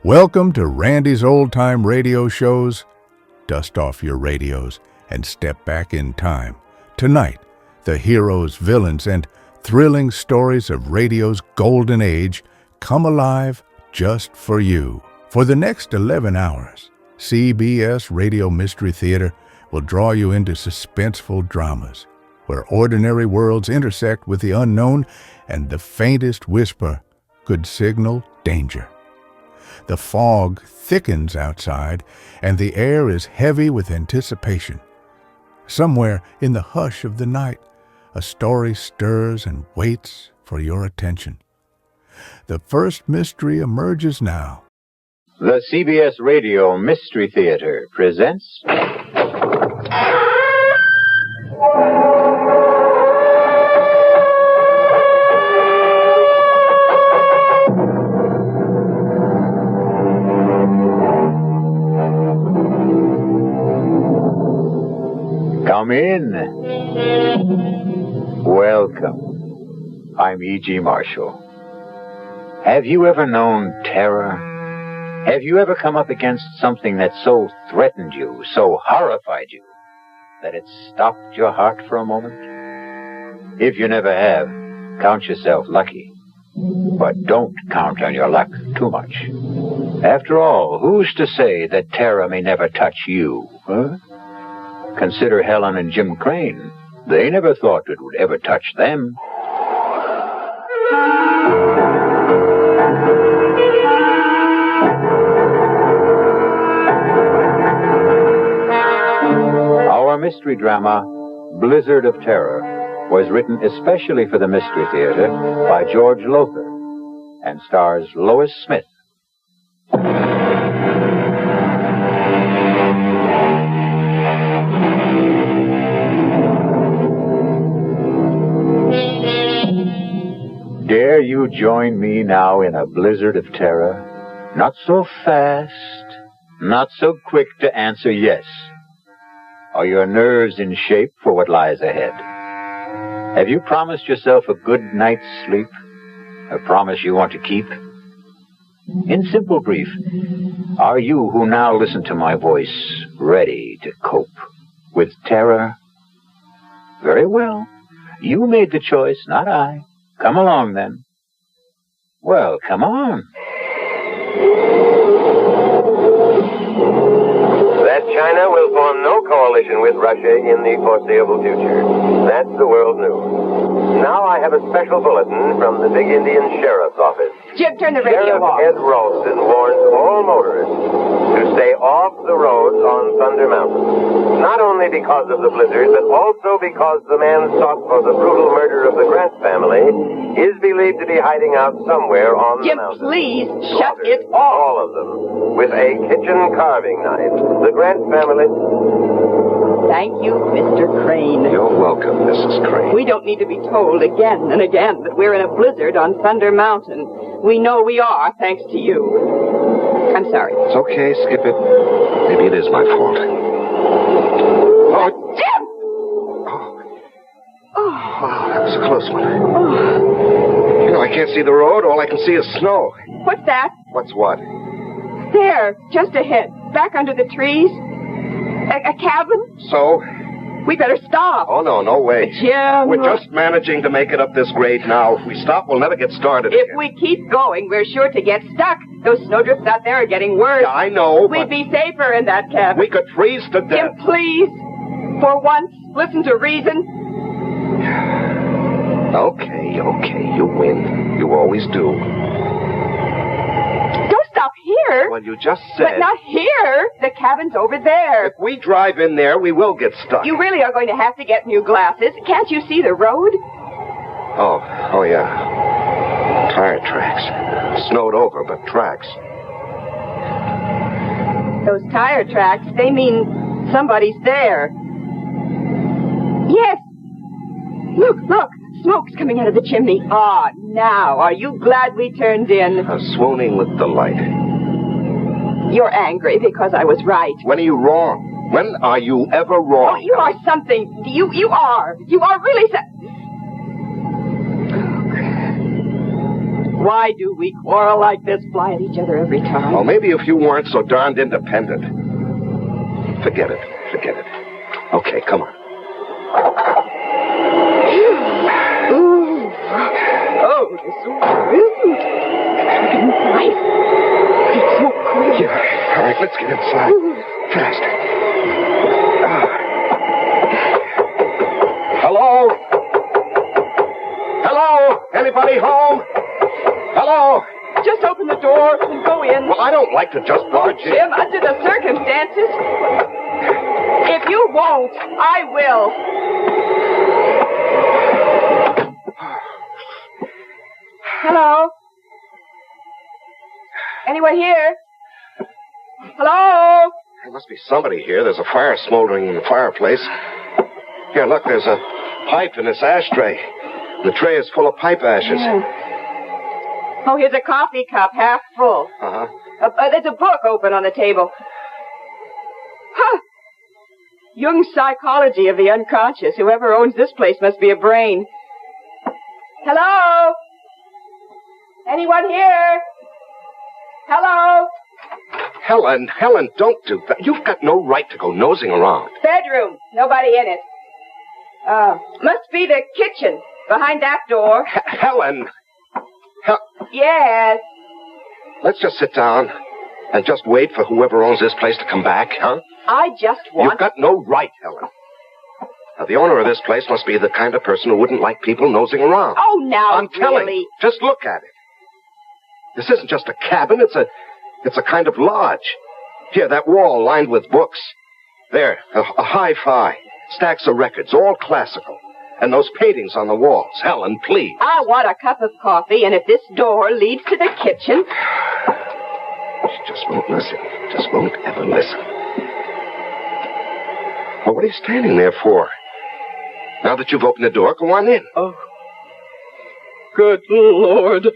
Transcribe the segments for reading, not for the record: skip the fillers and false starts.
Welcome to Randy's Old Time Radio Shows. Dust off your radios and step back in time. Tonight, the heroes, villains, and thrilling stories of radio's golden age come alive just for you. For the next 11 hours, CBS Radio Mystery Theater will draw you into suspenseful dramas where ordinary worlds intersect with the unknown, and the faintest whisper could signal danger. The fog thickens outside, and the air is heavy with anticipation. Somewhere in the hush of the night, a story stirs and waits for your attention. The first mystery emerges now. The CBS Radio Mystery Theater presents... Come in. Welcome. I'm E.G. Marshall. Have you ever known terror? Have you ever come up against something that so threatened you, so horrified you, that it stopped your heart for a moment? If you never have, count yourself lucky. But don't count on your luck too much. After all, who's to say that terror may never touch you, huh? Consider Helen and Jim Crane. They never thought it would ever touch them. Our mystery drama, Blizzard of Terror, was written especially for the Mystery Theater by George Lothar and stars Lois Smith. Dare you join me now in a blizzard of terror? Not so fast, not so quick to answer yes. Are your nerves in shape for what lies ahead? Have you promised yourself a good night's sleep? A promise you want to keep? In simple brief, are you who now listen to my voice ready to cope with terror? Very well. You made the choice, not I. Come along, then. Well, come on. That China will form no coalition with Russia in the foreseeable future. That's the world news. Now I have a special bulletin from the big Indian Sheriff's office. Jim, turn the radio Sheriff off. Ed Ralston warns all motorists to stay off the roads on Thunder Mountain. Not only because of the blizzard, but also because the man sought for the brutal murder of the Grant family is believed to be hiding out somewhere on Jim, the mountain. please, shut Slaughtered, it off. all of them, with a kitchen carving knife. The Grant family... Thank you, Mr. Crane. You're welcome, Mrs. Crane. We don't need to be told again and again that we're in a blizzard on Thunder Mountain. We know we are, thanks to you. I'm sorry. It's okay, skip it. Maybe it is my fault. Oh, Jim! wow, that was a close one. You know, I can't see the road. All I can see is snow. What's that? What's what? There, just ahead, back under the trees. A cabin? So? We better stop. Oh, no way. Jim. We're just managing to make it up this grade now. If we stop, we'll never get started If again. we keep going, we're sure to get stuck. Those snowdrifts out there are getting worse. Yeah, I know, We'd but be safer in that cabin. we could freeze to death. Jim, please. For once, listen to reason. Okay, you win. You always do. Don't stop here. Well, you just said... But not here. The cabin's over there. If we drive in there, we will get stuck. You really are going to have to get new glasses. Can't you see the road? Oh, yeah. Tire tracks. Snowed over, but tracks. Those tire tracks, they mean somebody's there. Yes. Look. Smoke's coming out of the chimney. Ah, now, are you glad we turned in? I'm swooning with delight. You're angry because I was right. When are you wrong? When are you ever wrong? Oh, you are something. You are. You are really Why do we quarrel like this, fly at each other every time? Well, maybe if you weren't so darned independent. Forget it. Okay, come on. Oh, this isn't. Right. It's so cool. Yeah. All right, let's get inside. Fast. Hello? Hello? Anybody home? Hello? Just open the door and go in. Well, I don't like to just barge in. Jim, under the circumstances, if you won't, I will. Hello? Anyone here? Hello? There must be somebody here. There's a fire smoldering in the fireplace. Here, look, there's a pipe in this ashtray. The tray is full of pipe ashes. Oh, here's a coffee cup, half full. Uh-huh. There's a book open on the table. Huh. Jung's Psychology of the Unconscious. Whoever owns this place must be a brain. Hello? Anyone here? Hello? Helen, don't do that. You've got no right to go nosing around. Bedroom. Nobody in it. Must be the kitchen. Behind that door. Helen! Yes. Let's just sit down and just wait for whoever owns this place to come back, huh? I just want... You've got no right, Helen. Now, the owner of this place must be the kind of person who wouldn't like people nosing around. Oh, now, I'm telling really? you. Just look at it. This isn't just a cabin. It's a kind of lodge. Here, that wall lined with books. There, a hi-fi. Stacks of records, all classical. And those paintings on the walls. Helen, please. I want a cup of coffee, and if this door leads to the kitchen... She just won't listen. Just won't ever listen. Well, what are you standing there for? Now that you've opened the door, go on in. Oh. Good Lord.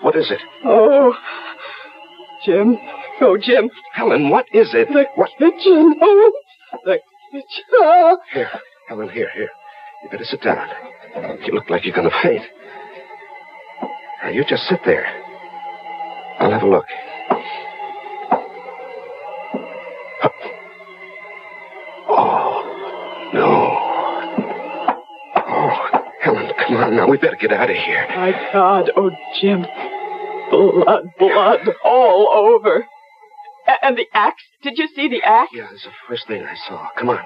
What is it? Oh. Jim. Oh, Jim. Helen, what is it? The what? kitchen. Oh, the kitchen. Oh. Here, Helen, here. You better sit down. You look like you're going to faint. Now, you just sit there. I'll have a look. Oh, no. Oh, Helen, come on now. We better get out of here. My God. Oh, Jim. Blood all over. And the axe. Did you see the axe? Yeah, that's the first thing I saw. Come on.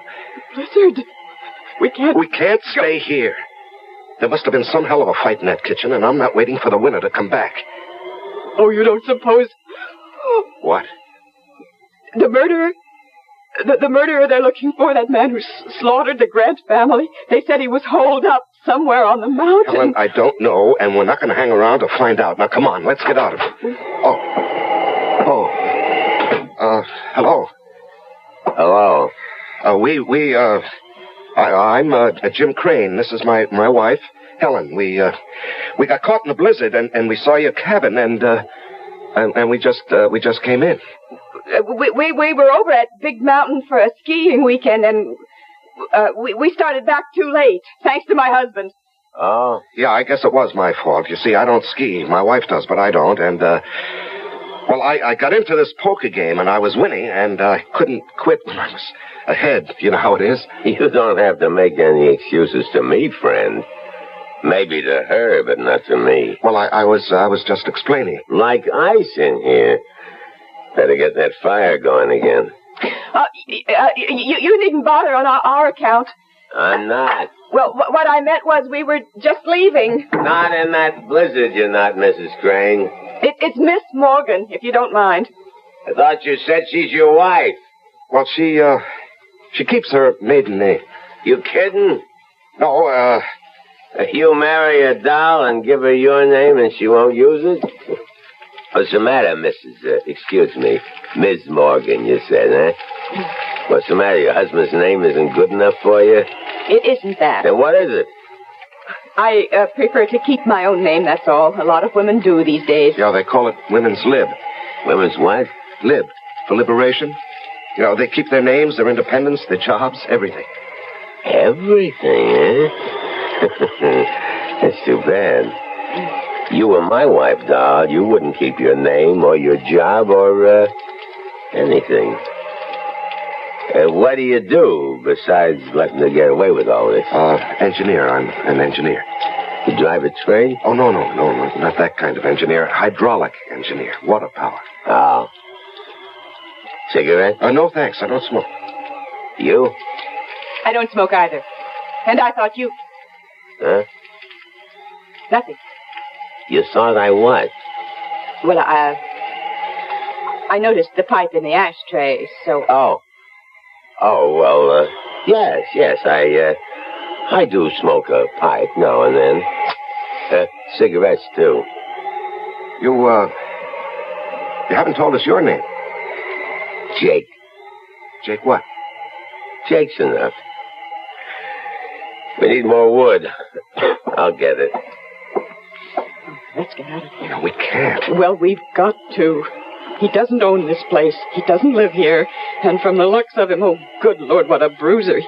Blizzard. We can't stay here. There must have been some hell of a fight in that kitchen, and I'm not waiting for the winner to come back. Oh, you don't suppose... What? The murderer? The murderer they're looking for, that man who slaughtered the Grant family. They said he was holed up somewhere on the mountain. Helen, I don't know, and we're not going to hang around to find out. Now, come on, let's get out of here. Hello. Hello. I'm Jim Crane. This is my wife, Helen. We got caught in a blizzard, and we saw your cabin, and we just came in. We were over at Big Mountain for a skiing weekend, and we started back too late, thanks to my husband. Oh? Yeah, I guess it was my fault. You see, I don't ski. My wife does, but I don't, and, well, I got into this poker game, and I was winning, and I couldn't quit when I was ahead. You know how it is? You don't have to make any excuses to me, friend. Maybe to her, but not to me. Well, I was just explaining. Like ice in here. Better get that fire going again. You needn't bother on our account. I'm not. Well, what I meant was we were just leaving. Not in that blizzard, you're not, Mrs. Crane. It's Miss Morgan, if you don't mind. I thought you said she's your wife. Well, she keeps her maiden name. You kidding? No, You marry a doll and give her your name and she won't use it? What's the matter, excuse me, Ms. Morgan, you said, eh? What's the matter? Your husband's name isn't good enough for you? It isn't that. Then what is it? I prefer to keep my own name, that's all. A lot of women do these days. Yeah, they call it women's lib. Women's what? Lib. For liberation. You know, they keep their names, their independence, their jobs, everything. Everything, eh? That's too bad. You were my wife, doll. You wouldn't keep your name or your job or, anything. What do you do besides letting her get away with all this? Engineer. I'm an engineer. You drive a trade? Oh, no, not that kind of engineer. Hydraulic engineer. Water power. Oh. Cigarette? No, thanks. I don't smoke. You? I don't smoke either. And I thought you... Huh? Nothing. You thought I what? Well, I noticed the pipe in the ashtray, so... Oh, well, yes, I do smoke a pipe now and then. Cigarettes, too. You haven't told us your name. Jake. Jake what? Jake's enough. We need more wood. I'll get it. Let's get out of here. No, we can't. Well, we've got to. He doesn't own this place. He doesn't live here. And from the looks of him, oh, good Lord, what a bruiser.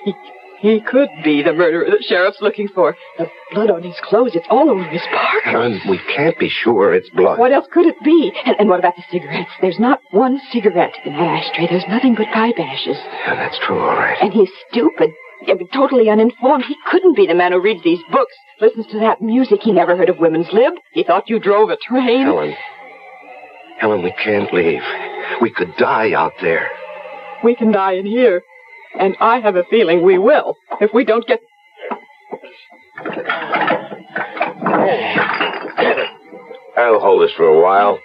He could be the murderer the sheriff's looking for. The blood on his clothes, it's all over his park. Helen, we can't be sure it's blood. What else could it be? And what about the cigarettes? There's not one cigarette in that ashtray. There's nothing but pipe ashes. Yeah, that's true, all right. And he's stupid. I mean, totally uninformed. He couldn't be the man who reads these books, listens to that music. He never heard of women's lib. He thought you drove a train. Helen, we can't leave. We could die out there. We can die in here. And I have a feeling we will, if we don't get... I'll hold us for a while.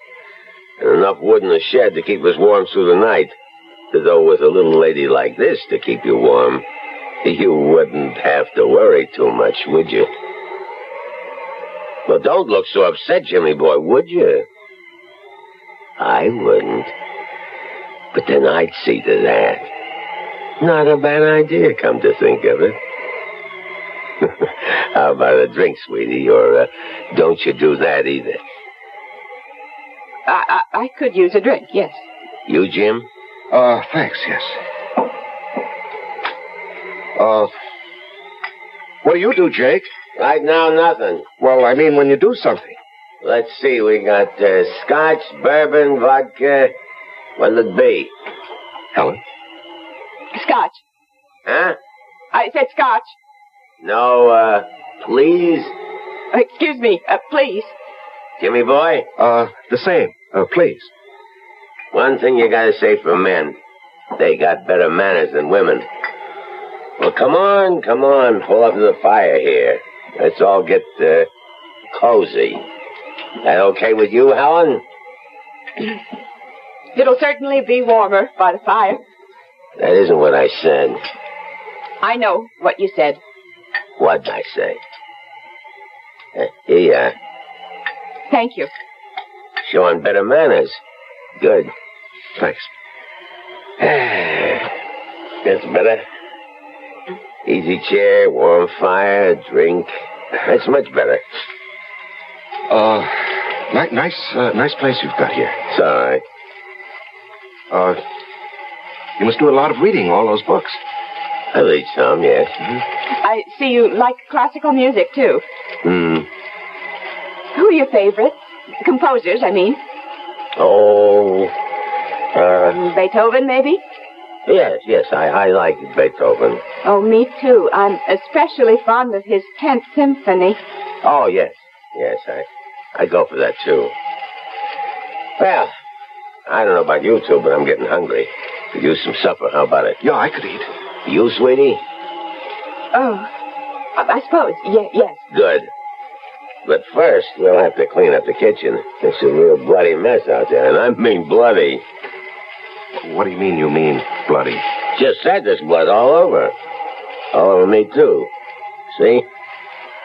And enough wood in the shed to keep us warm through the night. Though with a little lady like this to keep you warm, you wouldn't have to worry too much, would you? Well, don't look so upset, Jimmy boy, would you? I wouldn't. But then I'd see to that. Not a bad idea, come to think of it. How about a drink, sweetie? Or don't you do that either? I could use a drink, yes. You, Jim? Thanks, yes. What do you do, Jake? Right now, nothing. Well, I mean when you do something. Let's see, we got scotch, bourbon, vodka. What'll it be? Helen? Scotch. Huh? I said scotch. No, please? Excuse me, please. Jimmy boy? The same. Please. One thing you gotta say for men. They got better manners than women. Well, come on. Pull up to the fire here. Let's all get, cozy. That okay with you, Helen? It'll certainly be warmer by the fire. That isn't what I said. I know what you said. What'd I say? Here you are. Thank you. Showing better manners. Good. Thanks. That's better. Easy chair, warm fire, drink. That's much better. Nice place you've got here. It's all right. You must do a lot of reading, all those books. I read some, yes. Mm-hmm. I see you like classical music, too. Hmm. Who are your favorites? Composers, I mean. Oh, Beethoven, maybe? Yes, I like Beethoven. Oh, me too. I'm especially fond of his 10th Symphony. Oh, yes, I go for that, too. Well, I don't know about you two, but I'm getting hungry. Could use some supper. How about it? Yeah, I could eat. You, sweetie? Oh, I suppose. Yes. Good. But first, we'll have to clean up the kitchen. It's a real bloody mess out there, and I mean bloody. What do you mean bloody? Just said there's blood all over. All over me, too. See?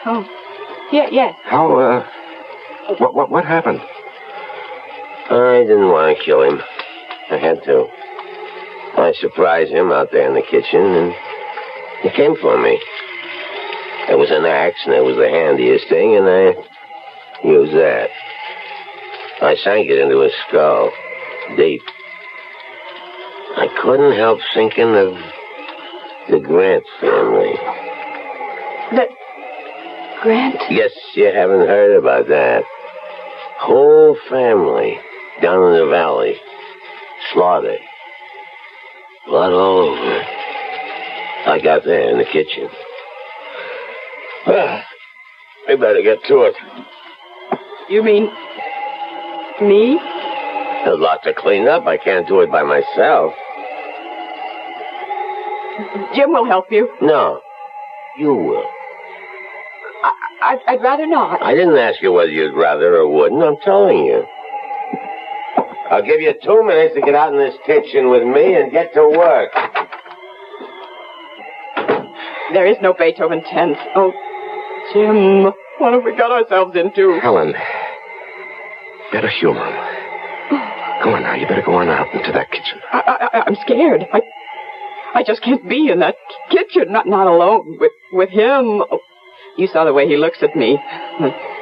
Oh, yes. How, what happened? I didn't want to kill him. I had to. I surprised him out there in the kitchen, and he came for me. There was an axe, and it was the handiest thing, and I used that. I sank it into his skull, deep. I couldn't help thinking of the Grant family. The Grant? Guess you haven't heard about that. Whole family down in the valley. Slaughtered. Blood all over. I got there in the kitchen. Well, we better get to it. You mean me? There's a lot to clean up. I can't do it by myself. Jim will help you. No, you will. I'd rather not. I didn't ask you whether you'd rather or wouldn't. I'm telling you. I'll give you 2 minutes to get out in this kitchen with me and get to work. There is no Beethoven 10th. Oh, Jim, what have we got ourselves into? Helen, better humor him. Go on now. You better go on out into that kitchen. I'm scared. I just can't be in that kitchen, not alone with him. Oh, you saw the way he looks at me,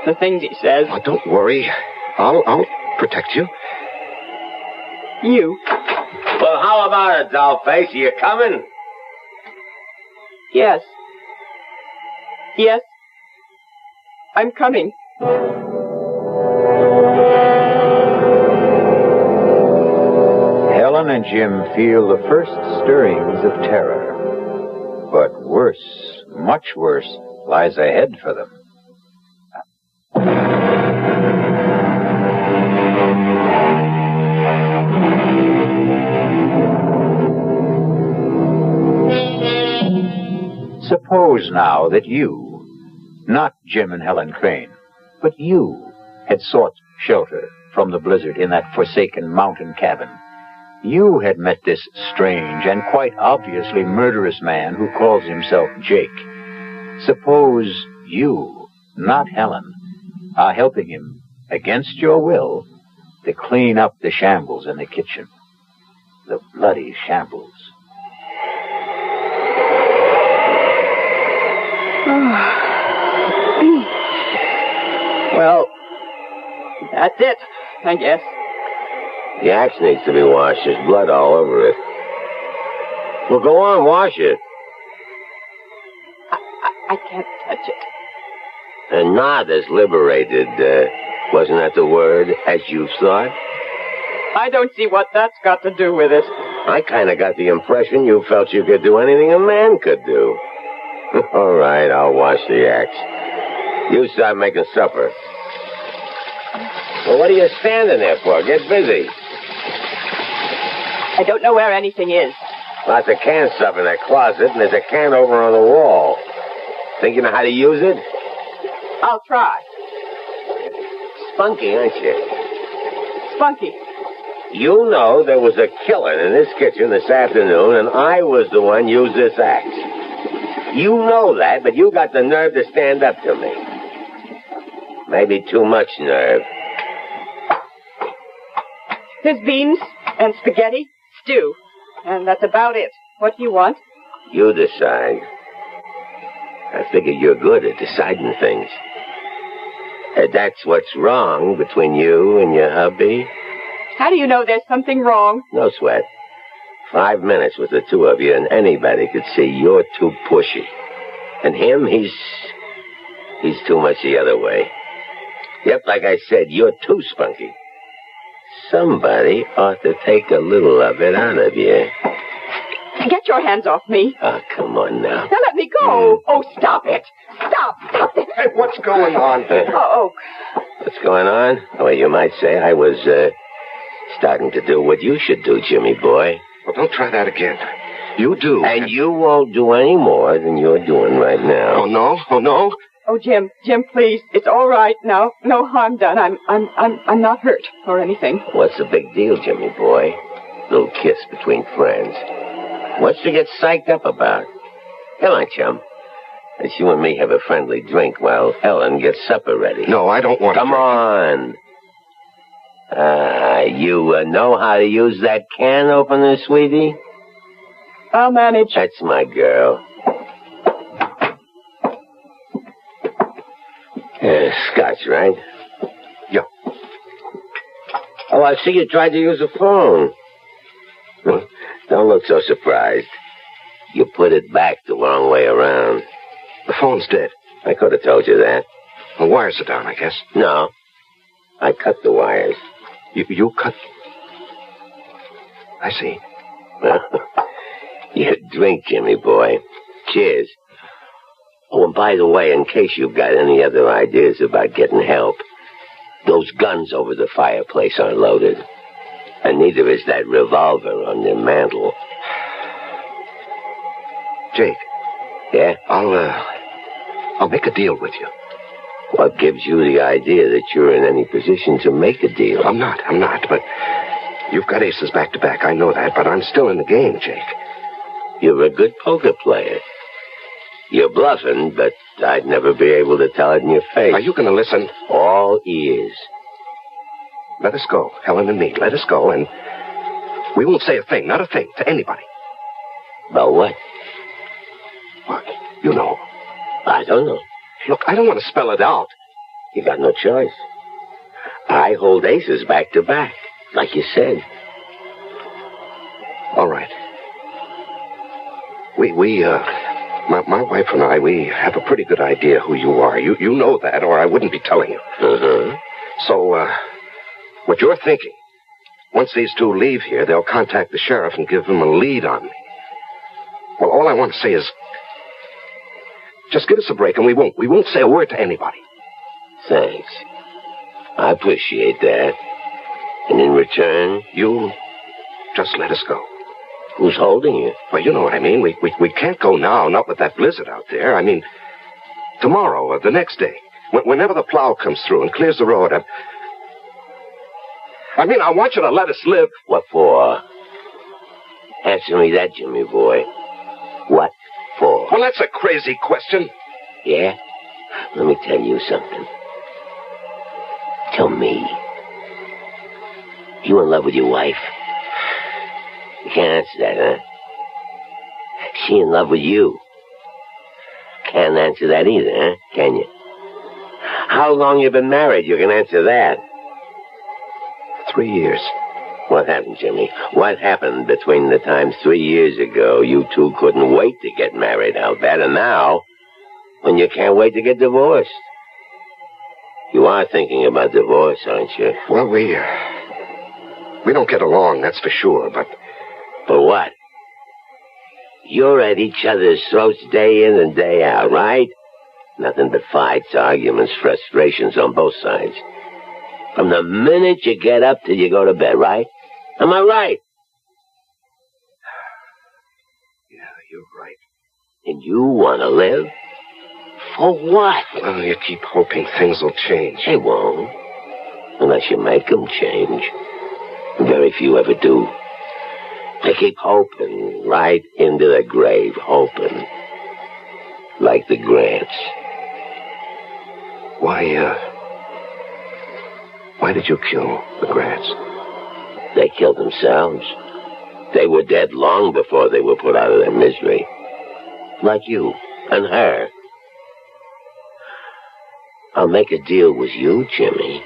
the things he says. Oh, don't worry. I'll protect you. You. Well, how about it, dollface? Are you coming? Yes. Yes. I'm coming. Helen and Jim feel the first stirrings of terror. But worse, much worse, lies ahead for them. Suppose now that you, not Jim and Helen Crane, but you had sought shelter from the blizzard in that forsaken mountain cabin. You had met this strange and quite obviously murderous man who calls himself Jake. Suppose you, not Helen, are helping him, against your will, to clean up the shambles in the kitchen. The bloody shambles. Well, that's it, I guess. The axe needs to be washed. There's blood all over it. Well, go on, wash it. I can't touch it. And not as liberated, wasn't that the word, as you thought? I don't see what that's got to do with it. I kind of got the impression you felt you could do anything a man could do. All right, I'll wash the axe. You start making supper. Well, what are you standing there for? Get busy. I don't know where anything is. Lots of canned stuff in that closet, and there's a can over on the wall. Think you know how to use it? I'll try. Spunky, aren't you? Spunky. You know there was a killing in this kitchen this afternoon, and I was the one used this axe. You know that, but you got the nerve to stand up to me. Maybe too much nerve. There's beans and spaghetti, stew, and that's about it. What do you want? You decide. I figure you're good at deciding things. That's what's wrong between you and your hubby. How do you know there's something wrong? No sweat. 5 minutes with the two of you, and anybody could see you're too pushy. And him, he's too much the other way. Yep, like I said, you're too spunky. Somebody ought to take a little of it out of you. Get your hands off me. Oh, come on now. Now let me go. Oh, stop it. Stop it. Hey, what's going on here? Oh. What's going on? Well, you might say I was, starting to do what you should do, Jimmy boy. Well, don't try that again. You do. And you won't do any more than you're doing right now. Oh, no? Oh, no? Oh, Jim, please. It's all right now. No harm done. I'm not hurt or anything. What's the big deal, Jimmy boy? Little kiss between friends. What's to get psyched up about? Come on, chum. Let's you and me have a friendly drink while Ellen gets supper ready. No, I don't want to. Come on. You know how to use that can opener, sweetie? I'll manage. That's my girl. Scotch, right? Yeah. Oh, I see you tried to use a phone. Don't look so surprised. You put it back the wrong way around. The phone's dead. I could have told you that. The wires are down, I guess. No. I cut the wires. You cut... I see. You drink, Jimmy boy. Cheers. Oh, and by the way, in case you've got any other ideas about getting help, those guns over the fireplace aren't loaded. And neither is that revolver on the mantel. Jake. Yeah? I'll make a deal with you. What gives you the idea that you're in any position to make a deal? I'm not, but you've got aces back to back. I know that, but I'm still in the game, Jake. You're a good poker player. You're bluffing, but I'd never be able to tell it in your face. Are you going to listen? All ears. Let us go, Helen and me. Let us go, and we won't say a thing, not a thing, to anybody. About what? What? You know. I don't know. Look, I don't want to spell it out. You got no choice. I hold aces back to back, like you said. All right. My wife and I, we have a pretty good idea who you are. You know that, or I wouldn't be telling you. Uh-huh. So, what you're thinking, once these two leave here, they'll contact the sheriff and give him a lead on me. Well, all I want to say is, just give us a break and we won't say a word to anybody. Thanks. I appreciate that. And in return, you just let us go. Who's holding you? Well, you know what I mean. We can't go now, not with that blizzard out there. I mean, tomorrow or the next day, whenever the plow comes through and clears the road. I want you to let us live. What for? Answer me that, Jimmy boy. What for? Well, that's a crazy question. Yeah? Let me tell you something. Tell me. You in love with your wife? You can't answer that, huh? She in love with you? Can't answer that either, huh? Can you? How long you been married? You can answer that. 3 years. What happened, Jimmy? What happened between the time 3 years ago you two couldn't wait to get married, I'll bet, and now, when you can't wait to get divorced? You are thinking about divorce, aren't you? Well, we don't get along, that's for sure, but... For what? You're at each other's throats day in and day out, right? Nothing but fights, arguments, frustrations on both sides. From the minute you get up till you go to bed, right? Am I right? Yeah, you're right. And you want to live? For what? Well, you keep hoping things will change. They won't. Unless you make them change. Very few ever do. They keep hoping right into the grave, hoping. Like the Grants. Why did you kill the Grants? They killed themselves. They were dead long before they were put out of their misery. Like you and her. I'll make a deal with you, Jimmy.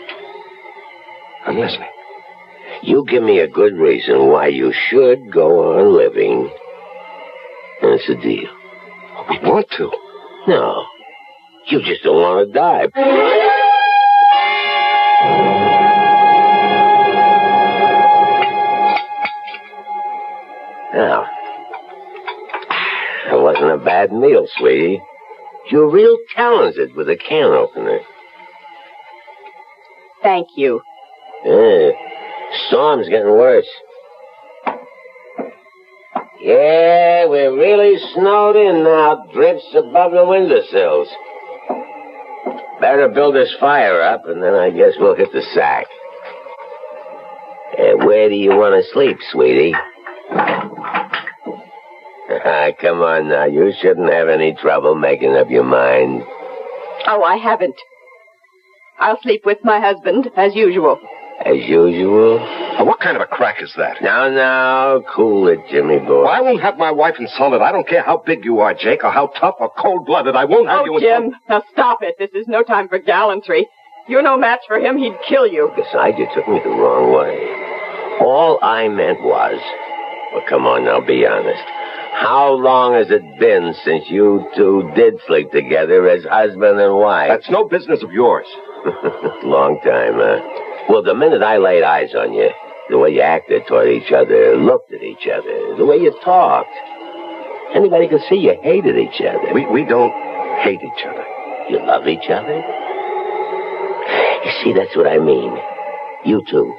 I'm listening. You give me a good reason why you should go on living. And it's a deal. We want to. No. You just don't want to die. Now, it wasn't a bad meal, sweetie. You're real talented with a can opener. Thank you. Yeah. Storm's getting worse. Yeah, we're really snowed in now. Drifts above the windowsills. Better build this fire up, and then I guess we'll hit the sack. Where do you want to sleep, sweetie? Come on now. You shouldn't have any trouble making up your mind. Oh, I haven't. I'll sleep with my husband, as usual. As usual? What kind of a crack is that? Now, cool it, Jimmy boy. Well, I won't have my wife insulted. I don't care how big you are, Jake, or how tough or cold-blooded. I won't have you insulted. Jim, now stop it. This is no time for gallantry. You're no match for him. He'd kill you. Besides, you took me the wrong way. All I meant was... Well, come on now, be honest. How long has it been since you two did sleep together as husband and wife? That's no business of yours. Long time, huh? Well, the minute I laid eyes on you, the way you acted toward each other, looked at each other, the way you talked, anybody could see you hated each other. We don't hate each other. You love each other? You see, that's what I mean. You two.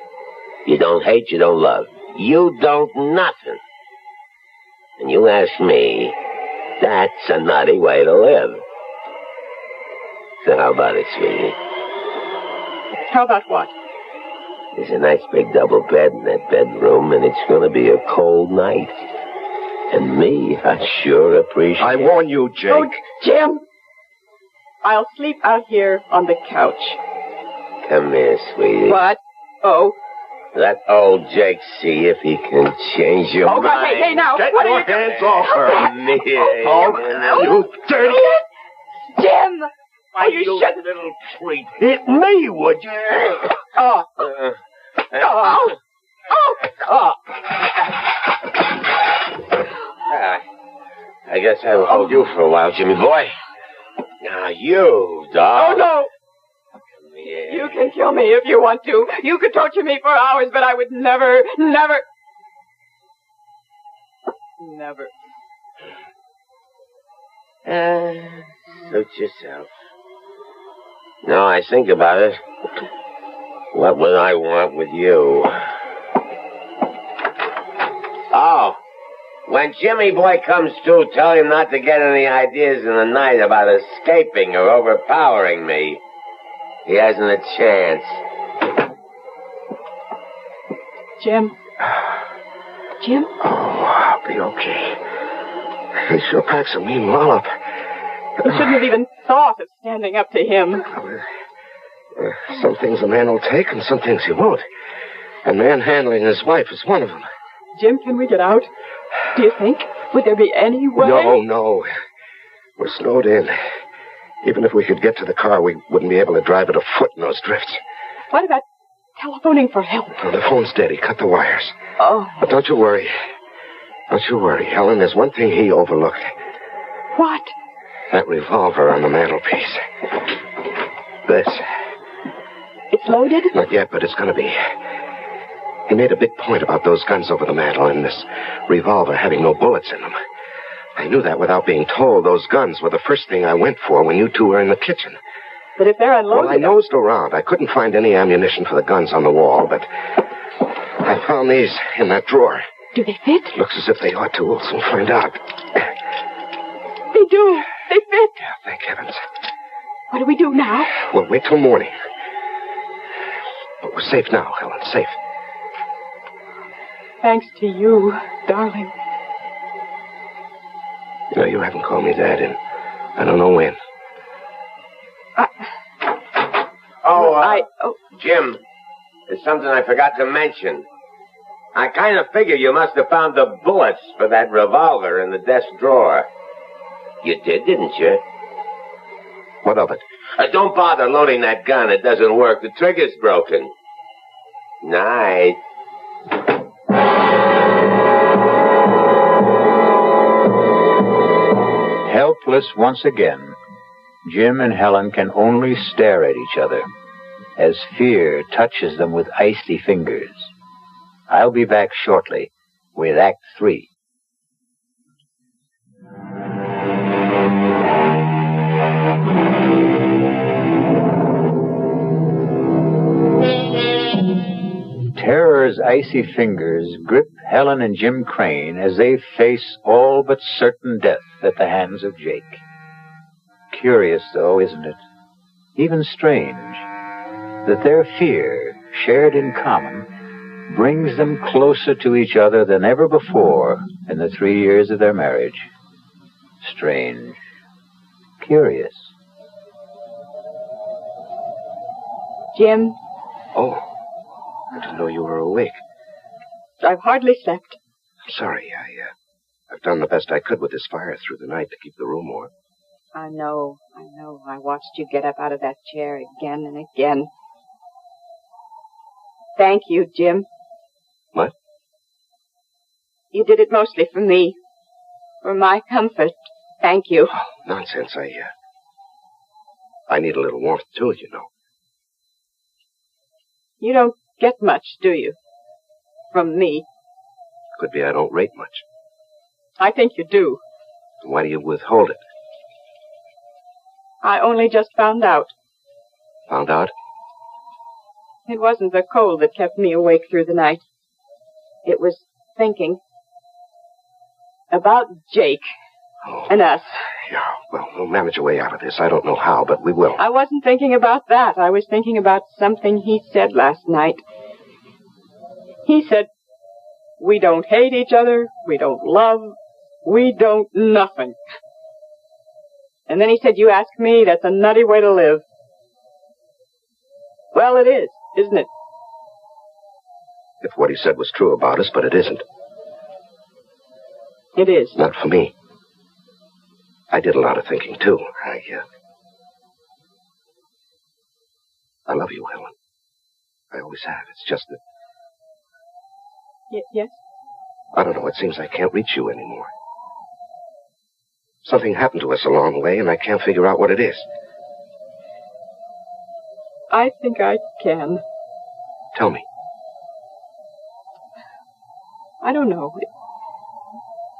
You don't hate, you don't love. You don't nothing. And you ask me, that's a nutty way to live. So how about it, sweetie? How about what? There's a nice big double bed in that bedroom, and it's going to be a cold night. And me, I sure appreciate it. I warn you, Jake. Oh, Jim! I'll sleep out here on the couch. Come here, sweetie. What? Oh. Let old Jake see if he can change your mind. Oh, hey, now. Get what your are you hands off her. Me. You dirty... Jim! Why, you little treat. Hit me, would you? Oh. I guess I will hold you for a while, Jimmy boy. Now you, dog. Oh, no. Yeah. You can kill me if you want to. You could torture me for hours, but I would never. Suit yourself. No, I think about it. What would I want with you? Oh, when Jimmy boy comes to, tell him not to get any ideas in the night about escaping or overpowering me. He hasn't a chance. Jim? Oh, I'll be okay. He sure packs a mean wallop. You shouldn't have even thought of standing up to him. Some things a man will take and some things he won't. And manhandling his wife is one of them. Jim, can we get out? Do you think? Would there be any way? No. We're snowed in. Even if we could get to the car, we wouldn't be able to drive it afoot in those drifts. What about telephoning for help? Oh, the phone's dead. He cut the wires. Oh. But don't you worry. Helen. There's one thing he overlooked. What? That revolver on the mantelpiece. This. It's loaded? Not yet, but it's going to be. He made a big point about those guns over the mantel and this revolver having no bullets in them. I knew that without being told. Those guns were the first thing I went for when you two were in the kitchen. But if they're unloaded... Well, I nosed around. I couldn't find any ammunition for the guns on the wall, but I found these in that drawer. Do they fit? Looks as if they ought to. We'll soon find out. They do. They fit. Yeah, thank heavens. What do we do now? We'll wait till morning. But we're safe now, Helen. Safe. Thanks to you, darling. You know, you haven't called me Dad in I don't know when. Jim, there's something I forgot to mention. I kind of figure you must have found the bullets for that revolver in the desk drawer. You did, didn't you? What of it? Don't bother loading that gun. It doesn't work. The trigger's broken. Night. Helpless once again, Jim and Helen can only stare at each other as fear touches them with icy fingers. I'll be back shortly with Act 3. Terror's icy fingers grip Helen and Jim Crane as they face all but certain death at the hands of Jake. Curious, though, isn't it? Even strange, that their fear, shared in common, brings them closer to each other than ever before in the 3 years of their marriage. Strange. Curious. Jim, Oh, I didn't know you were awake. I've hardly slept. I'm sorry. I've done the best I could with this fire through the night to keep the room warm. I know. I watched you get up out of that chair again and again. Thank you, Jim. What? You did it mostly for me. For my comfort. Thank you. Oh, nonsense. I need a little warmth, too, you know. You don't get much, do you? From me. Could be I don't rate much. I think you do. Why do you withhold it? I only just found out. Found out? It wasn't the cold that kept me awake through the night. It was thinking about Jake and us. Yeah, well, we'll manage a way out of this. I don't know how, but we will. I wasn't thinking about that. I was thinking about something he said last night. He said, we don't hate each other, we don't love, we don't nothing. And then he said, you ask me, that's a nutty way to live. Well, it is, isn't it? If what he said was true about us, but it isn't. It is. Not for me. I did a lot of thinking, too. I love you, Helen. I always have. It's just that... Yes? I don't know. It seems I can't reach you anymore. Something happened to us along the way, and I can't figure out what it is. I think I can. Tell me. I don't know.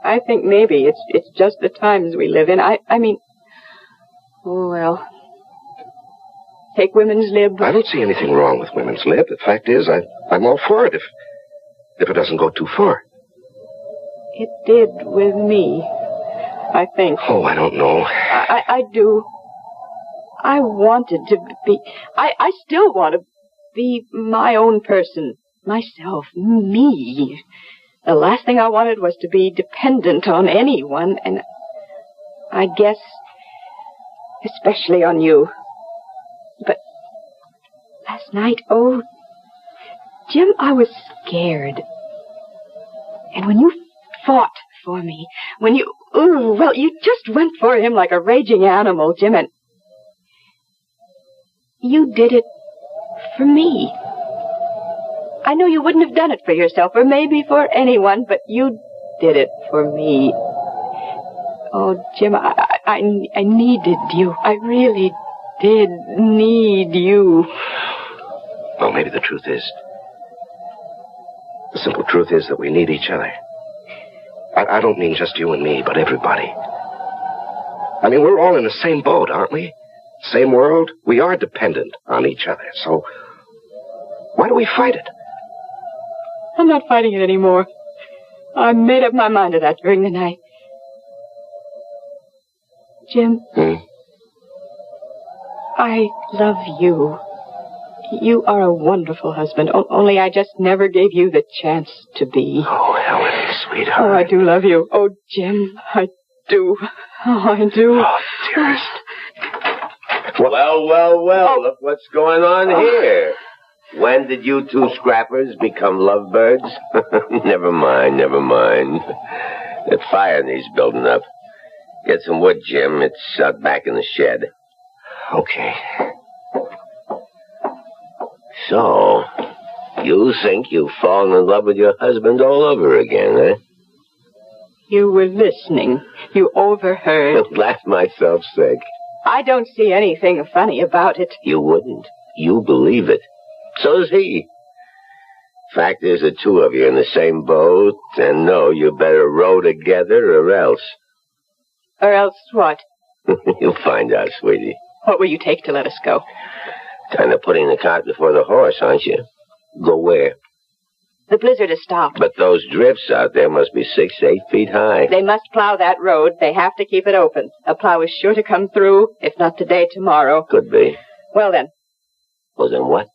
I think maybe it's just the times we live in. I mean, oh, well. Take women's lib. I don't see anything wrong with women's lib. The fact is, I'm all for it if it doesn't go too far. It did with me, I think. Oh, I don't know. I do. I wanted to be... I still want to be my own person. Myself. Me. The last thing I wanted was to be dependent on anyone, and I guess especially on you. But last night, oh, Jim, I was scared. And when you fought for me, when you, you just went for him like a raging animal, Jim, and you did it for me. I know you wouldn't have done it for yourself, or maybe for anyone, but you did it for me. Oh, Jim, I needed you. I really did need you. Well, maybe the simple truth is that we need each other. I don't mean just you and me, but everybody. I mean, we're all in the same boat, aren't we? Same world. We are dependent on each other, so why do we fight it? I'm not fighting it anymore. I made up my mind to that during the night. Jim, I love you. You are a wonderful husband, only I just never gave you the chance to be. Oh, Helen, sweetheart. Oh, I do love you. Oh, Jim, I do. Oh, I do. Oh, dearest. Well, look what's going on here. When did you two scrappers become lovebirds? Never mind. That fire needs building up. Get some wood, Jim. It's out back in the shed. Okay. So, you think you've fallen in love with your husband all over again, eh? You were listening. You overheard. Laugh myself sick. I don't see anything funny about it. You wouldn't. You believe it. So does he. Fact is, the two of you in the same boat, and no, you better row together or else. Or else what? You'll find out, sweetie. What will you take to let us go? Kind of putting the cart before the horse, aren't you? Go where? The blizzard has stopped. But those drifts out there must be 6 to 8 feet high. They must plow that road. They have to keep it open. A plow is sure to come through, if not today, tomorrow. Could be. Well, then. Well, then what?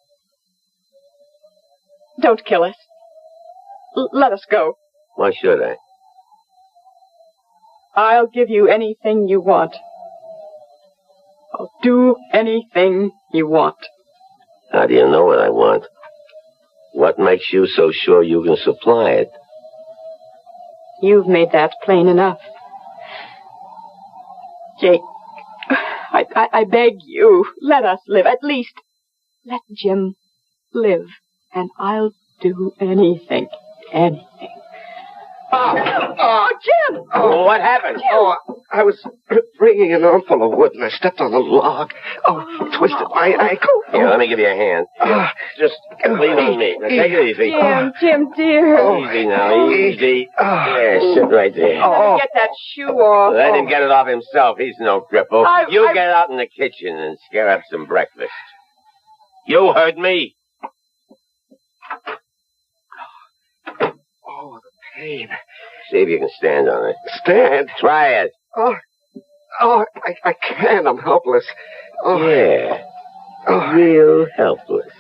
Don't kill us. Let us go. Why should I? I'll give you anything you want. I'll do anything you want. How do you know what I want? What makes you so sure you can supply it? You've made that plain enough. Jake, I beg you, let us live. At least, let Jim live. And I'll do anything. Anything. Oh, Jim! Oh, what happened? Jim. Oh, I was bringing an armful of wood, and I stepped on a log. Oh, twisted my ankle. Here, let me give you a hand. Just lean on me. Now, take it easy. Jim, dear. Easy now, easy. There, sit right there. Get that shoe off. Let him get it off himself. He's no cripple. You get out in the kitchen and scare up some breakfast. You heard me. Oh, the pain. See if you can stand on it. Stand? Try it. I can't. I'm helpless. Yeah. Real helpless.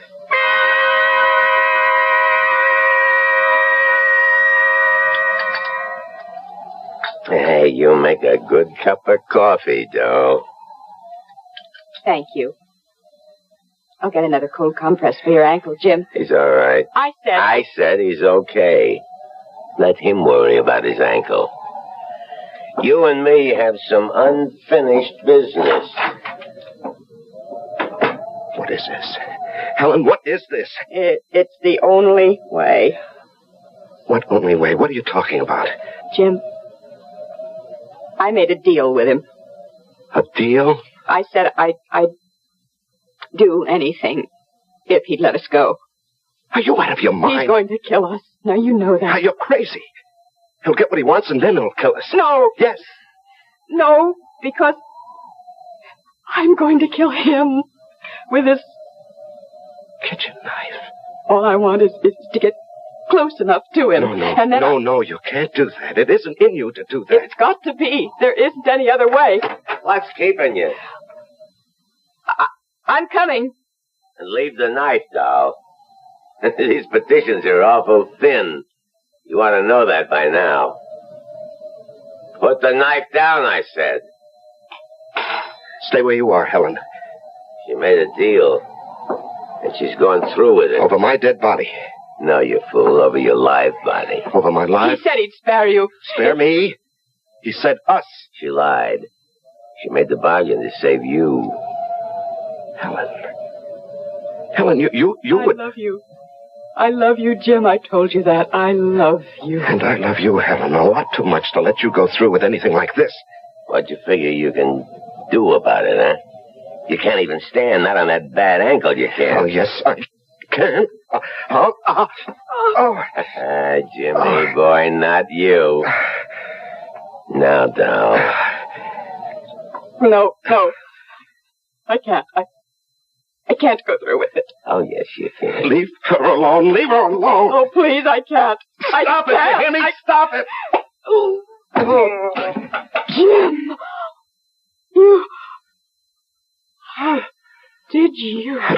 Hey, you make a good cup of coffee, Doe. Thank you. I'll get another cold compress for your ankle, Jim. He's all right. I said he's okay. Let him worry about his ankle. You and me have some unfinished business. What is this? Helen, what is this? It's the only way. What only way? What are you talking about? Jim, I made a deal with him. A deal? I said I'd do anything if he'd let us go. Are you out of your mind? He's going to kill us. Now, you know that. You're crazy. He'll get what he wants, and then he'll kill us. No. Yes. No, because I'm going to kill him with this kitchen knife. All I want is to get close enough to him. No, you can't do that. It isn't in you to do that. It's got to be. There isn't any other way. What's keeping you? I'm coming. And leave the knife, doll. These petitions are awful thin. You ought to know that by now. Put the knife down, I said. Stay where you are, Helen. She made a deal. And she's going through with it. Over my dead body. No, you fool. Over your live body. Over my live? He said he'd spare you. Spare me? He said us. She lied. She made the bargain to save you. Helen, you would... I love you. I love you, Jim. I told you that. I love you. And I love you, Helen, a lot too much to let you go through with anything like this. What you figure you can do about it, huh? You can't even stand, not on that bad ankle you can't. Oh, yes, I can. Jimmy, boy, not you. Now, doll. No. I can't. I can't go through with it. Oh, yes, you can. Leave her alone. Leave her alone. Oh, please, I can't. Stop it, you hear me? Stop it. Jim. You... How did you... I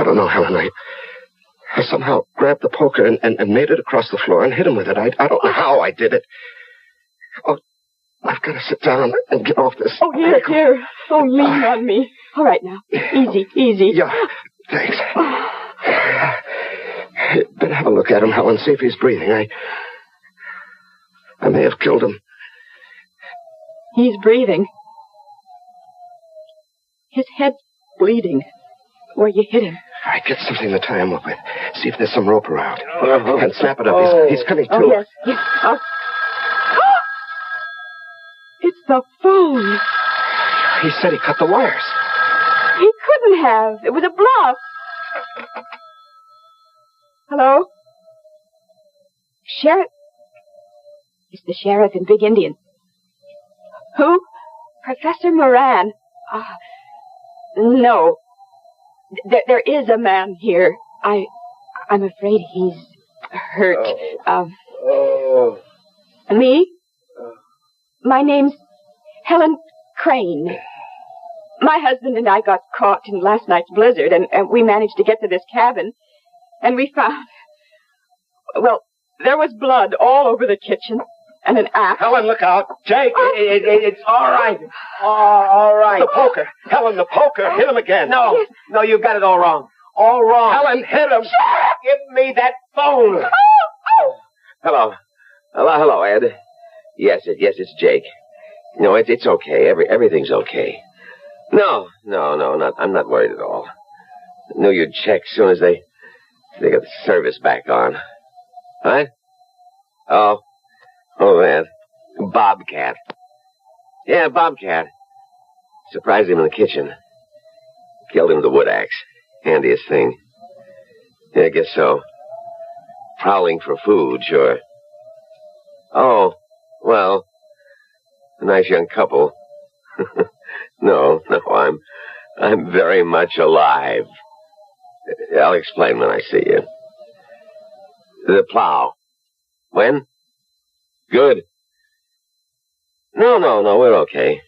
don't know, Helen. I somehow grabbed the poker and made it across the floor and hit him with it. I don't know how I did it. Oh, I've got to sit down and get off this. Oh, here. Oh, lean on me. All right, now. Easy. Yeah, thanks. Better have a look at him, Helen, see if he's breathing. I may have killed him. He's breathing. His head's bleeding where you hit him. All right, get something to tie him up with. See if there's some rope around. And snap it up. He's coming to. Oh, yes. It's the phone. He said he cut the wires. He couldn't have. It was a bluff. Hello? Sheriff? It's the sheriff in Big Indian. Who? Professor Moran. No. There is a man here. I'm afraid he's hurt. Me? My name's Helen Crane. My husband and I got caught in last night's blizzard, and we managed to get to this cabin, and we found... Well, there was blood all over the kitchen, and an axe. Helen, look out. Jake, it's all right. All right. The poker. Helen, the poker. Hit him again. No, you got it all wrong. All wrong. Helen, hit him. Give me that phone. Hello, Ed. Yes, it's Jake. No, it's okay. Everything's okay. No, I'm not worried at all. I knew you'd check as soon as they got the service back on. What? Oh, that. Bobcat. Yeah, bobcat. Surprised him in the kitchen. Killed him with a wood axe. Handiest thing. Yeah, I guess so. Prowling for food, sure. Oh, well, a nice young couple. No, I'm very much alive. I'll explain when I see you. The plow. When? Good. No, we're okay.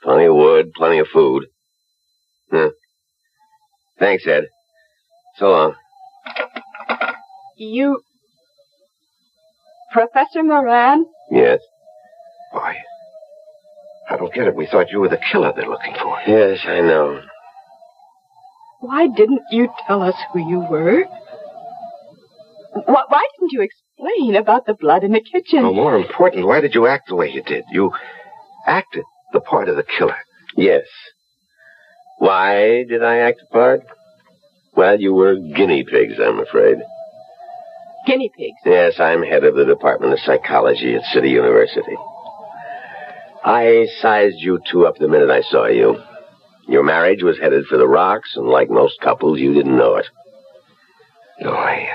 Plenty of wood, plenty of food. Thanks, Ed. So long. You... Professor Moran? Yes. Why? I don't get it. We thought you were the killer they're looking for. Yes, I know. Why didn't you tell us who you were? Why didn't you explain about the blood in the kitchen? Well, more important, why did you act the way you did? You acted the part of the killer. Yes. Why did I act a part? Well, you were guinea pigs, I'm afraid. Guinea pigs? Yes, I'm head of the Department of Psychology at City University. I sized you two up the minute I saw you. Your marriage was headed for the rocks, and like most couples, you didn't know it. No, I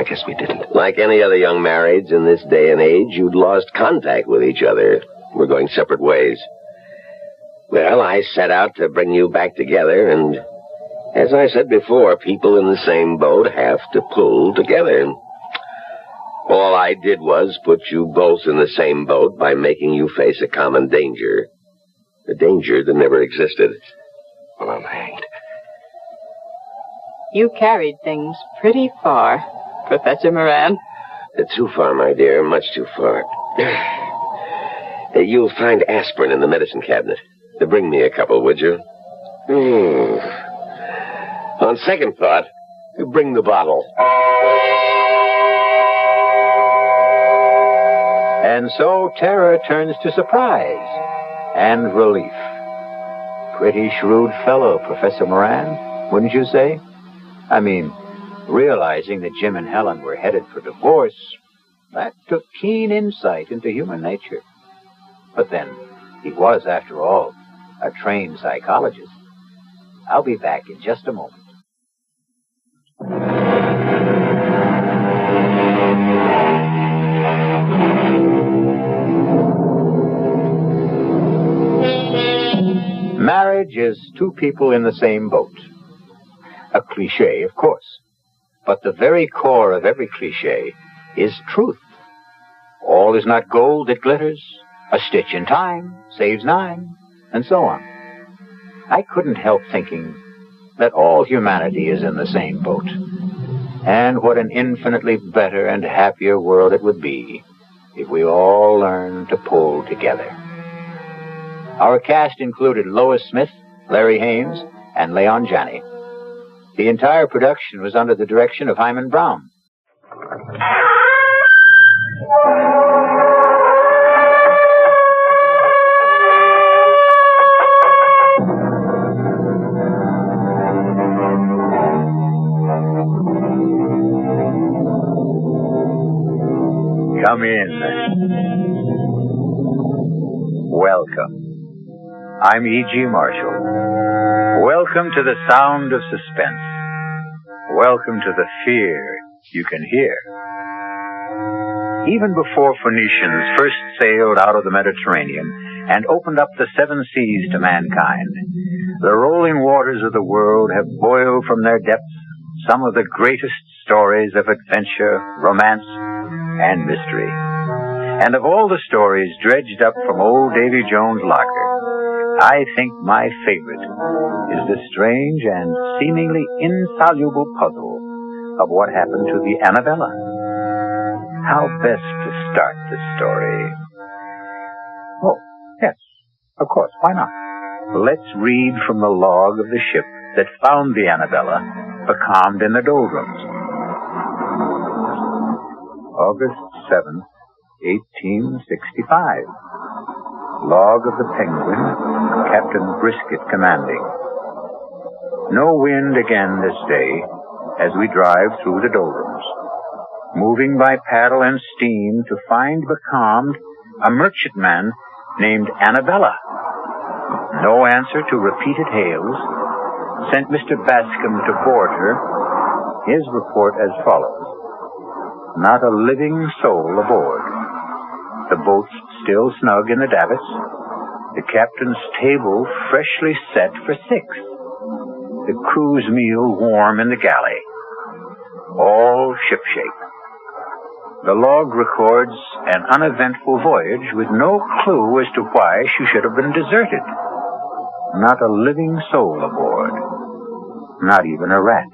guess we didn't. Like any other young marrieds in this day and age, you'd lost contact with each other. We're going separate ways. Well, I set out to bring you back together, and as I said before, people in the same boat have to pull together. All I did was put you both in the same boat by making you face a common danger. A danger that never existed. Well, I'm hanged. You carried things pretty far, Professor Moran. Too far, my dear, much too far. You'll find aspirin in the medicine cabinet. Bring me a couple, would you? On second thought, bring the bottle. And so terror turns to surprise and relief. Pretty shrewd fellow, Professor Moran, wouldn't you say? I mean, realizing that Jim and Helen were headed for divorce, that took keen insight into human nature. But then, he was, after all, a trained psychologist. I'll be back in just a moment. Marriage is two people in the same boat. A cliche, of course. But the very core of every cliche is truth. All is not gold that glitters. A stitch in time saves nine, and so on. I couldn't help thinking that all humanity is in the same boat. And what an infinitely better and happier world it would be if we all learned to pull together. Our cast included Lois Smith, Larry Haynes, and Leon Janney. The entire production was under the direction of Hyman Brown. Come in. Welcome. I'm E.G. Marshall. Welcome to the sound of suspense. Welcome to the fear you can hear. Even before Phoenicians first sailed out of the Mediterranean and opened up the seven seas to mankind, the rolling waters of the world have boiled from their depths some of the greatest stories of adventure, romance, and mystery. And of all the stories dredged up from old Davy Jones' locker, I think my favorite is the strange and seemingly insoluble puzzle of what happened to the Annabella. How best to start the story? Oh, yes, of course, why not? Let's read from the log of the ship that found the Annabella becalmed in the doldrums. August 7th, 1865. Log of the Penguin, Captain Brisket commanding. No wind again this day as we drive through the doldrums, moving by paddle and steam to find becalmed a merchantman named Annabella. No answer to repeated hails sent Mr. Bascom to board her. His report as follows. Not a living soul aboard. The boat's still snug in the davits. The captain's table freshly set for 6. The crew's meal warm in the galley. All shipshape. The log records an uneventful voyage with no clue as to why she should have been deserted. Not a living soul aboard. Not even a rat.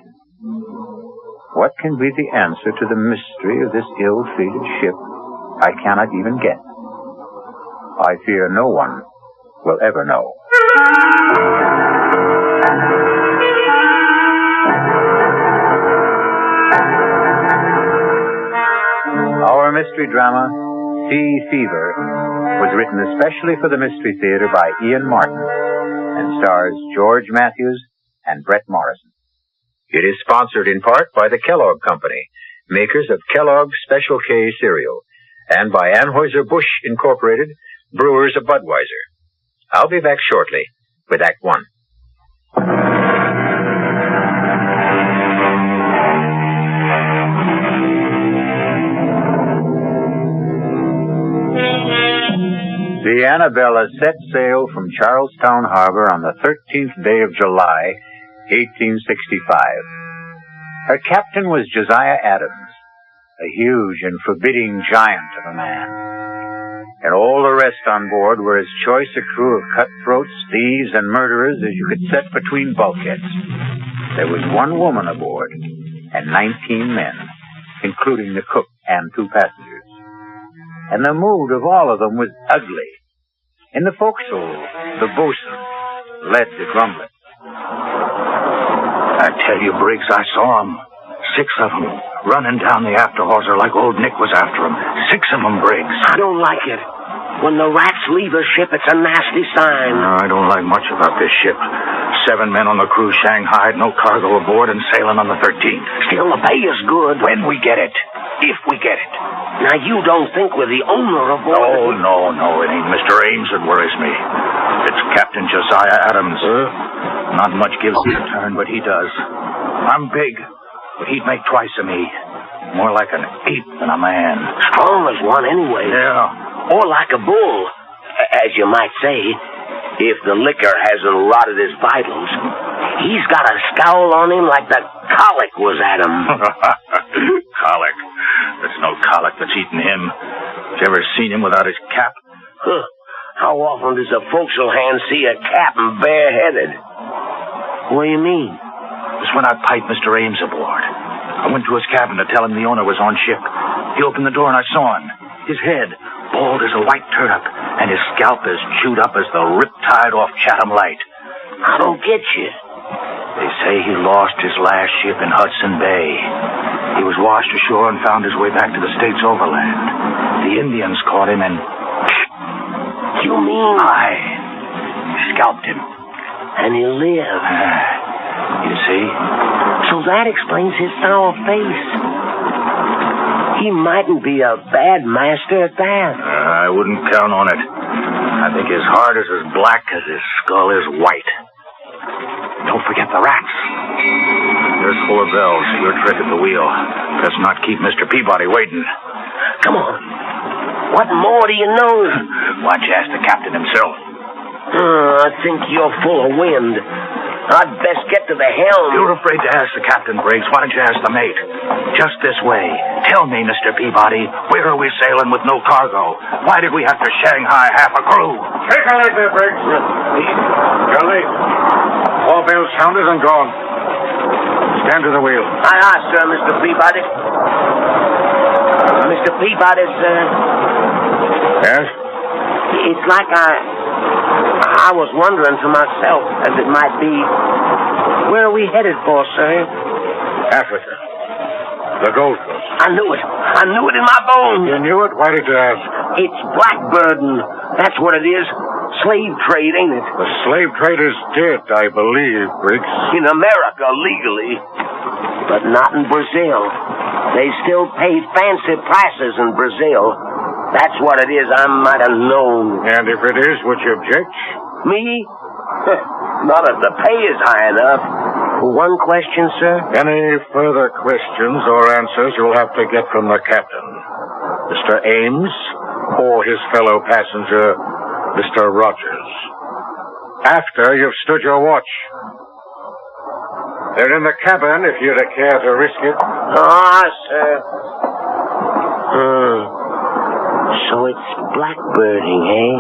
What can be the answer to the mystery of this ill-fated ship? I cannot even guess. I fear no one will ever know. Our mystery drama, Sea Fever, was written especially for the Mystery Theater by Ian Martin and stars George Matthews and Brett Morrison. It is sponsored in part by the Kellogg Company, makers of Kellogg's Special K cereal, and by Anheuser-Busch Incorporated, brewers of Budweiser. I'll be back shortly with Act One. The Annabella set sail from Charlestown Harbor on the 13th day of July, 1865. Her captain was Josiah Adams, a huge and forbidding giant of a man. And all the rest on board were as choice a crew of cutthroats, thieves, and murderers as you could set between bulkheads. There was one woman aboard, and 19 men, including the cook and 2 passengers. And the mood of all of them was ugly. In the forecastle, the boatswain led the grumbling. I tell you, Briggs, I saw 'em. 6 of 'em, running down the after hawser like old Nick was after 'em. 6 of 'em, Briggs. I don't like it. When the rats leave a ship, it's a nasty sign. No, I don't like much about this ship. 7 men on the crew shanghaied, no cargo aboard, and sailing on the 13th. Still, the pay is good. When we get it. If we get it. Now, you don't think we're the owner of board? Oh, no, it ain't Mr. Ames that worries me. It's Captain Josiah Adams. Not much gives me a turn, but he does. I'm big, but he'd make twice of me. More like an ape than a man. Strong as one, anyway. Yeah. Or like a bull, as you might say, if the liquor hasn't rotted his vitals. He's got a scowl on him like the colic was at him. Colic? There's no colic that's eaten him. You ever seen him without his cap? Huh. How often does a forecastle hand see a captain bareheaded? What do you mean? It's when I piped Mr. Ames aboard. I went to his cabin to tell him the owner was on ship. He opened the door and I saw him. His head, bald as a white turnip, and his scalp as chewed up as the riptide off Chatham Light. I don't get you. They say he lost his last ship in Hudson Bay. He was washed ashore and found his way back to the States overland. The Indians caught him and... You mean... scalped him. And he lived. You see? So that explains his sour face. He mightn't be a bad master at that. I wouldn't count on it. I think his heart is as black as his skull is white. Don't forget the rats. There's 4 bells. Your trick at the wheel. Let's not keep Mr. Peabody waiting. Come on. What more do you know? Why don't you ask the captain himself? I think you're full of wind. I'd best get to the helm. You're afraid to ask the captain, Briggs. Why don't you ask the mate? Just this way. Tell me, Mr. Peabody, where are we sailing with no cargo? Why did we have to Shanghai half a crew? Take a leg there, Briggs. You're late. 4 bells sounded and gone. Stand to the wheel. Aye, sir, Mr. Peabody. Mr. Peabody, sir. Yes? It's like I was wondering to myself, as it might be, where are we headed for, sir? Africa. The Gold Coast. I knew it. I knew it in my bones. You knew it? Why did you ask? It's blackbirding. That's what it is. Slave trade, ain't it? The slave trade is dead, I believe, Briggs. In America, legally. But not in Brazil. They still pay fancy prices in Brazil. That's what it is. I might have known. And if it is, would you object? Me? Not if the pay is high enough. One question, sir? Any further questions or answers you'll have to get from the captain, Mr. Ames, or his fellow passenger, Mr. Rogers. After you've stood your watch. They're in the cabin if you'd care to risk it. Ah, sir. So it's blackbirding, eh?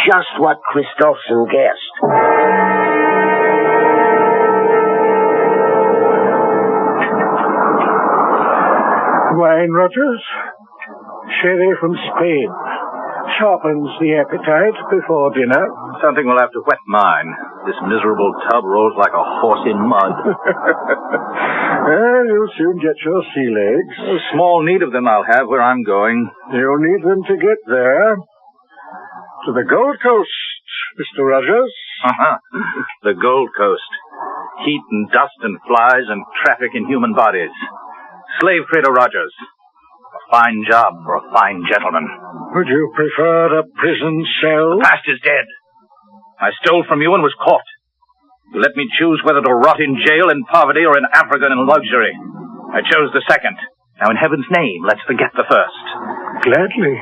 Just what Christopherson guessed. Wine, Rogers? Sherry from Spain. Sharpens the appetite before dinner. Something will have to wet mine. This miserable tub rolls like a horse in mud. Well, you'll soon get your sea legs. A small need of them I'll have where I'm going. You'll need them to get there. To the Gold Coast, Mr. Rogers. The Gold Coast. Heat and dust and flies and traffic in human bodies. Slave trader Rogers. A fine job for a fine gentleman. Would you prefer a prison cell? The past is dead. I stole from you and was caught. You let me choose whether to rot in jail in poverty or in Africa in luxury. I chose the second. Now, in heaven's name, let's forget the first. Gladly.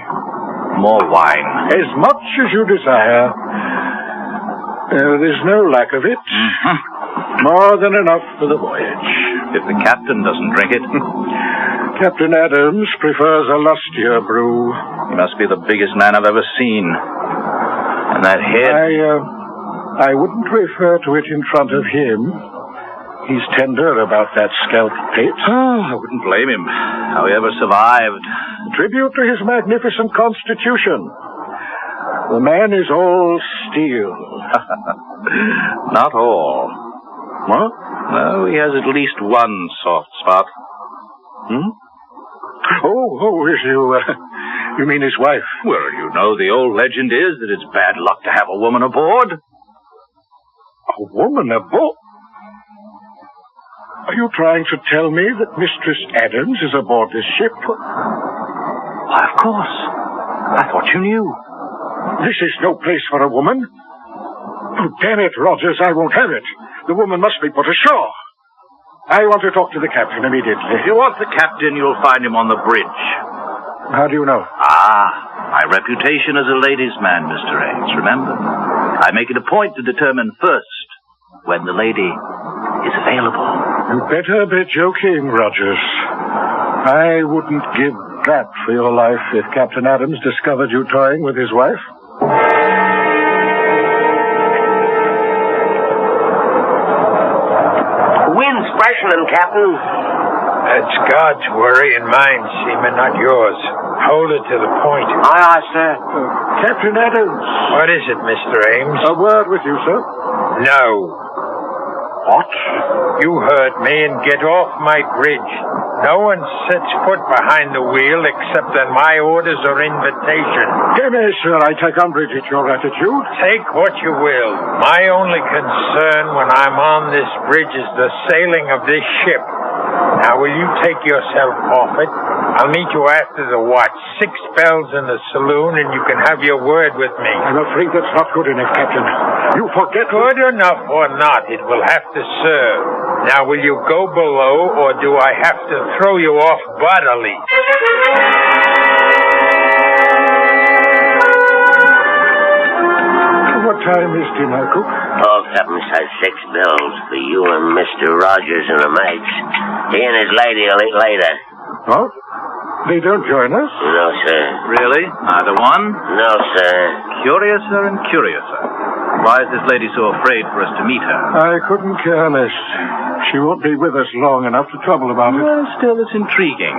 More wine. As much as you desire. There's no lack of it. More than enough for the voyage. If the captain doesn't drink it. Captain Adams prefers a lustier brew. He must be the biggest man I've ever seen. And that head... I wouldn't refer to it in front of him. He's tender about that scalp plate. Oh, I wouldn't blame him. How he ever survived. Tribute to his magnificent constitution. The man is all steel. Not all. What? No, he has at least one soft spot. You mean his wife? Well, you know, the old legend is that it's bad luck to have a woman aboard. A woman aboard? Are you trying to tell me that Mistress Adams is aboard this ship? Why, of course. I thought you knew. This is no place for a woman. Oh, damn it, Rogers, I won't have it. The woman must be put ashore. I want to talk to the captain immediately. If you want the captain, you'll find him on the bridge. How do you know? My reputation as a ladies' man, Mr. Ames, remember? I make it a point to determine first when the lady is available. You better be joking, Rogers. I wouldn't give that for your life if Captain Adams discovered you toying with his wife. Wind's freshening, Captain. That's God's worry and mine, Seaman, not yours. Hold it to the point. Aye, sir. Captain Adams. What is it, Mr. Ames? A word with you, sir. No. What? You heard me and get off my bridge. No one sets foot behind the wheel except on my orders or invitation. Dear sir, I take umbrage at your attitude. Take what you will. My only concern when I'm on this bridge is the sailing of this ship. Now, will you take yourself off it? I'll meet you after the watch. 6 bells in the saloon, and you can have your word with me. I'm afraid that's not good enough, Captain. You forget... Good enough or not, it will have to serve. Now, will you go below, or do I have to throw you off bodily? What time is dinner, cook? Oh, Captain says 6 bells for you and Mr. Rogers and the mates. He and his lady will eat later. What? They don't join us? No, sir. Really? Either one? No, sir. Curiouser and curiouser. Why is this lady so afraid for us to meet her? I couldn't care less. She won't be with us long enough to trouble about it. Well, still, it's intriguing.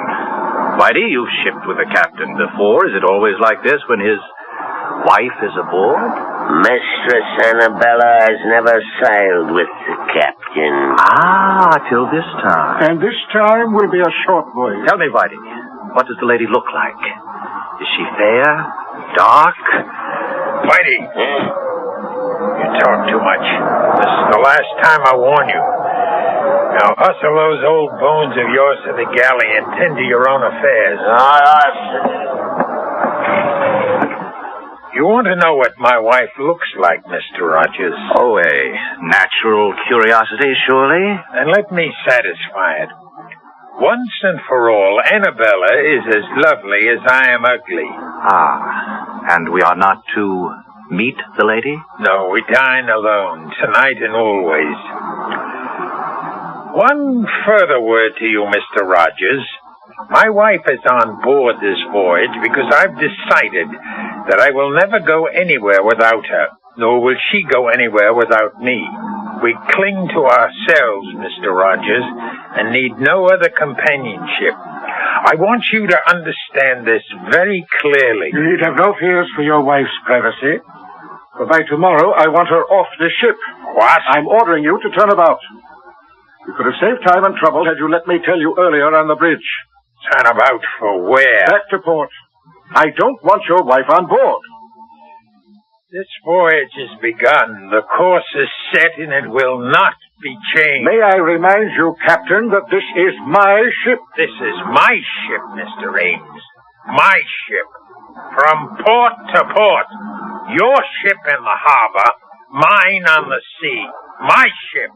Whitey, you've shipped with a captain before. Is it always like this when his wife is aboard? Mistress Annabella has never sailed with the captain. Till this time. And this time will be a short voyage. Tell me, Whitey, what does the lady look like? Is she fair? Dark? Whitey! You talk too much. This is the last time I warn you. Now, hustle those old bones of yours to the galley and tend to your own affairs. Aye, sir. You want to know what my wife looks like, Mr. Rogers? Oh, a natural curiosity, surely? And let me satisfy it. Once and for all, Annabella is as lovely as I am ugly. Ah, and we are not to meet the lady? No, we dine alone, tonight and always. One further word to you, Mr. Rogers. My wife is on board this voyage because I've decided that I will never go anywhere without her, nor will she go anywhere without me. We cling to ourselves, Mr. Rogers, and need no other companionship. I want you to understand this very clearly. You need have no fears for your wife's privacy. For by tomorrow, I want her off this ship. What? I'm ordering you to turn about. You could have saved time and trouble had you let me tell you earlier on the bridge. Turn about for where? Back to port. I don't want your wife on board. This voyage has begun. The course is set and it will not be changed. May I remind you, Captain, that this is my ship. This is my ship, Mr. Ames. My ship. From port to port. Your ship in the harbor, mine on the sea. My ship.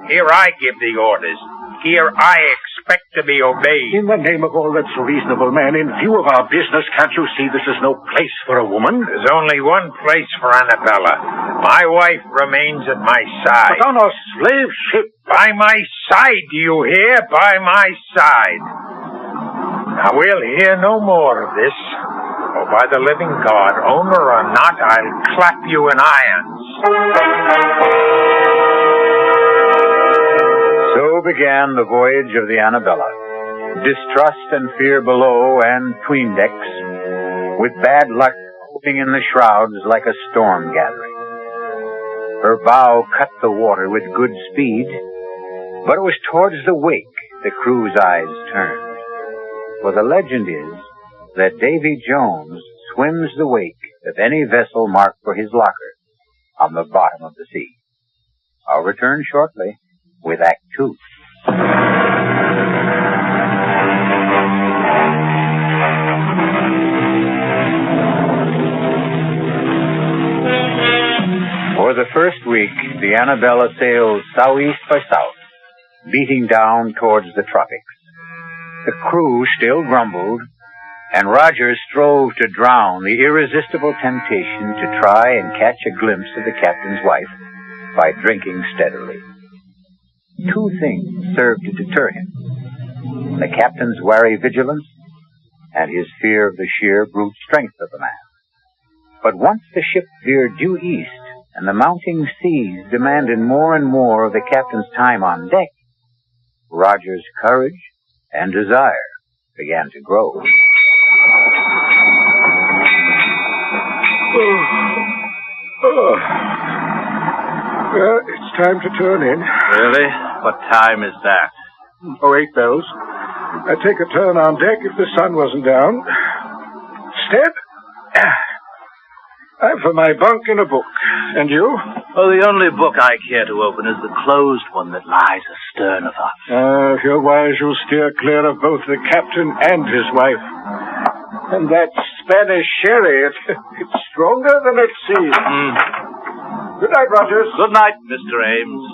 Here I give the orders. Here I expect to be obeyed. In the name of all that's reasonable, man, in view of our business, can't you see this is no place for a woman? There's only one place for Annabella. My wife remains at my side. But on a slave ship. By my side, do you hear? By my side. Now, we'll hear no more of this. Oh, by the living God, owner or not, I'll clap you in irons. So began the voyage of the Annabella. Distrust and fear below and 'tween decks, with bad luck moving in the shrouds like a storm gathering. Her bow cut the water with good speed, but it was towards the wake the crew's eyes turned. For the legend is that Davy Jones swims the wake of any vessel marked for his locker on the bottom of the sea. I'll return shortly with Act 2. For the first week, the Annabella sailed southeast by south, beating down towards the tropics. The crew still grumbled, and Rogers strove to drown the irresistible temptation to try and catch a glimpse of the captain's wife by drinking steadily. Two things served to deter him: the captain's wary vigilance and his fear of the sheer brute strength of the man. But once the ship veered due east and the mounting seas demanded more and more of the captain's time on deck, Roger's courage and desire began to grow. Well, it's time to turn in. Really? What time is that? 8 bells. I'd take a turn on deck if the sun wasn't down. Step. I'm for my bunk in a book. And you? Oh, the only book I care to open is the closed one that lies astern of us. If you're wise, you'll steer clear of both the captain and his wife. And that Spanish sherry, it's stronger than it seems. Good night, Rogers. Good night, Mr. Ames.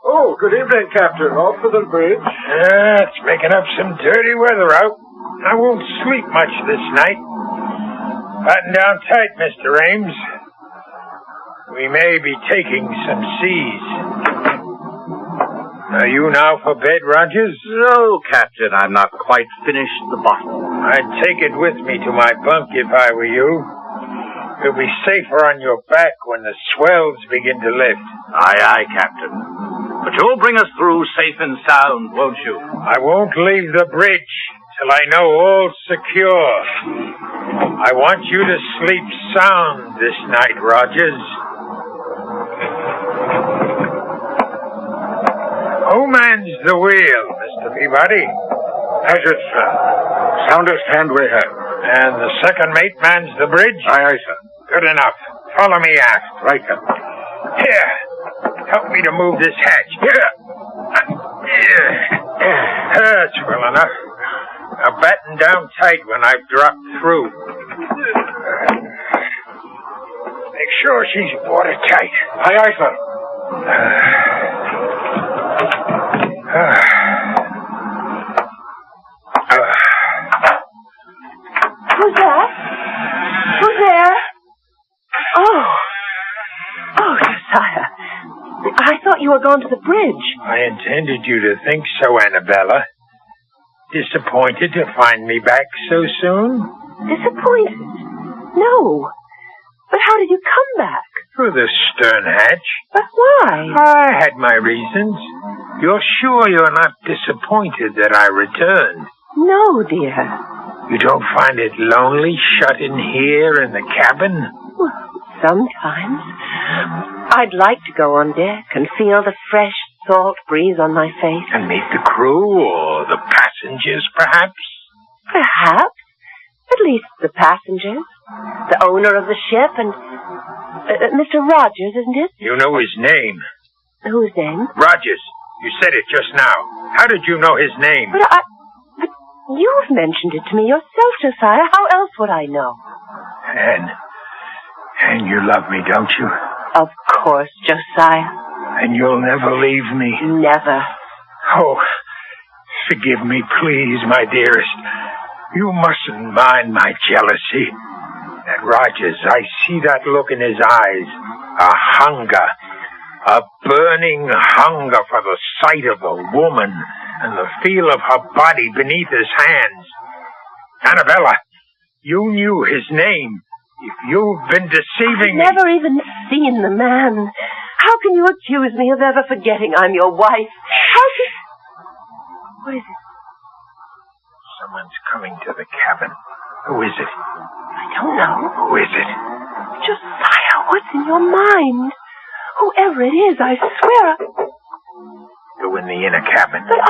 Oh, good evening, Captain. Off for the bridge. It's making up some dirty weather out. I won't sleep much this night. Batten down tight, Mr. Ames. We may be taking some seas. Are you now for bed, Rogers? No, Captain, I'm not quite finished the bottle. I'd take it with me to my bunk if I were you. You'll be safer on your back when the swells begin to lift. Aye, aye, Captain. But you'll bring us through safe and sound, won't you? I won't leave the bridge till I know all's secure. I want you to sleep sound this night, Rogers. Who mans the wheel, Mr. Peabody? As it, sir. Soundest hand we have. And the second mate mans the bridge? Aye, aye, sir. Good enough. Follow me aft. Right, Captain. Here. Help me to move this hatch. Here. That's well enough. Now batten down tight when I've dropped through. make sure she's watertight. Aye, aye, sir. Who's that? Who's there? Oh, Josiah. I thought you were going to the bridge. I intended you to think so, Annabella. Disappointed to find me back so soon? Disappointed? No. But how did you come back? Through the stern hatch. But why? I had my reasons. You're sure you're not disappointed that I returned? No, dear. You don't find it lonely shut in here in the cabin? Well, sometimes. I'd like to go on deck and feel the fresh salt breeze on my face. And meet the crew or the passengers, perhaps? Perhaps. At least the passengers. The owner of the ship and... Mr. Rogers, isn't it? You know his name. Whose name? Rogers. You said it just now. How did you know his name? But you've mentioned it to me yourself, Josiah. How else would I know? And you love me, don't you? Of course, Josiah. And you'll never leave me? Never. Oh, forgive me, please, my dearest. You mustn't mind my jealousy. That Rogers, I see that look in his eyes. A hunger. A burning hunger for the sight of a woman and the feel of her body beneath his hands. Annabella, you knew his name. If you've been deceiving me... I've never even seen the man. How can you accuse me of ever forgetting I'm your wife? How can... What is it? Someone's coming to the cabin. Who is it? I don't know. Who is it? Josiah, what's in your mind? Whoever it is, I swear... You in the inner cabin. But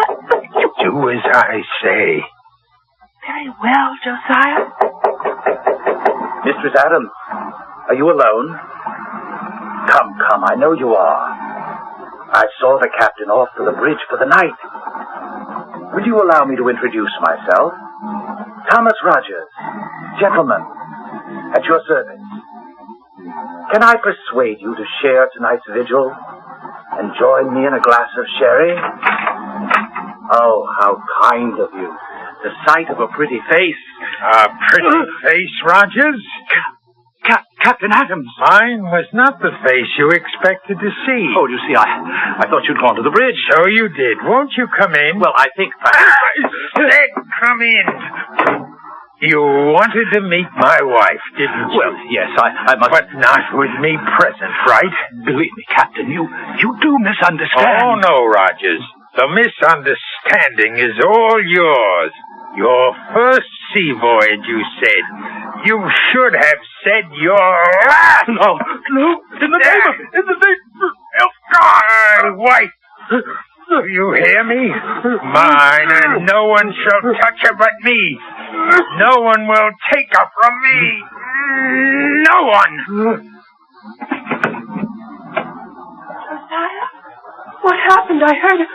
you... Do as I say. Very well, Josiah. Mistress Adams, are you alone? Come, I know you are. I saw the captain off to the bridge for the night. Will you allow me to introduce myself? Thomas Rogers, gentleman, at your service. Can I persuade you to share tonight's vigil and join me in a glass of sherry? Oh, how kind of you. The sight of a pretty face. A pretty face, Rogers? Captain Adams. Mine was not the face you expected to see. Oh, you see, I thought you'd gone to the bridge. So you did. Won't you come in? Well, I think... Said come in. You wanted to meet my wife, didn't you? Well, yes, I must... But not with me present, right? Believe me, Captain, you do misunderstand. Oh, no, Rogers. The misunderstanding is all yours. Your first sea voyage, you said. You should have said your last. No, in the name of God, my wife. Do you hear me? Mine, and no one shall touch her but me. No one will take her from me. No one. Josiah, what happened? I heard it.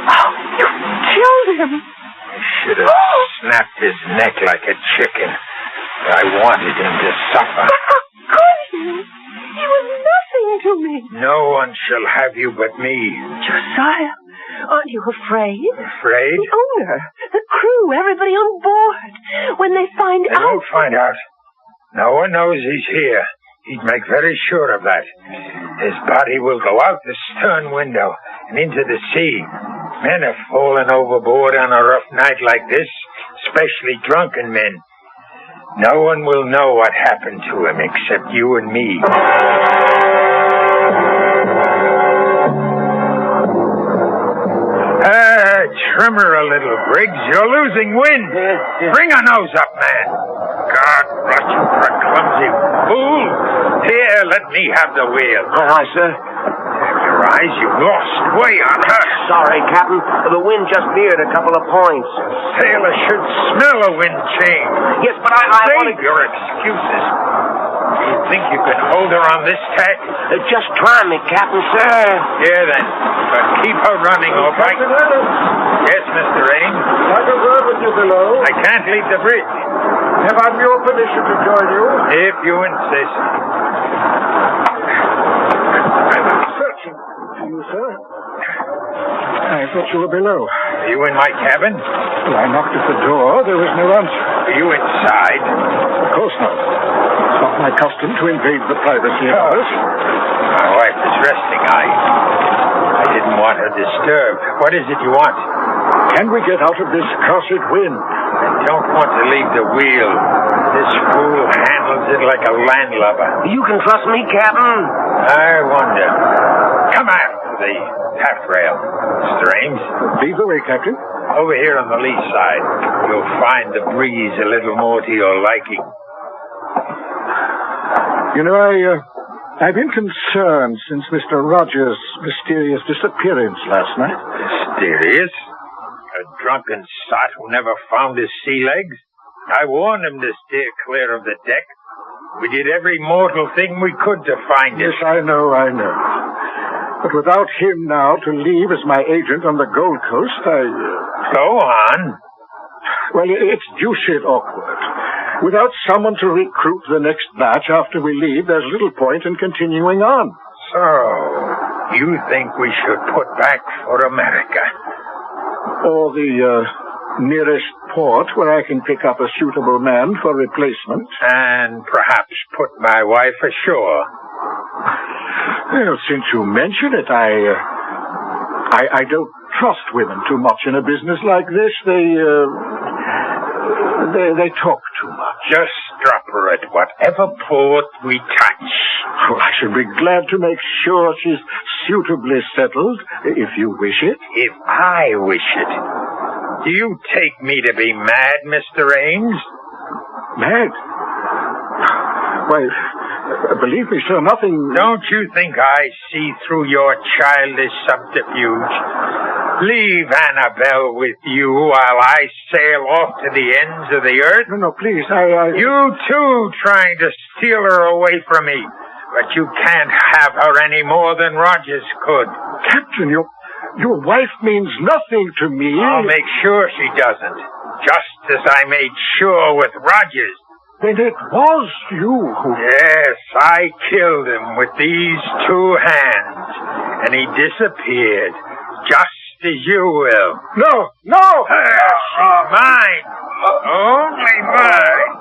Oh, you killed him. I should have snapped his neck like a chicken. I wanted him to suffer. But how could he? He was nothing to me. No one shall have you but me. Josiah, aren't you afraid? Afraid? The owner, the crew, everybody on board. When they find out... They won't find out. No one knows he's here. He'd make very sure of that. His body will go out the stern window and into the sea. Men have fallen overboard on a rough night like this, especially drunken men. No one will know what happened to him except you and me. Trimmer a little, Briggs. You're losing wind. Bring her nose up, man. God bless you for a clumsy fool. Here, let me have the wheel. Aye, sir. Your eyes, you've lost way on her. Sorry, Captain. The wind just veered a couple of points. Sailor should smell a wind change. Yes, but I Save your excuses. You think you can hold her on this tack? Just try me, Captain, sir. Yeah, then. But keep her running, all right? Yes, Mr. Ames? Like a word with you below. I can't leave the bridge. Have I your permission to join you? If you insist. Searching for you, sir. I thought you were below. Are you in my cabin? Well, I knocked at the door. There was no answer. Are you inside? Of course not. It's not my custom to invade the privacy of others. My wife is resting. I didn't want her disturbed. What is it you want? Can we get out of this cursed wind? I don't want to leave the wheel. This fool handles it like a landlubber. You can trust me, Captain. I wonder. Come after the half-rail, Mr. Ames. Lead the way, Captain. Over here on the lee side, you'll find the breeze a little more to your liking. You know, I've been concerned since Mr. Rogers' mysterious disappearance last night. Mysterious? A drunken sot who never found his sea legs? I warned him to steer clear of the deck. We did every mortal thing we could to find him. Yes, I know. But without him now to leave as my agent on the Gold Coast, Go on. Well, it's deuced awkward. Without someone to recruit the next batch after we leave, there's little point in continuing on. So, you think we should put back for America? Or the nearest port where I can pick up a suitable man for replacement. And perhaps put my wife ashore. Well, since you mention it, I don't trust women too much in a business like this. They talk too much. Just drop her at whatever port we touch. Oh, I should be glad to make sure she's suitably settled, if you wish it. If I wish it. Do you take me to be mad, Mr. Ames? Mad? Why, believe me, sir, nothing... Don't you think I see through your childish subterfuge? Leave Annabelle with you while I sail off to the ends of the earth? No, please, You, too, trying to steal her away from me. But you can't have her any more than Rogers could. Captain, your wife means nothing to me. I'll make sure she doesn't. Just as I made sure with Rogers. Then it was you who... Yes, I killed him with these two hands. And he disappeared. Just as you will. No! She's mine. Only mine.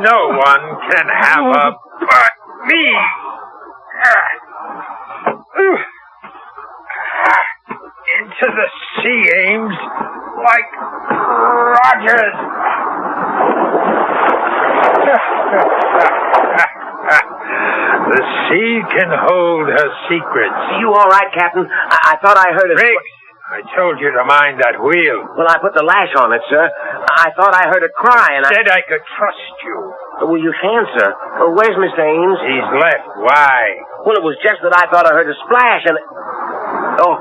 No one can have her but me. Into the sea, Ames, like Rogers. The sea can hold her secrets. You all right, Captain? I thought I heard it. Riggs, I told you to mind that wheel. Well, I put the lash on it, sir. I thought I heard it cry, and Said I could trust you. Well, you can, sir. Where's Mr. Ames? He's left. Why? Well, it was just that I thought I heard a splash, and... Oh.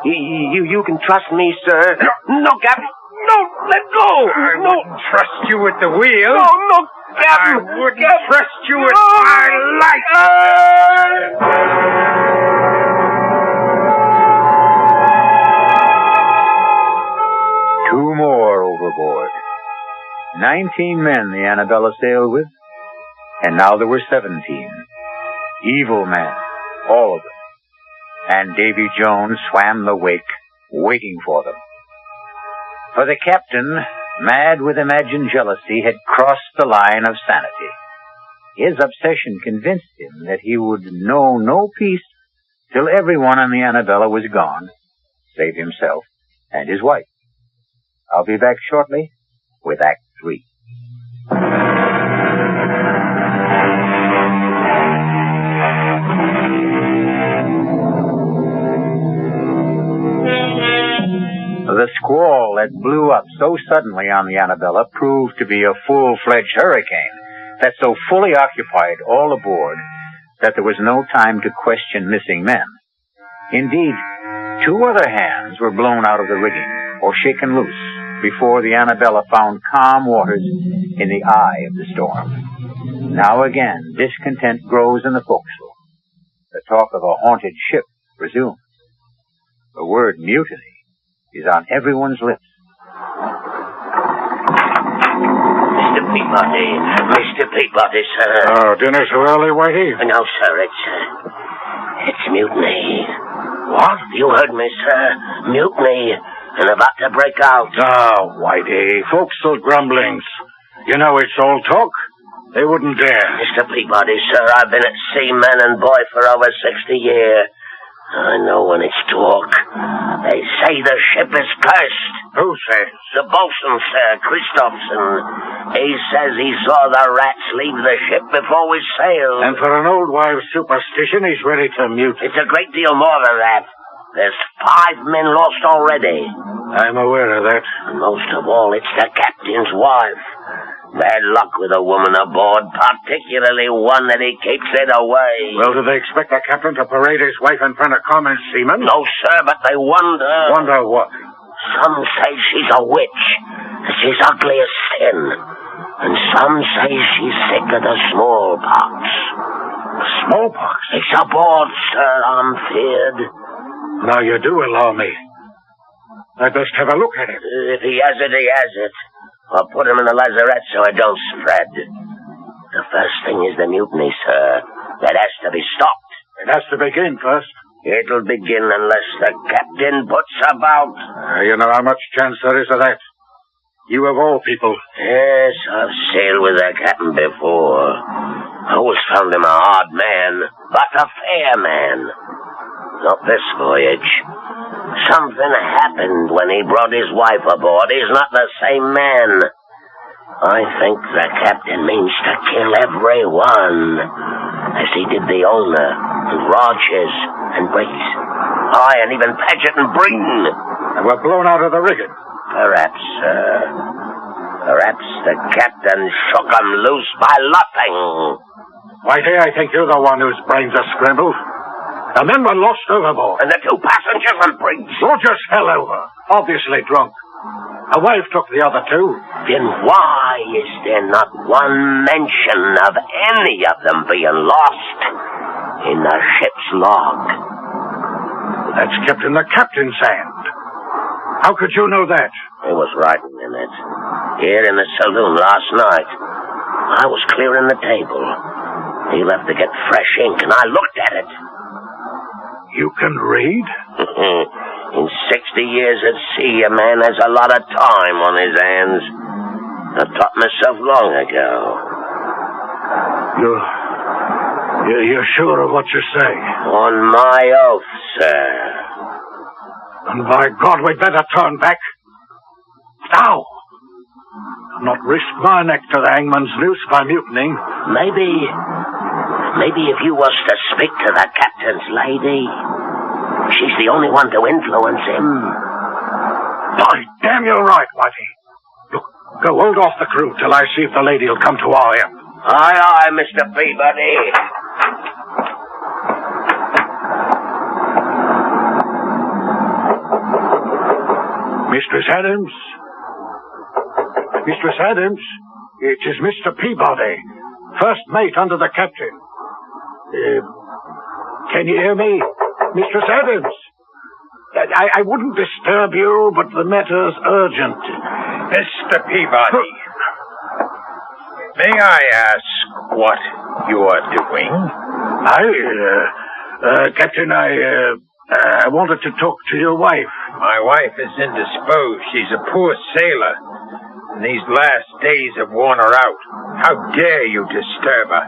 You can trust me, sir. No, Captain. No, let go. I wouldn't trust you with the wheel. No, Captain. I wouldn't trust you with my life. Two more overboard. 19 men the Annabella sailed with, and now there were 17. Evil men, all of them. And Davy Jones swam the wake, waiting for them. For the captain, mad with imagined jealousy, had crossed the line of sanity. His obsession convinced him that he would know no peace till everyone on the Annabella was gone, save himself and his wife. I'll be back shortly with Act 3. The squall that blew up so suddenly on the Annabella proved to be a full-fledged hurricane that so fully occupied all aboard that there was no time to question missing men. Indeed, 2 other hands were blown out of the rigging or shaken loose before the Annabella found calm waters in the eye of the storm. Now again, discontent grows in the forecastle. The talk of a haunted ship resumes. The word mutiny is on everyone's lips. Mr. Peabody. Mr. Peabody, sir. Oh, dinner so early, Whitey? No, sir, it's mutiny. What? You heard me, sir. Mutiny. And about to break out. Oh, Whitey, folks still grumblings. You know it's all talk. They wouldn't dare. Mr. Peabody, sir, I've been at sea, man and boy, for over 60 years. I know when it's talk. They say the ship is cursed. Who says? The bosun, sir, Christopherson. He says he saw the rats leave the ship before we sailed. And for an old wives' superstition, he's ready to mute. It's a great deal more than that. There's 5 men lost already. I'm aware of that. And most of all, it's the captain's wife. Bad luck with a woman aboard, particularly one that he keeps it away. Well, do they expect the captain to parade his wife in front of common seamen? No, sir, but they wonder. Wonder what? Some say she's a witch, that she's ugly as sin. And some say she's sick of the smallpox. Smallpox? It's aboard, sir, I'm feared. Now you do allow me. I'd best have a look at it. If he has it, he has it. I'll put him in the lazarette so it don't spread. The first thing is the mutiny, sir. That has to be stopped. It has to begin first. It'll begin unless the captain puts about. You know how much chance there is of that. You of all people. Yes, I've sailed with the captain before. I always found him a hard man, but a fair man. Not this voyage. Something happened when he brought his wife aboard. He's not the same man. I think the captain means to kill everyone, as he did the owner, and Rogers, and Briggs. Aye, and even Paget and Breen. And we're blown out of the rigging. Perhaps, sir. Perhaps the captain shook 'em loose by luffing. Whitey, I think you're the one whose brains are scrambled. The men were lost overboard. And the 2 passengers and Briggs. Rogers fell over, obviously drunk. A wife took the other 2. Then why is there not one mention of any of them being lost in the ship's log? That's kept in the captain's hand. How could you know that? He was writing in it. Here in the saloon last night. I was clearing the table. He left to get fresh ink, and I looked at it. You can read? In 60 years at sea, a man has a lot of time on his hands. I taught myself long ago. You're sure of what you say? On my oath, sir. And by God, we'd better turn back. Now! I'll not risk my neck to the hangman's noose by mutinying. Maybe if you was to speak to the captain's lady, she's the only one to influence him. By damn, you're right, Whitey. Look, go hold off the crew till I see if the lady'll come to our end. Aye, aye, Mr. Peabody. Mistress Adams? Mistress Adams? It is Mr. Peabody, first mate under the captain. Can you hear me? Mistress Adams? I wouldn't disturb you, but the matter's urgent. Mr. Peabody, may I ask what you are doing? Captain, I wanted to talk to your wife. My wife is indisposed. She's a poor sailor. And these last days have worn her out. How dare you disturb her?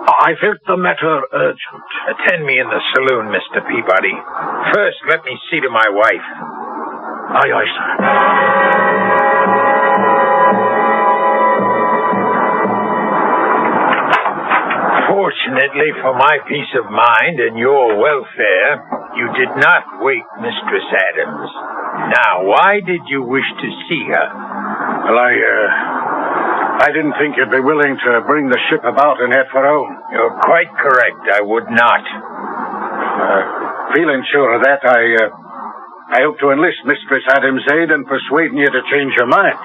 I felt the matter urgent. Attend me in the saloon, Mr. Peabody. First, let me see to my wife. Aye, aye, sir. Fortunately for my peace of mind and your welfare, you did not wake Mistress Adams. Now, why did you wish to see her? Well, I didn't think you'd be willing to bring the ship about and head for home. You're quite correct. I would not. Feeling sure of that, I hope to enlist Mistress Adams' aid in persuading you to change your mind.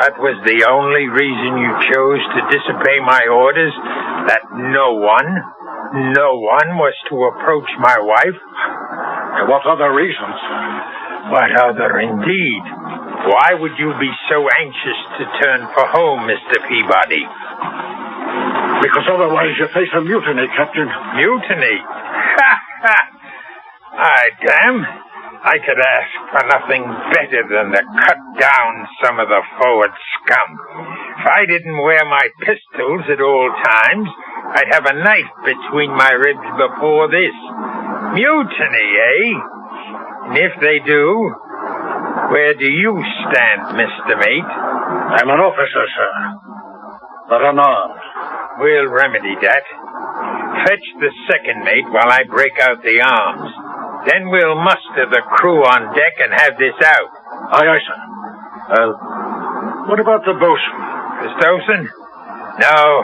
That was the only reason you chose to disobey my orders? That no one was to approach my wife? What other reasons? What other, indeed? Why would you be so anxious to turn for home, Mr. Peabody? Because otherwise you face a mutiny, Captain. Mutiny? Damn. I could ask for nothing better than to cut down some of the forward scum. If I didn't wear my pistols at all times, I'd have a knife between my ribs before this. Mutiny, eh? And if they do, where do you stand, Mr. Mate? I'm an officer, sir, but unarmed. We'll remedy that. Fetch the second mate while I break out the arms. Then we'll muster the crew on deck and have this out. Aye, aye, sir. What about the bosun? The stosen? No.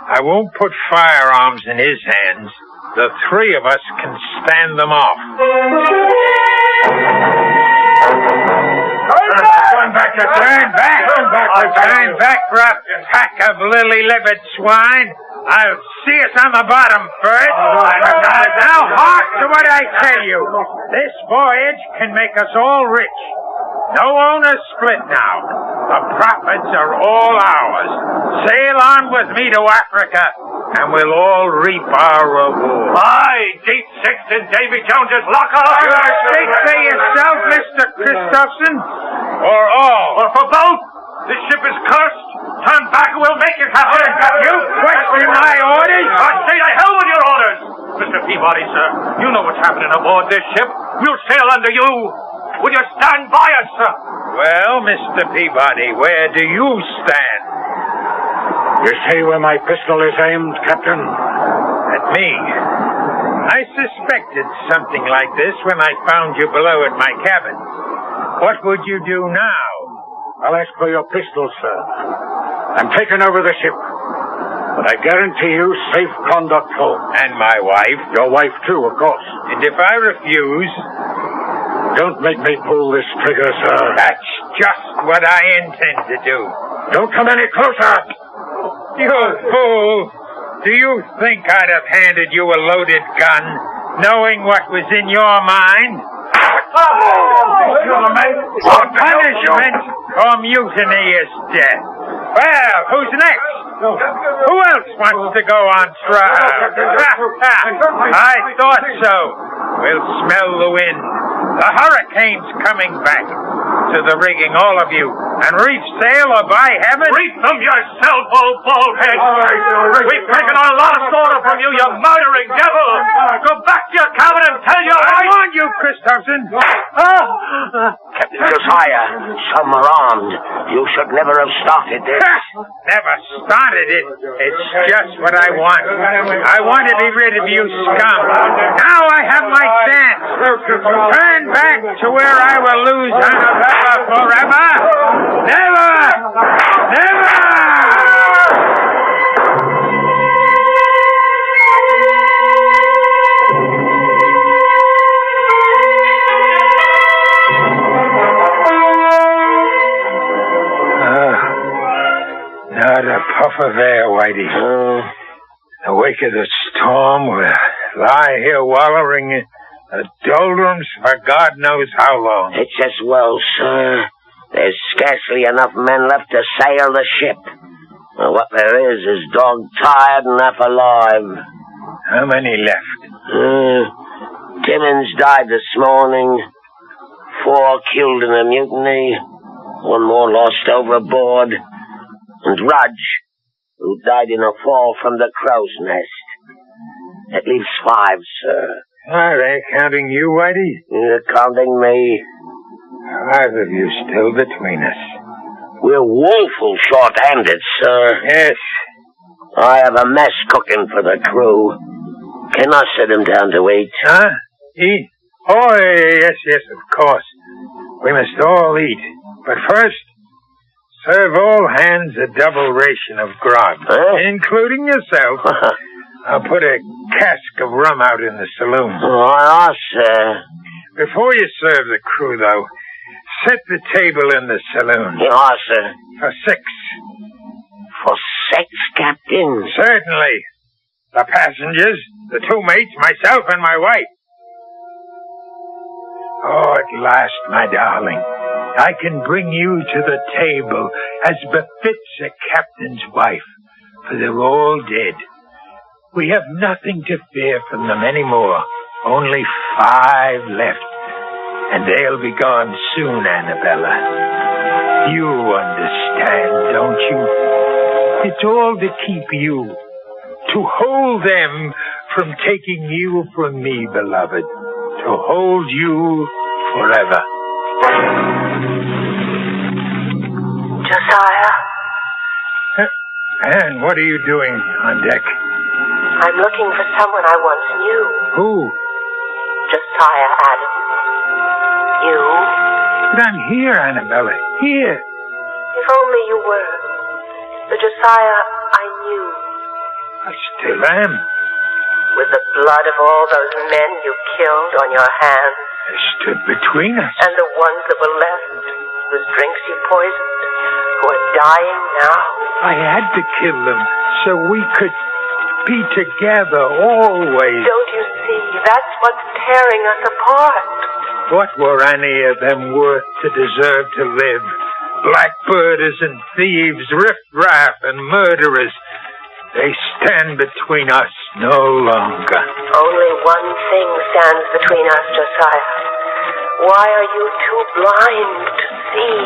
I won't put firearms in his hands. The three of us can stand them off. Turn back! Turn back, rough pack of lily-livered swine. I'll see us on the bottom first. Now hark to what I tell you. This voyage can make us all rich. No owners split now. The profits are all ours. Sail on with me to Africa, and we'll all reap our reward. Aye, Deep Six and Davy Jones's locker. Speak for yourself, Mr. Christopherson, or all. Or for both. This ship is cursed. Turn back and we'll make it happen. You question my orders? I say to hell with your orders. Mr. Peabody, sir, you know what's happening aboard this ship. We'll sail under you. Will you stand by us, sir? Well, Mr. Peabody, where do you stand? You say where my pistol is aimed, Captain? At me. I suspected something like this when I found you below at my cabin. What would you do now? I'll ask for your pistol, sir. I'm taking over the ship. But I guarantee you safe conduct home. And my wife? Your wife, too, of course. And if I refuse? Don't make me pull this trigger, sir. That's just what I intend to do. Don't come any closer. You fool! Do you think I'd have handed you a loaded gun, knowing what was in your mind? Punishment or mutiny is death. Well, who's next? Who else wants to go on trial? I thought so. We'll smell the wind. The hurricane's coming back. To the rigging, all of you. And reef sail or by heaven. Reef them yourself, old baldhead. We've taken a lot of slaughter from you, you murdering devil. Go back to your cabin and tell your wife. I warned you, Christopherson. Captain Josiah, some are armed. You should never have started this. Never started it. It's just what I want. I want to be rid of you scum. Now I have my chance. Turn back to where I will lose Annabella forever. Never! Never! Not a puff of air, Whitey. The wake of the storm, we'll lie here wallowing in the doldrums for God knows how long. It's as well, sir. There's scarcely enough men left to sail the ship. What there is dog-tired and half alive. How many left? Timmins died this morning. 4 killed in a mutiny. 1 more lost overboard. And Rudge, who died in a fall from the crow's nest. That leaves 5, sir. Are they counting you, Whitey? Counting me. 5 of you still between us. We're woeful short-handed, sir. Yes. I have a mess cooking for the crew. Can I sit him down to eat? Huh? Eat? Oh, yes, of course. We must all eat. But first, serve all hands a double ration of grog, including yourself. I'll put a cask of rum out in the saloon. Oh, sir. Before you serve the crew, though, set the table in the saloon. Yes, sir. For 6. For 6, Captain? Certainly. The passengers, the 2 mates, myself, and my wife. Oh, at last, my darling. I can bring you to the table as befits a captain's wife, for they're all dead. We have nothing to fear from them anymore. Only 5 left, and they'll be gone soon, Annabella. You understand, don't you? It's all to keep you, to hold them from taking you from me, beloved, to hold you forever. Josiah? Anne, what are you doing on deck? I'm looking for someone I once knew. Who? Josiah Adams. You? But I'm here, Annabella. Here. If only you were. The Josiah I knew. I still am. With the blood of all those men you killed on your hands. They stood between us. And the ones that were left, whose drinks you poisoned, who are dying now. I had to kill them so we could be together always. Don't you see? That's what's tearing us apart. What were any of them worth to deserve to live? Blackbirders and thieves, riffraff and murderers. They stand between us no longer. Only one thing stands between us, Josiah. Why are you too blind to see?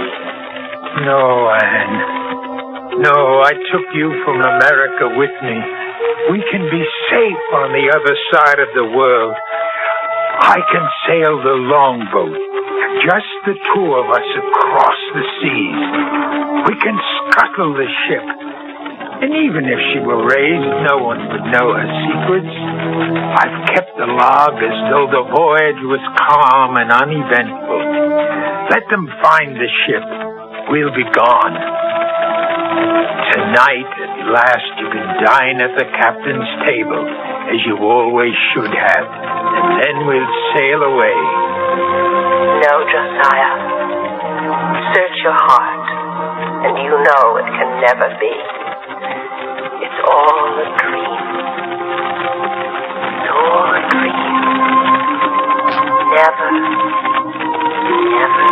No, Anne. No, I took you from America with me. We can be safe on the other side of the world. I can sail the longboat, just the 2 of us across the seas. We can scuttle the ship. And even if she were raised, no one would know her secrets. I've kept the log as though the voyage was calm and uneventful. Let them find the ship. We'll be gone. Tonight, at last, you can dine at the captain's table, as you always should have. And then we'll sail away. No, Josiah. Search your heart, and you know it can never be. It's all a dream. It's all a dream. Never, never,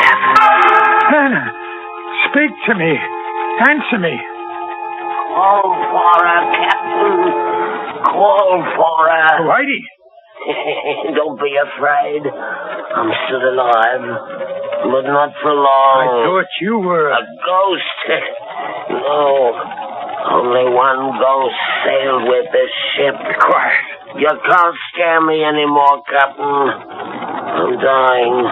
never. Hannah, speak to me. Answer me. Call for her, Captain. Call for her. Whitey. Don't be afraid. I'm still alive, but not for long. I thought you were a ghost. No, only one ghost sailed with this ship. Quiet. You can't scare me anymore, Captain. I'm dying.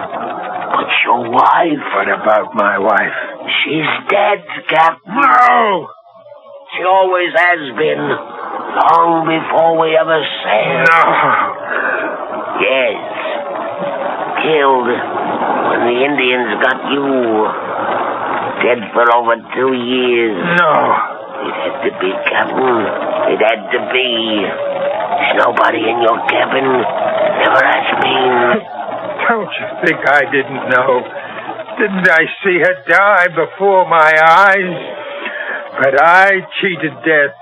But your wife? What about my wife? She's dead, Captain. No! She always has been. Long before we ever sailed. No! Yes. Killed when the Indians got you. Dead for over 2 years. No. It had to be, Captain. It had to be. There's nobody in your cabin. Never has been. Don't you think I didn't know? Didn't I see her die before my eyes? But I cheated death,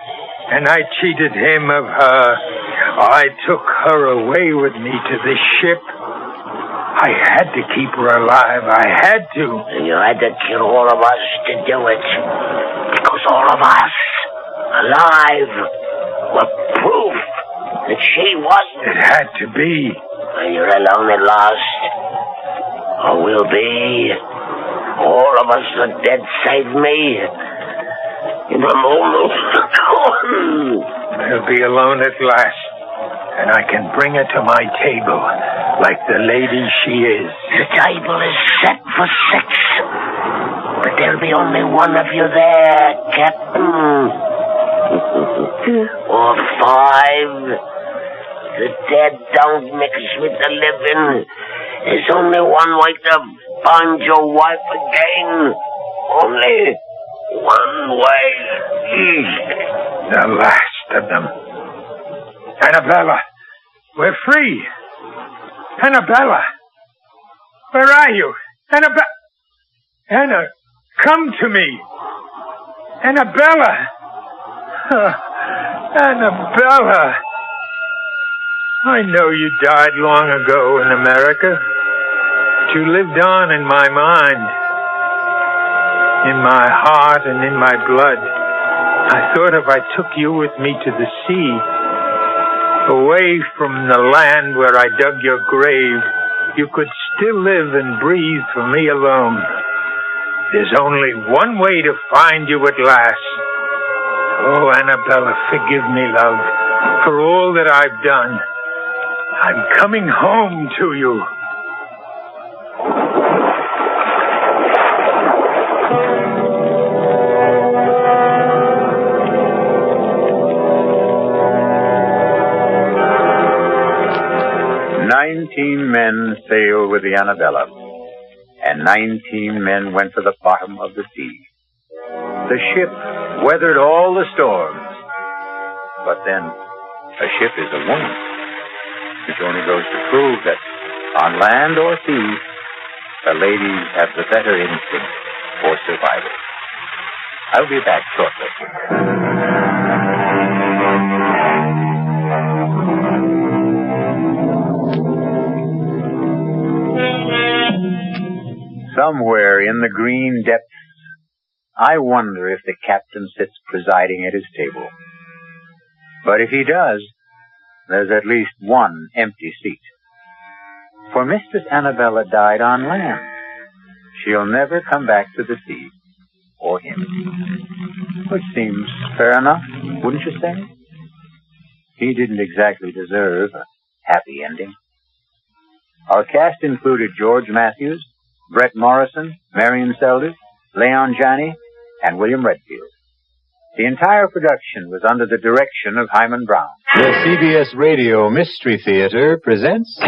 and I cheated him of her. I took her away with me to this ship. I had to keep her alive. I had to. You had to kill all of us to do it. Because all of us, alive, were proof that she wasn't. It had to be. And you're alone at last. Or will be. All of us are dead save me. In a moment. I'll be alone at last. And I can bring her to my table, like the lady she is. The table is set for 6. But there'll be only one of you there, Captain. Or 5. The dead don't mix with the living. There's only one way to find your wife again. Only one way. The last of them. Annabella, we're free. Annabella, where are you? Anna, come to me. Annabella. Annabella. I know you died long ago in America. you lived on in my mind, in my heart and in my blood. I thought if I took you with me to the sea, away from the land where I dug your grave, you could still live and breathe for me alone. There's only one way to find you at last. Oh, Annabella, forgive me, love, for all that I've done. I'm coming home to you. Men sailed with the Annabella, and 19 men went to the bottom of the sea. The ship weathered all the storms, but then a ship is a woman, which only goes to prove that on land or sea, the ladies have the better instinct for survival. I'll be back shortly. Somewhere in the green depths, I wonder if the captain sits presiding at his table. But if he does, there's at least one empty seat. For Mistress Annabella died on land. She'll never come back to the sea, or him. Which seems fair enough, wouldn't you say? He didn't exactly deserve a happy ending. Our cast included George Matthews, Brett Morrison, Marion Seldes, Leon Janney, and William Redfield. The entire production was under the direction of Hyman Brown. The CBS Radio Mystery Theater presents...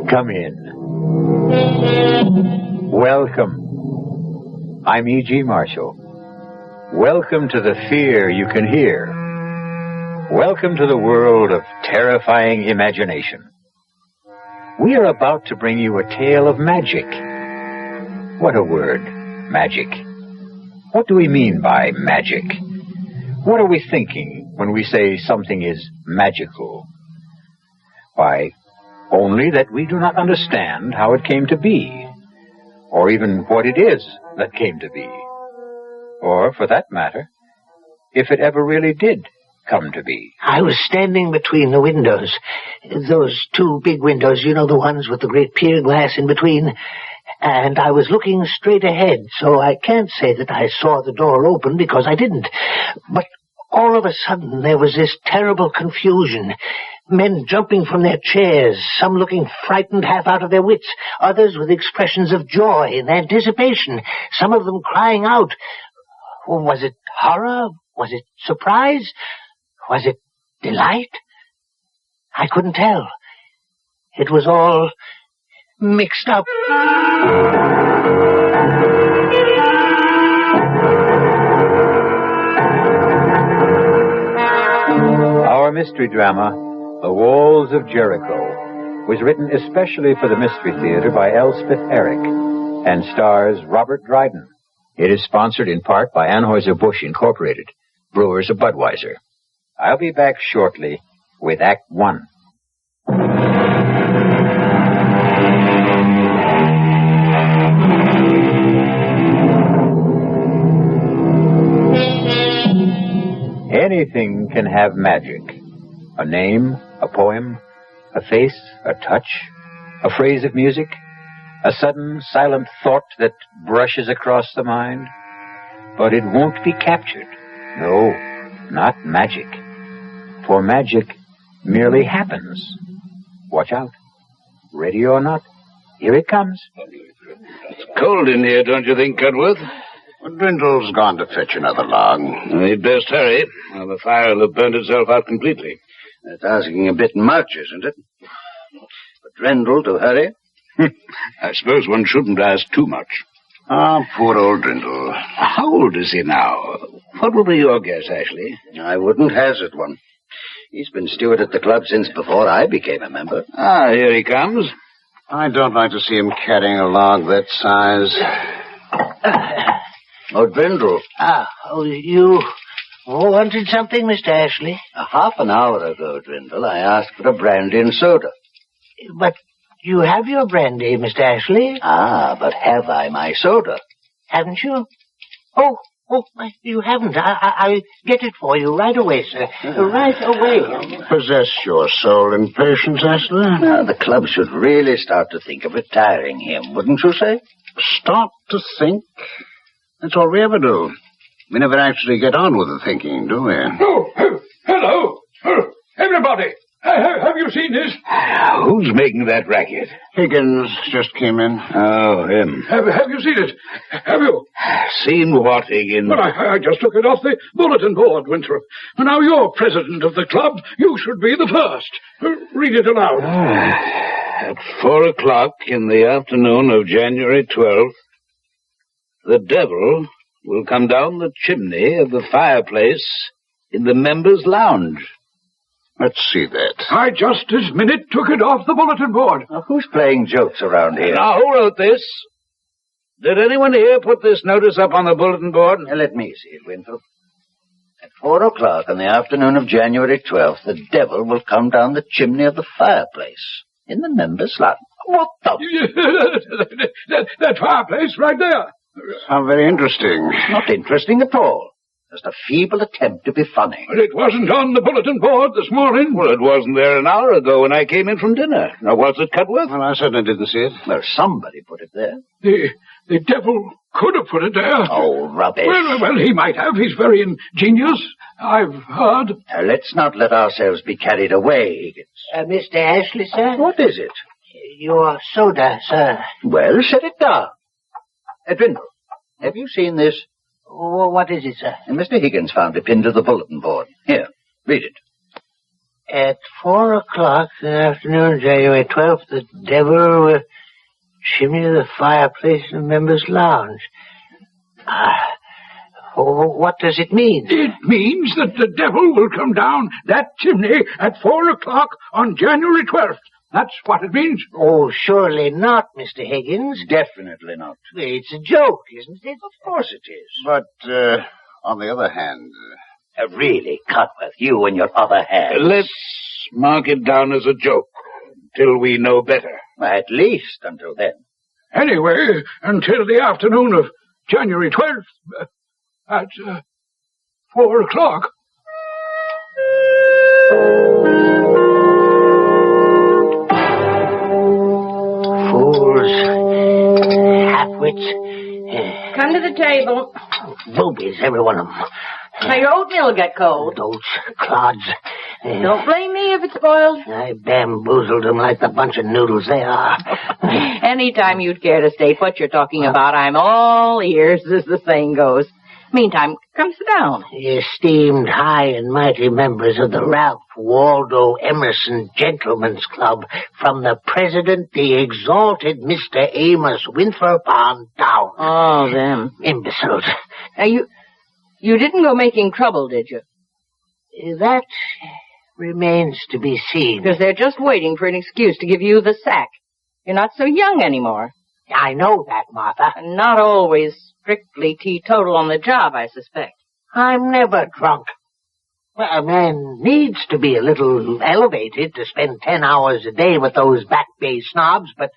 Come in. Welcome. I'm E.G. Marshall. Welcome to the fear you can hear. Welcome to the world of terrifying imagination. We are about to bring you a tale of magic. What a word, magic. What do we mean by magic? What are we thinking when we say something is magical? Why, only that we do not understand how it came to be, or even what it is that came to be, or, for that matter, if it ever really did come to be. I was standing between the windows, those two big windows, you know, the ones with the great pier glass in between, and I was looking straight ahead, so I can't say that I saw the door open, because I didn't. But all of a sudden there was this terrible confusion. Men jumping from their chairs, some looking frightened half out of their wits, others with expressions of joy and anticipation, some of them crying out. Was it horror? Was it surprise? Was it delight? I couldn't tell. It was all mixed up. Our mystery drama, The Walls of Jericho, was written especially for the Mystery Theater by Elspeth Eric and stars Robert Dryden. It is sponsored in part by Anheuser-Busch Incorporated, brewers of Budweiser. I'll be back shortly with Act 1. Anything can have magic. A name, a poem, a face, a touch, a phrase of music, a sudden silent thought that brushes across the mind. But it won't be captured. No, not magic. For magic merely happens. Watch out. Ready or not, here it comes. It's cold in here, don't you think, Cudworth? Well, Drindle's gone to fetch another log. He'd best hurry, or the fire will have burnt itself out completely. That's asking a bit much, isn't it? For Drindle to hurry? I suppose one shouldn't ask too much. Ah, poor old Drindle. How old is he now? What will be your guess, Ashley? I wouldn't hazard one. He's been steward at the club since before I became a member. Ah, here he comes. I don't like to see him carrying a log that size. Oh, Brindle. You wanted something, Mr. Ashley? Half an hour ago, Drindle, I asked for a brandy and soda. But you have your brandy, Mr. Ashley. But have I my soda? Haven't you? Oh, you haven't. I'll get it for you right away, sir. Right away. Possess your soul in patience, Ashley. The club should really start to think of retiring him, wouldn't you say? Start to think? That's all we ever do. We never actually get on with the thinking, do we? Oh, hello. Everybody, have you seen this? Who's making that racket? Higgins just came in. Oh, him. Have you seen it? Have you? Seen what, Higgins? Well, I just took it off the bulletin board, Winthrop. Now you're president of the club. You should be the first. Read it aloud. At 4 o'clock in the afternoon of January 12th, the devil will come down the chimney of the fireplace in the members' lounge. Let's see that. I just this minute took it off the bulletin board. Who's playing jokes around here? Now, who wrote this? Did anyone here put this notice up on the bulletin board? Let me see it, Winthrop. At 4 o'clock in the afternoon of January 12th, the devil will come down the chimney of the fireplace in the members' lounge. What the? that fireplace right there. How very interesting. Not interesting at all. Just a feeble attempt to be funny. But it wasn't on the bulletin board this morning. Well, it wasn't there an hour ago when I came in from dinner. Now, was it cut with? Well, I certainly didn't see it. Well, somebody put it there. The devil could have put it there. Oh, rubbish. Well, he might have. He's very ingenious, I've heard. Let's not let ourselves be carried away, Higgins. Mr. Ashley, sir? What is it? Your soda, sir. Well, set it down. Drindle, have you seen this? What is it, sir? Mr. Higgins found it pinned to the bulletin board. Here, read it. At 4 o'clock in the afternoon, January 12th, the devil will chimney the fireplace in the members' lounge. What does it mean? It means that the devil will come down that chimney at 4 o'clock on January 12th. That's what it means. Oh, surely not, Mr. Higgins. Definitely not. It's a joke, isn't it? Of course it is. But, on the other hand... really, Cotworth, you and your other hand. Let's mark it down as a joke till we know better. At least until then. Anyway, until the afternoon of January 12th at 4 o'clock. Fools. Half-wits. Come to the table. Boobies, every one of them. Now, your oatmeal will get cold. Those clods. Don't blame me if it's spoiled. I bamboozled them like the bunch of noodles they are. Anytime you'd care to state what you're talking about, I'm all ears, as the saying goes. Meantime, come sit down. Esteemed high and mighty members of the Ralph Waldo Emerson Gentlemen's Club, from the President, the exalted Mr. Amos Winthrop on down. Oh, them. Imbeciles. Now, you didn't go making trouble, did you? That remains to be seen. Because they're just waiting for an excuse to give you the sack. You're not so young anymore. I know that, Martha. And not always strictly teetotal on the job, I suspect. I'm never drunk. Well, a man needs to be a little elevated to spend 10 hours a day with those Back Bay snobs, but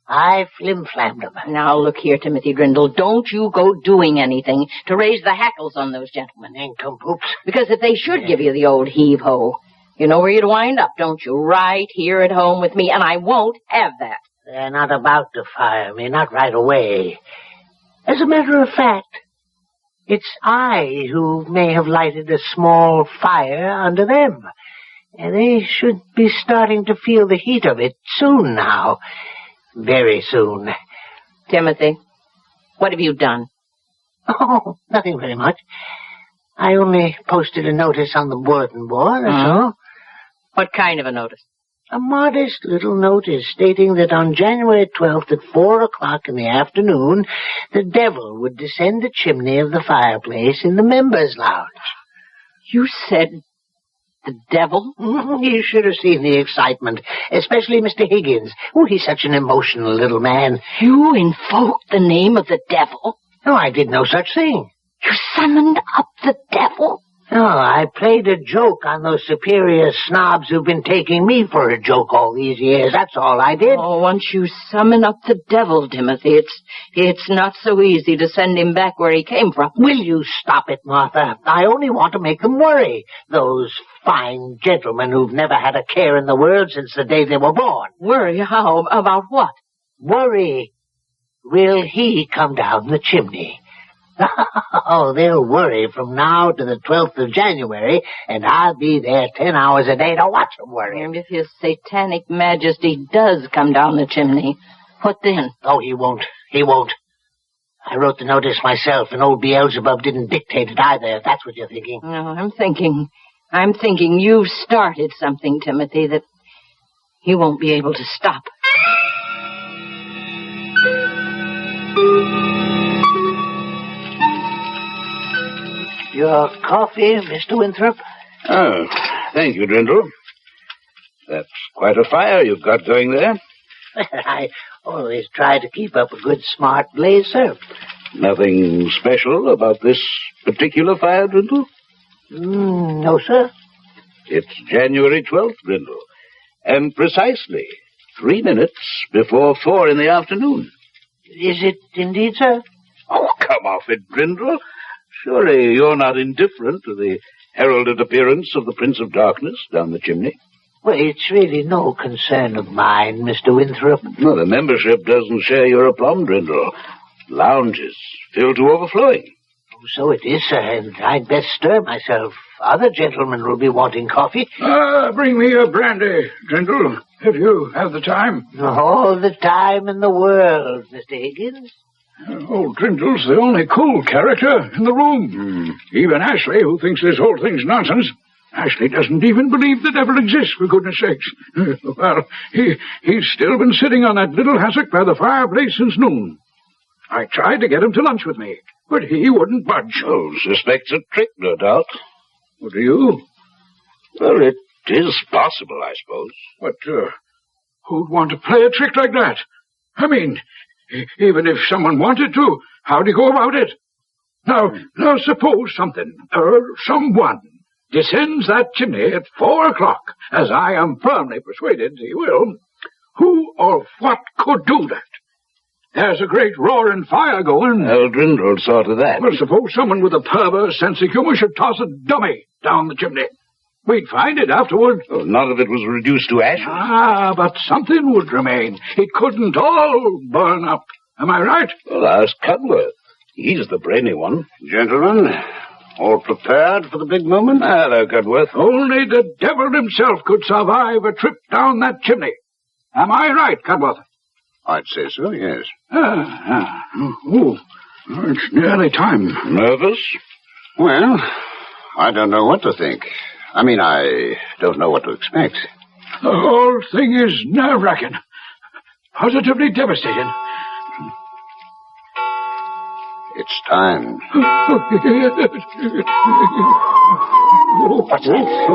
I flim-flammed them. Now, look here, Timothy Grindle. Don't you go doing anything to raise the hackles on those gentlemen. Nincompoops. Because if they should give you the old heave-ho, you know where you'd wind up, don't you? Right here at home with me, and I won't have that. They're not about to fire me, not right away. As a matter of fact, it's I who may have lighted a small fire under them. And they should be starting to feel the heat of it soon now. Very soon. Timothy, what have you done? Oh, nothing very much. I only posted a notice on the bulletin board, that's all. What kind of a notice? A modest little notice stating that on January 12th at 4 o'clock in the afternoon, the devil would descend the chimney of the fireplace in the members' lounge. You said The devil? You should have seen the excitement, especially Mr. Higgins. Oh, he's such an emotional little man. You invoked the name of the devil? No, I did no such thing. You summoned up the devil? No, I played a joke on those superior snobs who've been taking me for a joke all these years. That's all I did. Oh, once you summon up the devil, Timothy, it's not so easy to send him back where he came from. Will you stop it, Martha? I only want to make them worry. Those fine gentlemen who've never had a care in the world since the day they were born. Worry? How? About what? Worry. Will he come down the chimney? Oh, they'll worry from now to the 12th of January, and I'll be there 10 hours a day to watch them worry. And if his satanic majesty does come down the chimney, what then? Oh, he won't. He won't. I wrote the notice myself, and old Beelzebub didn't dictate it either, if that's what you're thinking. No, I'm thinking you've started something, Timothy, that he won't be able to stop. Your coffee, Mr. Winthrop? Oh, thank you, Drindle. That's quite a fire you've got going there. I always try to keep up a good, smart blaze, sir. Nothing special about this particular fire, Drindle? No, sir. It's January 12th, Drindle. And precisely 3 minutes before 4 in the afternoon. Is it indeed, sir? Oh, come off it, Drindle. Surely you're not indifferent to the heralded appearance of the Prince of Darkness down the chimney? Well, it's really no concern of mine, Mr. Winthrop. No, the membership doesn't share your aplomb, Drindle. Lounges filled to overflowing. Oh, so it is, sir, and I'd best stir myself. Other gentlemen will be wanting coffee. Bring me a brandy, Drindle, if you have the time. All the time in the world, Mr. Higgins. Old Drindle's the only cool character in the room. Even Ashley, who thinks this whole thing's nonsense. Ashley doesn't even believe the devil exists, for goodness sakes. Well, he's still been sitting on that little hassock by the fireplace since noon. I tried to get him to lunch with me, but he wouldn't budge. Oh, suspects a trick, no doubt. What do you? Well, it is possible, I suppose. But who'd want to play a trick like that? I mean, even if someone wanted to, how'd he go about it? Now suppose someone descends that chimney at 4 o'clock, as I am firmly persuaded he will. Who or what could do that? There's a great roaring fire going. Drindle saw to that. Well, suppose someone with a perverse sense of humor should toss a dummy down the chimney. We'd find it afterward. Oh, none of it was reduced to ashes. But something would remain. It couldn't all burn up. Am I right? Well, ask Cudworth. He's the brainy one. Gentlemen, all prepared for the big moment? Hello, Cudworth. Only the devil himself could survive a trip down that chimney. Am I right, Cudworth? I'd say so, yes. It's nearly time. Nervous? Well, I don't know what to think. I mean, I don't know what to expect. The whole thing is nerve-wracking. Positively devastating. It's time. What's that?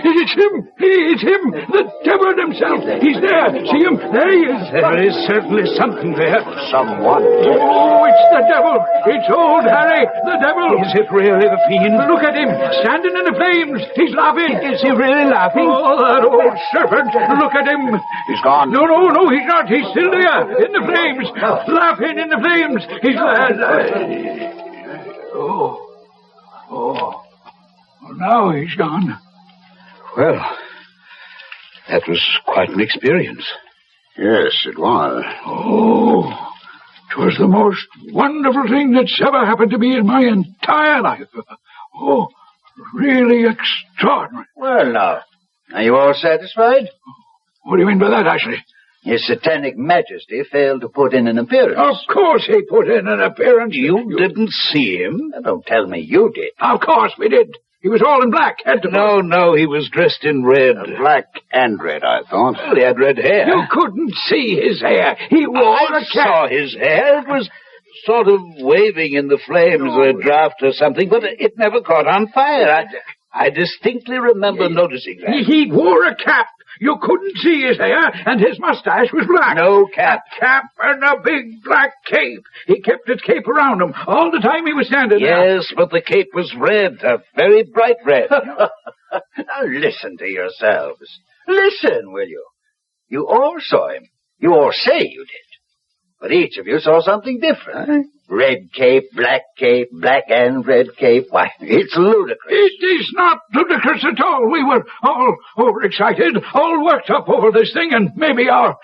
It's him! It's him! The devil himself! He's there! See him? There he is! There is certainly something there. Someone. Oh, it's the devil! It's old Harry! The devil! Is it really the fiend? Look at him! Standing in the flames! He's laughing! Is he really laughing? Oh, that old serpent! Look at him! He's gone. No, he's not! He's still there! In the flames! Laughing in the flames! He's now he's gone. Well, that was quite an experience. Yes, it was. Oh, 'twas the most wonderful thing that's ever happened to me in my entire life. Oh, really extraordinary. Well, now, are you all satisfied? What do you mean by that, Ashley? His Satanic Majesty failed to put in an appearance. Of course he put in an appearance. You didn't see him? Don't tell me you did. Of course we did. He was all in black. No, he was dressed in red. Black and red, I thought. Well, he had red hair. You couldn't see his hair. He wore I saw his hair. It was sort of waving in the flames, a draft or something, but it never caught on fire. I distinctly remember noticing that. He wore a cap. You couldn't see his hair, and his mustache was black. No cap. A cap and a big black cape. He kept his cape around him all the time he was standing there. Yes, but the cape was red, a very bright red. Now listen to yourselves. Listen, will you? You all saw him. You all say you did. But each of you saw something different. Huh? Red cape, black and red cape. Why, it's ludicrous. It is not ludicrous at all. We were all overexcited, all worked up over this thing, and maybe our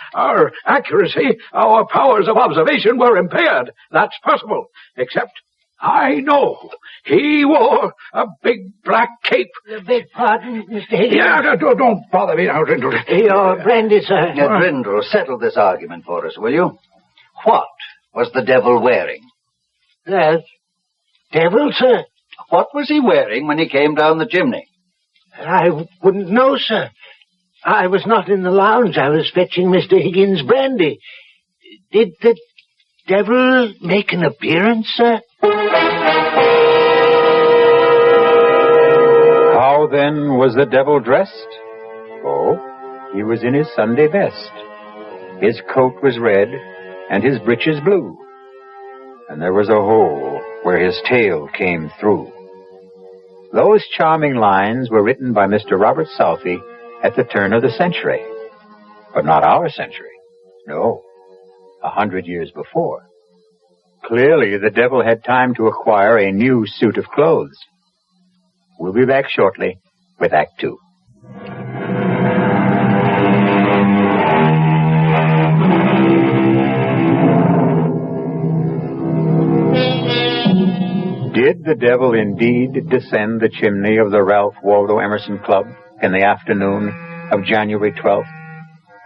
accuracy, our powers of observation were impaired. That's possible. Except, I know he wore a big black cape. Beg pardon, Mr. Higgins? Yeah, don't bother me now, Drindle. Your brandy, sir. Drindle, settle this argument for us, will you? What was the devil wearing? The devil, sir? What was he wearing when he came down the chimney? I wouldn't know, sir. I was not in the lounge. I was fetching Mr. Higgins' brandy. Did the devil make an appearance, sir? How then was the devil dressed? Oh, he was in his Sunday best. His coat was red, and his breeches blue. And there was a hole where his tail came through. Those charming lines were written by Mr. Robert Southey at the turn of the century. But not our century. No, 100 years before. Clearly, the devil had time to acquire a new suit of clothes. We'll be back shortly with Act 2. Did the devil indeed descend the chimney of the Ralph Waldo Emerson Club in the afternoon of January 12th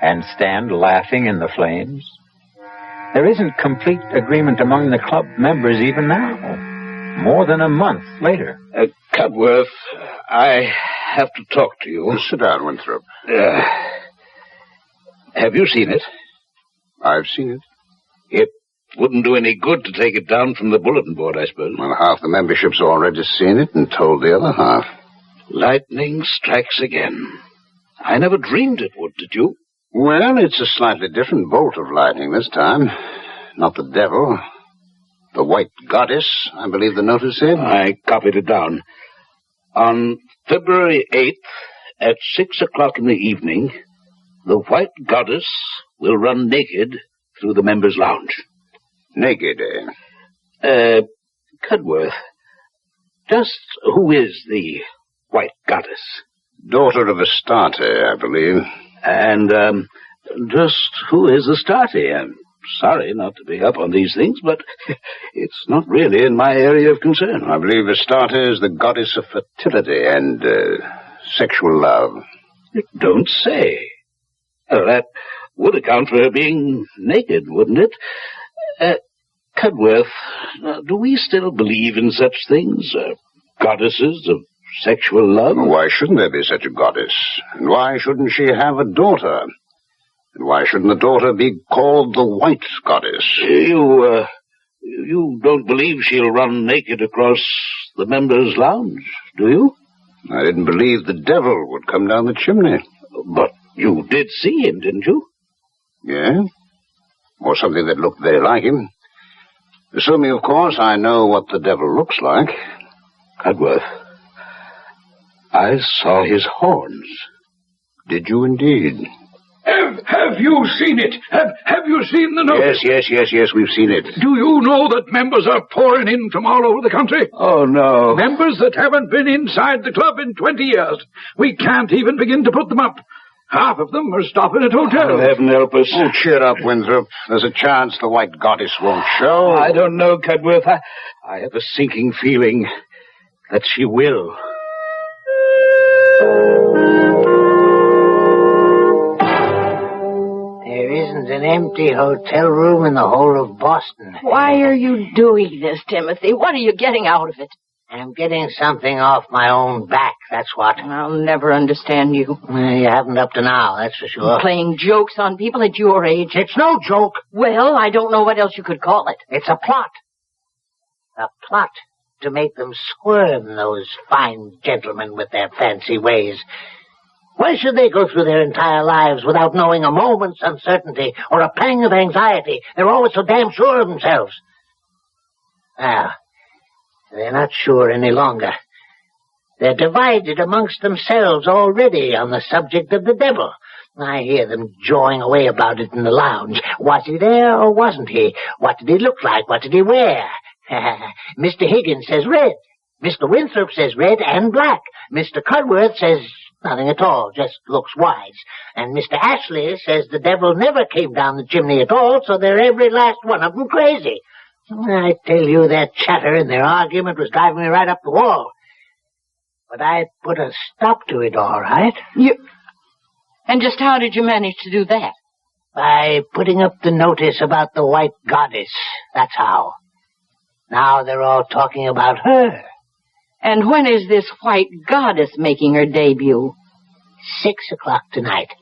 and stand laughing in the flames? There isn't complete agreement among the club members even now, more than a month later. Cudworth, I have to talk to you. Sit down, Winthrop. Have you seen it? I've seen it. It wouldn't do any good to take it down from the bulletin board, I suppose. Well, half the membership's already seen it and told the other half. Lightning strikes again. I never dreamed it would, did you? Well, it's a slightly different bolt of lightning this time. Not the devil. The White Goddess, I believe the notice said. I copied it down. On February 8th, at 6 o'clock in the evening, the White Goddess will run naked through the members' lounge. Naked, eh? Cudworth, just who is the White Goddess? Daughter of Astarte, I believe. And, just who is Astarte? I'm sorry not to be up on these things, but it's not really in my area of concern. I believe Astarte is the goddess of fertility and, sexual love. You don't say. Well, that would account for her being naked, wouldn't it? Cudworth, do we still believe in such things? Goddesses of sexual love? Why shouldn't there be such a goddess? And why shouldn't she have a daughter? And why shouldn't the daughter be called the White Goddess? You don't believe she'll run naked across the members' lounge, do you? I didn't believe the devil would come down the chimney. But you did see him, didn't you? Yeah? Or something that looked very like him. Assuming, of course, I know what the devil looks like. Cudworth, I saw his horns. Did you indeed? Have you seen it? Have you seen the notice? Yes, we've seen it. Do you know that members are pouring in from all over the country? Oh, no. Members that haven't been inside the club in 20 years. We can't even begin to put them up. Half of them are stopping at hotels. Heaven help us. Oh, cheer up, Winthrop. There's a chance the White Goddess won't show. I don't know, Cudworth. I have a sinking feeling that she will. There isn't an empty hotel room in the whole of Boston. Why are you doing this, Timothy? What are you getting out of it? I'm getting something off my own back, that's what. I'll never understand you. You haven't up to now, that's for sure. Playing jokes on people at your age. It's no joke. Well, I don't know what else you could call it. It's a plot. A plot to make them squirm, those fine gentlemen with their fancy ways. Why should they go through their entire lives without knowing a moment's uncertainty or a pang of anxiety? They're always so damn sure of themselves. Well, they're not sure any longer. They're divided amongst themselves already on the subject of the devil. I hear them jawing away about it in the lounge. Was he there or wasn't he? What did he look like? What did he wear? Mr. Higgins says red. Mr. Winthrop says red and black. Mr. Cudworth says nothing at all, just looks wise. And Mr. Ashley says the devil never came down the chimney at all, so they're every last one of them crazy. I tell you, that chatter in their argument was driving me right up the wall. But I put a stop to it, all right. And just how did you manage to do that? By putting up the notice about the white goddess. That's how. Now they're all talking about her. And when is this white goddess making her debut? 6 o'clock tonight.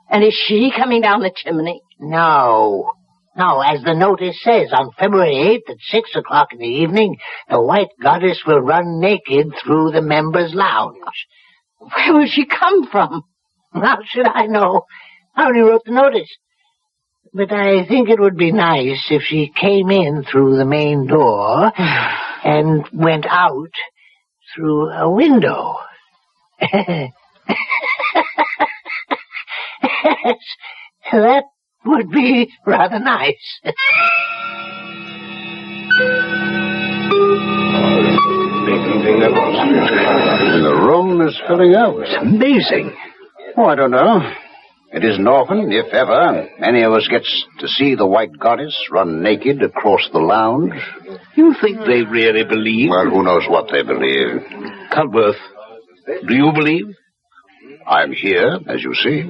And is she coming down the chimney? No. No, as the notice says, on February 8th at 6 o'clock in the evening, the white goddess will run naked through the members' lounge. Where will she come from? How should I know? I only wrote the notice. But I think it would be nice if she came in through the main door and went out through a window. Yes, that would be rather nice. The room is filling up. It's amazing. Oh, I don't know. It isn't often, if ever, any of us gets to see the white goddess run naked across the lounge. You think they really believe? Well, who knows what they believe. Cudworth, do you believe? I'm here, as you see.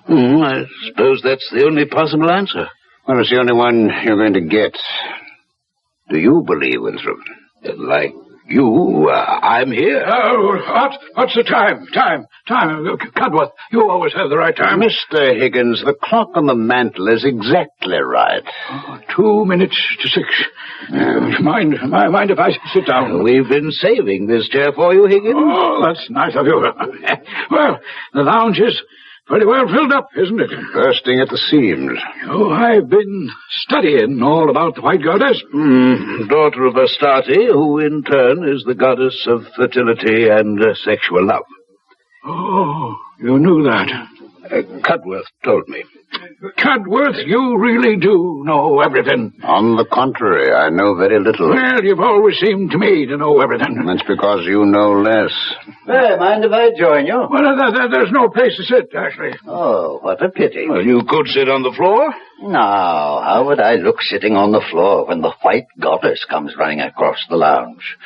I suppose that's the only possible answer. Well, it's the only one you're going to get. Do you believe, Winthrop? Like you, I'm here. What's the time? Time. Cudworth, you always have the right time. Mr. Higgins, the clock on the mantel is exactly right. 2 minutes to 6. Mind if I sit down? We've been saving this chair for you, Higgins. Oh, that's nice of you. Well, the lounge is pretty well filled up, isn't it? Bursting at the seams. Oh, I've been studying all about the white goddess. Daughter of Astarte, who in turn is the goddess of fertility and sexual love. Oh, you knew that. Cudworth told me. Cudworth, you really do know everything. On the contrary, I know very little. Well, you've always seemed to me to know everything. That's because you know less. Hey, mind if I join you? Well, there's no place to sit, Ashley. Oh, what a pity. Well, you could sit on the floor. Now, how would I look sitting on the floor when the white goddess comes running across the lounge?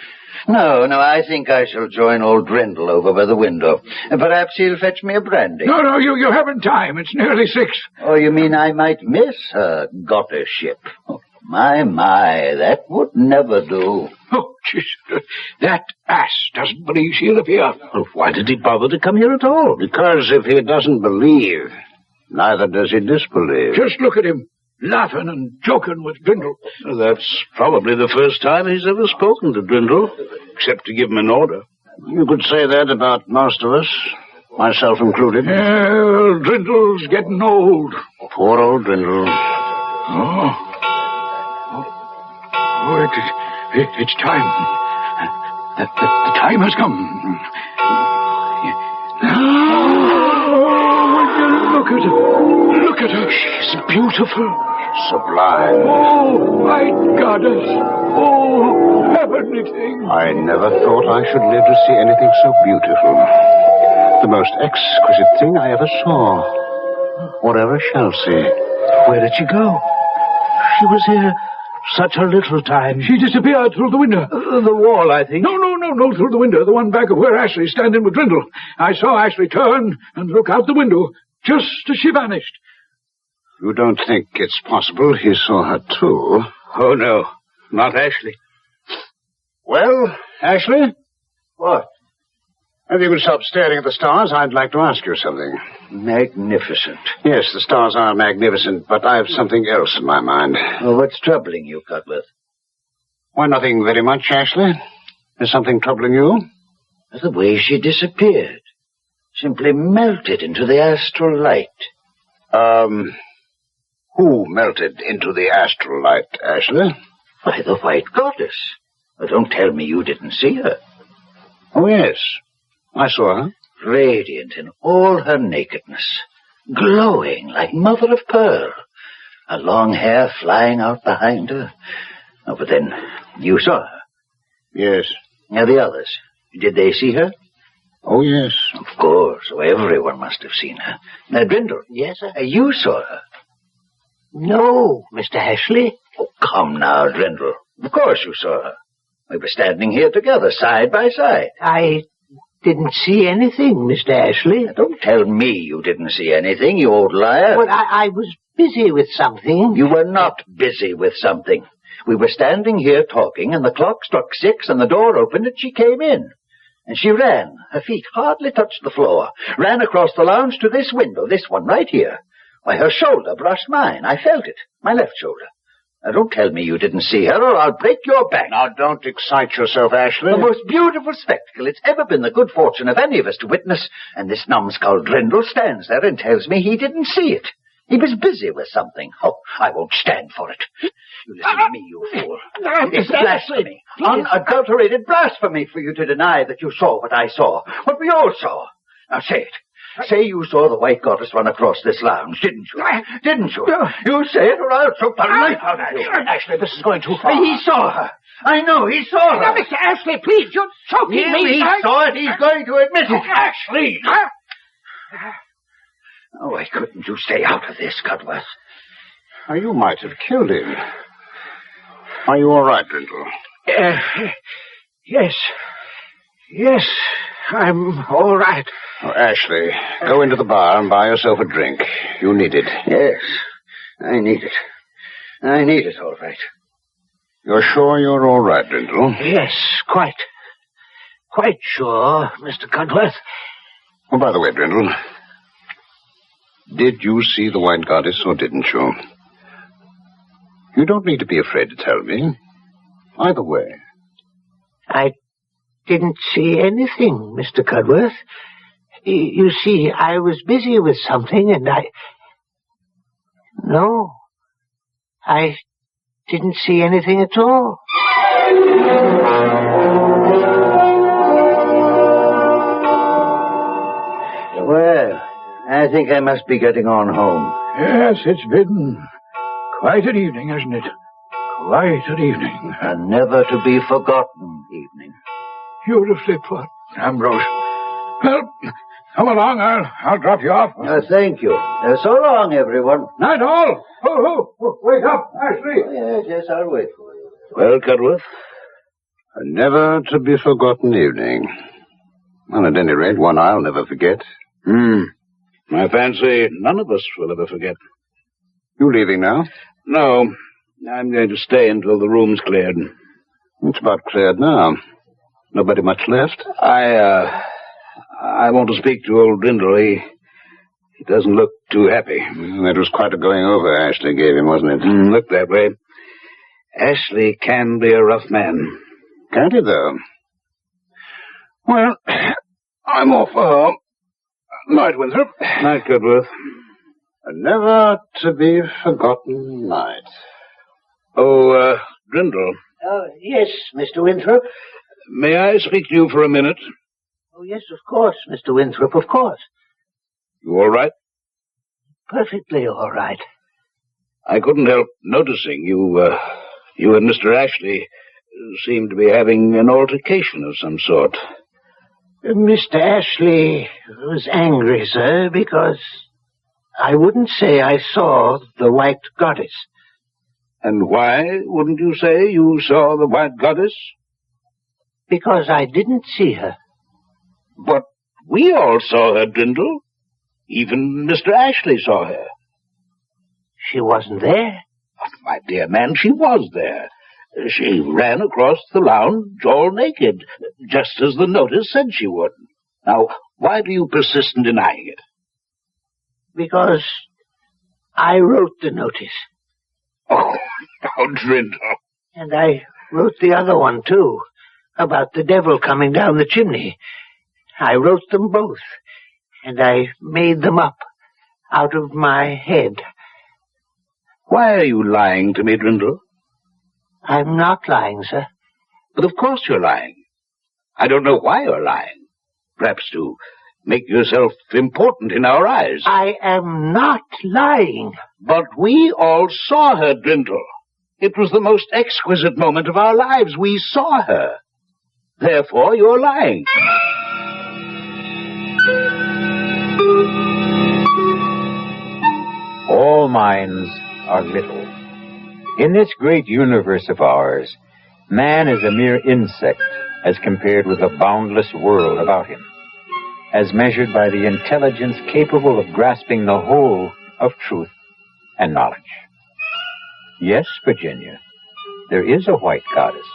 No, I think I shall join old Drindle over by the window. Perhaps he'll fetch me a brandy. No, you haven't time. It's nearly 6. Oh, you mean I might miss her goddessship? Oh, my, that would never do. Oh, jeez, that ass doesn't believe she'll appear. Well, why did he bother to come here at all? Because if he doesn't believe, neither does he disbelieve. Just look at him. Laughing and joking with Drindle. That's probably the first time he's ever spoken to Drindle, except to give him an order. You could say that about most of us, myself included. Well, Drindle's getting old. Poor old Drindle. It's time. The time has come. Look at her. She's beautiful. Sublime. Oh, my goddess. Oh, heavenly thing. I never thought I should live to see anything so beautiful. The most exquisite thing I ever saw. Or ever shall see. Where did she go? She was here such a little time. She disappeared through the window. The wall, I think. No, through the window. The one back of where Ashley's standing with Drindle. I saw Ashley turn and look out the window just as she vanished. You don't think it's possible he saw her too? Oh, no. Not Ashley. Well, Ashley? What? If you could stop staring at the stars, I'd like to ask you something. Magnificent. Yes, the stars are magnificent, but I have something else in my mind. Well, what's troubling you, Cudworth? Why, nothing very much, Ashley. Is something troubling you? The way she disappeared. Simply melted into the astral light. Who melted into the astral light, Ashley? Why, the White Goddess. Don't tell me you didn't see her. Oh, yes. I saw her. Radiant in all her nakedness. Glowing like mother of pearl. Her long hair flying out behind her. Oh, but then, you saw her? Yes. Now, the others, did they see her? Oh, yes. Of course. Oh, everyone must have seen her. Now, Brindle. Yes, sir? You saw her. No, Mr. Ashley. Oh, come now, Drindle. Of course you saw her. We were standing here together, side by side. I didn't see anything, Mr. Ashley. Now, don't tell me you didn't see anything, you old liar. Well, I was busy with something. You were not busy with something. We were standing here talking, and the clock struck 6, and the door opened, and she came in. And she ran. Her feet hardly touched the floor. Ran across the lounge to this window, this one right here. Why, her shoulder brushed mine. I felt it. My left shoulder. Now, don't tell me you didn't see her, or I'll break your back. Now, don't excite yourself, Ashley. The most beautiful spectacle it's ever been the good fortune of any of us to witness, and this numbskull Drindle stands there and tells me he didn't see it. He was busy with something. Oh, I won't stand for it. You listen to me, you fool. It's blasphemy. Unadulterated blasphemy for you to deny that you saw what I saw. What we all saw. Now say it. Say you saw the White Goddess run across this lounge, didn't you? Didn't you? You say it or I'll choke the life out of you. Ashley, this is going too far. He saw her. I know he saw her. Now, Mr. Ashley, please, you're choking me. He saw it. He's going to admit it. Ashley! Oh, why couldn't you stay out of this, Cudworth? You might have killed him. Are you all right, Drindle? Yes. Yes, I'm all right. Oh, Ashley, go into the bar and buy yourself a drink. You need it. Yes, I need it. I need it, all right. You're sure you're all right, Drindle? Yes, quite. Quite sure, Mr. Cudworth. Oh, by the way, Drindle, did you see the White Goddess or didn't you? You don't need to be afraid to tell me. Either way. I didn't see anything, Mr. Cudworth. You see, I was busy with something, and No, I didn't see anything at all. Well, I think I must be getting on home. Yes, it's been quite an evening, hasn't it? Quite an evening. A never-to-be-forgotten evening. Beautifully put, Ambrose. Well, come along. I'll drop you off. Thank you. So long, everyone. Night all. Wake up, Ashley. Yes, I'll wait for you. Well, Cudworth, a never-to-be-forgotten evening. Well, at any rate, one I'll never forget. I fancy none of us will ever forget. You leaving now? No, I'm going to stay until the room's cleared. It's about cleared now. Nobody much left? I want to speak to old Drindle. He doesn't look too happy. That was quite a going over Ashley gave him, wasn't it? Looked that way. Ashley can be a rough man. Can't he, though? Well, I'm off for home. Night, Winthrop. Night, Cudworth. A never-to-be-forgotten night. Oh, Drindle. Yes, Mr. Winthrop. May I speak to you for a minute? Oh, yes, of course, Mr. Winthrop, of course. You all right? Perfectly all right. I couldn't help noticing you and Mr. Ashley seem to be having an altercation of some sort. Mr. Ashley was angry, sir, because I wouldn't say I saw the White Goddess. And why wouldn't you say you saw the White Goddess? Because I didn't see her. But we all saw her, Drindle. Even Mr. Ashley saw her. She wasn't there. Oh, my dear man, she was there. She ran across the lounge all naked, just as the notice said she would. Now, why do you persist in denying it? Because I wrote the notice. Oh, now, Drindle. And I wrote the other one, too. about the devil coming down the chimney. I wrote them both, and I made them up out of my head. Why are you lying to me, Drindle? I'm not lying, sir. But of course you're lying. I don't know why you're lying. Perhaps to make yourself important in our eyes. I am not lying. But we all saw her, Drindle. It was the most exquisite moment of our lives. We saw her. Therefore, you're lying. All minds are little. In this great universe of ours, man is a mere insect as compared with the boundless world about him, as measured by the intelligence capable of grasping the whole of truth and knowledge. Yes, Virginia, there is a white goddess.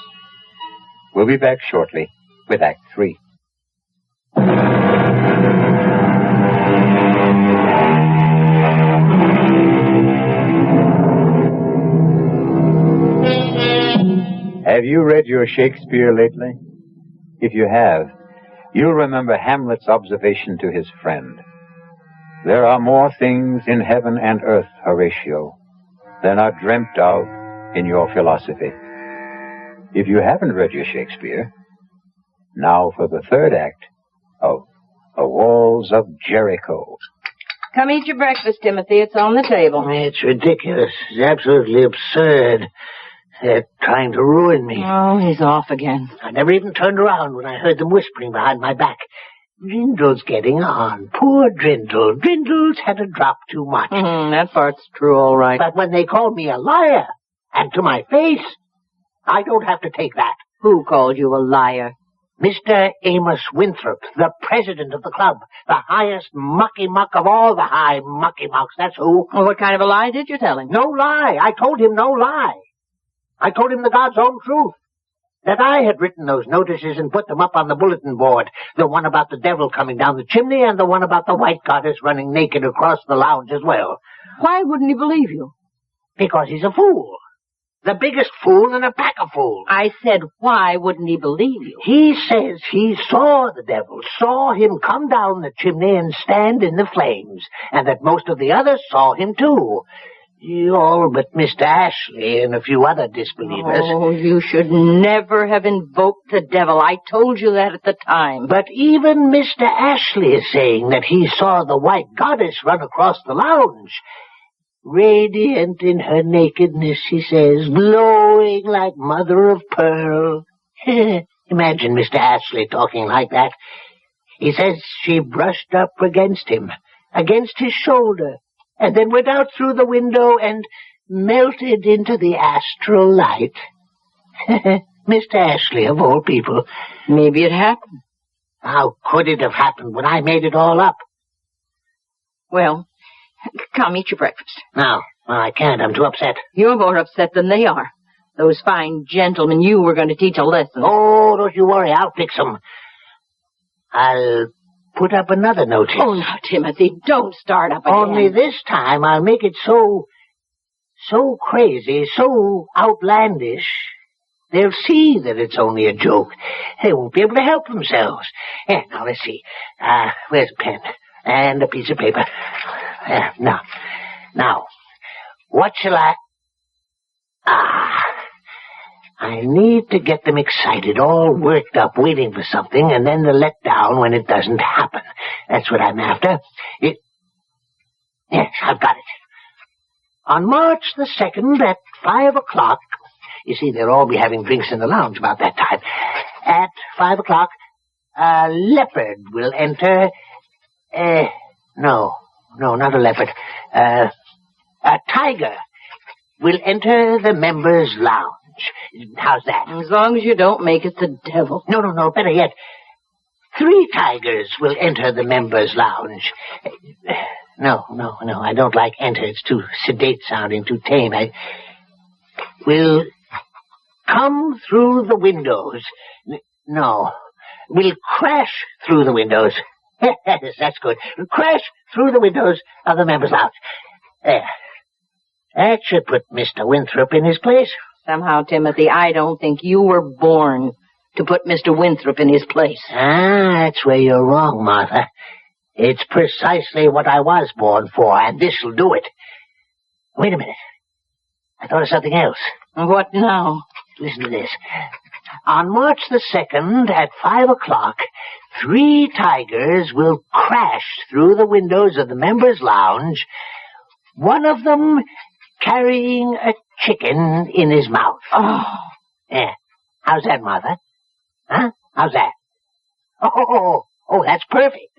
We'll be back shortly with Act 3. Have you read your Shakespeare lately? If you have, you'll remember Hamlet's observation to his friend. There are more things in heaven and earth, Horatio, than are dreamt of in your philosophy. If you haven't read your Shakespeare, now for the third act of The Walls of Jericho. Come eat your breakfast, Timothy. It's on the table. It's ridiculous. It's absolutely absurd. They're trying to ruin me. Oh, he's off again. I never even turned around when I heard them whispering behind my back. Drindle's getting on. Poor Drindle. Drindle's had a drop too much. That part's true, all right. But when they call me a liar, and to my face, I don't have to take that. Who called you a liar? Mr. Amos Winthrop, the president of the club, the highest mucky-muck of all the high mucky-mucks, that's who. Well, what kind of a lie did you tell him? No lie. I told him no lie. I told him the God's own truth. That I had written those notices and put them up on the bulletin board. The one about the devil coming down the chimney and the one about the white goddess running naked across the lounge as well. Why wouldn't he believe you? Because he's a fool. The biggest fool in a pack of fools. I said, why wouldn't he believe you? He says he saw the devil, saw him come down the chimney and stand in the flames, and that most of the others saw him too. All but Mr. Ashley and a few other disbelievers. Oh, you should never have invoked the devil. I told you that at the time. But even Mr. Ashley is saying that he saw the white goddess run across the lounge. Radiant in her nakedness, he says, glowing like mother of pearl. Imagine Mr. Ashley talking like that. He says she brushed up against him, against his shoulder, and then went out through the window and melted into the astral light. Mr. Ashley, of all people. Maybe it happened. How could it have happened when I made it all up? Well, come, eat your breakfast. No, I can't. I'm too upset. You're more upset than they are. Those fine gentlemen you were going to teach a lesson. Oh, don't you worry. I'll fix them. I'll put up another notice. Oh, now, Timothy, don't start up again. Only this time I'll make it so crazy, so outlandish, they'll see that it's only a joke. They won't be able to help themselves. Here, now, let's see. Where's a pen? And a piece of paper. Now, what shall I... I need to get them excited, all worked up, waiting for something, and then to let down when it doesn't happen. That's what I'm after. Yes, I've got it. On March the 2nd at 5 o'clock, you see, they'll all be having drinks in the lounge about that time. At 5 o'clock, a leopard will enter... No, not a leopard. A tiger will enter the members' lounge. How's that? As long as you don't make it the devil. No, better yet. 3 tigers will enter the members' lounge. No, I don't like enter. It's too sedate sounding, too tame. We'll come through the windows. No, we'll crash through the windows. Yes, that's good. We'll crash through the windows of the members' lounge. There. That should put Mr. Winthrop in his place. Somehow, Timothy, I don't think you were born to put Mr. Winthrop in his place. Ah, that's where you're wrong, Martha. It's precisely what I was born for, and this'll do it. Wait a minute. I thought of something else. What now? Listen to this. On March the 2nd at 5 o'clock, 3 tigers will crash through the windows of the members' lounge, one of them carrying a chicken in his mouth. Oh. Yeah. How's that, Martha? Huh? How's that? Oh, that's perfect.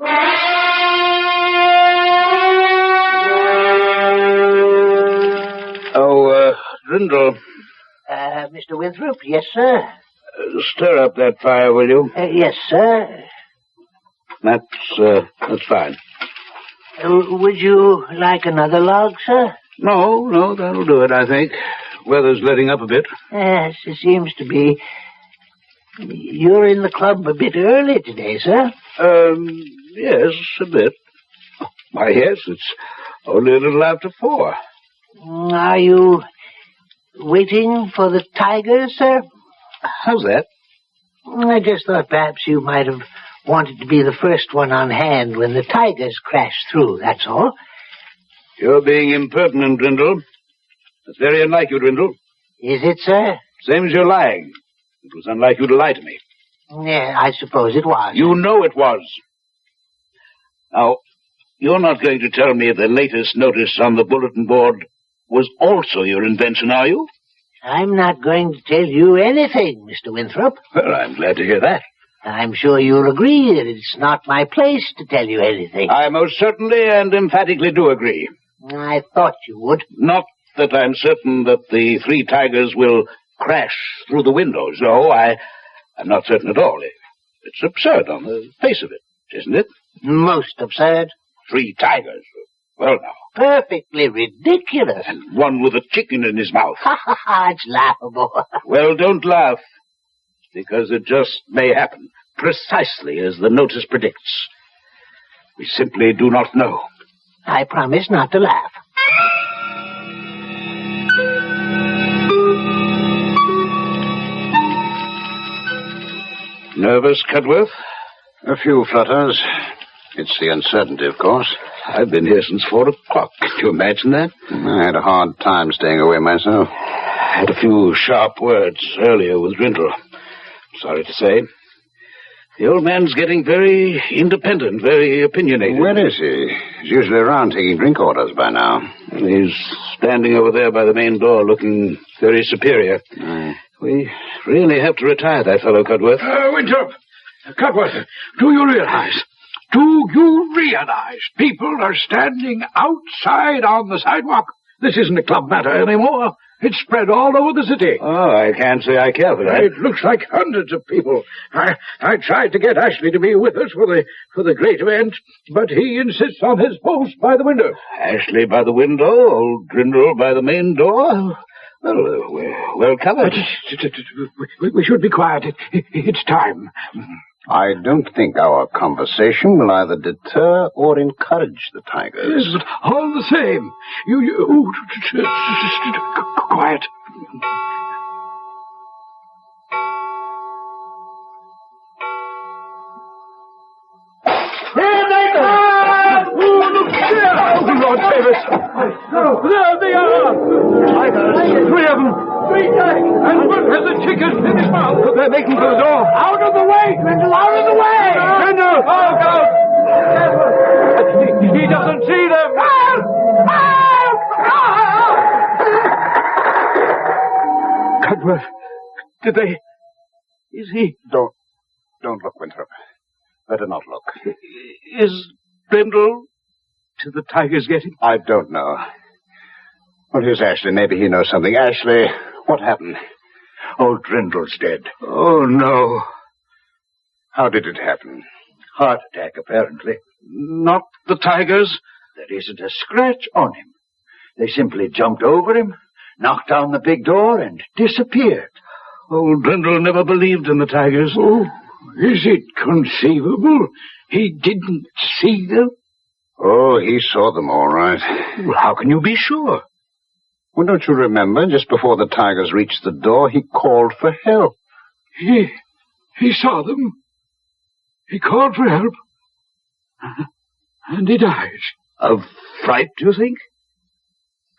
Drindle. Mr. Winthrop, yes, sir? Stir up that fire, will you? Yes, sir. That's fine. Would you like another log, sir? No, that'll do it, I think. Weather's letting up a bit. Yes, it seems to be. You're in the club a bit early today, sir? Yes, a bit. Why, yes, it's only a little after 4. Are you waiting for the tigers, sir? How's that? I just thought perhaps you might have wanted to be the first one on hand when the tigers crashed through, that's all. You're being impertinent, Drindle. That's very unlike you, Drindle. Is it, sir? Same as you're lying. It was unlike you to lie to me. Yeah, I suppose it was. You know it was. Now, you're not going to tell me the latest notice on the bulletin board was also your invention, are you? I'm not going to tell you anything, Mr. Winthrop. Well, I'm glad to hear that. I'm sure you'll agree that it's not my place to tell you anything. I most certainly and emphatically do agree. I thought you would. Not that I'm certain that the 3 tigers will crash through the windows. No, I'm not certain at all. It's absurd on the face of it, isn't it? Most absurd. 3 tigers. Well, now. Perfectly ridiculous. And one with a chicken in his mouth. It's laughable. Well, don't laugh, because it just may happen, precisely as the notice predicts. We simply do not know. I promise not to laugh. Nervous, Cudworth? A few flutters. It's the uncertainty, of course. I've been here since 4 o'clock. Can you imagine that? I had a hard time staying away myself. I had a few sharp words earlier with Drindle. Sorry to say. The old man's getting very independent, very opinionated. Where is he? He's usually around taking drink orders by now. He's standing over there by the main door looking very superior. We really have to retire that fellow, Cudworth. Winthrop! Cudworth, do you realize people are standing outside on the sidewalk? This isn't a club matter anymore. It's spread all over the city. Oh, I can't say I care for that. It looks like hundreds of people. I tried to get Ashley to be with us for the great event, but he insists on his post by the window. Ashley by the window, old Drindle by the main door? Well, we're well covered. We should be quiet. It's time. I don't think our conversation will either deter or encourage the tigers. Yes, but all the same, you quiet. Here they come! Oh, Lord Davis! There they are! Tigers! 3 of them! 3 tigers! And one has a chicken in his mouth! They're making for the door! Out of the way, Grindle! Out of the way! Grindle! Oh, God! He doesn't see them! Help! Help! Cudworth, did they... Is he... Don't look, Winthrop. Better not look. Is Grindle... Did the tigers get him? I don't know. Well, here's Ashley. Maybe he knows something. Ashley, what happened? Oh, Drindle's dead. Oh, no. How did it happen? Heart attack, apparently. Not the tigers? There isn't a scratch on him. They simply jumped over him, knocked down the big door, and disappeared. Old Drindle never believed in the tigers. Oh, is it conceivable he didn't see them? Oh, he saw them all right. Well, how can you be sure? Well, don't you remember, just before the tigers reached the door, he called for help. He saw them. He called for help. And he died. Of fright, do you think?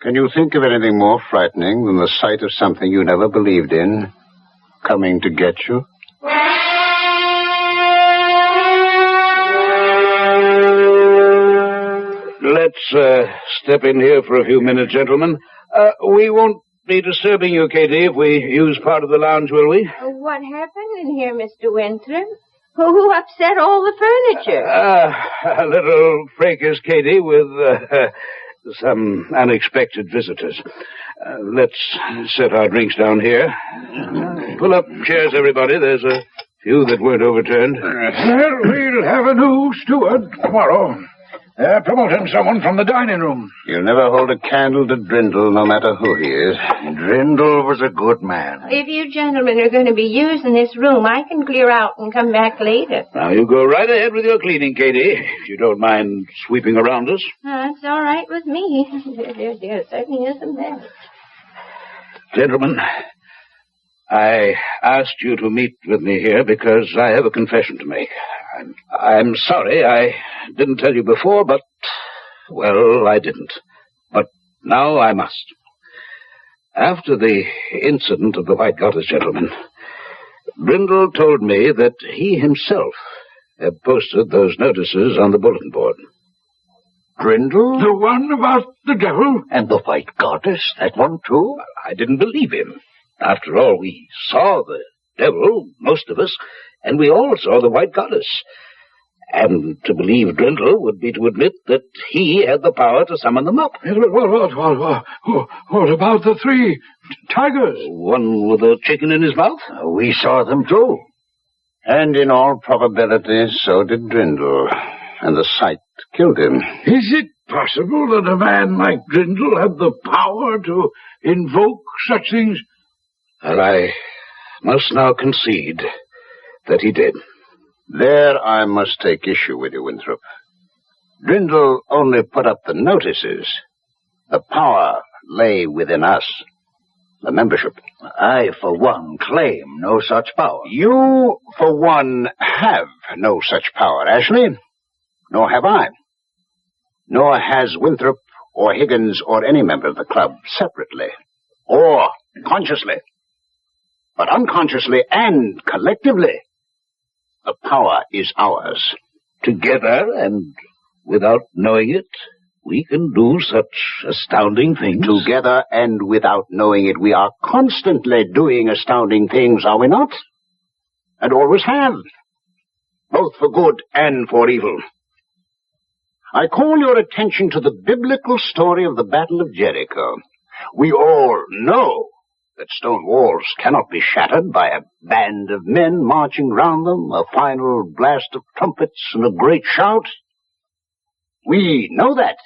Can you think of anything more frightening than the sight of something you never believed in coming to get you? Let's step in here for a few minutes, gentlemen. We won't be disturbing you, Katie, if we use part of the lounge, will we? What happened in here, Mr. Winthrop? Who upset all the furniture? A little fracas, Katie, with some unexpected visitors. Let's set our drinks down here. Pull up chairs, everybody. There's a few that weren't overturned. Well, we'll have a new steward tomorrow. They're promoting someone from the dining room. You'll never hold a candle to Drindle, no matter who he is. Drindle was a good man. If you gentlemen are going to be using this room, I can clear out and come back later. Now, you go right ahead with your cleaning, Katie, if you don't mind sweeping around us. That's all right with me. There certainly isn't that. Gentlemen, I asked you to meet with me here because I have a confession to make. I'm sorry I didn't tell you before, but, well, I didn't. But now I must. After the incident of the White Goddess, gentlemen, Brindle told me that he himself had posted those notices on the bulletin board. Brindle? The one about the devil? And the White Goddess, that one too? Well, I didn't believe him. After all, we saw the devil, most of us, and we all saw the White Goddess. And to believe Drindle would be to admit that he had the power to summon them up. What about the 3 tigers? One with a chicken in his mouth? We saw them too. And in all probability, so did Drindle. And the sight killed him. Is it possible that a man like Drindle had the power to invoke such things? Well, I must now concede that he did. There I must take issue with you, Winthrop. Drindle only put up the notices. The power lay within us, the membership. I, for one, claim no such power. You, for one, have no such power, Ashley. Nor have I. Nor has Winthrop or Higgins or any member of the club separately or consciously. But unconsciously and collectively, the power is ours. Together and without knowing it, we can do such astounding things. Together and without knowing it, we are constantly doing astounding things, are we not? And always have. Both for good and for evil. I call your attention to the biblical story of the Battle of Jericho. We all know that stone walls cannot be shattered by a band of men marching round them, a final blast of trumpets, and a great shout. We know that.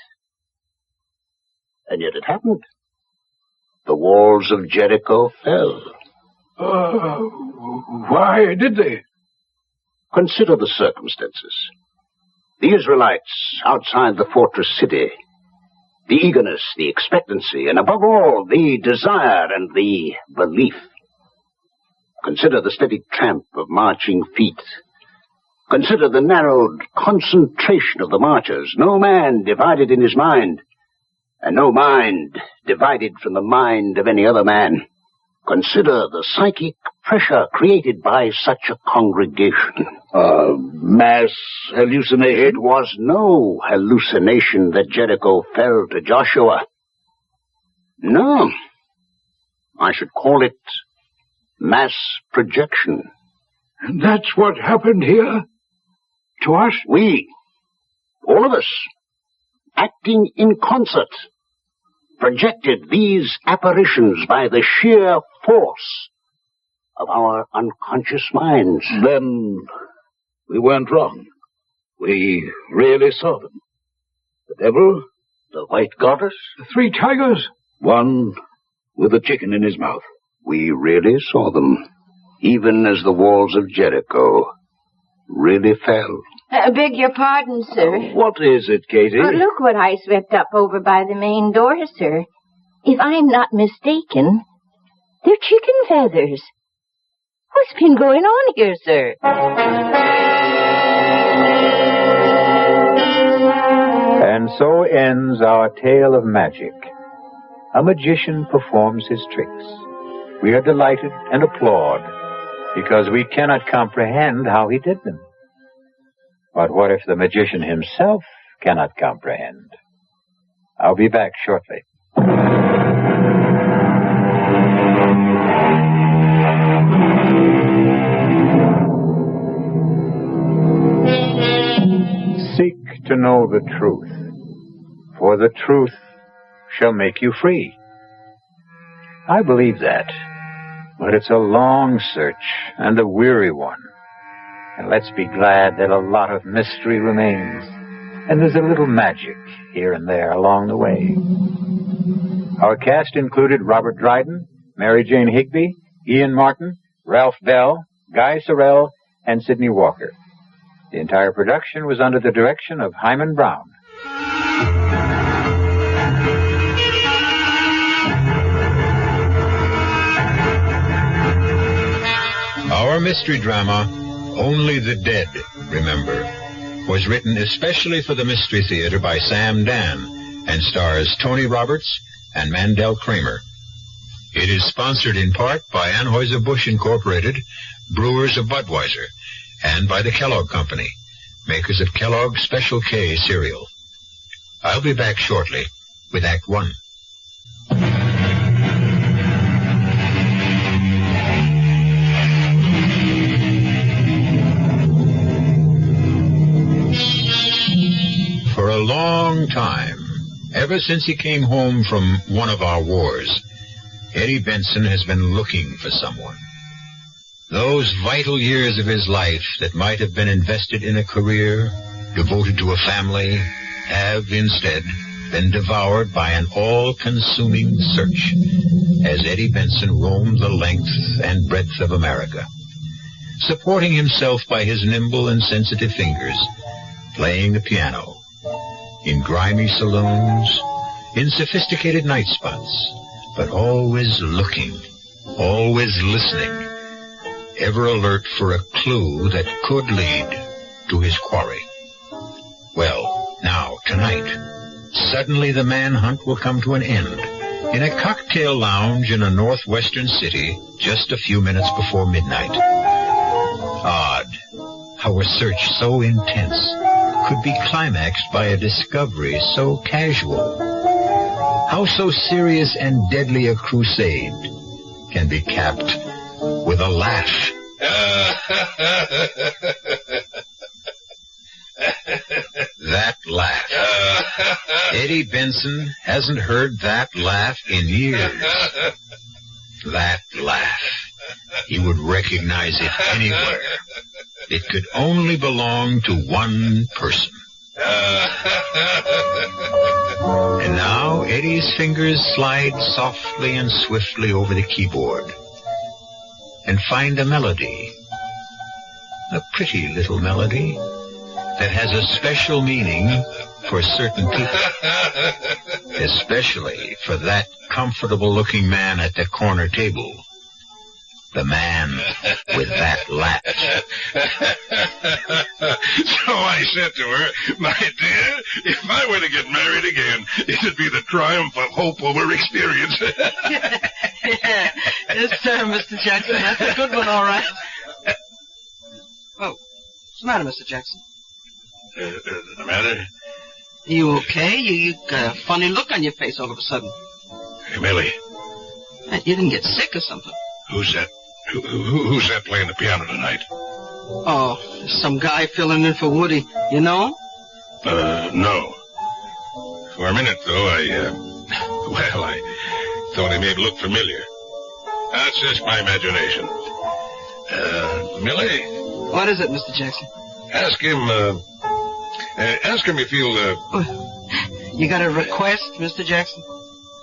And yet it happened. The walls of Jericho fell. Why did they? Consider the circumstances. The Israelites outside the fortress city, the eagerness, the expectancy, and above all, the desire and the belief. Consider the steady tramp of marching feet. Consider the narrowed concentration of the marchers. No man divided in his mind, and no mind divided from the mind of any other man. Consider the psychic pressure created by such a congregation. Mass hallucination? It was no hallucination that Jericho fell to Joshua. No. I should call it mass projection. And that's what happened here? To us? We, all of us, acting in concert, projected these apparitions by the sheer force of our unconscious minds. Then we weren't wrong. We really saw them. The devil, the White Goddess, the 3 tigers, one with a chicken in his mouth. We really saw them, even as the walls of Jericho really fell. Beg your pardon, sir. What is it, Katie? Look what I swept up over by the main door, sir. If I'm not mistaken, they're chicken feathers. What's been going on here, sir? And so ends our tale of magic. A magician performs his tricks. We are delighted and applaud because we cannot comprehend how he did them. But what if the magician himself cannot comprehend? I'll be back shortly. Seek to know the truth, for the truth shall make you free. I believe that, but it's a long search and a weary one. And let's be glad that a lot of mystery remains, and there's a little magic here and there along the way. Our cast included Robert Dryden, Mary Jane Higby, Ian Martin, Ralph Bell, Guy Sorrell, and Sidney Walker. The entire production was under the direction of Hyman Brown. Our mystery drama, Only the Dead Remember, was written especially for the Mystery Theater by Sam Dan and stars Tony Roberts and Mandel Kramer. It is sponsored in part by Anheuser-Busch Incorporated, brewers of Budweiser, and by the Kellogg Company, makers of Kellogg's Special K cereal. I'll be back shortly with Act One. For a long time, ever since he came home from one of our wars, Eddie Benson has been looking for someone. Those vital years of his life that might have been invested in a career, devoted to a family, have instead been devoured by an all-consuming search as Eddie Benson roamed the length and breadth of America, supporting himself by his nimble and sensitive fingers, playing the piano, in grimy saloons, in sophisticated night spots, but always looking, always listening, ever alert for a clue that could lead to his quarry. Well, now, tonight, suddenly the manhunt will come to an end in a cocktail lounge in a northwestern city just a few minutes before midnight. Odd how a search so intense could be climaxed by a discovery so casual. How so serious and deadly a crusade can be capped with a laugh. That laugh. Eddie Benson hasn't heard that laugh in years. That laugh. He would recognize it anywhere. It could only belong to one person. And now Eddie's fingers slide softly and swiftly over the keyboard and find a melody, a pretty little melody that has a special meaning for certain people, especially for that comfortable-looking man at the corner table, the man with that laugh. So I said to her, my dear, if I were to get married again, it'd be the triumph of hope over experience. Yes, sir, Mr. Jackson. That's a good one, all right. Oh, what's the matter, Mr. Jackson? The matter? You okay? You got a funny look on your face all of a sudden. Hey, Millie. You didn't get sick or something? Who's that? Who's that playing the piano tonight? Oh, some guy filling in for Woody. You know him? No. For a minute, though, I thought he may look familiar. That's just my imagination. Millie? What is it, Mr. Jackson? Ask him if he'll, You got a request, Mr. Jackson?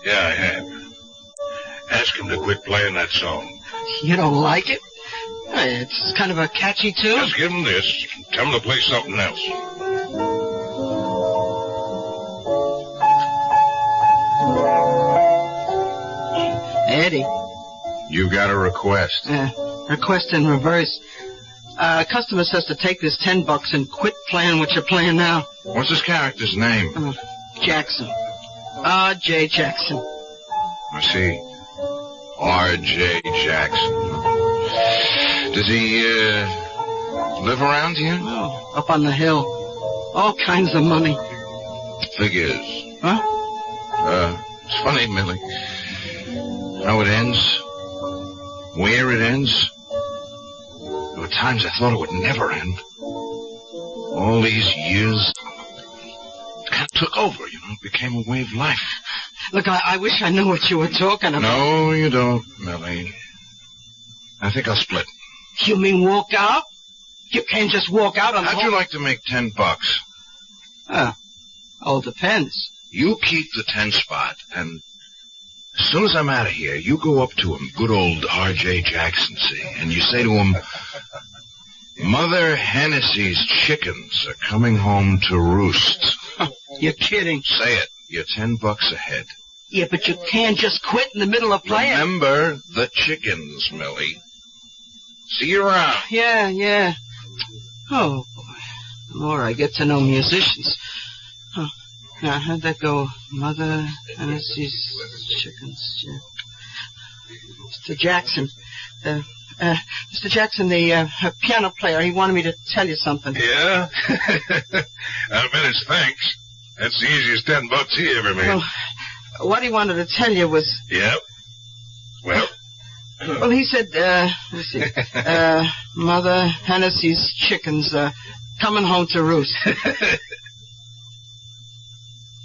Yeah, I have. Ask him to quit playing that song. You don't like it? It's kind of a catchy tune. Just give him this. Tell him to play something else. Eddie. You got a request. Request in reverse. Customer says to take this $10 and quit playing what you're playing now. What's this character's name? Jackson. R.J. Jackson. I see. R.J. Jackson. Does he, live around here? Oh, up on the hill. All kinds of money. Figures. Huh? It's funny, Millie. How it ends. Where it ends. There were times I thought it would never end. All these years, it kind of took over, you know. It became a way of life. Look, I wish I knew what you were talking about. No, you don't, Millie. I think I'll split. You mean walk out? You can't just walk out on the How'd you like to make $10? Oh, depends. You keep the 10 spot, and as soon as I'm out of here, you go up to him, good old R.J. Jackson, see, and you say to him, Mother Hennessy's chickens are coming home to roost. You're kidding. Say it. You're $10 ahead. Yeah, but you can't just quit in the middle of playing. Remember the chickens, Millie. See you around. Yeah. Oh, boy. The more I get to know musicians. Huh. Now, how'd that go? Mother Hennessy's chickens. Yeah. Mr. Jackson. Mr. Jackson, the piano player, he wanted me to tell you something. Yeah? I bet it's thanks. That's the easiest $10 he ever made. Well, what he wanted to tell you was... Yep. Well? Well, he said, let's see, Mother Hennessy's chickens are coming home to roost.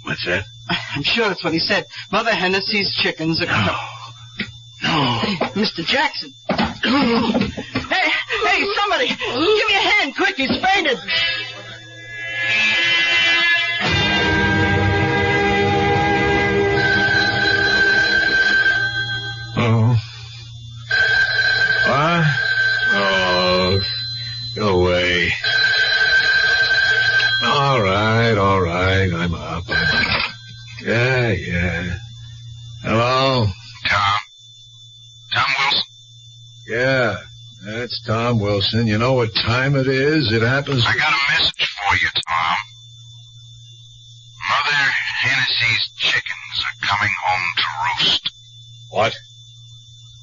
What's that? I'm sure that's what he said. Mother Hennessy's chickens are... No. Mr. Jackson. Hey, somebody, give me a hand, quick, he's fainted. Oh. What? Oh, go away. All right, I'm up. Yeah. Hello? Tom Wilson? Yeah, that's Tom Wilson. You know what time it is? It happens... I got a message for you, Tom. Mother Hennessy's chickens are coming home to roost. What?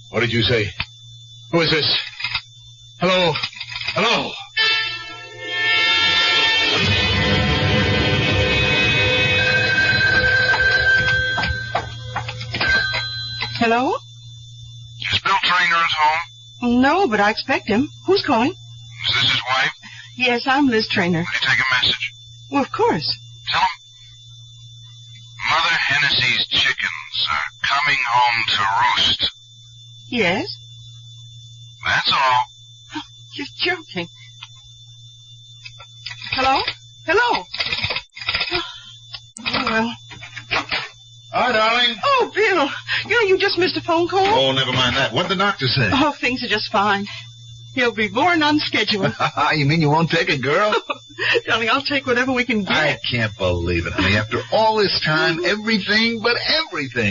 What did you say? Who is this? Hello? Hello? Is Bill Traynor at home? No, but I expect him. Who's calling? Is this his wife? Yes, I'm Liz Traynor. Will you take a message? Well, of course. Tell him Mother Hennessy's chickens are coming home to roost. Yes? That's all. You're joking. Hello? Oh, well. Hi, darling. Oh, Bill. You just missed a phone call? Oh, never mind that. What did the doctor say? Oh, things are just fine. He'll be born on schedule. You mean you won't take a girl? Darling, I'll take whatever we can get. I can't believe it, honey. After all this time, everything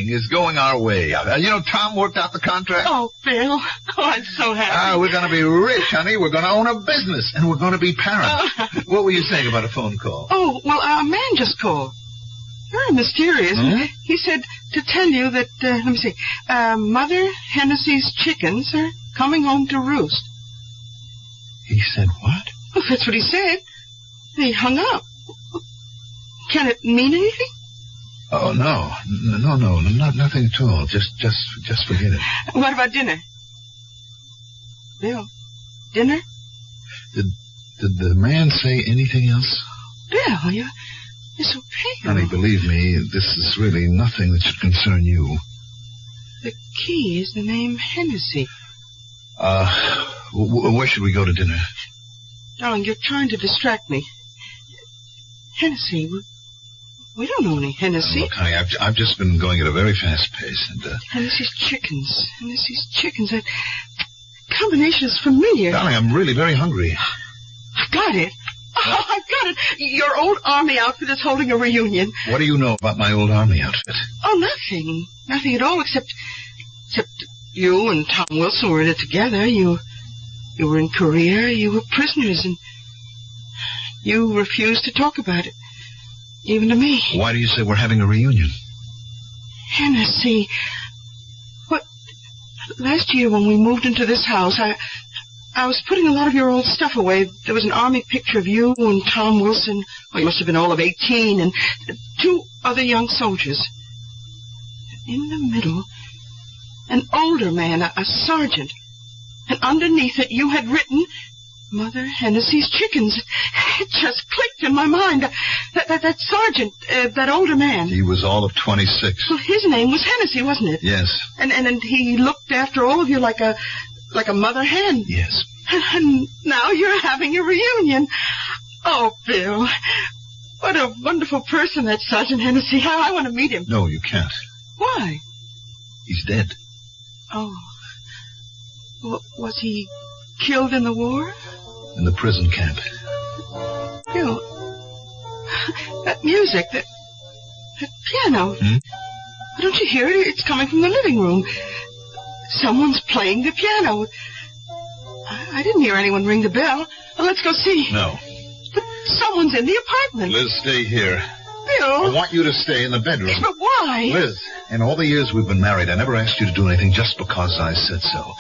is going our way. You know, Tom worked out the contract. Oh, Bill. Oh, I'm so happy. We're going to be rich, honey. We're going to own a business, and we're going to be parents. What were you saying about a phone call? Oh, well, a man just called. Very mysterious. Hmm? He said to tell you that, let me see, Mother Hennessy's chickens are coming home to roost. He said what? Well, that's what he said. He hung up. Can it mean anything? Oh, no, nothing at all. Just forget it. What about dinner? Bill, dinner? Did the man say anything else? Bill, you're so pale. Honey, believe me, this is really nothing that should concern you. The key is the name Hennessy. Where should we go to dinner? Darling, you're trying to distract me. Hennessy, we don't know any Hennessy. Look, honey, I've just been going at a very fast pace, and Hennessy's chickens. That combination is familiar. Darling, I'm really very hungry. I've got it. Oh, I've got it. Your old army outfit is holding a reunion. What do you know about my old army outfit? Oh, nothing. Nothing at all, except you and Tom Wilson were in it together. You You were in Korea, you were prisoners, and you refused to talk about it, even to me. Why do you say we're having a reunion? Hennessy. What? Last year when we moved into this house, I was putting a lot of your old stuff away. There was an army picture of you and Tom Wilson. Well, you must have been all of 18, and 2 other young soldiers. In the middle, an older man, a sergeant. And underneath it, you had written, Mother Hennessy's Chickens. It just clicked in my mind. That sergeant, that older man. He was all of 26. Well, his name was Hennessy, wasn't it? Yes. And he looked after all of you like a mother hen. Yes. And now you're having a reunion. Oh, Bill, what a wonderful person that Sergeant Hennessy. I want to meet him. No, you can't. Why? He's dead. Oh. Was he killed in the war? In the prison camp. Bill, that music, that piano. Don't you hear it? It's coming from the living room. Someone's playing the piano. I didn't hear anyone ring the bell. Well, let's go see. No. But someone's in the apartment. Liz, stay here. Bill. I want you to stay in the bedroom. But why? Liz, in all the years we've been married, I never asked you to do anything just because I said so.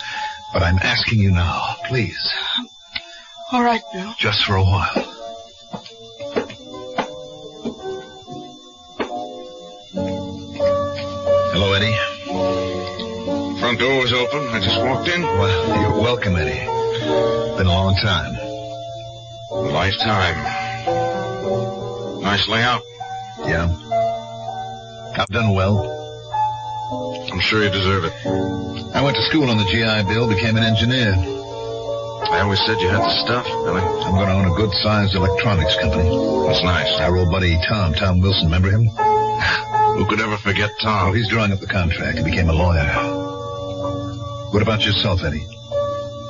But I'm asking you now, please. All right, Bill. Just for a while. Hello, Eddie. Front door was open. I just walked in. Well, you're welcome, Eddie. Been a long time. A lifetime. Nice layout. Yeah. I've done well. I'm sure you deserve it. I went to school on the GI Bill, became an engineer. I always said you had the stuff, Billy. I'm going to own a good-sized electronics company. That's nice. Our old buddy Tom Wilson, remember him? Who could ever forget Tom? Oh, he's drawing up the contract. He became a lawyer. What about yourself, Eddie?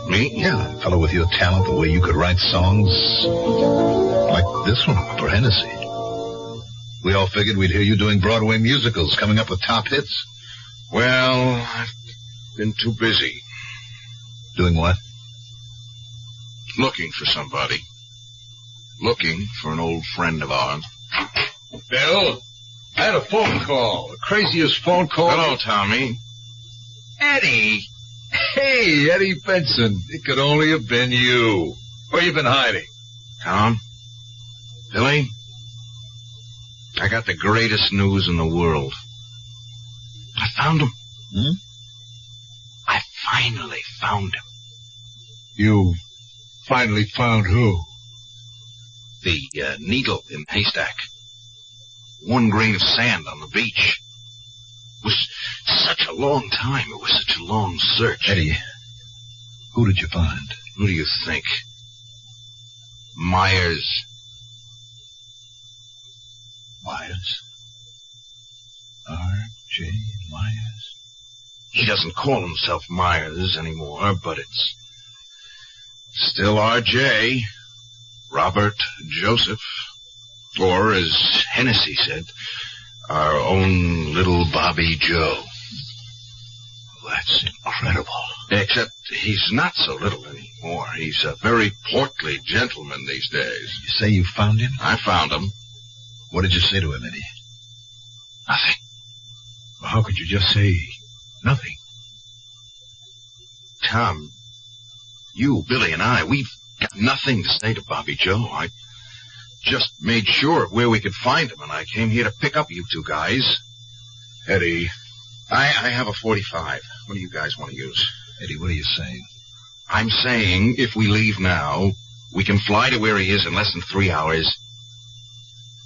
Me? Yeah, a fellow with your talent, the way you could write songs like this one for Hennessy. We all figured we'd hear you doing Broadway musicals, coming up with top hits. Well, I've been too busy. Doing what? Looking for somebody. Looking for an old friend of ours. Bill, I had a phone call. The craziest phone call. Hello, Tommy. Eddie. Hey, Eddie Benson. It could only have been you. Where you been hiding? Tom? Billy? I got the greatest news in the world. I found him. I finally found him. You finally found who? The needle in the haystack. One grain of sand on the beach. It was such a long time. It was such a long search. Eddie, who did you find? Who do you think? Myers. Myers? R.J. Myers? He doesn't call himself Myers anymore, but it's still R.J. Robert Joseph. Or, as Hennessy said, our own little Bobby Joe. That's incredible. Except he's not so little anymore. He's a very portly gentleman these days. You say you found him? I found him. What did you say to him, Eddie? Nothing. Well, how could you just say nothing? Tom, you, Billy, and I, we've got nothing to say to Bobby Joe. I just made sure of where we could find him, and I came here to pick up you two guys. Eddie, I have a .45. What do you guys want to use? Eddie, what are you saying? I'm saying if we leave now, we can fly to where he is in less than 3 hours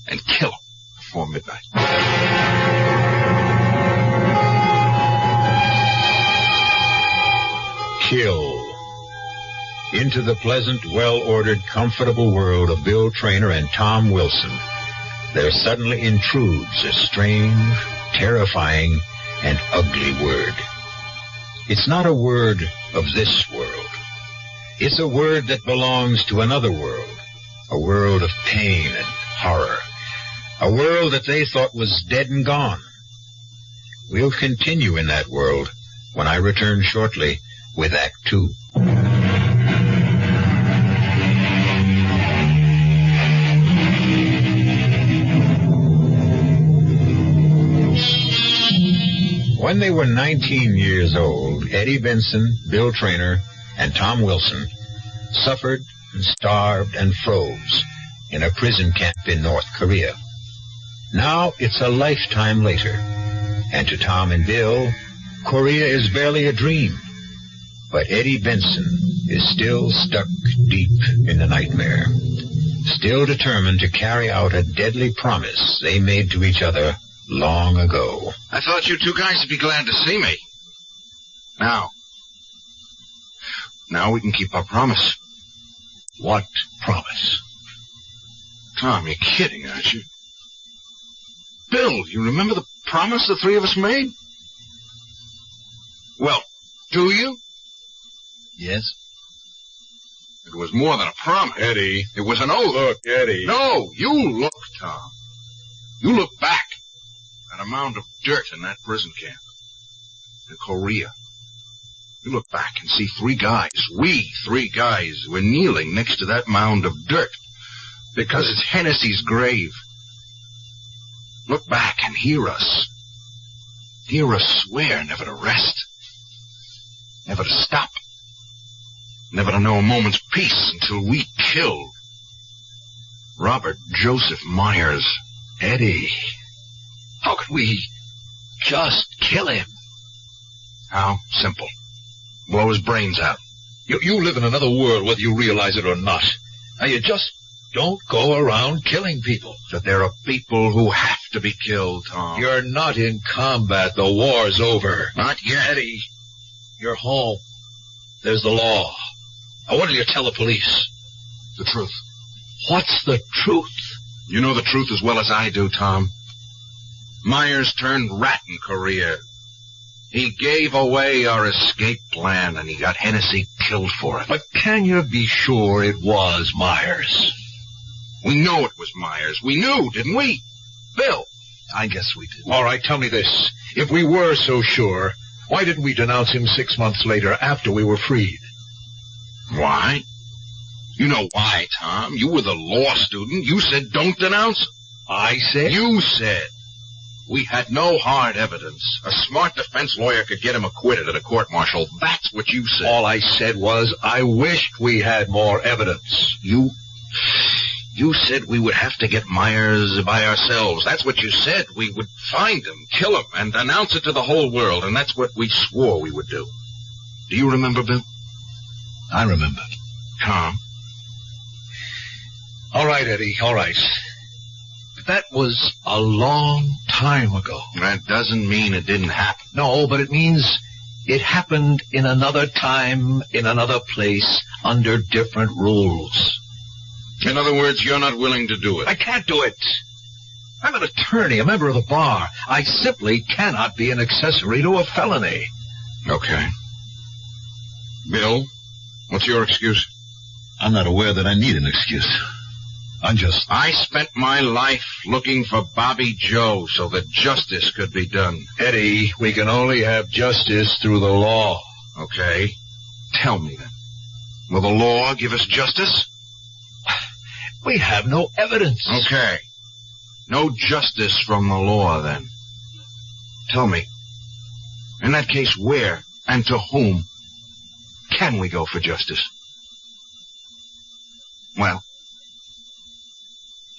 and kill him before midnight. Kill. Into the pleasant, well-ordered, comfortable world of Bill Traynor and Tom Wilson, there suddenly intrudes a strange, terrifying, and ugly word. It's not a word of this world. It's a word that belongs to another world, a world of pain and horror, a world that they thought was dead and gone. We'll continue in that world when I return shortly with Act 2. When they were 19 years old, Eddie Benson, Bill Traynor, and Tom Wilson suffered and starved and froze in a prison camp in North Korea. Now it's a lifetime later, and to Tom and Bill, Korea is barely a dream. But Eddie Benson is still stuck deep in the nightmare, still determined to carry out a deadly promise they made to each other long ago. I thought you two guys would be glad to see me. Now we can keep our promise. What promise? Tom, you're kidding, aren't you? Bill, you remember the promise the three of us made? Well, do you? Yes. It was more than a promise. Eddie. It was an oath. Look, Eddie. No, you look, Tom. You look back at a mound of dirt in that prison camp in Korea. You look back and see three guys. We three guys were kneeling next to that mound of dirt because it's Hennessy's grave. Look back and hear us. Hear us swear never to rest. Never to stop. Never to know a moment's peace until we killed Robert Joseph Myers. Eddie, how could we just kill him? How? Simple. Blow his brains out. You live in another world whether you realize it or not. Now you just don't go around killing people. That there are people who have to be killed, Tom. You're not in combat. The war's over. Not yet. Eddie, you're home. There's the law. Now what do you tell the police? The truth. What's the truth? You know the truth as well as I do, Tom. Myers turned rat in Korea. He gave away our escape plan, and he got Hennessy killed for it. But can you be sure it was Myers? We know it was Myers. We knew, didn't we? Bill. I guess we did. All right, tell me this. If we were so sure, why didn't we denounce him 6 months later after we were freed? Why? You know why, Tom. You were the law student. You said don't denounce him. I said? You said. We had no hard evidence. A smart defense lawyer could get him acquitted at a court-martial. That's what you said. All I said was I wished we had more evidence. You said we would have to get Myers by ourselves. That's what you said. We would find him, kill him, and announce it to the whole world, and that's what we swore we would do. Do you remember, Bill? I remember. Tom? All right, Eddie, all right. But that was a long time ago. That doesn't mean it didn't happen. No, but it means it happened in another time, in another place, under different rules. In other words, you're not willing to do it. I can't do it. I'm an attorney, a member of the bar. I simply cannot be an accessory to a felony. Okay. Bill, what's your excuse? I'm not aware that I need an excuse. I spent my life looking for Bobby Joe so that justice could be done. Eddie, we can only have justice through the law. Okay. Tell me then. Will the law give us justice? We have no evidence. Okay. No justice from the law, then. Tell me. In that case, where and to whom can we go for justice? Well,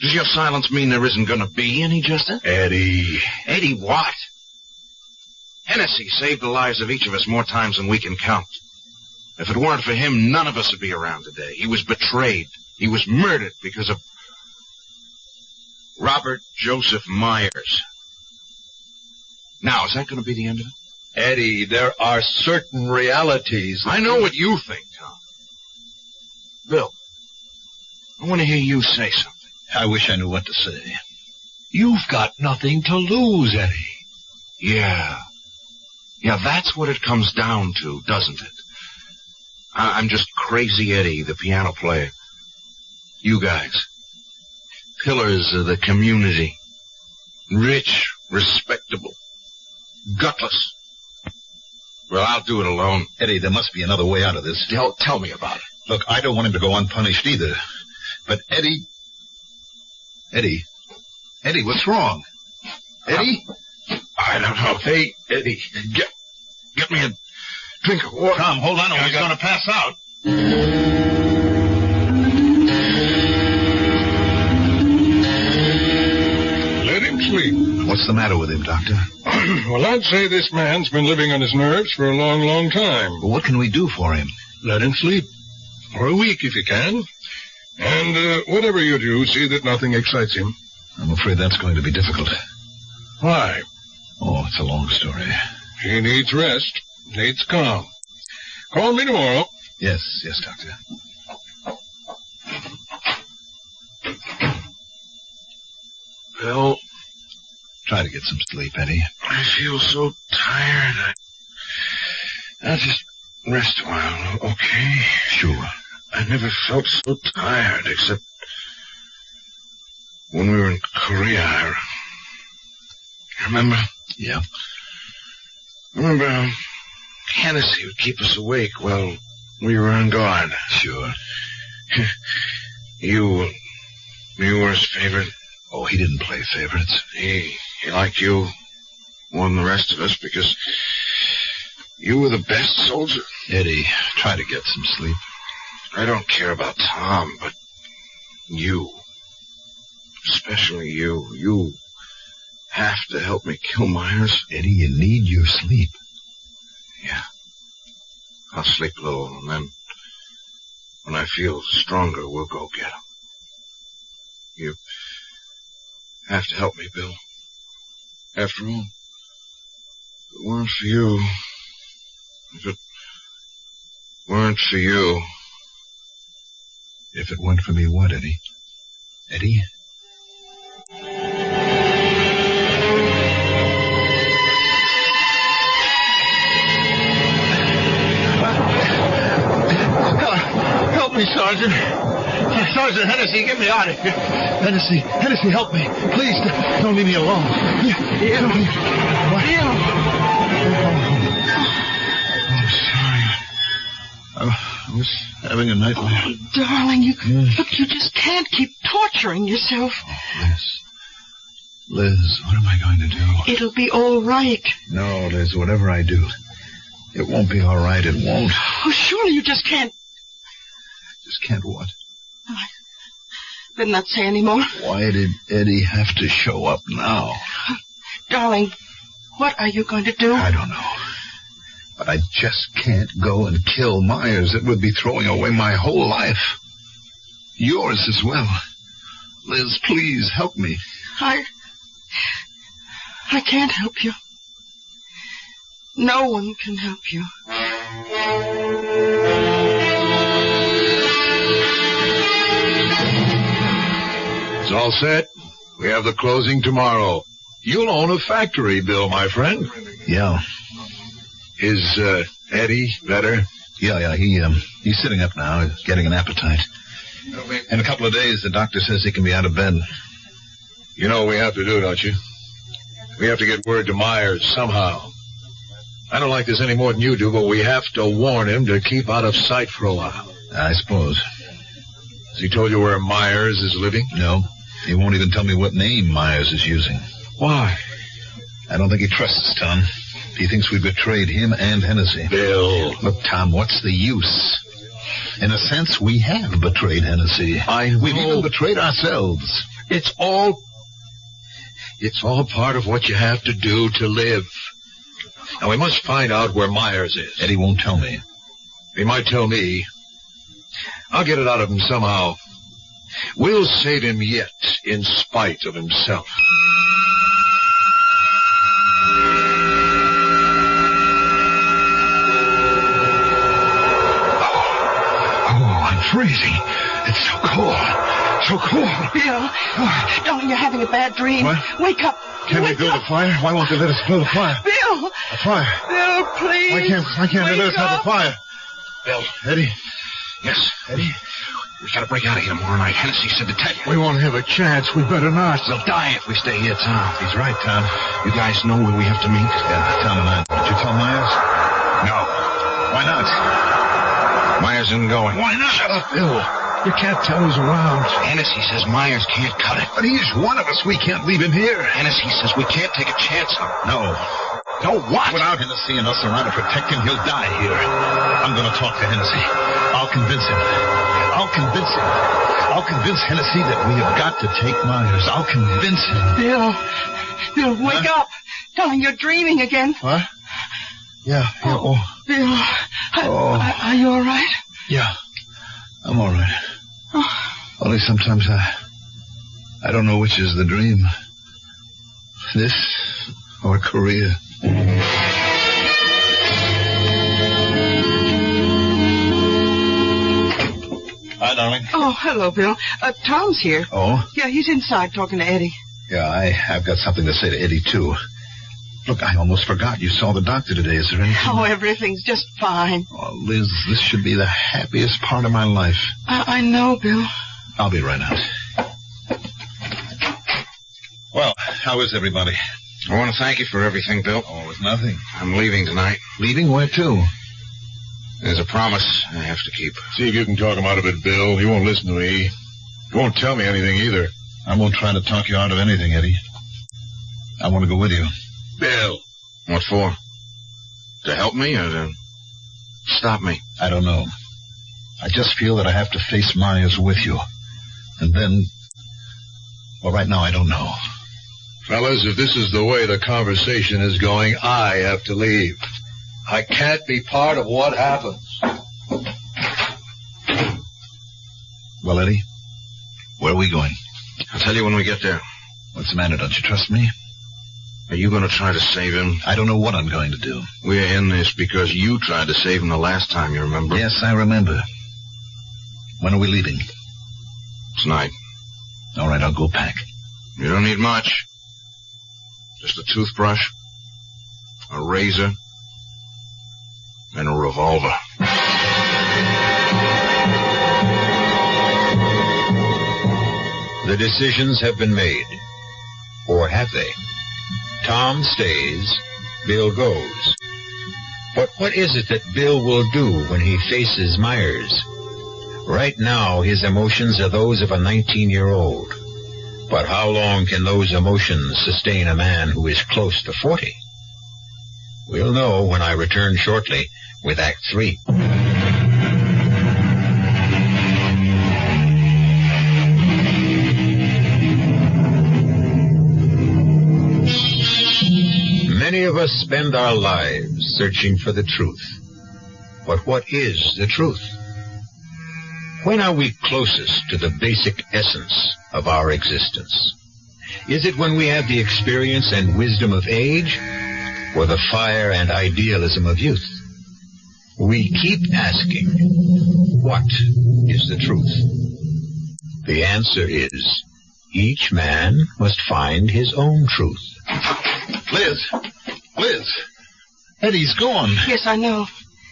does your silence mean there isn't going to be any justice? Eddie. Eddie what? Hennessy saved the lives of each of us more times than we can count. If it weren't for him, none of us would be around today. He was betrayed. He was murdered because of Robert Joseph Myers. Now, is that going to be the end of it? Eddie, there are certain realities. I know what you think, Tom. Bill, I want to hear you say something. I wish I knew what to say. You've got nothing to lose, Eddie. Yeah, that's what it comes down to, doesn't it? I'm just Crazy Eddie, the piano player. You guys, pillars of the community. Rich, respectable, gutless. Well, I'll do it alone. Eddie, there must be another way out of this. Tell me about it. Look, I don't want him to go unpunished either. But Eddie, what's wrong? Eddie? I don't know. Hey, Eddie, Get me a drink of water. Tom, hold on, or he's going to pass out. Let him sleep. What's the matter with him, Doctor? Well, I'd say this man's been living on his nerves for a long, long time. Well, what can we do for him? Let him sleep. For a week, if you can. And whatever you do, see that nothing excites him. I'm afraid that's going to be difficult. Why? Oh, it's a long story. He needs rest. Needs calm. Call me tomorrow. Yes, Doctor. Bill. Try to get some sleep, Eddie. I feel so tired. I'll just rest a while, okay? Sure. I never felt so tired, except when we were in Korea. Remember? Yeah. Remember how Hennessy would keep us awake while we were on guard? Sure. You were his favorite? Oh, he didn't play favorites. He liked you more than the rest of us because you were the best soldier. Eddie, try to get some sleep. I don't care about Tom, but you. Especially you. You have to help me kill Myers. Eddie, you need your sleep. Yeah. I'll sleep a little, and then when I feel stronger, we'll go get him. You have to help me, Bill. After all, if it weren't for you... If it weren't for you... If it weren't for me, what, Eddie? Eddie? Help me, Sergeant. Sergeant Hennessy, get me out of here. Hennessy, help me. Please, don't leave me alone. I'm sorry. I was having a nightmare. Oh, darling, look, you just can't keep torturing yourself. Oh, Liz, what am I going to do? It'll be all right. No, Liz, whatever I do, it won't be all right. It won't. Oh, surely you just can't. Just can't what? Better not say any more. Why did Eddie have to show up now? Darling, what are you going to do? I don't know. But I just can't go and kill Myers. It would be throwing away my whole life. Yours as well. Liz, please help me. I can't help you. No one can help you. It's all set. We have the closing tomorrow. You'll own a factory, Bill, my friend. Yeah. Is Eddie better? Yeah. He's sitting up now, getting an appetite. In a couple of days, the doctor says he can be out of bed. You know what we have to do, don't you? We have to get word to Myers somehow. I don't like this any more than you do, but we have to warn him to keep out of sight for a while. I suppose. Has he told you where Myers is living? No. He won't even tell me what name Myers is using. Why? I don't think he trusts us, Tom. He thinks we betrayed him and Hennessy. Bill. Look, Tom, what's the use? In a sense, we have betrayed Hennessy. We've even betrayed ourselves. It's all part of what you have to do to live. Now, we must find out where Myers is. Eddie won't tell me. He might tell me. I'll get it out of him somehow. We'll save him yet, in spite of himself. Oh, I'm freezing. It's so cold. So cold. Bill, darling, you're having a bad dream. What? Wake up. Can we build a fire? Why won't they let us build a fire? Bill! A fire? Bill, please. Why can't they let us have a fire? Bill. Eddie? Yes. Eddie? We've got to break out of here tomorrow night. Hennessy said to tell you. We won't have a chance. We better not. We'll die if we stay here, Tom. He's right, Tom. You guys know where we have to meet? Yeah, Tom and I. Did you tell Myers? No. Why not? Myers isn't going. Why not? Shut up, Bill. You can't tell who's around. Hennessy says Myers can't cut it. But he's one of us. We can't leave him here. Hennessy says we can't take a chance on him. No. No what? Without Hennessy and us around to protect him, he'll die here. I'm going to talk to Hennessy. I'll convince him. I'll convince Hennessy that we have got to take Myers. I'll convince him. Bill, wake up. Darling, you're dreaming again. What? Yeah. Oh. Bill, are you all right? Yeah. I'm all right. Oh. Only sometimes I don't know which is the dream. This or Korea. Hi, darling. Oh, hello, Bill. Tom's here. Oh? Yeah, he's inside talking to Eddie. Yeah, I've got something to say to Eddie, too. Look, I almost forgot you saw the doctor today. Is there anything? Oh, everything's just fine. Oh, Liz, this should be the happiest part of my life. I know, Bill. I'll be right out. Well, how is everybody? I want to thank you for everything, Bill. Oh, it's nothing. I'm leaving tonight. Leaving? Where to? There's a promise I have to keep. See if you can talk him out of it, Bill. He won't listen to me. He won't tell me anything either. I won't try to talk you out of anything, Eddie. I want to go with you. Bill. What for? To help me or to stop me? I don't know. I just feel that I have to face Myers with you. And then... Well, right now I don't know. Fellas, if this is the way the conversation is going, I have to leave. I can't be part of what happens. Well, Eddie, where are we going? I'll tell you when we get there. What's the matter? Don't you trust me? Are you going to try to save him? I don't know what I'm going to do. We're in this because you tried to save him the last time, you remember? Yes, I remember. When are we leaving? Tonight. All right, I'll go pack. You don't need much. Just a toothbrush, a razor, and a revolver. The decisions have been made. Or have they? Tom stays, Bill goes. But what is it that Bill will do when he faces Myers? Right now, his emotions are those of a 19-year-old. But how long can those emotions sustain a man who is close to 40? We'll know when I return shortly with Act 3. Many of us spend our lives searching for the truth. But what is the truth? When are we closest to the basic essence of our existence? Is it when we have the experience and wisdom of age, or the fire and idealism of youth? We keep asking, what is the truth? The answer is, each man must find his own truth. Liz, Eddie's gone. Yes, I know.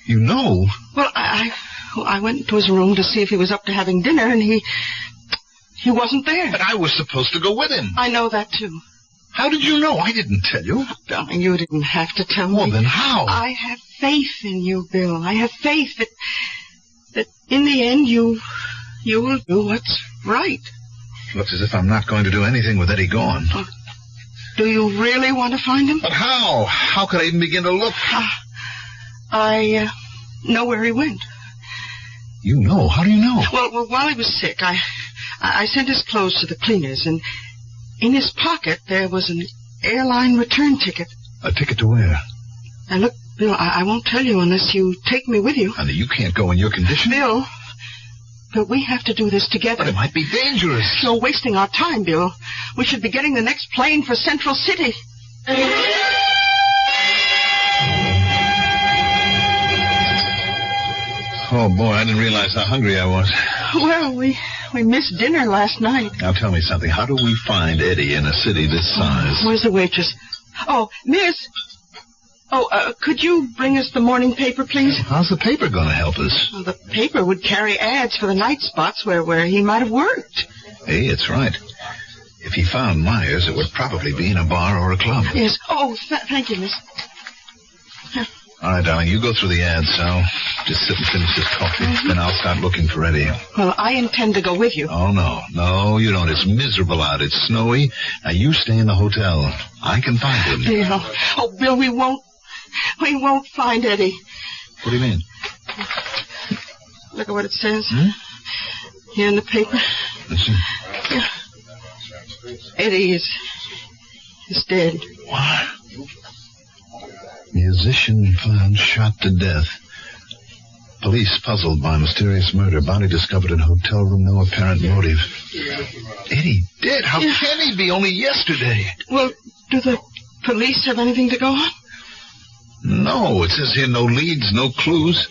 You know? Well, I went to his room to see if he was up to having dinner, and he wasn't there. But I was supposed to go with him. I know that, too. How did you know? I didn't tell you. Darling, you didn't have to tell me. Well, then how? I have faith in you, Bill. I have faith that in the end you will do what's right. Looks as if I'm not going to do anything with Eddie gone. Do you really want to find him? But how? How could I even begin to look? I know where he went. You know? How do you know? Well, while he was sick, I sent his clothes to the cleaners, and in his pocket there was an airline return ticket. A ticket to where? Now, look, Bill, I won't tell you unless you take me with you. Honey, you can't go in your condition. Bill, we have to do this together. But it might be dangerous. You're wasting our time, Bill. We should be getting the next plane for Central City. Oh, boy, I didn't realize how hungry I was. Well, we missed dinner last night. Now, tell me something. How do we find Eddie in a city this size? Where's the waitress? Oh, miss. Oh, could you bring us the morning paper, please? How's the paper going to help us? Well, the paper would carry ads for the night spots where he might have worked. Hey, it's right. If he found Myers, it would probably be in a bar or a club. Yes. Oh, thank you, miss. All right, darling, you go through the ads, so Just sit and finish this coffee. Then I'll start looking for Eddie. Well, I intend to go with you. Oh, no. No, you don't. It's miserable out. It's snowy. Now, you stay in the hotel. I can find him. Bill. Oh, Bill, we won't find Eddie. What do you mean? Look at what it says. Here in the paper. Let's see. Yeah. Eddie is dead. What? Musician found shot to death. Police puzzled by mysterious murder. Body discovered in hotel room. No apparent motive. Eddie dead? How can he be? Only yesterday. Well, do the police have anything to go on? No, it says here no leads, no clues.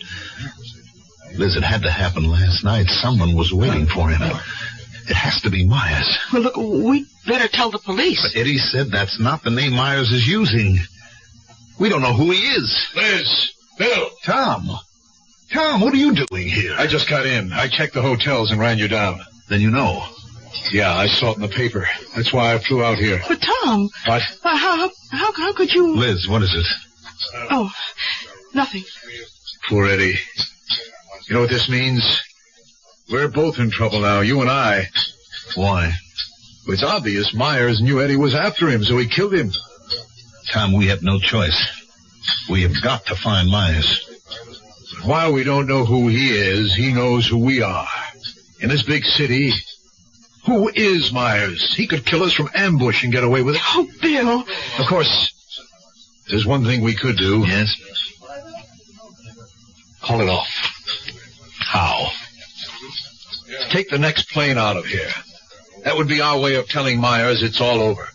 Liz, it had to happen last night. Someone was waiting for him. It has to be Myers. Well, look, we'd better tell the police. But Eddie said that's not the name Myers is using. We don't know who he is. Liz! Bill! Tom, what are you doing here? I just got in. I checked the hotels and ran you down. Then you know. Yeah, I saw it in the paper. That's why I flew out here. But, Tom... What? How could you... Liz, what is it? Oh, nothing. Poor Eddie. You know what this means? We're both in trouble now, you and I. Why? It's obvious Myers knew Eddie was after him, so he killed him. Tom, we have no choice. We have got to find Myers. But while we don't know who he is, he knows who we are. In this big city, who is Myers? He could kill us from ambush and get away with it. Oh, Bill. Of course, there's one thing we could do. Yes? Call it off. How? Take the next plane out of here. That would be our way of telling Myers it's all over.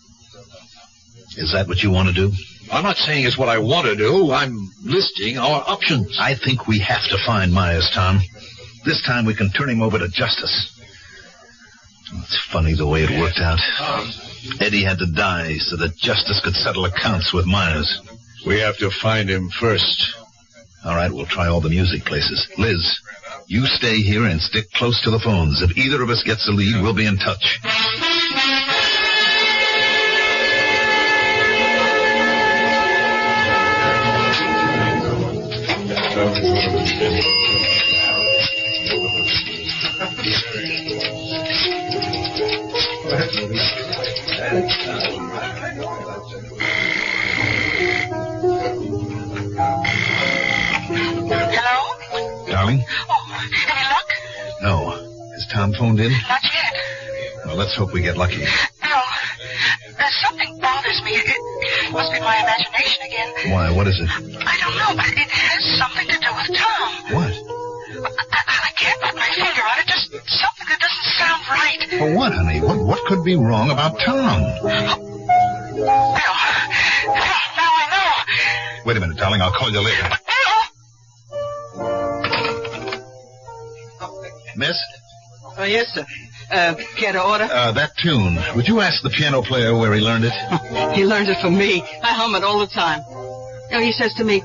Is that what you want to do? I'm not saying it's what I want to do. I'm listing our options. I think we have to find Myers, Tom. This time we can turn him over to justice. It's funny the way it worked out. Eddie had to die so that justice could settle accounts with Myers. We have to find him first. All right, we'll try all the music places. Liz, you stay here and stick close to the phones. If either of us gets a lead, we'll be in touch. Hello? Darling? Oh, any luck? No. Has Tom phoned in? Not yet. Well, let's hope we get lucky. No. Something bothers me. It must be my imagination again. Why? What is it? I don't know, but it has something to do with Tom. What? I can't put my finger on it. Just something that doesn't sound right. For what, honey? What could be wrong about Tom? Bill, now I know. Wait a minute, darling. I'll call you later. Miss? Oh, yes, sir. Care to order? That tune. Would you ask the piano player where he learned it? He learned it from me. I hum it all the time. You know, he says to me,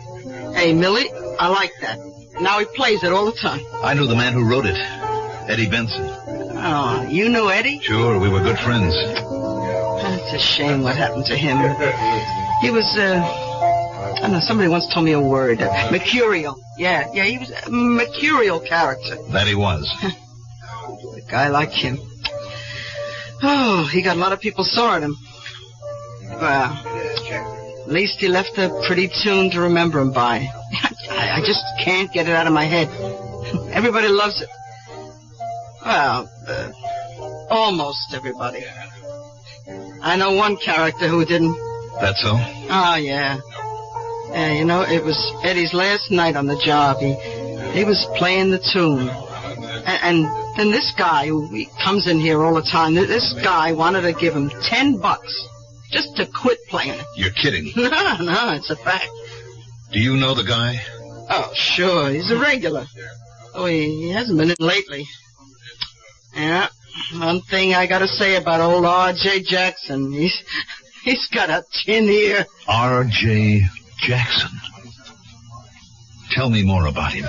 "Hey, Millie, I like that." Now he plays it all the time. I knew the man who wrote it. Eddie Benson. Oh, you knew Eddie? Sure, we were good friends. It's a shame what happened to him. He was, I don't know, somebody once told me a word. Mercurial. Yeah, he was a mercurial character. That he was. A guy like him. Oh, he got a lot of people sore at him. Well, at least he left a pretty tune to remember him by. I just can't get it out of my head. Everybody loves it. Well, almost everybody. I know one character who didn't. That so? Oh, yeah. Yeah, you know, it was Eddie's last night on the job. He was playing the tune. And then this guy, who comes in here all the time, this guy wanted to give him $10 just to quit playing it. You're kidding. No, it's a fact. Do you know the guy? Oh, sure. He's a regular. Oh, he hasn't been in lately. Yeah, one thing I gotta say about old R.J. Jackson, he's got a tin ear. R.J. Jackson. Tell me more about him.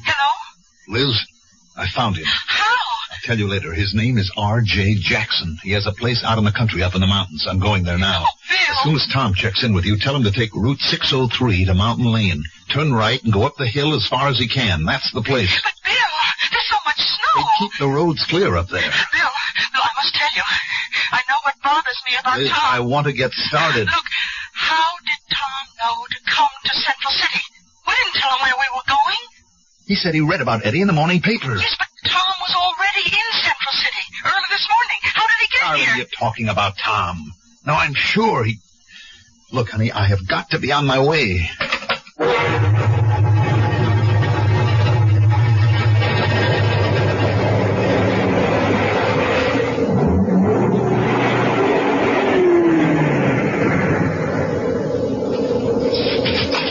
Hello? Liz, I found him. How? tell you later. His name is R.J. Jackson. He has a place out in the country up in the mountains. I'm going there now. As soon as Tom checks in with you, tell him to take Route 603 to Mountain Lane. Turn right and go up the hill as far as he can. That's the place. But, Bill, there's so much snow. They keep the roads clear up there. Bill, I must tell you. I know what bothers me about Liz, Tom. I want to get started. Look, how did Tom know to come to Central City? We didn't tell him where we were going. He said he read about Eddie in the morning paper. Yes, but Tom was already in Central City early this morning. How did he get Are here? you talking about Tom? No, I'm sure he... Look, honey, I have got to be on my way.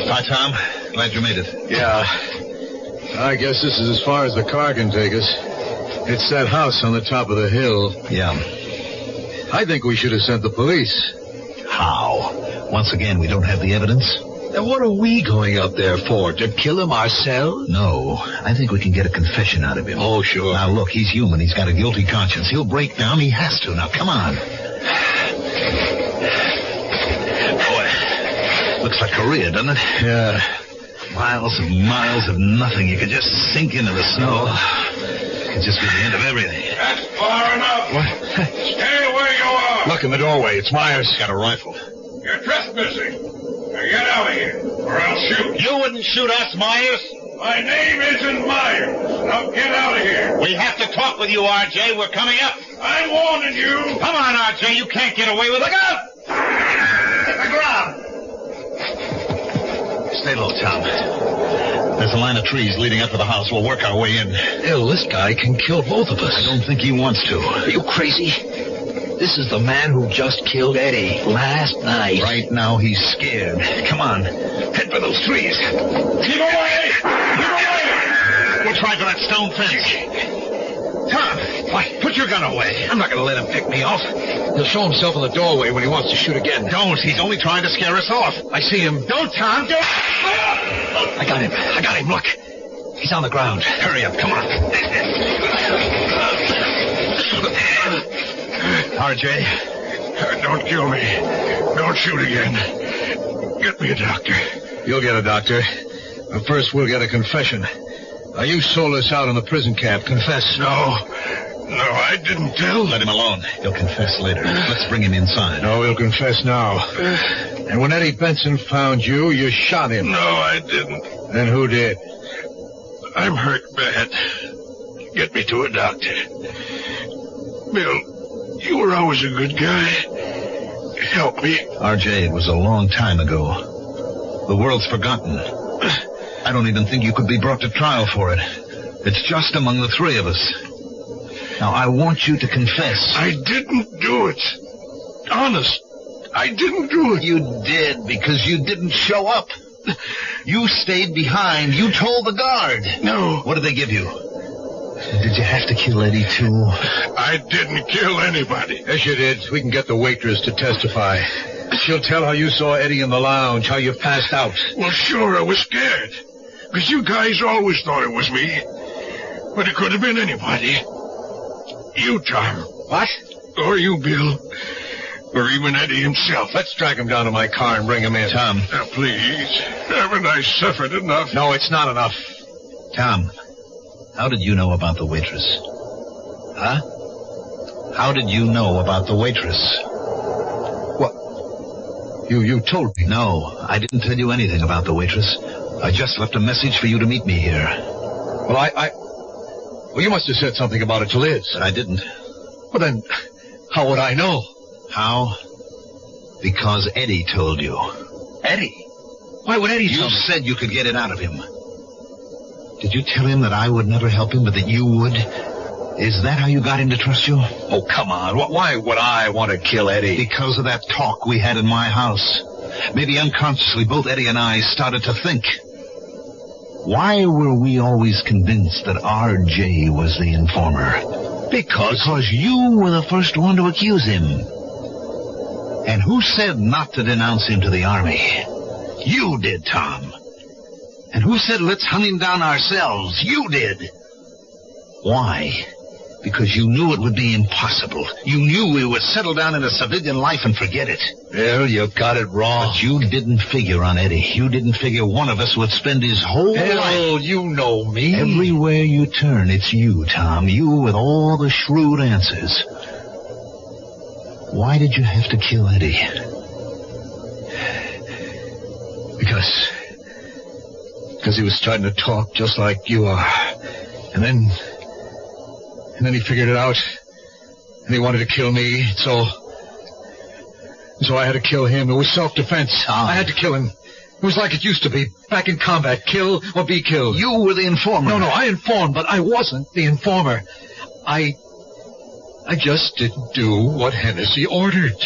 Hi, Tom. Glad you made it. Yeah. I guess this is as far as the car can take us. It's that house on the top of the hill. Yeah. I think we should have sent the police. How? Once again, we don't have the evidence. Then what are we going up there for? To kill him ourselves? No. I think we can get a confession out of him. Oh, sure. Now, look, he's human. He's got a guilty conscience. He'll break down. He has to. Now, come on. Boy, looks like Korea, doesn't it? Yeah. Miles and miles of nothing. You could just sink into the snow. It could just be the end of everything. That's far enough. What? Stay where you are. Look in the doorway. It's Myers. Got a rifle. You're trespassing. Now get out of here, or I'll shoot. You wouldn't shoot us, Myers. My name isn't Myers. Now get out of here. We have to talk with you, R.J. We're coming up. I'm warning you. Come on, R.J. You can't get away with it. Look out! Hit the ground. Stay low, Tom. There's a line of trees leading up to the house. We'll work our way in. Hell, this guy can kill both of us. I don't think he wants to. Are you crazy? This is the man who just killed Eddie last night. Right now, he's scared. Come on. Head for those trees. Keep away! Keep away! We'll try for that stone fence. Tom, why? Put your gun away. I'm not going to let him pick me off. He'll show himself in the doorway when he wants to shoot again. Don't. He's only trying to scare us off. I see him. Don't, Tom. Don't. I got him. I got him. Look. He's on the ground. Hurry up. Come on. R.J. Don't kill me. Don't shoot again. Get me a doctor. You'll get a doctor. But first, we'll get a confession. Now, you sold us out in the prison camp. Confess. No, I didn't tell. Let him alone. He'll confess later. Let's bring him inside. No, he'll confess now. And when Eddie Benson found you, you shot him. No, I didn't. Then who did? I'm hurt bad. Get me to a doctor. Bill, you were always a good guy. Help me. R.J., it was a long time ago. The world's forgotten. I don't even think you could be brought to trial for it. It's just among the three of us. Now, I want you to confess. I didn't do it. Honest, I didn't do it. You did, because you didn't show up. You stayed behind. You told the guard. No. What did they give you? Did you have to kill Eddie, too? I didn't kill anybody. Yes, you did. We can get the waitress to testify. She'll tell how you saw Eddie in the lounge, how you passed out. Well, sure, I was scared. Because you guys always thought it was me. But it could have been anybody. You, Tom. What? Or you, Bill. Or even Eddie himself. Let's drag him down to my car and bring him in. Tom. Now, please. Haven't I suffered enough? No, it's not enough. Tom, how did you know about the waitress? Huh? How did you know about the waitress? What? You told me. No, I didn't tell you anything about the waitress. I just left a message for you to meet me here. Well, you must have said something about it to Liz. But I didn't. Well, then, how would I know? How? Because Eddie told you. Eddie? Why would Eddie tell me? You said you could get it out of him. Did you tell him that I would never help him, but that you would? Is that how you got him to trust you? Oh, come on. Why would I want to kill Eddie? Because of that talk we had in my house. Maybe unconsciously, both Eddie and I started to think. Why were we always convinced that R.J. was the informer? Because you were the first one to accuse him. And who said not to denounce him to the army? You did, Tom. And who said let's hunt him down ourselves? You did. Why? Because you knew it would be impossible. You knew we would settle down in a civilian life and forget it. Bill, you got it wrong. But you didn't figure on Eddie. You didn't figure one of us would spend his whole life. Bill, you know me. Everywhere you turn, it's you, Tom. You with all the shrewd answers. Why did you have to kill Eddie? Because he was starting to talk just like you are. And then he figured it out. And he wanted to kill me, so I had to kill him. It was self-defense. I had to kill him. It was like it used to be, back in combat. Kill or be killed. You were the informer. No, I informed, but I wasn't the informer. I just didn't do what Hennessy ordered.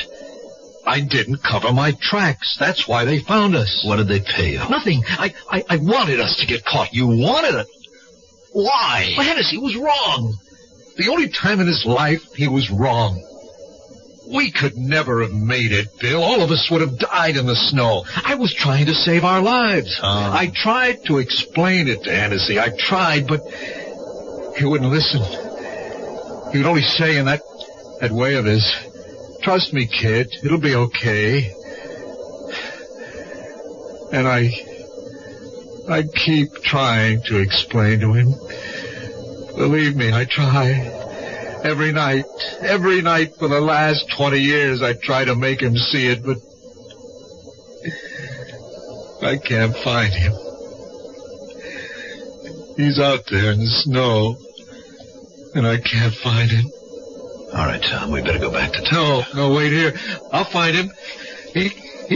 I didn't cover my tracks. That's why they found us. What did they pay you? Nothing. I wanted us to get caught. You wanted it? Why? Well, Hennessy was wrong. The only time in his life he was wrong. We could never have made it, Bill. All of us would have died in the snow. I was trying to save our lives. I tried to explain it to Hennessy. I tried, but he wouldn't listen. He would only say in that way of his, "Trust me, kid. It'll be okay." And I keep trying to explain to him. Believe me, I try. Every night for the last 20 years, I try to make him see it, but I can't find him. He's out there in the snow, and I can't find him. All right, Tom, we better go back to town. No, wait here. I'll find him. He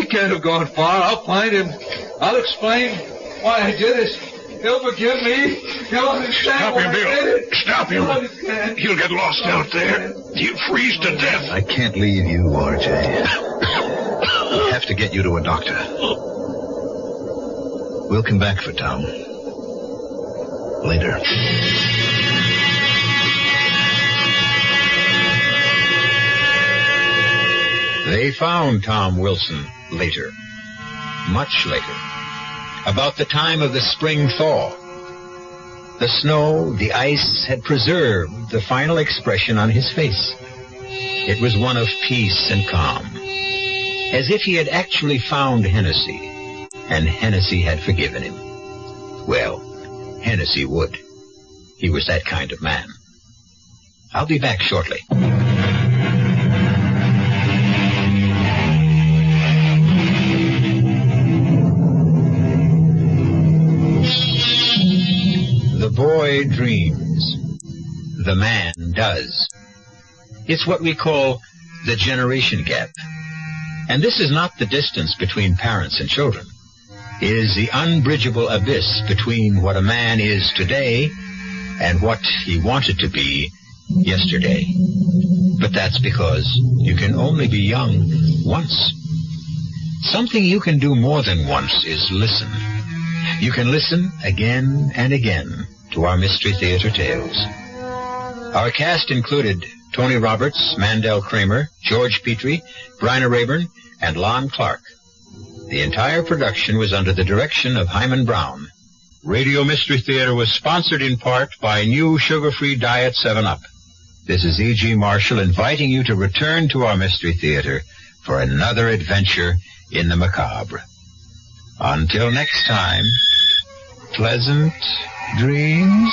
can't have gone far. I'll find him. I'll explain why I did it. He'll forgive me. He'll understand. Stop him, Bill. Stop him. Understand. He'll get lost out there. He'll freeze to death. I can't leave you, RJ. I have to get you to a doctor. We'll come back for Tom. Later. They found Tom Wilson later. Much later. About the time of the spring thaw. The snow, the ice had preserved the final expression on his face. It was one of peace and calm. As if he had actually found Hennessy, and Hennessy had forgiven him. Well, Hennessy would. He was that kind of man. I'll be back shortly. The boy dreams. The man does. It's what we call the generation gap. And this is not the distance between parents and children. It is the unbridgeable abyss between what a man is today and what he wanted to be yesterday. But that's because you can only be young once. Something you can do more than once is listen. You can listen again and again to our Mystery Theater tales. Our cast included Tony Roberts, Mandel Kramer, George Petrie, Bryna Rayburn, and Lon Clark. The entire production was under the direction of Hyman Brown. Radio Mystery Theater was sponsored in part by new sugar-free Diet 7-Up. This is E.G. Marshall inviting you to return to our Mystery Theater for another adventure in the macabre. Until next time, pleasant dreams.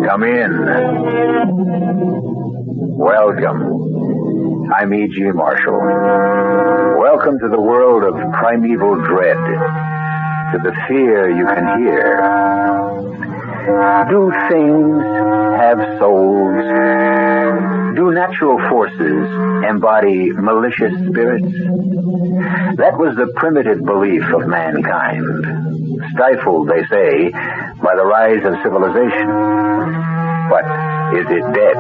Come in. Welcome. I'm E.G. Marshall. Welcome to the world of primeval dread, to the fear you can hear. Do things have souls? Do natural forces embody malicious spirits? That was the primitive belief of mankind. stifled, they say, by the rise of civilization. But is it dead?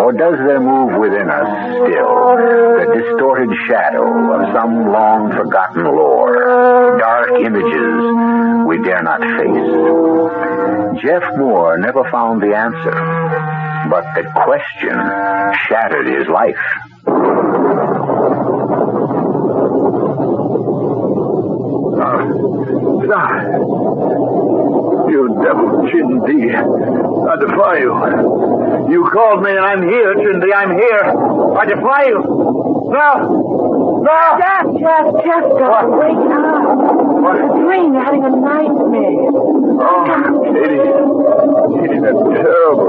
Or does there move within us still the distorted shadow of some long-forgotten lore, dark images we dare not face? Jeff Moore never found the answer, but the question shattered his life. You devil, Chindi. I defy you. You called me and I'm here, Chindi. I'm here. I defy you. No! Jeff, don't wake up. What? It's a dream. You're having a nightmare. Oh, Katie, that's terrible.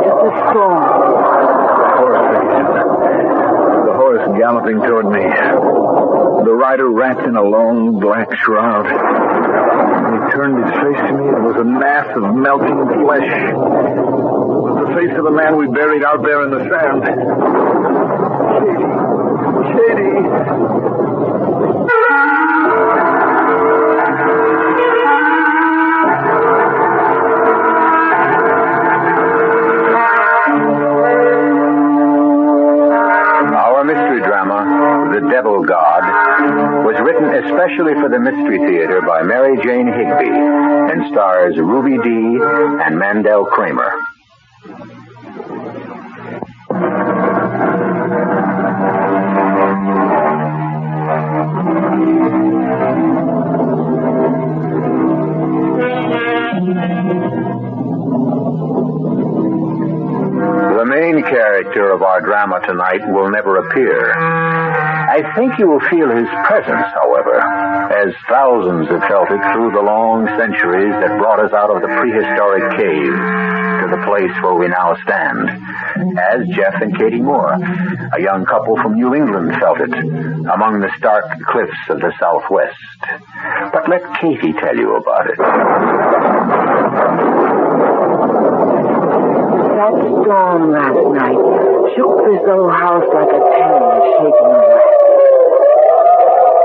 It's a storm. The horse galloping toward me. The rider wrapped in a long black shroud. He turned his face to me, and it was a mass of melting flesh. It was the face of a man we buried out there in the sand. Katie. The Devil God was written especially for the Mystery Theater by Mary Jane Higby and stars Ruby Dee and Mandel Kramer. The main character of our drama tonight will never appear. I think you will feel his presence, however, as thousands have felt it through the long centuries that brought us out of the prehistoric cave to the place where we now stand, as Jeff and Katie Moore, a young couple from New England, felt it among the stark cliffs of the Southwest. But let Katie tell you about it. That storm last night shook this old house like a pan shaking away.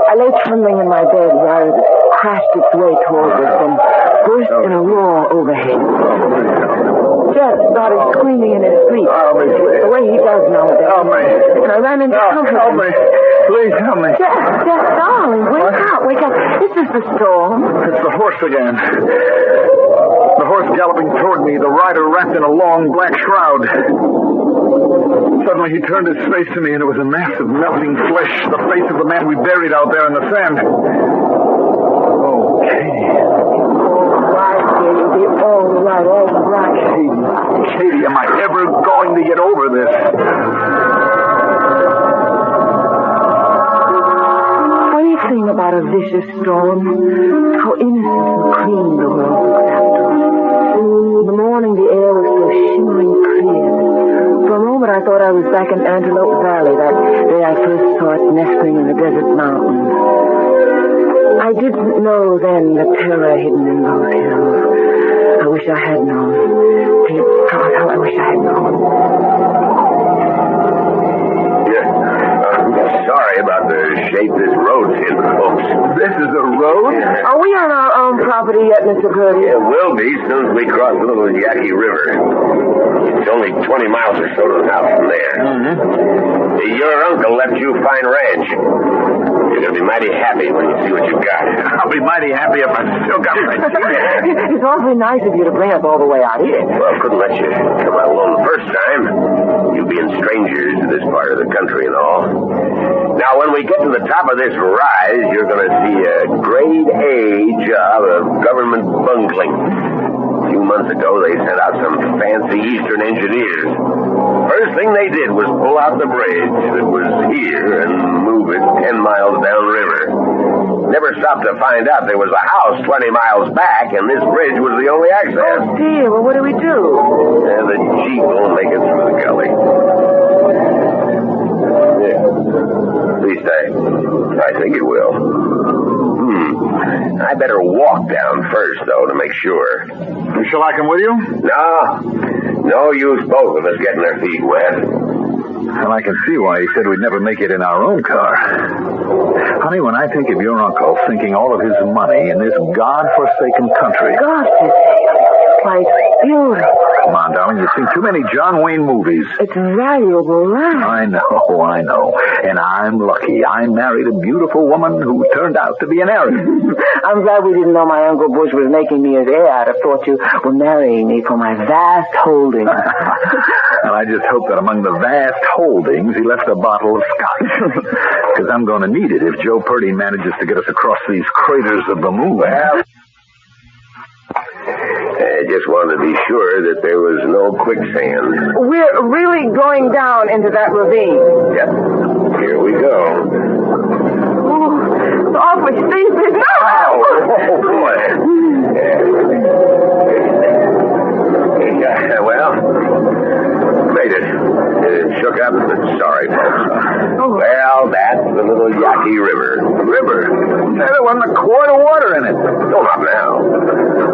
I lay trembling in my bed while it crashed its way towards us and burst in a roar overhead. Jeff started screaming in his sleep, the way he does nowadays. Help me. And I ran in to comfort him. Help me. Please help me. Jeff, darling, wake up. This is the storm. It's the horse again. The horse galloping toward me, the rider wrapped in a long black shroud. Suddenly he turned his face to me, and it was a mass of melting flesh, the face of the man we buried out there in the sand. Oh, Katie. All right. Katie, am I ever going to get over this? Funny thing about a vicious storm, how innocent and clean the world looks after it. In the morning, the air was so shimmering clear. For a moment, I thought I was back in Antelope Valley, that day I first saw it nesting in the desert mountains. I didn't know then the terror hidden in those hills. I wish I had known. Dear God, how I wish I had known. Sorry about the shape this road's in, folks. This is a road? Are we on our own property yet, Mr. Purdy? It will be as soon as we cross the little Yaqui River. It's only 20 miles or so to the house from there. Mm-hmm. Your uncle left you a fine ranch. You're going to be mighty happy when you see what you've got. I'll be mighty happy if I still got my teeth. It's awfully nice of you to bring us all the way out here. Well, I couldn't let you come out alone the first time. You being strangers to this part of the country and all. Now, when we get to the top of this rise, you're going to see a grade A job of government bungling. A few months ago, they sent out some fancy Eastern engineers. First thing they did was pull out the bridge that was here and move it 10 miles downriver. Never stopped to find out there was a house 20 miles back, and this bridge was the only access. Oh, dear. Well, what do we do? The Jeep won't make it through the gully. At least I think it will. I better walk down first, though, to make sure. Shall I come with you? No use both of us getting our feet wet. Well, I can see why he said we'd never make it in our own car. Honey, when I think of your uncle sinking all of his money in this God-forsaken country. God-forsaken? Why, it's beautiful. Come on, darling. You've seen too many John Wayne movies. It's valuable land. I know. And I'm lucky. I married a beautiful woman who turned out to be an heiress. I'm glad we didn't know my Uncle Bush was making me his heir. I'd have thought you were marrying me for my vast holdings. And I just hope that among the vast holdings, he left a bottle of scotch. Because I'm going to need it if Joe Purdy manages to get us across these craters of the moon. Well, I just wanted to be sure that there was no quicksand. We're really going down into that ravine. Yep. Here we go. Oh, it's awfully steep, isn't it? Oh, boy. Yeah, well, made it. Shook up. Sorry, folks. Oh. Well, that's the little Yaqui River. River? There wasn't a quart of water in it. Oh, not now.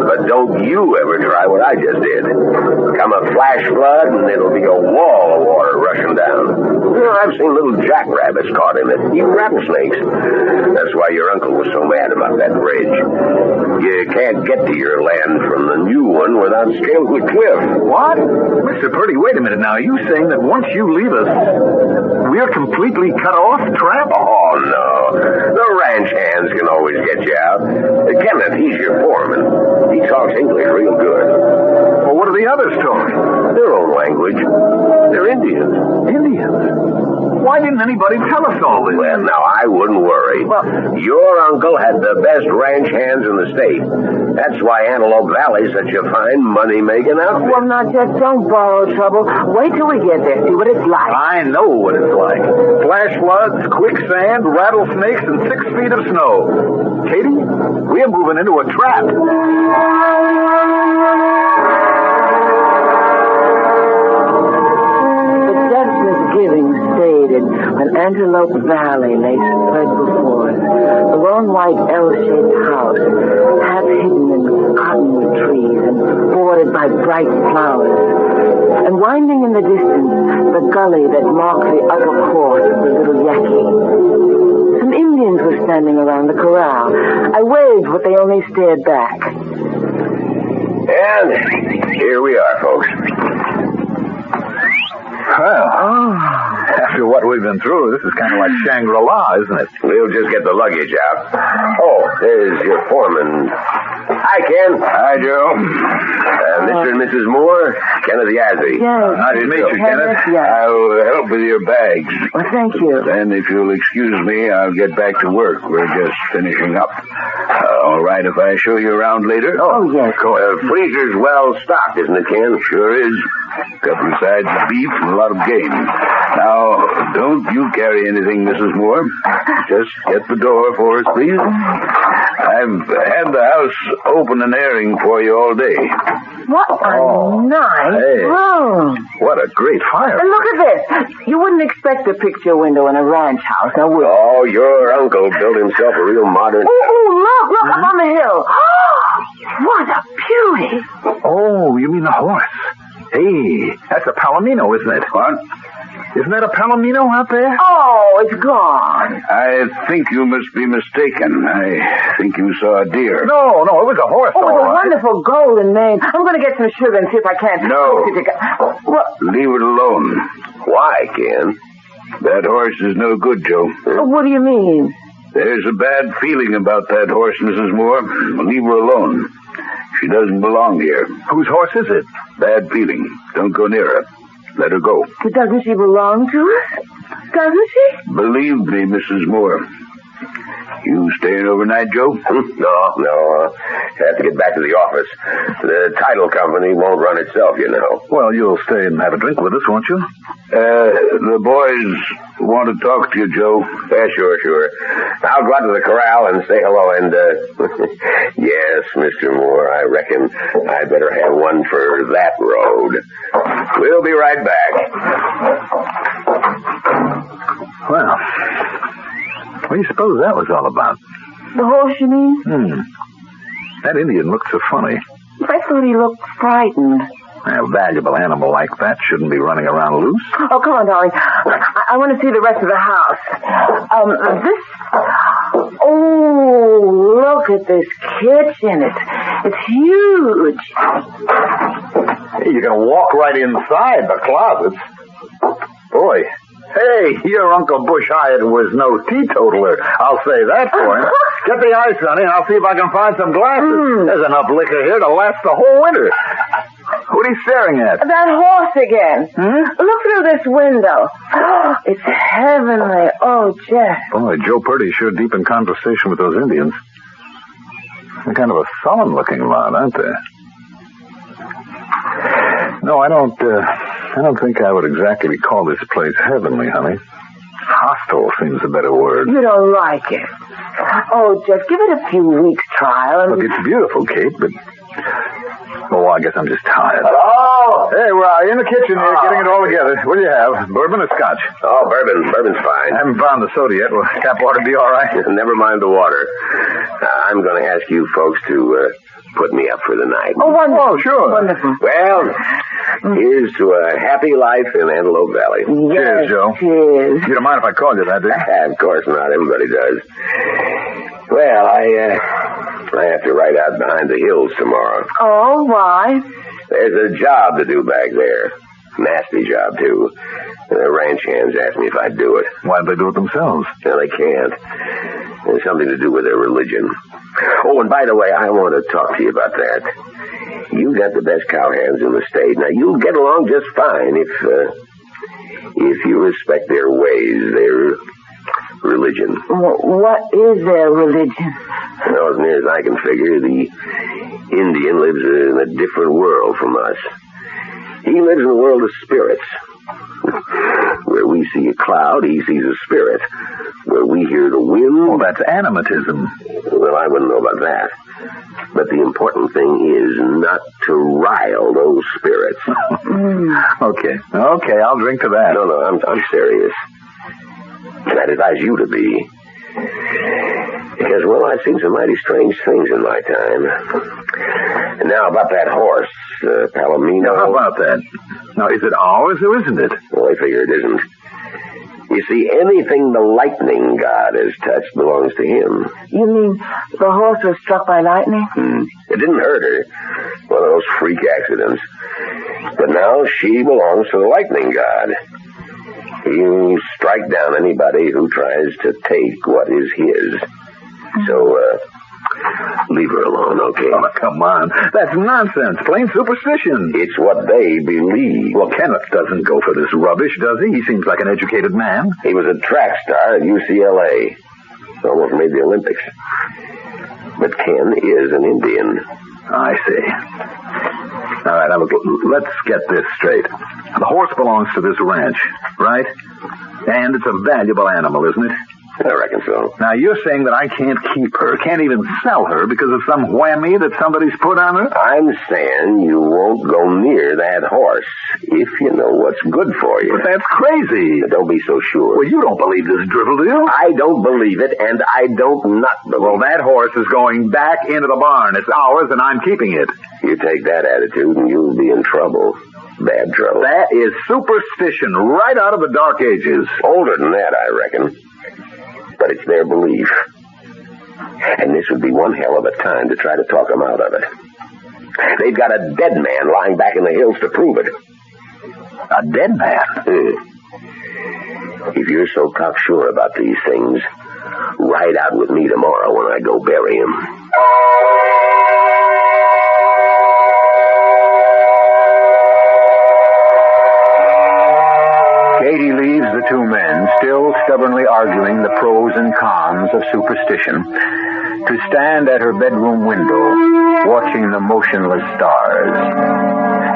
But don't you ever try what I just did. Come a flash flood, and it'll be a wall of water rushing down. You know, I've seen little jackrabbits caught in it, even rattlesnakes. That's why your uncle was so mad about that bridge. You can't get to your land from the new one without scaling the cliff. What? Mr. Purdy, wait a minute now. Are you saying that once you leave us, we're completely cut off, Trap? Oh, no. The ranch hands can always get you out. Kenneth, he's your foreman. He talks English real good. Well, what do the others talk? Their own language. They're Indians. Indians? Why didn't anybody tell us all this? Well, now, I wouldn't worry. Well, your uncle had the best ranch hands in the state. That's why Antelope Valley's such a fine money-making outfit. Well, now, just don't borrow trouble. Wait till we get there. See what it's like. I know what it's like. Flash floods, quicksand, rattlesnakes, and 6 feet of snow. Katie, we're moving into a trap. Misgivings faded when Antelope Valley lay spread before us. The lone white L-shaped house, half hidden in cottonwood trees and bordered by bright flowers. And winding in the distance, the gully that marked the upper court of the little Yaqui. Some Indians were standing around the corral. I waved, but they only stared back. And here we are, folks. Well, after what we've been through, this is kind of like Shangri-La, isn't it? We'll just get the luggage out. Oh, there's your foreman. Hi, Ken. Hi, Joe. Mr. and Mrs. Moore, Kenneth Yazzie. Yes. Nice to meet you, Kenneth. Yes. I'll help with your bags. Well, thank you. Then, if you'll excuse me, I'll get back to work. We're just finishing up. All right, if I show you around later? Oh, yes. Freezer's well stocked, isn't it, Ken? Sure is. A couple of sides of beef and a lot of game. Now, don't you carry anything, Mrs. Moore. Just get the door for us, please. I've had the house open and airing for you all day. What a nice room. What a great fire. And look at this. You wouldn't expect a picture window in a ranch house, now would you? Oh, your uncle built himself a real modern... Oh, look up on the hill. What a beauty. Oh, you mean the horse. Hey, that's a palomino, isn't it? What? Isn't that a palomino out there? Oh, it's gone. I think you must be mistaken. I think you saw a deer. No, it was a horse. Oh, it's a wonderful golden mane. I'm going to get some sugar and see if I can. No. What? Leave it alone. Why, Ken? That horse is no good, Joe. What do you mean? There's a bad feeling about that horse, Mrs. Moore. Leave her alone. She doesn't belong here. Whose horse is it? Bad feeling. Don't go near her. Let her go. But doesn't she belong to us? Doesn't she? Believe me, Mrs. Moore. You staying overnight, Joe? No. Have to get back to the office. The title company won't run itself, you know. Well, you'll stay and have a drink with us, won't you? The boys want to talk to you, Joe. Yeah, sure. I'll go out to the corral and say hello and, yes, Mr. Moore, I reckon I better have one for that road. We'll be right back. Well, what do you suppose that was all about? The horse, you mean? That Indian looked so funny. I thought he looked frightened. A valuable animal like that shouldn't be running around loose. Oh, come on, darling. I want to see the rest of the house. look at this kitchen. It's huge. Hey, you can walk right inside the closets. Boy. Hey, your Uncle Bush Hyatt was no teetotaler. I'll say that for him. Get the ice, honey, and I'll see if I can find some glasses. There's enough liquor here to last the whole winter. What are you staring at? That horse again. Look through this window. It's heavenly. Oh, Jeff. Boy, Joe Purdy's sure deep in conversation with those Indians. They're kind of a sullen-looking lot, aren't they? No, I don't think I would exactly call this place heavenly, honey. Hostile seems a better word. You don't like it. Oh, Jeff, give it a few weeks' trial. Look, it's beautiful, Kate, but... Oh, I guess I'm just tired. Hello? Hey, we're in the kitchen here, getting it all together. What do you have? Bourbon or scotch? Oh, bourbon. Bourbon's fine. I haven't found the soda yet. Will tap water be all right? Never mind the water. I'm going to ask you folks to put me up for the night. Oh, wonderful. Oh, sure. Wonderful. Well, here's to a happy life in Antelope Valley. Yes, cheers, Joe. Cheers. You don't mind if I call you that, do you? Of course not. Everybody does. Well, I have to ride out behind the hills tomorrow. Oh, why? There's a job to do back there. Nasty job, too. The ranch hands asked me if I'd do it. Why'd they do it themselves? No, they can't. There's something to do with their religion. Oh, and by the way, I want to talk to you about that. You got the best cowhands in the state. Now, you'll get along just fine if you respect their ways, their religion. What is their religion? Well, as near as I can figure, the Indian lives in a different world from us. He lives in a world of spirits. Where we see a cloud, he sees a spirit. Where we hear the wind... Well, that's animatism. Well, I wouldn't know about that. But the important thing is not to rile those spirits. Okay, I'll drink to that. No, I'm serious. And I'd advise you to be. Because, well, I've seen some mighty strange things in my time. And now about that horse, Palomino. How about that? Now, is it ours or isn't it? Well, I figure it isn't. You see, anything the lightning god has touched belongs to him. You mean the horse was struck by lightning? It didn't hurt her. One of those freak accidents. But now she belongs to the lightning god. He'll strike down anybody who tries to take what is his. So, leave her alone, okay? Oh, come on. That's nonsense. Plain superstition. It's what they believe. Well, Kenneth doesn't go for this rubbish, does he? He seems like an educated man. He was a track star at UCLA. Almost made the Olympics. But Ken is an Indian. I see. All right, now look, let's get this straight. The horse belongs to this ranch, right? And it's a valuable animal, isn't it? I reckon so. Now, you're saying that I can't keep her, can't even sell her because of some whammy that somebody's put on her? I'm saying you won't go near that horse if you know what's good for you. But that's crazy. Don't be so sure. Well, you don't believe this drivel, do you? I don't believe it, and I don't not believe it. Well, that horse is going back into the barn. It's ours, and I'm keeping it. You take that attitude, and you'll be in trouble. Bad trouble. That is superstition right out of the Dark Ages. Older than that, I reckon. But it's their belief. And this would be one hell of a time to try to talk them out of it. They've got a dead man lying back in the hills to prove it. A dead man? If you're so cocksure about these things, ride out with me tomorrow when I go bury him. Katie leaves the two men, still stubbornly arguing the pros and cons of superstition, to stand at her bedroom window, watching the motionless stars.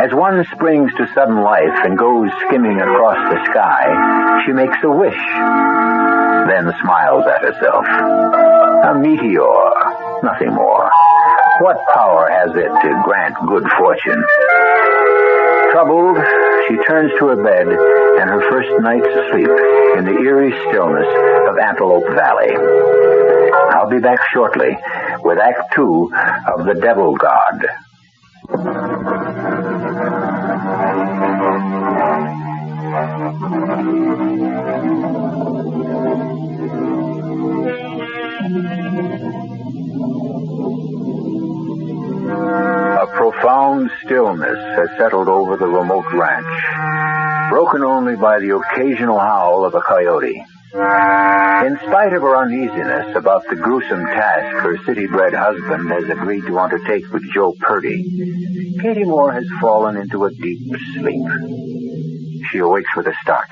As one springs to sudden life and goes skimming across the sky, she makes a wish, then smiles at herself. A meteor, nothing more. What power has it to grant good fortune? Troubled, she turns to her bed and her first night's sleep in the eerie stillness of Antelope Valley. I'll be back shortly with Act 2 of The Devil God. solemn stillness has settled over the remote ranch, broken only by the occasional howl of a coyote. In spite of her uneasiness about the gruesome task her city-bred husband has agreed to undertake with Joe Purdy, Katie Moore has fallen into a deep sleep. She awakes with a start.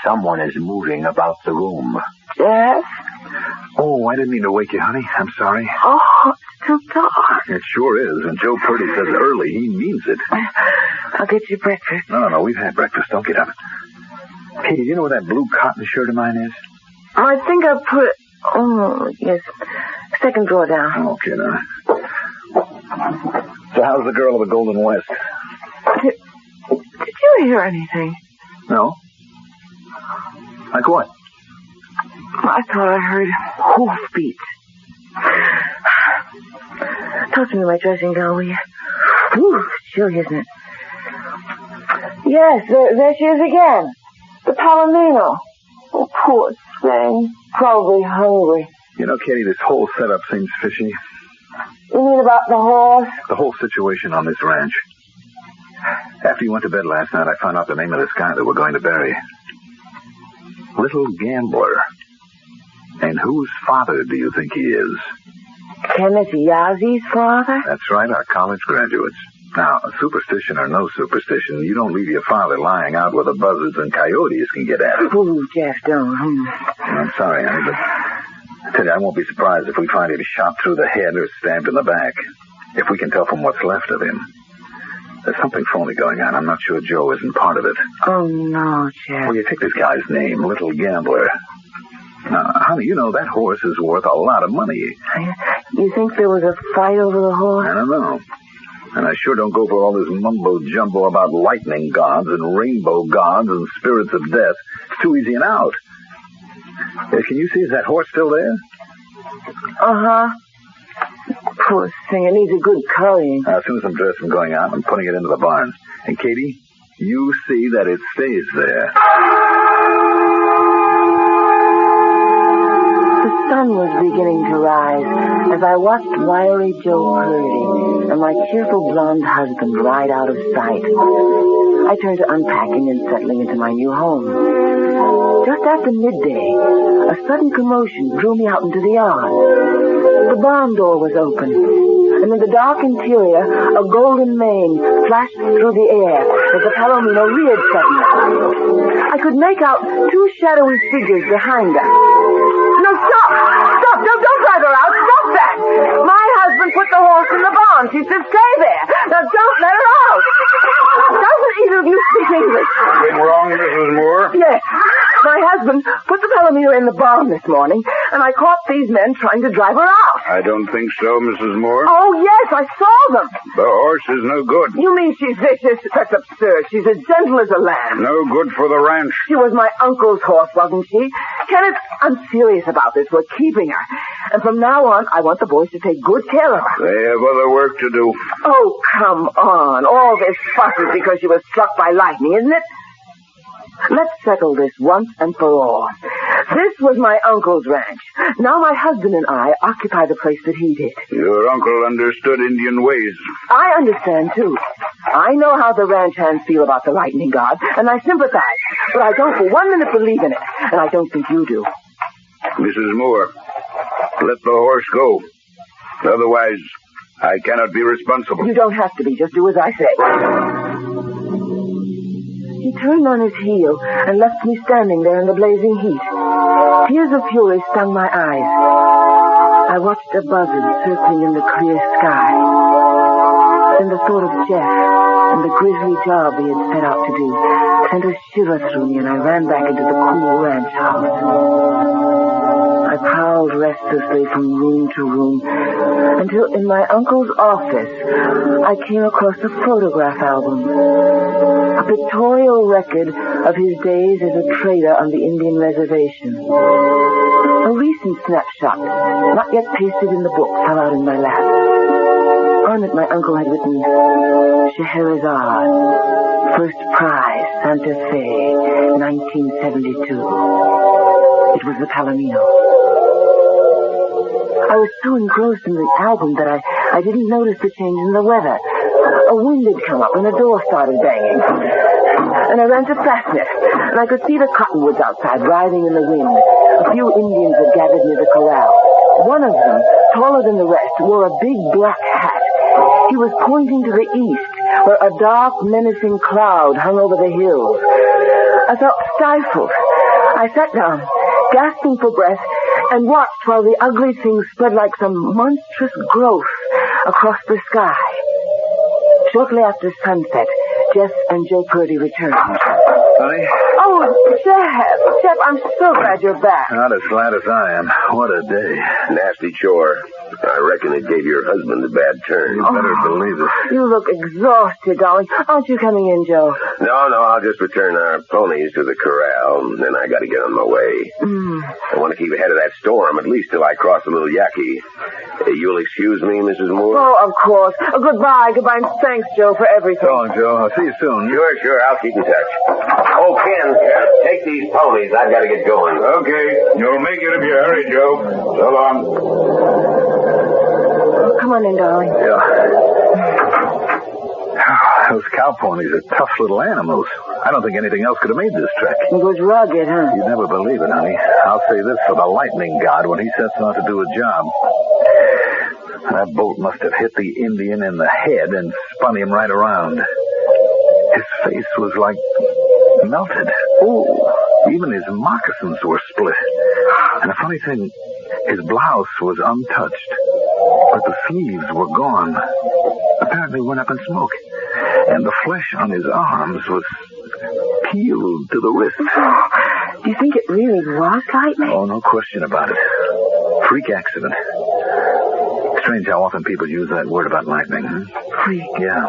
Someone is moving about the room. Jeff? Oh, I didn't mean to wake you, honey. I'm sorry. Oh, it's too dark. It sure is. And Joe Purdy says early. He means it. I'll get you breakfast. No, we've had breakfast. Don't get up. Katie, do you know where that blue cotton shirt of mine is? I think I put it... Oh, yes. Second drawer down. Okay, now. So how's the girl of the Golden West? Did you hear anything? No. Like what? I thought I heard hoofbeats. Toss me my dressing gown, will you? Ooh, chilly, isn't it? Yes, there she is again. The Palomino. Oh, poor thing. Probably hungry. You know, Katie, this whole setup seems fishy. You mean about the horse? The whole situation on this ranch. After you went to bed last night, I found out the name of this guy that we're going to bury. Little Gambler. And whose father do you think he is? Kenneth Yazzi's father? That's right, our college graduates. Now, superstition or no superstition, you don't leave your father lying out where the buzzards and coyotes can get at him. Ooh, Jeff, don't. I'm sorry, honey, but I tell you, I won't be surprised if we find him shot through the head or stabbed in the back. If we can tell from what's left of him. There's something phony going on. I'm not sure Joe isn't part of it. Oh, no, Jeff. Well, you take this guy's name, Little Gambler. Now, honey, you know that horse is worth a lot of money. You think there was a fight over the horse? I don't know. And I sure don't go for all this mumbo-jumbo about lightning gods and rainbow gods and spirits of death. It's too easy an out. Can you see, is that horse still there? Uh-huh. Poor thing, it needs a good culling. As soon as I'm dressed and going out, I'm putting it into the barn. And, Katie, you see that it stays there. The sun was beginning to rise as I watched wiry Joe Purdy and my cheerful blonde husband ride out of sight. I turned to unpacking and settling into my new home. Just after midday, a sudden commotion drew me out into the yard. The barn door was open, and in the dark interior, a golden mane flashed through the air as the Palomino reared suddenly. I could make out two shadowy figures behind her. No, stop! Stop! Don't drive her out! Stop that! My husband put the horse in the barn. She should stay there. Now, don't let her out! Doesn't either of you speak English? Anything wrong, Mrs. Moore? Yes. My husband put the Palomino in the barn this morning, and I caught these men trying to drive her out. I don't think so, Mrs. Moore. Oh, yes, I saw them. The horse is no good. You mean she's vicious? That's absurd. She's as gentle as a lamb. No good for the ranch. She was my uncle's horse, wasn't she? Kenneth, I'm serious about this. We're keeping her. And from now on, I want the boys to take good care of her. They have other work to do. Oh, come on. All this fuss is because she was struck by lightning, isn't it? Let's settle this once and for all. This was my uncle's ranch. Now my husband and I occupy the place that he did. Your uncle understood Indian ways. I understand, too. I know how the ranch hands feel about the lightning god, and I sympathize. But I don't for 1 minute believe in it, and I don't think you do. Mrs. Moore, let the horse go. Otherwise, I cannot be responsible. You don't have to be. Just do as I say. He turned on his heel and left me standing there in the blazing heat. Tears of fury stung my eyes. I watched a buzzard circling in the clear sky. Then the thought of Jeff and the grisly job he had set out to do sent a shiver through me, and I ran back into the cool ranch house. I prowled restlessly from room to room until in my uncle's office I came across a photograph album. A pictorial record of his days as a trader on the Indian reservation. A recent snapshot, not yet pasted in the book, fell out in my lap. On it my uncle had written, Scheherazade, first prize, Santa Fe, 1972. It was the Palomino. I was so engrossed in the album that I didn't notice the change in the weather. a wind had come up and the door started banging. And I ran to fasten it, and I could see the cottonwoods outside writhing in the wind. A few Indians had gathered near the corral. One of them, taller than the rest, wore a big black hat. He was pointing to the east, where a dark, menacing cloud hung over the hills. I felt stifled. I sat down, gasping for breath, and watched while the ugly thing spread like some monstrous growth across the sky. Shortly after sunset, Jeff and Joe Purdy returned. Honey? Oh, Jeff, I'm so glad you're back. Not as glad as I am. What a day. Nasty chore. I reckon it gave your husband a bad turn. You better believe it. You look exhausted, darling. Aren't you coming in, Joe? No, I'll just return our ponies to the corral, and then I gotta get on my way. I want to keep ahead of that storm, at least till I cross the little Yaqui. You'll excuse me, Mrs. Moore? Oh, of course. Goodbye, and thanks, Joe, for everything. So long, Joe. I'll see you soon. Sure. I'll keep in touch. Oh, Ken, take these ponies. I've got to get going. Okay. You'll make it if you hurry, Joe. So long. Come on in, darling. Yeah. Those cow ponies are tough little animals. I don't think anything else could have made this trek. It was rugged, huh? You'd never believe it, honey. I'll say this for the lightning god when he sets out to do a job. That bolt must have hit the Indian in the head and spun him right around. His face was like melted. Oh, even his moccasins were split. And the funny thing, his blouse was untouched, but the sleeves were gone. Apparently went up in smoke. And the flesh on his arms was peeled to the wrist. Do you think it really was lightning? Oh, no question about it. Freak accident. Strange how often people use that word about lightning. Freak? Yeah.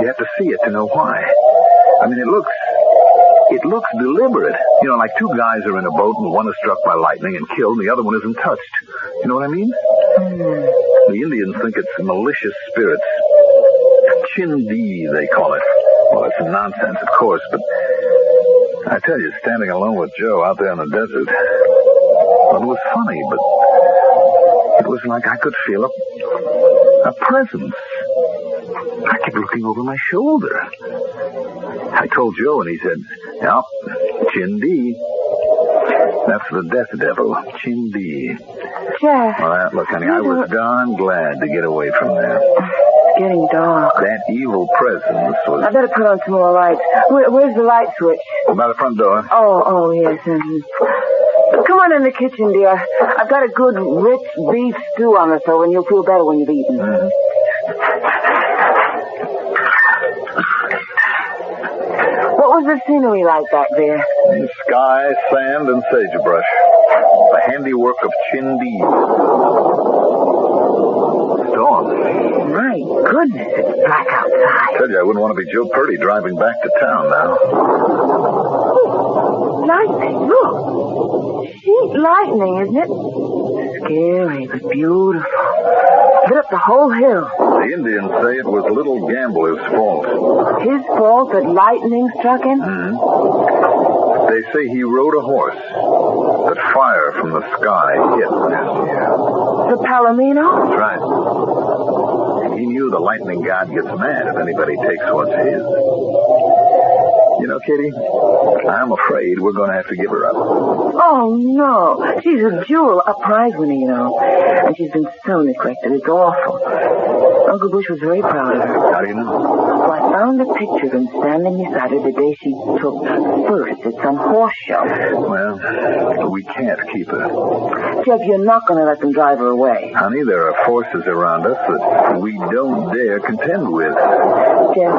You have to see it to know why. I mean, it looks deliberate. You know, like two guys are in a boat and one is struck by lightning and killed and the other one isn't touched. You know what I mean? The Indians think it's malicious spirits. Chindi, they call it. Well, it's nonsense, of course, but I tell you, standing alone with Joe out there in the desert, well, it was funny, but it was like I could feel a presence. I kept looking over my shoulder. I told Joe, and he said, "Yep, Chindi. That's the death devil, Chindi." Jeff. Well, look, honey, I was darn glad to get away from there. It's getting dark. That evil presence was... I better put on some more lights. Where's the light switch? By the front door. Oh, yes. Come on in the kitchen, dear. I've got a good, rich beef stew on the stove, and you'll feel better when you've eaten. What was the scenery like back there? Sky, sand, and sagebrush. The handiwork of Chindi. Storm. My goodness, it's black outside. I tell you, I wouldn't want to be Joe Purdy driving back to town now. Oh, lightning, look. Sheet lightning, isn't it? Scary, but beautiful. Lit up the whole hill. The Indians say it was Little Gambler's fault. His fault that lightning struck him? They say he rode a horse that fire from the sky hit last year. The Palomino? That's right. He knew the lightning god gets mad if anybody takes what's his. You know, Kitty, I'm afraid we're going to have to give her up. Oh, no. She's a jewel, a prize winner, you know. And she's been so neglected. It's awful. Uncle Bush was very proud of her. How do you know? Well, I found a picture of him standing beside her the day she took first at some horse show. Well, we can't keep her. Jeff, you're not going to let them drive her away. Honey, there are forces around us that we don't dare contend with. Jeff,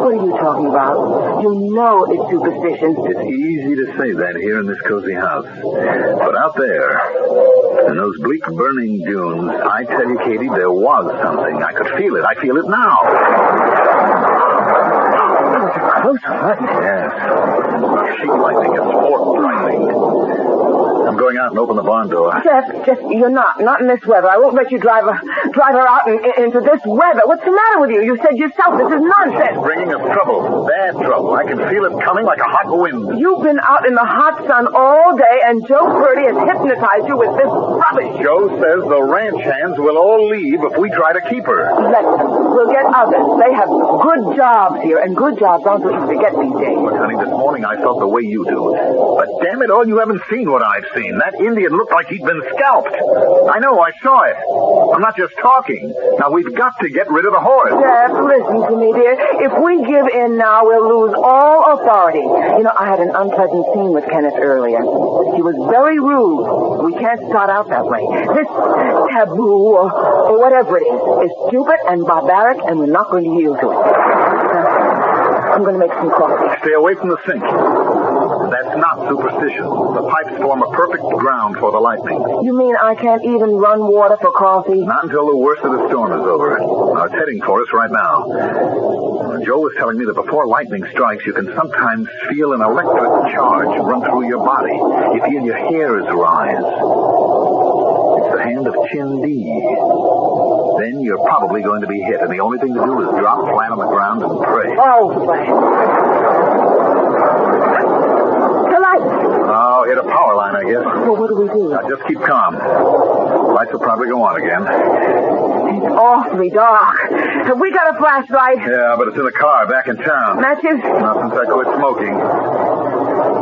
what are you talking about? You know it's superstition. It's easy to say that here in this cozy house. But out there, in those bleak burning dunes, I tell you, Katie, there was something. I could feel it. I feel it now. That was a close one. Yes. Sheet lightning and forked lightning. I'm going out and open the barn door. Jeff, you're not in this weather. I won't let you drive her out into this weather. What's the matter with you? You said yourself this is nonsense. It's bringing us trouble. Bad trouble. I can feel it coming like a hot wind. You've been out in the hot sun all day, and Joe Purdy has hypnotized you with this rubbish. Joe says the ranch hands will all leave if we try to keep her. Let them. We'll get others. They have good jobs here, and good jobs aren't so easy to get these days. Look, honey, this morning I felt the way you do. But damn it all, you haven't seen what I've seen. That Indian looked like he'd been scalped. I know, I saw it. I'm not just talking. Now, we've got to get rid of the horse. Jeff, listen to me, dear. If we give in now, we'll lose all authority. You know, I had an unpleasant scene with Kenneth earlier. He was very rude. We can't start out that way. This taboo, or whatever it is stupid and barbaric, and we're not going to yield to it. I'm going to make some coffee. Stay away from the sink. That's not superstition. The pipes form a perfect ground for the lightning. You mean I can't even run water for coffee? Not until the worst of the storm is over. Now, it's heading for us right now. Joe was telling me that before lightning strikes, you can sometimes feel an electric charge run through your body. You feel your hairs rise. It's the hand of Chindi. Then you're probably going to be hit, and the only thing to do is drop flat on the ground and pray. Oh, flat. Oh, hit a power line, I guess. Well, what do we do? Now, just keep calm. Lights will probably go on again. It's awfully dark. Have we got a flashlight? Yeah, but it's in the car back in town. Matches? Not since I quit smoking.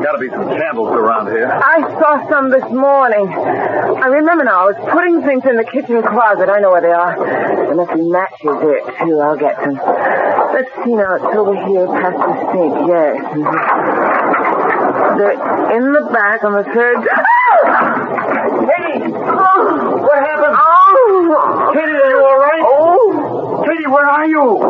Got to be some candles around here. I saw some this morning. I remember now. I was putting things in the kitchen closet. I know where they are. There must be matches there, too. I'll get them. Let's see now. It's over here past the sink. Yes. They're in the back on the third... Katie! Oh, what happened? Oh! Katie, are you all right? Oh! Katie, where are you?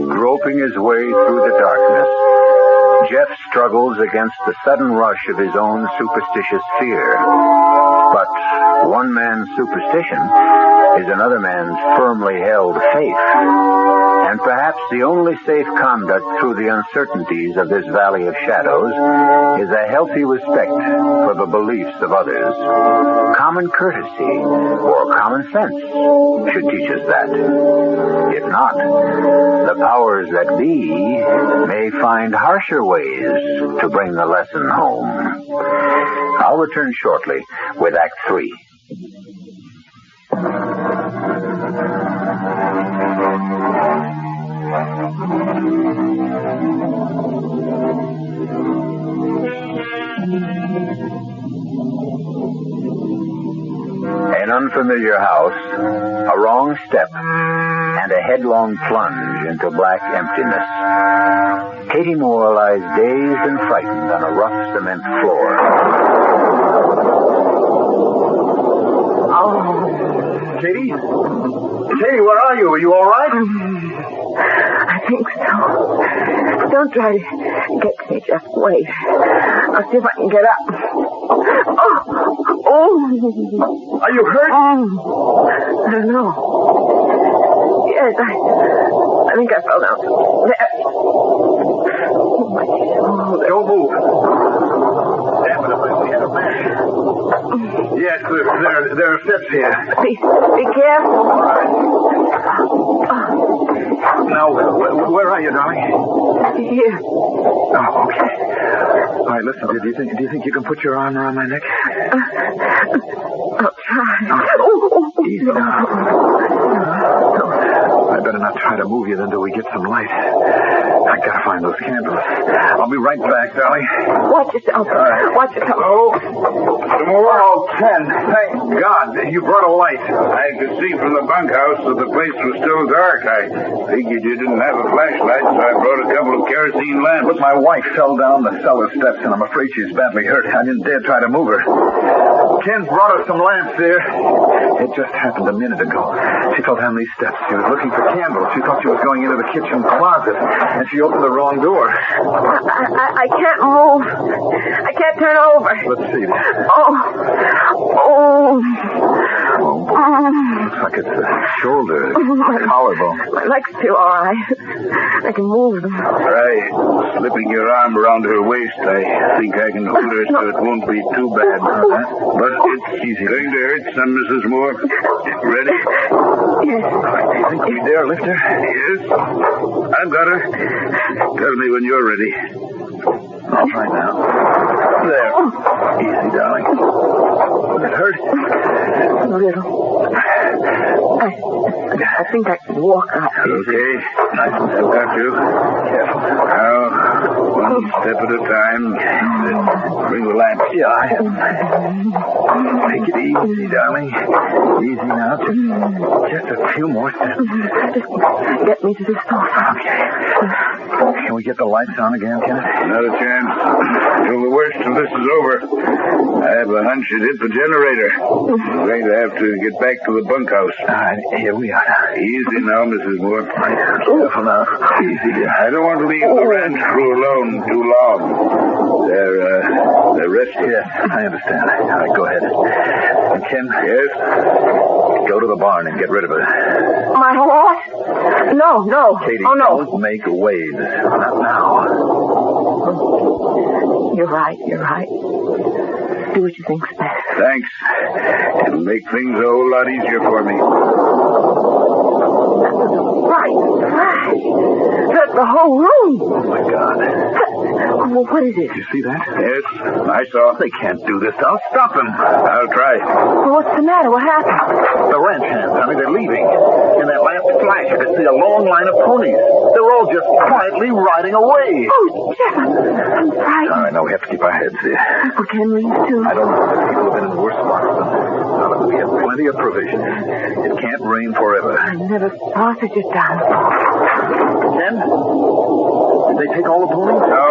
Groping his way through the darkness, Jeff struggles against the sudden rush of his own superstitious fear. But one man's superstition is another man's firmly held faith. And perhaps the only safe conduct through the uncertainties of this valley of shadows is a healthy respect for the beliefs of others. Common courtesy or common sense should teach us that. If not, the powers that be may find harsher ways to bring the lesson home. I'll return shortly with Act 3. An unfamiliar house, a wrong step, and a headlong plunge into black emptiness. Katie Moore lies dazed and frightened on a rough cement floor. Oh. Katie? Katie, where are you? Are you all right? I think so. Don't try to get to me, Jeff. Wait. I'll see if I can get up. Oh! Are you hurt? I don't know. Yes, I think I fell down. There. Oh, my shoulder. Don't move. Damn it, if we had a match. Yes, there are steps here. Be careful. All right. Now, where are you, darling? Here. Oh, okay. All right, listen, do you think you can put your arm around my neck? I'll try. Easy now. I better not try to move you then till we get some light. I gotta find those candles. I'll be right back, darling. Watch yourself. Right. Watch yourself. Oh, tomorrow, 10. Thank God you brought a light. I could see from the bunkhouse that the place was still dark. I figured you didn't have a flashlight, so I brought a couple of kerosene lamps. But my wife fell down the cellar steps, and I'm afraid she's badly hurt. I didn't dare try to move her. Ken brought her some lamps there. It just happened a minute ago. She fell down these steps. She was looking for candles. She thought she was going into the kitchen closet, and she opened the wrong door. I can't move. I can't turn over. Let's see. Oh. Looks like it's the shoulder, collarbone. My legs feel all right. I can move them. Try slipping your arm around her waist. I think I can hold her so it won't be too bad. But it's going to hurt some, Mrs. Moore. Ready? Yes. Do you think we dare lift her? Yes. I've got her. Tell me when you're ready. All right now. There. Easy, darling. Does it hurt? A little. I think I can walk out. Okay. I've got you. Careful. Now, one step at a time. Bring the lamp. Yeah, I have. Take it easy, darling. Easy now. Just a few more steps. Get me to the sofa. Okay. Can we get the lights on again, Kenneth? Not a chance. Till the worst of this is over. I have a hunch it hit the generator. We're going to have to get back to the bunkhouse. All right, here we are now. Easy now, Mrs. Moore. Careful now. Easy. I don't want to leave the ranch crew alone too long. They're resting. Yes, I understand. All right, go ahead. And Ken? Yes? Go to the barn and get rid of her. My horse? No. Katie, oh, no. Don't make waves. Not now. You're right. Do what you think's best. Thanks. It'll make things a whole lot easier for me. Right. That's the whole room. Oh, my God. Well, what is it? You see that? Yes, I saw. They can't do this. I'll stop them. I'll try. Well, what's the matter? What happened? The ranch hands, honey, they're leaving. In that last flash, you could see a long line of ponies. They're all just quietly riding away. Oh, Jeff, I'm frightened. All right, now we have to keep our heads here. We can leave, too. I don't know if people have been in worse spots than this. Now, look, we have plenty of provisions. It can't rain forever. I never saw such a dance. Ken? Did they take all the ponies? No.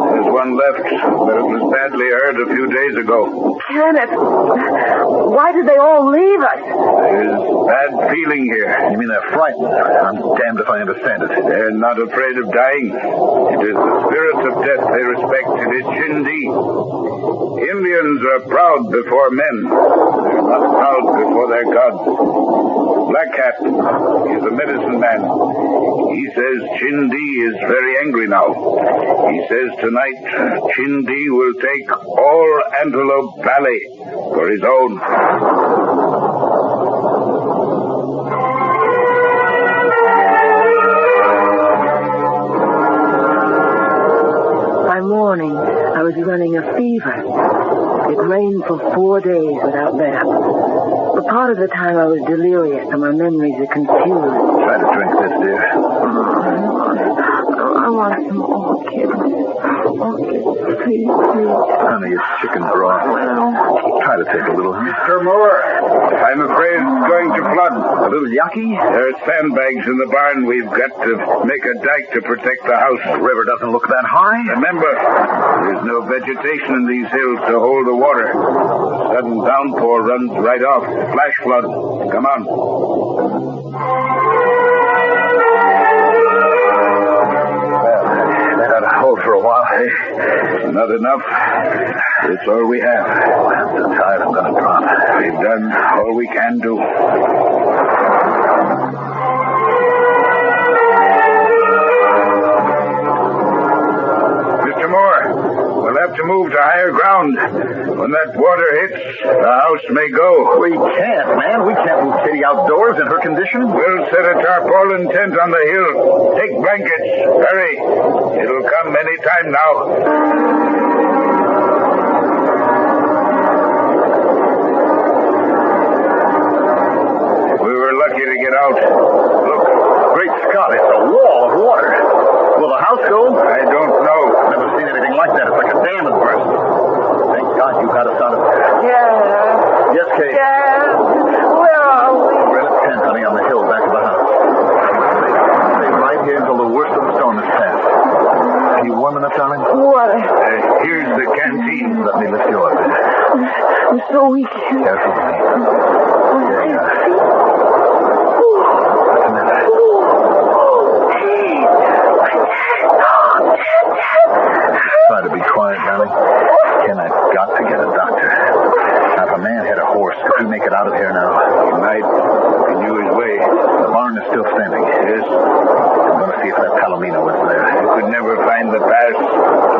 There's one left, but it was badly hurt a few days ago. Kenneth, why did they all leave us? There's bad feeling here. You mean they're frightened? I'm damned if I understand it. They're not afraid of dying. It is the spirit of death they respect. It is Chinde. Indians are proud before men. They're not proud before their gods. Black Cat is a medicine man. He says Chinde is very angry now. He says tonight Chinde will take all Antelope Valley for his own. By morning, I was running a fever. It rained for 4 days without let up. But part of the time I was delirious and my memories are confused. Try to drink this, dear. I want some orchids. Orchids, please. Honey, it's chicken broth. Well, try to take a little, huh? Mr. Moore, I'm afraid it's going to flood. A little yaki? There are sandbags in the barn. We've got to make a dike to protect the house. The river doesn't look that high. Remember, there's no vegetation in these hills to hold the water. A sudden downpour runs right off. Flash flood. Come on. Hold for a while. Hey, not enough. It's all we have. I'm so tired I'm going to drop. We've done all we can do. Mr. Moore, we'll have to move to higher ground. When that water hits, the house may go. We can't, man. We can't move Kitty outdoors in her condition. We'll set a tarpaulin tent on the hill. Take blankets. Hurry. It'll come any time now. We were lucky to get out. Look. Great Scott, it's a wall of water. Will the house go? I don't know. Never seen anything like that. It's like a dam had burst. Thank God you got us out of there. Yeah. Yes, Kate. Yeah. Where are we? We're in a tent, honey, on the hill back of the house. Stay right here until the worst of the storm is past. Are you warm enough, darling? Water. Here's the canteen. Let me lift you up. I'm so weak. Careful, honey. There you are. Try to be quiet, darling. Ken, I've got to get a doctor. Now, if a man had a horse, could we make it out of here still standing? Yes. I'm going to see if that Palomino is there. You could never find the pass.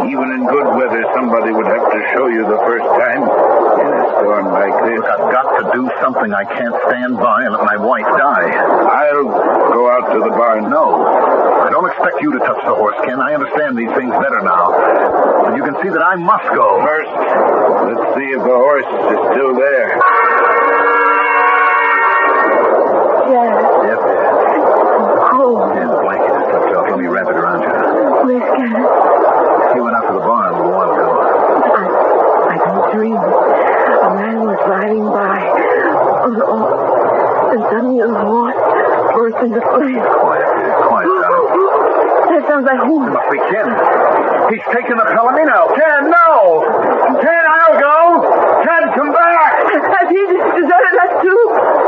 Even in good weather, somebody would have to show you the first time. In a storm like this. Look, I've got to do something. I can't stand by and let my wife die. I'll go out to the barn. No. I don't expect you to touch the horse, Ken. I understand these things better now. But you can see that I must go. First, let's see if the horse is still there. Yes. Yes, dear. Oh. Yeah, the blanket is slipped off. Let me wrap it around you. Where's Kenneth? He went out to the barn a little while ago. I don't dream. A man was riding by. And suddenly the horse burst into flames. Quiet, dear. Quiet, darling. That sounds like him. It must be Ken. He's taken the Palomino. Ken, no! Ken, I'll go! Ken, come back! Has he deserted us too?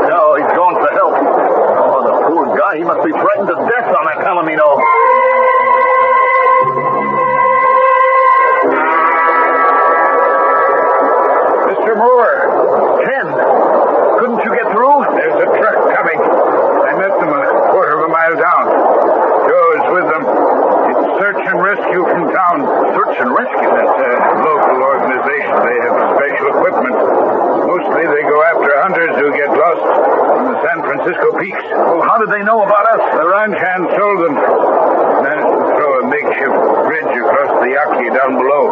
No, he's going for help. Oh, the poor guy. He must be frightened to death on that Palomino. Mr. Moore. Ken, couldn't you get through? There's a truck coming. I met them a quarter of a mile down. Joe is with them. It's search and rescue from town. Search and rescue? That's a local organization. They have special equipment. Mostly they go after hunters who get lost in the San Francisco peaks. Well, how did they know about us? The ranch hand told them. Managed to throw a makeshift bridge across the Yaqui down below.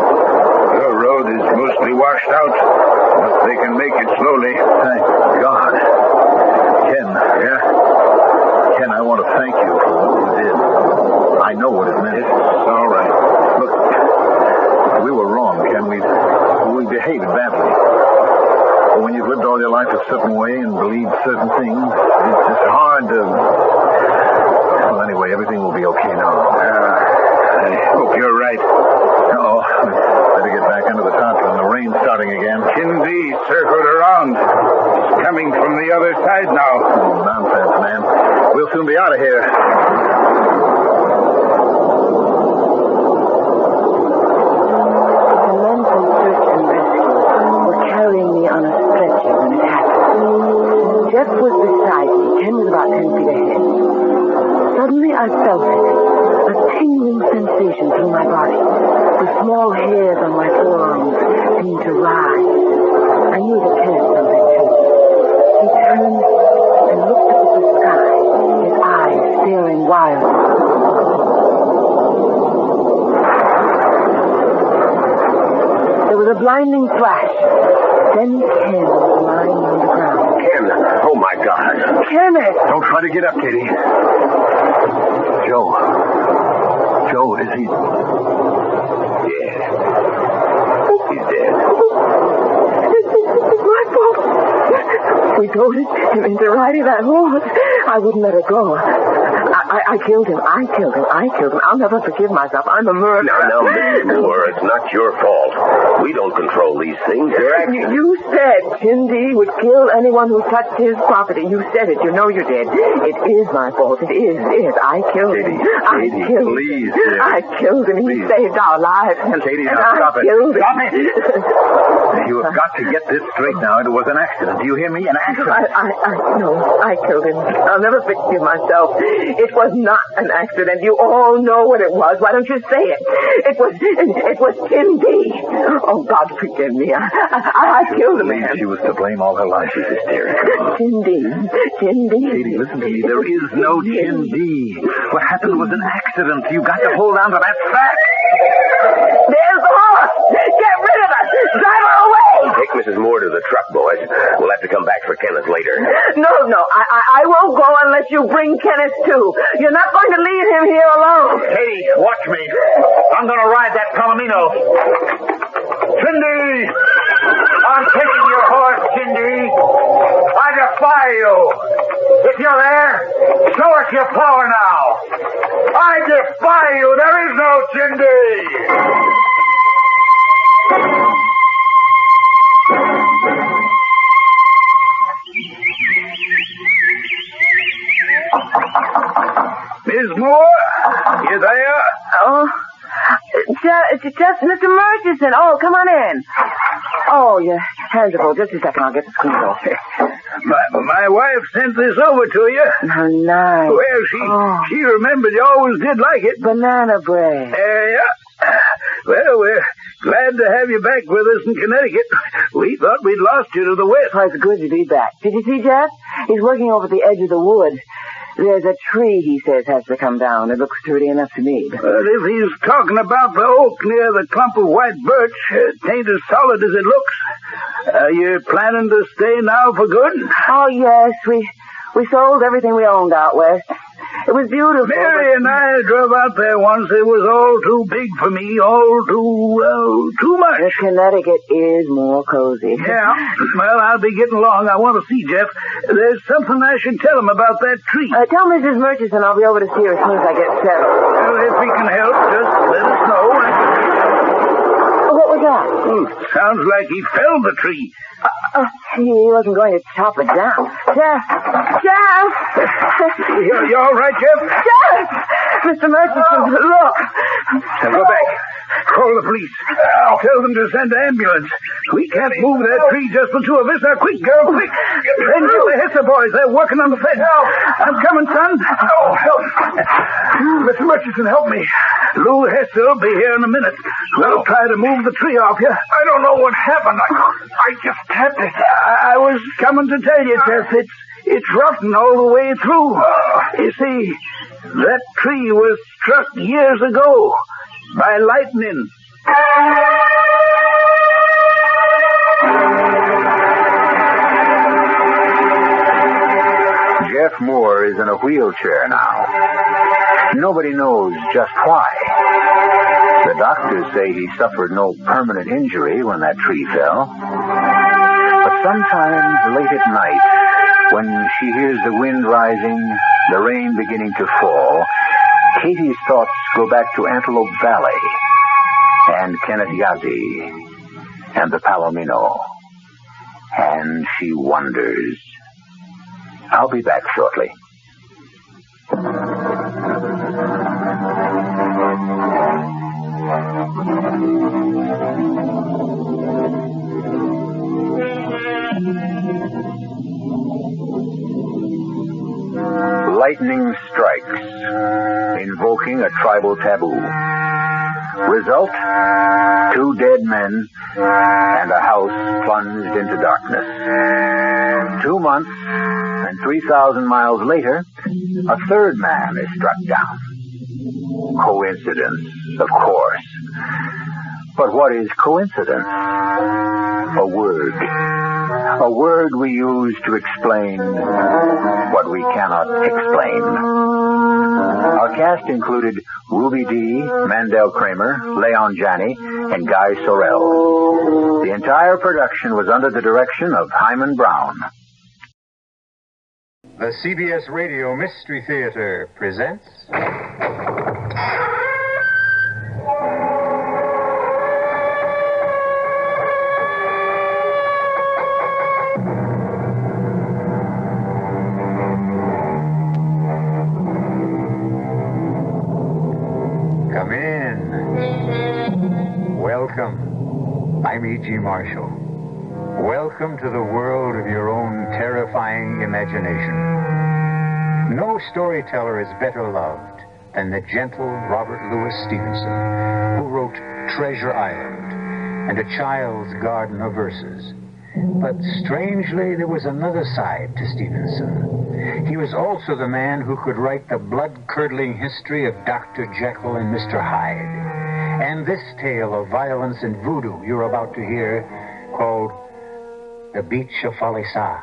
The road is mostly washed out, but they can make it slowly. Thank God. Ken. Yeah? Ken, I want to thank you for what you did. I know what it meant. It's all right. Look, we were wrong, Ken. We behaved badly. But when you've lived all your life a certain way and believed certain things, it's hard to... Well, anyway, everything will be okay now. I hope you're right. No, better get back under the tarpaulin. The rain's starting again. Kindy circled around. He's coming from the other side now. Oh, nonsense, man. We'll soon be out of here. The men from search and rescue were carrying me on a stretcher when it happened. Jeff was beside me. Ken was about 10 feet ahead. Suddenly I felt it. A tingling sensation through my body. The small hairs on my forearms seemed to rise. I knew that Kenneth felt it too. He turned and looked up at the sky, his eyes staring wildly. There was a blinding flash. Then Ken was lying on the ground. Ken, oh my God. Kenneth! Don't try to get up, Katie. Joe, is he... Yeah. He's dead. It's my fault. We goaded him into riding that horse. I wouldn't let her go. I killed him. I killed him. I'll never forgive myself. I'm a murderer. No, Mrs. Moore, it's not your fault. We don't control these things. You said Cindy would kill anyone who touched his property. You said it. You know you did. It is my fault. It is. I killed him. Katie, please, dear. I killed him. He saved our lives. Katie, and now stop it. Stop it. You have got to get this straight now. It was an accident. Do you hear me? An accident. No, I killed him. I'll never forgive myself. It was not an accident. You all know what it was. Why don't you say it? It was Cindy. Oh, God, forgive me. I killed a man. She was to blame all her life. She's hysterical. Cindy. Katie, listen to me. There is no Cindy. What happened was an accident. You got to hold on to that fact. There's the horse. Get rid of her. Drive her away. Take Mrs. Moore to the truck, boys. We'll have to come back for Kenneth later. No. I won't go unless you bring Kenneth too. You're not going to leave him here alone. Katie, watch me. I'm going to ride that Palomino. Cindy! I'm taking your horse, Cindy. I defy you. If you're there, show us your power now. I defy you. There is no Cindy. Miss Moore, you there? Oh, just Mr. Murchison. Oh, come on in. Oh, your hands are full. Just a second. I'll get the screen off. My wife sent this over to you. How nice. Well, she remembered you always did like it. Banana bread. Yeah. Well, we're glad to have you back with us in Connecticut. We thought we'd lost you to the west. Oh, it's good to be back. Did you see Jeff? He's working over at the edge of the woods. There's a tree, he says, has to come down. It looks sturdy enough to me. But if he's talking about the oak near the clump of white birch, it ain't as solid as it looks. Are you planning to stay now for good? Oh, yes. We sold everything we owned out west. It was beautiful. Mary and I drove out there once. It was all too big for me, all too much. Connecticut is more cozy. Yeah. Well, I'll be getting along. I want to see Jeff. There's something I should tell him about that tree. Tell Mrs. Murchison I'll be over to see her as soon as I get settled. Well, if we can help, just let us know. What was that? Sounds like he felled the tree. He wasn't going to chop it down. Jeff! You all right, Jeff? Jeff! Mr. Murchison, look. Now go back. Call the police. Tell them to send an ambulance. We can't move that tree just for two of us. Now, quick, girl, quick. Send you the Hester boys. They're working on the fence. I'm coming, son. Help. Mr. Murchison, help me. Lou Hester will be here in a minute. We'll try to move the tree off you. I don't know what happened. I just tapped it. I was coming to tell you, Jeff. It's rotten all the way through. You see, that tree was struck years ago by lightning. Jeff Moore is in a wheelchair now. Nobody knows just why. The doctors say he suffered no permanent injury when that tree fell. But sometimes late at night, when she hears the wind rising, the rain beginning to fall, Katie's thoughts go back to Antelope Valley and Kenneth Yazzie and the Palomino. And she wonders. I'll be back shortly. Lightning strikes, invoking a tribal taboo. Result, 2 dead men and a house plunged into darkness. 2 months and 3,000 miles later, a third man is struck down. Coincidence, of course. But what is coincidence? A word. A word we use to explain what we cannot explain. Our cast included Ruby Dee, Mandel Kramer, Leon Janney, and Guy Sorrell. The entire production was under the direction of Hyman Brown. The CBS Radio Mystery Theater presents... Come in. Welcome. I'm E.G. Marshall. Welcome to the world of your own terrifying imagination. No storyteller is better loved than the gentle Robert Louis Stevenson, who wrote Treasure Island and A Child's Garden of Verses. But strangely, there was another side to Stevenson. He was also the man who could write the blood-curdling history of Dr. Jekyll and Mr. Hyde. And this tale of violence and voodoo you're about to hear, called The Beach of Falisa.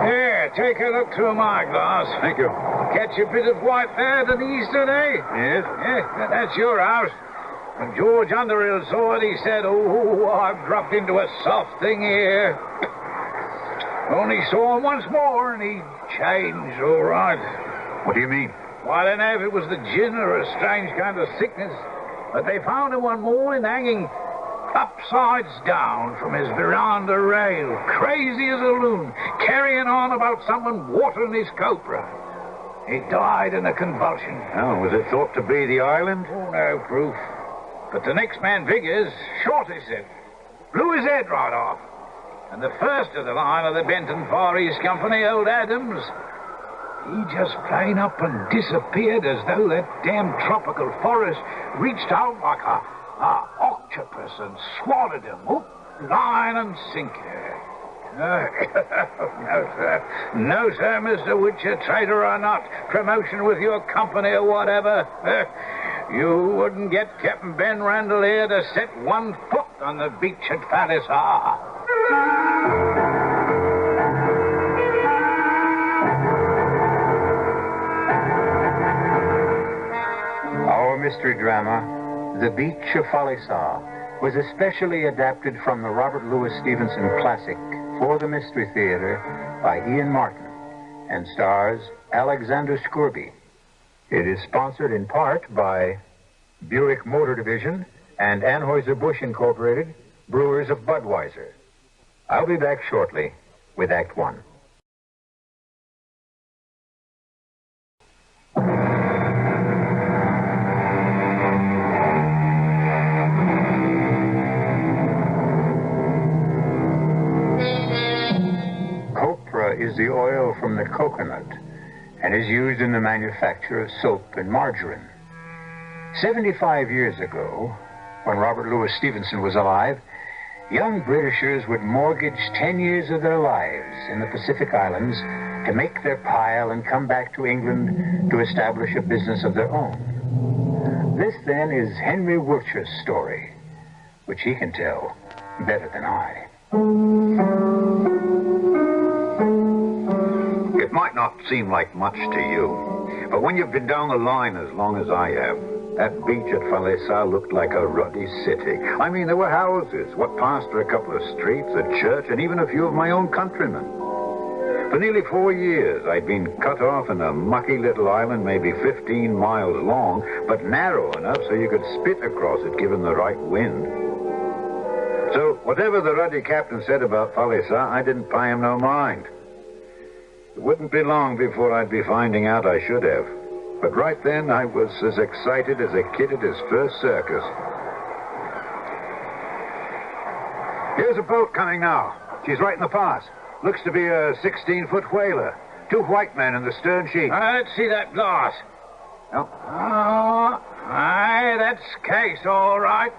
Here, take a look through my glass. Thank you. Catch a bit of white there the Easter day? Yes? Yeah, that's your house. When George Underhill saw it, he said, "Oh, I've dropped into a soft thing here." Only saw him once more, and he changed all right. What do you mean? Well, I don't know if it was the gin or a strange kind of sickness, but they found him one morning hanging upsides down from his veranda rail, crazy as a loon, carrying on about someone watering his copra. He died in a convulsion. Oh, was it thought to be the island? Oh, no proof. But the next man, Vickers, shot his head. Blew his head right off. And the first of the line of the Benton Far East Company, old Adams, he just plain up and disappeared as though that damn tropical forest reached out like a octopus and swallowed him, hook, line, and sinker. No, sir. No, sir, Mr. Witcher, trader or not, promotion with your company or whatever. You wouldn't get Captain Ben Randall here to set one foot on the beach at Palisar. Our mystery drama, The Beach of Palisar, was especially adapted from the Robert Louis Stevenson classic For the Mystery Theater by Ian Martin and stars Alexander Scourby. It is sponsored in part by Buick Motor Division and Anheuser-Busch Incorporated, brewers of Budweiser. I'll be back shortly with Act One. Is the oil from the coconut and is used in the manufacture of soap and margarine. 75 years ago, when Robert Louis Stevenson was alive, young Britishers would mortgage 10 years of their lives in the Pacific Islands to make their pile and come back to England to establish a business of their own. This, then, is Henry Wiltshire's story, which he can tell better than I. It might not seem like much to you, but when you've been down the line as long as I have, that beach at Palisar looked like a ruddy city. I mean, there were houses, what passed for a couple of streets, a church, and even a few of my own countrymen. For nearly 4 years, I'd been cut off in a mucky little island, maybe 15 miles long, but narrow enough so you could spit across it given the right wind. So, whatever the ruddy captain said about Palisar, I didn't pay him no mind. It wouldn't be long before I'd be finding out I should have. But right then, I was as excited as a kid at his first circus. Here's a boat coming now. She's right in the pass. Looks to be a 16-foot whaler. 2 white men in the stern sheet. Let's see that glass. Oh. Aye, that's Case, all right.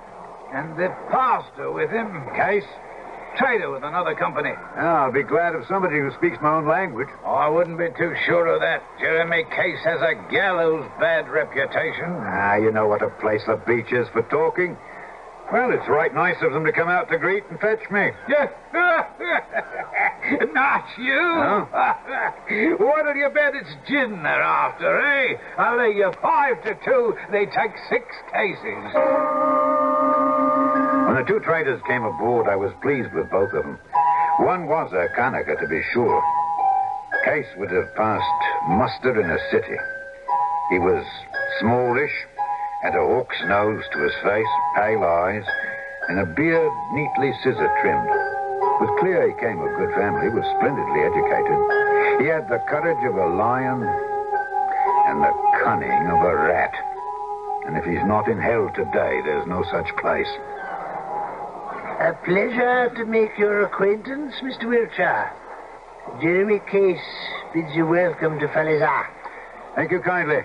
And the pastor with him. Case? Trader with another company. I'll be glad of somebody who speaks my own language. I wouldn't be too sure of that. Jeremy Case has a gallows bad reputation. You know what a place the beach is for talking. Well, it's right nice of them to come out to greet and fetch me. Not you. No? What'll you bet it's gin they're after, eh? I'll lay you 5 to 2 they take 6 cases. When the 2 traders came aboard, I was pleased with both of them. One was a Kanaka, to be sure. Case would have passed muster in a city. He was smallish, had a hawk's nose to his face, pale eyes, and a beard neatly scissor-trimmed. It was clear he came of good family, was splendidly educated. He had the courage of a lion and the cunning of a rat. And if he's not in hell today, there's no such place. A pleasure to make your acquaintance, Mr. Wiltshire. Jeremy Case bids you welcome to Palisar. Thank you kindly.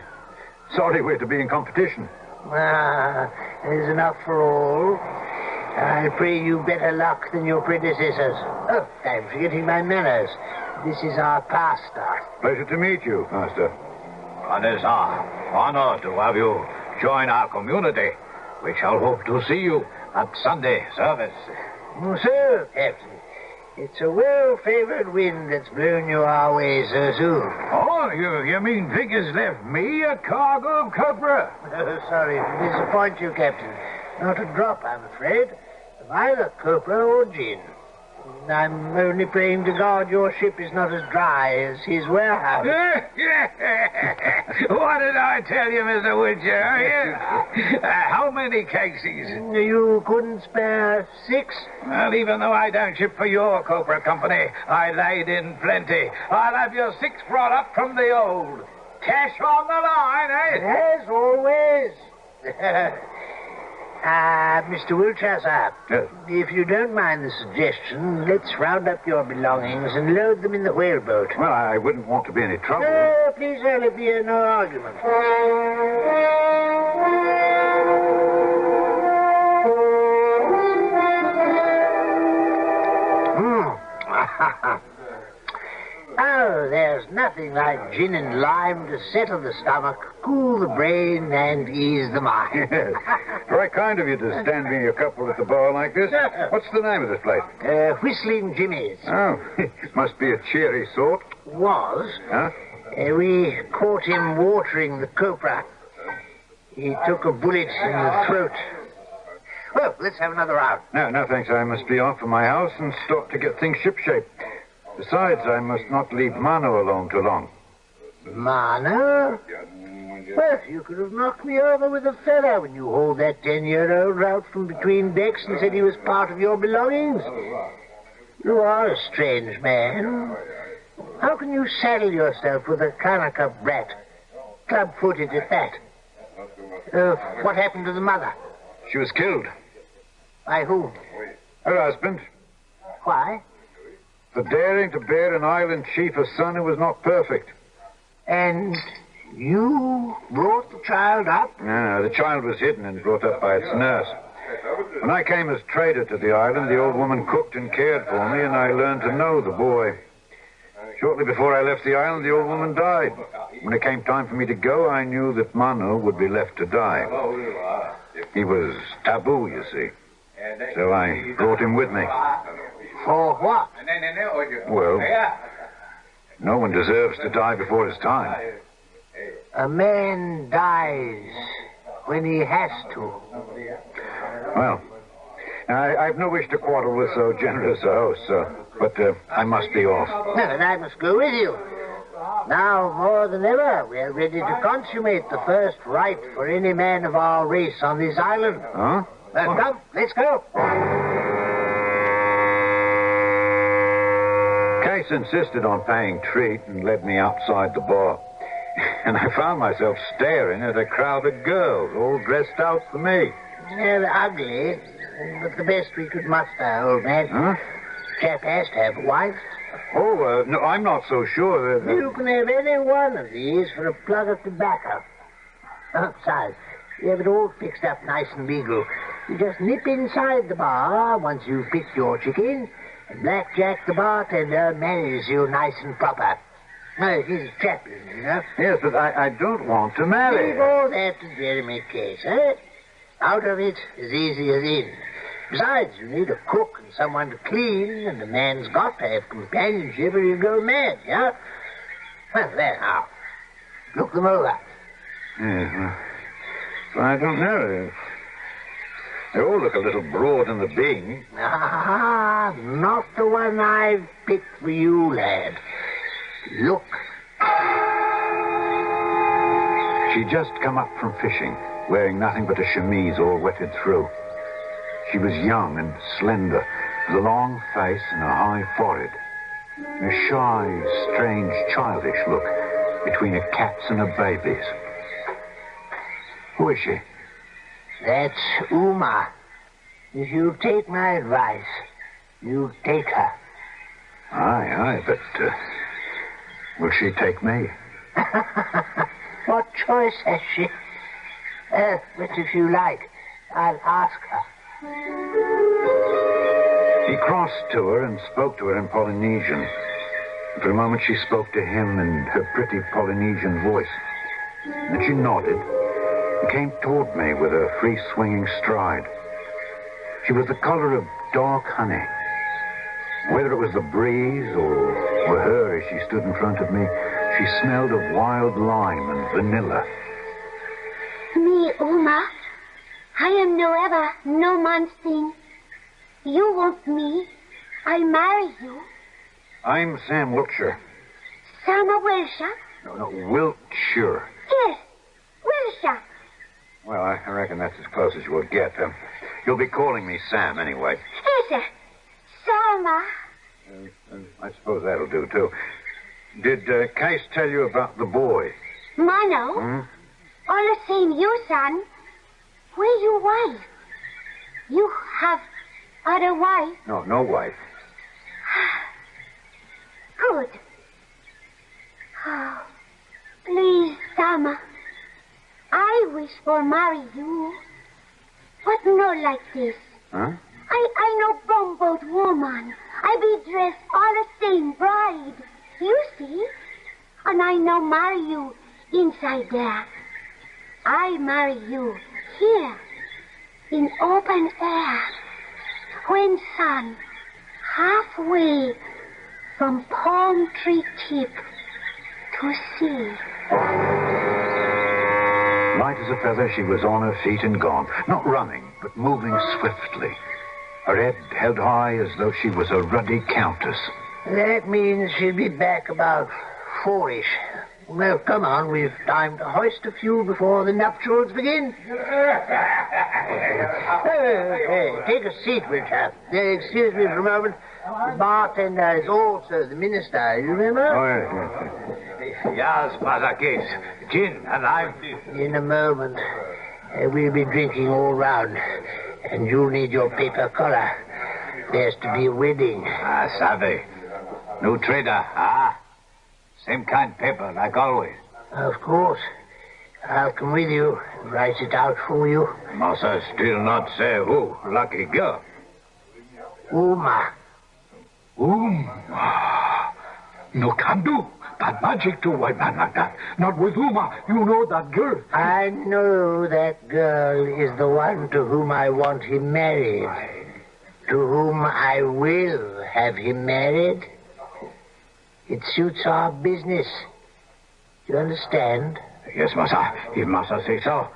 Sorry we're to be in competition. There's enough for all. I'll pray you better luck than your predecessors. Oh, I'm forgetting my manners. This is our pastor. Pleasure to meet you, Master. And it's our honor to have you join our community. We shall hope to see you at Sunday service. Oh, sir, Captain. It's a well-favored wind that's blown you our way so soon. Oh, you mean Vickers left me a cargo of copra? Sorry to disappoint you, Captain. Not a drop, I'm afraid, of either copra or gin. I'm only praying to God your ship is not as dry as his warehouse. What did I tell you, Mr. Witcher? How many cases? You couldn't spare 6? Well, even though I don't ship for your copra company, I laid in plenty. I'll have your 6 brought up from the old. Cash on the line, eh? Yes, always. Mr. Wiltshire, Yes. if you don't mind the suggestion, let's round up your belongings and load them in the whaleboat. Well, I wouldn't want to be any trouble. No, please, sir, let me hear no argument. Oh, there's nothing like gin and lime to settle the stomach, cool the brain, and ease the mind. Very kind of you to stand me a couple at the bar like this. What's the name of this place? Whistling Jimmy's. Oh, must be a cheery sort. Was. Huh? We caught him watering the copra. He took a bullet in the throat. Well, let's have another round. No, thanks. I must be off for my house and start to get things shipshape. Besides, I must not leave Mano alone too long. Mano? Well, you could have knocked me over with a feather when you hauled that 10-year-old out from between decks and said he was part of your belongings. You are a strange man. How can you saddle yourself with a Kanaka brat? Club-footed at that. What happened to the mother? She was killed. By whom? Her husband. Why? For daring to bear an island chief a son who was not perfect. And you brought the child up? No, the child was hidden and brought up by its nurse. When I came as trader to the island, the old woman cooked and cared for me, and I learned to know the boy. Shortly before I left the island, the old woman died. When it came time for me to go, I knew that Mano would be left to die. He was taboo, you see. So I brought him with me. For what? Well, no one deserves to die before his time. A man dies when he has to. Well, I've no wish to quarrel with so generous a host, but I must be off. And I must go with you. Now, more than ever, we're ready to consummate the first rite for any man of our race on this island. Huh? Well, come, let's go. Case insisted on paying treat and led me outside the bar. And I found myself staring at a crowd of girls, all dressed out for me. Yeah, they're ugly, but the best we could muster, old man. Huh? Chap has to have a wife. Oh, no, I'm not so sure that... You can have any one of these for a plug of tobacco. Besides, you have it all fixed up nice and legal. You just nip inside the bar once you've picked your chicken, and Blackjack the bartender manages you nice and proper. No, he's a chaplain, you know. Yes, but I don't want to marry. Leave all that to Jeremy Case, eh? Out of it as easy as in. Besides, you need a cook and someone to clean, and a man's got to have companionship or he'll go mad, yeah? Well, there now. Look them over. Yes, well, I don't know. They all look a little broad in the bing. Ah, not the one I've picked for you, lad. Look. She'd just come up from fishing, wearing nothing but a chemise all wetted through. She was young and slender, with a long face and a high forehead. A shy, strange, childish look between a cat's and a baby's. Who is she? That's Uma. If you take my advice, you take her. Aye, but will she take me? What choice has she? But if you like, I'll ask her. He crossed to her and spoke to her in Polynesian. For a moment she spoke to him in her pretty Polynesian voice. Then she nodded and came toward me with a free-swinging stride. She was the color of dark honey. Whether it was the breeze or her as she stood in front of me, she smelled of wild lime and vanilla. Me, Uma. I am no ever, no man's thing. You want me, I'll marry you. I'm Sam Wiltshire. Sama Wilshire? No, Wiltshire. Yes, Wilshire. Well, I reckon that's as close as you will get. You'll be calling me Sam anyway. Yes, sir. Sama. I suppose that'll do, too. Did Case tell you about the boy? Mano. All the same, you, son. Where you wife? You have other wife? No wife. Good. Oh, please, Sama. I wish for marry you. But not like this. Huh? I know bumboat woman. I be dressed all the same bride. You see? And I know marry you inside there. I marry you here in open air when sun halfway from palm tree tip to sea. Light as a feather, she was on her feet and gone. Not running, but moving swiftly. Her head held high as though she was a ruddy countess. That means she'll be back about 4-ish. Well, come on, we've time to hoist a few before the nuptials begin. Hey, take a seat, Richard. Excuse me for a moment. The bartender is also the minister, you remember? Yes, Mother Case. Gin and lime. In a moment. We'll be drinking all round. And you'll need your paper collar. There's to be a wedding. Savvy. New trader, Same kind paper, like always. Of course. I'll come with you and write it out for you. Massa still not say who. Lucky girl. Uma. No can do. Bad magic to white man like that. Not with Uma. You know that girl. I know that girl is the one to whom I want him married. To whom I will have him married. It suits our business. You understand? Yes, Massa. If Massa say so.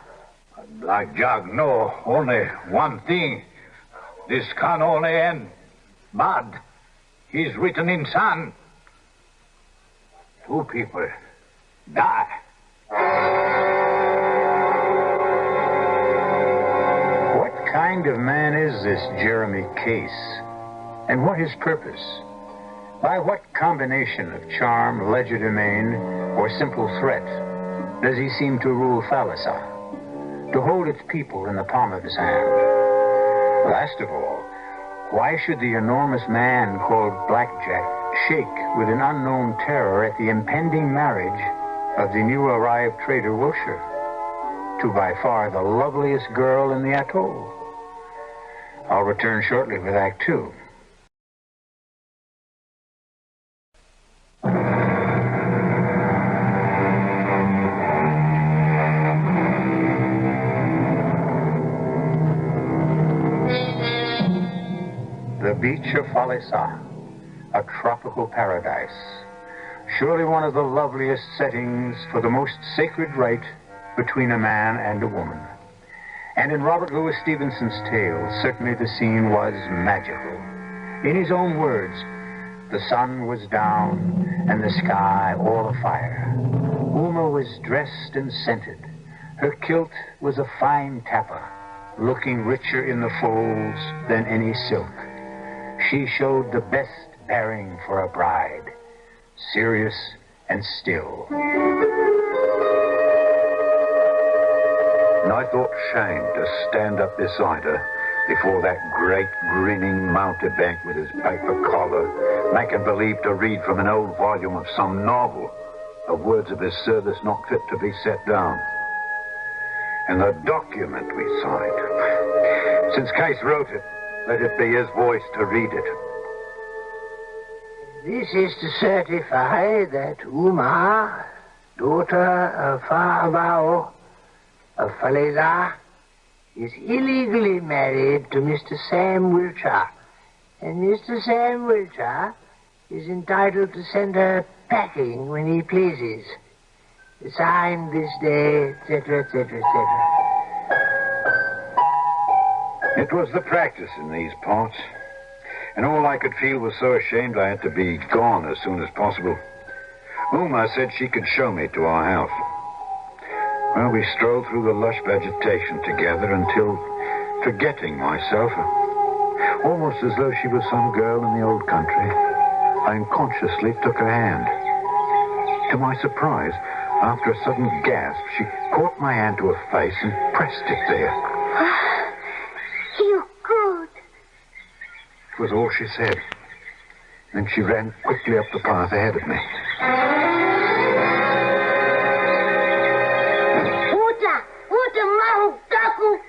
Black Jug know only one thing. This can only end bad. He's written in sand. 2 people die. What kind of man is this Jeremy Case? And what his purpose? By what combination of charm, legerdemain, or simple threat does he seem to rule Thalassa, to hold its people in the palm of his hand? Last of all, why should the enormous man called Blackjack shake with an unknown terror at the impending marriage of the new arrived trader Wilshire to by far the loveliest girl in the atoll? I'll return shortly with Act 2. The beach of Falesa, a tropical paradise. Surely one of the loveliest settings for the most sacred rite between a man and a woman. And in Robert Louis Stevenson's tale, certainly the scene was magical. In his own words, the sun was down and the sky all afire. Uma was dressed and scented. Her kilt was a fine tappa, looking richer in the folds than any silk. She showed the best bearing for a bride, serious and still. And I thought shame to stand up beside her before that great grinning mountebank with his paper collar, making believe to read from an old volume of some novel, the words of his service not fit to be set down. And the document we signed. Since Case wrote it, let it be his voice to read it. This is to certify that Uma, daughter of Faabao of Faleza, is illegally married to Mr. Sam Wiltshire. And Mr. Sam Wiltshire is entitled to send her packing when he pleases. Signed this day, etc., etc., etc. It was the practice in these parts. And all I could feel was so ashamed I had to be gone as soon as possible. Uma said she could show me to our house. Well, we strolled through the lush vegetation together until, forgetting myself, almost as though she was some girl in the old country, I unconsciously took her hand. To my surprise, after a sudden gasp, she caught my hand to her face and pressed it there. You was all she said. Then she ran quickly up the path ahead of me. Uta mahu taku.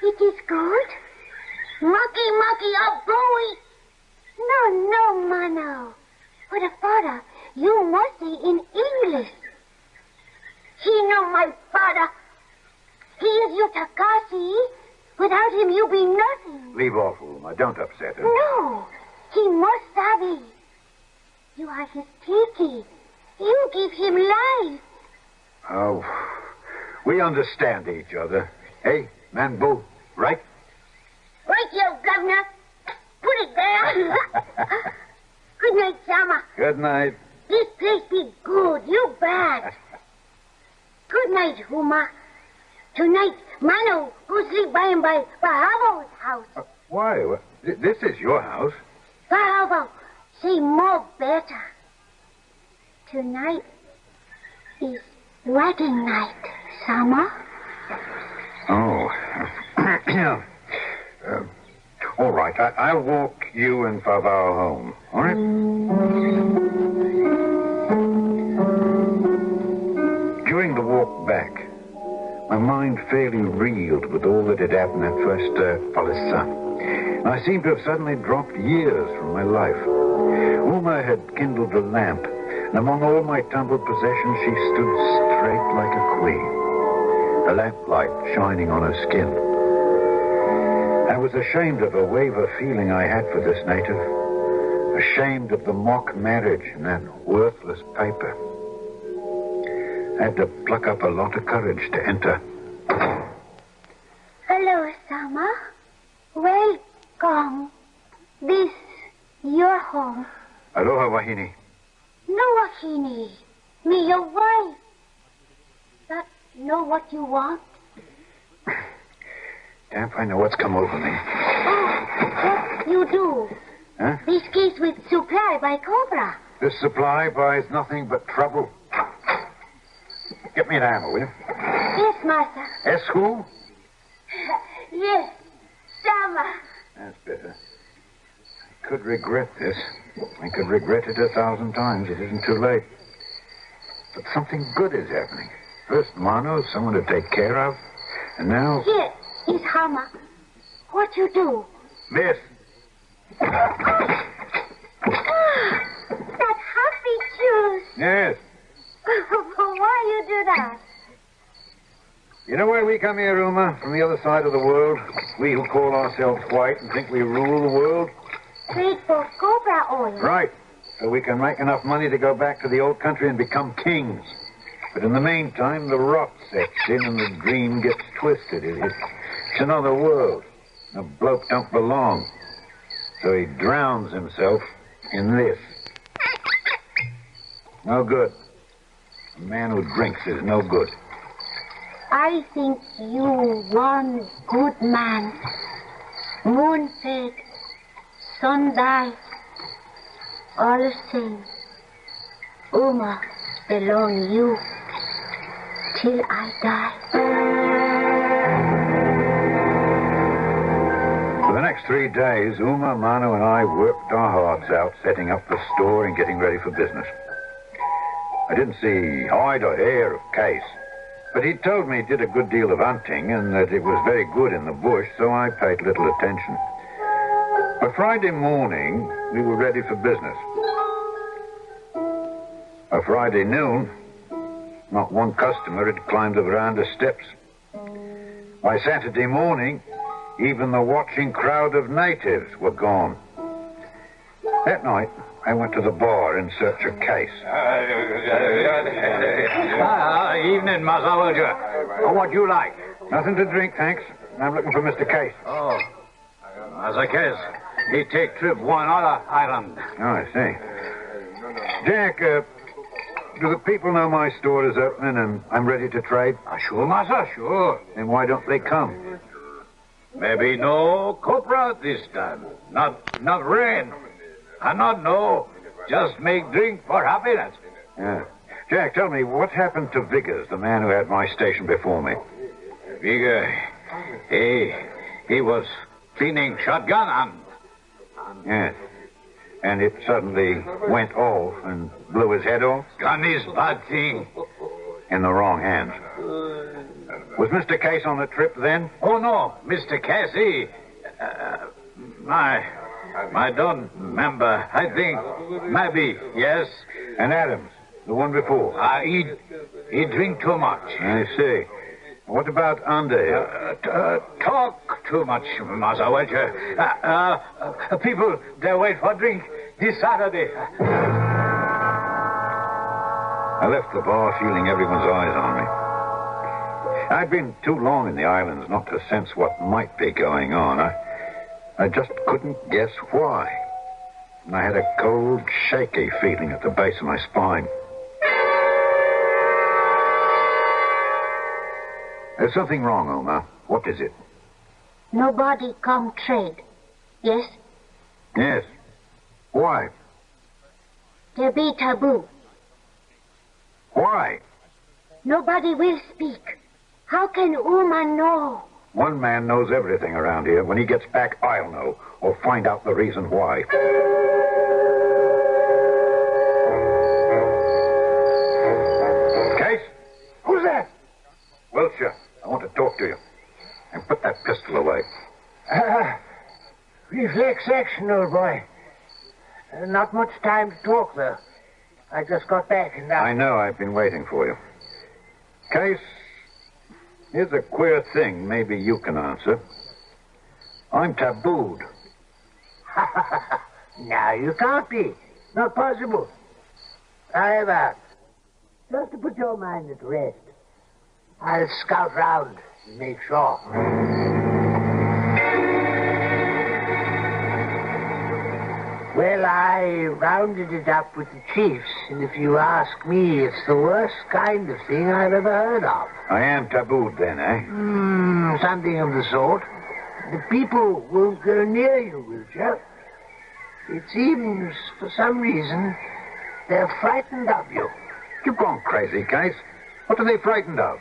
It is good. Maki up boy. No, Mano. For the father, you must say in English. He know my father. He is your Takashi. Without him, you be nothing. Leave off, Uma. Don't upset him. No, he must sabi. You are his tiki. You give him life. Oh, we understand each other. Hey, Manbu, right? Right, you governor. Put it there. Good night, Sama. Good night. This place be good. You bad. Good night, Huma. Tonight, Mano go sleep by and by Bahavo's house. Why? This is your house. Bahavo, say more better. Tonight is wedding night, Sama. Oh. All right. I'll walk you and Favao home. All right? During the walk back, my mind fairly reeled with all that had happened that first Palissa. And I seemed to have suddenly dropped years from my life. Uma had kindled the lamp, and among all my tumbled possessions, she stood straight like a queen, the lamplight shining on her skin. I was ashamed of a wave of feeling I had for this native, ashamed of the mock marriage and that worthless paper. I had to pluck up a lot of courage to enter. Hello, Sama. Welcome. This, your home. Aloha, Wahini. No, Wahini. Me, your wife. But know what you want? Damn if I know what's come over me. Oh, yes, you do. Huh? This case with supply by Cobra. This supply buys nothing but trouble. Get me an hammer, will you? Yes, Master. Escu? Yes, Sama. That's better. I could regret this. I could regret it 1,000 times. It isn't too late. But something good is happening. First, Mano, someone to take care of. And now... Here is hammer. What you do? This. That happy juice. Yes. Why you do that? You know why we come here, Uma? From the other side of the world? We who call ourselves white and think we rule the world? Trade for cobra oil. Right. So we can make enough money to go back to the old country and become kings. But in the meantime, the rot sets in and the dream gets twisted. It's another world. A bloke don't belong. So he drowns himself in this. No good. A man who drinks is no good. I think you one good man. Moon fed, sun died, all the same. Uma belong you till I die. For the next 3 days, Uma, Mano, and I worked our hearts out setting up the store and getting ready for business. I didn't see hide or hair of Case, but he told me he did a good deal of hunting and that it was very good in the bush, so I paid little attention. But Friday morning, we were ready for business. By Friday noon, not one customer had climbed the veranda steps. By Saturday morning, even the watching crowd of natives were gone. That night, I went to the bar in search of Case. Evening, Mazawaja. What do you like? Nothing to drink, thanks. I'm looking for Mr. Case. Oh, Maza Case. He take trip one other island. Oh, I see. Jack, do the people know my store is opening and I'm ready to trade? Sure, Maza, sure. Then why don't they come? Maybe no copra this time. Not rain. I not know. Just make drink for happiness. Yeah. Jack, tell me, what happened to Vickers, the man who had my station before me? Vigor, he was cleaning shotgun and Yes. And it suddenly went off and blew his head off? Gun is bad thing. In the wrong hands. Was Mr. Case on the trip then? Oh, no, Mr. Casey. I don't remember. I think, maybe, yes. And Adams, the one before? He drink too much. I see. What about under here? Talk too much, Massa Welcher. People, they wait for drink this Saturday. I left the bar feeling everyone's eyes on me. I'd been too long in the islands not to sense what might be going on. I just couldn't guess why. And I had a cold, shaky feeling at the base of my spine. There's something wrong, Omar. What is it? Nobody come trade. Yes? Yes. Why? There be taboo. Why? Nobody will speak. How can woman know? One man knows everything around here. When he gets back, I'll know, or find out the reason why. Case? Who's that? Wiltshire, I want to talk to you. And put that pistol away. Reflex action, old boy. Not much time to talk, though. I just got back and now... I know, I've been waiting for you. Case, here's a queer thing maybe you can answer. I'm tabooed. Now, you can't be. Not possible. However, just to put your mind at rest, I'll scout round and make sure. Well, I rounded it up with the chiefs, and if you ask me, it's the worst kind of thing I've ever heard of. I am tabooed then, eh? Something of the sort. The people won't go near you, Wiltshire. It seems, for some reason, they're frightened of you. You've gone crazy, Case. What are they frightened of?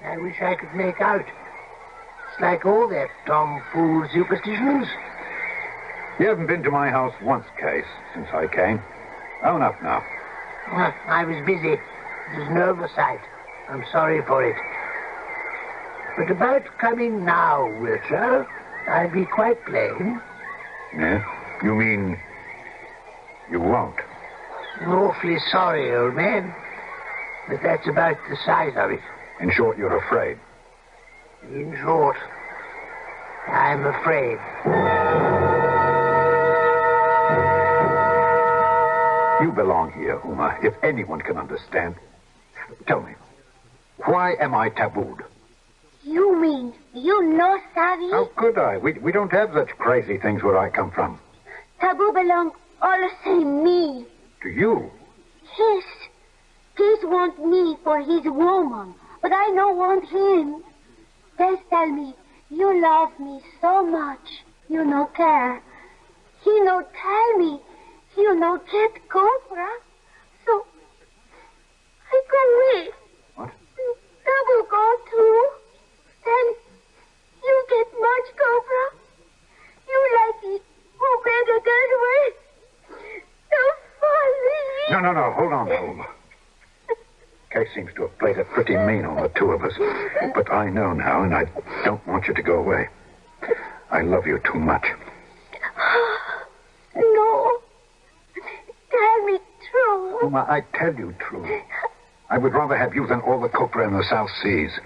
I wish I could make out. It's like all their tomfool superstitions. You haven't been to my house once, Case, since I came. Own up now. Well, I was busy. It was an oversight. I'm sorry for it. But about coming now, Wiltshire, I'll be quite plain. Yeah? You mean you won't? I'm awfully sorry, old man. But that's about the size of it. In short, you're afraid. In short, I'm afraid. You belong here, Uma, if anyone can understand. Tell me, why am I tabooed? You mean you know, Savvy? How could I? We don't have such crazy things where I come from. Taboo belong all the same me. To you? Yes. Case want me for his woman, but I no want him. Just tell me, you love me so much, you no care. He no tell me, you no get cobra. So, I go away. What? Taboo go too. Then, you get much cobra. You like it. Who better get away? Don't follow me. No. Hold on, Uma. Case seems to have played it pretty mean on the two of us. But I know now, and I don't want you to go away. I love you too much. No. Tell me true. Uma, I tell you true. I would rather have you than all the copra in the South Seas.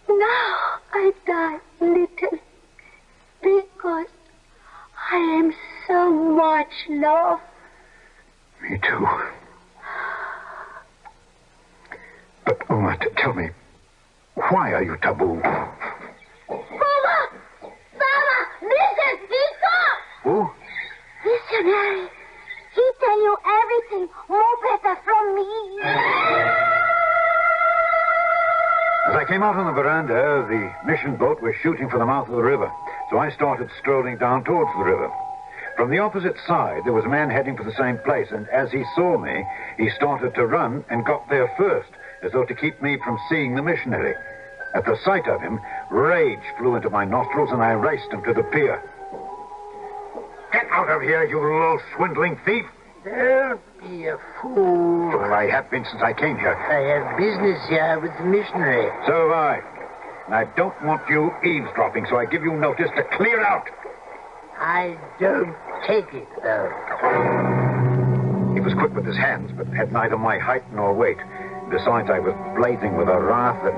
Now I die little because I am so much love. Me too. But, Uma, tell me, why are you taboo? Mama! Mama! Listen! He's gone! Who? Missionary. He tell you everything more better from me. As I came out on the veranda, the mission boat was shooting for the mouth of the river. So I started strolling down towards the river. From the opposite side, there was a man heading for the same place, and as he saw me, he started to run and got there first, as though to keep me from seeing the missionary. At the sight of him, rage flew into my nostrils and I raced him to the pier. Get out of here, you low swindling thief! Don't be a fool. Well, I have been since I came here. I have business here with the missionary. So have I. And I don't want you eavesdropping, so I give you notice to clear out. I don't take it, though. He was quick with his hands, but had neither my height nor weight. Besides, I was blazing with a wrath that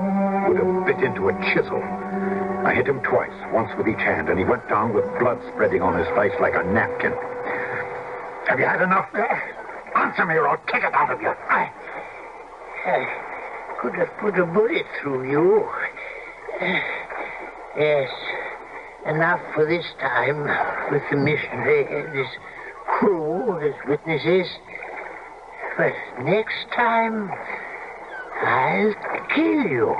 would have bit into a chisel. I hit him twice, once with each hand, and he went down with blood spreading on his face like a napkin. Have you had enough? Answer me or I'll kick it out of you. I could have put a bullet through you. Yes, enough for this time with the missionary and his crew as witnesses. But next time, I'll kill you.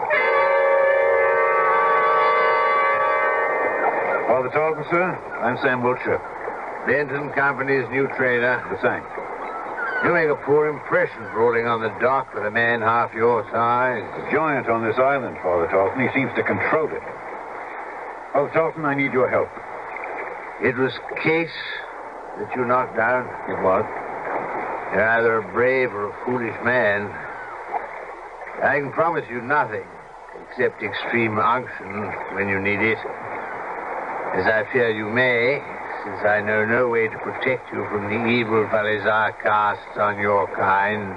Father Talton, sir? I'm Sam Wiltshire. Benton Company's new trainer. The same. You make a poor impression rolling on the dock with a man half your size. A giant on this island, Father Talton. He seems to control it. Father Talton, I need your help. It was Case that you knocked down? It was. You're either a brave or a foolish man. I can promise you nothing except extreme unction when you need it. As I fear you may, since I know no way to protect you from the evil Valizar casts on your kind.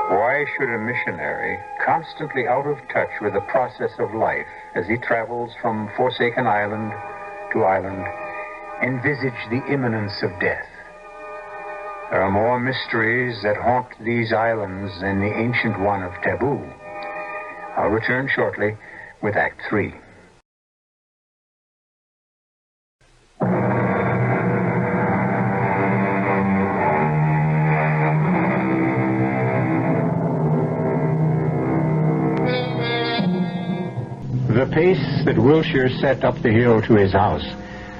Why should a missionary, constantly out of touch with the process of life as he travels from forsaken island to island, envisage the imminence of death? There are more mysteries that haunt these islands than the ancient one of taboo. I'll return shortly with Act 3. The pace that Wiltshire set up the hill to his house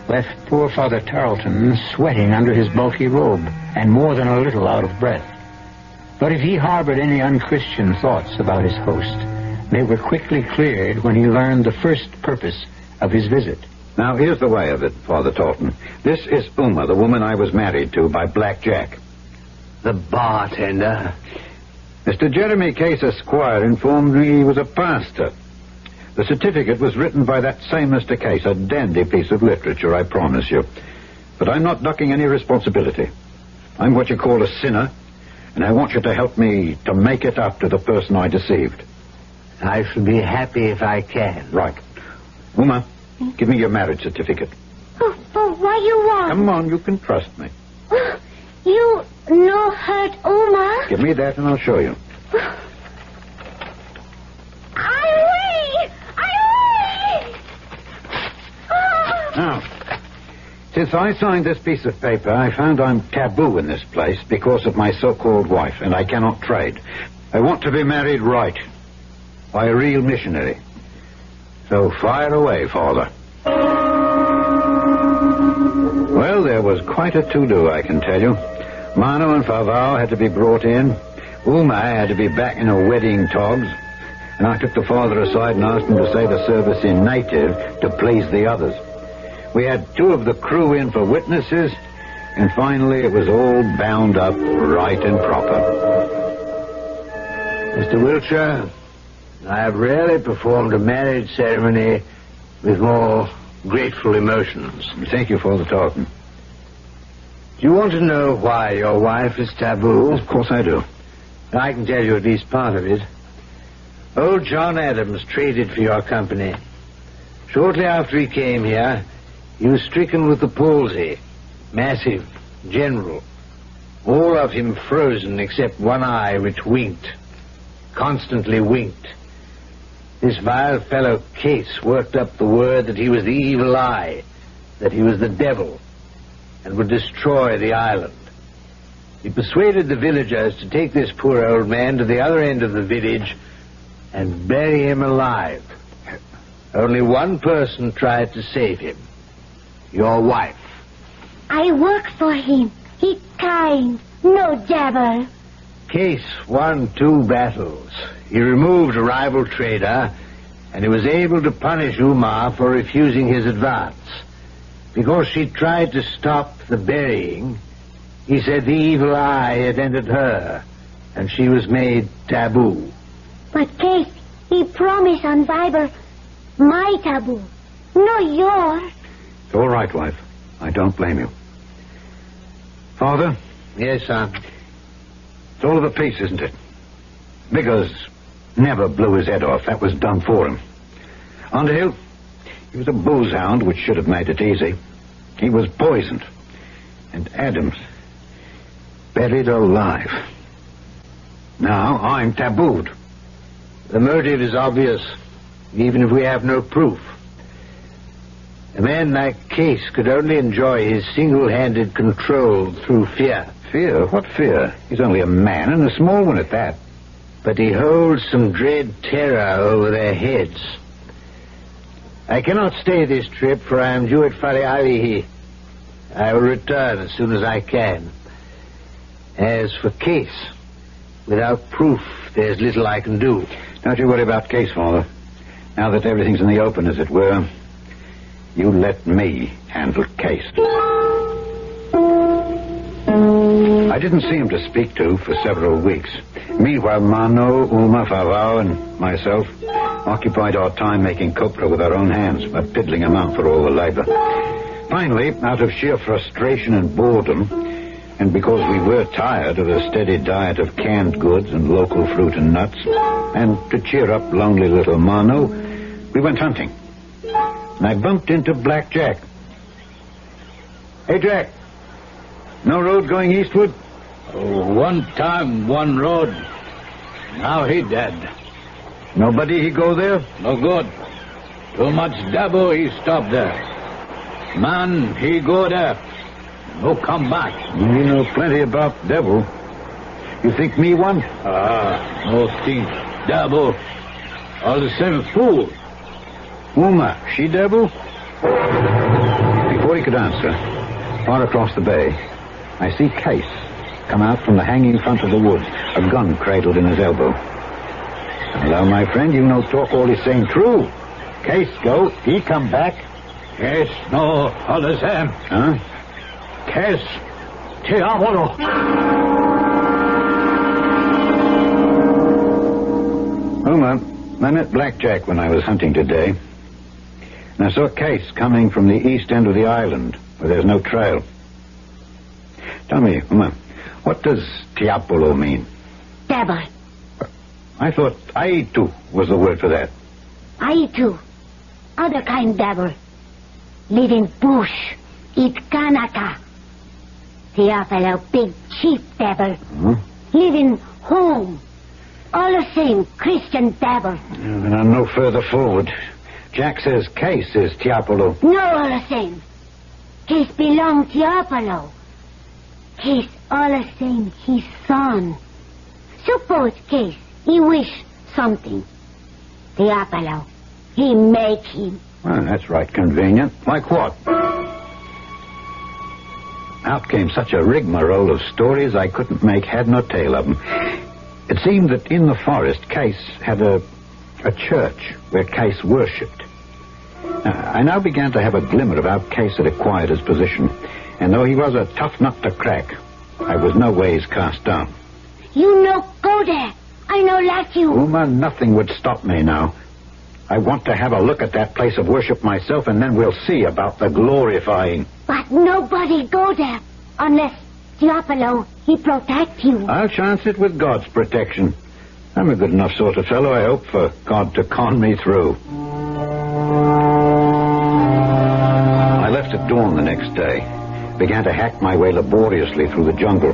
left poor Father Tarleton sweating under his bulky robe and more than a little out of breath. But if he harbored any unchristian thoughts about his host, they were quickly cleared when he learned the first purpose of his visit. Now, here's the way of it, Father Talton. This is Uma, the woman I was married to by Black Jack. The bartender? Mr. Jeremy Case, Esquire, informed me he was a pastor. The certificate was written by that same Mr. Case, a dandy piece of literature, I promise you. But I'm not ducking any responsibility. I'm what you call a sinner, and I want you to help me to make it up to the person I deceived. I shall be happy if I can. Right. Uma, give me your marriage certificate. Oh, what do you want? Come on, you can trust me. You no hurt Uma? Give me that and I'll show you. Now, since I signed this piece of paper, I found I'm taboo in this place because of my so-called wife, and I cannot trade. I want to be married right, by a real missionary. So fire away, Father. Well, there was quite a to-do, I can tell you. Mano and Favao had to be brought in. Uma had to be back in her wedding togs. And I took the father aside and asked him to say the service in native to please the others. We had 2 of the crew in for witnesses, and finally it was all bound up right and proper. Mr. Wiltshire, I have rarely performed a marriage ceremony with more grateful emotions. Thank you, Father Talton. Do you want to know why your wife is taboo? Of course I do. I can tell you at least part of it. Old John Adams traded for your company. Shortly after he came here, he was stricken with the palsy. Massive, general. All of him frozen except one eye which winked. Constantly winked. This vile fellow Case worked up the word that he was the evil eye, that he was the devil, and would destroy the island. He persuaded the villagers to take this poor old man to the other end of the village and bury him alive. Only one person tried to save him. Your wife. I work for him. He kind. No devil. Case won 2 battles. He removed a rival trader, and he was able to punish Uma for refusing his advance. Because she tried to stop the burying, he said the evil eye had entered her, and she was made taboo. But Case, he promised on Bible my taboo, not yours. It's all right, wife. I don't blame you. Father? Yes, son? It's all of a piece, isn't it? Biggers never blew his head off. That was done for him. Underhill, he was a booze hound, which should have made it easy. He was poisoned. And Adams, buried alive. Now I'm tabooed. The motive is obvious, even if we have no proof. A man like Case could only enjoy his single-handed control through fear. Fear? What fear? He's only a man, and a small one at that. But he holds some dread terror over their heads. I cannot stay this trip, for I am due at Farialihi. I will return as soon as I can. As for Case, without proof, there's little I can do. Don't you worry about Case, Father. Now that everything's in the open, as it were, you let me handle Case. I didn't see him to speak to for several weeks. Meanwhile, Mano, Uma, Favao, and myself occupied our time making copra with our own hands, a piddling amount for all the labor. Finally, out of sheer frustration and boredom, and because we were tired of a steady diet of canned goods and local fruit and nuts, and to cheer up lonely little Mano, we went hunting. And I bumped into Black Jack. Hey, Jack. No road going eastward? Oh, one time, one road. Now he dead. Nobody he go there? No good. Too much devil he stop there. Man, he go there. No come back. You know plenty about devil. You think me one? No think devil. All the same fool. Uma, she devil? Before he could answer, far across the bay, I see Case come out from the hanging front of the woods, a gun cradled in his elbow. Hello, my friend, you no talk all he's saying true. Case go, he come back. Case no, all the same. Huh? Case, te amo. Uma, I met Black Jack when I was hunting today. And I saw Case coming from the east end of the island, where there's no trail. Tell me, Uma, what does Tiapolo mean? Devil. I thought Aitu was the word for that. Aitu. Other kind devil. Live in bush. Eat kanaka. Theophilo, big chief devil. Live in home. All the same, Christian devil. And I'm no further forward. Jack says Case is Tiapolo. No, all the same. Case belong Tiapolo. Case all the same, his son. Suppose Case, he wish something. Tiapolo, he make him. Well, that's right convenient. Like what? Out came such a rigmarole of stories I couldn't make head nor tail of them. It seemed that in the forest, Case had a church where Case worshipped. I now began to have a glimmer of how Case had acquired his position, and though he was a tough nut to crack, I was no ways cast down. You no go there. I no like you. Uma, nothing would stop me now. I want to have a look at that place of worship myself, and then we'll see about the glorifying. But nobody go there unless Tiapolo, he protect you. I'll chance it with God's protection. I'm a good enough sort of fellow, I hope, for God to con me through. I left at dawn the next day, began to hack my way laboriously through the jungle.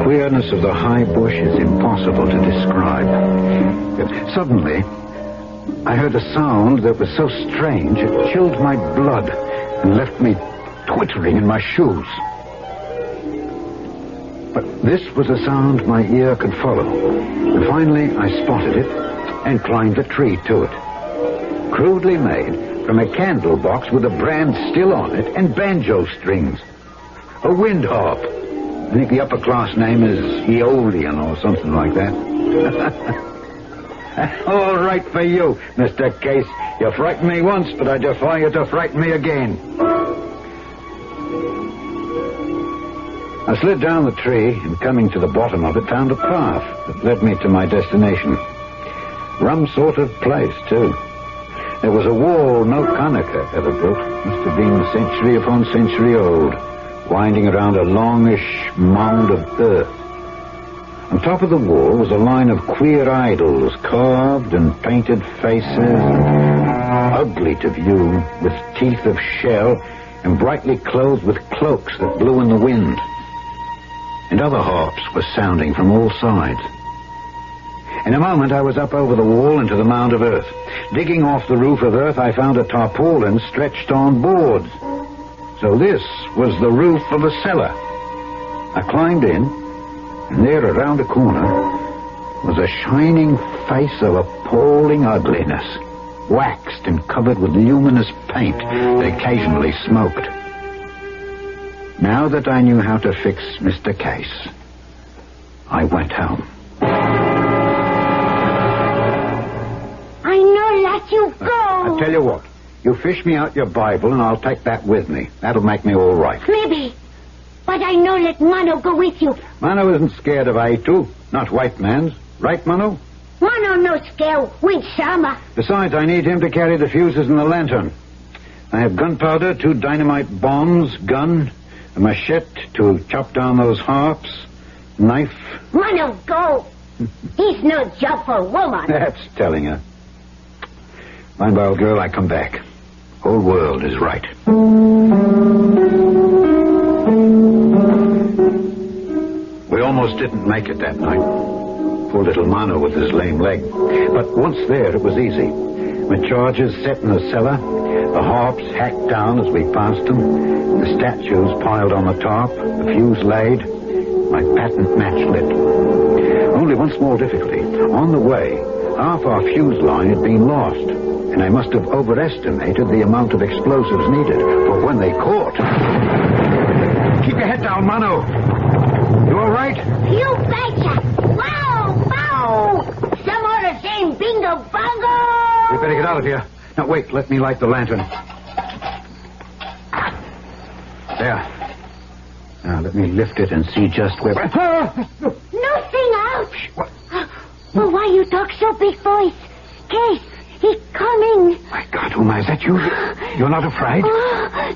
Queerness of the high bush is impossible to describe. Suddenly, I heard a sound that was so strange it chilled my blood and left me twittering in my shoes. But this was a sound my ear could follow, and finally I spotted it and climbed a tree to it. Crudely made from a candle box with a brand still on it and banjo strings. A wind harp. I think the upper-class name is Aeolian or something like that. All right for you, Mr. Case. You frightened me once, but I defy you to frighten me again. I slid down the tree and, coming to the bottom of it, found a path that led me to my destination. Rum sort of place, too. There was a wall no Conacher ever built. Must have been century upon century old, winding around a longish mound of earth. On top of the wall was a line of queer idols, carved and painted faces, ugly to view, with teeth of shell, and brightly clothed with cloaks that blew in the wind. And other harps were sounding from all sides. In a moment I was up over the wall into the mound of earth. Digging off the roof of earth, I found a tarpaulin stretched on boards. So this was the roof of a cellar. I climbed in, and there around a corner was a shining face of appalling ugliness, waxed and covered with luminous paint that occasionally smoked. Now that I knew how to fix Mr. Case, I went home. I know let you go. I tell you what, you fish me out your Bible and I'll take that with me. That'll make me all right. Maybe. But I know let Mano go with you. Mano isn't scared of Aitu, not white man's. Right, Mano? Mano no scare with Sama. Besides, I need him to carry the fuses and the lantern. I have gunpowder, 2 dynamite bombs, gun, a machete to chop down those harps, knife. Mano, go. He's no job for a woman. That's telling her. Mind by, old girl, I come back. Whole world is right. We almost didn't make it that night. Poor little Mano with his lame leg. But once there, it was easy. With charges set in the cellar, the harps hacked down as we passed them, the statues piled on the top, the fuse laid, my patent match lit. Only one small difficulty. On the way, half our fuse line had been lost, and I must have overestimated the amount of explosives needed, for when they caught... Keep your head down, Mano. You all right? You betcha. Wow, wow. Some more the same bingo bongo. We better get out of here. Now, wait, let me light the lantern. There. Now, let me lift it and see just where... Nothing out. What? Well, why you talk so big voice? Case, he's coming. My God, Uma, is that you? You're not afraid?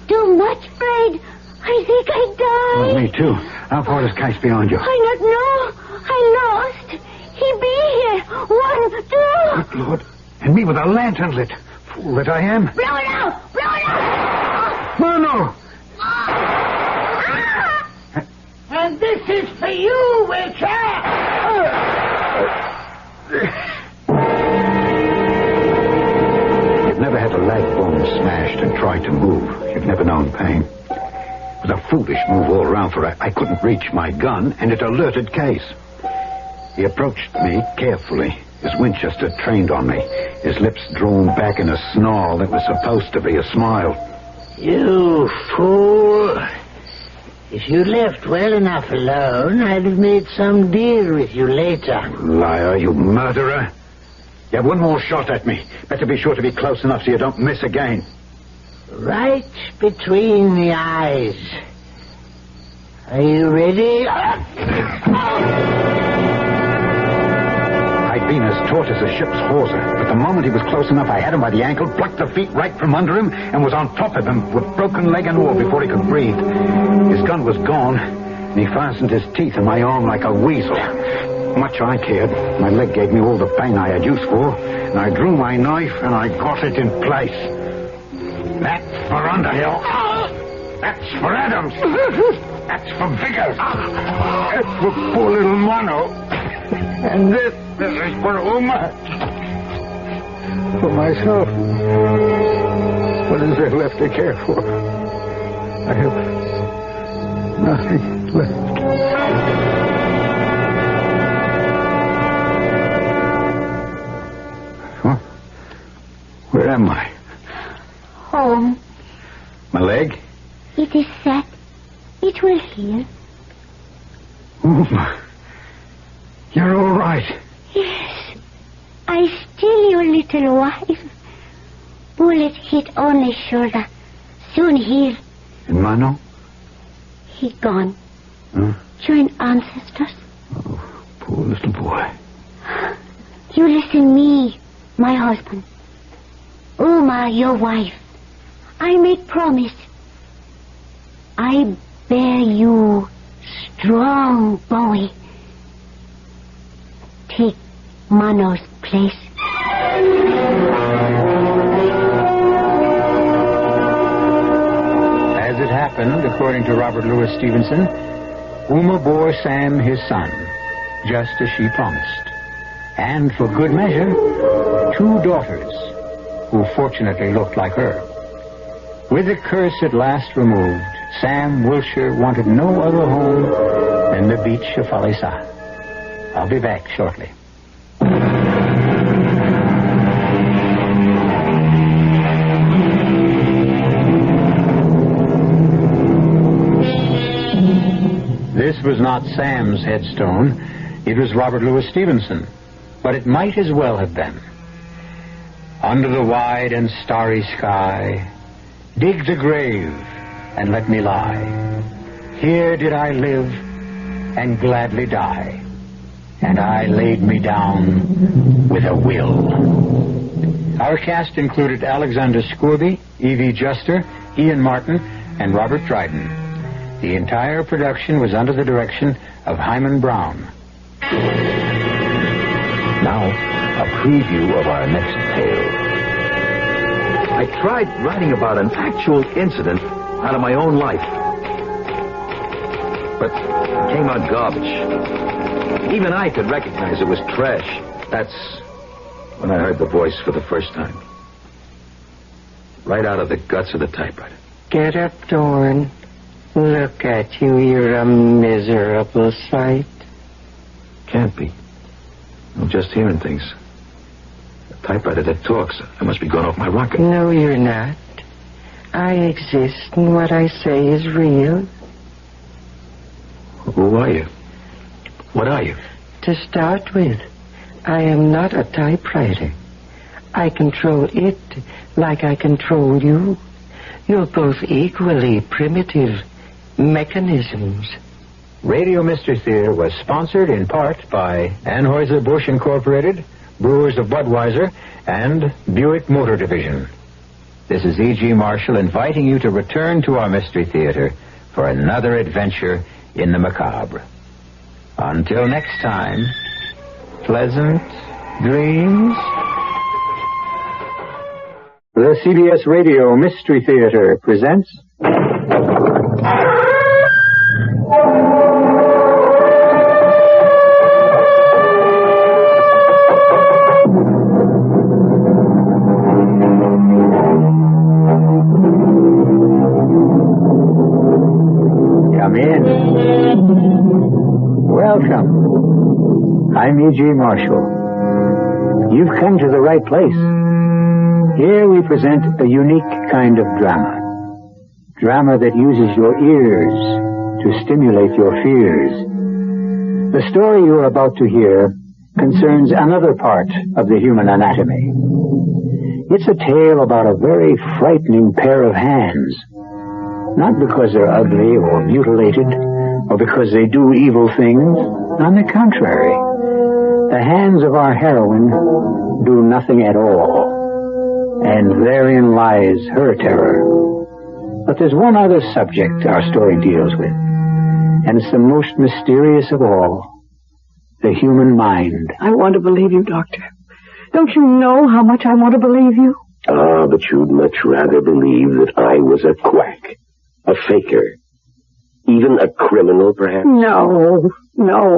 Too much afraid. I think I died. Oh, me too. How far is Case behind you? I don't know. I lost. He be here. 1, 2. Good Lord. And me with a lantern lit. Fool that I am. Blow it out! Blow it out! Mano! And this is for you, Witcher! You've never had a leg bone smashed and tried to move. You've never known pain. It was a foolish move all around, for I couldn't reach my gun, and it alerted Case. He approached me carefully, his Winchester trained on me, his lips drawn back in a snarl that was supposed to be a smile. You fool. If you left well enough alone, I'd have made some deal with you later. Liar, you murderer. You have one more shot at me. Better be sure to be close enough so you don't miss again. Right between the eyes. Are you ready? I'd been as taut as a ship's hawser, but the moment he was close enough, I had him by the ankle, plucked the feet right from under him, and was on top of him with broken leg and all before he could breathe. His gun was gone, and he fastened his teeth in my arm like a weasel. Much I cared. My leg gave me all the pain I had use for, and I drew my knife and I got it in place. That's for Underhill. That's for Adams. That's for Vickers. That's for poor little Mano. And this is for Uma. For myself. What is there left to care for? I have nothing left. Huh? Where am I? Home. My leg? It is set. It will heal. Uma, you're all right. Yes. I still your little wife. Bullet hit only shoulder. Soon heal. And Mano? He gone. Huh? Join ancestors. Oh, poor little boy. You listen me, my husband. Uma, your wife. I make promise. I bear you strong boy. Take Mano's place. As it happened, according to Robert Louis Stevenson, Uma bore Sam his son, just as she promised. And for good measure, 2 daughters, who fortunately looked like her. With the curse at last removed, Sam Wilshire wanted no other home than the beach of Falisa. I'll be back shortly. This was not Sam's headstone. It was Robert Louis Stevenson. But it might as well have been. Under the wide and starry sky, dig the grave and let me lie. Here did I live and gladly die. And I laid me down with a will. Our cast included Alexander Scourby, Evie Juster, Ian Martin, and Robert Dryden. The entire production was under the direction of Hyman Brown. Now, a preview of our next tale. I tried writing about an actual incident out of my own life, but it came out garbage. Even I could recognize it was trash. That's when I heard the voice for the first time. Right out of the guts of the typewriter. Get up, Dorn. Look at you. You're a miserable sight. Can't be. I'm just hearing things. A typewriter that talks. I must be going off my rocker. No, you're not. I exist, and what I say is real. Who are you? What are you? To start with, I am not a typewriter. I control it like I control you. You're both equally primitive mechanisms. Radio Mystery Theater was sponsored in part by Anheuser-Busch Incorporated, Brewers of Budweiser, and Buick Motor Division. This is E.G. Marshall inviting you to return to our Mystery Theater for another adventure in the macabre. Until next time, pleasant dreams. The CBS Radio Mystery Theater presents... Come in. Welcome. I'm E.G. Marshall. You've come to the right place. Here we present a unique kind of drama. Drama that uses your ears to stimulate your fears. The story you are about to hear concerns another part of the human anatomy. It's a tale about a very frightening pair of hands. Not because they're ugly or mutilated, or because they do evil things. On the contrary, the hands of our heroine do nothing at all. And therein lies her terror. But there's one other subject our story deals with, and it's the most mysterious of all, the human mind. I want to believe you, Doctor. Don't you know how much I want to believe you? Ah, but you'd much rather believe that I was a quack, a faker, even a criminal, perhaps? No,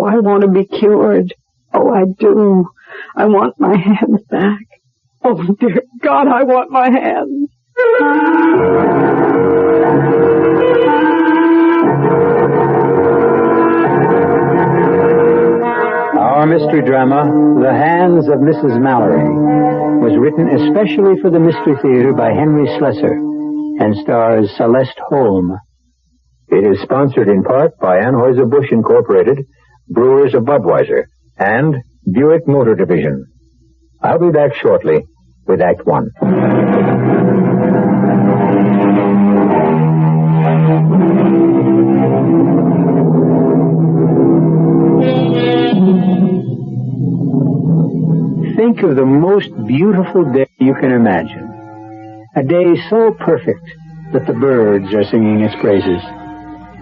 I want to be cured. Oh, I do. I want my hands back. Oh, dear God, I want my hands. Our mystery drama, The Hands of Mrs. Mallory, was written especially for the Mystery Theater by Henry Slessor and stars Celeste Holm. It is sponsored in part by Anheuser-Busch Incorporated, Brewers of Budweiser, and Buick Motor Division. I'll be back shortly with Act One. Think of the most beautiful day you can imagine. A day so perfect that the birds are singing its praises.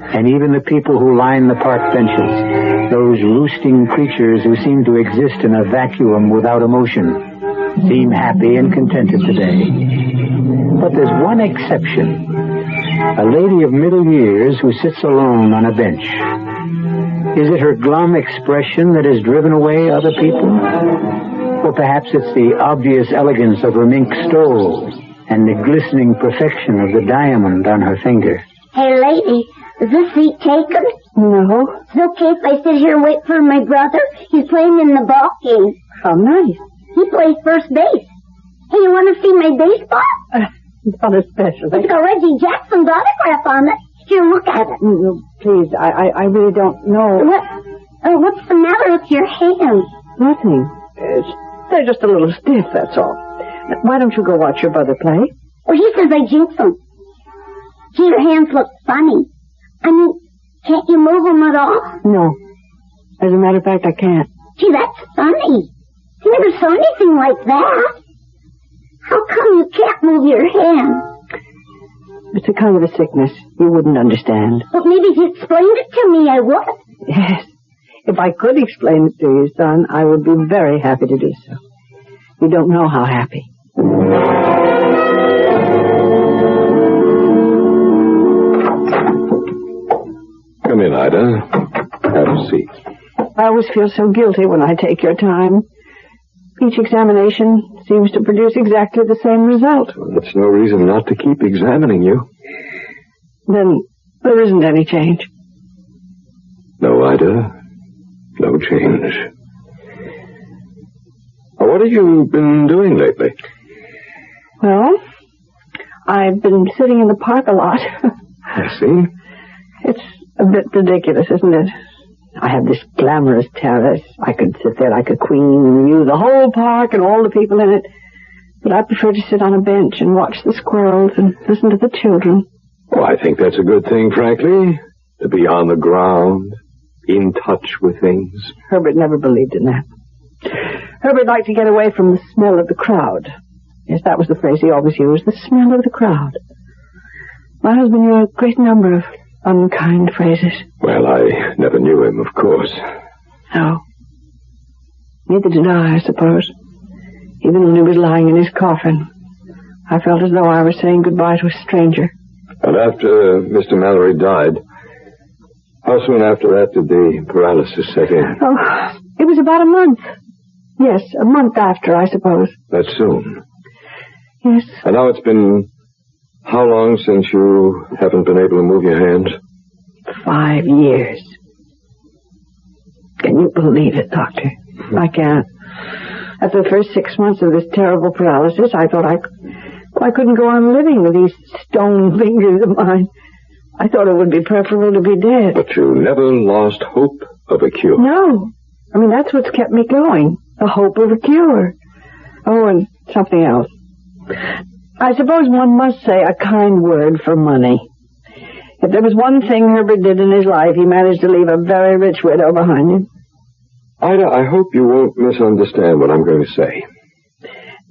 And even the people who line the park benches, those roosting creatures who seem to exist in a vacuum without emotion, seem happy and contented today. But there's one exception. A lady of middle years who sits alone on a bench. Is it her glum expression that has driven away other people? Or perhaps it's the obvious elegance of her mink stole and the glistening perfection of the diamond on her finger. Hey, lady, is this seat taken? No. It's okay if I sit here and wait for my brother? He's playing in the ball game. How nice. He plays first base. Hey, you want to see my baseball? Not especially. It's got Reggie Jackson's autograph on it. Here, look at it. No, please, I really don't know. What's the matter with your hands? Nothing. They're just a little stiff, that's all. Why don't you go watch your brother play? Well, he says I jinx him. Gee, your hands look funny. I mean, can't you move them at all? No. As a matter of fact, I can't. Gee, that's funny. I never saw anything like that. How come you can't move your hands? It's a kind of a sickness. You wouldn't understand. But maybe if you explained it to me, I would. Yes. If I could explain it to you, son, I would be very happy to do so. You don't know how happy. Come in, Ida. Have a seat. I always feel so guilty when I take your time. Each examination seems to produce exactly the same result. Well, that's no reason not to keep examining you. Then there isn't any change. No, Ida. No change. What have you been doing lately? Well, I've been sitting in the park a lot. I see. It's a bit ridiculous, isn't it? I have this glamorous terrace. I could sit there like a queen and view the whole park and all the people in it. But I prefer to sit on a bench and watch the squirrels and listen to the children. Well, I think that's a good thing, frankly. To be on the ground, in touch with things. Herbert never believed in that. Herbert liked to get away from the smell of the crowd. Yes, that was the phrase he always used, the smell of the crowd. My husband knew a great number of unkind phrases. Well, I never knew him, of course. No. Neither did I suppose. Even when he was lying in his coffin, I felt as though I was saying goodbye to a stranger. And after Mr. Mallory died, how soon after that did the paralysis set in? Oh, it was about a month. Yes, a month after, I suppose. That soon? Yes. And now it's been how long since you haven't been able to move your hands? 5 years. Can you believe it, Doctor? I can't. After the first 6 months of this terrible paralysis, I thought I couldn't go on living with these stone fingers of mine. I thought it would be preferable to be dead. But you never lost hope of a cure. No. I mean, that's what's kept me going. The hope of a cure. Oh, and something else. I suppose one must say a kind word for money. If there was one thing Herbert did in his life, he managed to leave a very rich widow behind him. Ida, I hope you won't misunderstand what I'm going to say.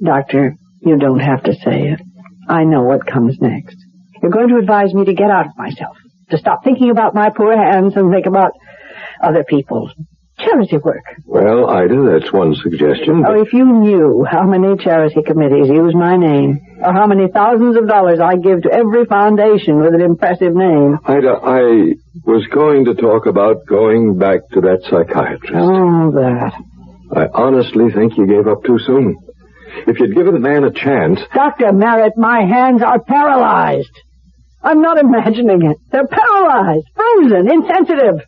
Doctor, you don't have to say it. I know what comes next. You're going to advise me to get out of myself, to stop thinking about my poor hands and think about other people. Charity work. Well, Ida, that's one suggestion. Oh, if you knew how many charity committees use my name, or how many thousands of dollars I give to every foundation with an impressive name. Ida, I was going to talk about going back to that psychiatrist. Oh, that. I honestly think you gave up too soon. If you'd given the man a chance... Dr. Merritt, my hands are paralyzed. I'm not imagining it. They're paralyzed, frozen, insensitive.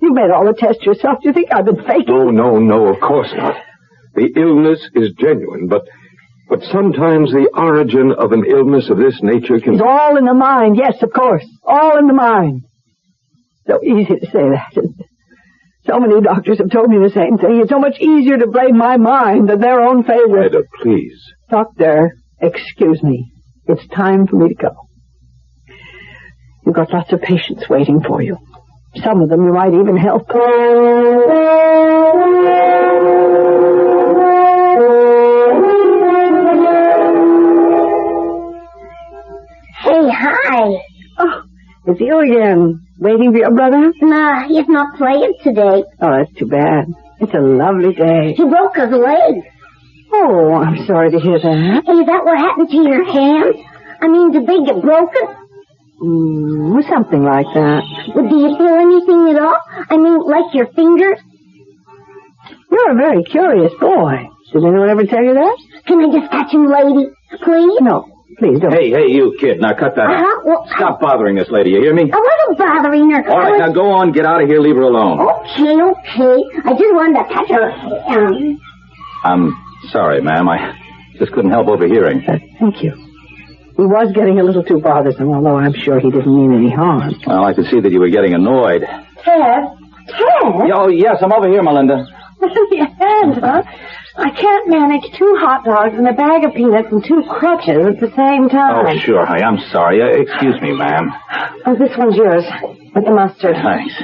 You made all the tests yourself. Do you think I've been faking? No, of course not. The illness is genuine, but sometimes the origin of an illness of this nature can... It's all in the mind, yes, of course. All in the mind. So easy to say that. So many doctors have told me the same thing. It's so much easier to blame my mind than their own favorite. Ida, please. Doctor, excuse me. It's time for me to go. You've got lots of patients waiting for you. Some of them you might even help. Hey, hi. Oh, it's you again. Waiting for your brother? Nah, he's not playing today. Oh, that's too bad. It's a lovely day. He broke his leg. Oh, I'm sorry to hear that. Hey, is that what happened to your hand? I mean, did they get broken? Something like that. Well, do you feel anything at all? I mean, like your fingers? You're a very curious boy. Did anyone ever tell you that? Can I just touch him, lady? Please? No, please don't. Hey, you kid. Now cut that out. Well, Stop bothering this lady, you hear me? I wasn't bothering her. All right, now go on, get out of here, leave her alone. Okay. I just wanted to touch her. I'm sorry, ma'am. I just couldn't help overhearing. Thank you. He was getting a little too bothersome, although I'm sure he didn't mean any harm. Well, I could see that you were getting annoyed. Ted? Oh, yes, I'm over here, Melinda. Your hands, huh? I can't manage 2 hot dogs and a bag of peanuts and 2 crutches at the same time. Oh, sure. I'm sorry. Excuse me, ma'am. Oh, this one's yours, with the mustard. Thanks.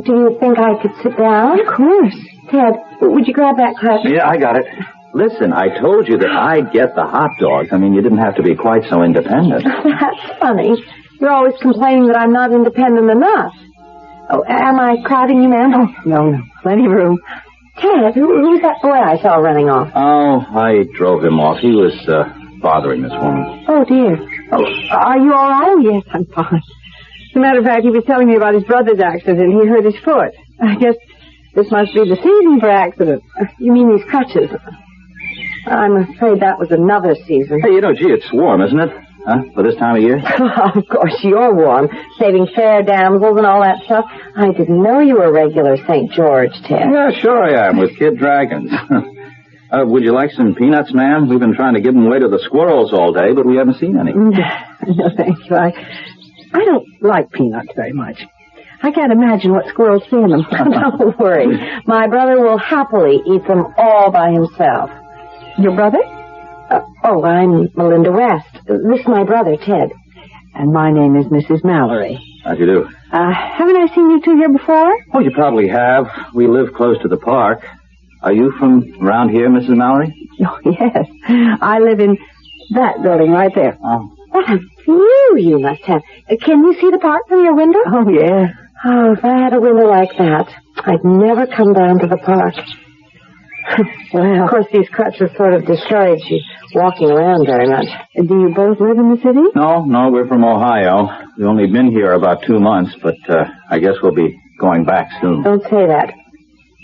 Do you think I could sit down? Of course. Ted, would you grab that crutch? Yeah, I got it. Listen, I told you that I'd get the hot dogs. I mean, you didn't have to be quite so independent. That's funny. You're always complaining that I'm not independent enough. Oh, am I crowding you, ma'am? Oh, no. Plenty of room. Ted, who's that boy I saw running off? Oh, I drove him off. He was bothering this woman. Oh, dear. Oh, are you all right? Yes, I'm fine. As a matter of fact, he was telling me about his brother's accident. He hurt his foot. I guess this must be the season for accidents. You mean these crutches? I'm afraid that was another season. Hey, gee, it's warm, isn't it? Huh? For this time of year? Of course, you're warm. Saving fair damsels and all that stuff. I didn't know you were regular St. George, Ted. Yeah, sure I am, with kid dragons. Would you like some peanuts, ma'am? We've been trying to give them away to the squirrels all day, but we haven't seen any. No, thank you. I don't like peanuts very much. I can't imagine what squirrels see in them. Don't worry. My brother will happily eat them all by himself. Your brother? I'm Melinda West. This is my brother, Ted. And my name is Mrs. Mallory. How'd you do? Haven't I seen you 2 here before? Oh, you probably have. We live close to the park. Are you from around here, Mrs. Mallory? Oh, yes. I live in that building right there. Oh. What a view you must have. Can you see the park from your window? Oh, yeah. Oh, if I had a window like that, I'd never come down to the park. Well, of course, these crutches sort of discourage you walking around very much. Do you both live in the city? No, we're from Ohio. We've only been here about 2 months, but I guess we'll be going back soon. Don't say that.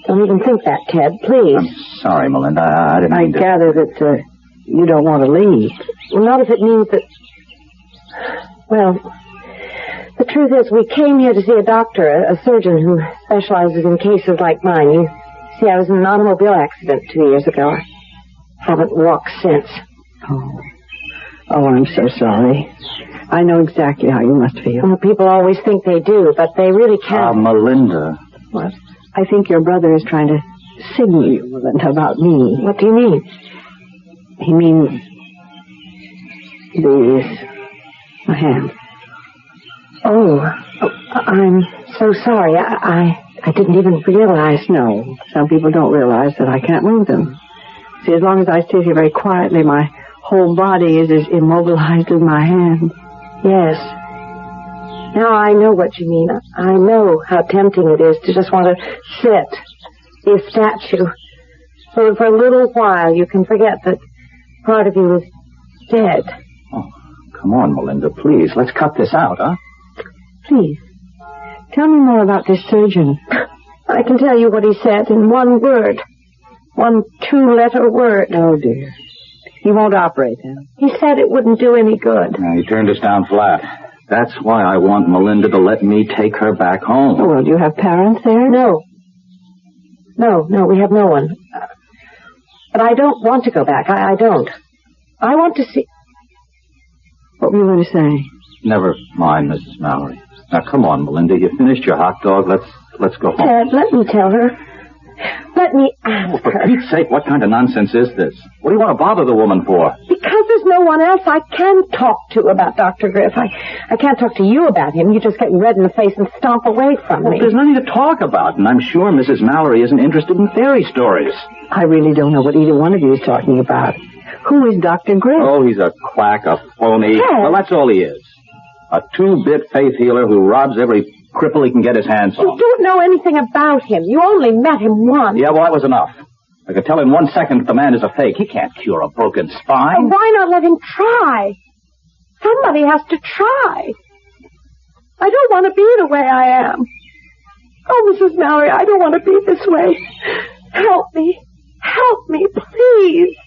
Don't even think that, Ted, please. I'm sorry, Melinda. I didn't mean to... I gather that you don't want to leave. Well, not if it means that... Well, the truth is, we came here to see a doctor, a surgeon who specializes in cases like mine. You see, I was in an automobile accident 2 years ago. I haven't walked since. Oh, I'm so sorry. I know exactly how you must feel. Well, people always think they do, but they really can't. Melinda. What? I think your brother is trying to signal you, Melinda, about me. What do you mean? He means... my hand. Oh, I'm so sorry. I didn't even realize. No, some people don't realize that I can't move them. See, as long as I sit here very quietly, my whole body is as immobilized as my hand. Yes. Now I know what you mean. I know how tempting it is to just want to sit, be a statue, so that for a little while you can forget that part of you is dead. Oh, come on, Melinda, please. Let's cut this out, huh? Please. Tell me more about this surgeon. I can tell you what he said in one word. 1 2-letter word. Oh, dear. He won't operate then. He said it wouldn't do any good. He turned us down flat. That's why I want Melinda to let me take her back home. Oh, well, do you have parents there? No, we have no one. But I don't want to go back. I don't. I want to see... What were you going to say? Never mind, Mrs. Mallory. Now, come on, Melinda. You finished your hot dog. Let's go home. Ted, let me tell her. Let me ask For her. Pete's sake, what kind of nonsense is this? What do you want to bother the woman for? Because there's no one else I can talk to about Dr. Griff. I can't talk to you about him. You just get red in the face and stomp away from me. There's nothing to talk about, and I'm sure Mrs. Mallory isn't interested in fairy stories. I really don't know what either one of you is talking about. Who is Dr. Griff? Oh, he's a quack, a phony. Ted. Well, that's all he is. A two-bit faith healer who robs every cripple he can get his hands You on. don't know anything about him. You only met him once. Yeah, well, that was enough. I could tell in 1 second that the man is a fake. He can't cure a broken spine. Why not let him try? Somebody has to try. I don't want to be the way I am. Oh, Mrs. Mallory, I don't want to be this way. Help me. Help me, please.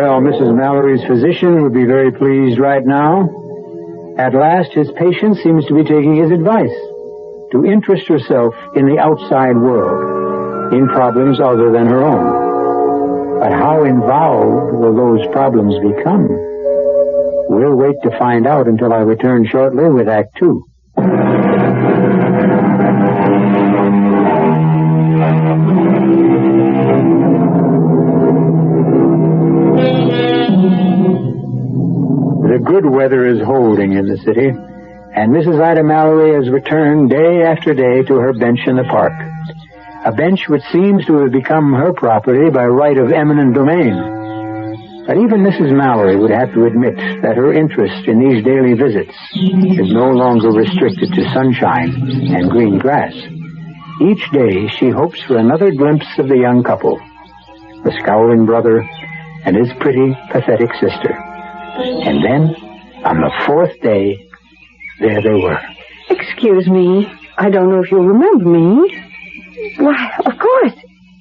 Well, Mrs. Mallory's physician would be very pleased right now. At last, his patient seems to be taking his advice to interest herself in the outside world, in problems other than her own. But how involved will those problems become? We'll wait to find out until I return shortly with Act Two. The good weather is holding in the city, and Mrs. Ida Mallory has returned day after day to her bench in the park, a bench which seems to have become her property by right of eminent domain. But even Mrs. Mallory would have to admit that her interest in these daily visits is no longer restricted to sunshine and green grass. Each day she hopes for another glimpse of the young couple, the scowling brother and his pretty, pathetic sister. And then, on the fourth day, there they were. Excuse me. I don't know if you'll remember me. Why, of course.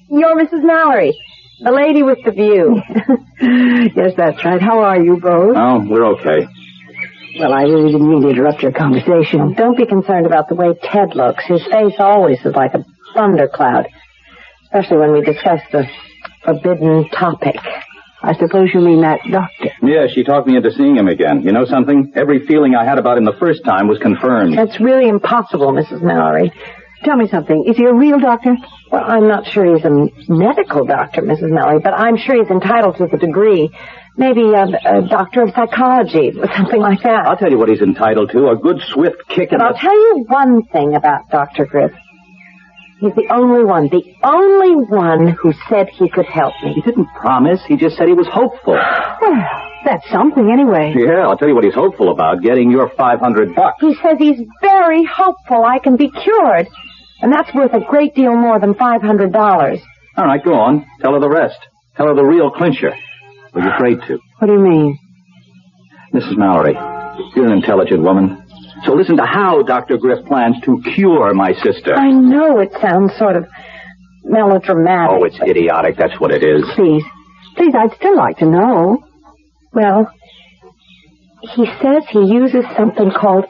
You're Mrs. Mallory, the lady with the view. Yes, that's right. How are you both? Oh, we're okay. Well, I really didn't mean to interrupt your conversation. Don't be concerned about the way Ted looks. His face always is like a thundercloud, especially when we discuss the forbidden topic. I suppose you mean that doctor. Yeah, she talked me into seeing him again. You know something? Every feeling I had about him the first time was confirmed. That's really impossible, Mrs. Mallory. Tell me something. Is he a real doctor? Well, I'm not sure he's a medical doctor, Mrs. Mallory, but I'm sure he's entitled to the degree. Maybe a doctor of psychology or something like that. I'll tell you what he's entitled to. A good swift kick in But I'll tell you one thing about Dr. Griff. He's the only one who said he could help me. He didn't promise. He just said he was hopeful. Well, that's something anyway. Yeah, I'll tell you what he's hopeful about, getting your $500. He says he's very hopeful I can be cured. And that's worth a great deal more than $500. All right, go on. Tell her the rest. Tell her the real clincher. Are you afraid to? What do you mean? Mrs. Mallory, you're an intelligent woman. So listen to how Dr. Griff plans to cure my sister. I know it sounds sort of melodramatic. Oh, it's idiotic. That's what it is. Please, I'd still like to know. Well, he says he uses something called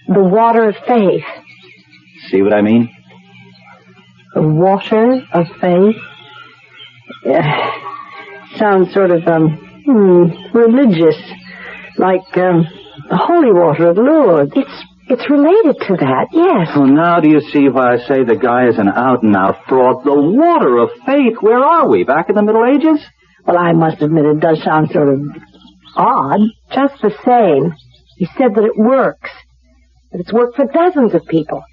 the water of faith. See what I mean? The water of faith? Sounds sort of, religious. Like, the holy water of Lourdes. It's related to that, yes. Well, now do you see why I say the guy is an out-and-out fraud? The water of faith. Where are we? Back in the Middle Ages? Well, I must admit it does sound sort of odd. Just the same. He said that it works. That it's worked for dozens of people.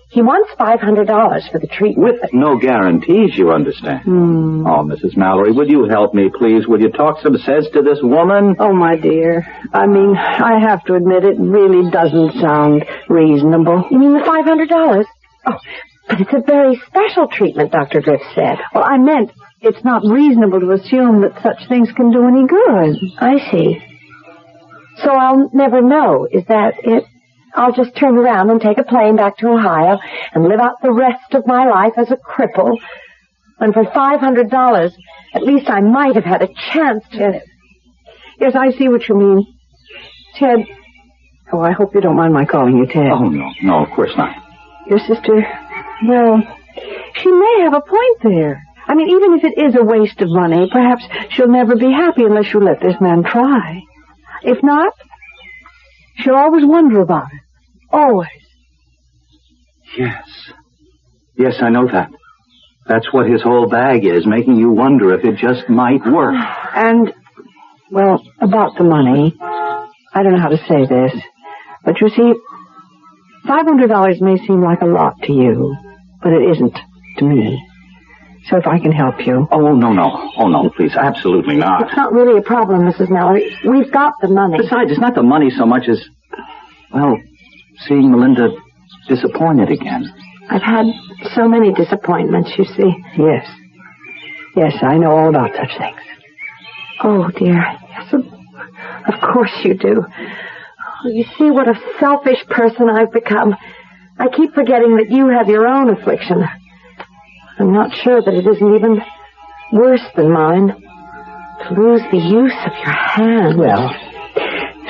He wants $500 for the treatment. With no guarantees, you understand. Oh, Mrs. Mallory, would you help me, please? Would you talk some sense to this woman? Oh, my dear. I mean, I have to admit it really doesn't sound reasonable. You mean the $500? Oh, but it's a very special treatment, Dr. Griff said. Well, I meant it's not reasonable to assume that such things can do any good. I see. So I'll never know. Is that it? I'll just turn around and take a plane back to Ohio and live out the rest of my life as a cripple. And for $500, at least I might have had a chance to... Yes, I see what you mean. Ted. Oh, I hope you don't mind my calling you Ted. Oh, no, of course not. Your sister, well, she may have a point there. I mean, even if it is a waste of money, perhaps she'll never be happy unless you let this man try. If not, she'll always wonder about it. Always. Yes. Yes, I know that. That's what his whole bag is, making you wonder if it just might work. And, well, about the money, I don't know how to say this, but you see, $500 may seem like a lot to you, but it isn't to me. So if I can help you... Oh, no. Oh, no, please, absolutely not. It's not really a problem, Mrs. Mallory. We've got the money. Besides, it's not the money so much as, well, seeing Melinda disappointed again. I've had so many disappointments, you see. Yes. Yes, I know all about such things. Oh, dear. Yes, of course you do. You see what a selfish person I've become. I keep forgetting that you have your own affliction. I'm not sure that it isn't even worse than mine. To lose the use of your hand. Well,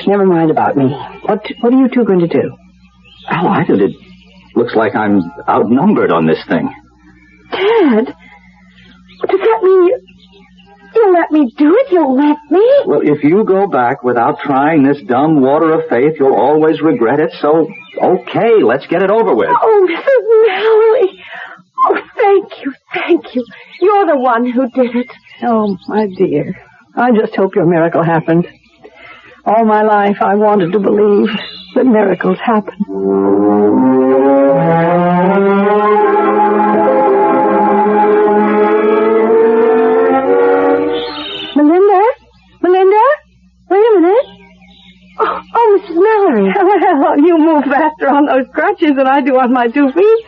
never mind about me. What are you two going to do? Oh, I did it. Looks like I'm outnumbered on this thing. Dad? Does that mean you'll let me do it? You'll let me? Well, if you go back without trying this dumb water of faith, you'll always regret it. So, okay, let's get it over with. Oh, Mrs. Mallory. Oh, thank you. You're the one who did it. Oh, my dear. I just hope your miracle happens. All my life I wanted to believe that miracles happen. Melinda? Wait a minute. Oh, Mrs. Mallory. Well, you move faster on those crutches than I do on my 2 feet.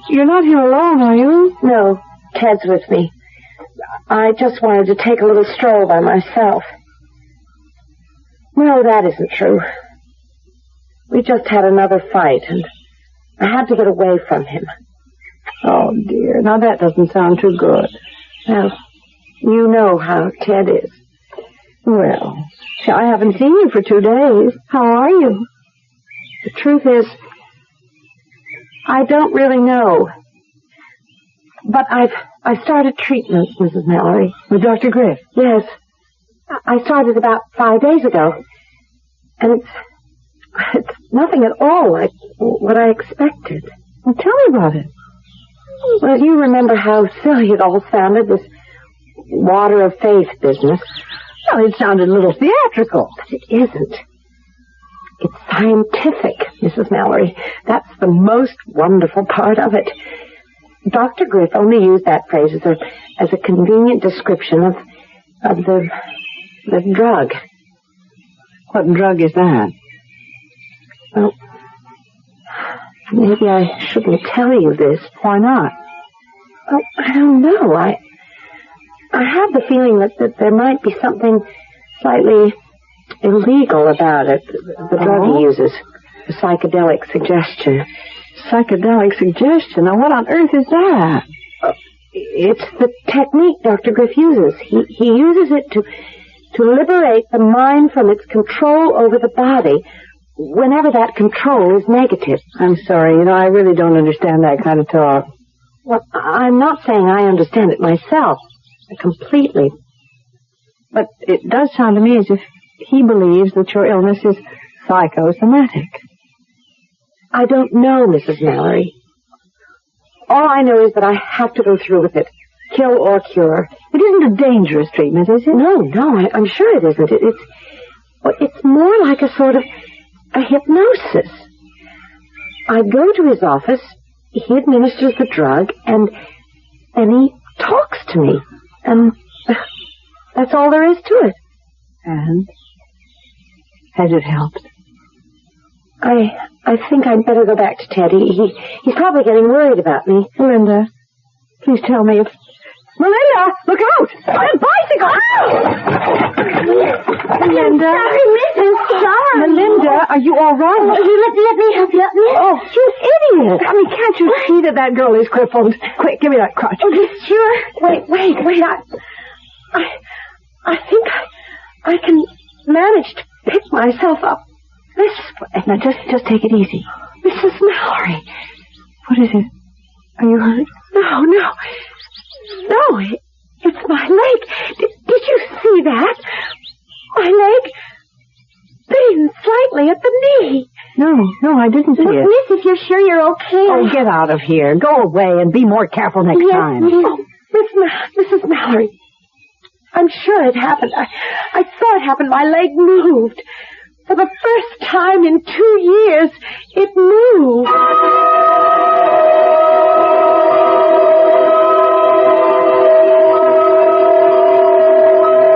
You're not here alone, are you? No, Ted's with me. I just wanted to take a little stroll by myself. No, that isn't true. We just had another fight, and I had to get away from him. Oh, dear. Now, that doesn't sound too good. Well, you know how Ted is. Well, I haven't seen you for 2 days. How are you? The truth is, I don't really know. But I've started treatment, Mrs. Mallory. With Dr. Griff? Yes. I started about 5 days ago. And it's nothing at all like what I expected. Well, tell me about it. Well, you remember how silly it all sounded, this water of faith business. Well, it sounded a little theatrical. But it isn't. It's scientific, Mrs. Mallory. That's the most wonderful part of it. Dr. Griff only used that phrase as a convenient description of the drug. What drug is that? Well, maybe I shouldn't tell you this. Why not? Well, I don't know. I have the feeling that there might be something slightly illegal about it. The drug he uses. The psychedelic suggestion. Psychedelic suggestion? Now, what on earth is that? It's the technique Dr. Griff uses. He uses it to liberate the mind from its control over the body whenever that control is negative. I'm sorry, I really don't understand that kind of talk. Well, I'm not saying I understand it myself completely. But it does sound to me as if he believes that your illness is psychosomatic. I don't know, Mrs. Mallory. All I know is that I have to go through with it. Kill or cure. It isn't a dangerous treatment, is it? No, I'm sure it isn't. It's more like a sort of a hypnosis. I go to his office, he administers the drug, and then he talks to me. And that's all there is to it. And? Has it helped? I think I'd better go back to Teddy. He's probably getting worried about me. Melinda, please tell me if... Melinda, look out! On a bicycle! Melinda. Sorry, Mrs. Sorry. Melinda, are you all right? Let me help you up, miss. Oh, you idiot! I mean, can't you see that girl is crippled? Quick, give me that crutch. Oh, just sure. Wait. I think I can manage to pick myself up this way. Now, just take it easy. Mrs. Mallory. What is it? Are you hurt? No. No, it's my leg. Did you see that? My leg bends slightly at the knee. No, I didn't see it. Miss, if you're sure you're okay. Oh, get out of here. Go away and be more careful next time. Oh, Mrs. Mallory. I'm sure it happened. I saw it happen. My leg moved. For the first time in 2 years, it moved.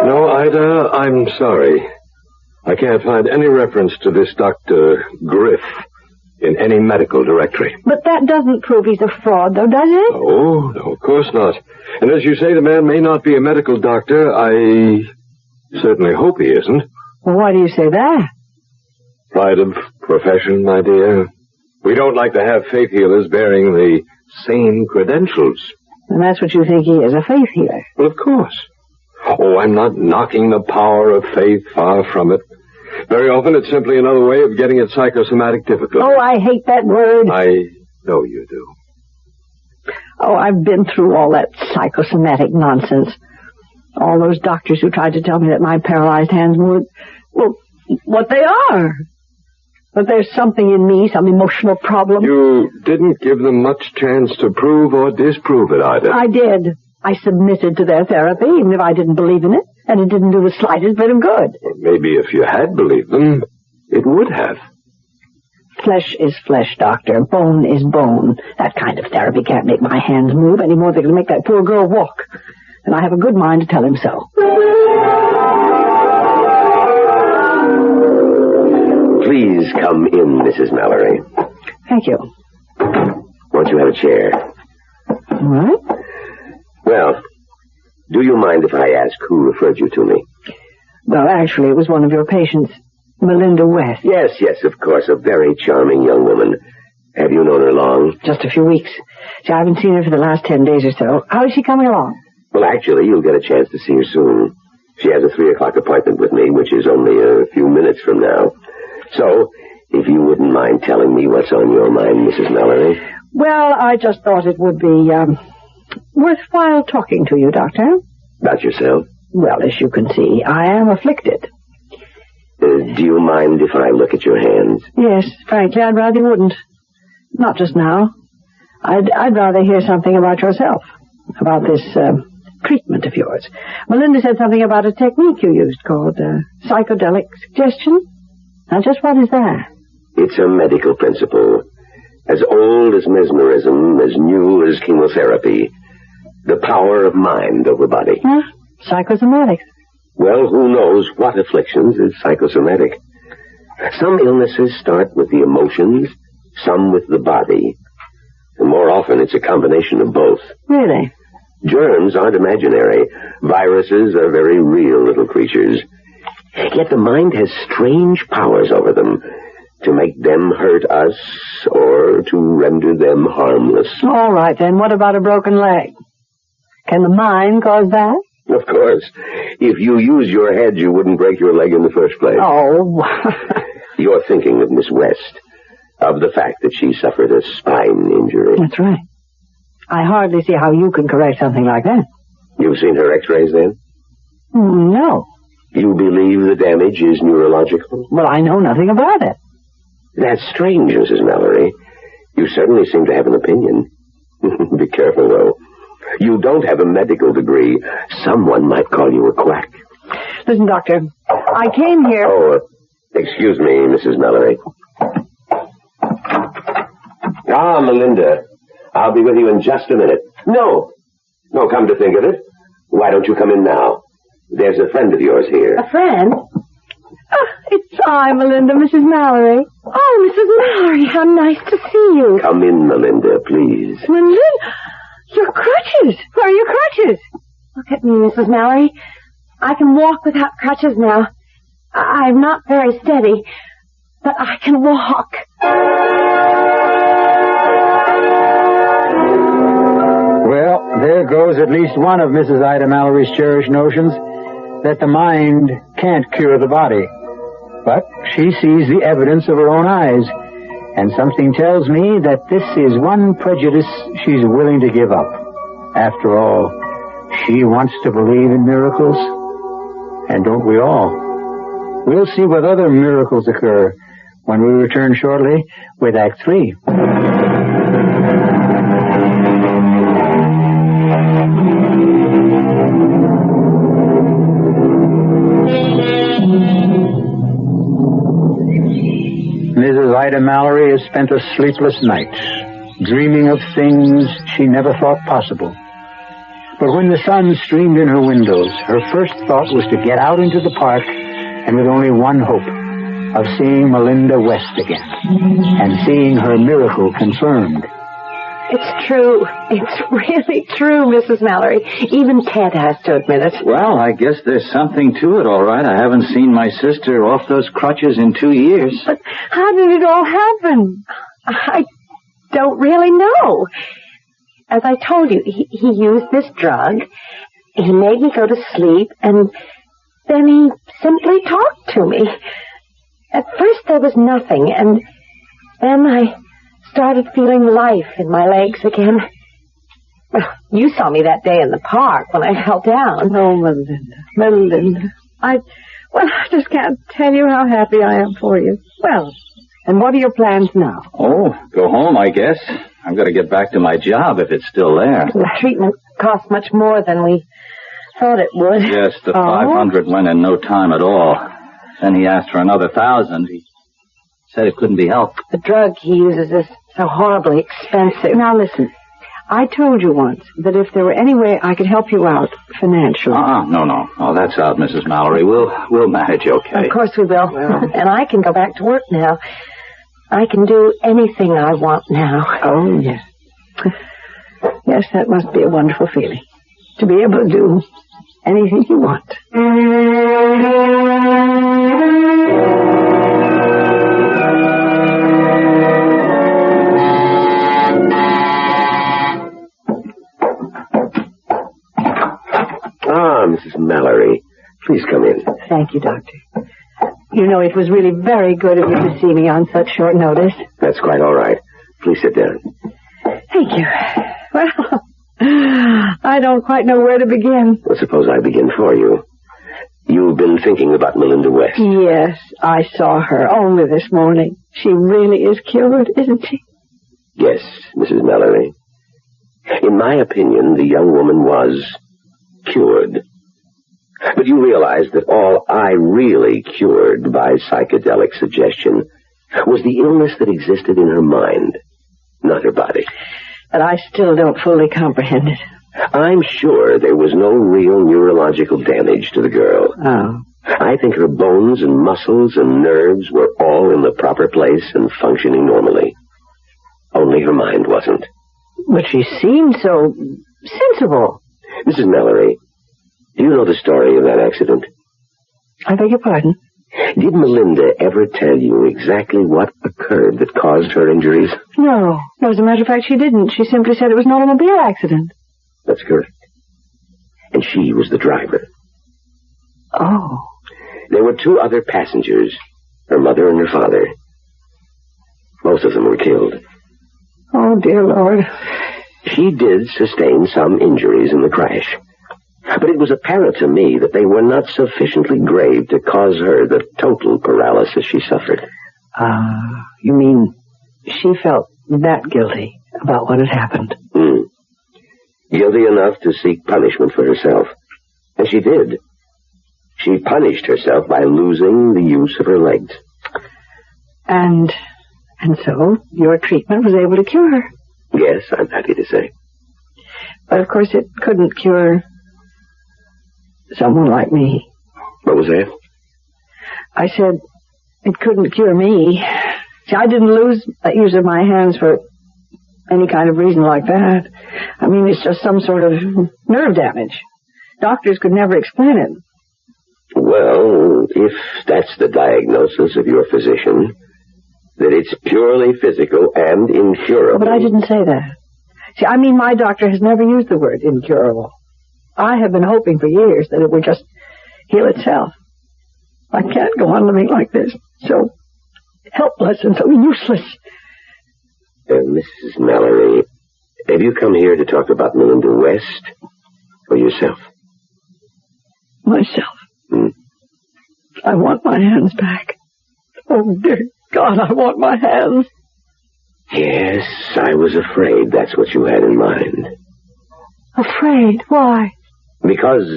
No, Ida, I'm sorry. I can't find any reference to this Dr. Griff in any medical directory. But that doesn't prove he's a fraud, though, does it? Oh, no, of course not. And as you say, the man may not be a medical doctor. I certainly hope he isn't. Well, why do you say that? Pride of profession, my dear. We don't like to have faith healers bearing the same credentials. And that's what you think he is, a faith healer? Well, of course. Oh, I'm not knocking the power of faith, far from it. Very often it's simply another way of getting at psychosomatic difficulties. Oh, I hate that word. I know you do. Oh, I've been through all that psychosomatic nonsense. All those doctors who tried to tell me that my paralyzed hands were, well, what they are. But there's something in me, some emotional problem. You didn't give them much chance to prove or disprove it, Ida. I did. I submitted to their therapy, even if I didn't believe in it, and it didn't do the slightest bit of good. Well, maybe if you had believed them, it would have. Flesh is flesh, Doctor. Bone is bone. That kind of therapy can't make my hands move any more than it can make that poor girl walk. And I have a good mind to tell him so. Please come in, Mrs. Mallory. Thank you. Won't you have a chair? What? Well, do you mind if I ask who referred you to me? Well, actually, it was one of your patients, Melinda West. Yes, of course. A very charming young woman. Have you known her long? Just a few weeks. See, I haven't seen her for the last 10 days or so. How is she coming along? Well, actually, you'll get a chance to see her soon. She has a 3 o'clock appointment with me, which is only a few minutes from now. So, if you wouldn't mind telling me what's on your mind, Mrs. Mallory. Well, I just thought it would be worthwhile talking to you, Doctor. About yourself? Well, as you can see, I am afflicted. Do you mind if I look at your hands? Yes, frankly, I'd rather you wouldn't. Not just now. I'd rather hear something about yourself, about this treatment of yours. Melinda said something about a technique you used called psychedelic suggestion. Now, just what is that? It's a medical principle. As old as mesmerism, as new as chemotherapy. The power of mind over body. Huh? Psychosomatic. Well, who knows what afflictions is psychosomatic. Some illnesses start with the emotions, some with the body. And more often, it's a combination of both. Really? Germs aren't imaginary. Viruses are very real little creatures. Yet the mind has strange powers over them to make them hurt us or to render them harmless. All right, then. What about a broken leg? Can the mind cause that? Of course. If you use your head, you wouldn't break your leg in the first place. Oh. You're thinking of Miss West, of the fact that she suffered a spine injury. That's right. I hardly see how you can correct something like that. You've seen her x-rays, then? No. You believe the damage is neurological? Well, I know nothing about it. That's strange, Mrs. Mallory. You certainly seem to have an opinion. Be careful, though. You don't have a medical degree. Someone might call you a quack. Listen, Doctor, I came here... Oh, excuse me, Mrs. Mallory. Ah, Melinda. I'll be with you in just a minute. No, come to think of it. Why don't you come in now? There's a friend of yours here. A friend? Oh, it's I, Melinda, Mrs. Mallory. Oh, Mrs. Mallory, how nice to see you. Come in, Melinda, please. Melinda? Your crutches. Where are your crutches? Look at me, Mrs. Mallory. I can walk without crutches now. I'm not very steady, but I can walk. Well, there goes at least one of Mrs. Ida Mallory's cherished notions, that the mind can't cure the body. But she sees the evidence of her own eyes, and something tells me that this is one prejudice she's willing to give up. After all, She wants to believe in miracles, and don't we all? We'll see what other miracles occur when we return shortly with Act 3. Mrs. Ida Mallory has spent a sleepless night, dreaming of things she never thought possible. But when the sun streamed in her windows, her first thought was to get out into the park, and with only one hope, of seeing Melinda West again, and seeing her miracle confirmed. It's true. It's really true, Mrs. Mallory. Even Ted has to admit it. Well, I guess there's something to it, all right. I haven't seen my sister off those crutches in 2 years. But how did it all happen? I don't really know. As I told you, he used this drug. He made me go to sleep, and then he simply talked to me. At first there was nothing, and then I started feeling life in my legs again. Well, you saw me that day in the park when I fell down. Oh, Melinda. I just can't tell you how happy I am for you. Well, and what are your plans now? Oh, go home, I guess. I've got to get back to my job if it's still there. The treatment cost much more than we thought it would. Yes, the 500 went in no time at all. Then he asked for another 1,000. He said it couldn't be helped. The drug he uses is so horribly expensive. Now listen, I told you once that if there were any way I could help you out financially. No. Oh, that's out, Mrs. Mallory. We'll manage okay. Of course we will. And I can go back to work now. I can do anything I want now. Oh, yes. Yes, that must be a wonderful feeling. To be able to do anything you want. Mrs. Mallory, please come in. Thank you, Doctor. You know, it was really very good of you to see me on such short notice. That's quite all right. Please sit down. Thank you. Well, I don't quite know where to begin. Well, suppose I begin for you. You've been thinking about Melinda West. Yes, I saw her only this morning. She really is cured, isn't she? Yes, Mrs. Mallory. In my opinion, the young woman was cured. But you realize that all I really cured by psychedelic suggestion was the illness that existed in her mind, not her body. But I still don't fully comprehend it. I'm sure there was no real neurological damage to the girl. Oh. I think her bones and muscles and nerves were all in the proper place and functioning normally. Only her mind wasn't. But she seemed so sensible. Mrs. Mallory, do you know the story of that accident? I beg your pardon? Did Melinda ever tell you exactly what occurred that caused her injuries? No, as a matter of fact, she didn't. She simply said it was an automobile accident. That's correct. And she was the driver. Oh. There were 2 other passengers, her mother and her father. Both of them were killed. Oh, dear Lord. She did sustain some injuries in the crash. But it was apparent to me that they were not sufficiently grave to cause her the total paralysis she suffered. You mean she felt that guilty about what had happened? Guilty enough to seek punishment for herself. And she did. She punished herself by losing the use of her legs. And so your treatment was able to cure her? Yes, I'm happy to say. But of course it couldn't cure someone like me. What was that? I said it couldn't cure me. See, I didn't lose the use of my hands for any kind of reason like that. I mean, it's just some sort of nerve damage. Doctors could never explain it. Well, if that's the diagnosis of your physician, that it's purely physical and incurable. But I didn't say that. See, I mean, my doctor has never used the word incurable. I have been hoping for years that it would just heal itself. I can't go on living like this, so helpless and so useless. Mrs. Mallory, have you come here to talk about Melinda West? For yourself? Myself. I want my hands back. Oh, dear God, I want my hands. Yes, I was afraid that's what you had in mind. Afraid? Why? Because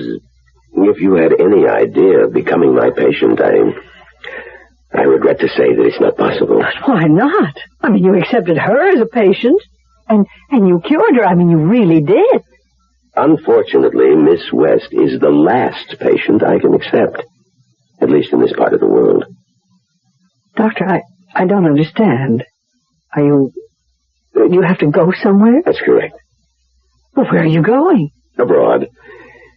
if you had any idea of becoming my patient, I regret to say that it's not possible. But why not? I mean, you accepted her as a patient, and you cured her. I mean, you really did. Unfortunately, Miss West is the last patient I can accept, at least in this part of the world. Doctor, I don't understand. Do you have to go somewhere? That's correct. Well, where are you going? Abroad.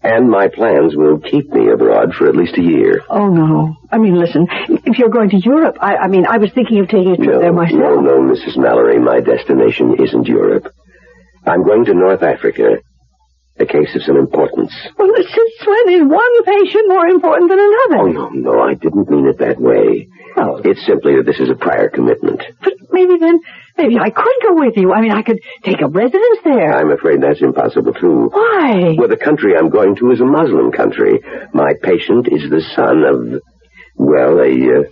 And my plans will keep me abroad for at least a year. Oh, no. I mean, listen, if you're going to Europe, I was thinking of taking a trip there myself. No, Mrs. Mallory, my destination isn't Europe. I'm going to North Africa. A case of some importance. Well, since when is one patient more important than another? Oh, no, I didn't mean it that way. Oh. It's simply that this is a prior commitment. But maybe I could go with you. I mean, I could take up residence there. I'm afraid that's impossible, too. Why? Well, the country I'm going to is a Muslim country. My patient is the son of, well, a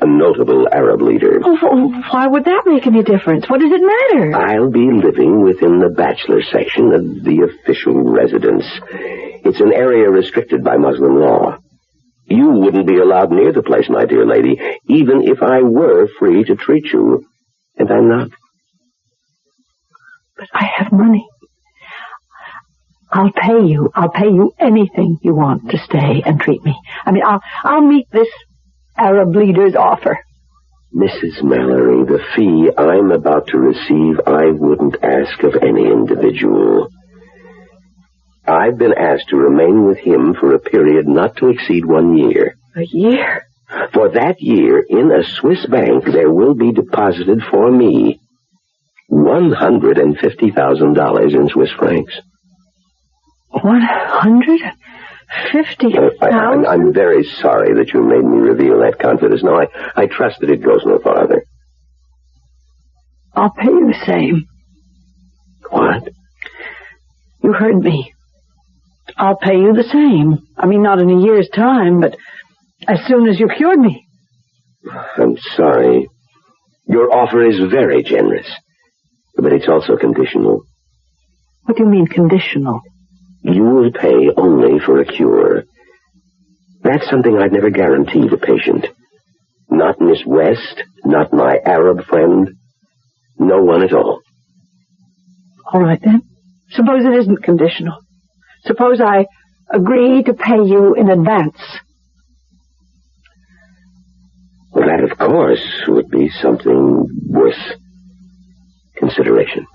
notable Arab leader. Oh, why would that make any difference? What does it matter? I'll be living within the bachelor section of the official residence. It's an area restricted by Muslim law. You wouldn't be allowed near the place, my dear lady, even if I were free to treat you. And I'm not. But I have money. I'll pay you. I'll pay you anything you want to stay and treat me. I mean, I'll meet this Arab leader's offer. Mrs. Mallory, the fee I'm about to receive, I wouldn't ask of any individual. I've been asked to remain with him for a period not to exceed 1 year. A year? For that year, in a Swiss bank, there will be deposited for me $150,000 in Swiss francs. 150,000? I'm very sorry that you made me reveal that confidence. No, I trust that it goes no farther. I'll pay you the same. What? You heard me. I'll pay you the same. I mean, not in a year's time, but as soon as you cured me. I'm sorry. Your offer is very generous, but it's also conditional. What do you mean, conditional? You will pay only for a cure. That's something I'd never guarantee the patient. Not Miss West, not my Arab friend, no one at all. All right, then. Suppose it isn't conditional. Suppose I agree to pay you in advance. Well, that, of course, would be something worth consideration.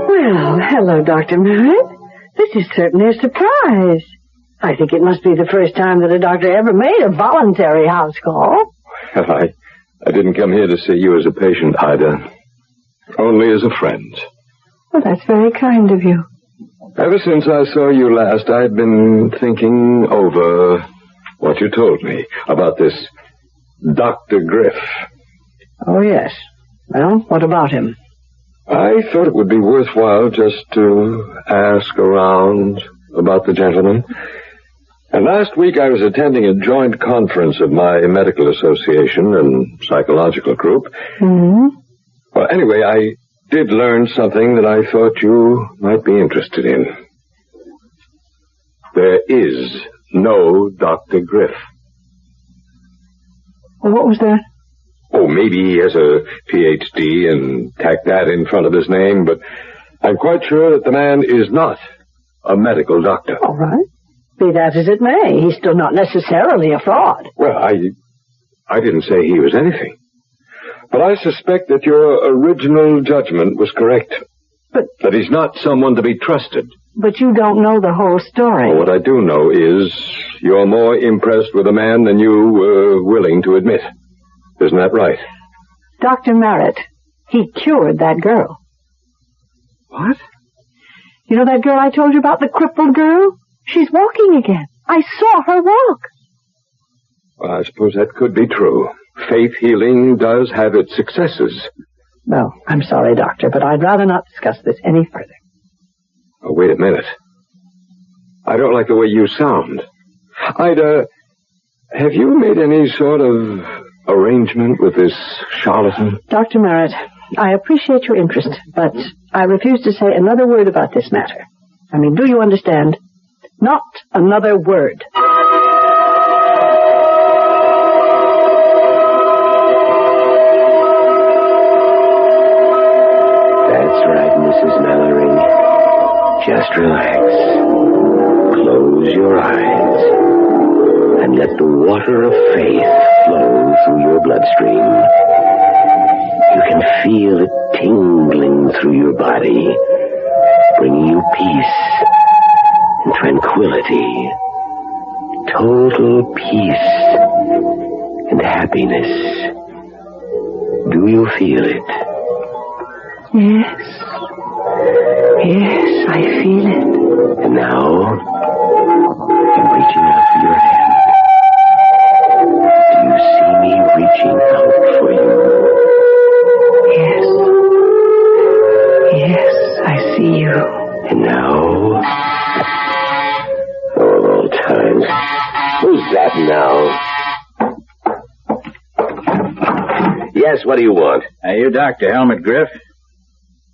Well, hello, Dr. Merritt. This is certainly a surprise. I think it must be the first time that a doctor ever made a voluntary house call. I didn't come here to see you as a patient, Ida. Only as a friend. Well, that's very kind of you. Ever since I saw you last, I've been thinking over what you told me about this Dr. Griff. Oh, yes. Well, what about him? I thought it would be worthwhile just to ask around about the gentleman. And last week I was attending a joint conference of my medical association and psychological group. Mm-hmm. Well, anyway, I did learn something that I thought you might be interested in. There is no Dr. Griff. Well, what was that? Oh, maybe he has a Ph.D. and tacked that in front of his name, but I'm quite sure that the man is not a medical doctor. All right. Be that as it may, he's still not necessarily a fraud. Well, I didn't say he was anything. But I suspect that your original judgment was correct. But that he's not someone to be trusted. But you don't know the whole story. Well, what I do know is you're more impressed with a man than you were willing to admit. Isn't that right? Dr. Merritt, he cured that girl. What? You know that girl I told you about, the crippled girl? She's walking again. I saw her walk. Well, I suppose that could be true. Faith healing does have its successes. Well, I'm sorry, Doctor, but I'd rather not discuss this any further. Oh, wait a minute. I don't like the way you sound. Ida, have you made any sort of arrangement with this charlatan? Dr. Merritt, I appreciate your interest, but I refuse to say another word about this matter. I mean, do you understand? Not another word. That's right, Mrs. Mallory. Just relax. Close your eyes and let the water of faith flow through your bloodstream. You can feel it tingling through your body, bringing you peace and tranquility, total peace and happiness. Do you feel it? Yes. Yes, I feel it. And now, I'm reaching out for your hand. Do you see me reaching out for you? Yes. Yes, I see you. And now, of all times, who's that now? Yes, what do you want? You Dr. Helmut Griff?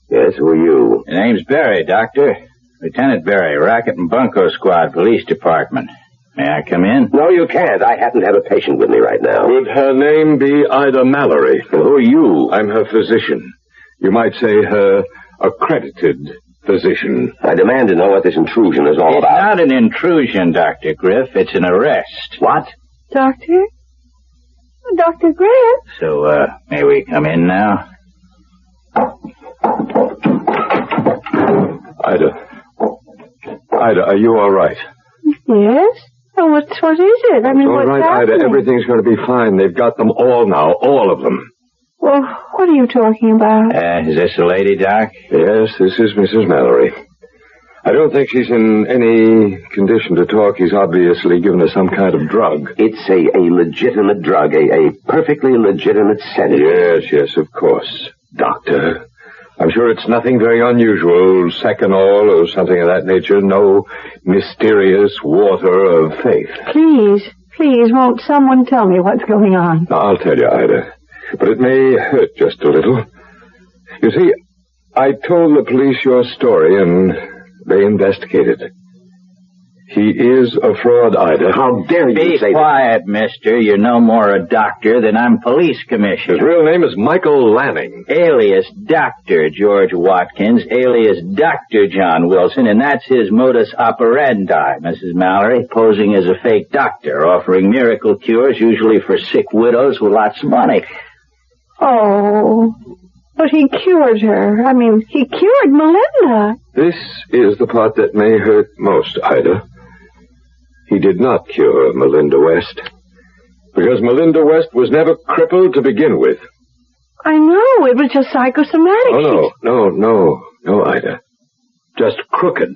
Yes, who are you? The name's Barry, Doctor. Lieutenant Barry, Racket and Bunko Squad, Police Department. May I come in? No, you can't. I happen to have a patient with me right now. Would her name be Ida Mallory? And who are you? I'm her physician. You might say her accredited physician. I demand to know what this intrusion is all It's about. not an intrusion, Dr. Griff. It's an arrest. What? Doctor? Dr. Griff? So, may we come in now? Ida, are you all right? Yes? Oh, what is it? I mean, All what's right, happening? Ida, everything's going to be fine. They've got them all now, all of them. Well, what are you talking about? Is this the lady, Doc? Yes, this is Mrs. Mallory. I don't think she's in any condition to talk. He's obviously given her some kind of drug. It's a legitimate drug, a perfectly legitimate sedative. Yes, of course, Doctor. I'm sure it's nothing very unusual, Seconal or something of that nature. No mysterious water of faith. Please, won't someone tell me what's going on? Now, I'll tell you, Ida, but it may hurt just a little. You see, I told the police your story, and they investigated. He is a fraud, Ida. How dare you say Be quiet, mister. You're no more a doctor than I'm police commissioner. His real name is Michael Lanning. Alias Dr. George Watkins, alias Dr. John Wilson, and that's his modus operandi, Mrs. Mallory, posing as a fake doctor, offering miracle cures, usually for sick widows with lots of money. Oh, but he cured her. I mean, he cured Melinda. This is the part that may hurt most, Ida. He did not cure Melinda West, because Melinda West was never crippled to begin with. I know, it was just psychosomatic. No, Ida. Just crooked.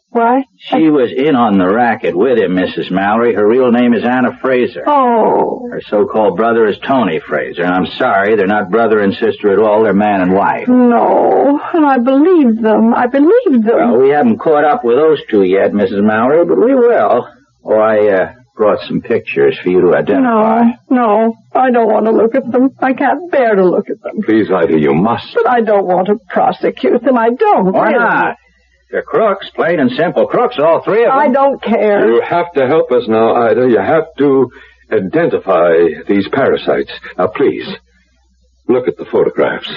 What? She was in on the racket with him, Mrs. Mallory. Her real name is Anna Fraser. Oh. Her so-called brother is Tony Fraser, and I'm sorry, they're not brother and sister at all. They're man and wife. No, and I believed them. Well, we haven't caught up with those two yet, Mrs. Mallory, but we will. Oh, I brought some pictures for you to identify. No, I don't want to look at them. I can't bear to look at them. Please, Ida, you must. But I don't want to prosecute them. I don't. Why really. not? They're crooks, plain and simple crooks, all three of them. I don't care. You have to help us now, Ida. You have to identify these parasites. Now, please, look at the photographs.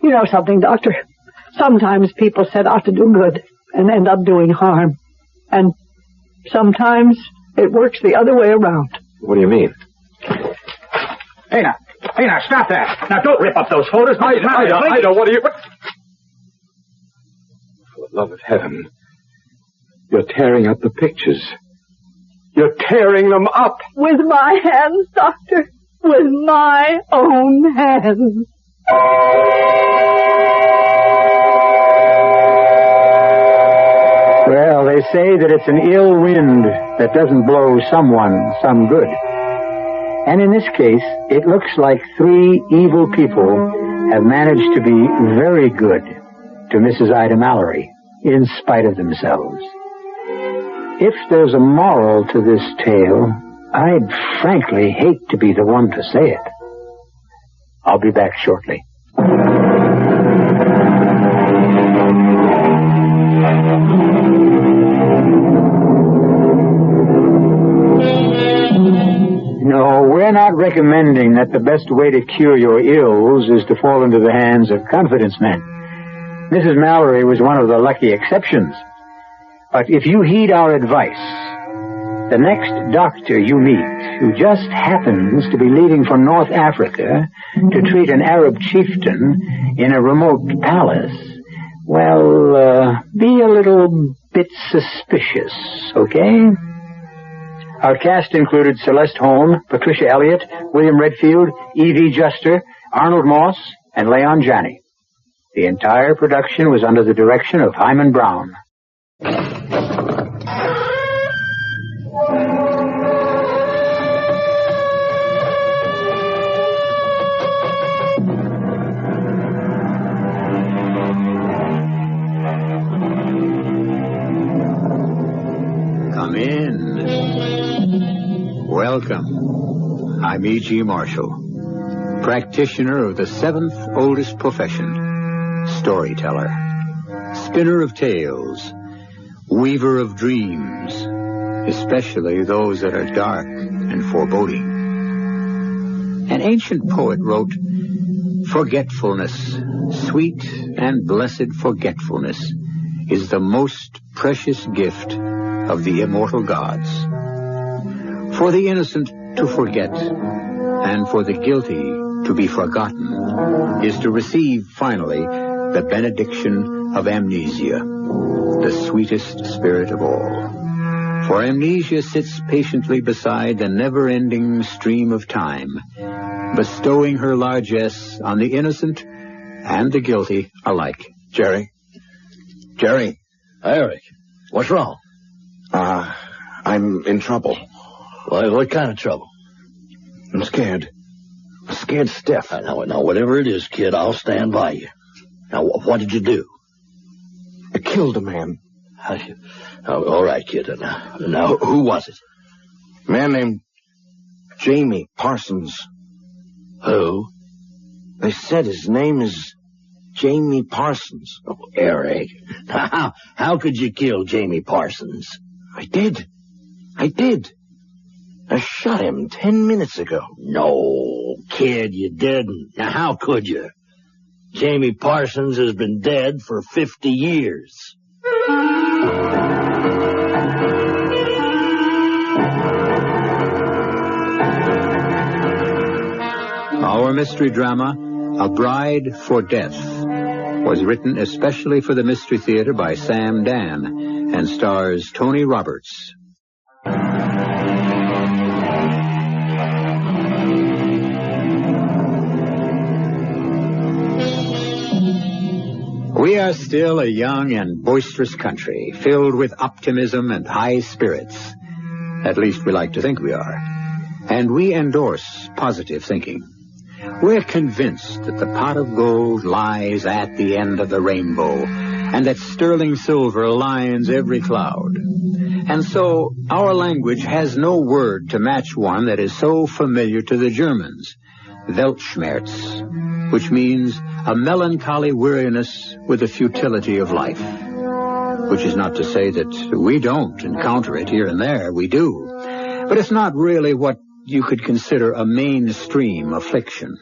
You know something, Doctor? Sometimes people set out to do good and end up doing harm. And sometimes it works the other way around. What do you mean? Hey, now, stop that. Now, don't rip up those photos. Ida, what are you... For the love of heaven, you're tearing up the pictures. You're tearing them up. With my hands, Doctor. With my own hands. Well, they say that it's an ill wind that doesn't blow someone some good. And in this case, it looks like three evil people have managed to be very good to Mrs. Ida Mallory, in spite of themselves. If there's a moral to this tale, I'd frankly hate to be the one to say it. I'll be back shortly. No, we're not recommending that the best way to cure your ills is to fall into the hands of confidence men. Mrs. Mallory was one of the lucky exceptions. But if you heed our advice, the next doctor you meet who just happens to be leaving for North Africa to treat an Arab chieftain in a remote palace, well, be a little bit suspicious, okay? Our cast included Celeste Holm, Patricia Elliott, William Redfield, E.V. Juster, Arnold Moss, and Leon Janney. The entire production was under the direction of Hyman Brown. Come in. Welcome. I'm E.G. Marshall, practitioner of the seventh oldest profession, storyteller, spinner of tales, weaver of dreams, especially those that are dark and foreboding. An ancient poet wrote, "Forgetfulness, sweet and blessed forgetfulness, is the most precious gift of the immortal gods. For the innocent to forget, and for the guilty to be forgotten, is to receive, finally, the benediction of amnesia, the sweetest spirit of all. For amnesia sits patiently beside the never-ending stream of time, bestowing her largesse on the innocent and the guilty alike." Jerry? Eric, what's wrong? I'm in trouble. What kind of trouble? I'm scared. I'm scared stiff. Now, whatever it is, kid, I'll stand by you. Now, what did you do? I killed a man. All right, kid. Now, who was it? A man named Jamie Parsons. Who? They said his name is Jamie Parsons. Oh, Eric, how could you kill Jamie Parsons? I did. I shot him 10 minutes ago. No, kid, you didn't. Now, how could you? Jamie Parsons has been dead for 50 years. Our mystery drama, A Bride for Death, was written especially for the Mystery Theater by Sam Dan and stars Tony Roberts. We are still a young and boisterous country, filled with optimism and high spirits. At least we like to think we are. And we endorse positive thinking. We're convinced that the pot of gold lies at the end of the rainbow, and that sterling silver lines every cloud. And so our language has no word to match one that is so familiar to the Germans, Weltschmerz, which means a melancholy weariness with the futility of life. Which is not to say that we don't encounter it here and there, we do. But it's not really what you could consider a mainstream affliction.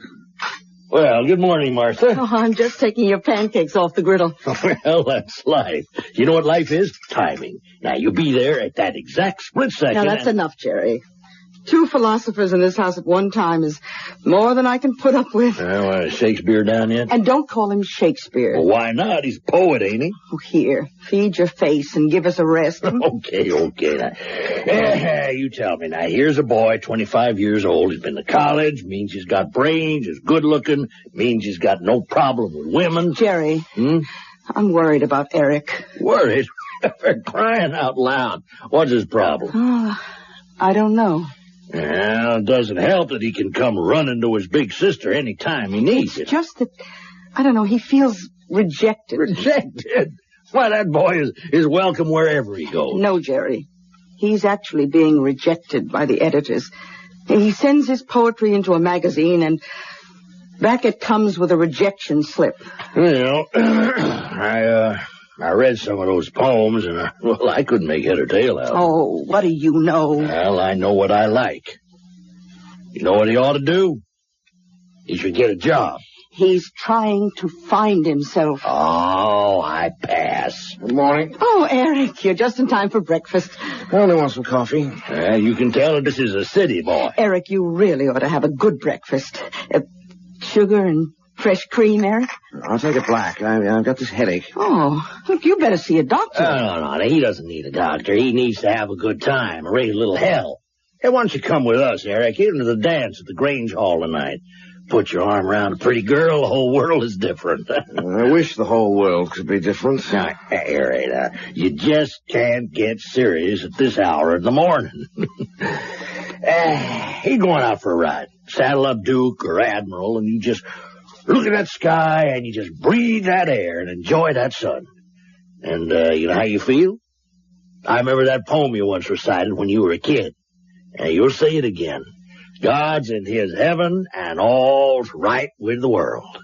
Well, good morning, Martha. Oh, I'm just taking your pancakes off the griddle. Well, that's life. You know what life is? Timing. Now, you be there at that exact split second. Now, that's enough, Jerry. 2 philosophers in this house at one time is more than I can put up with. Well, Shakespeare down yet? And don't call him Shakespeare. Well, why not? He's a poet, ain't he? Oh, here. Feed your face and give us a rest. Okay. Now, you tell me. Now, here's a boy, 25 years old. He's been to college. Means he's got brains. He's good looking. Means he's got no problem with women. Jerry, I'm worried about Eric. Worried? For crying out loud. What's his problem? Oh, I don't know. Well, it doesn't help that he can come running to his big sister any time he needs it. It's just that, I don't know, he feels rejected. Rejected? Why, that boy is welcome wherever he goes. No, Jerry. He's actually being rejected by the editors. He sends his poetry into a magazine, and back it comes with a rejection slip. Well, I read some of those poems, and I couldn't make head or tail out. Oh, what do you know? Well, I know what I like. You know what he ought to do? He should get a job. He's trying to find himself. Oh, I pass. Good morning. Oh, Eric, you're just in time for breakfast. I only want some coffee. You can tell that this is a city boy. Eric, you really ought to have a good breakfast. Sugar and fresh cream, Eric? I'll take it black. I've got this headache. Oh, look, you better see a doctor. No. He doesn't need a doctor. He needs to have a good time, raise a little hell. Hey, why don't you come with us, Eric? Here to the dance at the Grange Hall tonight. Put your arm around a pretty girl, the whole world is different. I wish the whole world could be different. Now, Eric, you just can't get serious at this hour of the morning. You're going out for a ride. Saddle up Duke or Admiral, and you just look at that sky, and you just breathe that air and enjoy that sun. And you know how you feel? I remember that poem you once recited when you were a kid. And you'll say it again. God's in his heaven, and all's right with the world.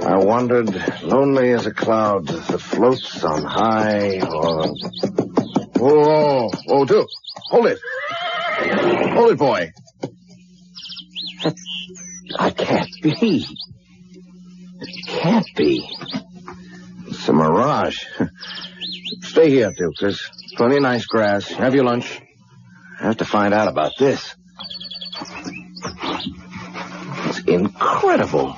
I wandered lonely as a cloud that floats on high or... Oh, Duke, hold it. Hold it, boy. I can't be. It can't be. It's a mirage. Stay here, Duke. There's plenty of nice grass. Have your lunch. I have to find out about this. It's incredible.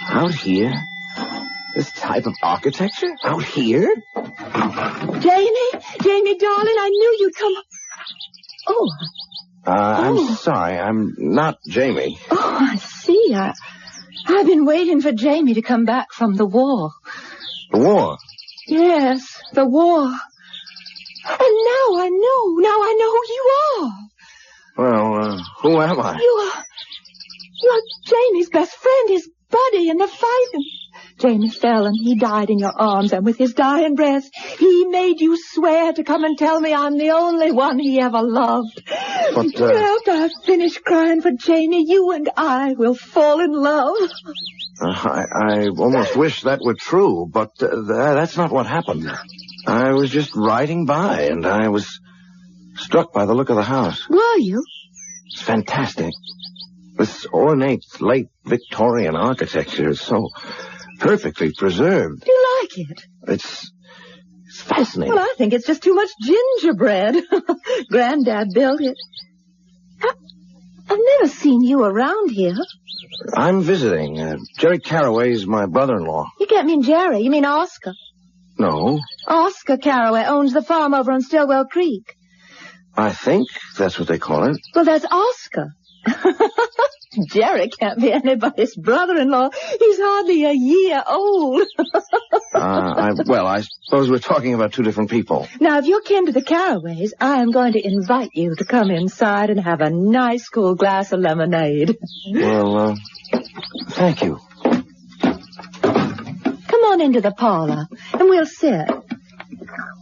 Out here? This type of architecture? Out here? Jamie, darling, I knew you'd come. Oh. I'm sorry. I'm not Jamie. Oh, I see. I've been waiting for Jamie to come back from the war. The war? Yes, the war. And now I know who you are. Well, who am I? You're Jamie's best friend, his buddy in the fight. And Jamie fell and he died in your arms, and with his dying breath, he made you swear to come and tell me I'm the only one he ever loved. But, after I've finished crying for Jamie, you and I will fall in love. I almost wish that were true, but that's not what happened. I was just riding by, and I was struck by the look of the house. Were you? It's fantastic. This ornate, late Victorian architecture is so perfectly preserved. Do you like it? It's fascinating. Well, I think it's just too much gingerbread. Granddad built it. I've never seen you around here. I'm visiting. Jerry Carraway's my brother-in-law. You can't mean Jerry. You mean Oscar. No. Oscar Carraway owns the farm over on Stillwell Creek. I think that's what they call it. Well, that's Oscar. Jerry can't be anybody's brother-in-law. He's hardly a year old. I suppose we're talking about two different people. Now, if you're kin to the Carraways, I am going to invite you to come inside and have a nice cool glass of lemonade. Well, thank you. Come on into the parlor, and we'll sit.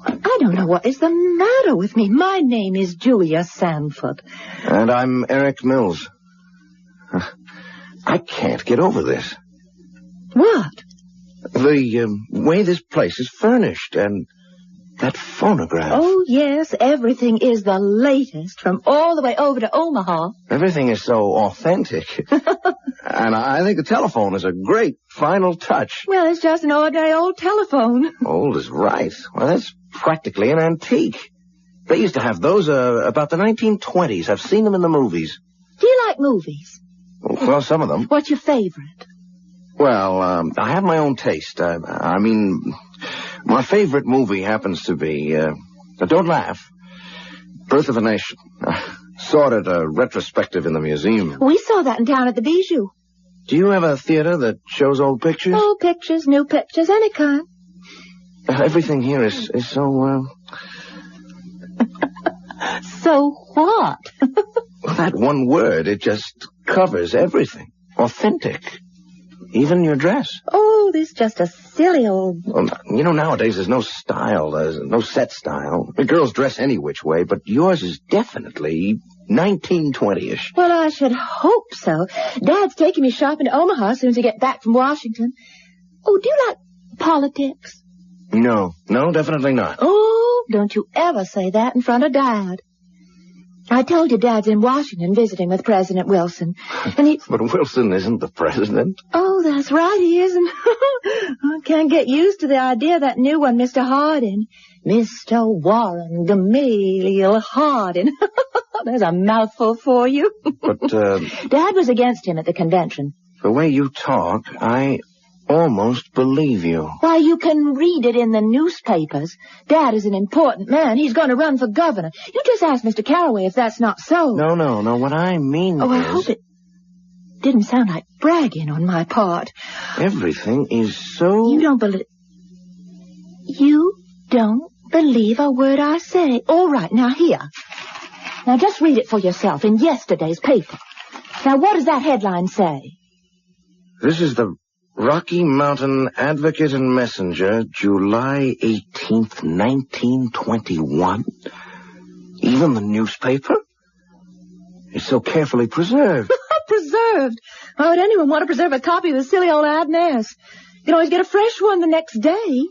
I don't know what is the matter with me. My name is Julia Sanford. And I'm Eric Mills. I can't get over this. What? The way this place is furnished, and that phonograph. Oh, yes, everything is the latest from all the way over to Omaha. Everything is so authentic. And I think the telephone is a great final touch. Well, it's just an ordinary old telephone. Old is right. Well, that's practically an antique. They used to have those about the 1920s. I've seen them in the movies. Do you like movies? Well, some of them. What's your favorite? Well, I have my own taste. I mean, my favorite movie happens to be, don't laugh, Birth of a Nation. Saw it at a retrospective in the museum. We saw that in town at the Bijou. Do you have a theater that shows old pictures? Old pictures, new pictures, any kind. Everything here is so, So what? Well, that one word, it just covers everything. Authentic. Even your dress. Oh, this is just a silly old... Well, you know, nowadays there's no style. There's no set style. The girls dress any which way, but yours is definitely 1920-ish. Well, I should hope so. Dad's taking me shopping to Omaha as soon as we get back from Washington. Oh, do you like politics? No, definitely not. Oh, don't you ever say that in front of Dad. I told you Dad's in Washington visiting with President Wilson. And he... But Wilson isn't the president. Oh, that's right, he isn't. I can't get used to the idea of that new one, Mr. Hardin. Mr. Warren Gamaliel Hardin. There's a mouthful for you. But, Dad was against him at the convention. The way you talk, I almost believe you. Why, you can read it in the newspapers. Dad is an important man. He's going to run for governor. You just ask Mr. Carraway if that's not so. No. What I mean I hope it didn't sound like bragging on my part. Everything is so... You don't believe a word I say. All right, now here. Now just read it for yourself in yesterday's paper. Now what does that headline say? This is the Rocky Mountain Advocate and Messenger, July 18th, 1921. Even the newspaper? It's so carefully preserved. Preserved? Why would anyone want to preserve a copy of the silly old Adness? You can always get a fresh one the next day.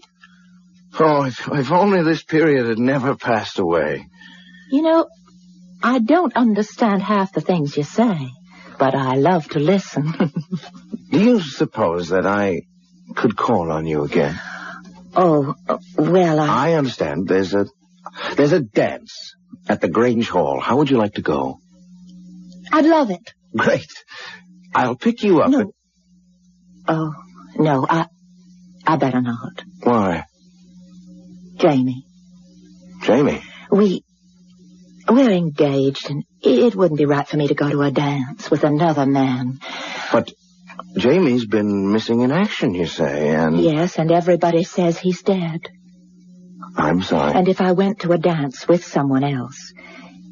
Oh, if only this period had never passed away. You know, I don't understand half the things you say, but I love to listen. Do you suppose that I could call on you again? Oh, well, I understand. There's a dance at the Grange Hall. How would you like to go? I'd love it. Great. I'll pick you up. No. Oh, no, I better not. Why? Jamie. We're engaged, and it wouldn't be right for me to go to a dance with another man. But Jamie's been missing in action, you say, and... Yes, and everybody says he's dead. I'm sorry. And if I went to a dance with someone else,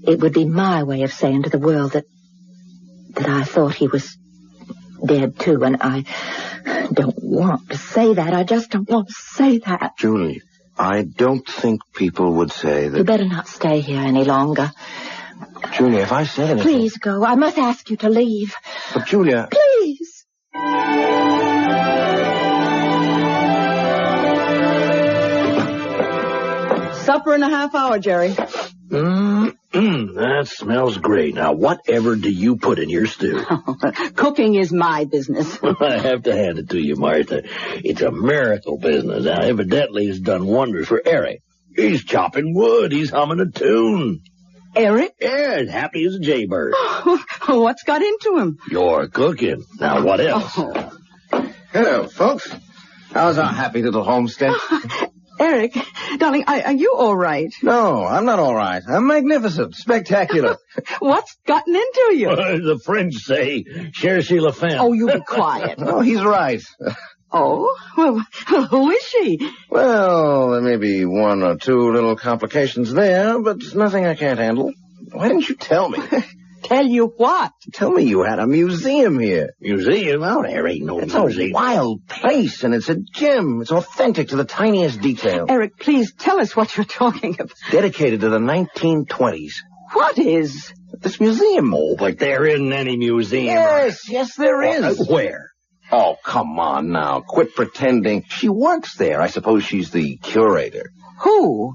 it would be my way of saying to the world that I thought he was dead, too, and I don't want to say that. I just don't want to say that. Julie, I don't think people would say that... You better not stay here any longer. Julia, if I said anything... Please go. I must ask you to leave. But, Julia... Please. Supper in a half hour, Jerry. That smells great. Now, whatever do you put in your stew? Cooking is my business. I have to hand it to you, Martha. It's a miracle business. Now, evidently, it's done wonders for Eric. He's chopping wood. He's humming a tune. Eric? Yeah, as happy as a jaybird. What's got into him? You're cooking. Now, what else? Hello, folks. How's our happy little homestead? Eric, darling, are you all right? No, I'm not all right. I'm magnificent, spectacular. What's gotten into you? The French say, cherchez la femme. Oh, you be quiet. Oh, he's right. Oh? Well, who is she? Well, there may be one or two little complications there, but nothing I can't handle. Why didn't you tell me? Tell you what? Tell me you had a museum here. Museum? Oh, there ain't no museum. It's a wild place, and it's a gem. It's authentic to the tiniest detail. Eric, please tell us what you're talking about. Dedicated to the 1920s. What is? This museum. Oh, but there isn't any museum. Yes, there is. Where? Oh, come on now. Quit pretending. She works there. I suppose she's the curator. Who?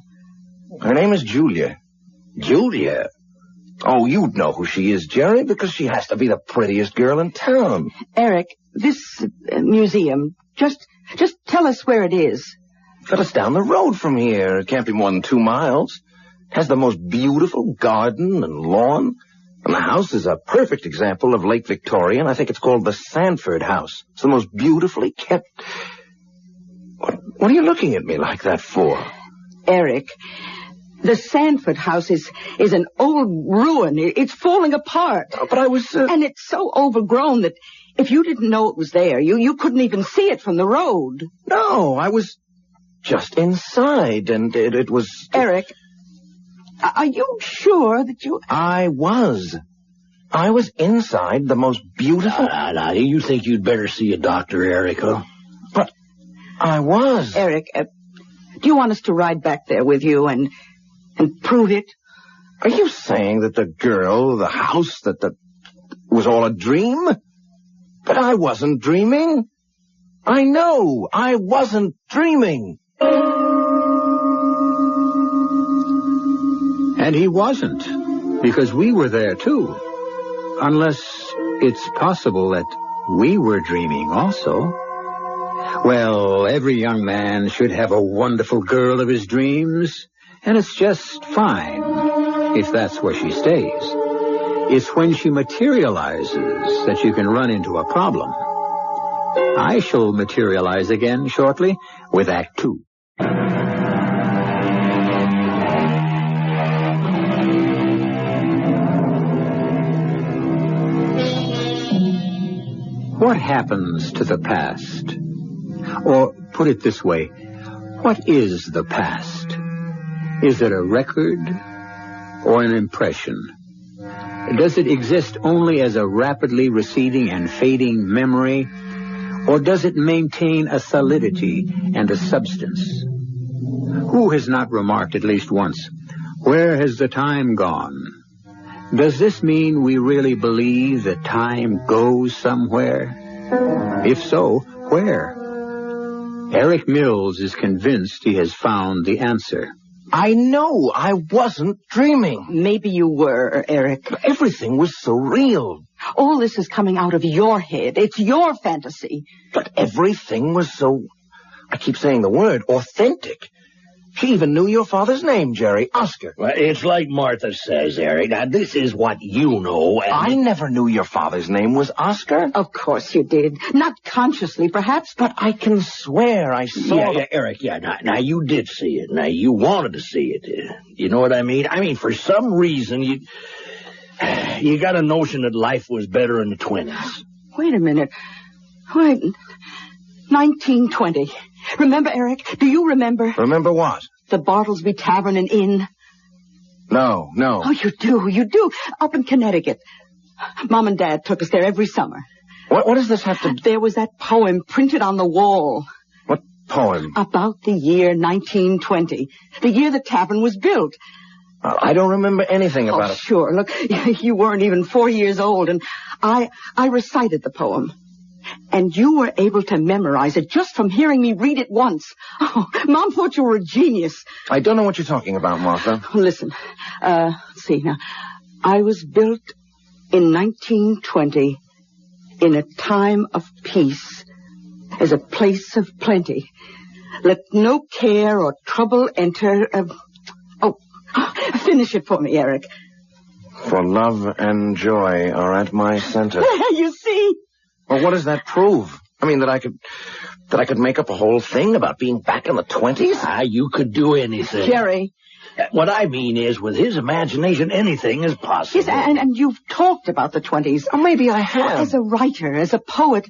Her name is Julia. Julia? Oh, you'd know who she is, Jerry, because she has to be the prettiest girl in town. Eric, this museum, just tell us where it is. But it's down the road from here. It can't be more than 2 miles. It has the most beautiful garden and lawn. And the house is a perfect example of late Victorian. I think it's called the Sanford House. It's the most beautifully kept... What are you looking at me like that for? Eric... The Sanford House is an old ruin. It's falling apart. But I was... And it's so overgrown that If you didn't know it was there, you couldn't even see it from the road. No, I was just inside, and it was... Eric, are you sure that you... I was inside the most beautiful... Now, you think you'd better see a doctor, Eric, huh? But I was. Eric, do you want us to ride back there with you and prove it? Are you saying that the girl, the house, that was all a dream? But I wasn't dreaming. I know I wasn't dreaming. And he wasn't, because we were there too. Unless it's possible that we were dreaming also. Well, every young man should have a wonderful girl of his dreams, and it's just fine if that's where she stays. It's when she materializes that you can run into a problem. I shall materialize again shortly with Act 2. What happens to the past? Or put it this way, what is the past? Is it a record or an impression? Does it exist only as a rapidly receding and fading memory, or does it maintain a solidity and a substance? Who has not remarked at least once, where has the time gone? Does this mean we really believe that time goes somewhere? If so, where? Eric Mills is convinced he has found the answer. I know I wasn't dreaming. Maybe you were, Eric. Everything was so real. All this is coming out of your head. It's your fantasy. But everything was so, I keep saying the word, authentic. She even knew your father's name, Jerry, Oscar. Well, it's like Martha says, Eric. Now, this is what you know. And I never knew your father's name was Oscar. Of course you did. Not consciously, perhaps, but I can swear I saw... Yeah, Eric, now you did see it. Now, you wanted to see it. You know what I mean? I mean, for some reason, you got a notion that life was better in the 20s. Wait a minute. Wait. 1920. Remember, Eric? Do you remember? Remember what? The Bartlesby Tavern and Inn. No. Oh, you do. Up in Connecticut. Mom and Dad took us there every summer. What does this have to do? There was that poem printed on the wall. What poem? About the year 1920. The year the tavern was built. I don't remember anything about it. Sure. Look, you weren't even 4 years old, and I recited the poem. And you were able to memorize it just from hearing me read it once. Oh, Mom thought you were a genius. I don't know what you're talking about, Martha. Listen, see, now, I was built in 1920 in a time of peace, as a place of plenty. Let no care or trouble enter. Finish it for me, Eric. For love and joy are at my center. You see? Well, what does that prove? I mean, that I could make up a whole thing about being back in the 20s? You could do anything. Jerry. What I mean is, with his imagination, anything is possible. Yes, and you've talked about the 20s. Oh, maybe I have. As a writer, as a poet,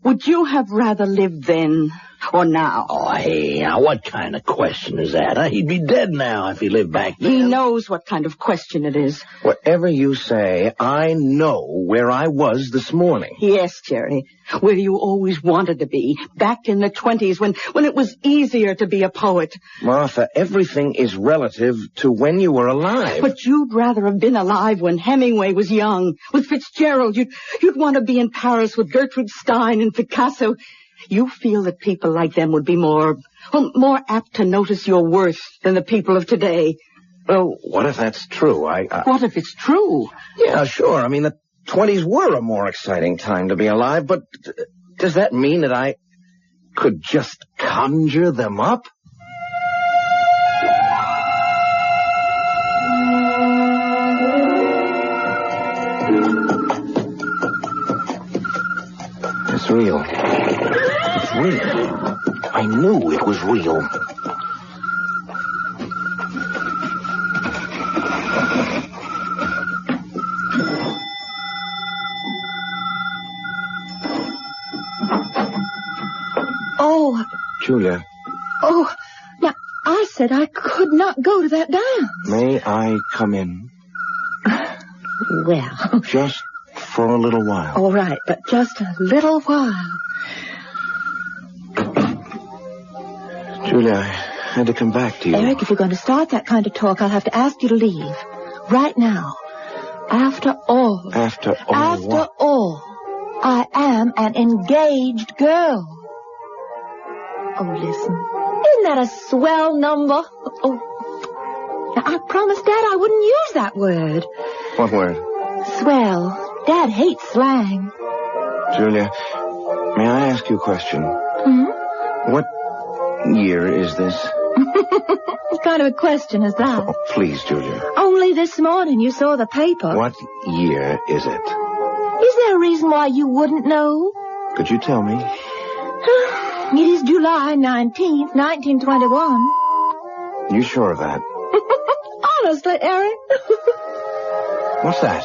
would you have rather lived then or now? Oh, hey, now what kind of question is that? Huh? He'd be dead now if he lived back then. He knows what kind of question it is. Whatever you say, I know where I was this morning. Yes, Jerry, where you always wanted to be, back in the 20s when it was easier to be a poet. Martha, everything is relative to when you were alive. But you'd rather have been alive when Hemingway was young. With Fitzgerald, you'd want to be in Paris with Gertrude Stein and Picasso. You feel that people like them would be more apt to notice your worth than the people of today. Well, what if that's true? What if it's true? Yeah, sure. I mean, the 20s were a more exciting time to be alive, but does that mean that I could just conjure them up? It's real. It's real. I knew it was real. Julia, Oh, now, I said I could not go to that dance. may I come in? Well, Just for a little while. all right, but just a little while. Julia, I had to come back to you. Eric, if you're going to start that kind of talk, I'll have to ask you to leave. Right now. After all, After all, I am an engaged girl. Oh, listen. Isn't that a swell number? Oh. Now, I promised Dad I wouldn't use that word. What word? Swell. Dad hates slang. Julia, may I ask you a question? What year is this? What kind of a question is that? Oh, please, Julia. Only this morning you saw the paper. What year is it? Is there a reason why you wouldn't know? Could you tell me? It is July 19th, 1921. You sure of that? Honestly, Eric. What's that?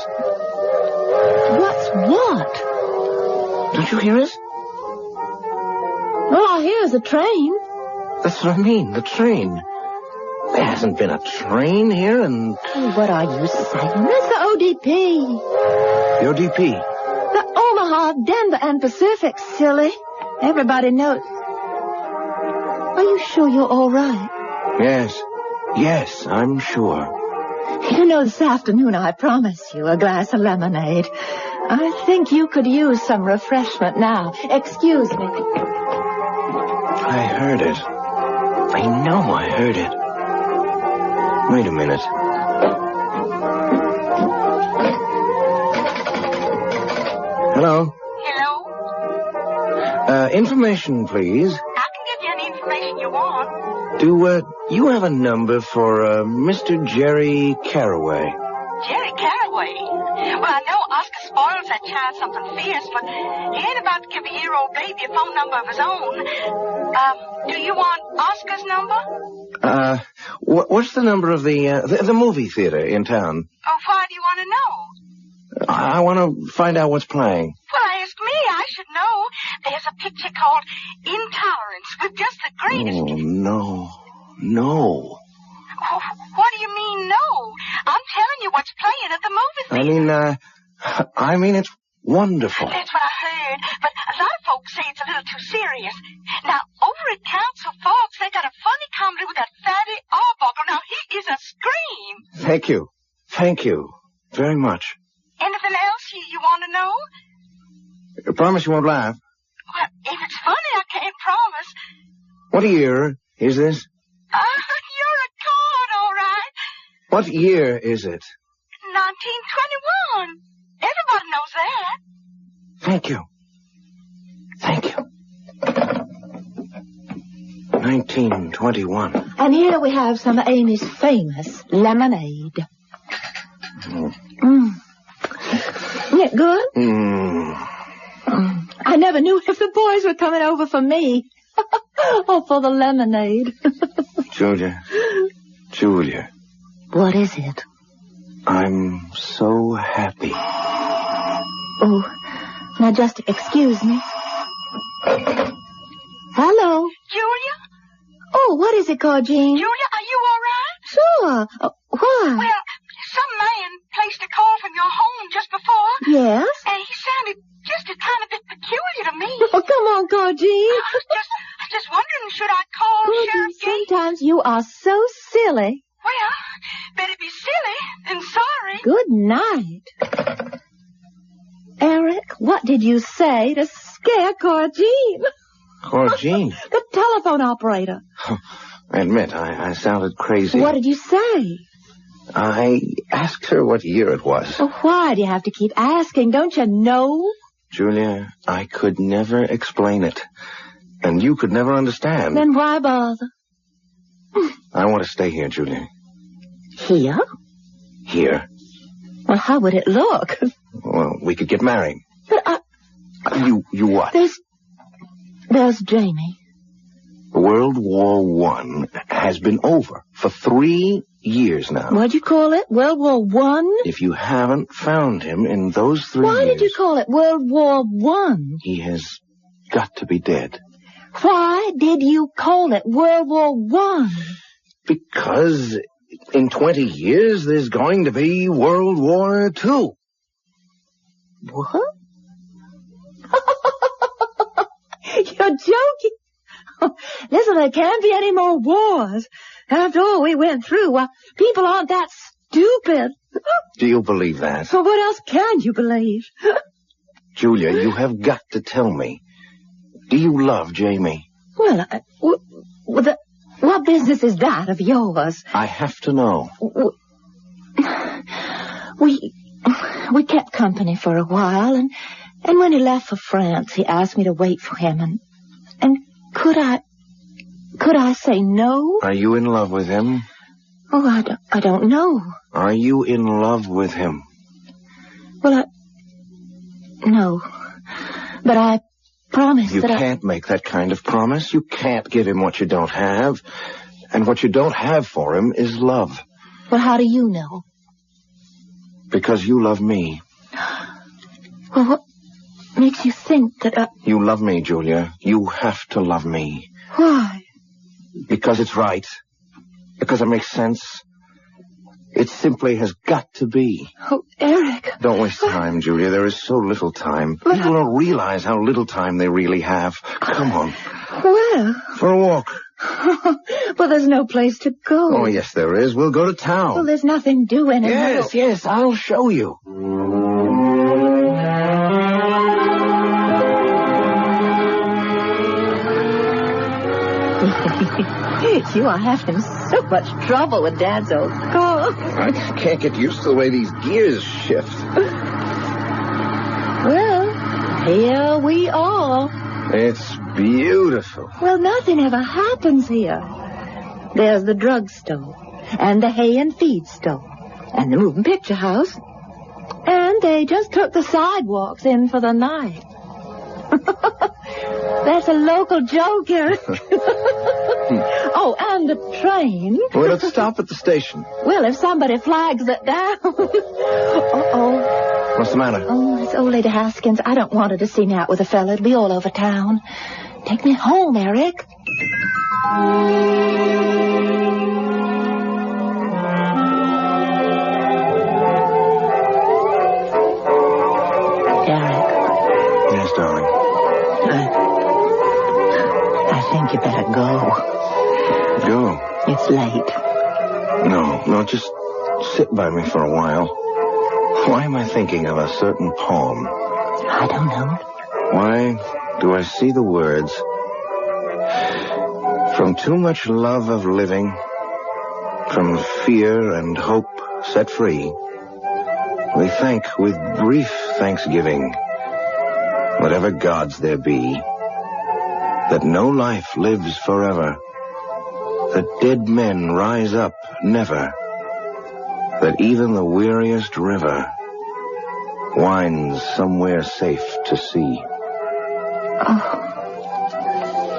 What's what? Don't you hear us? All I hear is a train. That's what I mean, the train. There hasn't been a train here in... Oh, what are you saying? That's the ODP. The ODP? The Omaha, Denver, and Pacific, silly. Everybody knows. Are you sure you're all right? Yes, I'm sure. You know, this afternoon I promised you a glass of lemonade. I think you could use some refreshment now. Excuse me. I heard it. I know I heard it. Wait a minute. Hello? Hello? Information, please. I can give you any information you want. Do, you have a number for, Mr. Jerry Carraway? Jerry Carraway? Well, I know Oscar spoils that child something fierce, but he ain't about to give a year-old baby a phone number of his own. Do you want Oscar's number? What's the number of the movie theater in town? Oh, why do you want to know? I want to find out what's playing. Well, ask me. I should know. There's a picture called Intolerance with just the greatest... Oh, no. Oh, what do you mean, no? I'm telling you what's playing at the movie theater. I mean, it's wonderful. That's what I heard, but a lot of folks say it's a little too serious. Now, over at Council Forks, they got a funny comedy with that fatty Arbuckle. Now, he is a scream. Thank you very much. Anything else you want to know? I promise you won't laugh. Well, if it's funny, I can't promise. What year is this? You're a card, all right. What year is it? 1921. Everybody knows that. Thank you. 1921. And here we have some of Amy's famous lemonade. Isn't it good? I never knew if the boys were coming over for me. Or for the lemonade. Julia. What is it? I'm so happy. Oh, now just excuse me. Hello? Julia? Oh, what is it, Jean? Julia, are you all right? Sure. Why? Well, some man placed a call from your home just before. Yes? And he sounded just a tiny bit peculiar to me. Oh, come on, Jean. I was just wondering, should I call Sheriff Gates? Sometimes you are so silly. Well, better be silly than sorry. Good night. Eric, what did you say to scare Jean? Jean? The telephone operator. I admit, I sounded crazy. What did you say? I asked her what year it was. Well, why do you have to keep asking? Don't you know? Julia, I could never explain it. And you could never understand. Then why bother? I want to stay here, Julia. Here? Here. Well, how would it look? Well, we could get married. But You what? There's Jamie. World War I has been over for 3 years now. What'd you call it? World War I? If you haven't found him in those 3 years... Why did you call it World War I? He has got to be dead. Why did you call it World War I? Because in 20 years there's going to be World War II. What? You're joking. Listen, there can't be any more wars. After all we went through, people aren't that stupid. Do you believe that? So what else can you believe? Julia, you have got to tell me. Do you love Jamie? Well, what business is that of yours? I have to know. We kept company for a while, and when he left for France, he asked me to wait for him, and could I say no? Are you in love with him? Oh, I don't know. Are you in love with him? Well, no. But I promise You can't make that kind of promise. You can't give him what you don't have. And what you don't have for him is love. Well, how do you know? Because you love me. Well, what makes you think that You love me, Julia. You have to love me. Why? Because it's right. Because it makes sense. It simply has got to be. Oh, Eric. Don't waste time, Julia. There is so little time. People don't realize how little time they really have. Come on. Well. For a walk. Well, there's no place to go. Oh, yes, there is. We'll go to town. Well, there's nothing doing. Yes, I'll show you. You are having so much trouble with Dad's old car. I can't get used to the way these gears shift. Well, here we are. It's beautiful. Well, nothing ever happens here. There's the drugstore, and the hay and feed store, and the moving picture house. And they just took the sidewalks in for the night. That's a local joke, Eric. Oh, and the train. Well, let's stop at the station. Well, if somebody flags it down. Uh-oh. What's the matter? Oh, it's old Lady Haskins. I don't want her to see me out with a fella. It'll be all over town. Take me home, Eric. Eric. Yes, darling. I think you better go. Go? It's late. No, just sit by me for a while. Why am I thinking of a certain poem? I don't know. Why do I see the words? From too much love of living, from fear and hope set free, we thank with brief thanksgiving, whatever gods there be, that no life lives forever, that dead men rise up never, that even the weariest river winds somewhere safe to sea. Oh,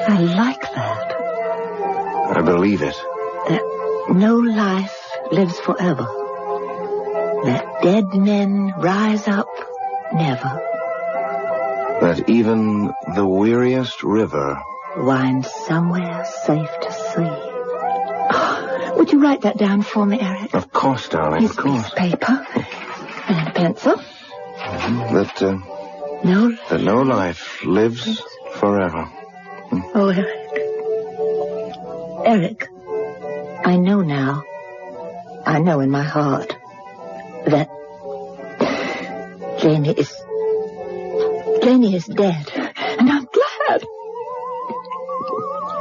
I like that. I believe it. That no life lives forever, that dead men rise up never, that even the weariest river winds somewhere safe to sea. Oh, would you write that down for me, Eric? Of course, darling, Here's of course. a piece of paper and a pencil. That no life lives forever. Oh, Eric. Eric, I know now. I know in my heart that Jamie is dead. And I'm glad.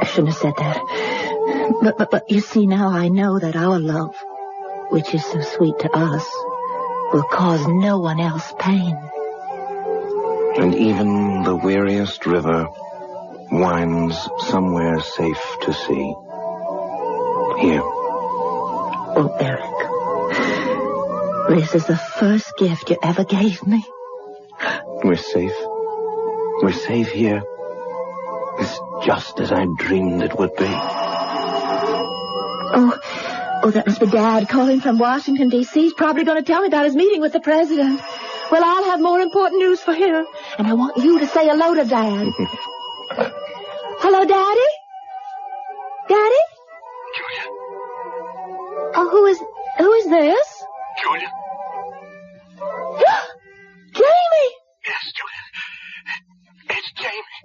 I shouldn't have said that. But you see, now I know that our love, which is so sweet to us, will cause no one else pain. And even the weariest river winds somewhere safe to sea. Here. Oh, Eric, this is the first gift you ever gave me. We're safe. We're safe here. It's just as I dreamed it would be. Oh, that must be Dad calling from Washington, D.C. He's probably going to tell me about his meeting with the president. Well, I'll have more important news for him. And I want you to say hello to Dad. Hello, Daddy? Daddy? Julia. Oh, who is this? Julia? Jamie! Yes, Julia. It's Jamie.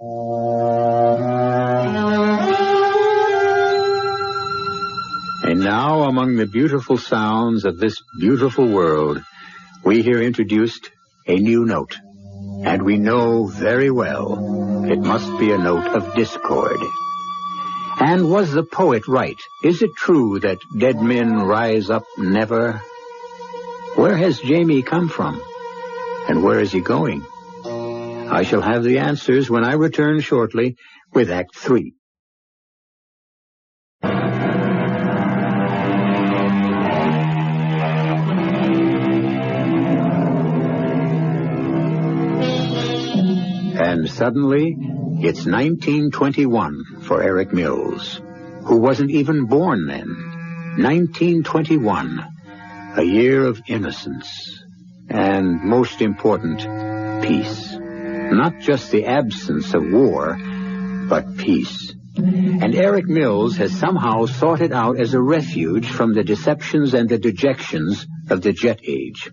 And now, among the beautiful sounds of this beautiful world, we hear introduced a new note. And we know very well it must be a note of discord. And was the poet right? Is it true that dead men rise up never? Where has Jamie come from? And where is he going? I shall have the answers when I return shortly with Act 3. And suddenly, it's 1921 for Eric Mills, who wasn't even born then. 1921, a year of innocence, and most important, peace. Not just the absence of war, but peace. And Eric Mills has somehow sought it out as a refuge from the deceptions and the dejections of the jet age.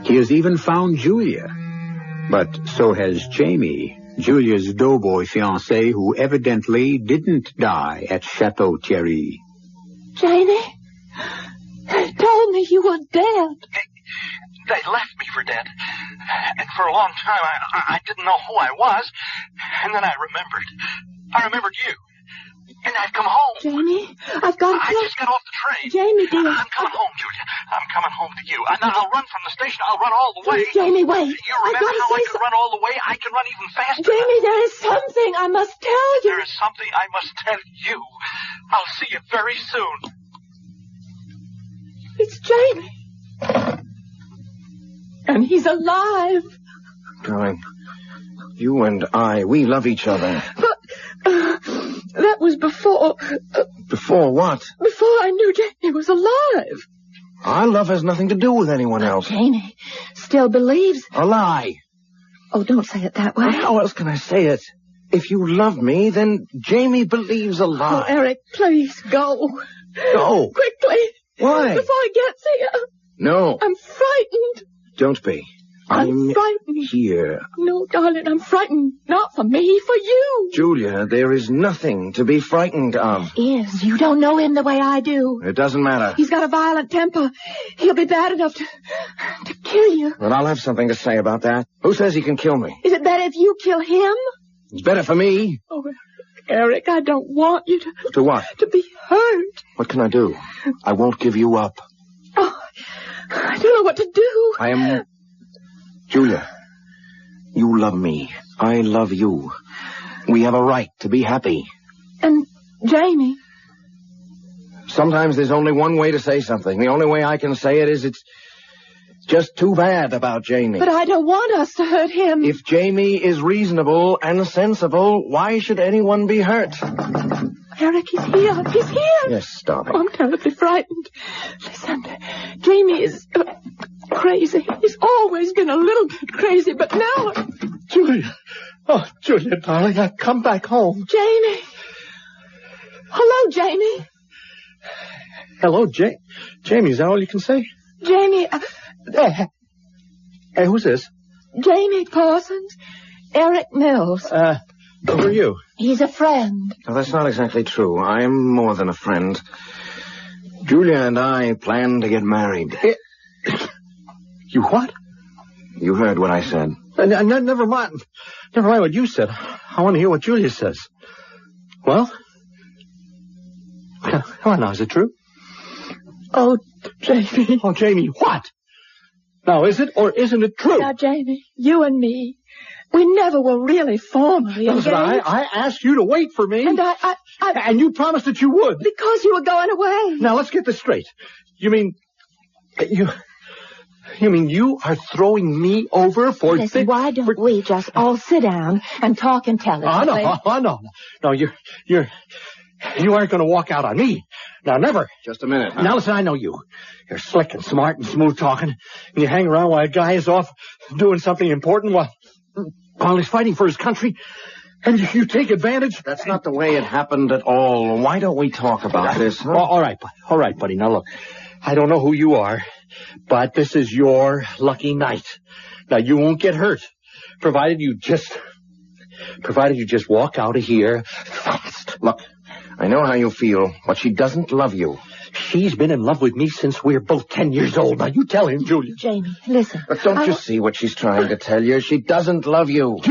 He has even found Julia. But so has Jamie, Julia's doughboy fiancé, who evidently didn't die at Chateau Thierry. Jamie? They told me you were dead. They left me for dead. And for a long time, I didn't know who I was. And then I remembered. I remembered you. And I've come home. Jamie, I've got to... I just got off the train. Jamie, dear. I'm coming home, Julia. I'm coming home to you. And I'll run from the station. I'll run all the way. Jamie, wait. You remember how I could run all the way? I can run even faster. Jamie, there is something I must tell you. There is something I must tell you. I'll see you very soon. It's Jamie. And he's alive. Darling, you and I, we love each other. But that was before... Before what? Before I knew Jamie was alive. Our love has nothing to do with anyone else. Jamie still believes... A lie. Oh, don't say it that way. How else can I say it? If you love me, then Jamie believes a lie. Oh, Eric, please go. Go. Quickly. Why? Before he gets here. No. I'm frightened. Don't be. I'm frightened. Here. No, darling, I'm frightened. Not for me, for you. Julia, there is nothing to be frightened of. Is. You don't know him the way I do. It doesn't matter. He's got a violent temper. He'll be bad enough to kill you. But I'll have something to say about that. Who says he can kill me? Is it better if you kill him? It's better for me. Oh, Eric, I don't want you to... To what? To be hurt. What can I do? I won't give you up. Oh, I don't know what to do. I am... Julia, you love me. I love you. We have a right to be happy. And Jamie? Sometimes there's only one way to say something. The only way I can say it is it's just too bad about Jamie. But I don't want us to hurt him. If Jamie is reasonable and sensible, why should anyone be hurt? Eric, he's here. He's here. Yes, darling. Oh, I'm terribly frightened. Listen, Jamie is crazy. He's always been a little bit crazy, but now... Julia. Oh, Julia, darling, I've come back home. Jamie. Hello, Jamie. Hello, Jamie, is that all you can say? Jamie... Hey, who's this? Jamie Parsons. Eric Mills. Who are you? He's a friend. No, that's not exactly true. I am more than a friend. Julia and I plan to get married. You what? You heard what I said. Never mind. Never mind what you said. I want to hear what Julia says. Well? Come on now, is it true? Oh, Jamie. Oh, Jamie, what? Now, is it or isn't it true? Now, Jamie, you and me, we never were really formally engaged. Listen, I asked you to wait for me. And I... And you promised that you would. Because you were going away. Now, let's get this straight. You mean you are throwing me over for... Listen, why don't we just all sit down and talk intelligently? No, you aren't going to walk out on me. Now, never. Just a minute. Huh? Now, listen, I know you. You're slick and smart and smooth talking, and you hang around while a guy is off doing something important while he's fighting for his country. And you take advantage? That's not the way it happened at all. Why don't we talk about this, huh? All right, buddy. Now, look, I don't know who you are, but this is your lucky night. Now, you won't get hurt, provided you just walk out of here fast. Look, I know how you feel, but she doesn't love you. She's been in love with me since we're both 10 years old. Now, you tell him, Julia. Jamie, listen. But don't you see what she's trying to tell you? She doesn't love you.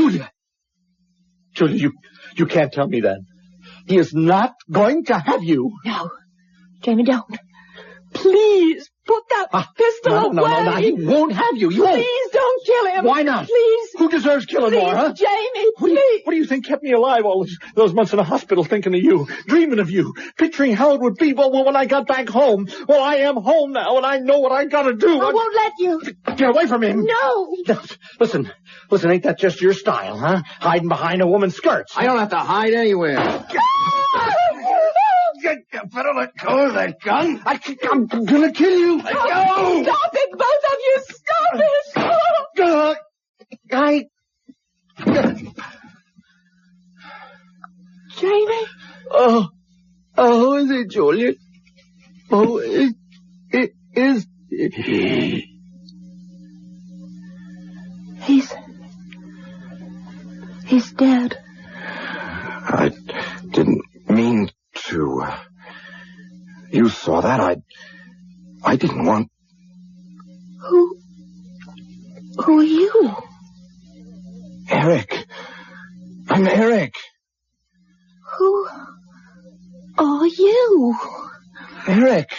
Julia, you can't tell me that. He is not going to have you. No. Jamie, don't. Please, put that pistol away. No, he won't have you. Please don't kill him. Why not? Please. Who deserves killing more, huh? Jamie, please. What do you think kept me alive all those months in the hospital, thinking of you, dreaming of you, picturing how it would be when I got back home? Well, I am home now, and I know what I gotta do. I won't let you. Get away from him. No. Listen, ain't that just your style, huh? Hiding behind a woman's skirts. I don't have to hide anywhere. You better let go of that gun. I'm gonna kill you. Let go. Stop it, both of you. Stop it. Jamie? Oh, is it Juliet? Oh, it is. He's dead. I didn't mean to. You saw that. I didn't want. Who are you? Eric. I'm Eric. Who are you? Eric.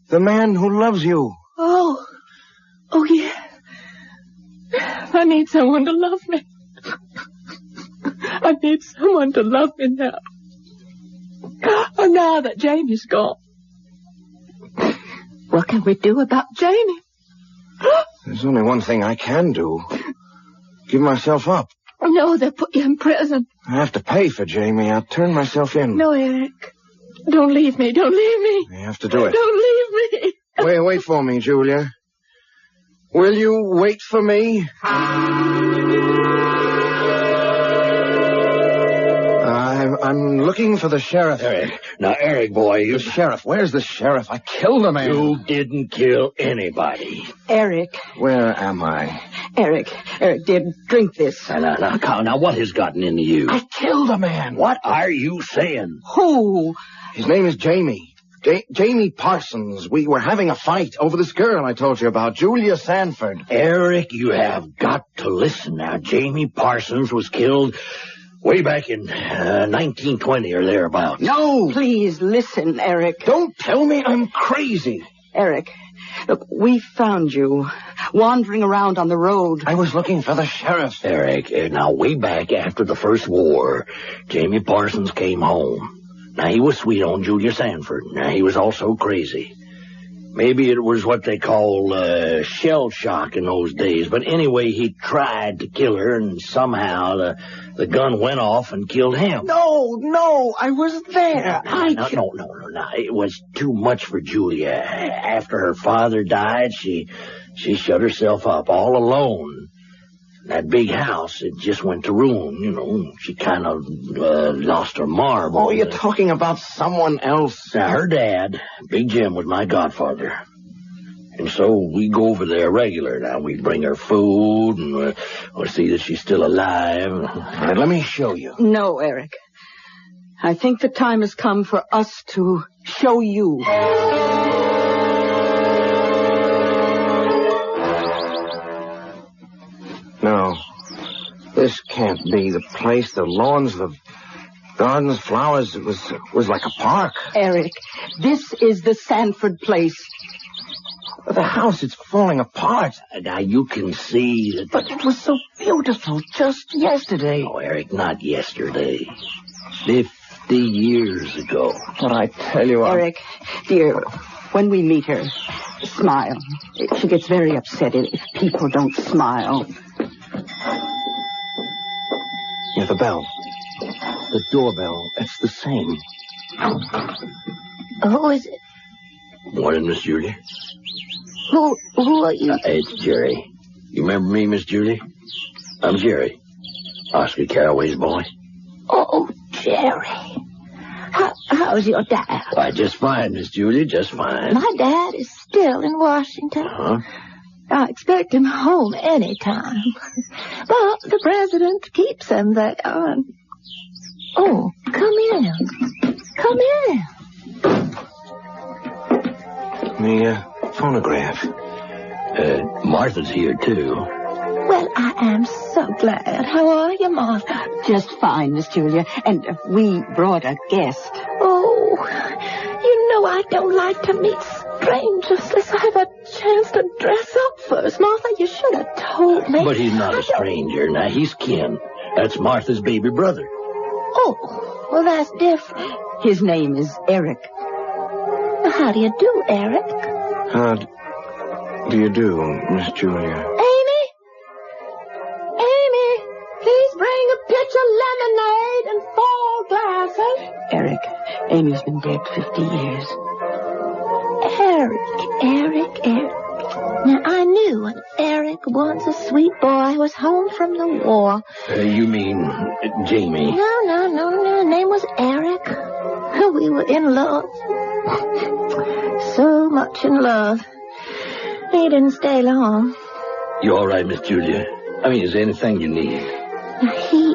The man who loves you. Oh, yeah. I need someone to love me. I need someone to love me now. Oh, now that Jamie's gone. What can we do about Jamie? There's only one thing I can do. Give myself up. No, they'll put you in prison. I have to pay for Jamie. I'll turn myself in. No, Eric. Don't leave me. Don't leave me. I have to do it. Don't leave me. Wait for me, Julia. Will you wait for me? I'm looking for the sheriff. Eric. Now, Eric, boy, The sheriff. Where's the sheriff? I killed a man. You didn't kill anybody. Eric. Where am I? Eric, dear, drink this. Now, what has gotten into you? I killed a man. What are you saying? Who? His name is Jamie. Jamie Parsons. We were having a fight over this girl I told you about, Julia Sanford. Eric, you have got to listen now. Jamie Parsons was killed way back in 1920 or thereabouts. No! Please listen, Eric. Don't tell me I'm crazy. Eric, look, we found you wandering around on the road. I was looking for the sheriff. Eric, now way back after the first war, Jamie Parsons came home. Now, he was sweet on Julia Sanford. Now, he was also crazy. Maybe it was what they call shell shock in those days. But anyway, he tried to kill her, and somehow the gun went off and killed him. No, I was there. No. It was too much for Julia. After her father died, she shut herself up all alone. That big house, it just went to ruin, you know. She kind of lost her marbles. Oh, you're talking about someone else. Now, her dad, Big Jim, was my godfather. And so we go over there regular. Now, we bring her food and we'll see that she's still alive. All right, let me show you. No, Eric. I think the time has come for us to show you. No, this can't be the place. The lawns, the gardens, flowers, it was like a park. Eric, this is the Sanford place. The house, it's falling apart. Now, you can see that... But it was so beautiful just yesterday. Oh, Eric, not yesterday. 50 years ago. But I tell you... Eric, dear, when we meet her, smile. She gets very upset if people don't smile. Yeah, the bell. The doorbell. It's the same. Who is it? Morning, Miss Julie. Who are you? It's Jerry. You remember me, Miss Julie? I'm Jerry. Oscar Carraway's boy. Oh, Jerry. How's your dad? Why, just fine, Miss Julia, just fine. My dad is still in Washington. Huh? I expect him home any time. But the president keeps him there. Oh, come in. Come in. The phonograph. Martha's here, too. Well, I am so glad. How are you, Martha? Just fine, Miss Julia. And we brought a guest. Oh, you know I don't like to meet strangers unless I have a chance to dress up first. Martha, you should have told me. But he's not a stranger. Now, he's kin. That's Martha's baby brother. Oh, well, that's different. His name is Eric. How do you do, Eric? How do you do, Miss Julia? Amy? Amy, please bring a pitcher of lemonade and 4 glasses. Eric. Amy's been dead 50 years. Eric. Now, I knew when Eric, once a sweet boy, was home from the war. You mean Jamie? No. His name was Eric. We were in love. So much in love. He didn't stay long. You all right, Miss Julia? I mean, is there anything you need? He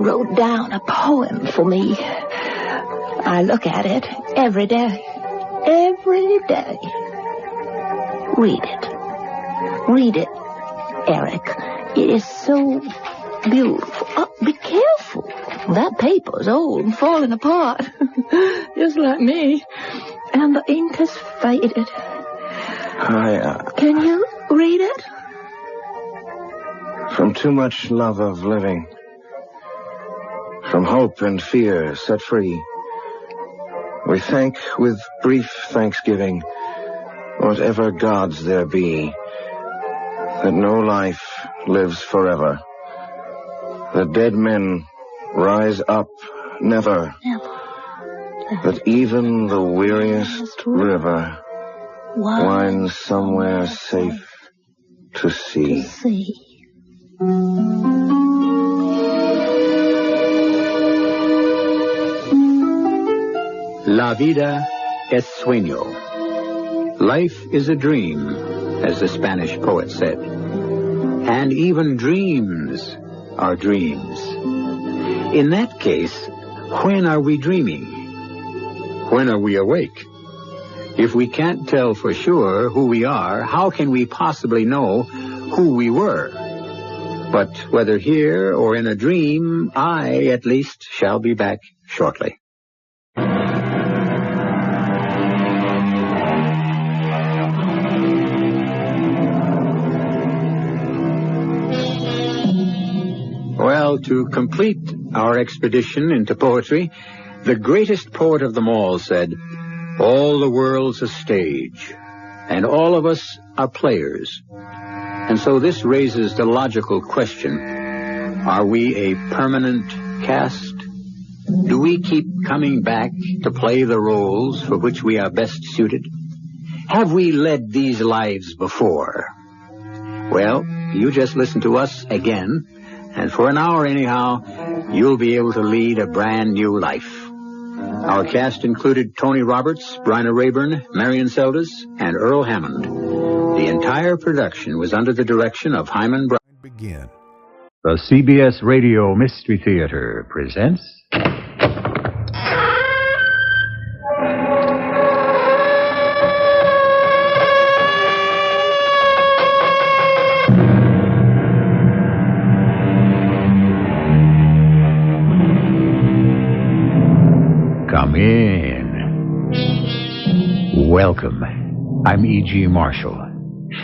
wrote down a poem for me. I look at it every day. Every day. Read it, Eric. It is so beautiful. Oh, be careful. That paper's old and falling apart. Just like me. And the ink has faded. Can you read it? From too much love of living, from hope and fear set free, we thank with brief thanksgiving whatever gods there be, that no life lives forever, that dead men rise up never, that even the weariest river winds somewhere safe to sea. La vida es sueño. Life is a dream, as the Spanish poet said. And even dreams are dreams. In that case, when are we dreaming? When are we awake? If we can't tell for sure who we are, how can we possibly know who we were? But whether here or in a dream, I, at least, shall be back shortly. Well, to complete our expedition into poetry, the greatest poet of them all said, "All the world's a stage, and all of us are players." And so this raises the logical question, are we a permanent cast? Do we keep coming back to play the roles for which we are best suited? Have we led these lives before? Well, you just listen to us again, and for an hour anyhow, you'll be able to lead a brand new life. Our cast included Tony Roberts, Bryna Rayburn, Marion Seldes, and Earl Hammond. The entire production was under the direction of Hyman Brown. Begin. The CBS Radio Mystery Theater presents... Come in. Welcome. I'm E.G. Marshall.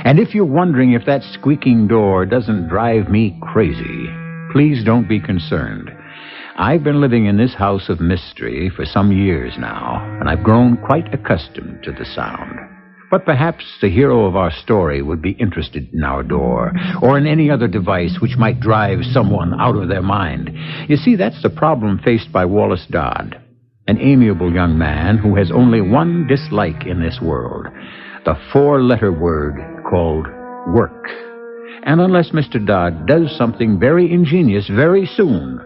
And if you're wondering if that squeaking door doesn't drive me crazy, please don't be concerned. I've been living in this house of mystery for some years now, and I've grown quite accustomed to the sound. But perhaps the hero of our story would be interested in our door, or in any other device which might drive someone out of their mind. You see, that's the problem faced by Wallace Dodd, an amiable young man who has only one dislike in this world, the 4-letter word called work. And unless Mr. Dodd does something very ingenious very soon,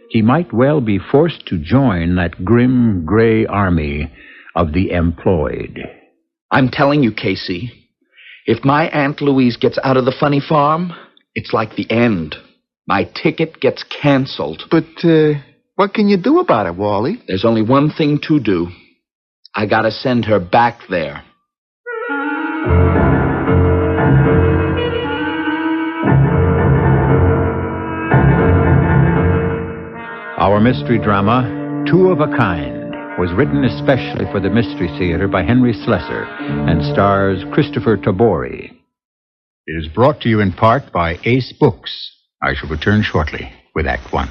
he might well be forced to join that grim gray army of the employed. I'm telling you, Casey, if my Aunt Louise gets out of the funny farm, it's like the end. My ticket gets canceled. But, what can you do about it, Wally? There's only one thing to do. I gotta send her back there. Our mystery drama, Two of a Kind, was written especially for the Mystery Theater by Henry Slessor and stars Christopher Tabori. It is brought to you in part by Ace Books. I shall return shortly with Act One.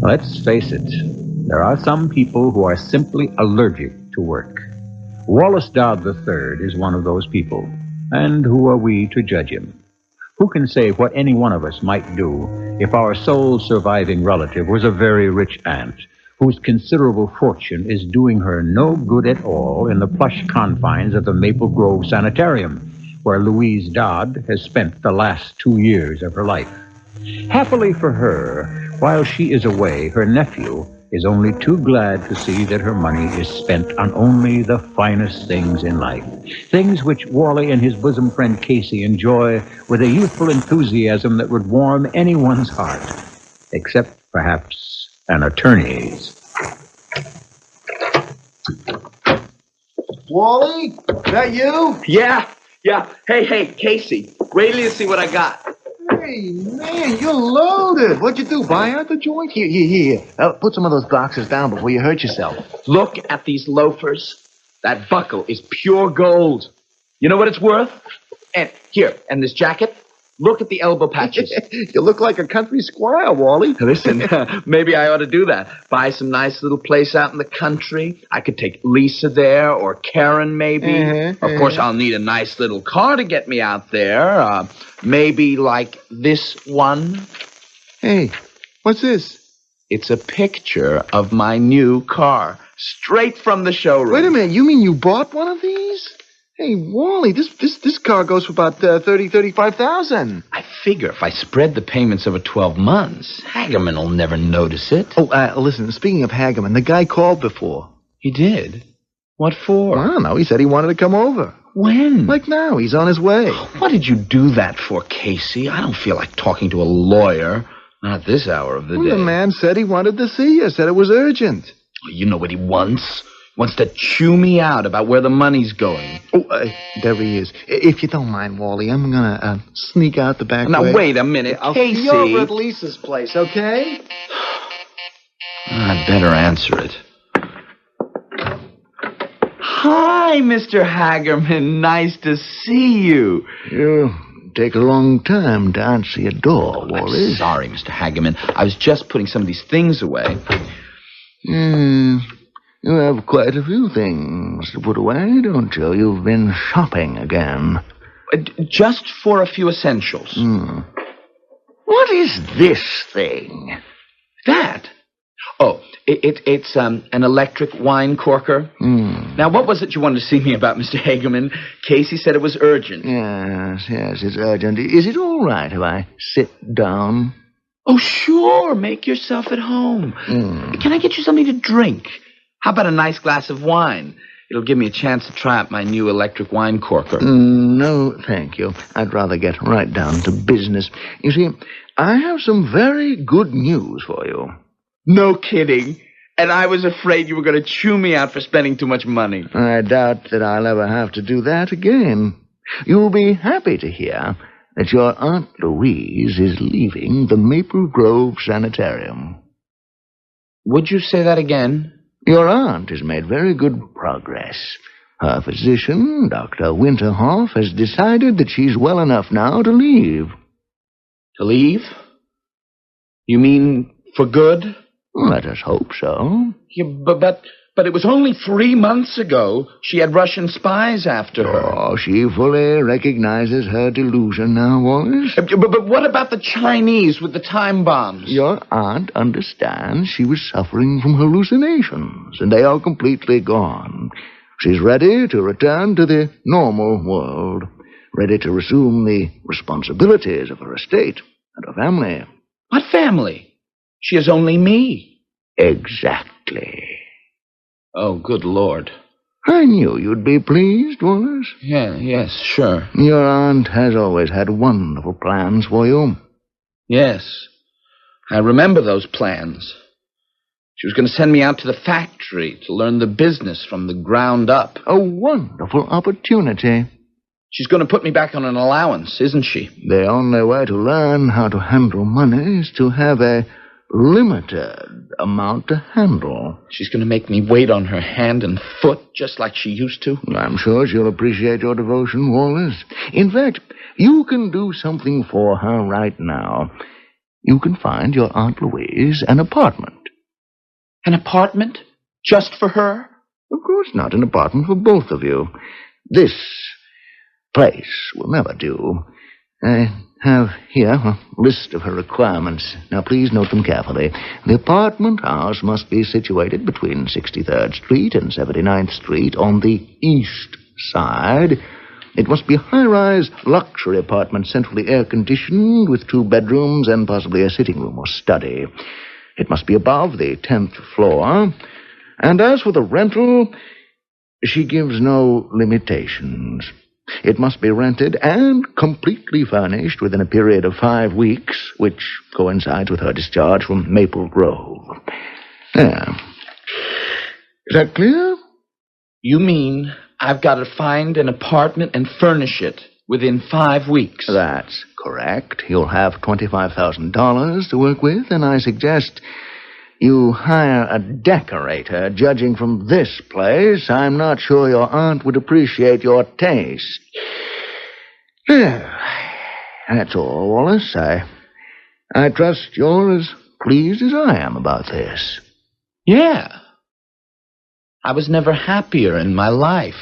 Let's face it, there are some people who are simply allergic to work. Wallace Dodd III is one of those people, and who are we to judge him? Who can say what any one of us might do if our sole surviving relative was a very rich aunt whose considerable fortune is doing her no good at all in the plush confines of the Maple Grove Sanitarium, where Louise Dodd has spent the last 2 years of her life? Happily for her, while she is away, her nephew is only too glad to see that her money is spent on only the finest things in life. Things which Wally and his bosom friend Casey enjoy with a youthful enthusiasm that would warm anyone's heart, except perhaps an attorney's. Wally? That you? Yeah. Hey, Casey, wait till you see what I got. Hey, man, you're loaded. What'd you do, buy out the joint? Here. Put some of those boxes down before you hurt yourself. Look at these loafers. That buckle is pure gold. You know what it's worth? And this jacket, look at the elbow patches. You look like a country squire, Wally. Listen, maybe I ought to do that. Buy some nice little place out in the country. I could take Lisa there, or Karen, maybe. Of course, I'll need a nice little car to get me out there. Maybe like this one. Hey, what's this? It's a picture of my new car, straight from the showroom. Wait a minute, you mean you bought one of these? Hey, Wally, this car goes for about $35,000. I figure if I spread the payments over 12 months, Hagerman will never notice it. Oh, listen, speaking of Hagerman, the guy called before. He did? What for? I don't know. He said he wanted to come over. When? Like now. He's on his way. What did you do that for, Casey? I don't feel like talking to a lawyer. Not at this hour of the day. The man said he wanted to see you. Said it was urgent. You know what he wants? Wants to chew me out about where the money's going. Oh, there he is. If you don't mind, Wally, I'm gonna sneak out the back way. Now, wait a minute, I'll Casey. see you over at Lisa's place, okay? I'd better answer it. Hi, Mr. Hagerman. Nice to see you. You take a long time to answer your door, Wally. I'm sorry, Mr. Hagerman. I was just putting some of these things away. You have quite a few things to put away, don't you? You've been shopping again. Just for a few essentials. What is this thing? That? Oh, it's an electric wine corker. Now, what was it you wanted to see me about, Mr. Hagerman? Casey said it was urgent. Yes, it's urgent. Is it all right if I sit down? Oh, sure. Make yourself at home. Can I get you something to drink? How about a nice glass of wine? It'll give me a chance to try out my new electric wine corker. No, thank you. I'd rather get right down to business. You see, I have some very good news for you. No kidding. And I was afraid you were going to chew me out for spending too much money. I doubt that I'll ever have to do that again. You'll be happy to hear that your Aunt Louise is leaving the Maple Grove Sanitarium. Would you say that again? Your aunt has made very good progress. Her physician, Dr. Winterhoff, has decided that she's well enough now to leave. To leave? You mean for good? Let us hope so. Yeah, but But it was only 3 months ago she had Russian spies after her. Oh, she fully recognizes her delusion now, Wallace. But what about the Chinese with the time bombs? Your aunt understands she was suffering from hallucinations, and they are completely gone. She's ready to return to the normal world, ready to resume the responsibilities of her estate and her family. What family? She has only me. Exactly. Oh, good Lord. I knew you'd be pleased, Wallace. Yes, sure. Your aunt has always had wonderful plans for you. Yes, I remember those plans. She was going to send me out to the factory to learn the business from the ground up. A wonderful opportunity. She's going to put me back on an allowance, isn't she? The only way to learn how to handle money is to have a limited amount to handle. She's going to make me wait on her hand and foot just like she used to. I'm sure she'll appreciate your devotion, Wallace. In fact, you can do something for her right now. You can find your Aunt Louise an apartment. An apartment? Just for her? Of course not. An apartment for both of you. This place will never do. I have here a list of her requirements. Now, please note them carefully. The apartment house must be situated between 63rd Street and 79th Street on the east side. It must be a high-rise luxury apartment, centrally air-conditioned, with 2 bedrooms and possibly a sitting room or study. It must be above the 10th floor. And as for the rental, she gives no limitations. It must be rented and completely furnished within a period of 5 weeks, which coincides with her discharge from Maple Grove. There. Is that clear? You mean I've got to find an apartment and furnish it within 5 weeks? That's correct. You'll have $25,000 to work with, and I suggest you hire a decorator. Judging from this place, I'm not sure your aunt would appreciate your taste. That's all, Wallace. I trust you're as pleased as I am about this. Yeah. I was never happier in my life.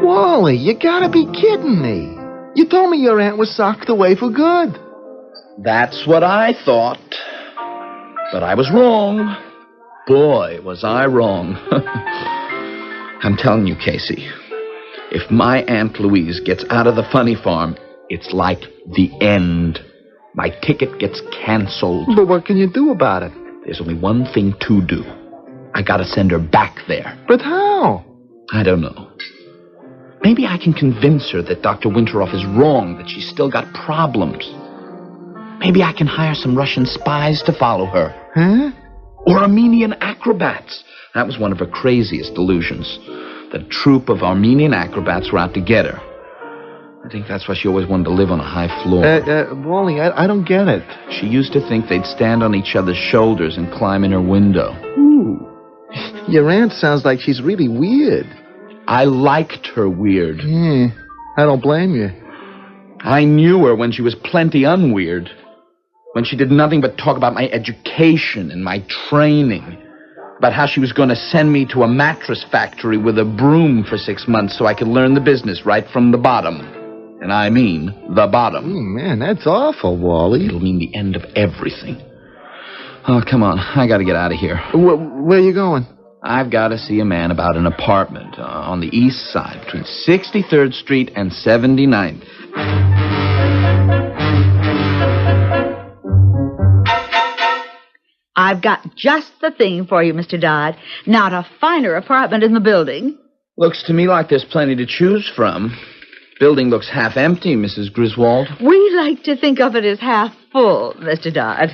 Wally, you gotta be kidding me. You told me your aunt was socked away for good. That's what I thought. But I was wrong. Boy, was I wrong. I'm telling you, Casey, if my Aunt Louise gets out of the funny farm, it's like the end. My ticket gets canceled. But what can you do about it? There's only one thing to do. I gotta send her back there. But how? I don't know. Maybe I can convince her that Dr. Winteroff is wrong, that she's still got problems. Maybe I can hire some Russian spies to follow her. Huh? Or Armenian acrobats. That was one of her craziest delusions. The troupe of Armenian acrobats were out to get her. I think that's why she always wanted to live on a high floor. Wally, I don't get it. She used to think they'd stand on each other's shoulders and climb in her window. Ooh. Your aunt sounds like she's really weird. I liked her weird. Yeah, I don't blame you. I knew her when she was plenty unweird. When she did nothing but talk about my education and my training. About how she was going to send me to a mattress factory with a broom for 6 months so I could learn the business right from the bottom. And I mean the bottom. Man, that's awful, Wally. It'll mean the end of everything. Oh, come on. I got to get out of here. Where are you going? I've got to see a man about an apartment on the east side between 63rd Street and 79th. I've got just the thing for you, Mr. Dodd. Not a finer apartment in the building. Looks to me like there's plenty to choose from. Building looks half empty, Mrs. Griswold. We like to think of it as half full, Mr. Dodd.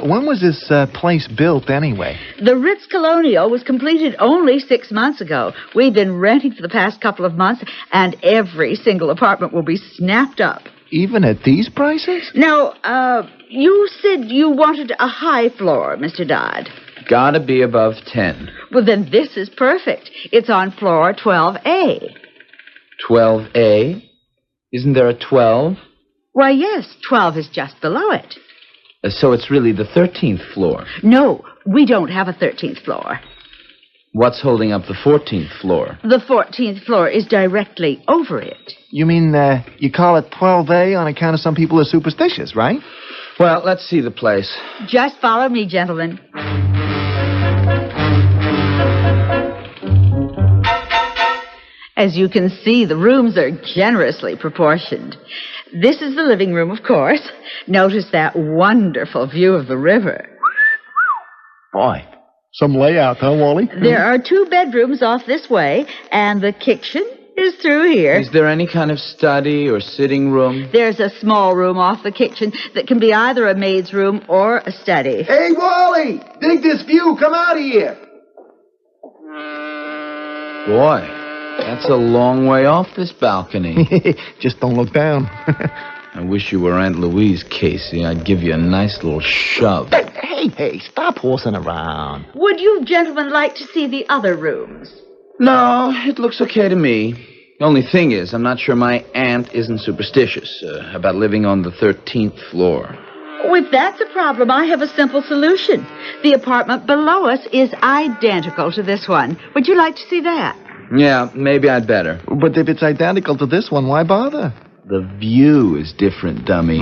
When was this place built, anyway? The Ritz Colonial was completed only 6 months ago. We've been renting for the past couple of months, and every single apartment will be snapped up. Even at these prices? Now, you said you wanted a high floor, Mr. Dodd. Gotta be above 10. Well, then this is perfect. It's on floor 12A. 12A? Isn't there a 12? Why, yes, 12 is just below it. So it's really the 13th floor. No, we don't have a 13th floor. What's holding up the 14th floor? The 14th floor is directly over it. You mean you call it 12A on account of some people are superstitious, right? Well, let's see the place. Just follow me, gentlemen. As you can see, the rooms are generously proportioned. This is the living room, of course. Notice that wonderful view of the river. Boy, some layout, huh, Wally? There are 2 bedrooms off this way, and the kitchen is through here. Is there any kind of study or sitting room? There's a small room off the kitchen that can be either a maid's room or a study. Hey, Wally! Dig this view! Come out of here! Boy, that's a long way off this balcony. Just don't look down. I wish you were Aunt Louise, Casey. I'd give you a nice little shove. Hey, stop horsing around. Would you gentlemen like to see the other rooms? No, it looks okay to me. The only thing is, I'm not sure my aunt isn't superstitious about living on the 13th floor. Oh, if that's a problem, I have a simple solution. The apartment below us is identical to this one. Would you like to see that? Yeah, maybe I'd better. But if it's identical to this one, why bother? The view is different, dummy.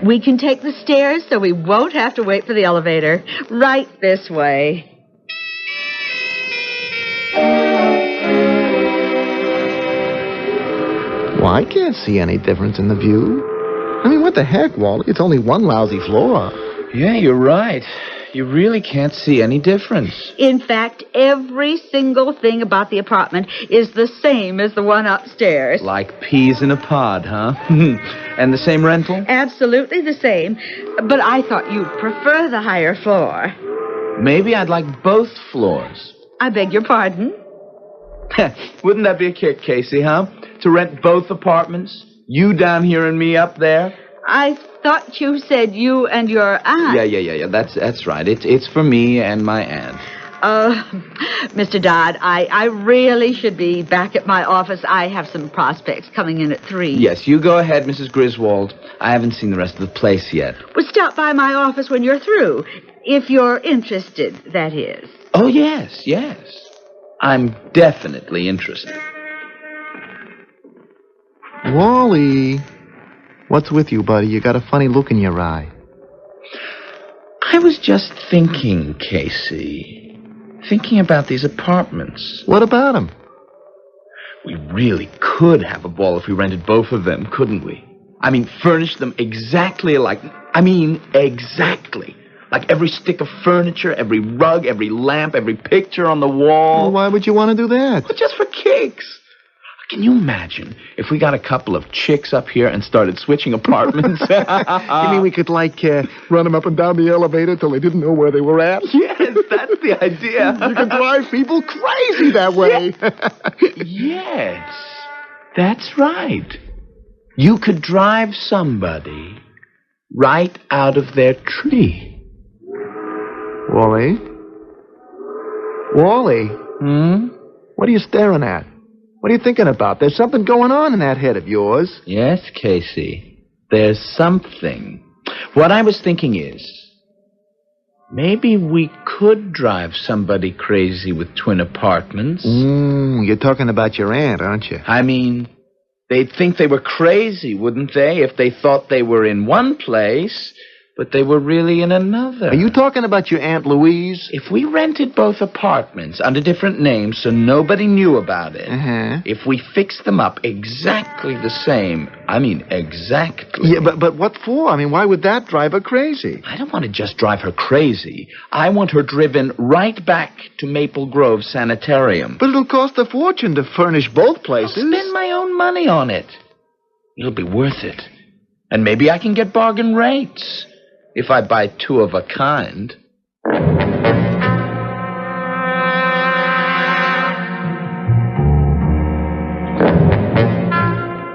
We can take the stairs so we won't have to wait for the elevator. Right this way. Well, I can't see any difference in the view. I mean, what the heck, Wally? It's only one lousy floor. Yeah, you're right. You really can't see any difference. In fact, every single thing about the apartment is the same as the one upstairs. Like peas in a pod, huh? And the same rental? Absolutely the same. But I thought you'd prefer the higher floor. Maybe I'd like both floors. I beg your pardon? Wouldn't that be a kick, Casey, huh? To rent both apartments? You down here and me up there? I thought you said you and your aunt. Yeah. That's right. It's for me and my aunt. Mr. Dodd, I really should be back at my office. I have some prospects coming in at 3. Yes, you go ahead, Mrs. Griswold. I haven't seen the rest of the place yet. Well, stop by my office when you're through. If you're interested, that is. Oh, yes. I'm definitely interested. Wally, what's with you, buddy? You got a funny look in your eye. I was just thinking, Casey. Thinking about these apartments. What about them? We really could have a ball if we rented both of them, couldn't we? I mean, furnish them exactly like... exactly. Like every stick of furniture, every rug, every lamp, every picture on the wall. Well, why would you want to do that? Well, just for kicks. Can you imagine if we got a couple of chicks up here and started switching apartments? You mean we could, run them up and down the elevator till they didn't know where they were at? Yes, that's the idea. You can drive people crazy that way. Yes, that's right. You could drive somebody right out of their tree. Wally? Wally? What are you staring at? What are you thinking about? There's something going on in that head of yours. Yes, Casey. There's something. What I was thinking is, maybe we could drive somebody crazy with twin apartments. You're talking about your aunt, aren't you? I mean, they'd think they were crazy, wouldn't they, if they thought they were in one place, but they were really in another. Are you talking about your Aunt Louise? If we rented both apartments under different names so nobody knew about it, if we fixed them up exactly the same, exactly. Yeah, but what for? I mean, why would that drive her crazy? I don't want to just drive her crazy. I want her driven right back to Maple Grove Sanitarium. But it'll cost a fortune to furnish both places. I'll spend my own money on it. It'll be worth it. And maybe I can get bargain rates. If I buy 2 of a kind.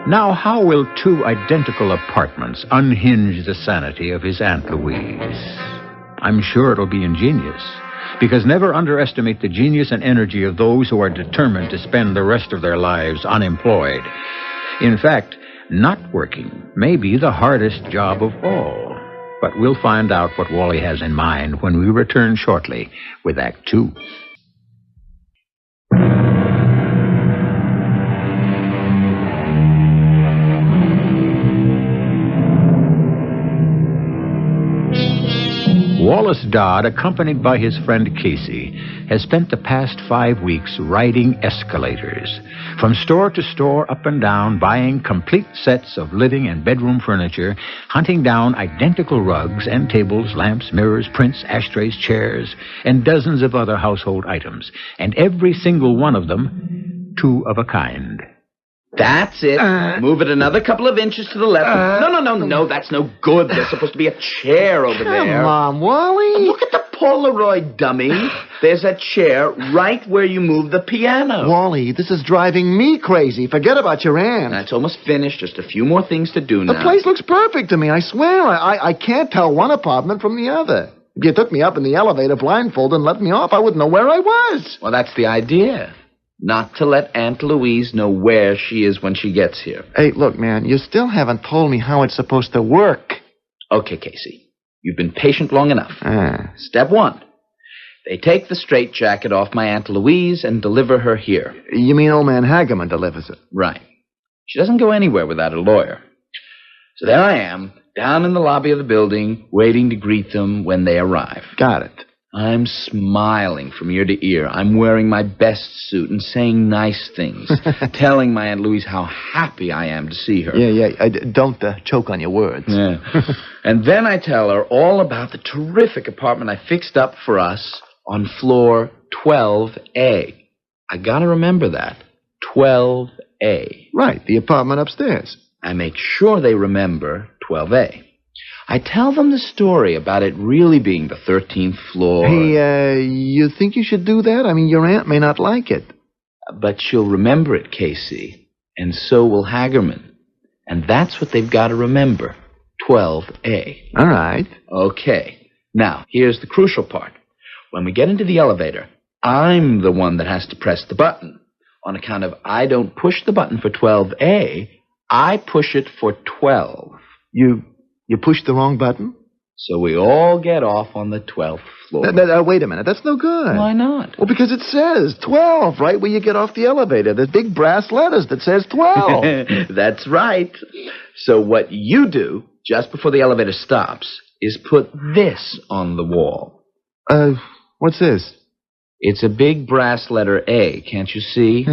Now, how will 2 identical apartments unhinge the sanity of his Aunt Louise? I'm sure it'll be ingenious, because never underestimate the genius and energy of those who are determined to spend the rest of their lives unemployed. In fact, Not working may be the hardest job of all. But we'll find out what Wally has in mind when we return shortly with Act Two. Wallace Dodd, accompanied by his friend Casey, has spent the past 5 weeks riding escalators. From store to store, up and down, buying complete sets of living and bedroom furniture, hunting down identical rugs and tables, lamps, mirrors, prints, ashtrays, chairs, and dozens of other household items. And every single one of them, two of a kind. That's it. Move it another couple of inches to the left. No, that's no good. There's supposed to be a chair over there. Come on, Wally. Look at the Polaroid, dummy. There's a chair right where you move the piano. Wally, this is driving me crazy. Forget about your aunt. It's almost finished. Just a few more things to do now. The place looks perfect to me, I swear. I can't tell one apartment from the other. If you took me up in the elevator blindfolded and let me off, I wouldn't know where I was. Well, that's the idea. Not to let Aunt Louise know where she is when she gets here. Hey, look, man, you still haven't told me how it's supposed to work. Okay, Casey. You've been patient long enough. Step 1. They take the straitjacket off my Aunt Louise and deliver her here. You mean old man Hagerman delivers it? Right. She doesn't go anywhere without a lawyer. So there I am, down in the lobby of the building, waiting to greet them when they arrive. Got it. I'm smiling from ear to ear. I'm wearing my best suit and saying nice things, telling my Aunt Louise how happy I am to see her. Yeah. Don't choke on your words. Yeah. And then I tell her all about the terrific apartment I fixed up for us on floor 12A. I gotta remember that. 12A. Right, the apartment upstairs. I make sure they remember 12A. I tell them the story about it really being the 13th floor. Hey, you think you should do that? I mean, your aunt may not like it. But she'll remember it, Casey. And so will Hagerman. And that's what they've got to remember. 12A. All right. Okay. Now, here's the crucial part. When we get into the elevator, I'm the one that has to press the button. On account of I don't push the button for 12A, I push it for 12. You pushed the wrong button? So we all get off on the 12th floor. Wait a minute. That's no good. Why not? Well, because it says 12 right where you get off the elevator. There's big brass letters that says 12. That's right. So what you do, just before the elevator stops, is put this on the wall. What's this? It's a big brass letter A, can't you see?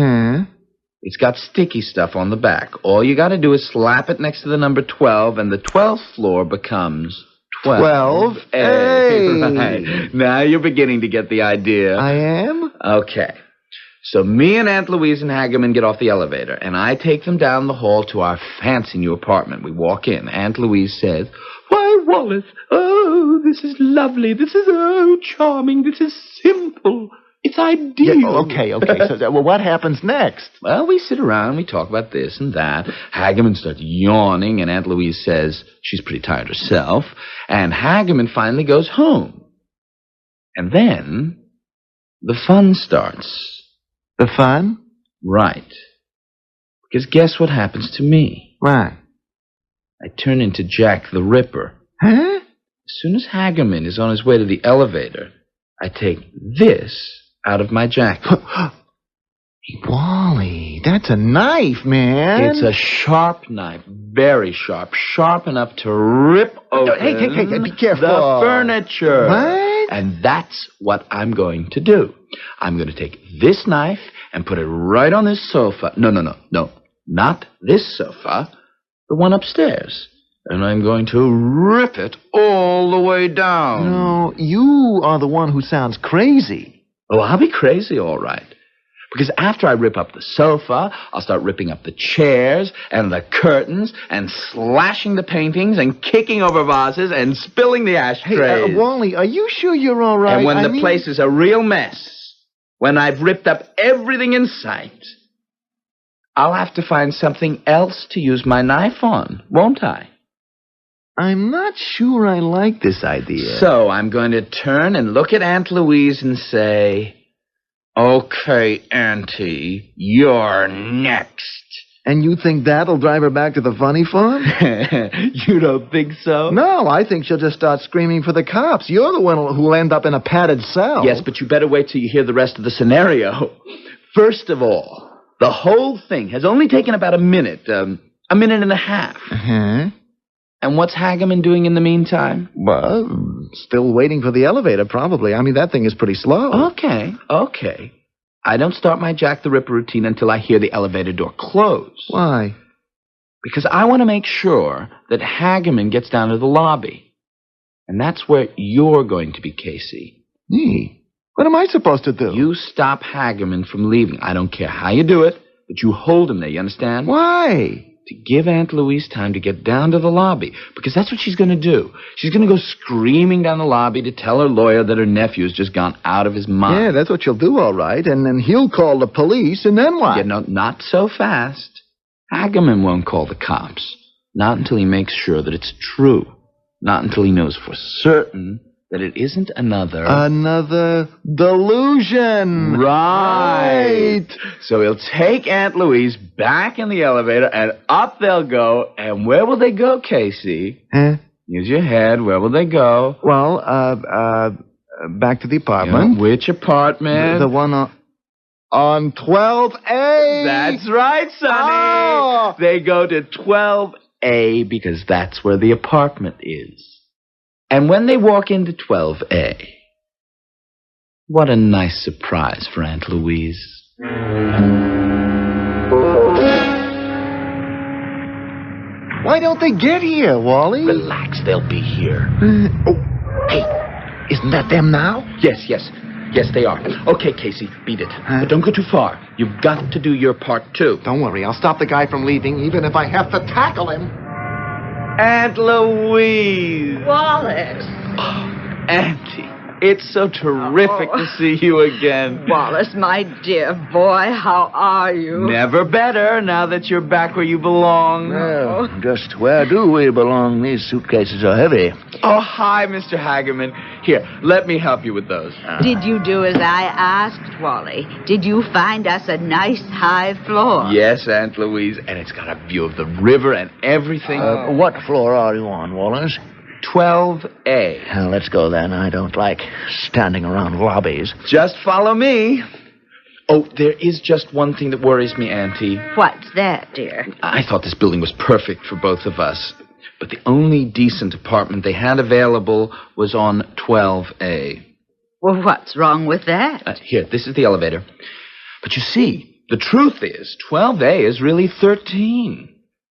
It's got sticky stuff on the back. All you got to do is slap it next to the number 12, and the 12th floor becomes 12A. Right. Now you're beginning to get the idea. I am? Okay. So me and Aunt Louise and Hagerman get off the elevator, and I take them down the hall to our fancy new apartment. We walk in. Aunt Louise says, "Why, Wallace, oh, this is lovely. This is, oh, charming. This is simple. It's ideal." Yeah, okay. So, what happens next? Well, we sit around, we talk about this and that. Hagerman starts yawning, and Aunt Louise says she's pretty tired herself. And Hagerman finally goes home. And then the fun starts. The fun? Right. Because guess what happens to me? Right. I turn into Jack the Ripper. Huh? As soon as Hagerman is on his way to the elevator, I take this out of my jacket. Wally, that's a knife, man. It's a sharp knife, very sharp, sharp enough to rip open hey, be careful. The furniture. What? And that's what I'm going to do. I'm going to take this knife and put it right on this sofa. No, not this sofa, the one upstairs. And I'm going to rip it all the way down. No, you are the one who sounds crazy. Oh, I'll be crazy, all right. Because after I rip up the sofa, I'll start ripping up the chairs and the curtains and slashing the paintings and kicking over vases and spilling the ashtrays. Hey, Wally, are you sure you're all right? And when the place is a real mess, when I've ripped up everything in sight, I'll have to find something else to use my knife on, won't I? I'm not sure I like this idea. So I'm going to turn and look at Aunt Louise and say, "Okay, Auntie, you're next." And you think that'll drive her back to the funny farm? You don't think so? No, I think she'll just start screaming for the cops. You're the one who'll end up in a padded cell. Yes, but you better wait till you hear the rest of the scenario. First of all, the whole thing has only taken about a minute and a half. Uh-huh. And what's Hageman doing in the meantime? Well, still waiting for the elevator, probably. I mean, that thing is pretty slow. Okay. I don't start my Jack the Ripper routine until I hear the elevator door close. Why? Because I want to make sure that Hageman gets down to the lobby. And that's where you're going to be, Casey. Me? What am I supposed to do? You stop Hageman from leaving. I don't care how you do it, but you hold him there, you understand? Why? To give Aunt Louise time to get down to the lobby, because that's what she's going to do. She's going to go screaming down the lobby to tell her lawyer that her nephew's just gone out of his mind. Yeah, that's what she'll do, all right. And then he'll call the police, and then what? Yeah, no, not so fast. Hageman won't call the cops. Not until he makes sure that it's true. Not until he knows for certain that it isn't another delusion. Right. So he'll take Aunt Louise back in the elevator, and up they'll go. And where will they go, Casey? Huh? Use your head. Where will they go? Well, back to the apartment. Yeah, which apartment? The one on 12A. That's right, Sonny. Oh. They go to 12A because that's where the apartment is. And when they walk into 12A, what a nice surprise for Aunt Louise. Why don't they get here, Wally? Relax, they'll be here. Hey, isn't that them now? Yes, they are. Okay, Casey, beat it. But don't go too far. You've got to do your part, too. Don't worry, I'll stop the guy from leaving, even if I have to tackle him. Aunt Louise. Wallace. Oh, Auntie, it's so terrific to see you again. Wallace, my dear boy, how are you? Never better now that you're back where you belong. Well, just where do we belong? These suitcases are heavy. Oh, hi, Mr. Hageman. Here, let me help you with those. Did you do as I asked, Wally? Did you find us a nice high floor? Yes, Aunt Louise, and it's got a view of the river and everything. What floor are you on, Wallace? 12A. Well, let's go then. I don't like standing around lobbies. Just follow me. Oh, there is just one thing that worries me, Auntie. What's that, dear? I thought this building was perfect for both of us. But the only decent apartment they had available was on 12A. Well, what's wrong with that? Here, this is the elevator. But you see, the truth is, 12A is really 13.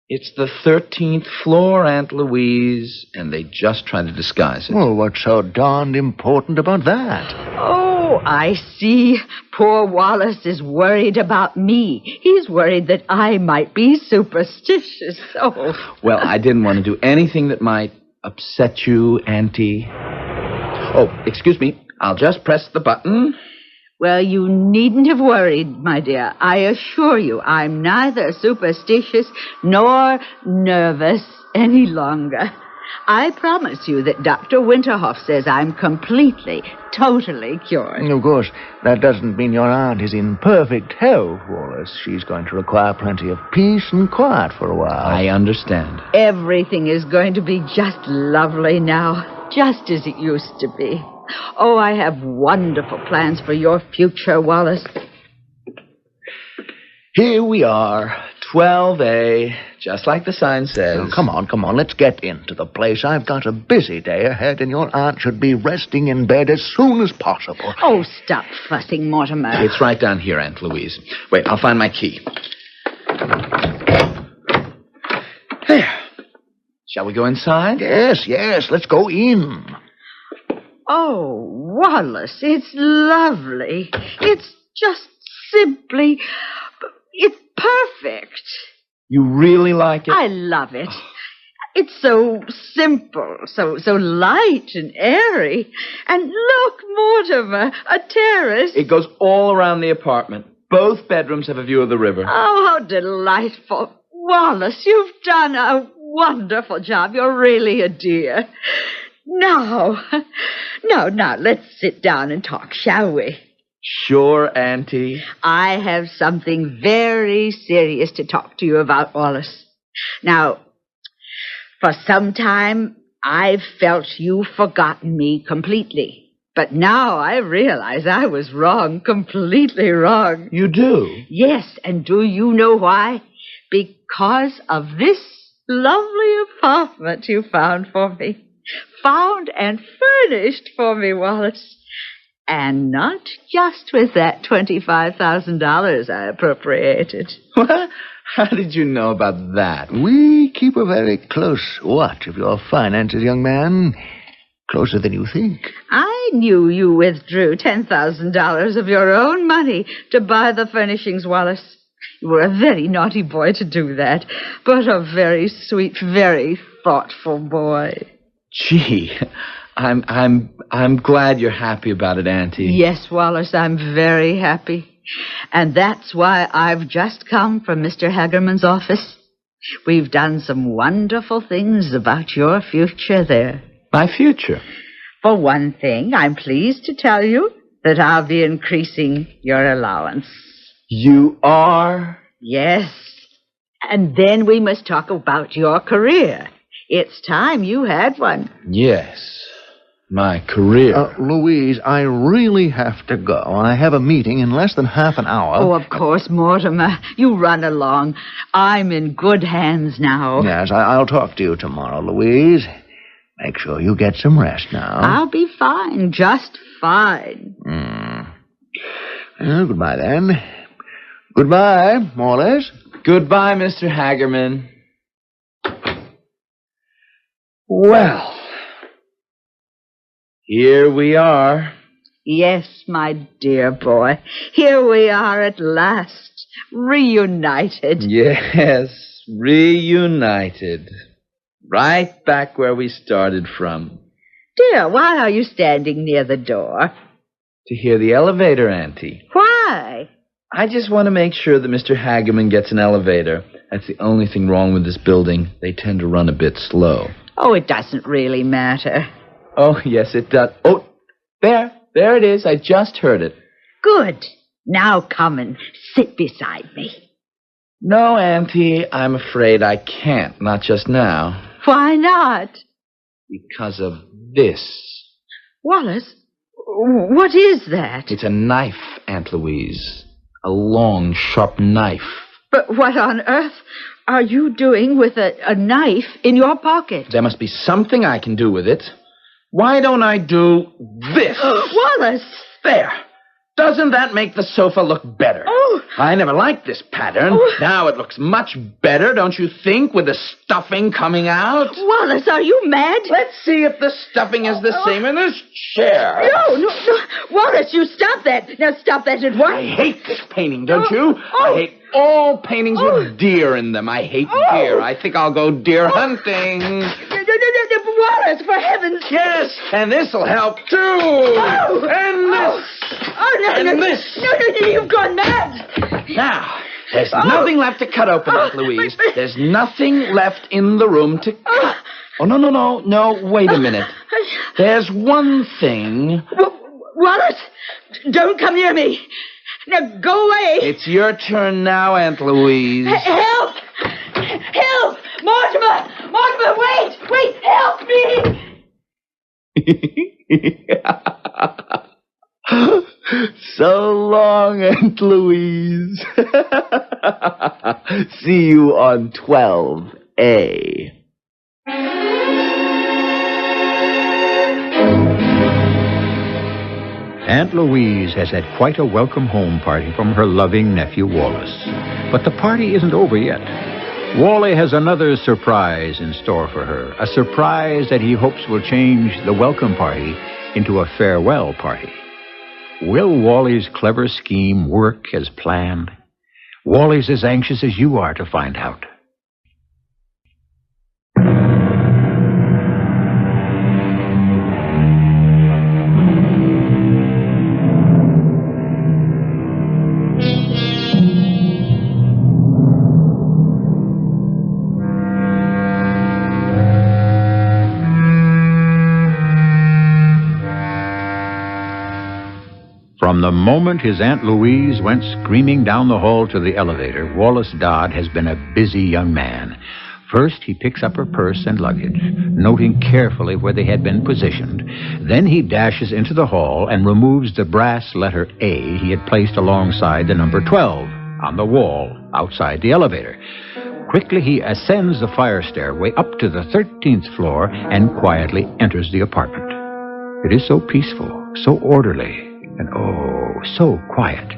It's the 13th floor, Aunt Louise, and they just try to disguise it. Well, what's so darned important about that? Oh, I see. Poor Wallace is worried about me. He's worried that I might be superstitious. Oh. Well, I didn't want to do anything that might upset you, Auntie. Oh, excuse me. I'll just press the button. Well, you needn't have worried, my dear. I assure you, I'm neither superstitious nor nervous any longer. I promise you that Dr. Winterhoff says I'm completely, totally cured. Of course, that doesn't mean your aunt is in perfect health, Wallace. She's going to require plenty of peace and quiet for a while. I understand. Everything is going to be just lovely now, just as it used to be. Oh, I have wonderful plans for your future, Wallace. Here we are, 12A, just like the sign says. Oh, come on, let's get into the place. I've got a busy day ahead, and your aunt should be resting in bed as soon as possible. Oh, stop fussing, Mortimer. It's right down here, Aunt Louise. Wait, I'll find my key. There. Shall we go inside? Yes, let's go in. Oh, Wallace, it's lovely. It's just simply... It's perfect. You really like it? I love it. It's so simple, so light and airy. And look, Mortimer, a terrace. It goes all around the apartment. Both bedrooms have a view of the river. Oh, how delightful. Wallace, you've done a wonderful job. You're really a dear. Now, let's sit down and talk, shall we? Sure, Auntie. I have something very serious to talk to you about, Wallace. Now, for some time, I've felt you've forgotten me completely. But now I realize I was wrong, completely wrong. You do? Yes, and do you know why? Because of this lovely apartment you found for me. Found and furnished for me, Wallace. And not just with that $25,000 I appropriated. What? How did you know about that? We keep a very close watch of your finances, young man. Closer than you think. I knew you withdrew $10,000 of your own money to buy the furnishings, Wallace. You were a very naughty boy to do that, but a very sweet, very thoughtful boy. Gee, I'm glad you're happy about it, Auntie. Yes, Wallace, I'm very happy. And that's why I've just come from Mr. Hagerman's office. We've done some wonderful things about your future there. My future? For one thing, I'm pleased to tell you that I'll be increasing your allowance. You are? Yes. And then we must talk about your career. It's time you had one. Yes. My career. Louise, I really have to go. I have a meeting in less than half an hour. Oh, of course, Mortimer. You run along. I'm in good hands now. Yes, I'll talk to you tomorrow, Louise. Make sure you get some rest now. I'll be fine, just fine. Well, goodbye, then. Goodbye, Wallace. Goodbye, Mr. Hagerman. Well, here we are. Yes, my dear boy. Here we are at last, reunited. Yes, reunited. Right back where we started from. Dear, why are you standing near the door? To hear the elevator, Auntie. Why? I just want to make sure that Mr. Hagerman gets an elevator. That's the only thing wrong with this building. They tend to run a bit slow. Oh, it doesn't really matter. Oh, yes, it does. Oh, there it is. I just heard it. Good. Now come and sit beside me. No, Auntie, I'm afraid I can't. Not just now. Why not? Because of this. Wallace, what is that? It's a knife, Aunt Louise. A long, sharp knife. But what on earth are you doing with a knife in your pocket? There must be something I can do with it. Why don't I do this? Wallace! There. Doesn't that make the sofa look better? Oh! I never liked this pattern. Oh. Now it looks much better, don't you think, with the stuffing coming out? Wallace, are you mad? Let's see if the stuffing is the same in this chair. No. Wallace, you stop that. Now stop that at once. I hate this painting, don't you? I hate all paintings with deer in them. I hate deer. I think I'll go deer hunting. Wallace, for heaven's sake. Yes, and this'll help, too. Oh. And this. And this. No, you've gone mad. Now, there's nothing left to cut open, Aunt Louise. There's nothing left in the room to cut. Oh, no, wait a minute. There's one thing. Wallace, don't come near me. Now, go away. It's your turn now, Aunt Louise. Help! Help! Mortimer, wait! Help me! So long, Aunt Louise. See you on 12A. Aunt Louise has had quite a welcome home party from her loving nephew Wallace. But the party isn't over yet. Wally has another surprise in store for her, a surprise that he hopes will change the welcome party into a farewell party. Will Wally's clever scheme work as planned? Wally's as anxious as you are to find out. From the moment his Aunt Louise went screaming down the hall to the elevator, Wallace Dodd has been a busy young man. First, he picks up her purse and luggage, noting carefully where they had been positioned. Then he dashes into the hall and removes the brass letter A he had placed alongside the number 12 on the wall outside the elevator. Quickly, he ascends the fire stairway up to the 13th floor and quietly enters the apartment. It is so peaceful, so orderly, and oh, so quiet.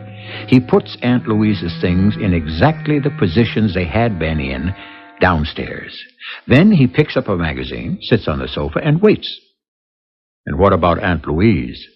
He puts Aunt Louise's things in exactly the positions they had been in downstairs. Then he picks up a magazine, sits on the sofa, and waits. And what about Aunt Louise?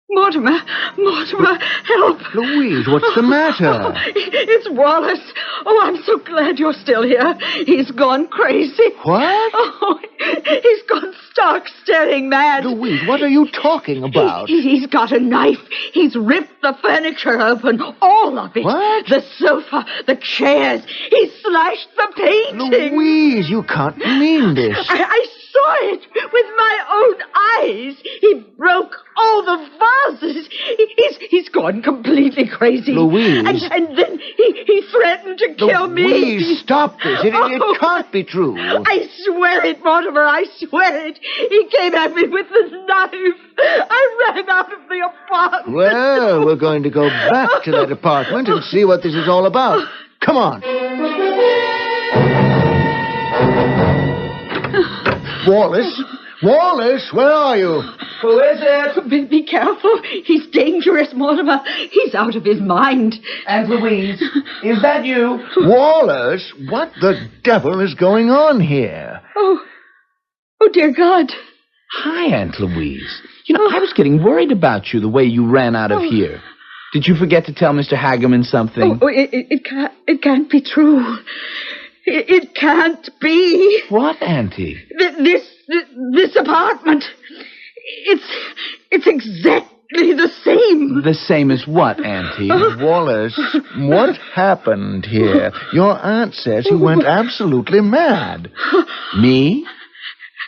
Mortimer, help. Louise, what's the matter? Oh, it's Wallace. Oh, I'm so glad you're still here. He's gone crazy. What? Oh, he's gone stark, staring mad. Louise, what are you talking about? He's got a knife. He's ripped the furniture open, all of it. What? The sofa, the chairs. He slashed the painting. Louise, you can't mean this. I saw it with my own eyes. He broke all the vases. He's gone completely crazy. Louise. And then he threatened to kill me. Louise, stop this. It can't be true. I swear it, Mortimer. I swear it. He came at me with the knife. I ran out of the apartment. Well, we're going to go back to that apartment and see what this is all about. Come on. Wallace, where are you? Who is it? Be careful. He's dangerous, Mortimer. He's out of his mind. Aunt Louise, is that you? Wallace, what the devil is going on here? Oh, dear God. Hi, Aunt Louise. I was getting worried about you the way you ran out of here. Did you forget to tell Mr. Hagerman something? It can't be true. It can't be. What, Auntie? This apartment. It's exactly the same. The same as what, Auntie? Wallace, what happened here? Your aunt says he went absolutely mad. Me?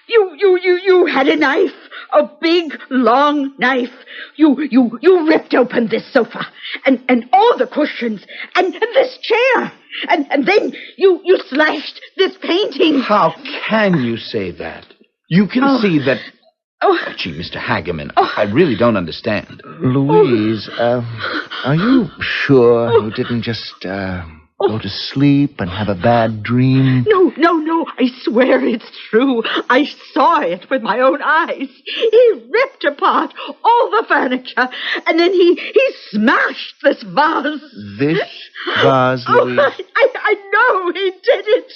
You had a knife. A big, long knife. You ripped open this sofa and all the cushions and this chair. And then you slashed this painting. How can you say that? You can see that... Gee, Mr. Hagerman, I really don't understand. Louise, are you sure you didn't just go to sleep and have a bad dream? No. I swear it's true. I saw it with my own eyes. He ripped apart all the furniture, and then he smashed this vase. This vase, Louise? I know he did it.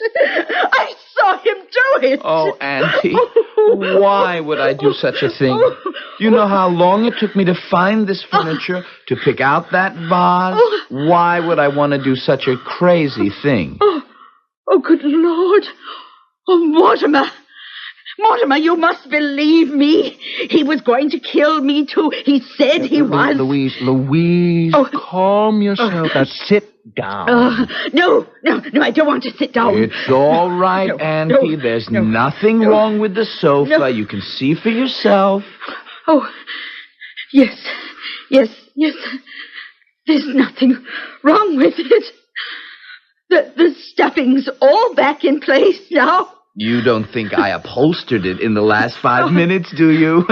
I saw him do it. Oh, Auntie, why would I do such a thing? You know how long it took me to find this furniture, to pick out that vase? Why would I want to do such a crazy thing? Oh, good Lord. Oh, Mortimer, you must believe me. He was going to kill me, too. He said he was. Louise, calm yourself. Now sit down. No, I don't want to sit down. It's all right, Auntie. There's nothing wrong with the sofa. No. You can see for yourself. Oh, yes. There's nothing wrong with it. The stuffing's all back in place now. You don't think I upholstered it in the last 5 minutes, do you?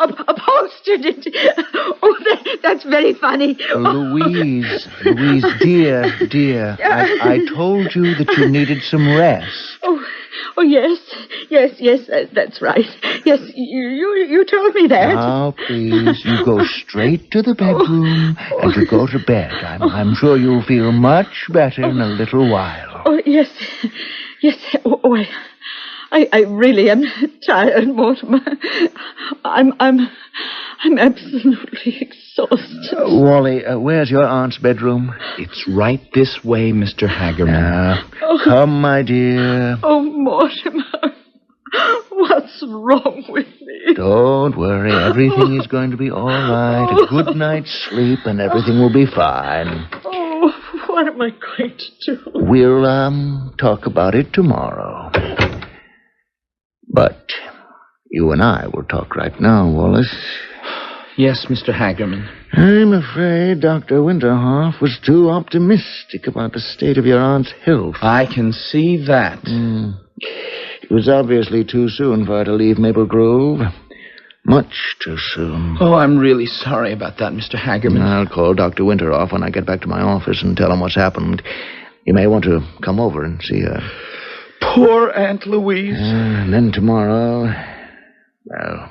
Upholstered it? That's very funny. Louise, dear, I told you that you needed some rest. Oh, yes, that's right. Yes, you told me that. Now, please, you go straight to the bedroom and you go to bed. I'm sure you'll feel much better in a little while. Oh, yes. Oh, I really am tired, Mortimer. I'm absolutely exhausted. Wally, where's your aunt's bedroom? It's right this way, Mr. Hagerman. Come, my dear. Oh, Mortimer, what's wrong with me? Don't worry, everything is going to be all right. A good night's sleep and everything will be fine. Oh, what am I going to do? We'll, talk about it tomorrow. But you and I will talk right now, Wallace. Yes, Mr. Hagerman. I'm afraid Dr. Winterhoff was too optimistic about the state of your aunt's health. I can see that. It was obviously too soon for her to leave Maple Grove. Much too soon. Oh, I'm really sorry about that, Mr. Hagerman. I'll call Dr. Winterhoff when I get back to my office and tell him what's happened. You may want to come over and see her. Poor Aunt Louise. And then tomorrow... Well,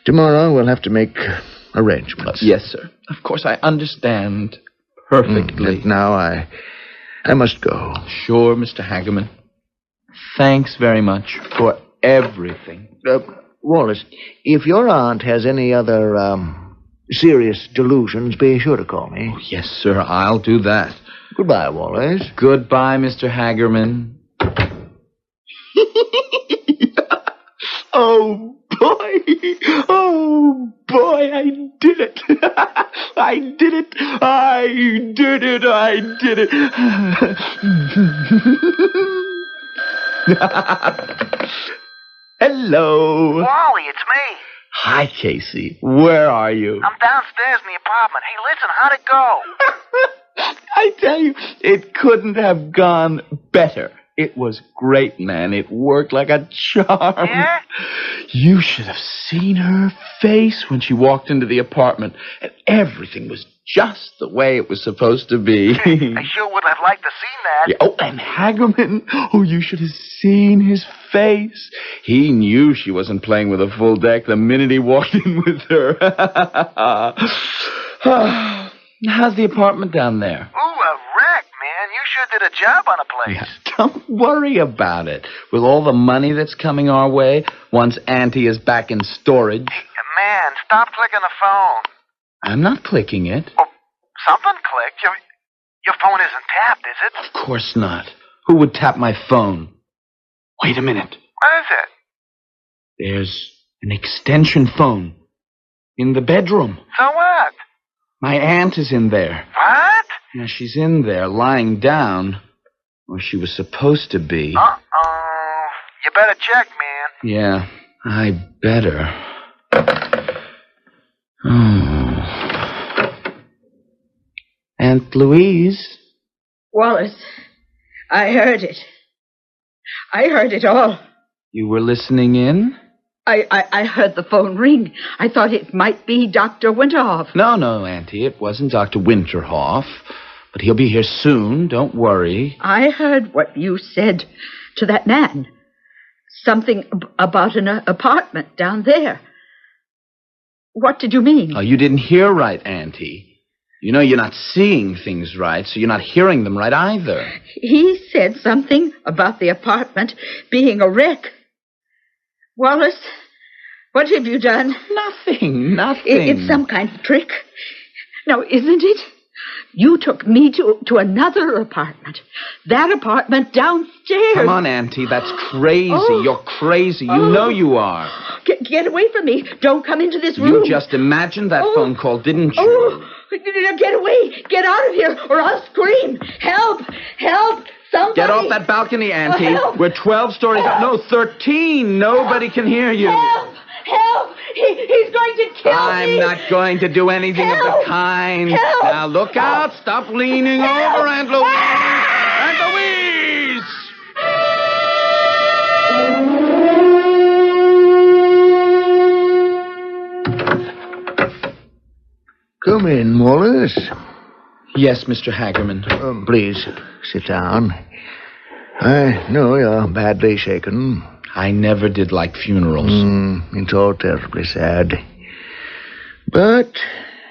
tomorrow we'll have to make arrangements. Yes, sir. Of course, I understand perfectly. And now I must go. Sure, Mr. Hagerman. Thanks very much for everything. Wallace, if your aunt has any other serious delusions, be sure to call me. Oh, yes, sir, I'll do that. Goodbye, Wallace. Goodbye, Mr. Hagerman. Oh, boy. Oh, boy, I did it. I did it. I did it. I did it. Hello. Wally, it's me. Hi, Casey. Where are you? I'm downstairs in the apartment. Hey, listen, how'd it go? I tell you, it couldn't have gone better. It was great, man. It worked like a charm. Yeah? You should have seen her face when she walked into the apartment. And everything was just the way it was supposed to be. I sure would have liked to seen that. Yeah, oh, and Hagerman. Oh, you should have seen his face. He knew she wasn't playing with a full deck the minute he walked in with her. How's the apartment down there? Ooh, a wreck, man. You sure did a job on a place. Yeah, don't worry about it. With all the money that's coming our way, once Auntie is back in storage... Hey, man, stop clicking the phone. I'm not clicking it. Oh, something clicked. Your phone isn't tapped, is it? Of course not. Who would tap my phone? Wait a minute. What is it? There's an extension phone in the bedroom. So what? My aunt is in there. What? Yeah, she's in there, lying down, where she was supposed to be. Uh-oh. You better check, man. Yeah, I better. Aunt Louise? Wallace, I heard it. I heard it all. You were listening in? I heard the phone ring. I thought it might be Dr. Winterhoff. No, Auntie, it wasn't Dr. Winterhoff. But he'll be here soon, don't worry. I heard what you said to that man. Something about an apartment down there. What did you mean? Oh, you didn't hear right, Auntie. You know you're not seeing things right, so you're not hearing them right either. He said something about the apartment being a wreck. Wallace, what have you done? Nothing. It's some kind of trick. Now, isn't it? You took me to another apartment. That apartment downstairs. Come on, Auntie, that's crazy. Oh. You're crazy. You know you are. Get away from me. Don't come into this room. You just imagined that phone call, didn't you? Oh. Get away. Get out of here, or I'll scream. Help! Somebody. Get off that balcony, Auntie. We're 12 stories up. No, 13. Nobody can hear you. Help! He's going to kill me. I'm not going to do anything of the kind. Help! Now, look out. Stop leaning over, Aunt Louise. Aunt Louise! Come in, Wallace. Yes, Mr. Hagerman. Please, sit down. I know you're badly shaken. I never did like funerals. It's all terribly sad. But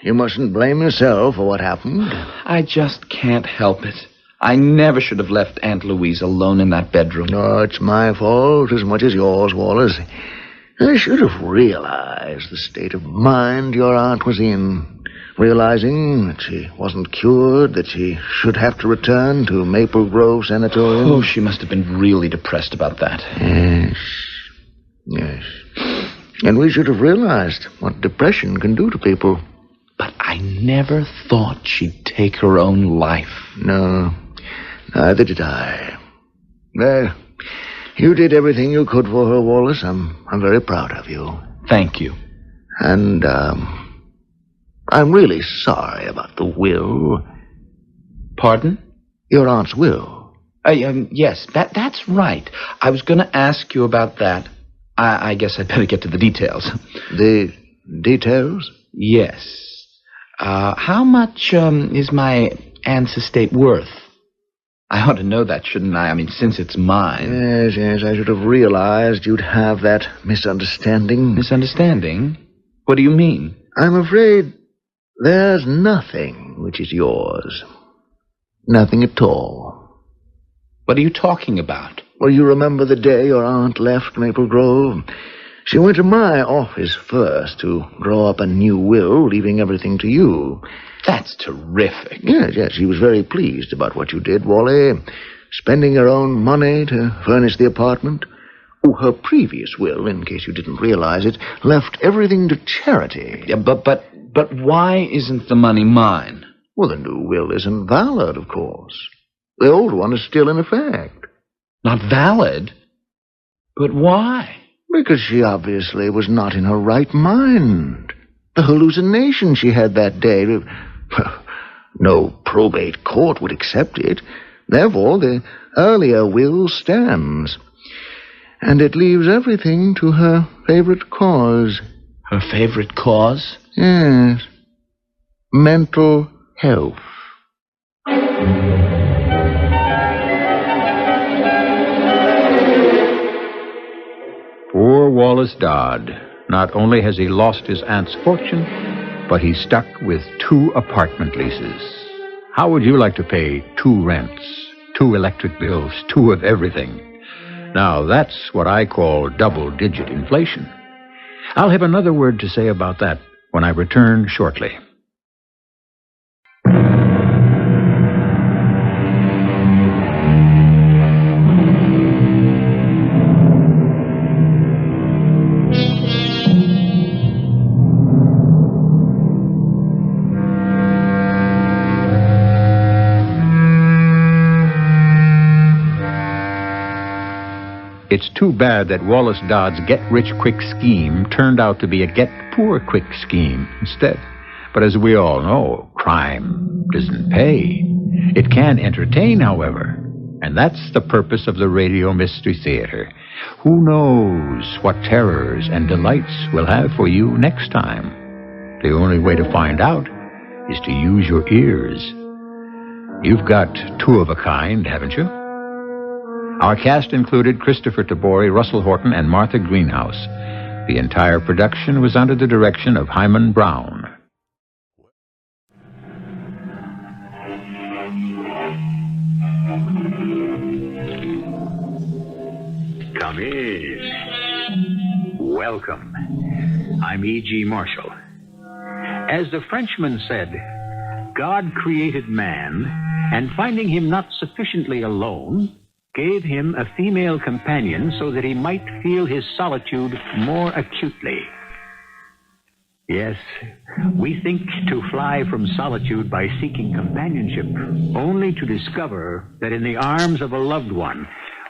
you mustn't blame yourself for what happened. I just can't help it. I never should have left Aunt Louise alone in that bedroom. No, it's my fault as much as yours, Wallace. I should have realized the state of mind your aunt was in. Realizing that she wasn't cured, that she should have to return to Maple Grove Sanatorium. Oh, she must have been really depressed about that. Yes. And we should have realized what depression can do to people. But I never thought she'd take her own life. No, neither did I. Well, you did everything you could for her, Wallace. I'm very proud of you. Thank you. And, I'm really sorry about the will. Pardon? Your aunt's will. Yes, that's right. I was going to ask you about that. I guess I'd better get to the details. The details? Yes. How much is my aunt's estate worth? I ought to know that, shouldn't I? I mean, since it's mine. Yes, I should have realized you'd have that misunderstanding. Misunderstanding? What do you mean? I'm afraid there's nothing which is yours. Nothing at all. What are you talking about? Well, you remember the day your aunt left Maple Grove? She went to my office first to draw up a new will, leaving everything to you. That's terrific. Yes, she was very pleased about what you did, Wally. Spending her own money to furnish the apartment. Oh, her previous will, in case you didn't realize it, left everything to charity. Yeah, but why isn't the money mine? Well, the new will isn't valid, of course. The old one is still in effect. Not valid? But why? Because she obviously was not in her right mind. The hallucination she had that day. No probate court would accept it. Therefore, the earlier will stands. And it leaves everything to her favorite cause. Her favorite cause? Yes. Mental health. Poor Wallace Dodd. Not only has he lost his aunt's fortune, but he's stuck with 2 apartment leases. How would you like to pay 2 rents, 2 electric bills, 2 of everything? Now, that's what I call double-digit inflation. I'll have another word to say about that when I return shortly. It's too bad that Wallace Dodd's get-rich-quick scheme turned out to be a get-poor-quick scheme instead. But as we all know, crime doesn't pay. It can entertain, however. And that's the purpose of the Radio Mystery Theater. Who knows what terrors and delights we'll have for you next time? The only way to find out is to use your ears. You've got 2 of a kind, haven't you? Our cast included Christopher Tabori, Russell Horton, and Martha Greenhouse. The entire production was under the direction of Hyman Brown. Come in. Welcome. I'm E.G. Marshall. As the Frenchman said, God created man, and finding him not sufficiently alone, gave him a female companion so that he might feel his solitude more acutely. Yes, we think to fly from solitude by seeking companionship, only to discover that in the arms of a loved one,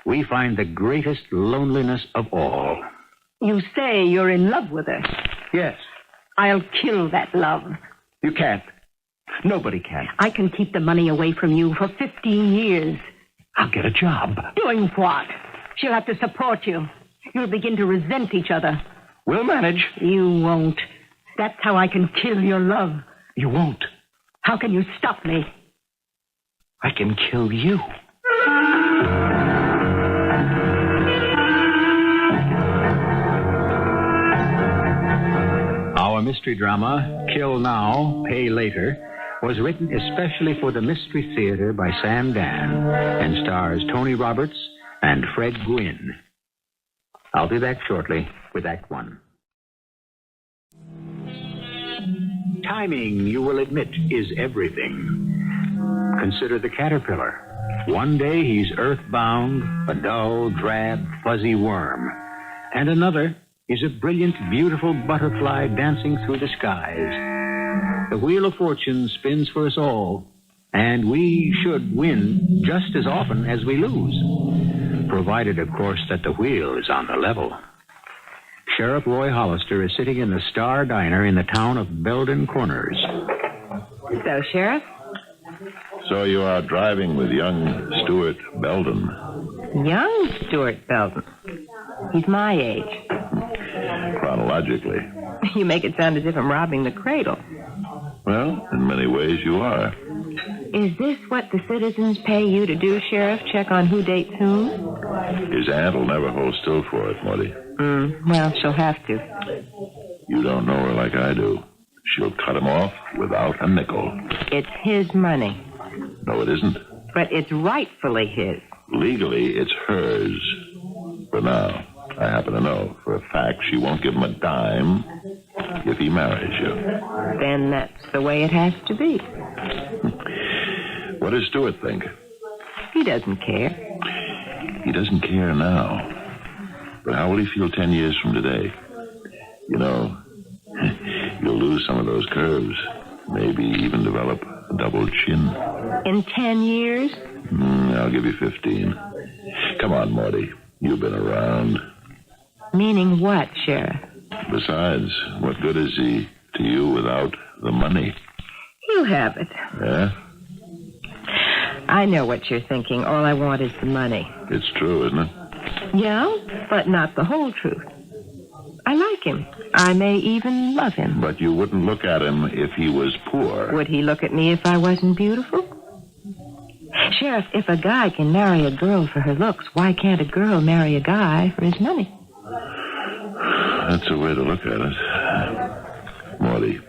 we find the greatest loneliness of all. You say you're in love with her. Yes. I'll kill that love. You can't. Nobody can. I can keep the money away from you for 15 years. I'll get a job. Doing what? She'll have to support you. You'll begin to resent each other. We'll manage. You won't. That's how I can kill your love. You won't. How can you stop me? I can kill you. Our mystery drama, Kill Now, Pay Later, was written especially for the Mystery Theater by Sam Dan and stars Tony Roberts and Fred Gwynne. I'll be back shortly with Act 1. Timing, you will admit, is everything. Consider the caterpillar. One day he's earthbound, a dull, drab, fuzzy worm. And another is a brilliant, beautiful butterfly dancing through the skies. The Wheel of Fortune spins for us all, and we should win just as often as we lose, provided, of course, that the wheel is on the level. Sheriff Roy Hollister is sitting in the Star Diner in the town of Belden Corners. So, Sheriff? So you are driving with young Stuart Belden. Young Stuart Belden? He's my age. Chronologically. You make it sound as if I'm robbing the cradle. Well, in many ways you are. Is this what the citizens pay you to do, Sheriff? Check on who dates whom? His aunt will never hold still for it, Morty. Well, she'll have to. You don't know her like I do. She'll cut him off without a nickel. It's his money. No, it isn't. But it's rightfully his. Legally, it's hers. For now, I happen to know for a fact she won't give him a dime if he marries you. Then that's the way it has to be. What does Stuart think? He doesn't care. He doesn't care now. But how will he feel 10 years from today? You know, you'll lose some of those curves. Maybe even develop a double chin. In 10 years? I'll give you 15. Come on, Morty. You've been around. Meaning what, Sheriff? Besides, what good is he to you without the money? You have it. Yeah? I know what you're thinking. All I want is the money. It's true, isn't it? Yeah, but not the whole truth. I like him. I may even love him. But you wouldn't look at him if he was poor. Would he look at me if I wasn't beautiful? Sheriff, if a guy can marry a girl for her looks, why can't a girl marry a guy for his money? That's a way to look at it. Morty,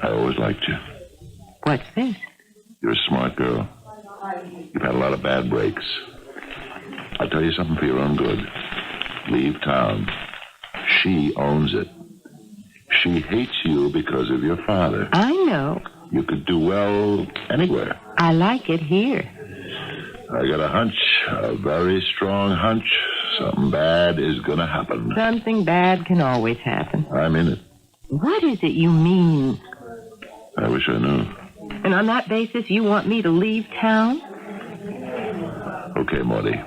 I always liked you. What's this? You're a smart girl. You've had a lot of bad breaks. I'll tell you something for your own good. Leave town. She owns it. She hates you because of your father. I know. You could do well anywhere. I like it here. I got a hunch, a very strong hunch. Something bad is going to happen. Something bad can always happen. I'm in it. What is it you mean? I wish I knew. And on that basis, you want me to leave town? Okay, Morty.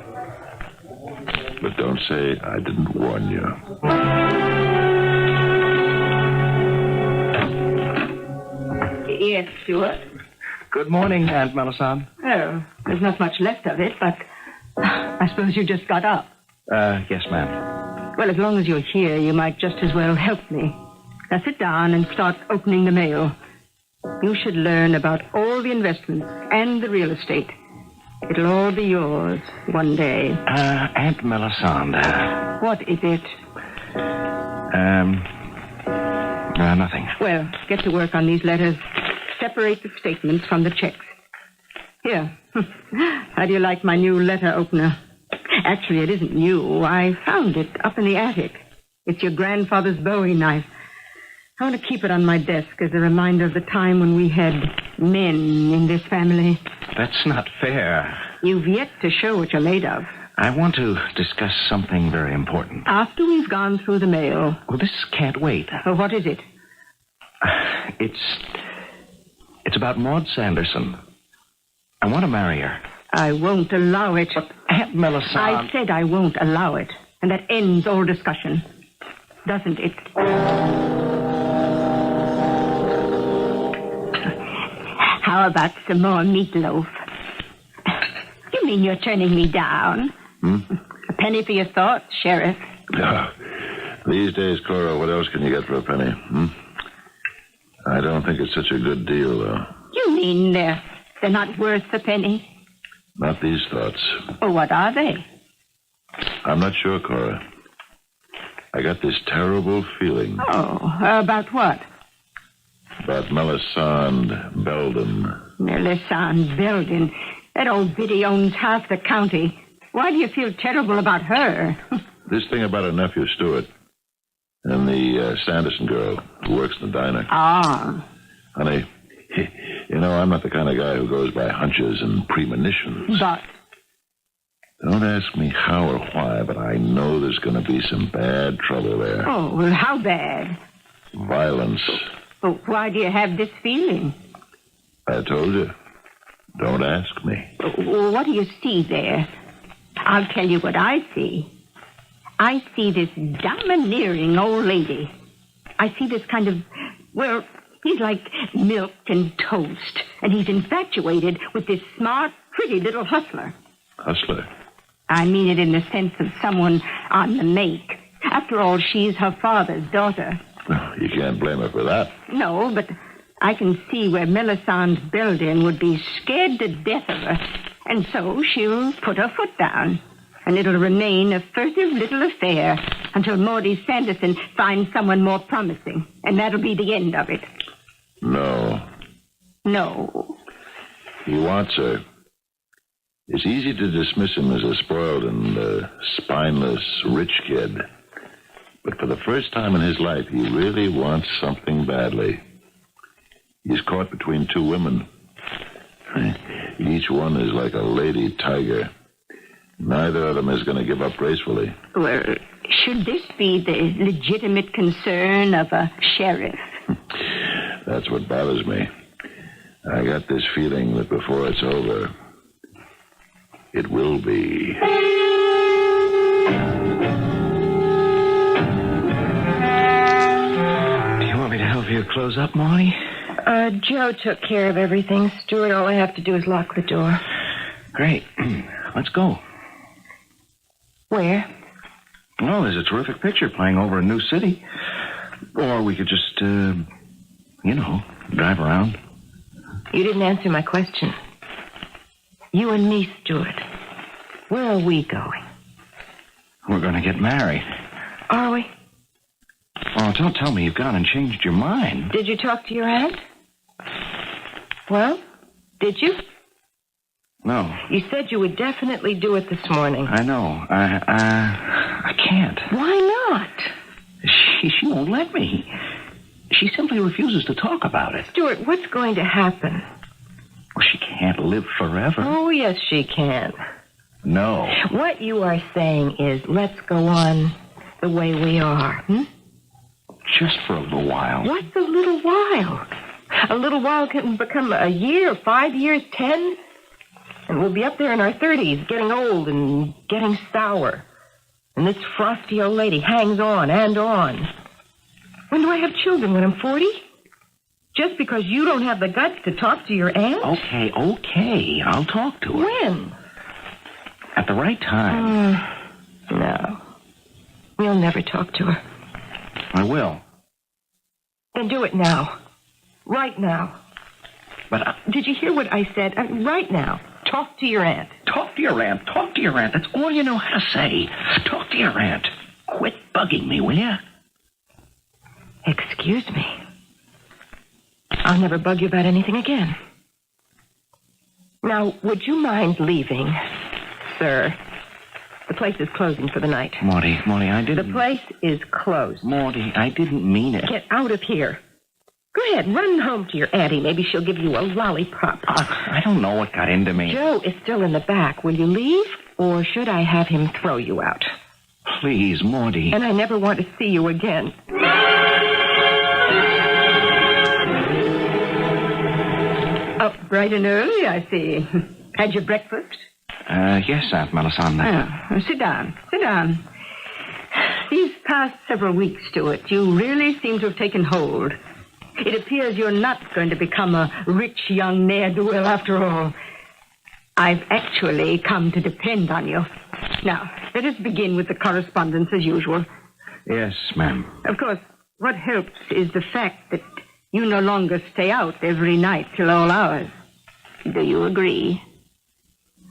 But don't say I didn't warn you. Yes, Stuart. Good morning, Aunt Melisande. Oh, there's not much left of it, but I suppose you just got up. Yes, ma'am. Well, as long as you're here, you might just as well help me. Now sit down and start opening the mail. You should learn about all the investments and the real estate. It'll all be yours one day. Aunt Melisande. What is it? Nothing. Well, get to work on these letters. Separate the statements from the checks. Here. How do you like my new letter opener? Actually, it isn't new. I found it up in the attic. It's your grandfather's Bowie knife. I want to keep it on my desk as a reminder of the time when we had men in this family. That's not fair. You've yet to show what you're made of. I want to discuss something very important. After we've gone through the mail. Well, this can't wait. Oh, what is it? It's about Maud Sanderson. I want to marry her. I won't allow it. But Aunt Melisande... I said I won't allow it. And that ends all discussion. Doesn't it? How about some more meatloaf? You mean you're turning me down? A penny for your thoughts, Sheriff. These days, Cora, what else can you get for a penny? I don't think it's such a good deal, though. You mean they're not worth a penny? Not these thoughts. Oh, what are they? I'm not sure, Cora. I got this terrible feeling. Oh, about what? About Melisande Belden. Melisande Belden. That old biddy owns half the county. Why do you feel terrible about her? This thing about her nephew, Stuart, and the Sanderson girl who works in the diner. Ah. Honey, you know, I'm not the kind of guy who goes by hunches and premonitions. But? Don't ask me how or why, but I know there's going to be some bad trouble there. Oh, well, how bad? Violence. Oh, why do you have this feeling? I told you. Don't ask me. Oh, what do you see there? I'll tell you what I see. I see this domineering old lady. I see this kind of, well, he's like milk and toast, and he's infatuated with this smart, pretty little hustler. Hustler? I mean it in the sense of someone on the make. After all, she's her father's daughter. Well, you can't blame her for that. No, but I can see where Melisande Belden would be scared to death of her. And so she'll put her foot down. And it'll remain a furtive little affair until Maudie Sanderson finds someone more promising. And that'll be the end of it. No. No. He wants her. It's easy to dismiss him as a spoiled and spineless rich kid. But for the first time in his life, he really wants something badly. He's caught between two women. Each one is like a lady tiger. Neither of them is going to give up gracefully. Well, should this be the legitimate concern of a sheriff? That's what bothers me. I got this feeling that before it's over, it will be. Do you want me to help you close up, Marty? Joe took care of everything. Stuart, all I have to do is lock the door. Great. Let's go. Where? Oh, there's a terrific picture playing over a new city. Or we could just, drive around. You didn't answer my question. You and me, Stuart. Where are we going? We're going to get married. Are we? Oh, don't tell me you've gone and changed your mind. Did you talk to your aunt? Well, did you? No. You said you would definitely do it this morning. I know. I can't. Why not? She won't let me. She simply refuses to talk about it. Stuart, what's going to happen? Well, she can't live forever. Oh, yes, she can. No. What you are saying is, let's go on the way we are, Just for a little while. What's a little while? A little while can become a year, 5 years, 10. And we'll be up there in our 30s, getting old and getting sour. And this frosty old lady hangs on and on. When do I have children? When I'm 40? Just because you don't have the guts to talk to your aunt? Okay. I'll talk to her. When? At the right time. No. You'll never talk to her. I will. Then do it now. Right now. But did you hear what I said? Right now. Talk to your aunt. Talk to your aunt. Talk to your aunt. That's all you know how to say. Talk to your aunt. Quit bugging me, will you? Excuse me. I'll never bug you about anything again. Now, would you mind leaving, sir? The place is closing for the night. Morty, I didn't... The place is closed. Morty, I didn't mean it. Get out of here. Go ahead, run home to your auntie. Maybe she'll give you a lollipop. I don't know what got into me. Joe is still in the back. Will you leave, or should I have him throw you out? Please, Morty. And I never want to see you again. Up bright and early, I see. Had your breakfast? Yes, Aunt Melisande. Sit down. These past several weeks, Stuart, you really seem to have taken hold. It appears you're not going to become a rich young ne'er-do-well after all. I've actually come to depend on you. Now, let us begin with the correspondence as usual. Yes, ma'am. Of course, what helps is the fact that you no longer stay out every night till all hours. Do you agree?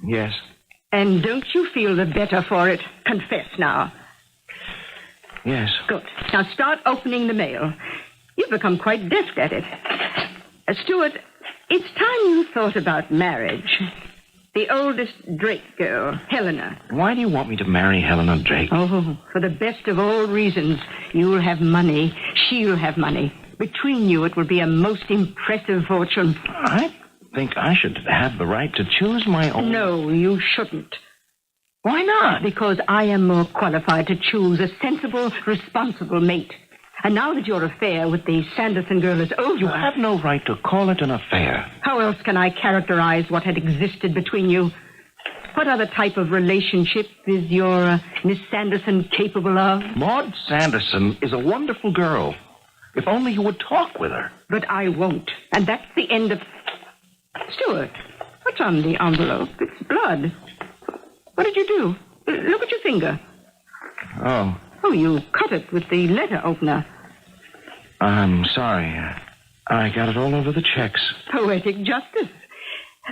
Yes. And don't you feel the better for it? Confess now. Yes. Good. Now start opening the mail. You've become quite deft at it. Stuart, it's time you thought about marriage. The oldest Drake girl, Helena. Why do you want me to marry Helena Drake? Oh, for the best of all reasons. You'll have money. She'll have money. Between you, it will be a most impressive fortune. I think I should have the right to choose my own... No, you shouldn't. Why not? Because I am more qualified to choose a sensible, responsible mate. And now that your affair with the Sanderson girl is over... You have no right to call it an affair. How else can I characterize what had existed between you? What other type of relationship is your Miss Sanderson capable of? Maud Sanderson is a wonderful girl. If only you would talk with her. But I won't. And that's the end of... Stuart, what's on the envelope? It's blood. What did you do? Look at your finger. Oh, Oh, you cut it with the letter opener. I'm sorry. I got it all over the checks. Poetic justice.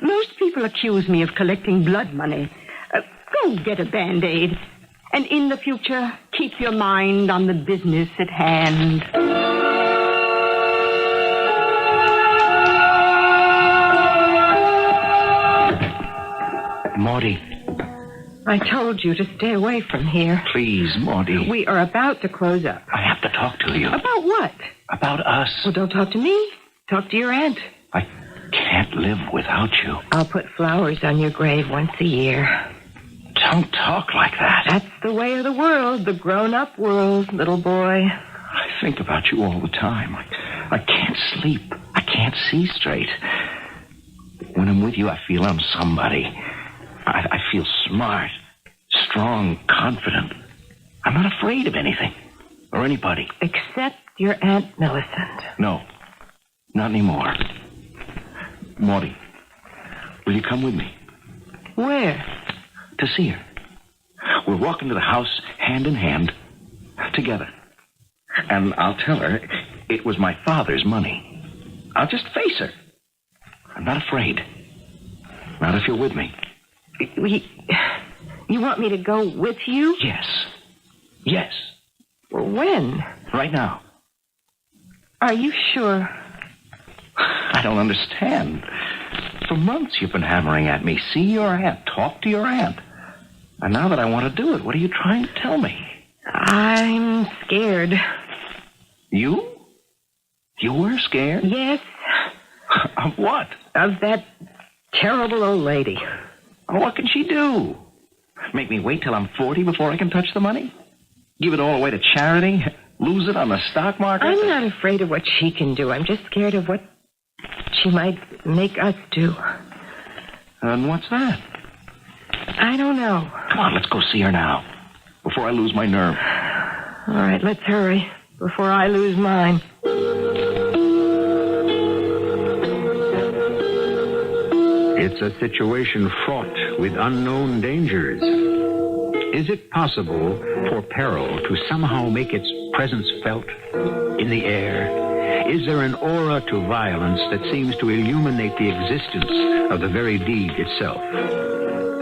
Most people accuse me of collecting blood money. Go get a Band-Aid. And in the future, keep your mind on the business at hand. Maudie. I told you to stay away from here. Please, Maudie. We are about to close up. I have to talk to you. About what? About us. Well, don't talk to me. Talk to your aunt. I can't live without you. I'll put flowers on your grave once a year. Don't talk like that. That's the way of the world, the grown-up world, little boy. I think about you all the time. I can't sleep. I can't see straight. When I'm with you, I feel I'm somebody. I feel smart, strong, confident. I'm not afraid of anything or anybody. Except your Aunt Millicent. No, not anymore. Maudie, will you come with me? Where? To see her. We'll walk into the house hand in hand, together. And I'll tell her it was my father's money. I'll just face her. I'm not afraid. Not if you're with me. You want me to go with you? Yes. Yes. Well, when? Right now. Are you sure? I don't understand. For months you've been hammering at me. See your aunt. Talk to your aunt. And now that I want to do it, what are you trying to tell me? I'm scared. You? You were scared? Yes. Of what? Of that terrible old lady. What can she do? Make me wait till I'm 40 before I can touch the money? Give it all away to charity? Lose it on the stock market? I'm not afraid of what she can do. I'm just scared of what she might make us do. And what's that? I don't know. Come on, let's go see her now, before I lose my nerve. All right, let's hurry, before I lose mine. It's a situation fraught with unknown dangers. Is it possible for peril to somehow make its presence felt in the air? Is there an aura to violence that seems to illuminate the existence of the very deed itself?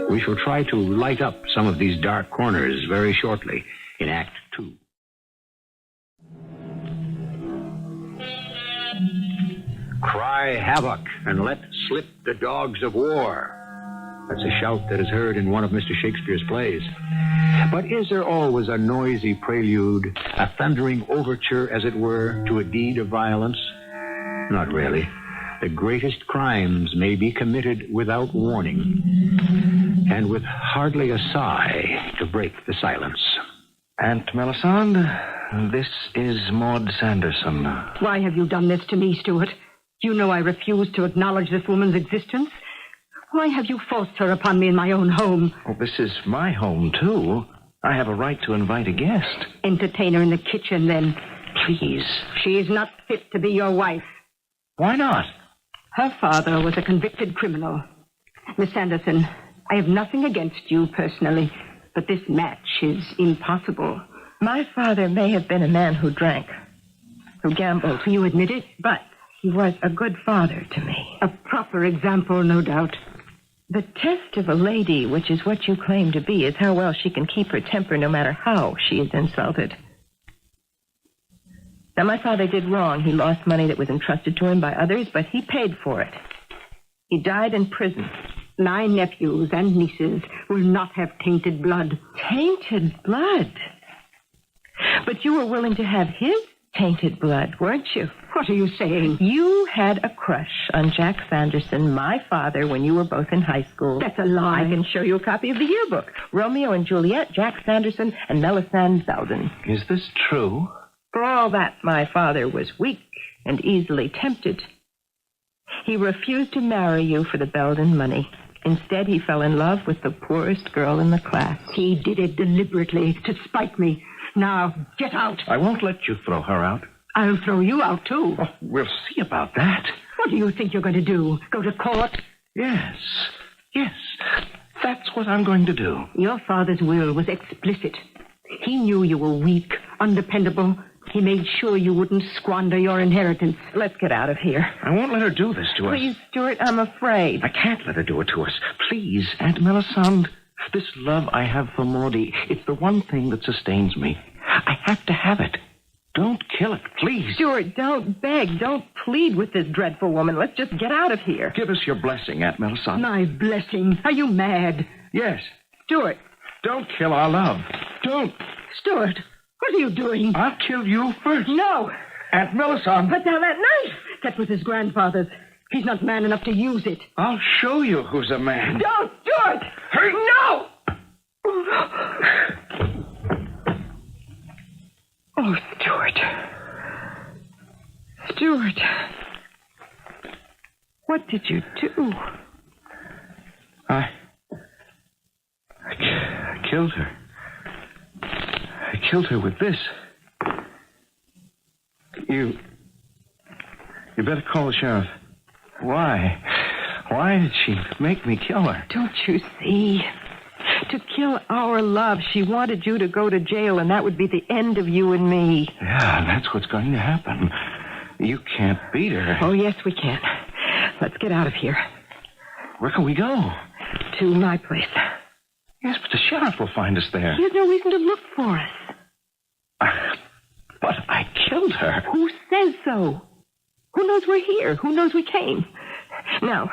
We shall try to light up some of these dark corners very shortly in Act 2. Cry havoc and let slip the dogs of war. That's a shout that is heard in one of Mr. Shakespeare's plays. But is there always a noisy prelude, a thundering overture, as it were, to a deed of violence? Not really. The greatest crimes may be committed without warning, and with hardly a sigh to break the silence. Aunt Melisande, this is Maud Sanderson. Why have you done this to me, Stuart? You know I refuse to acknowledge this woman's existence. Why have you forced her upon me in my own home? Oh, this is my home, too. I have a right to invite a guest. Entertain her in the kitchen, then. Please. She is not fit to be your wife. Why not? Her father was a convicted criminal. Miss Sanderson, I have nothing against you personally, but this match is impossible. My father may have been a man who drank, who gambled. You admit it? But he was a good father to me. A proper example, no doubt. The test of a lady, which is what you claim to be, is how well she can keep her temper no matter how she is insulted. Now, my father did wrong. He lost money that was entrusted to him by others, but he paid for it. He died in prison. My nephews and nieces will not have tainted blood. Tainted blood? But you were willing to have his tainted blood, weren't you? What are you saying? You had a crush on Jack Sanderson, my father, when you were both in high school. That's a lie. I can show you a copy of the yearbook. Romeo and Juliet, Jack Sanderson, and Melisande Zelden. Is this true? For all that, my father was weak and easily tempted. He refused to marry you for the Belden money. Instead, he fell in love with the poorest girl in the class. He did it deliberately to spite me. Now, get out. I won't let you throw her out. I'll throw you out, too. Oh, we'll see about that. What do you think you're going to do? Go to court? Yes. That's what I'm going to do. Your father's will was explicit. He knew you were weak, undependable. He made sure you wouldn't squander your inheritance. Let's get out of here. I won't let her do this to us. Please, Stuart, I'm afraid. I can't let her do it to us. Please, Aunt Melisande. This love I have for Maudie, it's the one thing that sustains me. I have to have it. Don't kill it, please. Stuart, don't beg. Don't plead with this dreadful woman. Let's just get out of here. Give us your blessing, Aunt Melisande. My blessing? Are you mad? Yes. Stuart. Don't kill our love. Don't. Stuart, what are you doing? I'll kill you first. No. Aunt Melisande. Put down that knife. That was his grandfather's. He's not man enough to use it. I'll show you who's a man. Don't, Stuart! Hurry! No! Oh, Stuart. Stuart. What did you do? I killed her. I killed her with this. You better call the sheriff. Why? Why did she make me kill her? Don't you see? To kill our love, she wanted you to go to jail, and that would be the end of you and me. Yeah, that's what's going to happen. You can't beat her. Oh, yes, we can. Let's get out of here. Where can we go? To my place. Yes, but the sheriff will find us there. He has no reason to look for us. But I killed her. Who says so? Who knows we're here? Who knows we came? Now,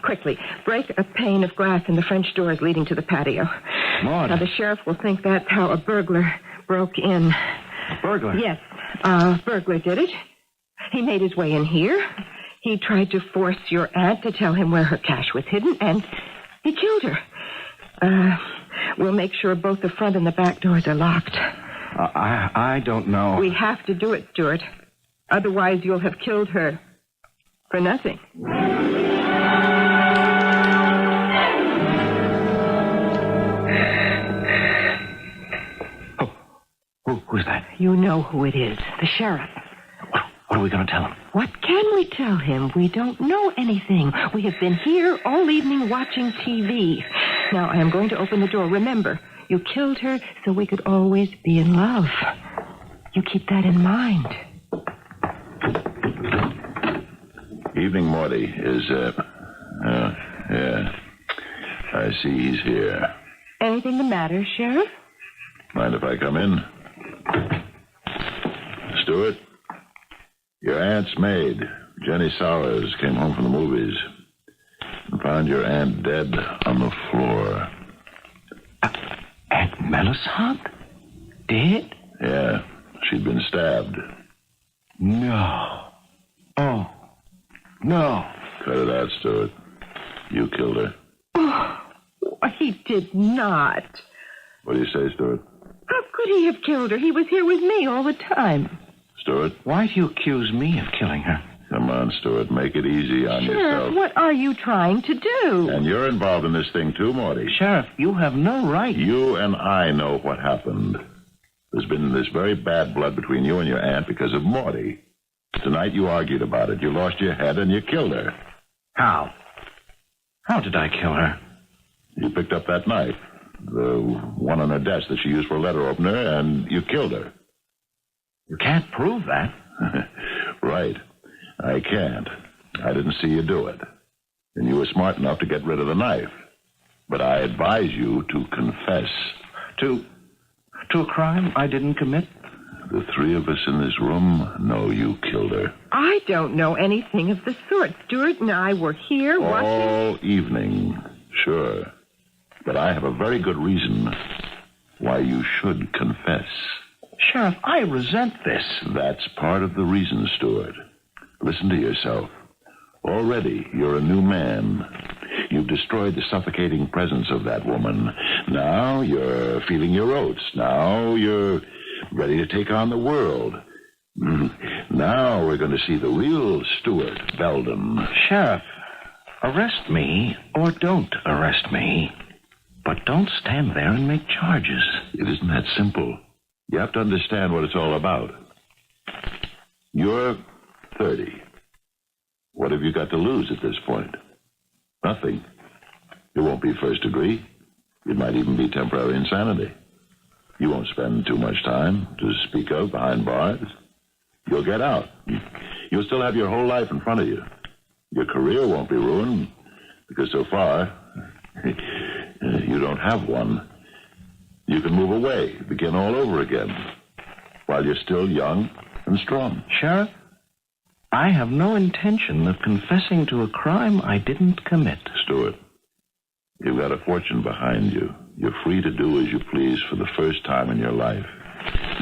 quickly, break a pane of glass in the French doors leading to the patio. Maud. Now, the sheriff will think that's how a burglar broke in. Burglar? Yes, burglar did it. He made his way in here. He tried to force your aunt to tell him where her cash was hidden, and he killed her. We'll make sure both the front and the back doors are locked. I don't know. We have to do it, Stuart. Otherwise, you'll have killed her. For nothing. Who's that? You know who it is. The sheriff. What are we going to tell him? What can we tell him? We don't know anything. We have been here all evening watching TV. Now, I am going to open the door. Remember, you killed her so we could always be in love. You keep that in mind. Evening, Morty. Yeah. I see he's here. Anything the matter, Sheriff? Mind if I come in? Stuart? Your aunt's maid, Jenny Sowers, came home from the movies and found your aunt dead on the floor. Aunt Melisande? Dead? Yeah, she'd been stabbed. No. Oh. No. Cut it out, Stuart. You killed her. Oh, he did not. What do you say, Stuart? How could he have killed her? He was here with me all the time. Stuart? Why do you accuse me of killing her? Come on, Stuart. Make it easy on Sheriff, yourself. what are you trying to do? And you're involved in this thing, too, Morty. Sheriff, you have no right. You and I know what happened. There's been this very bad blood between you and your aunt because of Morty. Tonight you argued about it. You lost your head and you killed her. How? How did I kill her? You picked up that knife, the one on her desk that she used for a letter opener, and you killed her. You can't prove that. Right. I can't. I didn't see you do it. And you were smart enough to get rid of the knife. But I advise you to confess. To a crime I didn't commit? The three of us in this room know you killed her. I don't know anything of the sort. Stuart and I were here watching... All evening, sure. But I have a very good reason why you should confess. Sheriff, I resent this. That's part of the reason, Stuart. Listen to yourself. Already, you're a new man. You've destroyed the suffocating presence of that woman. Now you're feeling your oats. Now you're ready to take on the world. Now we're going to see the real Stuart Belden. Sheriff, Arrest me or don't arrest me. But don't stand there and make charges. It isn't that simple. You have to understand what it's all about. You're 30. What have you got to lose at this point? Nothing. It won't be first degree. It might even be temporary insanity. You won't spend too much time to speak of behind bars. You'll get out. You'll still have your whole life in front of you. Your career won't be ruined because so far you don't have one. You can move away, begin all over again, while you're still young and strong. Sheriff, I have no intention of confessing to a crime I didn't commit. Stuart, you've got a fortune behind you. You're free to do as you please for the first time in your life.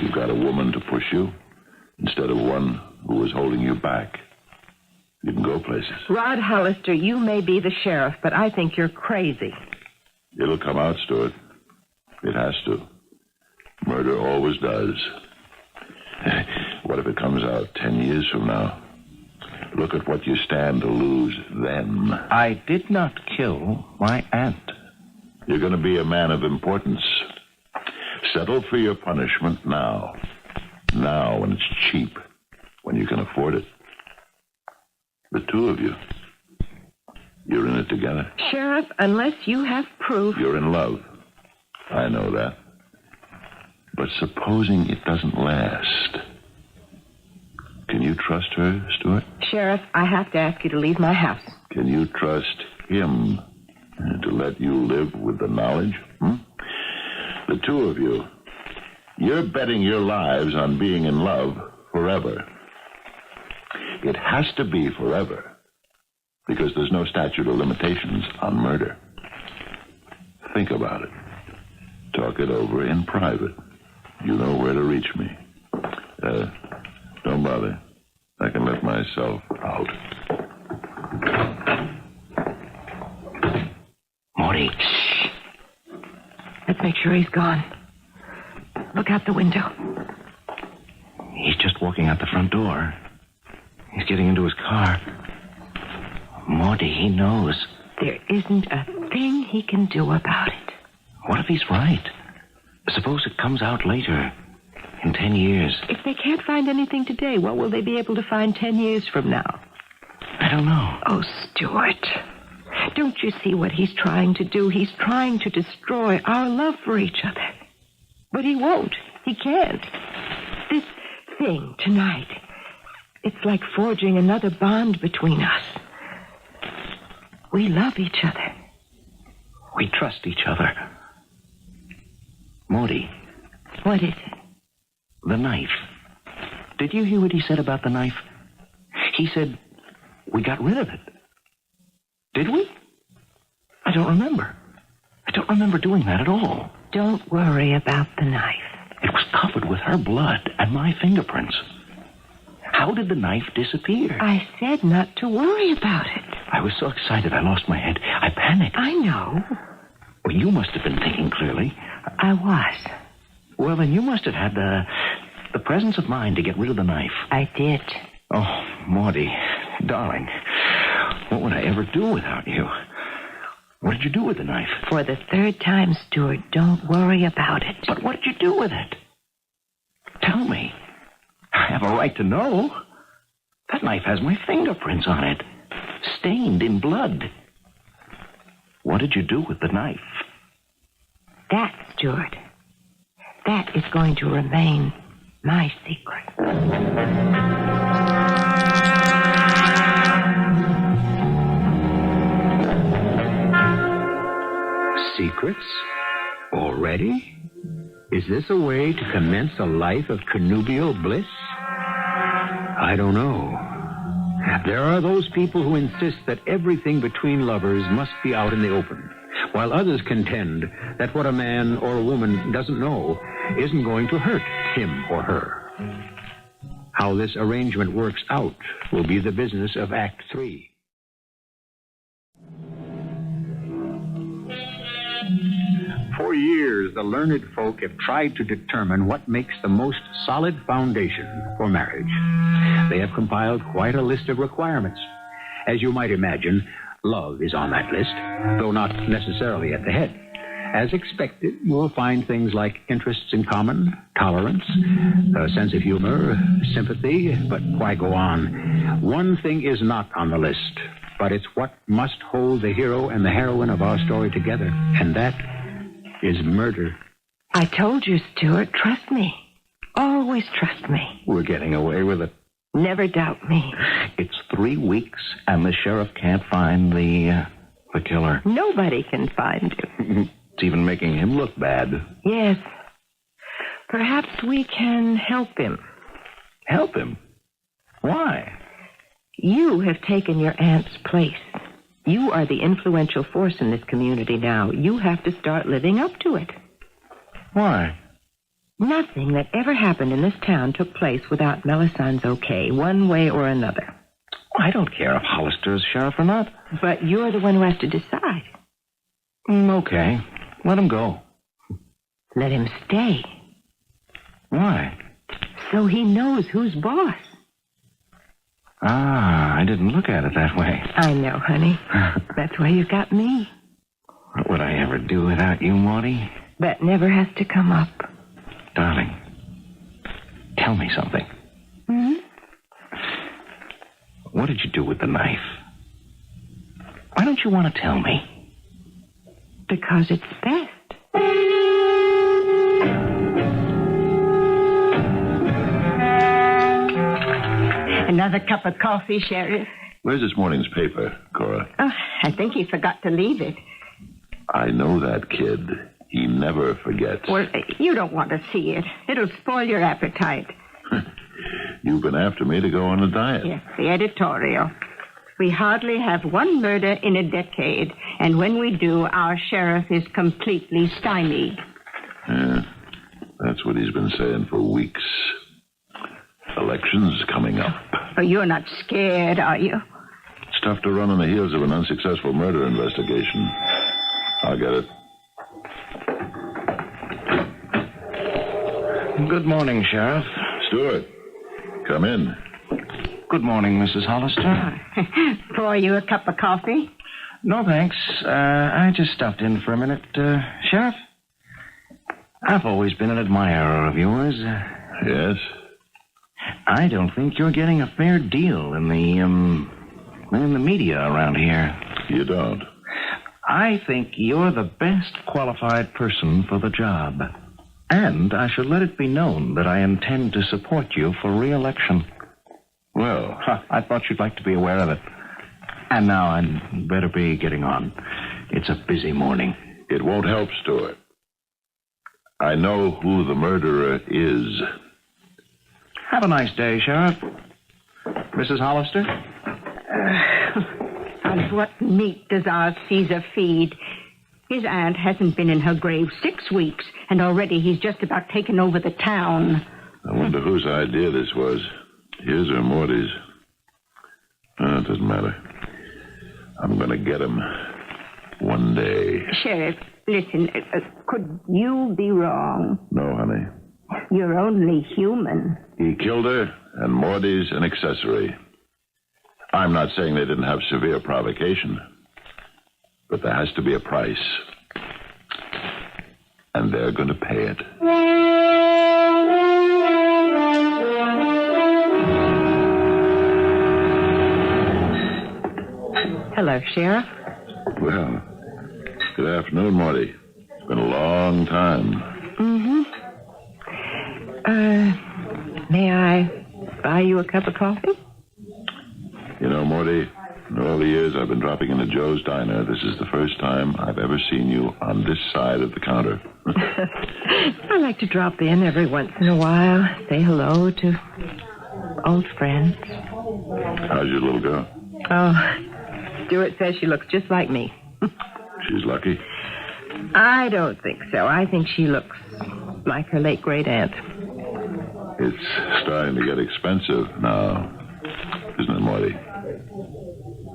You've got a woman to push you instead of one who is holding you back. You can go places. Rod Hollister, you may be the sheriff, but I think you're crazy. It'll come out, Stuart. It has to. Murder always does. What if it comes out 10 years from now? Look at what you stand to lose then. I did not kill my aunt. You're going to be a man of importance. Settle for your punishment now. Now, when it's cheap. When you can afford it. The two of you. You're in it together. Sheriff, unless you have proof... You're in love. I know that. But supposing it doesn't last. Can you trust her, Stuart? Sheriff, I have to ask you to leave my house. Can you trust him to let you live with the knowledge? The two of you. You're betting your lives on being in love forever. It has to be forever. Because there's no statute of limitations on murder. Think about it. Talk it over in private. You know where to reach me. Don't bother. I can let myself out. Morty. Shh. Let's make sure he's gone. Look out the window. He's just walking out the front door. He's getting into his car. Morty, he knows. There isn't a thing he can do about it. What if he's right? Suppose it comes out later, in 10 years. If they can't find anything today, what will they be able to find 10 years from now? I don't know. Oh, Stuart. Don't you see what he's trying to do? He's trying to destroy our love for each other. But he won't. He can't. This thing tonight, it's like forging another bond between us. We love each other. We trust each other. Morty. What is it? The knife. Did you hear what he said about the knife? He said we got rid of it. Did we? I don't remember. I don't remember doing that at all. Don't worry about the knife. It was covered with her blood and my fingerprints. How did the knife disappear? I said not to worry about it. I was so excited I lost my head. I panicked. I know. Well, you must have been thinking clearly. I was. Well, then you must have had the presence of mind to get rid of the knife. I did. Oh, Morty, darling, what would I ever do without you? What did you do with the knife? For the third time, Stuart, don't worry about it. But what did you do with it? Tell me. I have a right to know. That knife has my fingerprints on it, stained in blood. What did you do with the knife? That, Stuart, that is going to remain my secret. Secrets? Already? Is this a way to commence a life of connubial bliss? I don't know. There are those people who insist that everything between lovers must be out in the open, while others contend that what a man or a woman doesn't know isn't going to hurt him or her. How this arrangement works out will be the business of Act 3. For years, the learned folk have tried to determine what makes the most solid foundation for marriage. They have compiled quite a list of requirements. As you might imagine, Love is on that list, though not necessarily at the head. As expected, you will find things like interests in common, tolerance, a sense of humor, sympathy, but why go on? One thing is not on the list, but it's what must hold the hero and the heroine of our story together, and that is murder. I told you, Stuart, trust me. Always trust me. We're getting away with it. Never doubt me. It's 3 weeks, and the sheriff can't find the killer. Nobody can find you. It's even making him look bad. Yes. Perhaps we can help him. Help him? Why? You have taken your aunt's place. You are the influential force in this community now. You have to start living up to it. Why? Nothing that ever happened in this town took place without Melisandre's okay, one way or another. I don't care if Hollister is sheriff or not. But you're the one who has to decide. Okay. Let him go. Let him stay. Why? So he knows who's boss. Ah, I didn't look at it that way. I know, honey. That's why you got me. What would I ever do without you, Maudie? That never has to come up. Darling, tell me something. Hmm? What did you do with the knife? Why don't you want to tell me? Because it's best. Another cup of coffee, Sheriff? Where's this morning's paper, Cora? Oh, I think he forgot to leave it. I know that kid. He never forgets. Well, you don't want to see it. It'll spoil your appetite. You've been after me to go on a diet. Yes, the editorial. We hardly have one murder in a decade, and when we do, our sheriff is completely stymied. Yeah, that's what he's been saying for weeks. Elections coming up. Oh, you're not scared, are you? It's tough to run on the heels of an unsuccessful murder investigation. I'll get it. Good morning, Sheriff. Stuart, come in. Good morning, Mrs. Hollister. Pour you a cup of coffee? No, thanks. I just stopped in for a minute. Sheriff, I've always been an admirer of yours. Yes? I don't think you're getting a fair deal in the media around here. You don't? I think you're the best qualified person for the job. And I should let it be known that I intend to support you for re-election. Well, I thought you'd like to be aware of it. And now I'd better be getting on. It's a busy morning. It won't help, Stuart. I know who the murderer is. Have a nice day, Sheriff. Mrs. Hollister? On what meat does our Caesar feed? His aunt hasn't been in her grave 6 weeks, and already he's just about taken over the town. I wonder whose idea this was. His or Morty's. It doesn't matter. I'm going to get him one day. Sheriff, listen, could you be wrong? No, honey. You're only human. He killed her, and Morty's an accessory. I'm not saying they didn't have severe provocation, but there has to be a price. And they're going to pay it. Hello, Sheriff. Well, good afternoon, Morty. It's been a long time. Mm-hmm. May I buy you a cup of coffee? You know, Morty, in all the years I've been dropping into Joe's Diner, this is the first time I've ever seen you on this side of the counter. I like to drop in every once in a while, say hello to old friends. How's your little girl? Oh, Stuart says she looks just like me. She's lucky. I don't think so. I think she looks like her late great aunt. It's starting to get expensive now, isn't it, Morty?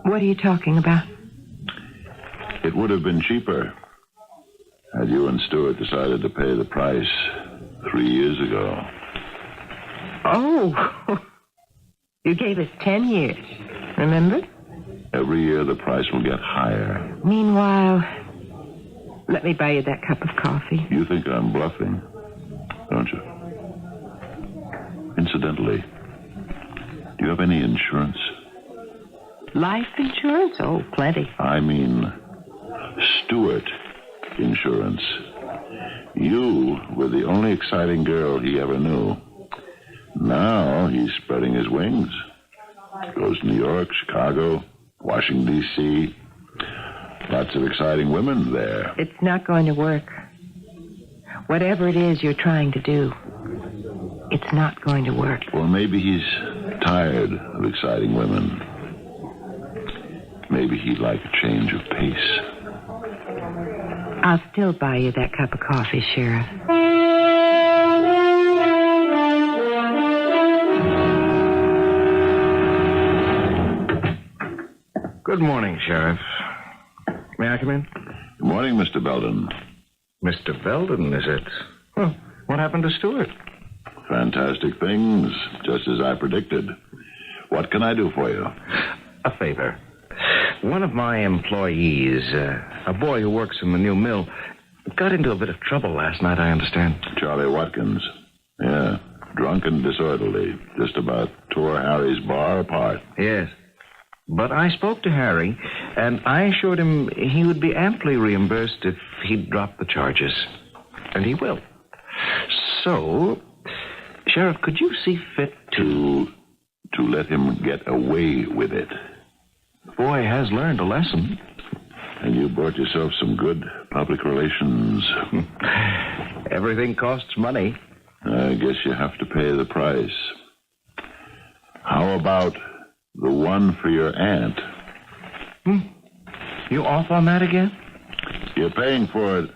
What are you talking about? It would have been cheaper had you and Stuart decided to pay the price 3 years ago. Oh, you gave us 10 years, remember? Every year the price will get higher. Meanwhile, let me buy you that cup of coffee. You think I'm bluffing, don't you? Incidentally, do you have any insurance? Life insurance? Oh, plenty. I mean, Stewart insurance. You were the only exciting girl he ever knew. Now he's spreading his wings. Goes to New York, Chicago, Washington, D.C. Lots of exciting women there. It's not going to work. Whatever it is you're trying to do, it's not going to work. Well, maybe he's tired of exciting women. Maybe he'd like a change of pace. I'll still buy you that cup of coffee, Sheriff. Good morning, Sheriff. May I come in? Good morning, Mr. Belden. Mr. Belden, is it? Well, what happened to Stewart? Fantastic things, just as I predicted. What can I do for you? A favor. One of my employees, a boy who works in the new mill, got into a bit of trouble last night, I understand. Charlie Watkins. Yeah, drunk and disorderly. Just about tore Harry's bar apart. Yes. But I spoke to Harry, and I assured him he would be amply reimbursed if he'd drop the charges. And he will. So, Sheriff, could you see fit to let him get away with it? The boy has learned a lesson. And you bought yourself some good public relations. Everything costs money. I guess you have to pay the price. How about the one for your aunt? You off on that again? You're paying for it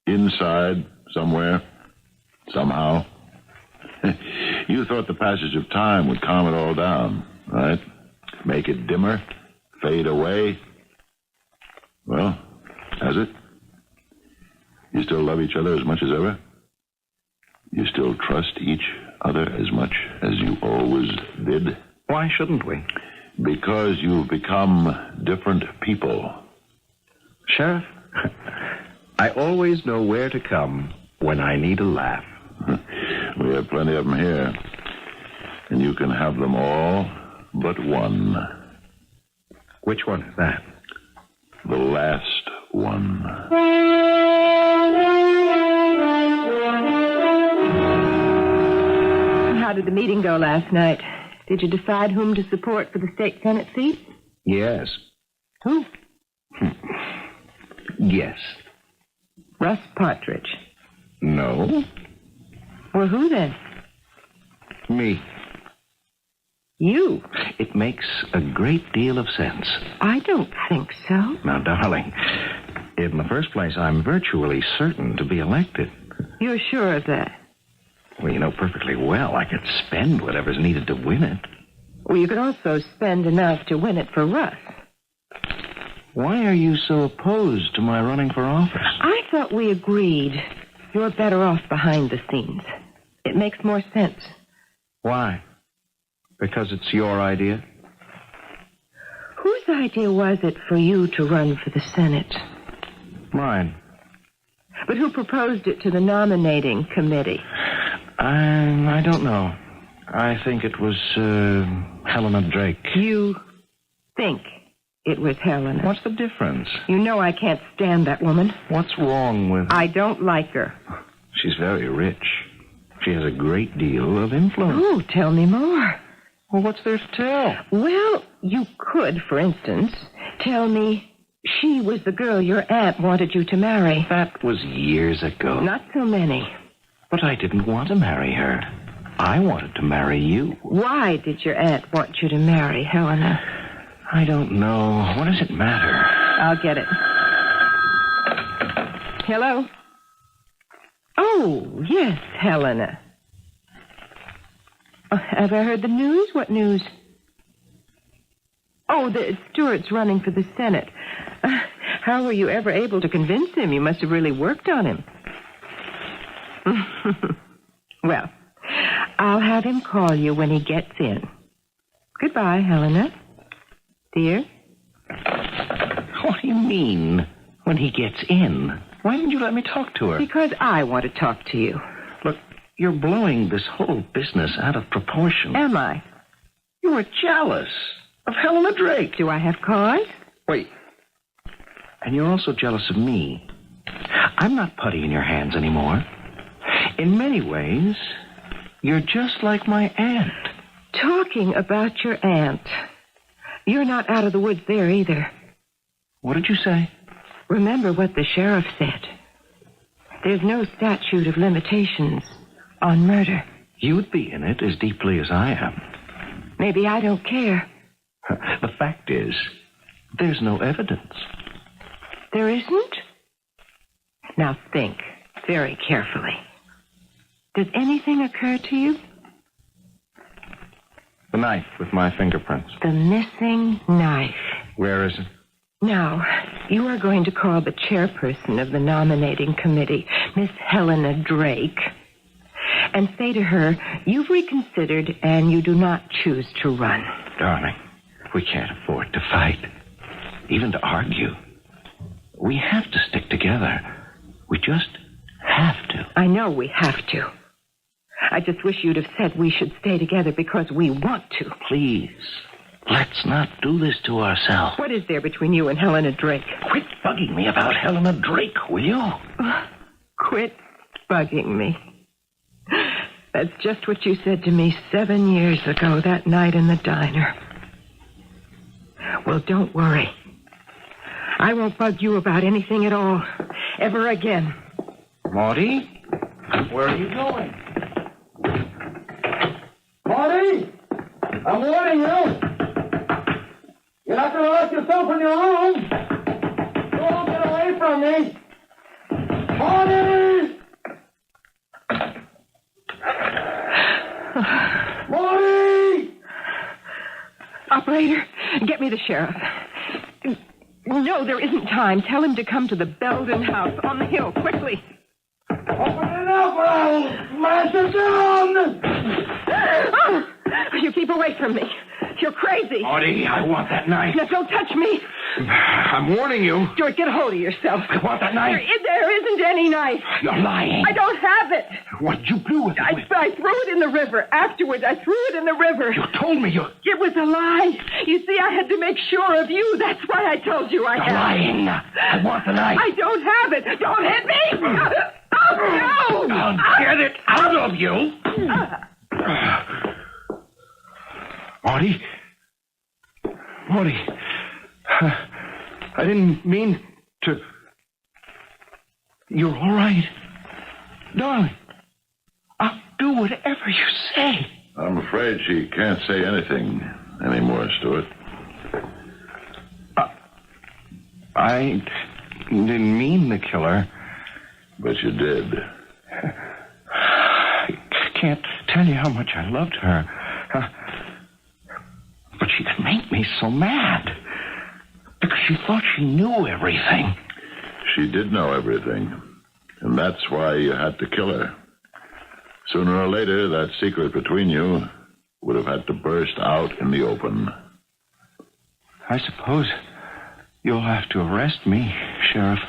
inside somewhere, somehow. You thought the passage of time would calm it all down, right? Make it dimmer, fade away. Well, has it? You still love each other as much as ever? You still trust each other as much as you always did? Why shouldn't we? Because you've become different people. Sheriff, I always know where to come when I need a laugh. We have plenty of them here. And you can have them all but one. Which one is that? The last one. How did the meeting go last night? Did you decide whom to support for the state senate seat? Yes. Who? Yes. Russ Partridge. No. Well, who then? Me. You? It makes a great deal of sense. I don't think so. Now, darling, in the first place, I'm virtually certain to be elected. You're sure of that? Well, you know perfectly well I could spend whatever's needed to win it. Well, you could also spend enough to win it for Russ. Why are you so opposed to my running for office? I thought we agreed you're better off behind the scenes. It makes more sense. Why? Because it's your idea? Whose idea was it for you to run for the Senate? Mine. But who proposed it to the nominating committee? I don't know. I think it was Helena Drake. You think it was Helena? What's the difference? You know I can't stand that woman. What's wrong with her? I don't like her. She's very rich. She has a great deal of influence. Oh, tell me more. Well, what's there to tell? Well, you could, for instance, tell me she was the girl your aunt wanted you to marry. That was years ago. Not so many. But I didn't want to marry her. I wanted to marry you. Why did your aunt want you to marry Helena? I don't know. What does it matter? I'll get it. Hello? Oh, yes, Helena. Have I heard the news? What news? Oh, Stewart's running for the Senate. How were you ever able to convince him? You must have really worked on him. Well, I'll have him call you when he gets in. Goodbye, Helena. Dear? What do you mean, when he gets in? Why didn't you let me talk to her? Because I want to talk to you. Look, you're blowing this whole business out of proportion. Am I? You were jealous of Helena Drake. Do I have cause? Wait. And you're also jealous of me. I'm not putty in your hands anymore. In many ways, you're just like my aunt. Talking about your aunt. You're not out of the woods there either. What did you say? Remember what the sheriff said. There's no statute of limitations on murder. You'd be in it as deeply as I am. Maybe I don't care. The fact is, there's no evidence. There isn't? Now think very carefully. Does anything occur to you? The knife with my fingerprints. The missing knife. Where is it? Now, you are going to call the chairperson of the nominating committee, Miss Helena Drake, and say to her, you've reconsidered and you do not choose to run. Darling, we can't afford to fight, even to argue. We have to stick together. We just have to. I know we have to. I just wish you'd have said we should stay together because we want to. Please, let's not do this to ourselves. What is there between you and Helena Drake? Quit bugging me about Helena Drake, will you? Quit bugging me. That's just what you said to me 7 years ago, that night in the diner. Well, don't worry. I won't bug you about anything at all, ever again. Maudie? Where are you going? Marty! I'm warning you! You're not going to lock yourself in your room! Don't get away from me! Marty! Marty! Operator, get me the sheriff. No, there isn't time. Tell him to come to the Belden house on the hill, quickly. Open it up or I'll smash it down! Oh, you keep away from me. You're crazy. Maudie, I want that knife. Now, don't touch me. I'm warning you. Stuart, get a hold of yourself. I want that knife. There isn't any knife. You're lying. I don't have it. What'd you do with it? I threw it in the river. Afterwards, I threw it in the river. You told me you... It was a lie. You see, I had to make sure of you. That's why I told you I had it. You're lying. I want the knife. I don't have it. Don't hit me. Oh, no. I'll get it out of you. Maudie? Maudie, I didn't mean to... You're all right? Darling, I'll do whatever you say. I'm afraid she can't say anything anymore, Stuart. I didn't mean to kill her. But you did. I can't tell you how much I loved her. But she could make me so mad. Because she thought she knew everything. She did know everything. And that's why you had to kill her. Sooner or later, that secret between you would have had to burst out in the open. I suppose you'll have to arrest me, Sheriff.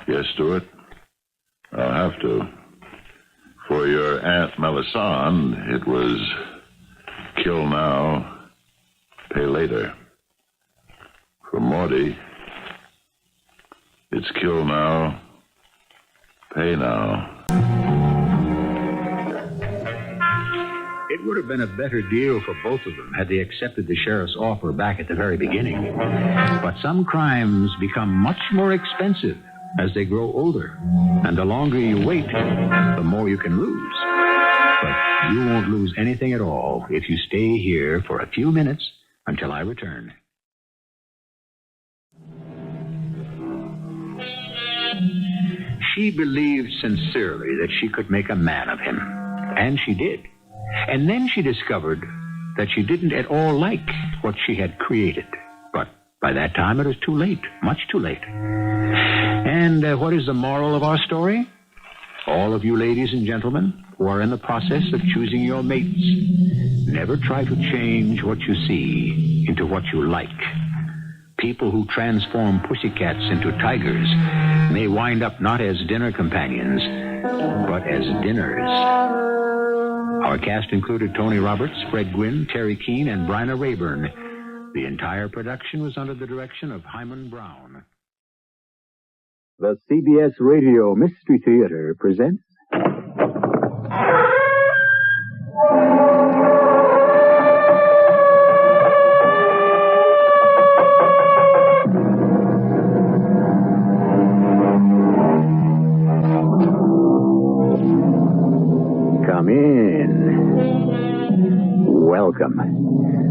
Yes, Stuart. I'll have to. For your Aunt Melisande, it was kill now, pay later. For Maudie, it's kill now, pay now. It would have been a better deal for both of them had they accepted the sheriff's offer back at the very beginning. But some crimes become much more expensive as they grow older. And the longer you wait, the more you can lose. But you won't lose anything at all if you stay here for a few minutes until I return. She believed sincerely that she could make a man of him. And she did. And then she discovered that she didn't at all like what she had created. But by that time it was too late, much too late. And what is the moral of our story? All of you ladies and gentlemen who are in the process of choosing your mates, never try to change what you see into what you like. people who transform pussycats into tigers may wind up not as dinner companions, but as dinners. Our cast included Tony Roberts, Fred Gwynn, Terry Keane, and Bryna Rayburn. The entire production was under the direction of Hyman Brown. The CBS Radio Mystery Theater presents... Come in. Welcome.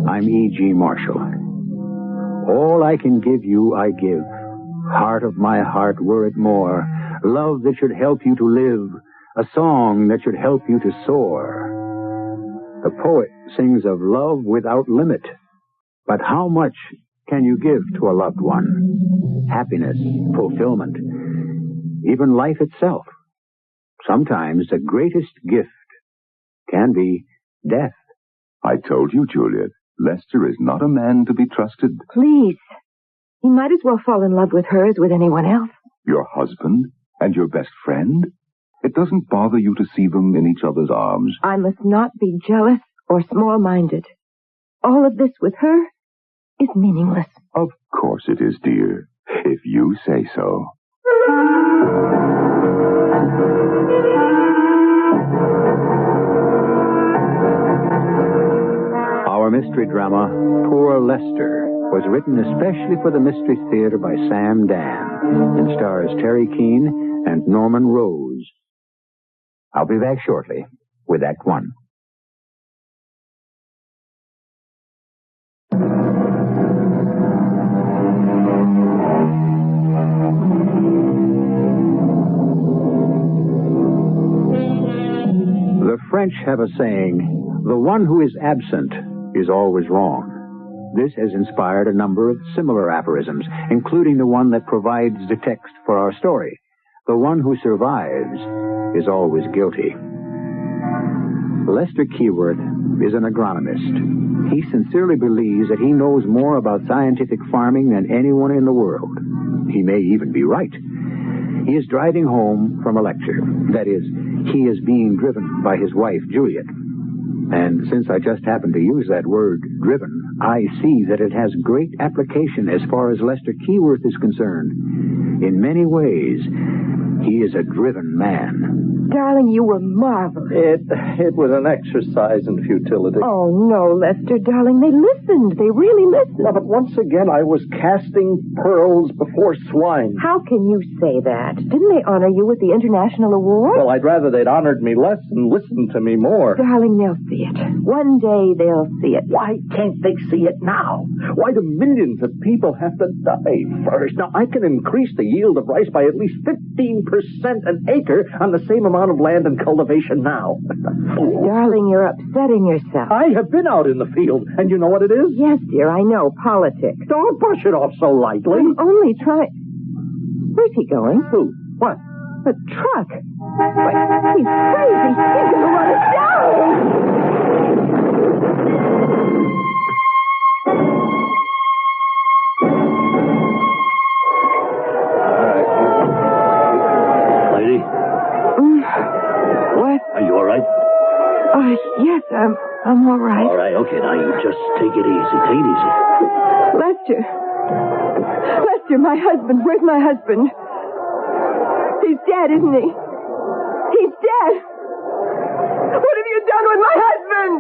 I'm E.G. Marshall. All I can give you, I give. Heart of my heart, were it more. Love that should help you to live. A song that should help you to soar. The poet sings of love without limit. But how much can you give to a loved one? Happiness, fulfillment, even life itself. Sometimes the greatest gift can be death. I told you, Juliet, Lester is not a man to be trusted. Please. He might as well fall in love with her as with anyone else. Your husband and your best friend? It doesn't bother you to see them in each other's arms. I must not be jealous or small-minded. All of this with her is meaningless. Of course it is, dear, if you say so. Our mystery drama, Poor Lester, was written especially for the Mystery Theater by Sam Dan and stars Terry Keane and Norman Rose. I'll be back shortly with Act One. The French have a saying, the one who is absent is always wrong. This has inspired a number of similar aphorisms, including the one that provides the text for our story. The one who survives is always guilty. Lester Keyworth is an agronomist. He sincerely believes that he knows more about scientific farming than anyone in the world. He may even be right. He is driving home from a lecture. That is, he is being driven by his wife, Juliet. And since I just happened to use that word, driven, I see that it has great application as far as Lester Keyworth is concerned. In many ways, he is a driven man. Darling, you were marvelous. It was an exercise in futility. Oh, no, Lester, darling. They listened. They really listened. Yeah, but once again, I was casting pearls before swine. How can you say that? Didn't they honor you with the International Award? Well, I'd rather they'd honored me less and listened to me more. Darling, they'll see it. One day they'll see it. Why can't they see it now? Why do millions of people have to die first? Now, I can increase the yield of rice by at least 15% an acre on the same amount of land and cultivation now. Darling, you're upsetting yourself. I have been out in the field, and you know what it is? Yes, dear, I know. Politics. Don't brush it off so lightly. I'm only trying... Where's he going? Who? What? The truck. But he's crazy. He's going to run us down. What? Are you all right? Yes, I'm all right. All right, okay, now you just take it easy. Take it easy. Lester, my husband. Where's my husband? He's dead, isn't he? He's dead. What have you done with my husband?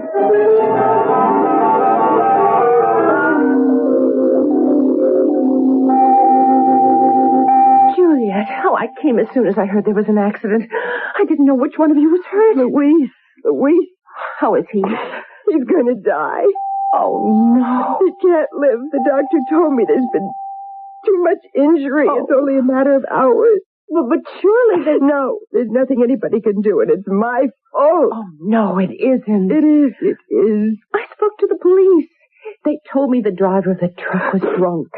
Juliet. Oh, I came as soon as I heard there was an accident. I didn't know which one of you was hurt. Louise. How is he? He's going to die. Oh, no. He can't live. The doctor told me there's been too much injury. Oh. It's only a matter of hours. Well, but surely there's nothing anybody can do, and it's my fault. Oh, no, it isn't. It is. I spoke to the police. They told me the driver of the truck was drunk.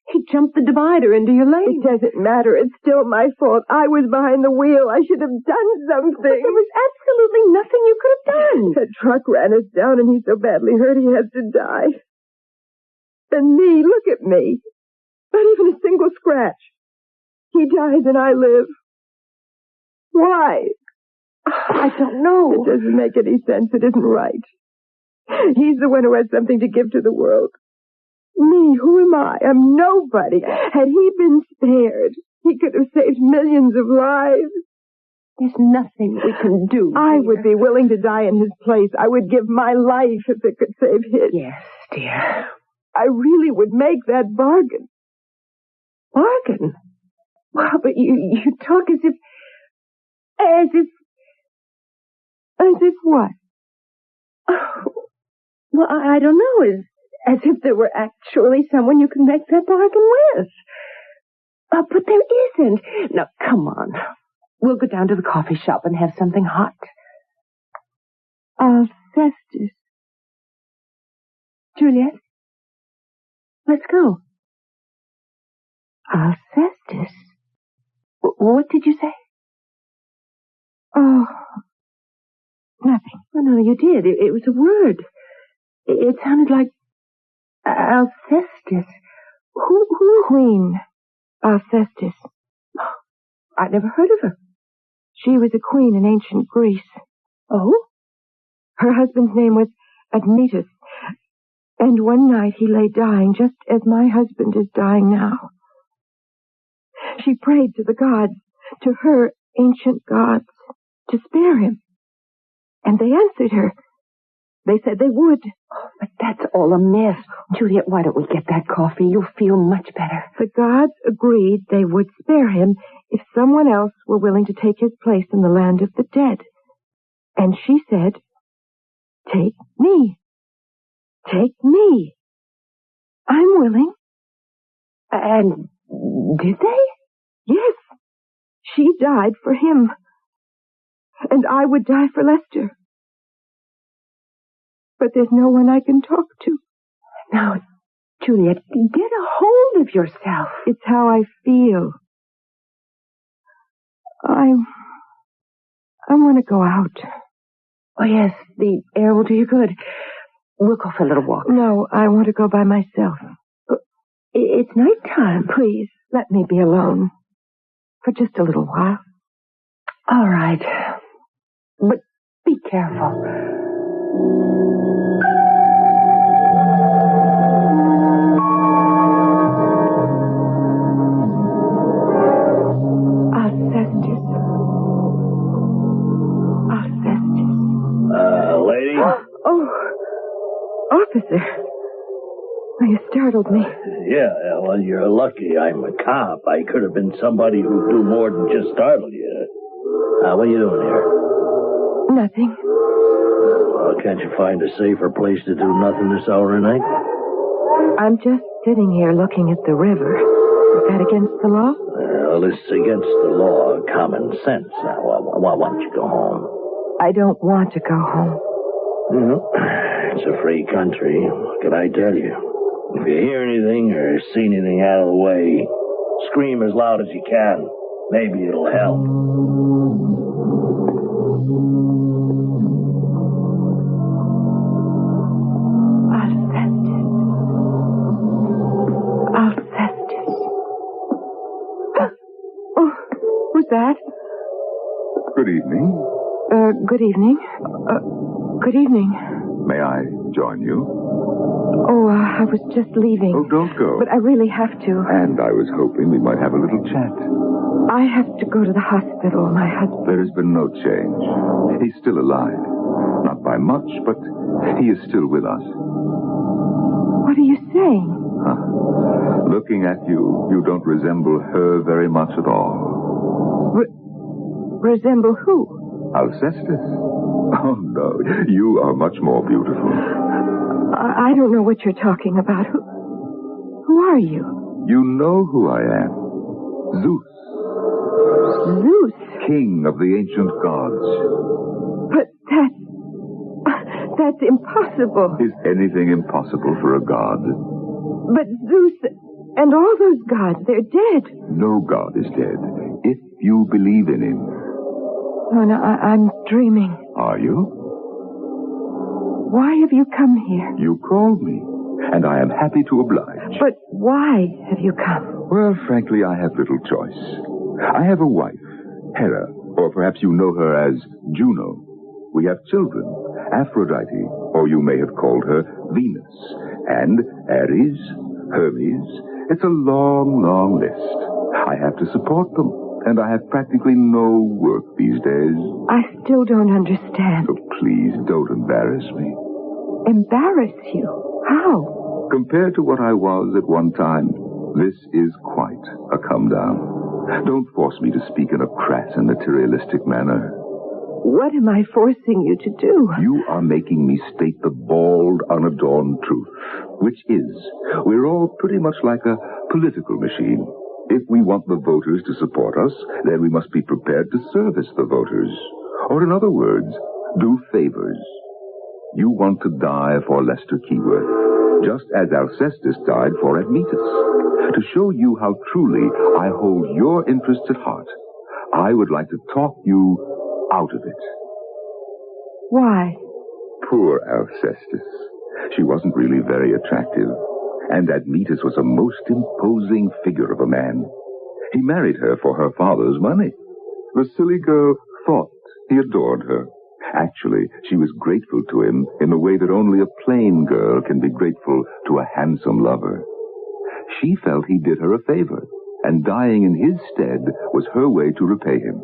He jumped the divider into your lane. It doesn't matter. It's still my fault. I was behind the wheel. I should have done something. But there was absolutely nothing you could have done. The truck ran us down, and he's so badly hurt he has to die. And me, look at me. Not even a single scratch. He dies and I live. Why? I don't know. It doesn't make any sense. It isn't right. He's the one who has something to give to the world. Me, who am I? I'm nobody. Had he been spared, he could have saved millions of lives. There's nothing we can do. I would be willing to die in his place. I would give my life if it could save his. Yes, dear. I really would make that bargain. Bargain? Well, but you talk as if what? Oh, well, I don't know. As if there were actually someone you can make that bargain with. But there isn't. Now, come on. We'll go down to the coffee shop and have something hot. Alcestis. Juliet? Let's go. Alcestis? What did you say? Oh, nothing. Oh, no, you did. It was a word. It sounded like Alcestis. Who? Queen Alcestis. I never heard of her. She was a queen in ancient Greece. Oh? Her husband's name was Admetus. And one night he lay dying just as my husband is dying now. She prayed to the gods, to her ancient gods, to spare him. And they answered her. They said they would. Oh, but that's all a mess. Juliet, why don't we get that coffee? You'll feel much better. The gods agreed they would spare him if someone else were willing to take his place in the land of the dead. And she said, take me. Take me. I'm willing. And did they? Yes. She died for him. And I would die for Lester. But there's no one I can talk to. Now, Juliet, get a hold of yourself. It's how I feel. I want to go out. Oh, yes, the air will do you good. We'll go for a little walk. No, I want to go by myself. It's nighttime. Please, let me be alone. For just a little while. All right. But be careful. Lady? Oh, officer. You startled me. Yeah, well, you're lucky I'm a cop. I could have been somebody who'd do more than just startle you. What are you doing here? Nothing. Well, can't you find a safer place to do nothing this hour of night? I'm just sitting here looking at the river. Is that against the law? Well, it's against the law, common sense. Now, why don't you go home? I don't want to go home. Well, it's a free country. What can I tell you? If you hear anything or see anything out of the way, scream as loud as you can. Maybe it'll help. Alcestis. Oh, who's that? Good evening. Good evening. Good evening. May I join you? Oh, I was just leaving. Oh, don't go. But I really have to. And I was hoping we might have a little chat. I have to go to the hospital. My husband... There has been no change. He's still alive. Not by much, but he is still with us. What are you saying? Looking at you, you don't resemble her very much at all. Resemble who? Alcestis. Oh, no. You are much more beautiful. I don't know what you're talking about. Who are you? You know who I am. Zeus. Zeus? King of the ancient gods. But that's impossible. Is anything impossible for a god? But Zeus and all those gods, they're dead. No god is dead, if you believe in him. Oh, no, I'm dreaming. Are you? Why have you come here? You called me. and I am happy to oblige. But why have you come? Well, frankly, I have little choice. I have a wife, Hera, or perhaps you know her as Juno. We have children, Aphrodite, or you may have called her Venus, and Ares, Hermes. It's a long, long list. I have to support them, and I have practically no work these days. I still don't understand. So please don't embarrass me. Embarrass you? How? Compared to what I was at one time, this is quite a come down. Don't force me to speak in a crass and materialistic manner. What am I forcing you to do? You are making me state the bald, unadorned truth, which is, we're all pretty much like a political machine. If we want the voters to support us, then we must be prepared to service the voters. Or in other words, do favors. You want to die for Lester Keyworth, just as Alcestis died for Admetus. To show you how truly I hold your interests at heart, I would like to talk you out of it. Why? Poor Alcestis. She wasn't really very attractive, and Admetus was a most imposing figure of a man. He married her for her father's money. The silly girl thought he adored her. Actually, she was grateful to him in the way that only a plain girl can be grateful to a handsome lover. She felt he did her a favor, and dying in his stead was her way to repay him.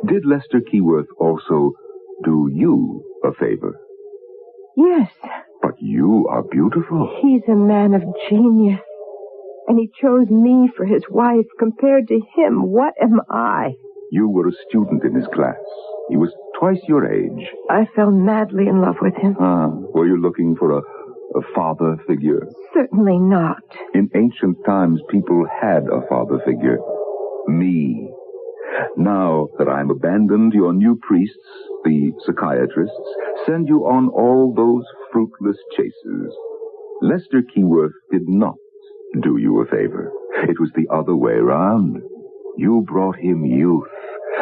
Did Lester Keyworth also do you a favor? Yes. But you are beautiful. He's a man of genius. And he chose me for his wife. Compared to him, what am I? You were a student in his class. He was twice your age. I fell madly in love with him. Were you looking for a father figure? Certainly not. In ancient times, people had a father figure. Me. Now that I'm abandoned, your new priests, the psychiatrists, send you on all those fruitless chases. Lester Keyworth did not do you a favor. It was the other way round. You brought him youth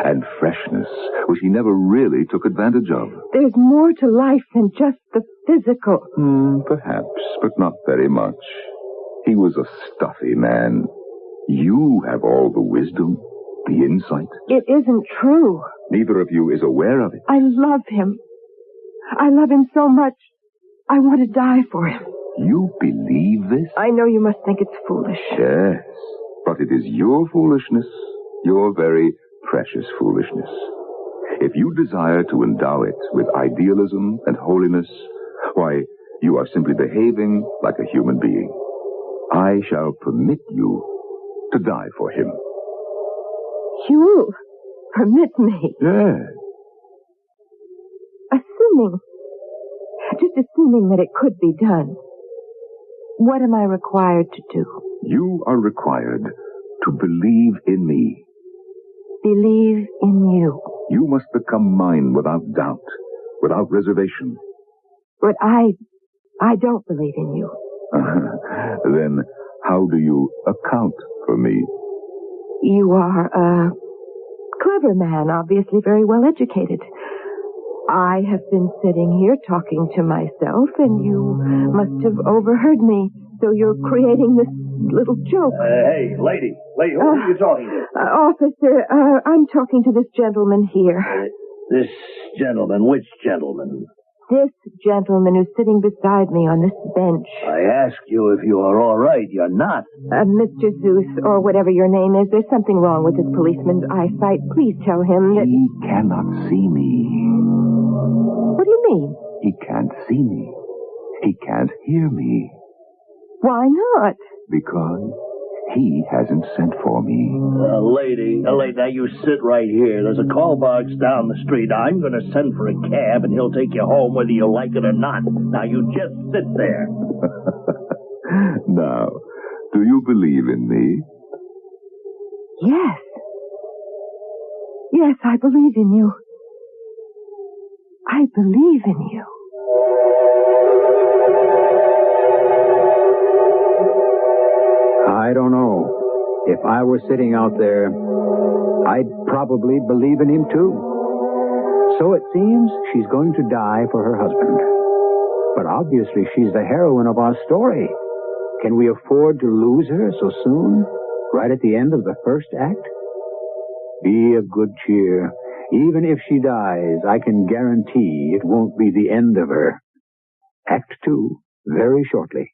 and freshness, which he never really took advantage of. There's more to life than just the physical. Perhaps, but not very much. He was a stuffy man. You have all the wisdom, the insight. It isn't true. Neither of you is aware of it. I love him. I love him so much. I want to die for him. You believe this? I know you must think it's foolish. Yes, but it is your foolishness, your very precious foolishness. If you desire to endow it with idealism and holiness, why, you are simply behaving like a human being. I shall permit you to die for him. You permit me? Yes. Assuming that it could be done, what am I required to do? You are required to believe in me. Believe in you. You must become mine without doubt, without reservation. But I don't believe in you. Then how do you account for me? You are a clever man, obviously very well educated. I have been sitting here talking to myself, and you must have overheard me. So you're creating this little joke. Hey, lady, who are you talking to? Officer, I'm talking to this gentleman here. This gentleman? Which gentleman? This gentleman who's sitting beside me on this bench. I ask you if you are all right. You're not. Mr. Zeus, or whatever your name is, there's something wrong with this policeman's eyesight. Please tell him that... He cannot see me. What do you mean? He can't see me. He can't hear me. Why not? Because he hasn't sent for me. Lady, now you sit right here. There's a call box down the street. I'm going to send for a cab, and he'll take you home whether you like it or not. Now, you just sit there. Now, do you believe in me? Yes. Yes, I believe in you. I believe in you. I don't know. If I were sitting out there, I'd probably believe in him too. So it seems she's going to die for her husband. But obviously she's the heroine of our story. Can we afford to lose her so soon? Right at the end of the first act? Be of good cheer. Even if she dies, I can guarantee it won't be the end of her. Act 2, very shortly.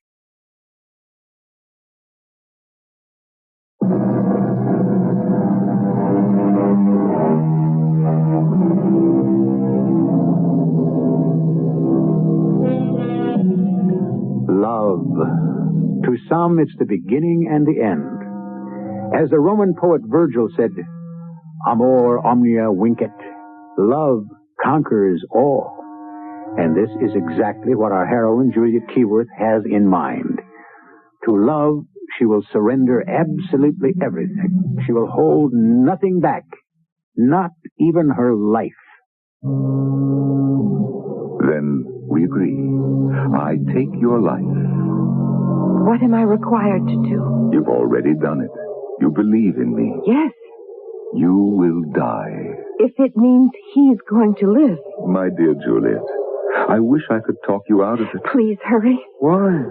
Love. To some, it's the beginning and the end. As the Roman poet Virgil said, Amor omnia vincit. Love conquers all. And this is exactly what our heroine, Juliet Keyworth, has in mind. To love, she will surrender absolutely everything. She will hold nothing back, not even her life. Then we agree. I take your life. What am I required to do? You've already done it. You believe in me. Yes. You will die. If it means he's going to live. My dear Juliet, I wish I could talk you out of it. Please hurry. Why?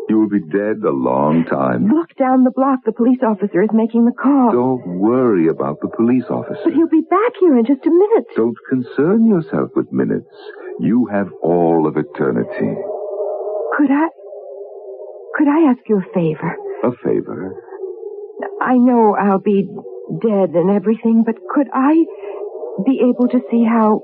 You will be dead a long time. Look down the block. The police officer is making the call. Don't worry about the police officer. But he'll be back here in just a minute. Don't concern yourself with minutes. You have all of eternity. Could I ask you a favor? A favor? I know I'll be dead and everything, but could I be able to see how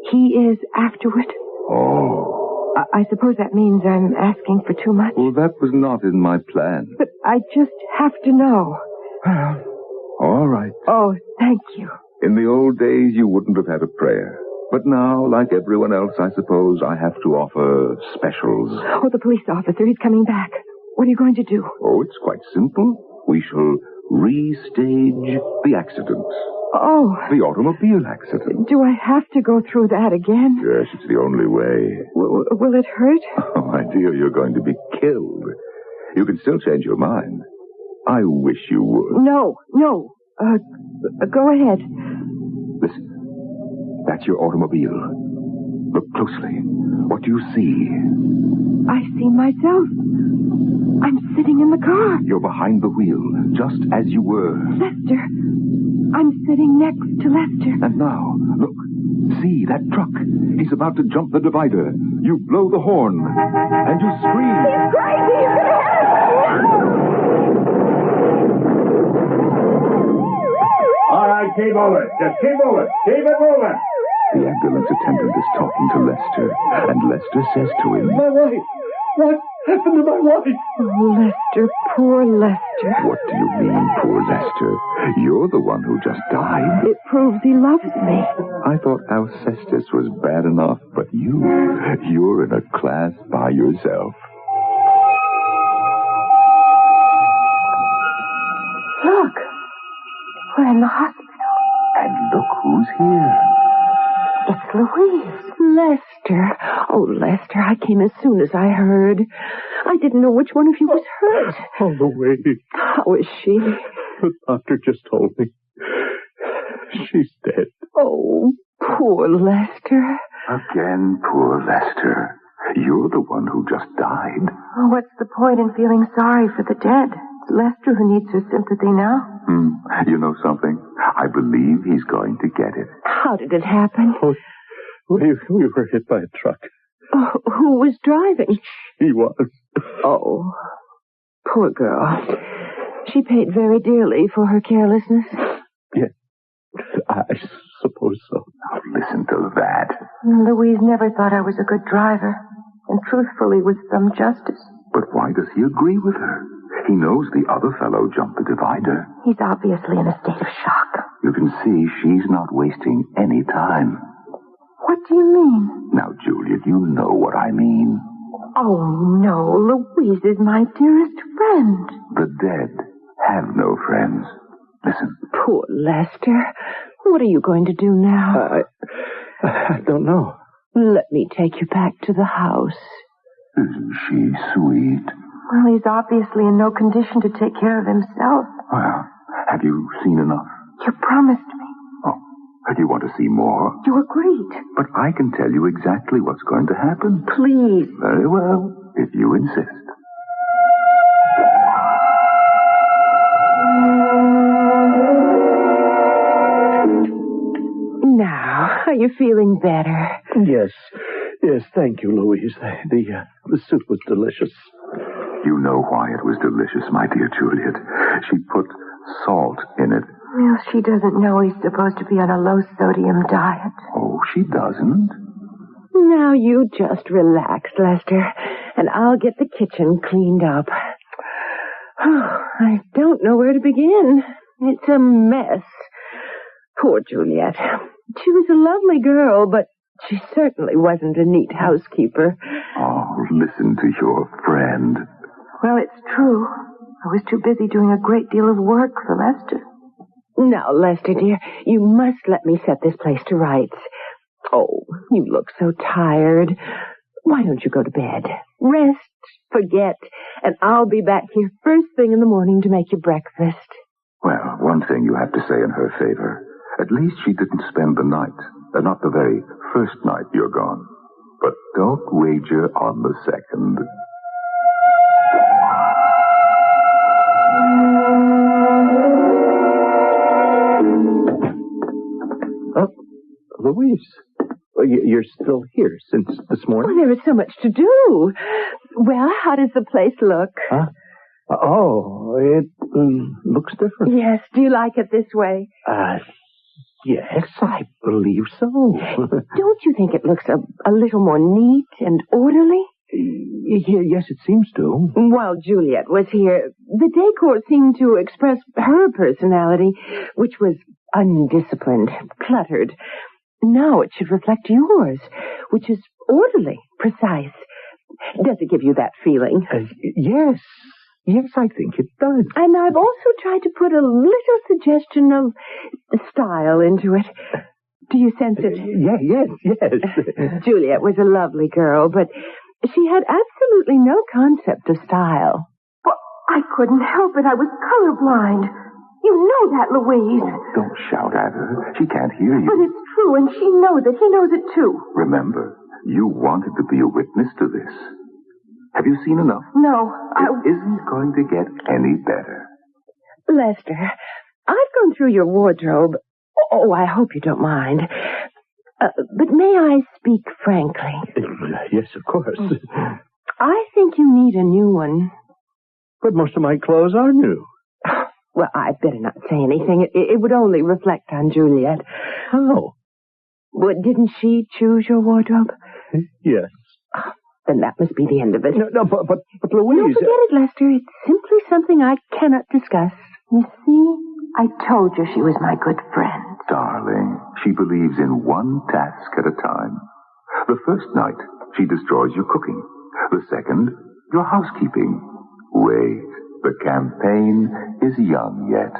he is afterward? Oh. I suppose that means I'm asking for too much. Well, that was not in my plan. But I just have to know. All right. Oh, thank you. In the old days, you wouldn't have had a prayer. But now, like everyone else, I suppose I have to offer specials. Oh, the police officer, he's coming back. What are you going to do? Oh, it's quite simple. We shall restage the accident. Oh. The automobile accident. Do I have to go through that again? Yes, it's the only way. Will it hurt? Oh, my dear, you're going to be killed. You can still change your mind. I wish you would. No. Go ahead. Listen. That's your automobile. Look closely. What do you see? I see myself. I'm sitting in the car. You're behind the wheel, just as you were. Lester. I'm sitting next to Lester. And now, look. See that truck. He's about to jump the divider. You blow the horn. And you scream. He's crazy. He's going to hit us. All right, keep moving. Just keep moving. Keep it moving. The ambulance attendant is talking to Lester, and Lester says to him, My wife. What happened to my wife? Oh, Lester, poor Lester. What do you mean, poor Lester? You're the one who just died. It proves he loves me. I thought Alcestis was bad enough, but you're in a class by yourself. Look, we're in the hospital. And look who's here. It's Louise. Lester. Oh, Lester, I came as soon as I heard. I didn't know which one of you was hurt. Oh, Louise. How is she? The doctor just told me. She's dead. Oh, poor Lester. Again, poor Lester. You're the one who just died. Oh, what's the point in feeling sorry for the dead? It's Lester who needs her sympathy now. You know something? I believe he's going to get it. How did it happen? Oh, we were hit by a truck. Oh, who was driving? He was. Oh, poor girl. She paid very dearly for her carelessness. Yes, I suppose so. Now listen to that. Louise never thought I was a good driver, and truthfully with some justice. But why does he agree with her? He knows the other fellow jumped the divider. He's obviously in a state of shock. You can see she's not wasting any time. What do you mean? Now, Juliet, you know what I mean. Oh, no. Louise is my dearest friend. The dead have no friends. Listen. Poor Lester. What are you going to do now? I don't know. Let me take you back to the house. Isn't she sweet? Well, he's obviously in no condition to take care of himself. Well, have you seen enough? You promised me. Oh, Do you want to see more? You agreed. But I can tell you exactly what's going to happen. Please. Very well, if you insist. Now, are you feeling better? Yes, thank you, Louise. The soup was delicious. You know why it was delicious, my dear Juliet. She put salt in it. Well, she doesn't know he's supposed to be on a low-sodium diet. Oh, she doesn't. Now you just relax, Lester, and I'll get the kitchen cleaned up. Oh, I don't know where to begin. It's a mess. Poor Juliet. She was a lovely girl, but she certainly wasn't a neat housekeeper. Oh, listen to your friend. Well, it's true. I was too busy doing a great deal of work for Lester. Now, Lester, dear, you must let me set this place to rights. Oh, you look so tired. Why don't you go to bed? Rest, forget, and I'll be back here first thing in the morning to make you breakfast. Well, one thing you have to say in her favor. At least she didn't spend the night. Not the very first night you're gone. But don't wager on the second. Oh, Louise, you're still here since this morning? Oh, there is so much to do. Well, how does the place look? Huh? Oh, it looks different. Yes, do you like it this way? Yes, I believe so. Don't you think it looks a little more neat and orderly? Yes, it seems to. While Juliet was here, the decor seemed to express her personality, which was undisciplined, cluttered. Now it should reflect yours, which is orderly, precise. Does it give you that feeling? Yes. Yes, I think it does. And I've also tried to put a little suggestion of style into it. Do you sense it? Yes. Juliet was a lovely girl, but she had absolutely no concept of style. Well, I couldn't help it. I was colorblind. You know that, Louise. Oh, don't shout at her. She can't hear you. But it's true, and she knows it. He knows it, too. Remember, you wanted to be a witness to this. Have you seen enough? No, It isn't going to get any better. Lester, I've gone through your wardrobe. Oh, I hope you don't mind. But may I speak frankly? Yes, of course. I think you need a new one. But most of my clothes are new. Well, I'd better not say anything. It would only reflect on Juliet. How? Well, didn't she choose your wardrobe? Yes. Then that must be the end of it. No, but Louise... No, forget it, Lester. It's simply something I cannot discuss. You see, I told you she was my good friend. Darling, she believes in one task at a time. The first night, she destroys your cooking. The second, your housekeeping. Wait, the campaign is young yet.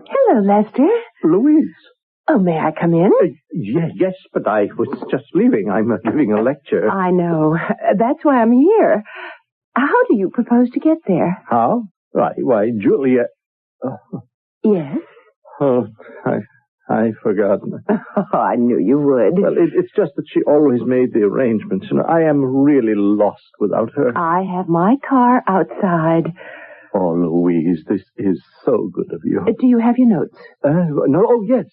Hello, Lester. Louise. Oh, may I come in? Yes, but I was just leaving. I'm giving a lecture. I know. That's why I'm here. How do you propose to get there? How? Why, Juliet... Yes? Oh, I've forgotten. Oh, I knew you would. Well, it's just that she always made the arrangements. You know, I am really lost without her. I have my car outside. Oh, Louise, this is so good of you. Do you have your notes? No. Oh, yes.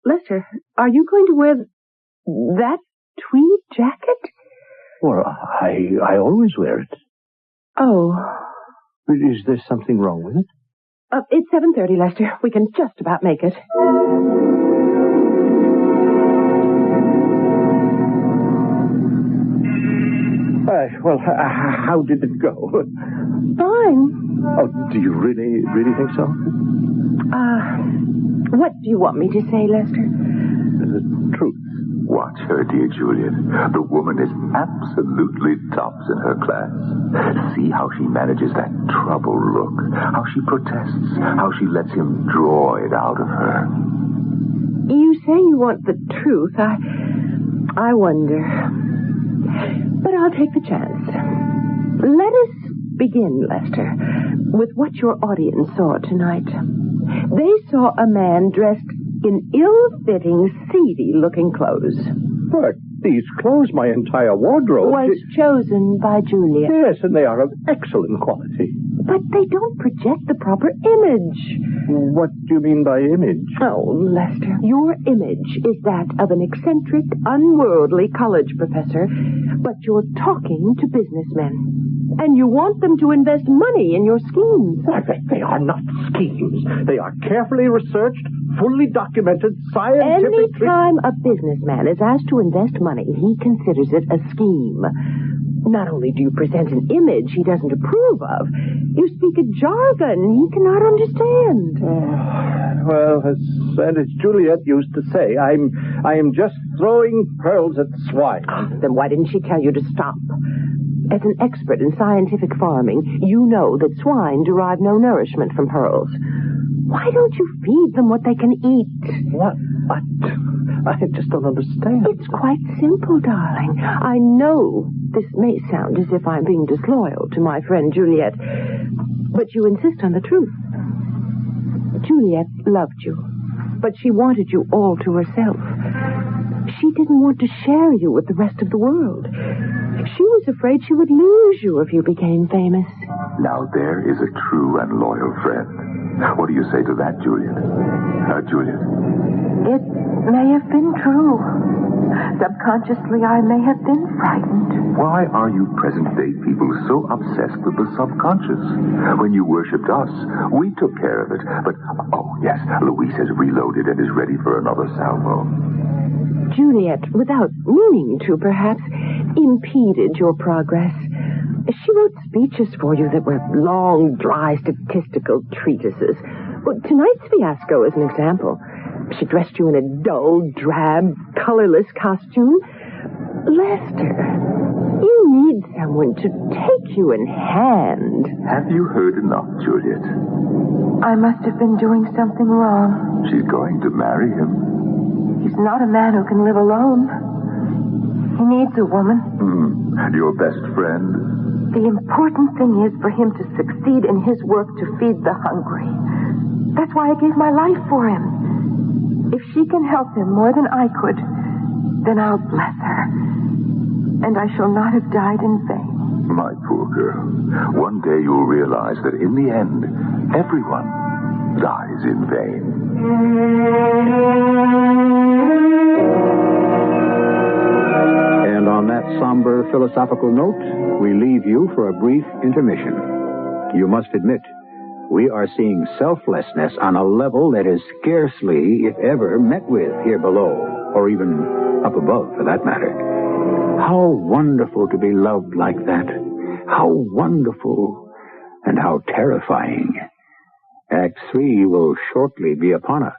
Lester, are you going to wear that tweed jacket? Well, I always wear it. Oh. Is there something wrong with it? It's 7:30, Lester. We can just about make it. Well, how did it go? Fine. Oh, do you really think so? What do you want me to say, Lester? The truth. Watch her, dear Juliet. The woman is absolutely tops in her class. See how she manages that troubled look, how she protests, how she lets him draw it out of her. You say you want the truth. I wonder. But I'll take the chance. Let us begin, Lester, with what your audience saw tonight. They saw a man dressed in ill-fitting, seedy-looking clothes. But these clothes, my entire wardrobe... Was chosen by Juliet. Yes, and they are of excellent quality. But they don't project the proper image. What do you mean by image? Oh, Lester, your image is that of an eccentric, unworldly college professor, but you're talking to businessmen. And you want them to invest money in your schemes. They are not schemes. They are carefully researched, fully documented, scientific... Any time a businessman is asked to invest money, he considers it a scheme. Not only do you present an image he doesn't approve of, you speak a jargon he cannot understand. Well, as Juliet used to say, I am just throwing pearls at swine. Then why didn't she tell you to stop? As an expert in scientific farming, you know that swine derive no nourishment from pearls. Why don't you feed them what they can eat? What? I just don't understand. It's quite simple, darling. I know this may sound as if I'm being disloyal to my friend Juliet, but you insist on the truth. Juliet loved you, but she wanted you all to herself. She didn't want to share you with the rest of the world. She was afraid she would lose you if you became famous. Now there is a true and loyal friend. What do you say to that, Juliet? Juliet? It may have been true. Subconsciously, I may have been frightened. Why are you present-day people so obsessed with the subconscious? When you worshipped us, we took care of it. But, oh, yes, Louise has reloaded and is ready for another salvo. Juliet, without meaning to, perhaps, impeded your progress. She wrote speeches for you that were long, dry, statistical treatises. Well, tonight's fiasco is an example. She dressed you in a dull, drab, colorless costume. Lester, you need someone to take you in hand. Have you heard enough, Juliet? I must have been doing something wrong. She's going to marry him. He's not a man who can live alone. He needs a woman. Your best friend? The important thing is for him to succeed in his work to feed the hungry. That's why I gave my life for him. If she can help him more than I could, then I'll bless her. And I shall not have died in vain. My poor girl. One day you'll realize that in the end, everyone dies in vain. And on that somber philosophical note, we leave you for a brief intermission. You must admit, we are seeing selflessness on a level that is scarcely, if ever, met with here below, or even up above, for that matter. How wonderful to be loved like that. How wonderful and how terrifying. Act 3 will shortly be upon us.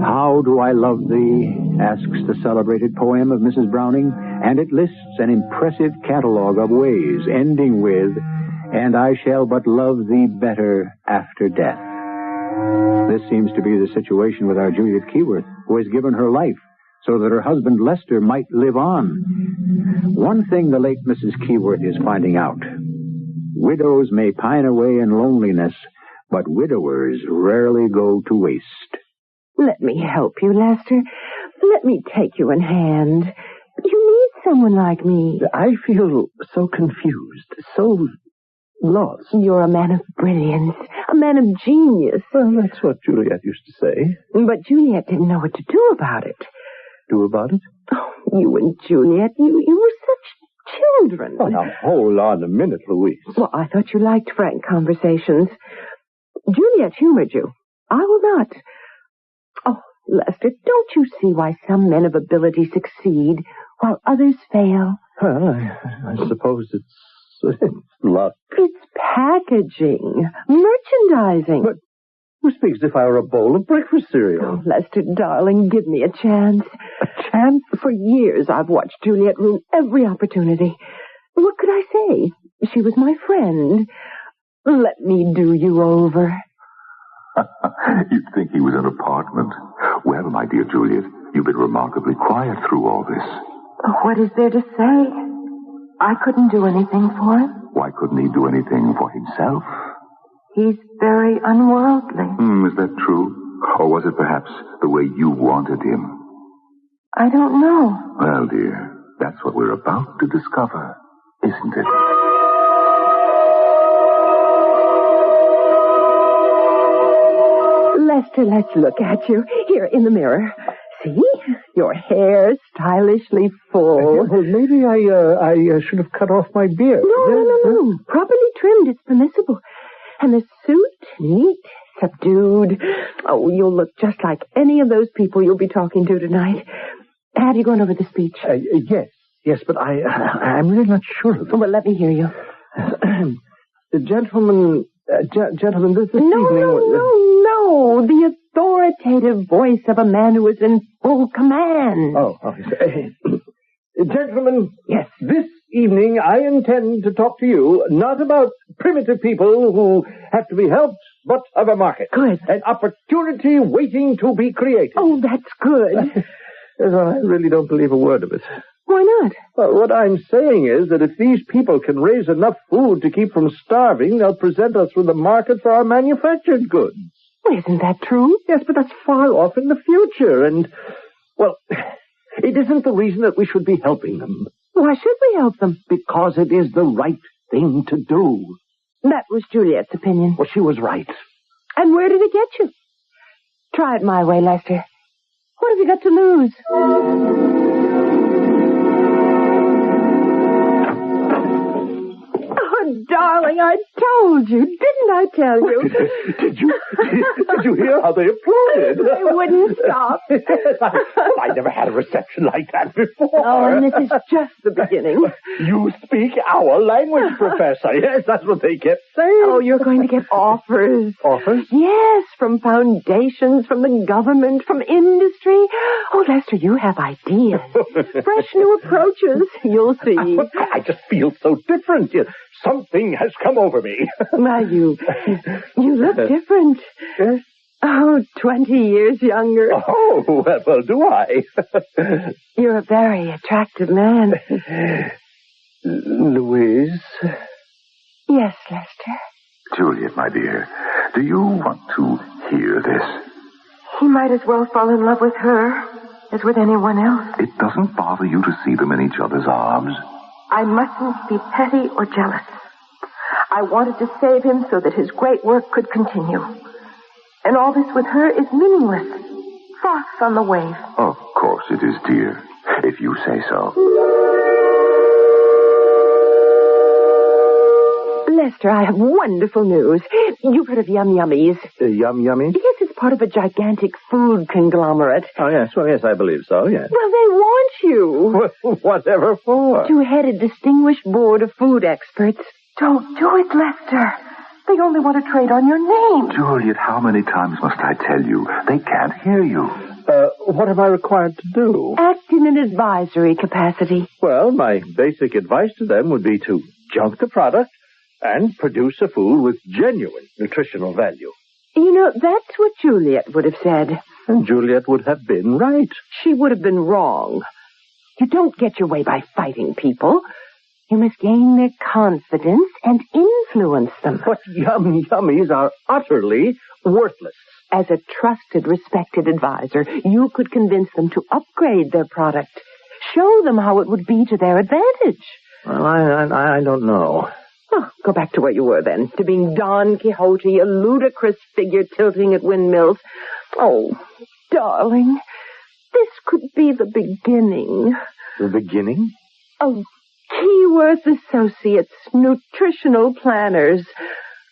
How do I love thee, asks the celebrated poem of Mrs. Browning, and it lists an impressive catalog of ways, ending with, and I shall but love thee better after death. This seems to be the situation with our Juliet Keyworth, who has given her life so that her husband Lester might live on. One thing the late Mrs. Keyworth is finding out. Widows may pine away in loneliness, but widowers rarely go to waste. Let me help you, Lester. Let me take you in hand. You need someone like me. I feel so confused, so lost. You're a man of brilliance, a man of genius. Well, that's what Juliet used to say. But Juliet didn't know what to do about it. Do about it? Oh, you and Juliet, you were such children. Oh, now, hold on a minute, Louise. Well, I thought you liked frank conversations. Juliet humored you. I will not. Oh, Lester, don't you see why some men of ability succeed while others fail? Well, I suppose it's luck. It's packaging, merchandising. But you speak as if I were a bowl of breakfast cereal. Oh, Lester, darling, give me a chance. A chance? For years I've watched Juliet ruin every opportunity. What could I say? She was my friend. Let me do you over. You'd think he was an apartment. Well, my dear Juliet, you've been remarkably quiet through all this. What is there to say? I couldn't do anything for him. Why couldn't he do anything for himself? He's very unworldly. Is that true? Or was it perhaps the way you wanted him? I don't know. Well, dear, that's what we're about to discover, isn't it? Lester, let's look at you. Here, in the mirror. See? Your hair stylishly full. Well, maybe I should have cut off my beard. No. Properly trimmed, it's permissible. And the suit, neat, subdued. Oh, you'll look just like any of those people you'll be talking to tonight. Have you gone over the speech? Yes, but I'm really not sure. Well, let me hear you. Gentlemen, this evening... No. The authoritative voice of a man who is in full command. Gentlemen, yes, this evening I intend to talk to you not about primitive people who have to be helped, but of a market. Good. An opportunity waiting to be created. Oh, that's good. I really don't believe a word of it. Why not? Well, what I'm saying is that if these people can raise enough food to keep from starving, they'll present us with a market for our manufactured goods. Well, isn't that true? Yes, but that's far off in the future, and, well, it isn't the reason that we should be helping them. Why should we help them? Because it is the right thing to do. That was Juliet's opinion. Well, she was right. And where did it get you? Try it my way, Lester. What have you got to lose? Oh, darling, I told you. Didn't I tell you? Did you hear how they applauded? They wouldn't stop. I never had a reception like that before. Oh, and this is just the beginning. You speak our language, Professor. Yes, that's what they kept saying. Oh, you're going to get offers. Offers? Yes, from foundations, from the government, from industry. Oh, Lester, you have ideas. Fresh new approaches. You'll see. I just feel so different. Something has come over me. Well, you look different. Yes? Oh, 20 years younger. Oh, well, do I? You're a very attractive man. Louise? Yes, Lester. Juliet, my dear, do you want to hear this? He might as well fall in love with her as with anyone else. It doesn't bother you to see them in each other's arms? I mustn't be petty or jealous. I wanted to save him so that his great work could continue. And all this with her is meaningless. Froths on the wave. Of course it is, dear, if you say so. Lester, I have wonderful news. You've heard of Yum Yummies. Yum Yummies? Yes, it's part of a gigantic food conglomerate. Oh, yes. Well, yes, I believe so, yes. Well, they want you. Whatever for? To head a distinguished board of food experts. Don't do it, Lester. They only want to trade on your name. Juliet, how many times must I tell you? They can't hear you. What am I required to do? Act in an advisory capacity. Well, my basic advice to them would be to junk the product and produce a food with genuine nutritional value. You know, that's what Juliet would have said. And Juliet would have been right. She would have been wrong. You don't get your way by fighting people. You must gain their confidence and influence them. But Yum Yummies are utterly worthless. As a trusted, respected advisor, you could convince them to upgrade their product. Show them how it would be to their advantage. Well, I don't know. Oh, go back to where you were then, to being Don Quixote, a ludicrous figure tilting at windmills. Oh, darling, this could be the beginning. The beginning? Of Keyworth Associates, nutritional planners.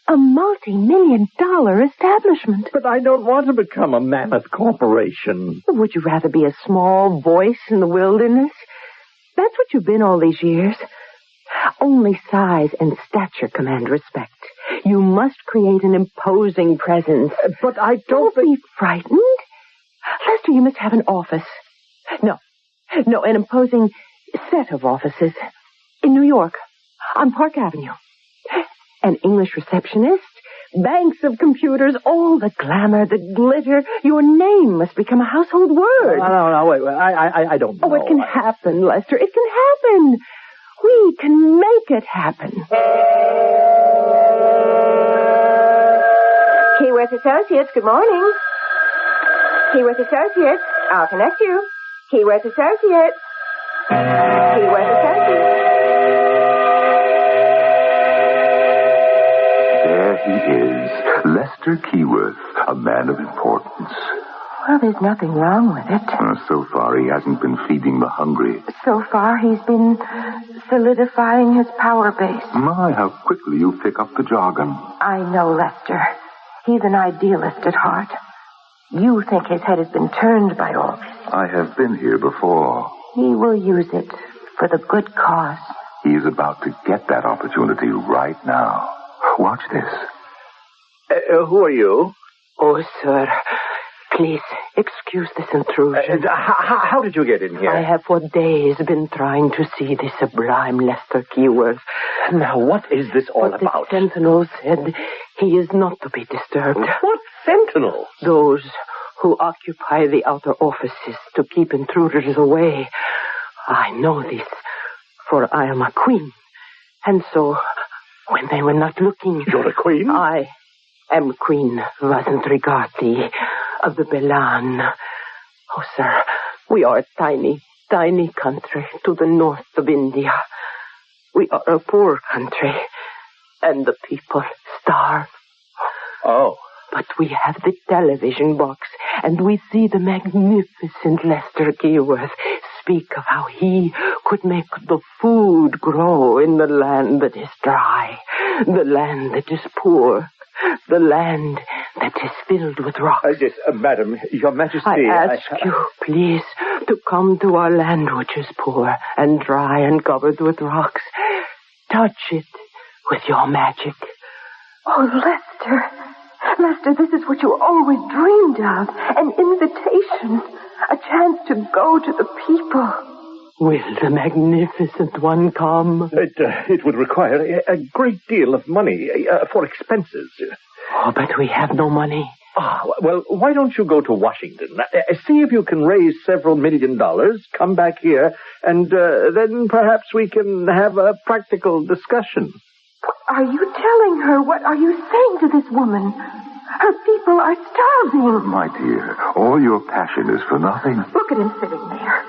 A multi-million-dollar establishment. But I don't want to become a mammoth corporation. Would you rather be a small voice in the wilderness? That's what you've been all these years. Only size and stature command respect. You must create an imposing presence. But I don't be frightened. Lester, you must have an office. No, an imposing set of offices. In New York, on Park Avenue. An English receptionist, banks of computers, all the glamour, the glitter. Your name must become a household word. No, wait. I don't know. Oh, it can happen, Lester. It can happen. We can make it happen. Keyworth Associates, good morning. Keyworth Associates, I'll connect you. Keyworth Associates. Keyworth Associates. There he is, Lester Keyworth, a man of importance. Well, there's nothing wrong with it. So far, he hasn't been feeding the hungry. So far, he's been solidifying his power base. My, how quickly you pick up the jargon. I know, Lester. He's an idealist at heart. You think his head has been turned by all this. I have been here before. He will use it for the good cause. He is about to get that opportunity right now. Watch this. Who are you? Oh, sir. Please, excuse this intrusion. How did you get in here? I have for days been trying to see the sublime Lester Keyworth. Now, what is this all but about? The sentinel said he is not to be disturbed. What sentinel? Those who occupy the outer offices to keep intruders away. I know this, for I am a queen. And so, when they were not looking... You're a queen? I am Queen Vasantregati of the Belan. Oh, sir, we are a tiny, tiny country to the north of India. We are a poor country, and the people starve. Oh. But we have the television box, and we see the magnificent Lester Keyworth speak of how he could make the food grow in the land that is dry, the land that is poor, the land that is filled with rocks. Yes, Madam, Your Majesty... I ask you, please, to come to our land which is poor and dry and covered with rocks. Touch it with your magic. Oh, Lester. Lester, this is what you always dreamed of. An invitation. A chance to go to the people. Will the magnificent one come? It would require a great deal of money for expenses. Oh, but we have no money. Well, why don't you go to Washington? See if you can raise several $1 million, come back here, and then perhaps we can have a practical discussion. Are you telling her? What are you saying to this woman? Her people are starving. My dear, all your passion is for nothing. Look at him sitting there.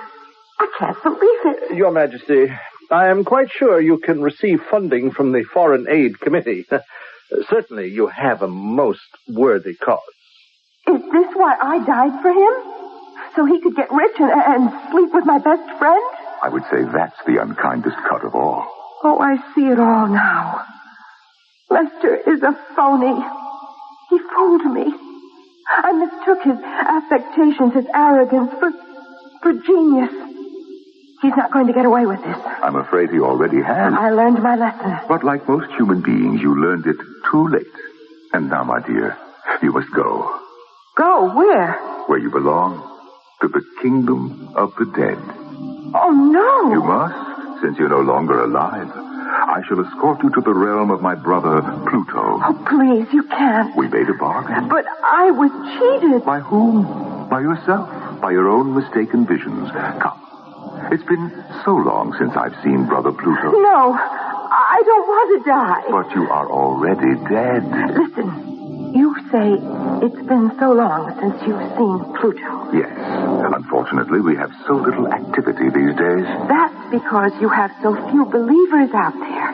I can't believe it. Your Majesty, I am quite sure you can receive funding from the Foreign Aid Committee. Certainly you have a most worthy cause. Is this why I died for him? So he could get rich and sleep with my best friend? I would say that's the unkindest cut of all. Oh, I see it all now. Lester is a phony. He fooled me. I mistook his affectations, his arrogance for genius. He's not going to get away with this. I'm afraid he already has. I learned my lesson. But like most human beings, you learned it too late. And now, my dear, you must go. Go? Where? Where you belong. To the kingdom of the dead. Oh, no. You must. Since you're no longer alive, I shall escort you to the realm of my brother, Pluto. Oh, please, you can't. We made a bargain. But I was cheated. By whom? By yourself. By your own mistaken visions. Come. It's been so long since I've seen Brother Pluto. No, I don't want to die. But you are already dead. Listen, you say it's been so long since you've seen Pluto. Yes. Unfortunately, we have so little activity these days. That's because you have so few believers out there.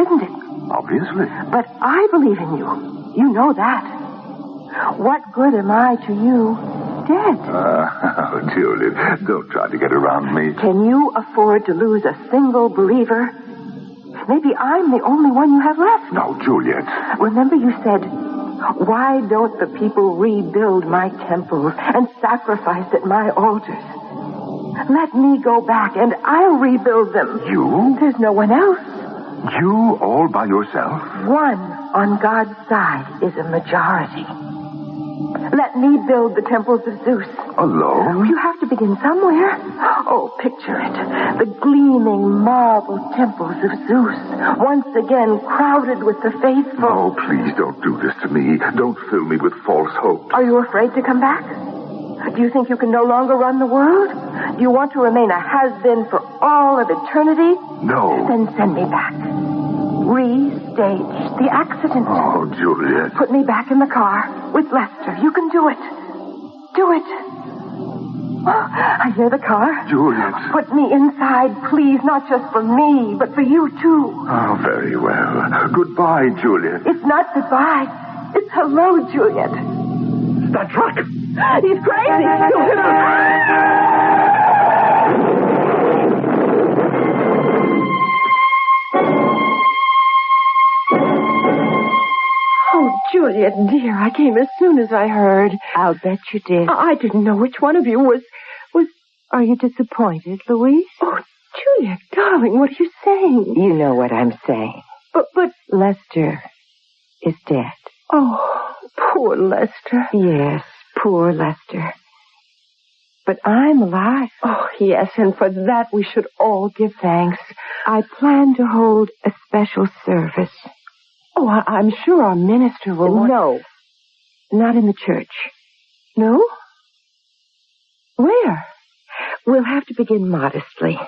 Isn't it? Obviously. But I believe in you. You know that. What good am I to you? Dead. Juliet, don't try to get around me. Can you afford to lose a single believer? Maybe I'm the only one you have left. No, Juliet. Remember you said, why don't the people rebuild my temples and sacrifice at my altars? Let me go back and I'll rebuild them. You? There's no one else. You all by yourself? One on God's side is a majority. Let me build the temples of Zeus. Alone? You have to begin somewhere. Oh, picture it. The gleaming marble temples of Zeus, once again crowded with the faithful. Oh, please don't do this to me. Don't fill me with false hope. Are you afraid to come back? Do you think you can no longer run the world? Do you want to remain a has-been for all of eternity? No. Then send me back. Restage the accident. Oh, Juliet. Put me back in the car with Lester. You can do it. Do it. Oh, I hear the car. Juliet. Put me inside, please, not just for me, but for you, too. Oh, very well. Goodbye, Juliet. It's not goodbye. It's hello, Juliet. That truck. He's crazy. He'll hit us. Oh, Juliet, dear, I came as soon as I heard. I'll bet you did. I didn't know which one of you was... Are you disappointed, Louise? Oh, Juliet, darling, what are you saying? You know what I'm saying. But... Lester is dead. Oh, poor Lester. Yes, poor Lester. But I'm alive. Oh, yes, and for that we should all give thanks. I plan to hold a special service. Oh, I'm sure our minister will... No, not in the church. No? Where? We'll have to begin modestly.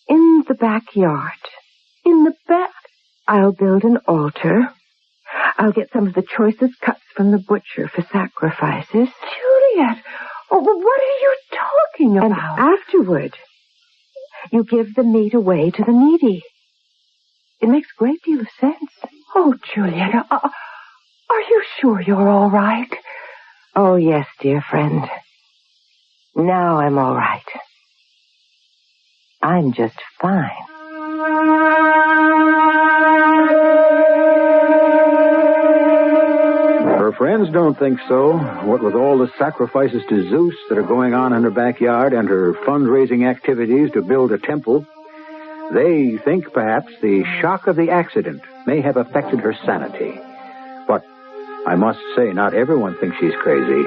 In the backyard. In the back? I'll build an altar. I'll get some of the choicest cuts from the butcher for sacrifices. Juliet! Oh, what are you talking about? And afterward, you give the meat away to the needy. It makes a great deal of sense. Oh, Juliet, are you sure you're all right? Oh, yes, dear friend. Now I'm all right. I'm just fine. Her friends don't think so. What with all the sacrifices to Zeus that are going on in her backyard and her fundraising activities to build a temple, they think perhaps the shock of the accident may have affected her sanity. But I must say, not everyone thinks she's crazy.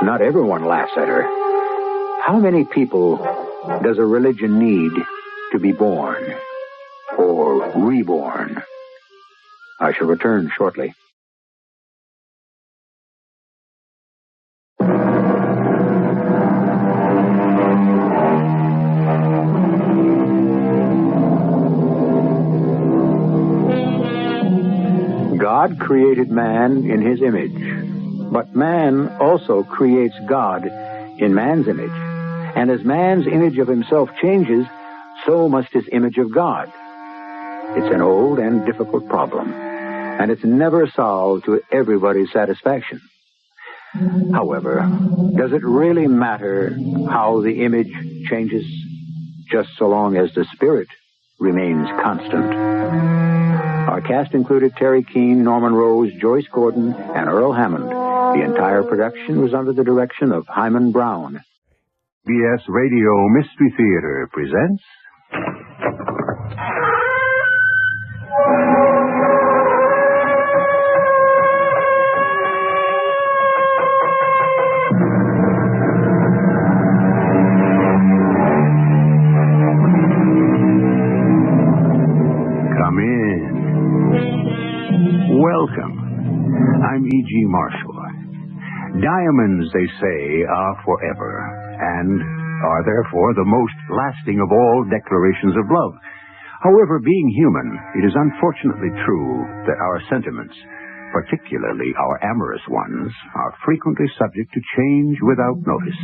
Not everyone laughs at her. How many people does a religion need to be born or reborn? I shall return shortly. God created man in his image, but man also creates God in man's image. And as man's image of himself changes, so must his image of God. It's an old and difficult problem, and it's never solved to everybody's satisfaction. However, does it really matter how the image changes, just so long as the spirit remains constant? Our cast included Terry Keane, Norman Rose, Joyce Gordon, and Earl Hammond. The entire production was under the direction of Hyman Brown. CBS Radio Mystery Theater presents... Come in. Welcome. I'm E.G. Marshall. Diamonds, they say, are forever, and are therefore the most lasting of all declarations of love. However, being human, it is unfortunately true that our sentiments, particularly our amorous ones, are frequently subject to change without notice.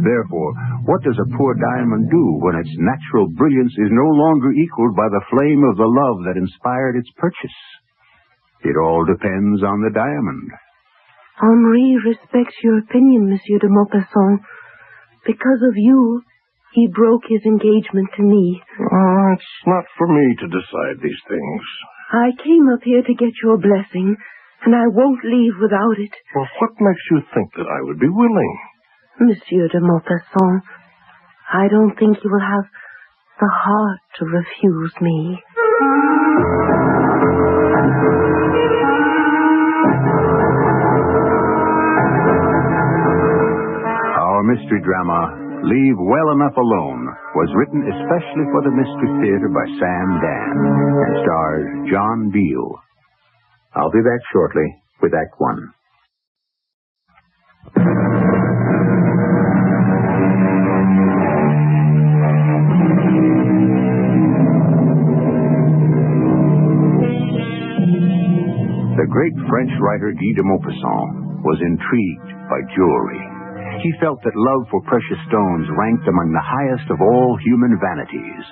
Therefore, what does a poor diamond do when its natural brilliance is no longer equaled by the flame of the love that inspired its purchase? It all depends on the diamond. Henri respects your opinion, Monsieur de Maupassant. Because of you, he broke his engagement to me. It's not for me to decide these things. I came up here to get your blessing, and I won't leave without it. Well, what makes you think that I would be willing? Monsieur de Maupassant, I don't think you will have the heart to refuse me. mystery drama, Leave Well Enough Alone, was written especially for the Mystery Theater by Sam Dan and stars John Beale. I'll be back shortly with Act One. The great French writer Guy de Maupassant was intrigued by jewelry. He felt that love for precious stones ranked among the highest of all human vanities.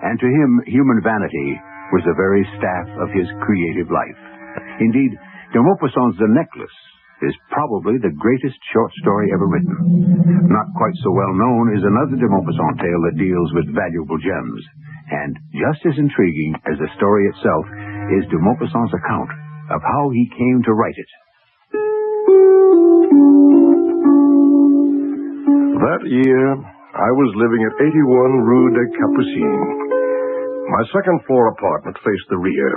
And to him, human vanity was the very staff of his creative life. Indeed, de Maupassant's The Necklace is probably the greatest short story ever written. Not quite so well known is another de Maupassant tale that deals with valuable gems. And just as intriguing as the story itself is de Maupassant's account of how he came to write it. That year, I was living at 81 Rue des Capucines. My second-floor apartment faced the rear.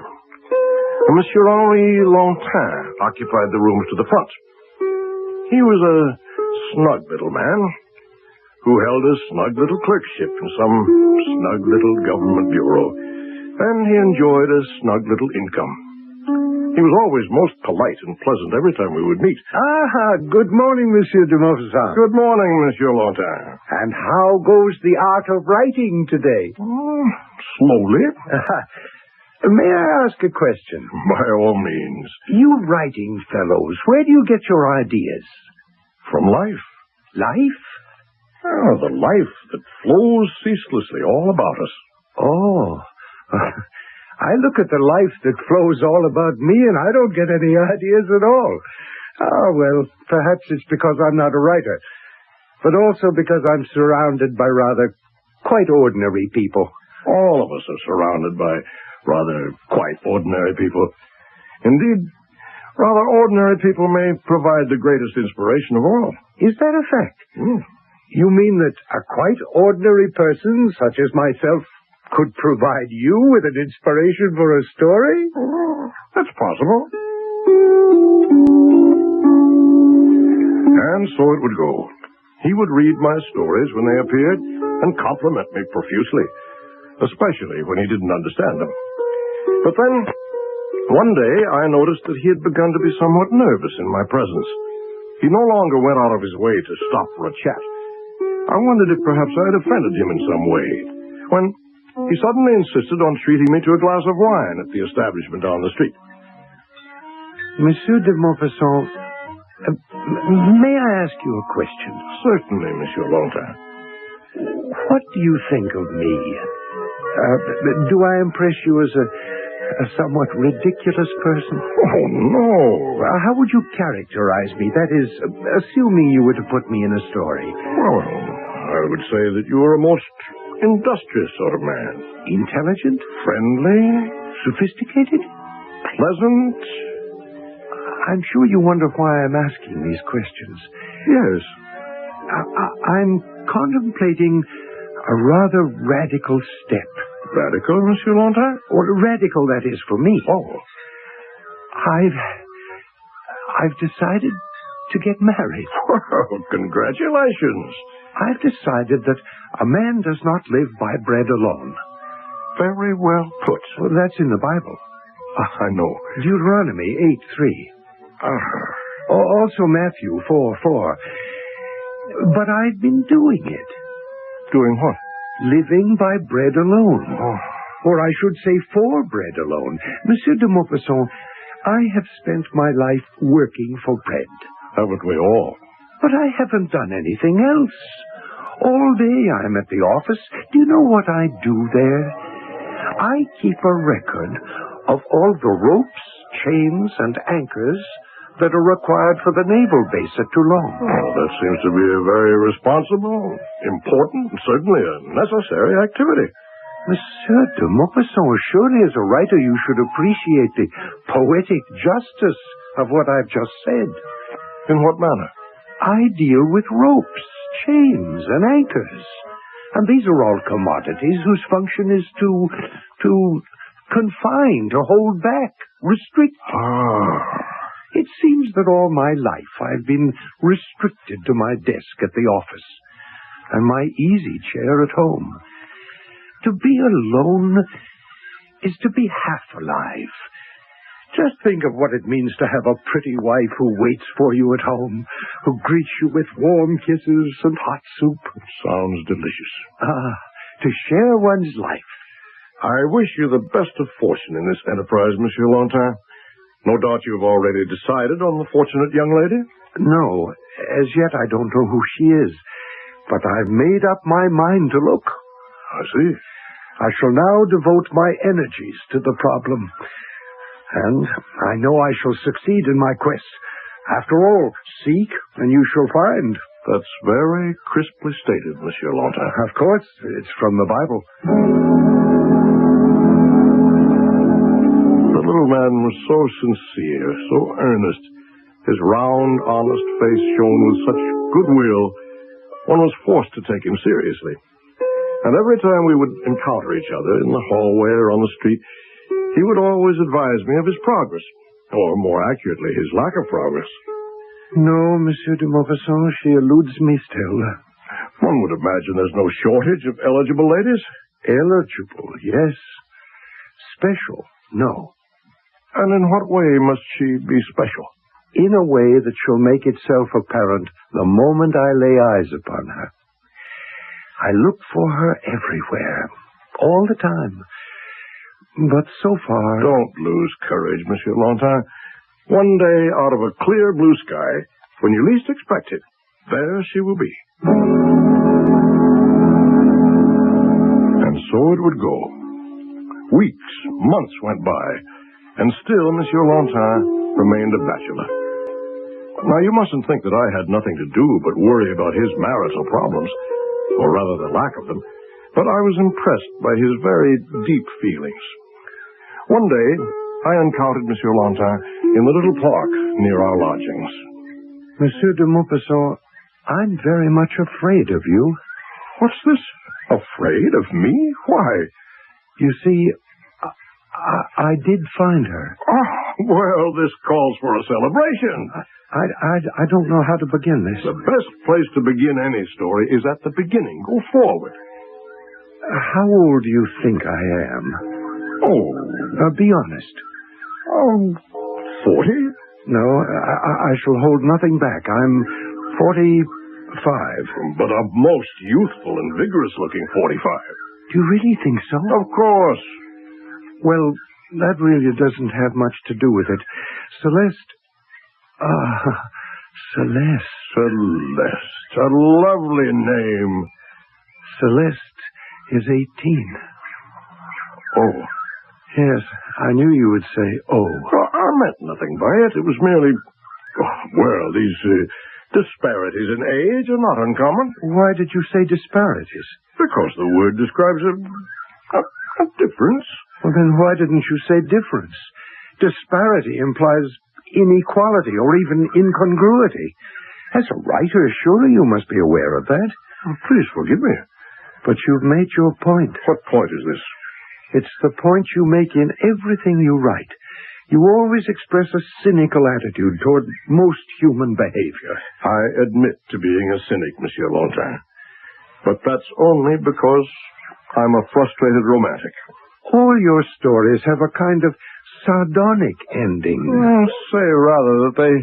Monsieur Henri Lontin occupied the rooms to the front. He was a snug little man who held a snug little clerkship in some snug little government bureau, and he enjoyed a snug little income. He was always most polite and pleasant every time we would meet. Good morning, Monsieur de Maupassant. Good morning, Monsieur Lontin. And how goes the art of writing today? Slowly. May I ask a question? By all means. You writing fellows, where do you get your ideas? From life. Life? Oh, the life that flows ceaselessly all about us. Oh. I look at the life that flows all about me, and I don't get any ideas at all. Well, perhaps it's because I'm not a writer, but also because I'm surrounded by rather quite ordinary people. All of us are surrounded by rather quite ordinary people. Indeed, rather ordinary people may provide the greatest inspiration of all. Is that a fact? You mean that a quite ordinary person, such as myself, could provide you with an inspiration for a story? That's possible. And so it would go. He would read my stories when they appeared and compliment me profusely, especially when he didn't understand them. But then, one day, I noticed that he had begun to be somewhat nervous in my presence. He no longer went out of his way to stop for a chat. I wondered if perhaps I had offended him in some way, when he suddenly insisted on treating me to a glass of wine at the establishment down the street. Monsieur de Maupassant, may I ask you a question? Certainly, Monsieur Lontin. What do you think of me? Do I impress you as a somewhat ridiculous person? Oh, no. How would you characterize me? That is, assuming you were to put me in a story. Well, I would say that you are a most industrious sort of man. Intelligent? Friendly? Sophisticated? Pleasant? I'm sure you wonder why I'm asking these questions. Yes. I'm contemplating a rather radical step. Radical, Monsieur Lontin? Or radical, that is, for me. Oh. I've decided to get married. Well, congratulations. I've decided that a man does not live by bread alone. Very well put. Well, that's in the Bible. I know. Deuteronomy 8:3. Also Matthew 4:4. But I've been doing it. Doing what? Living by bread alone. Oh. Or I should say for bread alone. Monsieur de Maupassant, I have spent my life working for bread. Haven't we all? But I haven't done anything else. All day I'm at the office. Do you know what I do there? I keep a record of all the ropes, chains, and anchors that are required for the naval base at Toulon. Oh, that seems to be a very responsible, important, and certainly a necessary activity. Monsieur de Maupassant, surely as a writer you should appreciate the poetic justice of what I've just said. In what manner? I deal with ropes, chains, and anchors. And these are all commodities whose function is to confine, to hold back, restrict. Ah. It seems that all my life I've been restricted to my desk at the office and my easy chair at home. To be alone is to be half alive. Just think of what it means to have a pretty wife who waits for you at home, who greets you with warm kisses and hot soup. Sounds delicious. To share one's life. I wish you the best of fortune in this enterprise, Monsieur Longtime. No doubt you've already decided on the fortunate young lady? No, as yet I don't know who she is, but I've made up my mind to look. I see. I shall now devote my energies to the problem. And I know I shall succeed in my quest. After all, seek and you shall find. That's very crisply stated, Monsieur Longtime. Of course, it's from the Bible. The little man was so sincere, so earnest. His round, honest face shone with such goodwill, one was forced to take him seriously. And every time we would encounter each other in the hallway or on the street, he would always advise me of his progress, or more accurately, his lack of progress. No, Monsieur de Maupassant, she eludes me still. One would imagine there's no shortage of eligible ladies. Eligible, yes. Special, no. And in what way must she be special? In a way that shall make itself apparent the moment I lay eyes upon her. I look for her everywhere, all the time. But so far... Don't lose courage, Monsieur Longtime. One day, out of a clear blue sky, when you least expect it, there she will be. And so it would go. Weeks, months went by, and still Monsieur Longtime remained a bachelor. Now, you mustn't think that I had nothing to do but worry about his marital problems, or rather the lack of them, but I was impressed by his very deep feelings. One day, I encountered Monsieur Longtime in the little park near our lodgings. Monsieur de Maupassant, I'm very much afraid of you. What's this? Afraid of me? Why? You see, I did find her. Oh, well, this calls for a celebration. I don't know how to begin this. The best place to begin any story is at the beginning. Go forward. How old do you think I am? Oh. Be honest. 40? No, I shall hold nothing back. I'm 45. But a most youthful and vigorous-looking 45. Do you really think so? Of course. Well, that really doesn't have much to do with it. Celeste. Celeste. Celeste. A lovely name. Celeste is 18. Oh. Yes, I knew you would say, oh. I meant nothing by it. It was merely... these disparities in age are not uncommon. Why did you say disparities? Because the word describes a difference. Well, then why didn't you say difference? Disparity implies inequality or even incongruity. As a writer, surely you must be aware of that. Oh, please forgive me. But you've made your point. What point is this? It's the point you make in everything you write. You always express a cynical attitude toward most human behavior. I admit to being a cynic, Monsieur Longtime. But that's only because I'm a frustrated romantic. All your stories have a kind of sardonic ending. Well, say rather that they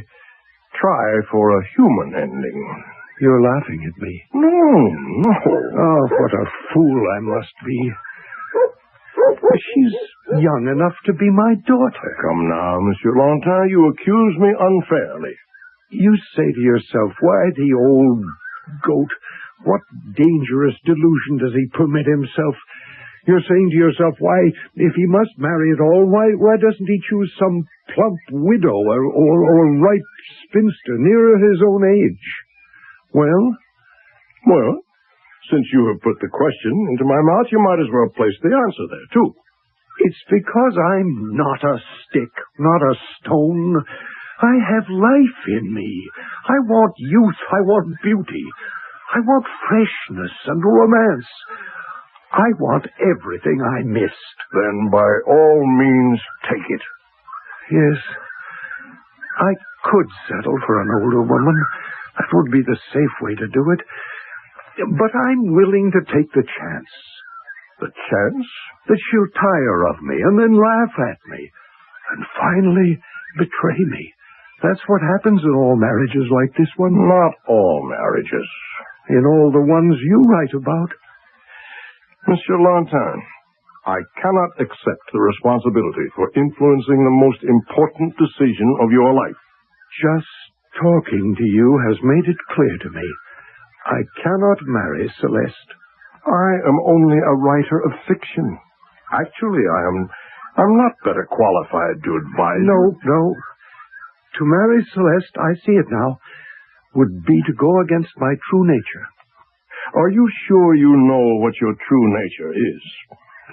try for a human ending. You're laughing at me. No. Oh, what a fool I must be. She's young enough to be my daughter. Come now, Monsieur Longtime, you accuse me unfairly. You say to yourself, why the old goat? What dangerous delusion does he permit himself? You're saying to yourself, why, if he must marry at all, why doesn't he choose some plump widow or ripe spinster nearer his own age? Well, since you have put the question into my mouth, you might as well place the answer there, too. It's because I'm not a stick, not a stone. I have life in me. I want youth. I want beauty. I want freshness and romance. I want everything I missed. Then by all means, take it. Yes. I could settle for an older woman, that would be the safe way to do it. But I'm willing to take the chance. The chance that she'll tire of me and then laugh at me and finally betray me. That's what happens in all marriages like this one. Not all marriages. In all the ones you write about. Monsieur Lantin, I cannot accept the responsibility for influencing the most important decision of your life. Just talking to you has made it clear to me. I cannot marry Celeste. I am only a writer of fiction. Actually, I'm not better qualified to advise. No. To marry Celeste, I see it now, would be to go against my true nature. Are you sure you know what your true nature is?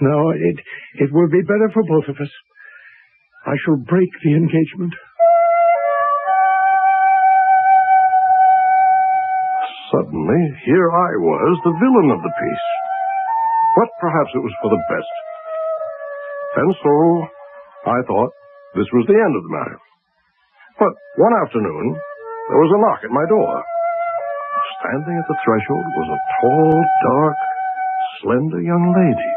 No, it will be better for both of us. I shall break the engagement. Suddenly, here I was, the villain of the piece. But perhaps it was for the best. And so, I thought this was the end of the matter. But one afternoon, there was a knock at my door. Standing at the threshold was a tall, dark, slender young lady.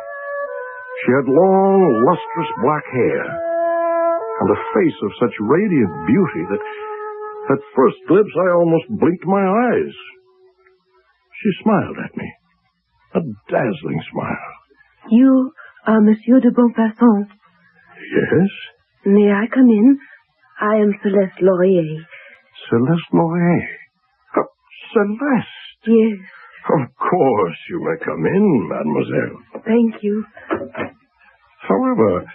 She had long, lustrous black hair, and a face of such radiant beauty that, at first glimpse, I almost blinked my eyes. She smiled at me, a dazzling smile. You are Monsieur de Beaufasson. Yes? May I come in? I am Celeste Laurier. Celeste Laurier? Celeste? Yes. Of course you may come in, mademoiselle. Thank you. However,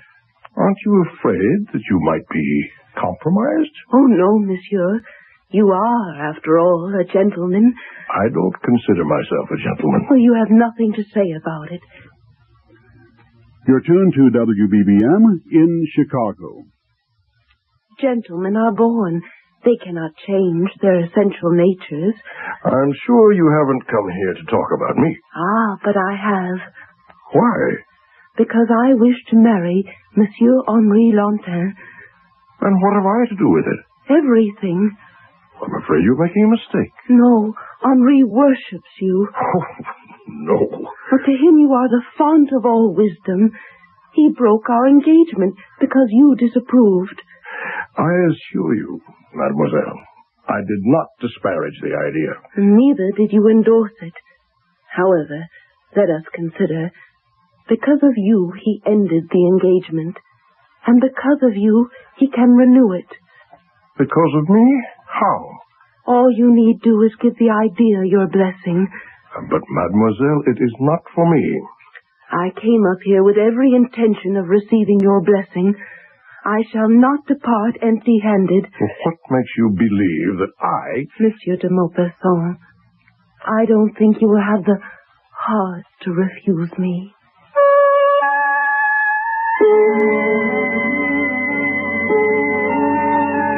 aren't you afraid that you might be compromised? Oh, no, monsieur. You are, after all, a gentleman. I don't consider myself a gentleman. Well, you have nothing to say about it. You're tuned to WBBM in Chicago. Gentlemen are born. They cannot change their essential natures. I'm sure you haven't come here to talk about me. Ah, but I have. Why? Because I wish to marry Monsieur Henri Lantin. And what have I to do with it? Everything. I'm afraid you're making a mistake. No, Henri worships you. Oh, no. But to him you are the font of all wisdom. He broke our engagement because you disapproved. I assure you, mademoiselle, I did not disparage the idea. Neither did you endorse it. However, let us consider. Because of you, he ended the engagement. And because of you, he can renew it. Because of me? How? All you need do is give the idea your blessing. But, mademoiselle, it is not for me. I came up here with every intention of receiving your blessing. I shall not depart empty-handed. What makes you believe that I... Monsieur de Maupassant, I don't think you will have the heart to refuse me.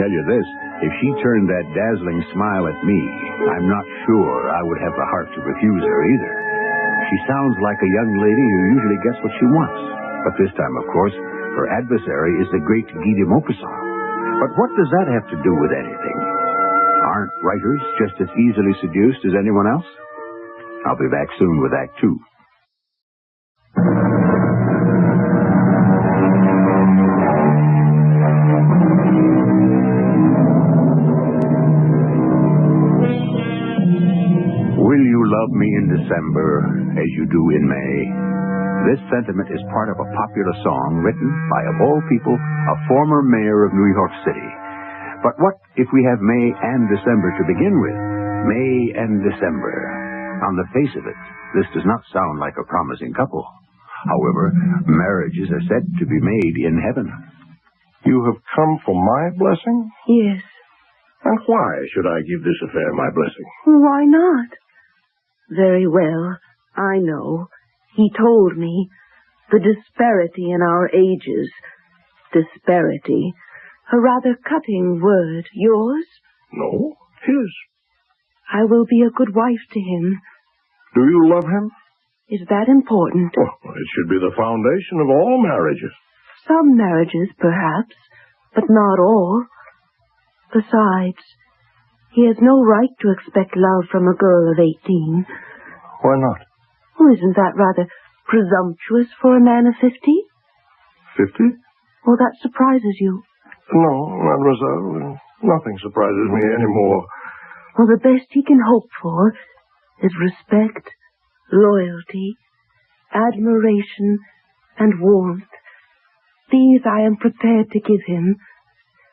Tell you this, if she turned that dazzling smile at me, I'm not sure I would have the heart to refuse her either. She sounds like a young lady who usually gets what she wants. But this time, of course, her adversary is the great Guy de Maupassant. But what does that have to do with anything? Aren't writers just as easily seduced as anyone else? I'll be back soon with Act 2. Will you love me in December as you do in May? This sentiment is part of a popular song written by, of all people, a former mayor of New York City. But what if we have May and December to begin with? May and December. On the face of it, this does not sound like a promising couple. However, marriages are said to be made in heaven. You have come for my blessing? Yes. And why should I give this affair my blessing? Why not? Very well, I know. He told me. The disparity in our ages. Disparity. A rather cutting word. Yours? No, his. I will be a good wife to him. Do you love him? Is that important? Oh, it should be the foundation of all marriages. Some marriages, perhaps, but not all. Besides, he has no right to expect love from a girl of 18. Why not? Oh, isn't that rather presumptuous for a man of 50? 50? Oh, that surprises you. No, mademoiselle. Nothing surprises me anymore. Well, the best he can hope for is respect, loyalty, admiration, and warmth. These I am prepared to give him.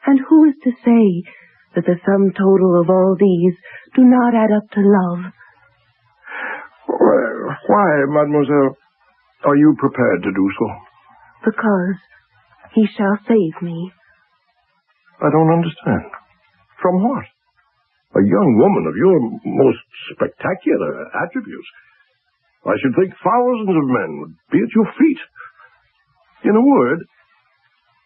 And who is to say that the sum total of all these do not add up to love? Why, mademoiselle, are you prepared to do so? Because he shall save me. I don't understand. From what? A young woman of your most spectacular attributes. I should think thousands of men would be at your feet. In a word,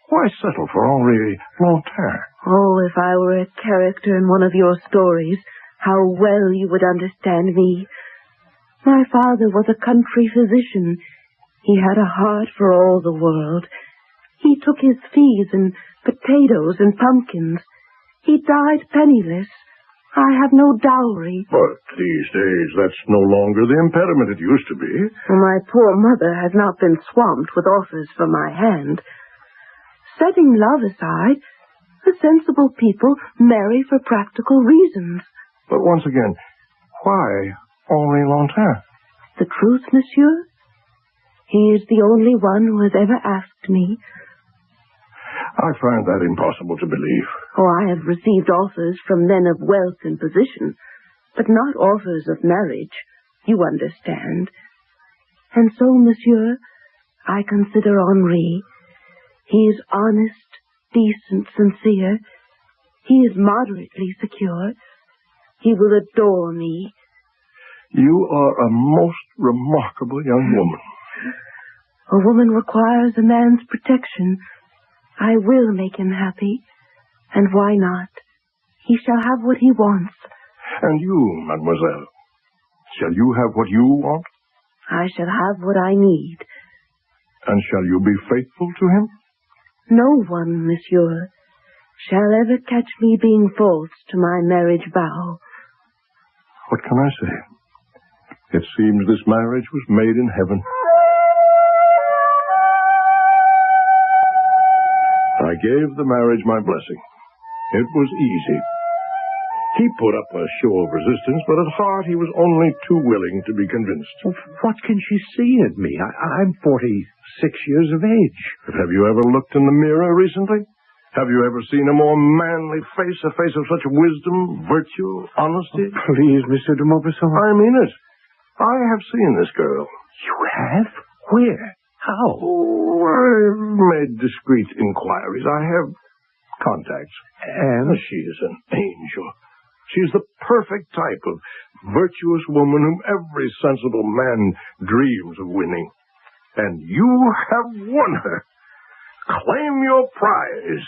why settle for Henri Lantin? Oh, if I were a character in one of your stories, how well you would understand me. My father was a country physician. He had a heart for all the world. He took his fees in potatoes and pumpkins. He died penniless. I have no dowry. But these days, that's no longer the impediment it used to be. My poor mother has not been swamped with offers from my hand. Setting love aside, the sensible people marry for practical reasons. But once again, why Henri Lantin? The truth, monsieur? He is the only one who has ever asked me. I find that impossible to believe. Oh, I have received offers from men of wealth and position, but not offers of marriage. You understand. And so, monsieur, I consider Henri. He is honest, decent, sincere. He is moderately secure. He will adore me. You are a most remarkable young woman. A woman requires a man's protection. I will make him happy. And why not? He shall have what he wants. And you, mademoiselle, shall you have what you want? I shall have what I need. And shall you be faithful to him? No one, monsieur, shall ever catch me being false to my marriage vow. What can I say? It seems this marriage was made in heaven. I gave the marriage my blessing. It was easy. He put up a show of resistance, but at heart he was only too willing to be convinced. Well, what can she see in me? I'm 46 years of age. But have you ever looked in the mirror recently? Have you ever seen a more manly face, a face of such wisdom, virtue, honesty? Oh, please, Monsieur de Maupassant. I mean it. I have seen this girl. You have? Where? How? Oh, I've made discreet inquiries. I have contacts. And? She is an angel. She's the perfect type of virtuous woman whom every sensible man dreams of winning. And you have won her. Claim your prize.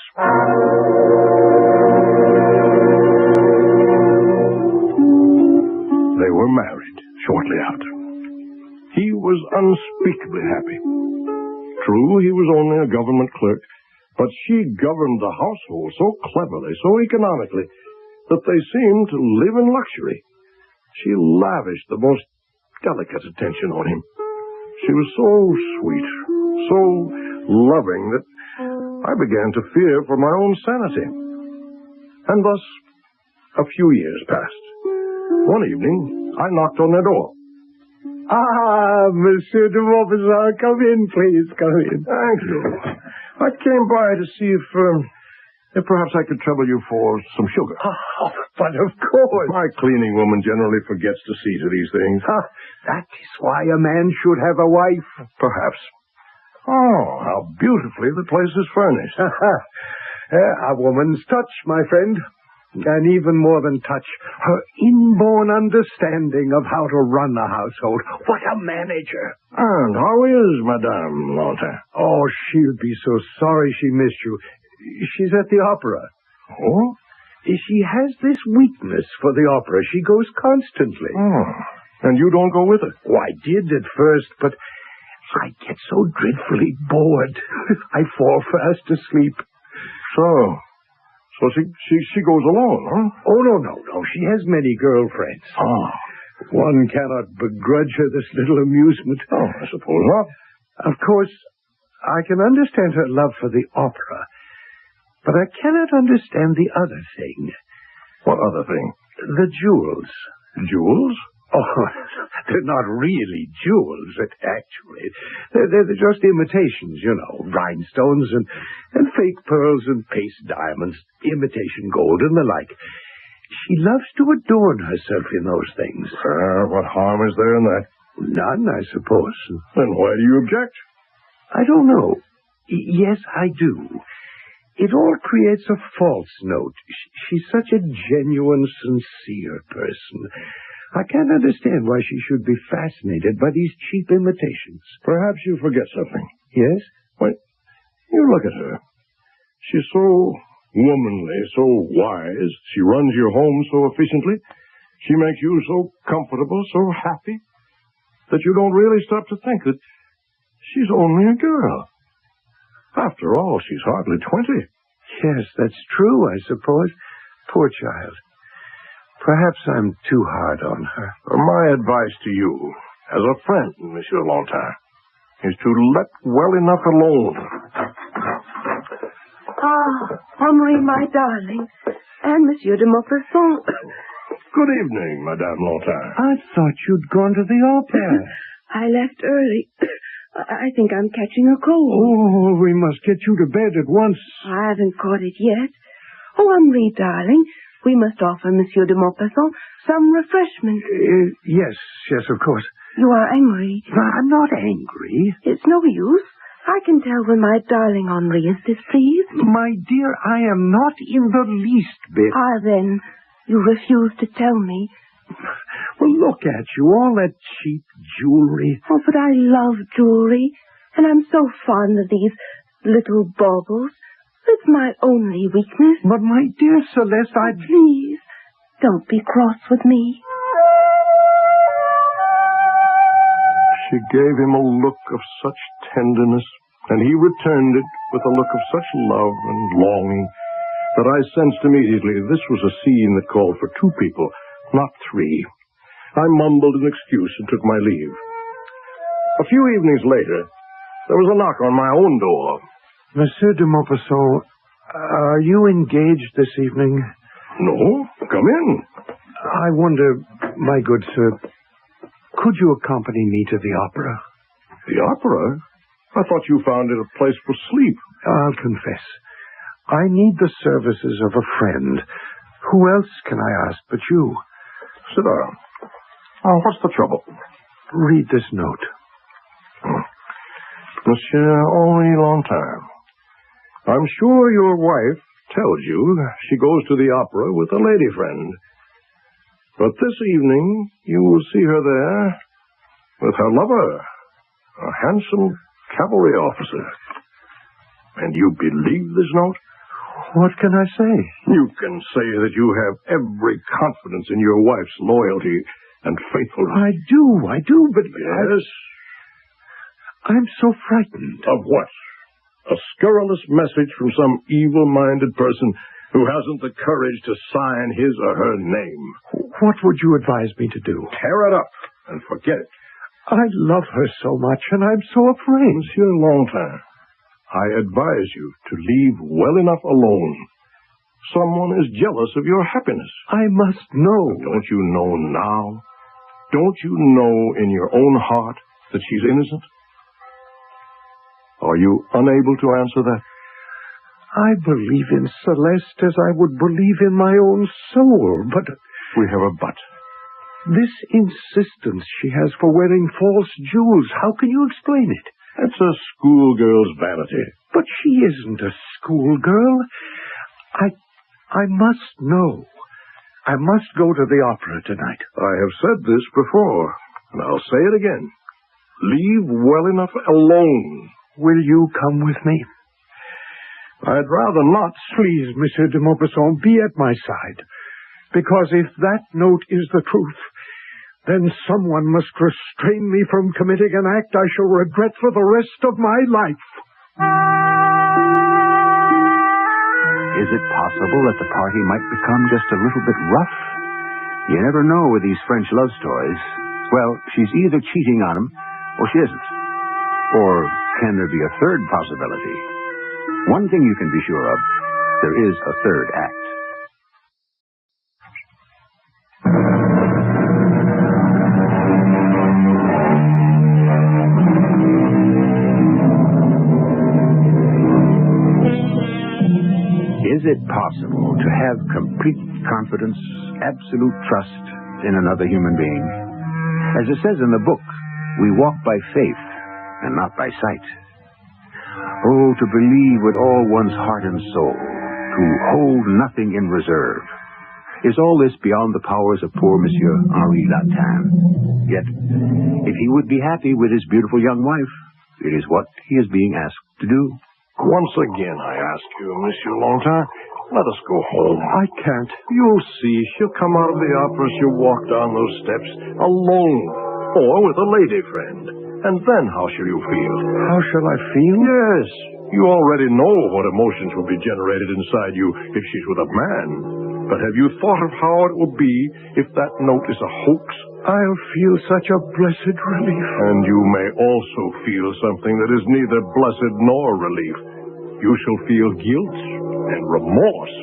They were married shortly after. He was unspeakably happy. True, he was only a government clerk, but she governed the household so cleverly, so economically, that they seemed to live in luxury. She lavished the most delicate attention on him. She was so sweet, so loving that I began to fear for my own sanity. And thus, a few years passed. One evening, I knocked on their door. Ah, Monsieur de Maupassant, come in, please, come in. Thank you. I came by to see if perhaps I could trouble you for some sugar. Oh, but of course. My cleaning woman generally forgets to see to these things. That is why a man should have a wife. Perhaps. Oh, how beautifully the place is furnished. A woman's touch, my friend. And even more than touch, her inborn understanding of how to run a household. What a manager. And how is Madame Lantin? Oh, she'll be so sorry she missed you. She's at the opera. Oh? She has this weakness for the opera. She goes constantly. Oh. And you don't go with her? Oh, I did at first, but I get so dreadfully bored. I fall fast asleep. So So she goes alone, huh? Oh, no. She has many girlfriends. Oh. One cannot begrudge her this little amusement. Oh, I suppose not. Of course, I can understand her love for the opera, but I cannot understand the other thing. What other thing? The jewels. Jewels? Oh, they're not really jewels, actually. They're just imitations, rhinestones and fake pearls and paste diamonds, imitation gold and the like. She loves to adorn herself in those things. What harm is there in that? None, I suppose. Then why do you object? I don't know. Yes, I do. It all creates a false note. She's such a genuine, sincere person. I can't understand why she should be fascinated by these cheap imitations. Perhaps you forget something. Yes? Why, you look at her. She's so womanly, so wise. She runs your home so efficiently. She makes you so comfortable, so happy, that you don't really stop to think that she's only a girl. After all, she's hardly 20. Yes, that's true, I suppose. Poor child. Perhaps I'm too hard on her. My advice to you, as a friend, Monsieur Lontin, is to let well enough alone. Henri, my darling, and Monsieur de Maupassant. Good evening, Madame Lontin. I thought you'd gone to the opera. I left early. I think I'm catching a cold. Oh, we must get you to bed at once. I haven't caught it yet. Oh, Henri, darling, we must offer Monsieur de Maupassant some refreshment. Yes, of course. You are angry. I'm not angry. It's no use. I can tell when my darling Henri is displeased. My dear, I am not in the least bit. Then, you refuse to tell me. Well, look at you, all that cheap jewelry. Oh, but I love jewelry, and I'm so fond of these little baubles. It's my only weakness. But, my dear Celeste, Please, don't be cross with me. She gave him a look of such tenderness, and he returned it with a look of such love and longing, that I sensed immediately this was a scene that called for two people, not three. I mumbled an excuse and took my leave. A few evenings later, there was a knock on my own door. Monsieur de Maupassant, are you engaged this evening? No, come in. I wonder, my good sir, could you accompany me to the opera? The opera? I thought you found it a place for sleep. I'll confess. I need the services of a friend. Who else can I ask but you? Sit down. What's the trouble? Read this note. Monsieur Henri Lontin, I'm sure your wife tells you she goes to the opera with a lady friend. But this evening you will see her there with her lover, a handsome cavalry officer. And you believe this note? What can I say? You can say that you have every confidence in your wife's loyalty and faithfulness. I do, but... Yes? I'm so frightened. Of what? A scurrilous message from some evil-minded person who hasn't the courage to sign his or her name. What would you advise me to do? Tear it up and forget it. I love her so much, and I'm so afraid. Monsieur Lontin, I advise you to leave well enough alone. Someone is jealous of your happiness. I must know. Don't you know now? Don't you know in your own heart that she's innocent? Are you unable to answer that? I believe in Celeste as I would believe in my own soul, but... We have a but. This insistence she has for wearing false jewels, how can you explain it? It's a schoolgirl's vanity. But she isn't a schoolgirl. I must know. I must go to the opera tonight. I have said this before, and I'll say it again. Leave well enough alone. Will you come with me? I'd rather not. Please, Monsieur de Maupassant, be at my side. Because if that note is the truth, then someone must restrain me from committing an act I shall regret for the rest of my life. Is it possible that the party might become just a little bit rough? You never know with these French love stories. Well, she's either cheating on him or she isn't. Or can there be a third possibility? One thing you can be sure of, there is a third act. Is it possible to have complete confidence, absolute trust in another human being? As it says in the book, we walk by faith and not by sight. Oh, to believe with all one's heart and soul, to hold nothing in reserve. Is all this beyond the powers of poor Monsieur Henri Latin? Yet, if he would be happy with his beautiful young wife, it is what he is being asked to do. Once again, I ask you, Monsieur Longtime, let us go home. I can't. You'll see. She'll come out of the opera, she'll walk down those steps alone, or with a lady friend. And then how shall you feel? How shall I feel? Yes. You already know what emotions will be generated inside you if she's with a man. But have you thought of how it will be if that note is a hoax? I'll feel such a blessed relief. And you may also feel something that is neither blessed nor relief. You shall feel guilt and remorse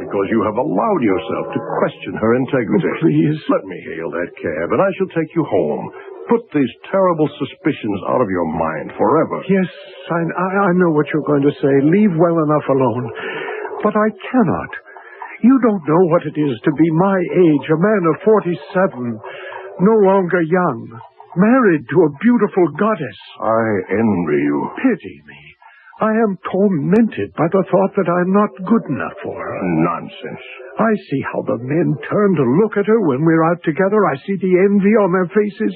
because you have allowed yourself to question her integrity. Oh, please. Let me hail that cab, and I shall take you home. Put these terrible suspicions out of your mind forever. Yes, I know what you're going to say. Leave well enough alone. But I cannot. You don't know what it is to be my age, a man of 47, no longer young, married to a beautiful goddess. I envy you. Pity me. I am tormented by the thought that I'm not good enough for her. Nonsense. I see how the men turn to look at her when we're out together. I see the envy on their faces.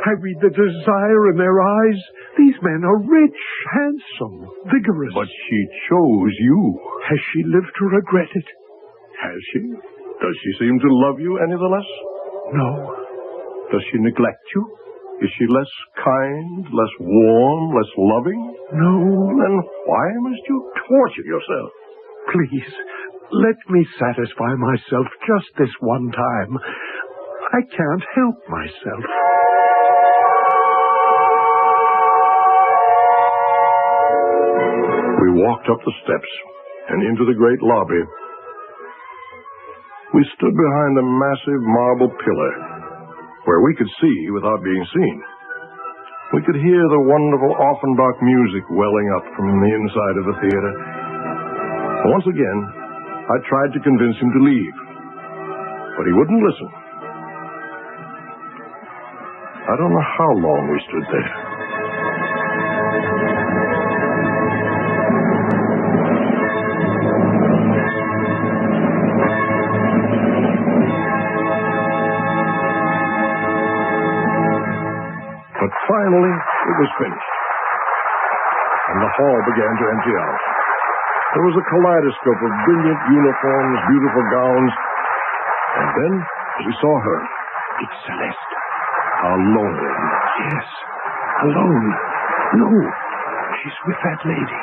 I read the desire in their eyes. These men are rich, handsome, vigorous. But she chose you. Has she lived to regret it? Has she? Does she seem to love you any the less? No. Does she neglect you? Is she less kind, less warm, less loving? No. Then why must you torture yourself? Please, let me satisfy myself just this one time. I can't help myself. We walked up the steps and into the great lobby. We stood behind the massive marble pillar, where we could see without being seen. We could hear the wonderful Offenbach music welling up from the inside of the theater. Once again, I tried to convince him to leave, but he wouldn't listen. I don't know how long we stood there. But finally, it was finished, and the hall began to empty out. There was a kaleidoscope of brilliant uniforms, beautiful gowns, and then we saw her. It's Celeste. Alone. Yes, alone. No, she's with that lady.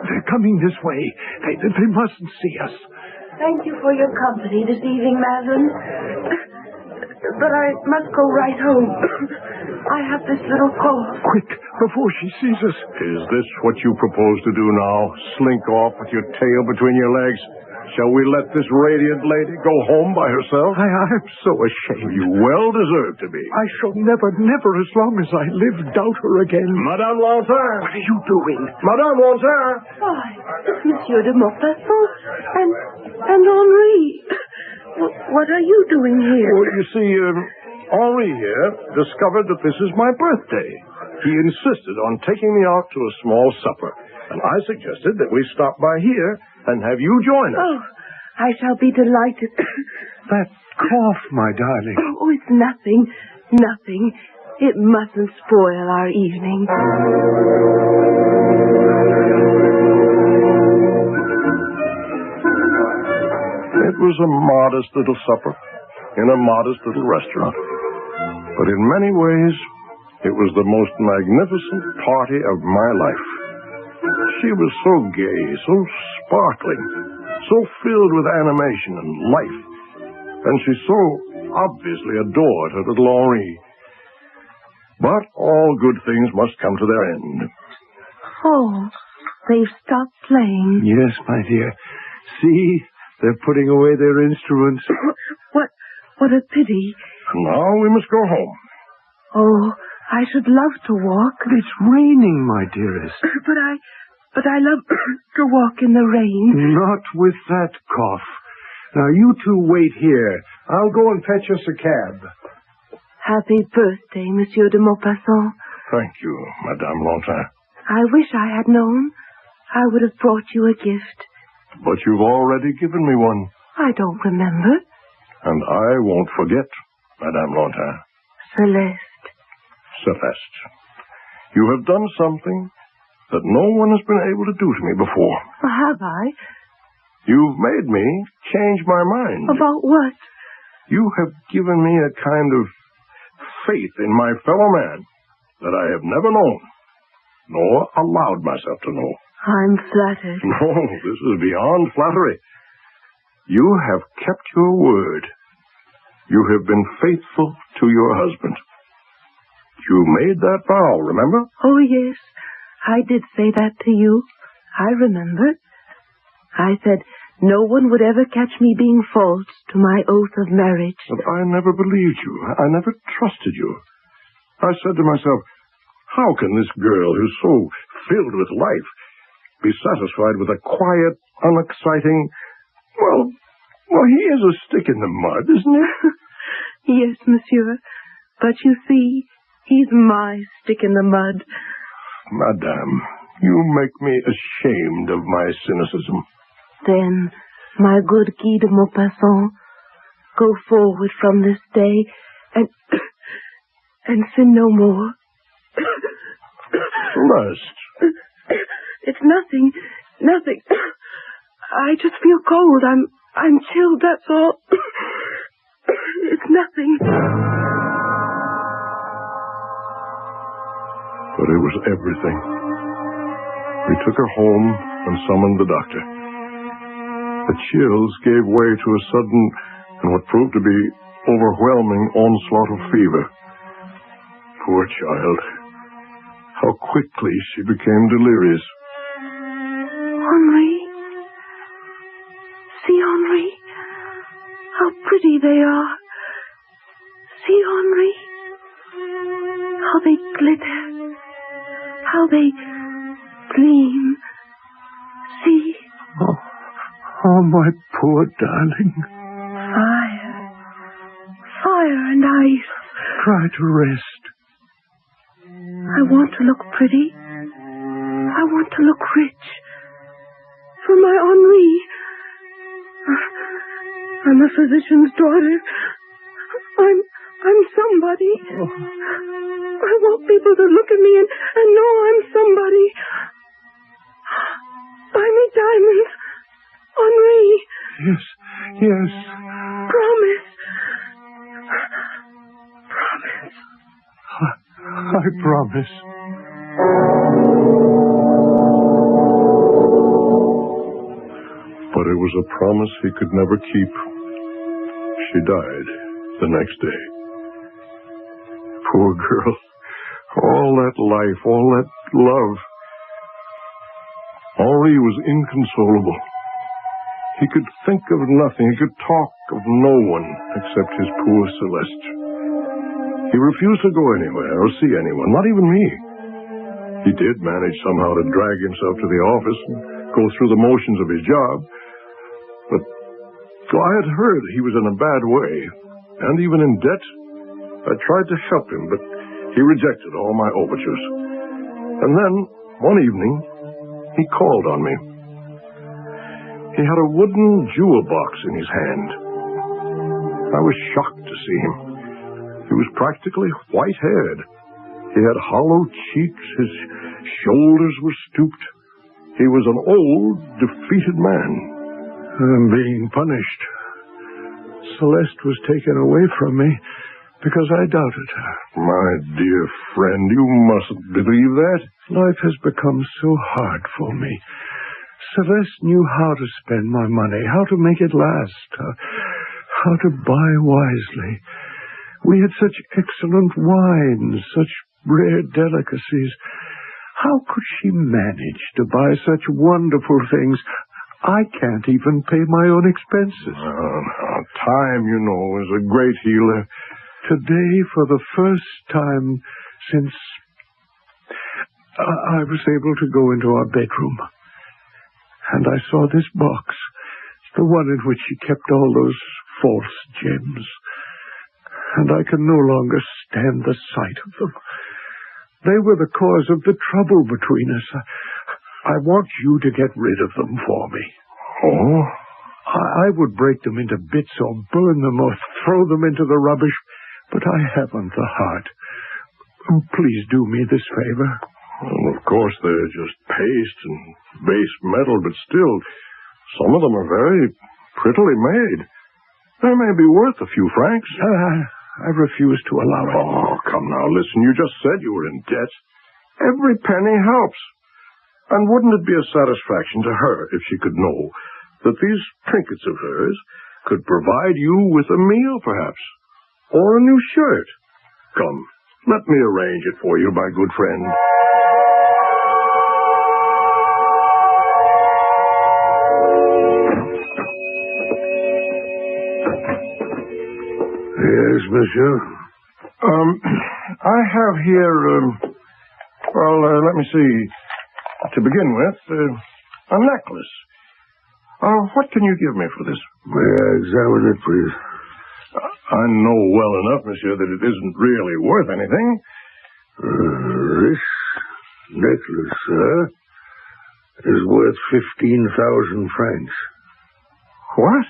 They're coming this way. They mustn't see us. Thank you for your company this evening, Madeline. But I must go right home. I have this little call. Quick, before she sees us. Is this what you propose to do now? Slink off with your tail between your legs? Shall we let this radiant lady go home by herself? I'm so ashamed. You well deserve to be. I shall never, as long as I live, doubt her again. Madame Lantin! What are you doing? Madame Lantin! Why, it's Monsieur de Maupassant and Henri. What are you doing here? Well, you see, Henri here discovered that this is my birthday. He insisted on taking me out to a small supper, and I suggested that we stop by here and have you join us. Oh, I shall be delighted. That cough, my darling. Oh, it's nothing. Nothing. It mustn't spoil our evening. It was a modest little supper in a modest little restaurant. But in many ways, it was the most magnificent party of my life. She was so gay, so sparkling, so filled with animation and life. And she so obviously adored her little Henri. But all good things must come to their end. Oh, they've stopped playing. Yes, my dear. See, they're putting away their instruments. What a pity. Now we must go home. Oh, I should love to walk. It's raining, my dearest. But I love to walk in the rain. Not with that cough. Now, you two wait here. I'll go and fetch us a cab. Happy birthday, Monsieur de Maupassant. Thank you, Madame Lantin. I wish I had known. I would have brought you a gift. But you've already given me one. I don't remember. And I won't forget, Madame Lantin. Celeste. Celeste, you have done something that no one has been able to do to me before. Have I? You've made me change my mind. About what? You have given me a kind of faith in my fellow man that I have never known, nor allowed myself to know. I'm flattered. No, this is beyond flattery. You have kept your word. You have been faithful to your husband. You made that vow, remember? Oh, yes. I did say that to you. I remember. I said no one would ever catch me being false to my oath of marriage. But I never believed you. I never trusted you. I said to myself, how can this girl who's so filled with life be satisfied with a quiet, unexciting... Well, he is a stick in the mud, isn't he? Yes, monsieur. But you see, he's my stick in the mud. Madame, you make me ashamed of my cynicism. Then, my good Guy de Maupassant, go forward from this day and sin no more. Celeste. It's nothing. I just feel cold. I'm chilled, that's all. It's nothing. But it was everything. We took her home and summoned the doctor. The chills gave way to a sudden and what proved to be overwhelming onslaught of fever. Poor child. How quickly she became delirious. Henri. See, Henri. How pretty they are. See, Henri. How they glitter. How they gleam. See. Oh, my poor darling. Fire and ice. Try to rest. I want to look pretty. I want to look rich. For my Henri. I'm a physician's daughter. I'm somebody. Oh. I want people to look at me and know I'm somebody. Buy me diamonds. Henri. Yes. Promise. I promise. But it was a promise he could never keep. She died the next day. Poor girl. All that life, all that love. Henri was inconsolable. He could think of nothing. He could talk of no one except his poor Celeste. He refused to go anywhere or see anyone, not even me. He did manage somehow to drag himself to the office and go through the motions of his job. But I had heard he was in a bad way, and even in debt. I tried to help him, but he rejected all my overtures. And then, one evening, he called on me. He had a wooden jewel box in his hand. I was shocked to see him. He was practically white-haired. He had hollow cheeks. His shoulders were stooped. He was an old, defeated man. I'm being punished. Celeste was taken away from me, because I doubted her. My dear friend, you mustn't believe that. Life has become so hard for me. Celeste knew how to spend my money, how to make it last, how to buy wisely. We had such excellent wines, such rare delicacies. How could she manage to buy such wonderful things? I can't even pay my own expenses. Time, you know, is a great healer. Today, for the first time since I was able to go into our bedroom, and I saw this box, the one in which she kept all those false gems, and I can no longer stand the sight of them. They were the cause of the trouble between us. I want you to get rid of them for me. Oh? I would break them into bits or burn them or throw them into the rubbish, but I haven't the heart. Please do me this favor. Well, of course, they're just paste and base metal, but still, some of them are very prettily made. They may be worth a few francs. I refuse to allow it. Oh, come now, listen. You just said you were in debt. Every penny helps. And wouldn't it be a satisfaction to her if she could know that these trinkets of hers could provide you with a meal, perhaps? Or a new shirt? Come, let me arrange it for you, my good friend. Yes, monsieur. I have here, let me see. To begin with, a necklace. What can you give me for this? May I examine it, please? I know well enough, monsieur, that it isn't really worth anything. This necklace, sir, is worth 15,000 francs. What?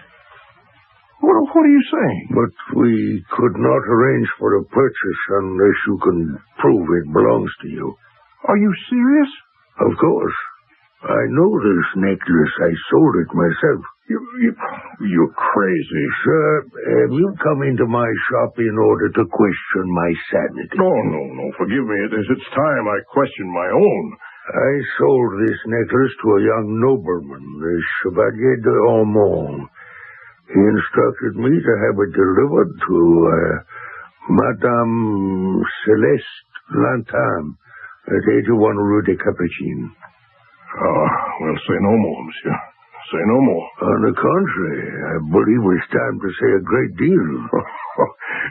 What are you saying? But we could not arrange for a purchase unless you can prove it belongs to you. Are you serious? Of course. I know this necklace. I sold it myself. You're crazy. Sir, have you come into my shop in order to question my sanity? No. Forgive me. It's time I question my own. I sold this necklace to a young nobleman, the Chevalier d'Ormond. He instructed me to have it delivered to Madame Celeste Lantam at 81 Rue des Capucines. Well, say no more, monsieur. Say no more. On the contrary, I believe it's time to say a great deal.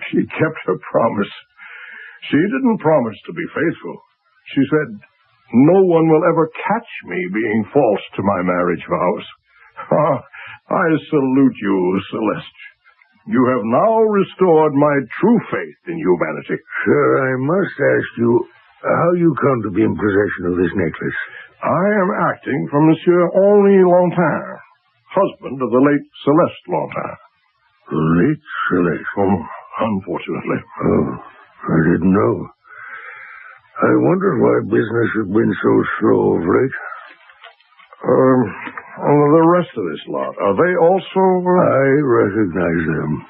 She kept her promise. She didn't promise to be faithful. She said, no one will ever catch me being false to my marriage vows. I salute you, Celeste. You have now restored my true faith in humanity. Sir, I must ask you how you come to be in possession of this necklace. I am acting for Monsieur Henri Lantin, husband of the late Celeste Lantin. Late Celeste? Unfortunately. Oh, I didn't know. I wondered why business had been so slow of late. The rest of this lot, are they also... I recognize them.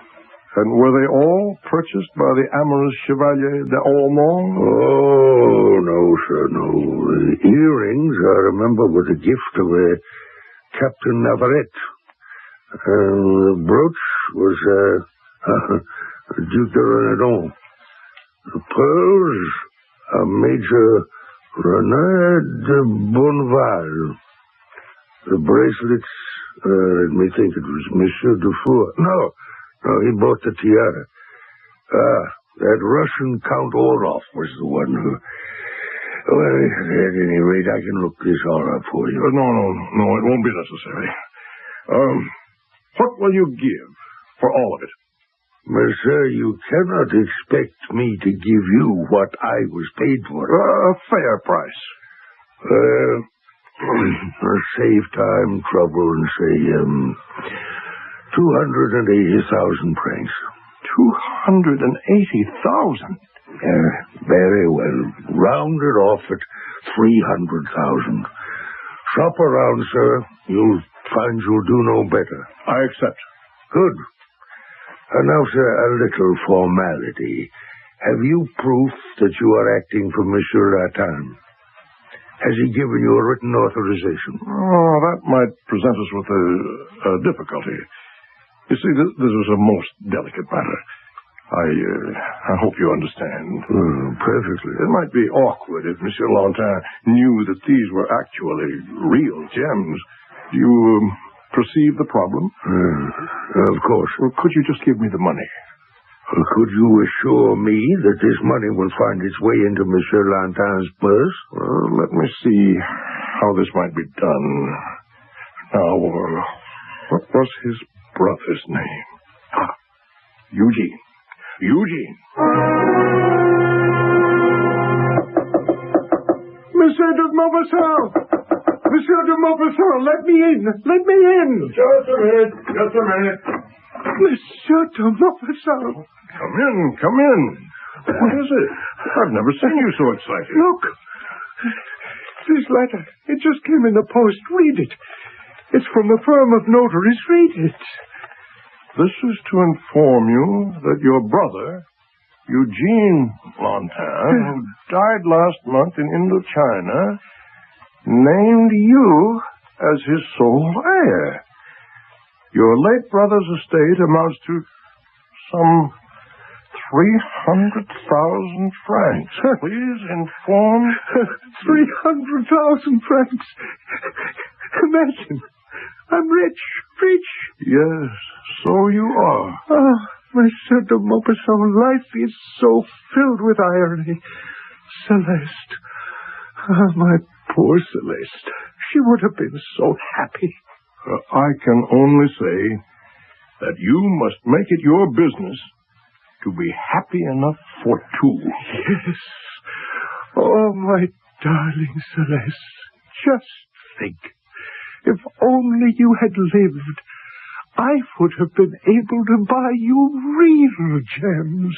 And were they all purchased by the amorous Chevalier d'Ormond? Oh, no, sir, no. The earrings, I remember, were the gift of Captain Navarrete. The brooch was Duc de Renaudon. The pearls, Major Renard de Bonneval. The bracelets, let me think, it was Monsieur Dufour. No, he bought the tiara. That Russian Count Orloff was the one who... Well, at any rate, I can look this all up for you. No, it won't be necessary. What will you give for all of it? Monsieur, you cannot expect me to give you what I was paid for. A fair price. Save time, trouble, and say, 280,000 francs. 280,000? Very well. Round it off at 300,000. Shop around, sir. You'll find you'll do no better. I accept. Good. Now, sir, a little formality. Have you proof that you are acting for Monsieur Latin? Has he given you a written authorization? Oh, that might present us with a difficulty. You see, this is a most delicate matter. I hope you understand. Perfectly. It might be awkward if Monsieur Lantin knew that these were actually real gems. Do you perceive the problem? Of course. Well, could you just give me the money? Could you assure me that this money will find its way into Monsieur Lantin's purse? Well, let me see how this might be done. Now, what was his brother's name? Eugene. Eugene. Monsieur de Maupassant! Monsieur de Maupassant, let me in! Let me in! Just a minute. Just a minute. Monsieur de Maupassant! Come in. What is it? I've never seen you so excited. Look! This letter, it just came in the post. Read it. It's from the firm of notaries. Read it. This is to inform you that your brother, Eugene Lantin, who died last month in Indochina, named you as his sole heir. Your late brother's estate amounts to some 300,000 francs. Please inform... 300,000 francs. Imagine. I'm rich. Yes, so you are. Oh, Monsieur de Maupassant, life is so filled with irony. Celeste. My poor Celeste. She would have been so happy. I can only say that you must make it your business to be happy enough for two. Yes. Oh, my darling Celeste. Just think. If only you had lived, I would have been able to buy you real gems.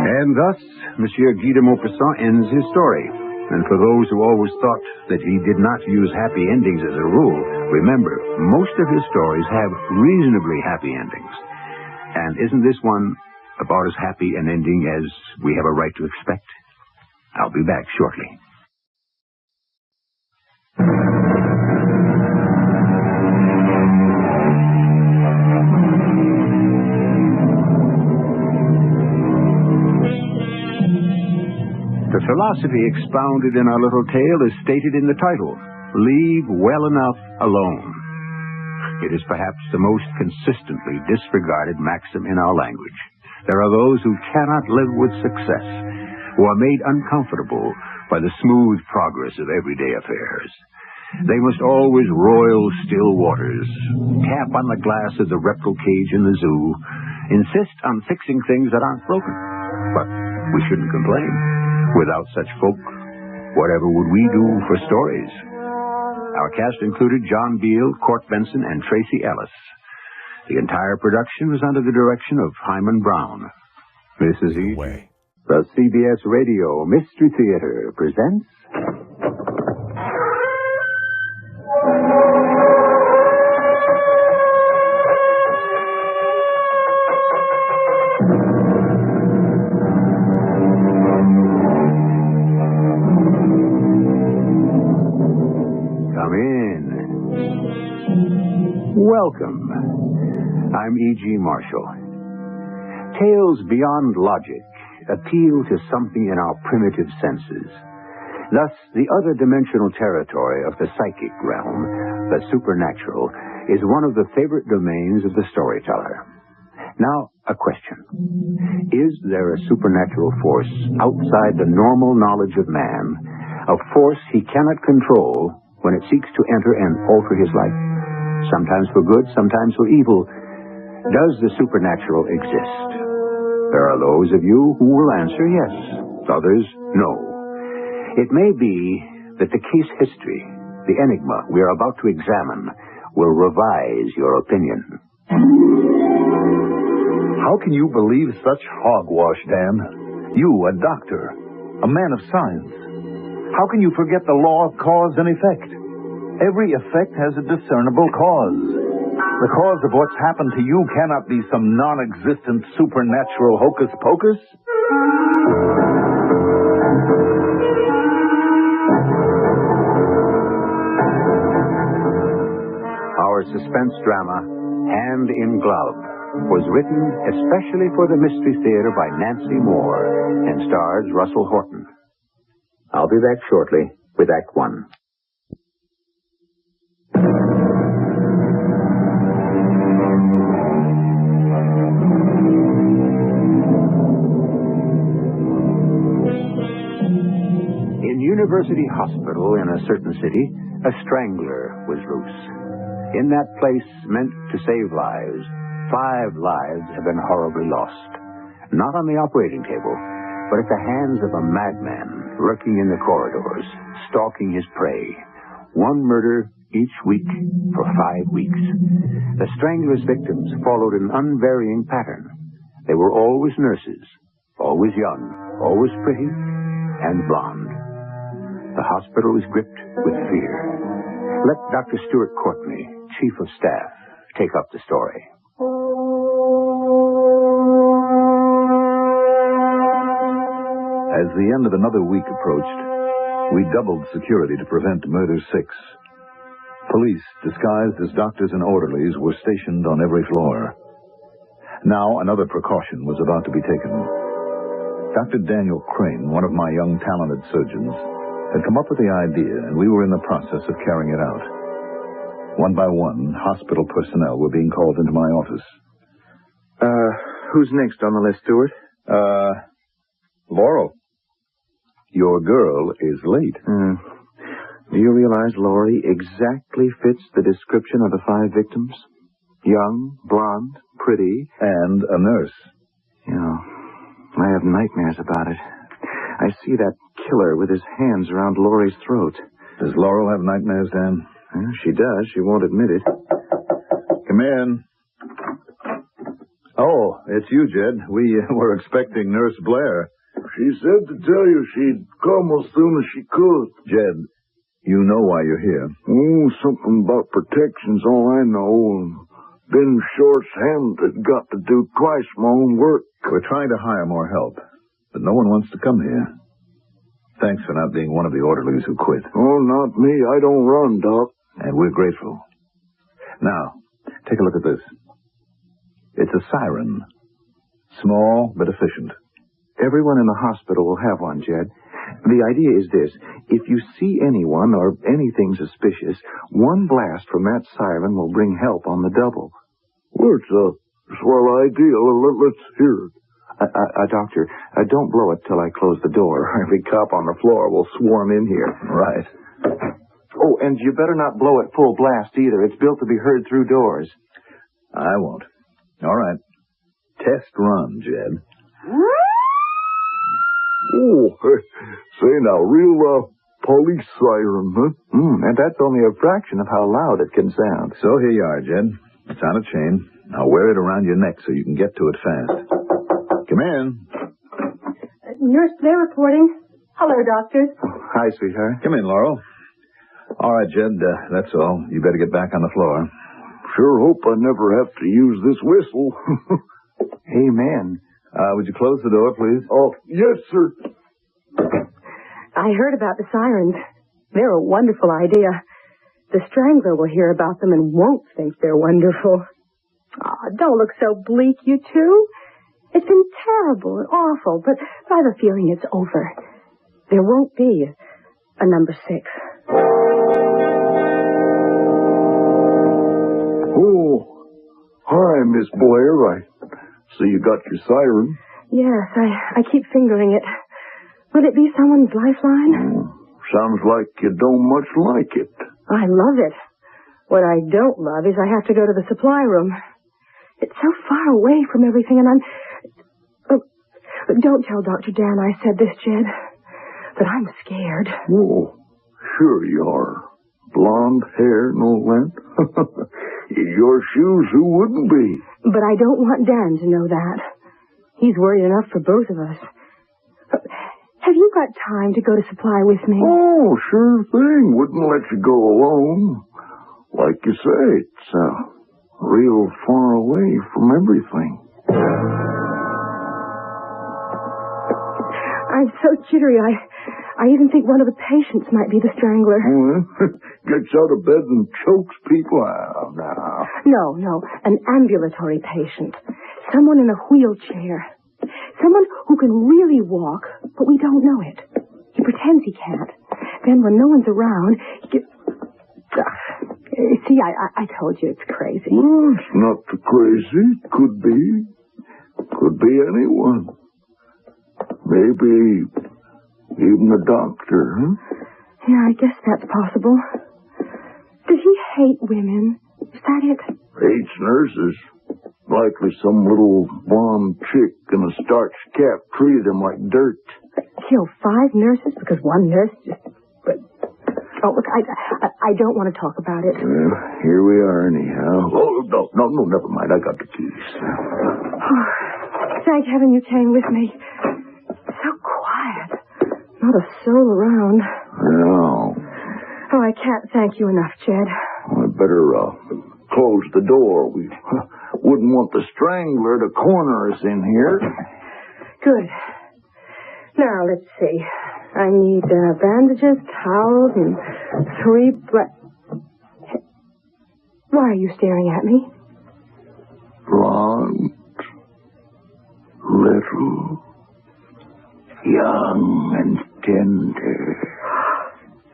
And thus, Monsieur Guy de Maupassant ends his story. And for those who always thought that he did not use happy endings as a rule, remember, most of his stories have reasonably happy endings. And isn't this one about as happy an ending as we have a right to expect? I'll be back shortly. The philosophy expounded in our little tale is stated in the title, Leave Well Enough Alone. It is perhaps the most consistently disregarded maxim in our language. There are those who cannot live with success, who are made uncomfortable by the smooth progress of everyday affairs. They must always roil still waters, tap on the glass of the reptile cage in the zoo, insist on fixing things that aren't broken. But we shouldn't complain. Without such folk, whatever would we do for stories? Our cast included John Beale, Court Benson, and Tracy Ellis. The entire production was under the direction of Hyman Brown. This is E.G. The CBS Radio Mystery Theater presents... Come in. Welcome. I'm E.G. Marshall. Tales beyond logic appeal to something in our primitive senses. Thus, the other dimensional territory of the psychic realm, the supernatural, is one of the favorite domains of the storyteller. Now, a question. Is there a supernatural force outside the normal knowledge of man, a force he cannot control when it seeks to enter and alter his life? Sometimes for good, sometimes for evil. Does the supernatural exist? There are those of you who will answer yes, others no. It may be that the case history, the enigma we are about to examine, will revise your opinion. How can you believe such hogwash, Dan? You, a doctor, a man of science. How can you forget the law of cause and effect? Every effect has a discernible cause. The cause of what's happened to you cannot be some non-existent supernatural hocus-pocus. Our suspense drama, Hand in Glove, was written especially for the Mystery Theater by Nancy Moore and stars Russell Horton. I'll be back shortly with Act One. In University Hospital in a certain city, a strangler was loose. In that place meant to save lives, 5 lives have been horribly lost. Not on the operating table, but at the hands of a madman lurking in the corridors, stalking his prey. 1 murder each week for 5 weeks. The strangler's victims followed an unvarying pattern. They were always nurses, always young, always pretty, and blonde. The hospital was gripped with fear. Let Dr. Stuart Courtney, Chief of Staff, take up the story. As the end of another week approached, we doubled security to prevent Murder 6. Police, disguised as doctors and orderlies, were stationed on every floor. Now another precaution was about to be taken. Dr. Daniel Crane, one of my young talented surgeons, had come up with the idea, and we were in the process of carrying it out. One by one, hospital personnel were being called into my office. Who's next on the list, Stuart? Laurel. Your girl is late. Do you realize Laurie exactly fits the description of the 5 victims? Young, blonde, pretty. And a nurse. Yeah. I have nightmares about it. I see that killer with his hands around Laurie's throat. Does Laurel have nightmares, Dan? She does. She won't admit it. Come in. Oh, it's you, Jed. We were expecting Nurse Blair. She said to tell you she'd come as soon as she could. Jed, you know why you're here. Oh, something about protection's all I know. Been short-handed, got to do twice my own work. We're trying to hire more help, but no one wants to come here. Thanks for not being one of the orderlies who quit. Oh, not me. I don't run, Doc. And we're grateful. Now, take a look at this. It's a siren. Small, but efficient. Everyone in the hospital will have one, Jed. The idea is this. If you see anyone or anything suspicious, one blast from that siren will bring help on the double. Well, it's a swell idea. Let's hear it. Doctor, don't blow it till I close the door. Every cop on the floor will swarm in here. Right. Oh, and you better not blow it full blast either. It's built to be heard through doors. I won't. All right. Test run, Jed. Oh, say now, real police siren, huh? And that's only a fraction of how loud it can sound. So here you are, Jed. It's on a chain. I'll wear it around your neck so you can get to it fast. Come in. Nurse Blair reporting. Hello, doctors. Hi, sweetheart. Come in, Laurel. All right, Jed, that's all. You better get back on the floor. Sure hope I never have to use this whistle. Amen. Would you close the door, please? Oh, yes, sir. I heard about the sirens. They're a wonderful idea. The strangler will hear about them and won't think they're wonderful. Don't look so bleak, you two. It's been terrible and awful, but I have a feeling it's over. There won't be a number 6. Oh, hi, Miss Blair. I see you got your siren. Yes, I keep fingering it. Will it be someone's lifeline? Sounds like you don't much like it. I love it. What I don't love is I have to go to the supply room. It's so far away from everything, and I'm... Oh, don't tell Dr. Dan I said this, Jed. But I'm scared. Oh, sure you are. Blonde hair and all that. In your shoes, who wouldn't be? But I don't want Dan to know that. He's worried enough for both of us. Have you got time to go to supply with me? Oh, sure thing. Wouldn't let you go alone. Like you say, it's real far away from everything. I'm so jittery, I even think one of the patients might be the strangler. Gets out of bed and chokes people out now. No, an ambulatory patient. Someone in a wheelchair. Someone who can really walk, but we don't know it. He pretends he can't. Then when no one's around, he gets... See, I told you it's crazy. Well, it's not too crazy. Could be. Could be anyone. Maybe even a doctor, huh? Yeah, I guess that's possible. Does he hate women? Is that it? Hates nurses. Likely some little blonde chick in a starched cap treated him like dirt. Kill 5 nurses because one nurse just... Oh, look, I don't want to talk about it. Well, here we are anyhow. Oh, no, never mind. I got the keys. Thank heaven you came with me. So quiet. Not a soul around. No. Oh, I can't thank you enough, Jed. I better close the door. We wouldn't want the strangler to corner us in here. Good. Now, let's see. I need bandages, towels, and 3 Why are you staring at me? Blonde, little, young and tender.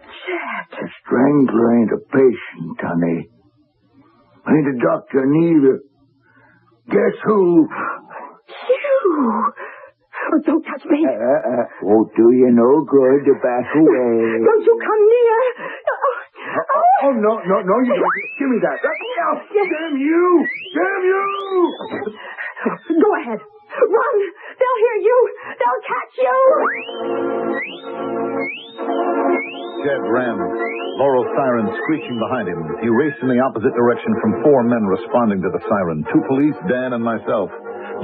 Chet! The strangler ain't a patient, honey. Ain't a doctor neither. Guess who? You! Oh, don't touch me. Won't do you no good to back away. Don't you come near. Oh, no, you don't. Give me that. Damn you! Damn you! Go ahead. Run! They'll hear you! They'll catch you! Jed ran, Laurel's siren screeching behind him. He raced in the opposite direction from 4 men responding to the siren. 2 police, Dan and myself.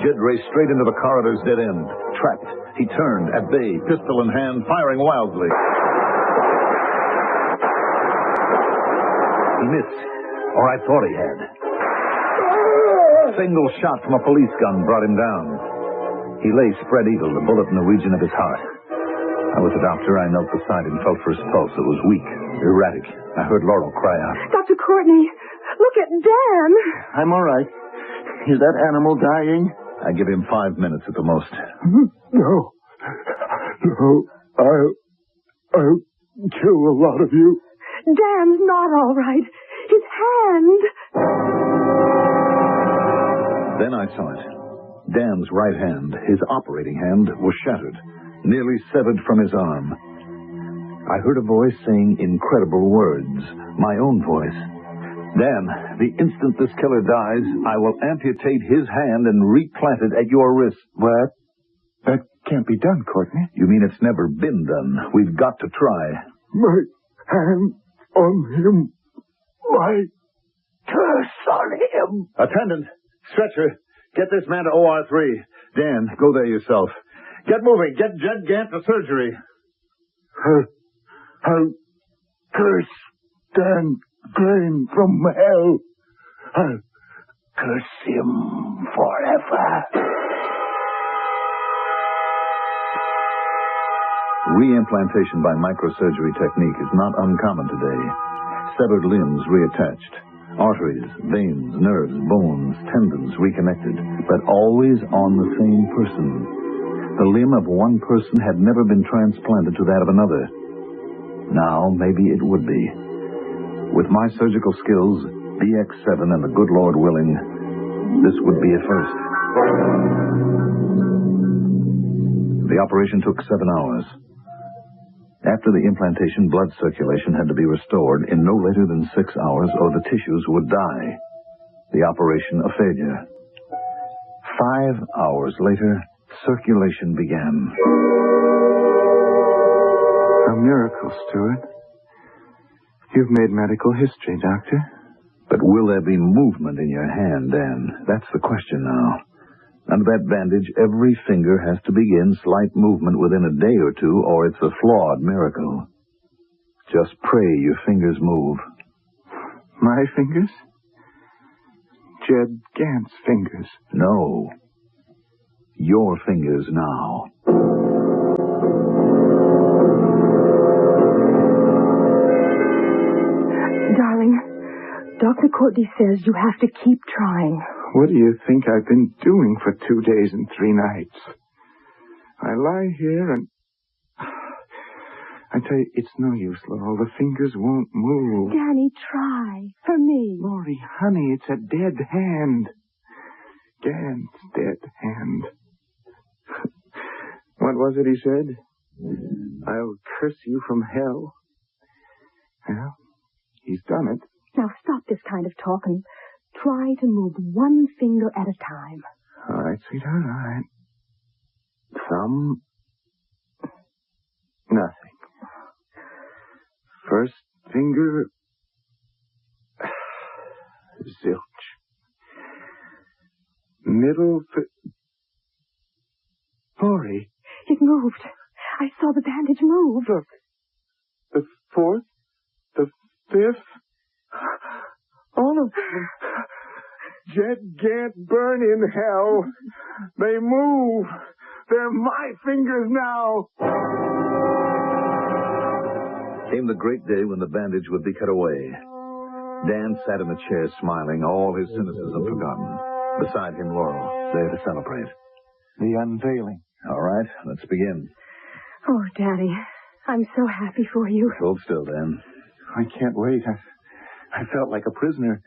Jed raced straight into the corridor's dead end. Trapped. He turned, at bay, pistol in hand, firing wildly. He missed. Or I thought he had. Single shot from a police gun brought him down. He lay spread-eagled, a bullet in the region of his heart. I was a doctor. I knelt beside him, felt for his pulse. It was weak, erratic. I heard Laurel cry out. Dr. Courtney, look at Dan. I'm all right. Is that animal dying? I give him 5 minutes at the most. No. I'll kill a lot of you. Dan's not all right. His hand. Then I saw it. Dan's right hand, his operating hand, was shattered, nearly severed from his arm. I heard a voice saying incredible words, my own voice. Dan, the instant this killer dies, I will amputate his hand and replant it at your wrist. What? That can't be done, Courtney. You mean it's never been done? We've got to try. My hand on him. My curse on him. Attendant, stretcher, get this man to OR3. Dan, go there yourself. Get moving. Get Jed Gant to surgery. I'll curse Dan Crane from hell. I'll curse him forever. Reimplantation by microsurgery technique is not uncommon today. Severed limbs reattached. Arteries, veins, nerves, bones, tendons reconnected, but always on the same person. The limb of one person had never been transplanted to that of another. Now, maybe it would be. With my surgical skills, BX7 and the good Lord willing, this would be a first. The operation took 7 hours. After the implantation, blood circulation had to be restored in no later than 6 hours or the tissues would die. The operation a failure. 5 hours later, circulation began. A miracle, Stuart. You've made medical history, Doctor. But will there be movement in your hand, Dan? That's the question now. Under that bandage, every finger has to begin slight movement within a day or two, or it's a flawed miracle. Just pray your fingers move. My fingers? Jed Gant's fingers. No. Your fingers now. Darling, Dr. Courtney says you have to keep trying. What do you think I've been doing for 2 days and 3 nights? I lie here and... I tell you, it's no use, Laurel. The fingers won't move. Danny, try. For me. Lori, honey, it's a dead hand. Gant's dead hand. What was it he said? I'll curse you from hell. Well, he's done it. Now stop this kind of talk and try to move one finger at a time. All right, sweetheart, all right. Thumb. Nothing. First finger. Zilch. Middle. Lori. It moved. I saw the bandage move. Look. The fourth. The fifth. All of them. Jed Gant, burn in hell. They move. They're my fingers now. Came the great day when the bandage would be cut away. Dan sat in the chair smiling, all his cynicism forgotten. Beside him, Laurel, there to celebrate. The unveiling. All right, let's begin. Oh, Daddy, I'm so happy for you. Hold still, Dan. I can't wait. I felt like a prisoner.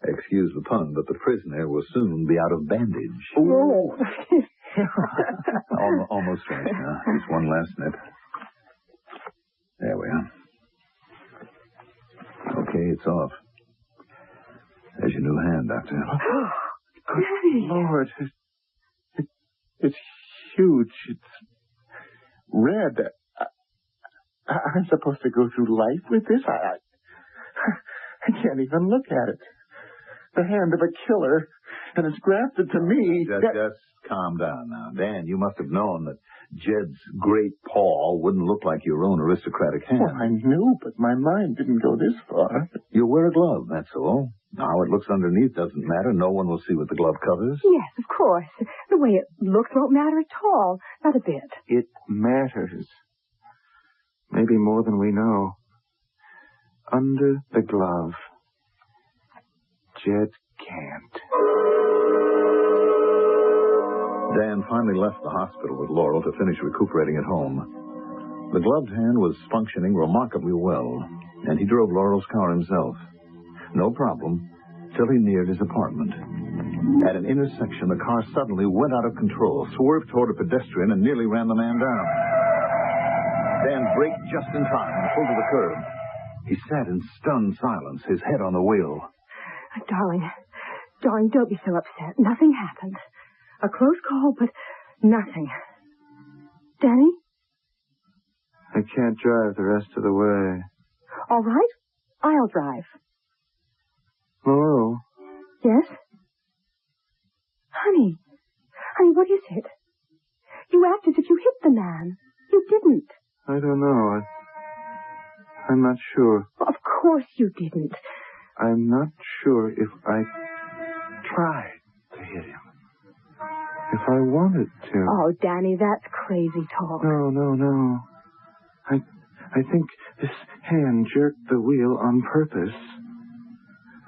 Excuse the pun, but the prisoner will soon be out of bandage. Oh. Almost finished now. Just one last snip. There we are. Okay, it's off. There's your new hand, Doctor. Good Lord. It's huge. It's red. I'm supposed to go through life with this? I can't even look at it. The hand of a killer, and it's grafted to me. Just calm down now. Dan, you must have known that Jed's great paw wouldn't look like your own aristocratic hand. Well, I knew, but my mind didn't go this far. You'll wear a glove, that's all. How it looks underneath doesn't matter. No one will see what the glove covers. Yes, of course. The way it looks won't matter at all. Not a bit. It matters. Maybe more than we know. Under the glove. Jed Gant. Dan finally left the hospital with Laurel to finish recuperating at home. The gloved hand was functioning remarkably well, and he drove Laurel's car himself. No problem, till he neared his apartment. At an intersection, the car suddenly went out of control, swerved toward a pedestrian, and nearly ran the man down. Dan braked just in time and pulled to the curb. He sat in stunned silence, his head on the wheel. Darling, don't be so upset. Nothing happened. A close call, but nothing. Danny? I can't drive the rest of the way. All right. I'll drive. Laurel? Yes? Honey, what is it? You act as if you hit the man. You didn't. I don't know. I'm not sure. Well, of course you didn't. I'm not sure if I tried to hit him. If I wanted to. Oh, Danny, that's crazy talk. No. I think this hand jerked the wheel on purpose.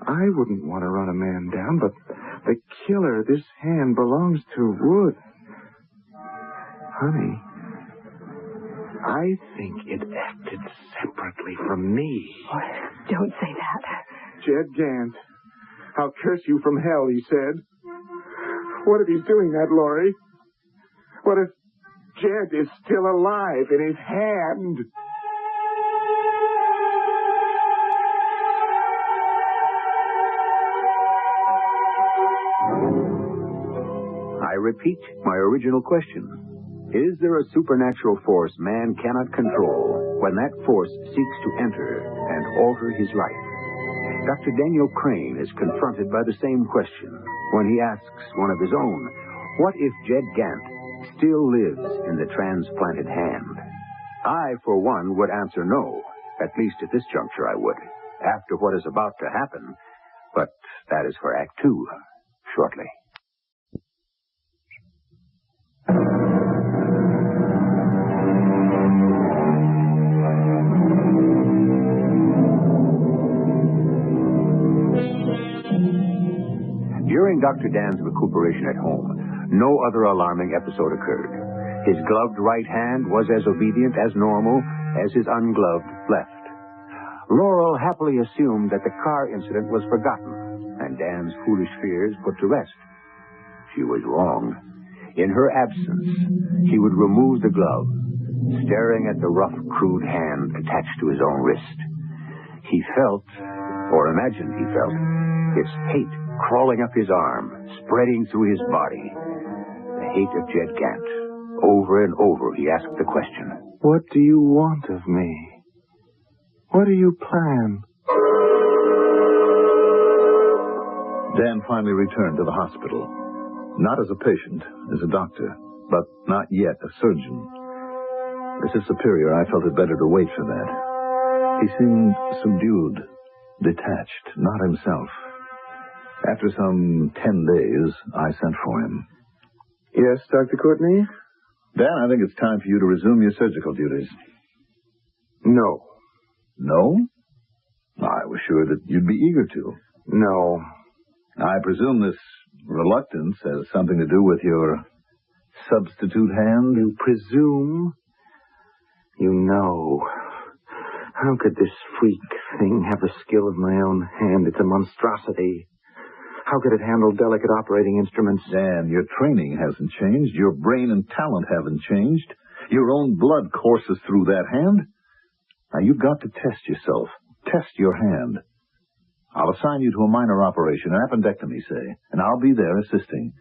I wouldn't want to run a man down, but the killer, this hand belongs to would. Honey, I think it acted separately from me. Oh, don't say that. Jed Gant, I'll curse you from hell, he said. What if he's doing that, Laurie? What if Jed is still alive in his hand? I repeat my original question. Is there a supernatural force man cannot control when that force seeks to enter and alter his life? Dr. Daniel Crane is confronted by the same question when he asks one of his own, What if Jed Gant still lives in the transplanted hand? I, for one, would answer no. At least at this juncture I would. After what is about to happen. But that is for Act 2, shortly. During Dr. Dan's recuperation at home, no other alarming episode occurred. His gloved right hand was as obedient as normal as his ungloved left. Laurel happily assumed that the car incident was forgotten, and Dan's foolish fears put to rest. She was wrong. In her absence, he would remove the glove, staring at the rough, crude hand attached to his own wrist. He felt, or imagined he felt, its hate crawling up his arm, spreading through his body. The hate of Jed Gant. Over and over he asked the question. What do you want of me? What do you plan? Dan finally returned to the hospital. Not as a patient, as a doctor, but not yet a surgeon. As his superior, I felt it better to wait for that. He seemed subdued, detached, not himself. After some 10 days, I sent for him. Yes, Dr. Courtney? Dan, I think it's time for you to resume your surgical duties. No. No? I was sure that you'd be eager to. No. I presume this reluctance has something to do with your substitute hand? You presume? You know. How could this freak thing have the skill of my own hand? It's a monstrosity. How could it handle delicate operating instruments? Dan, your training hasn't changed. Your brain and talent haven't changed. Your own blood courses through that hand. Now, you've got to test yourself. Test your hand. I'll assign you to a minor operation, an appendectomy, say, and I'll be there assisting.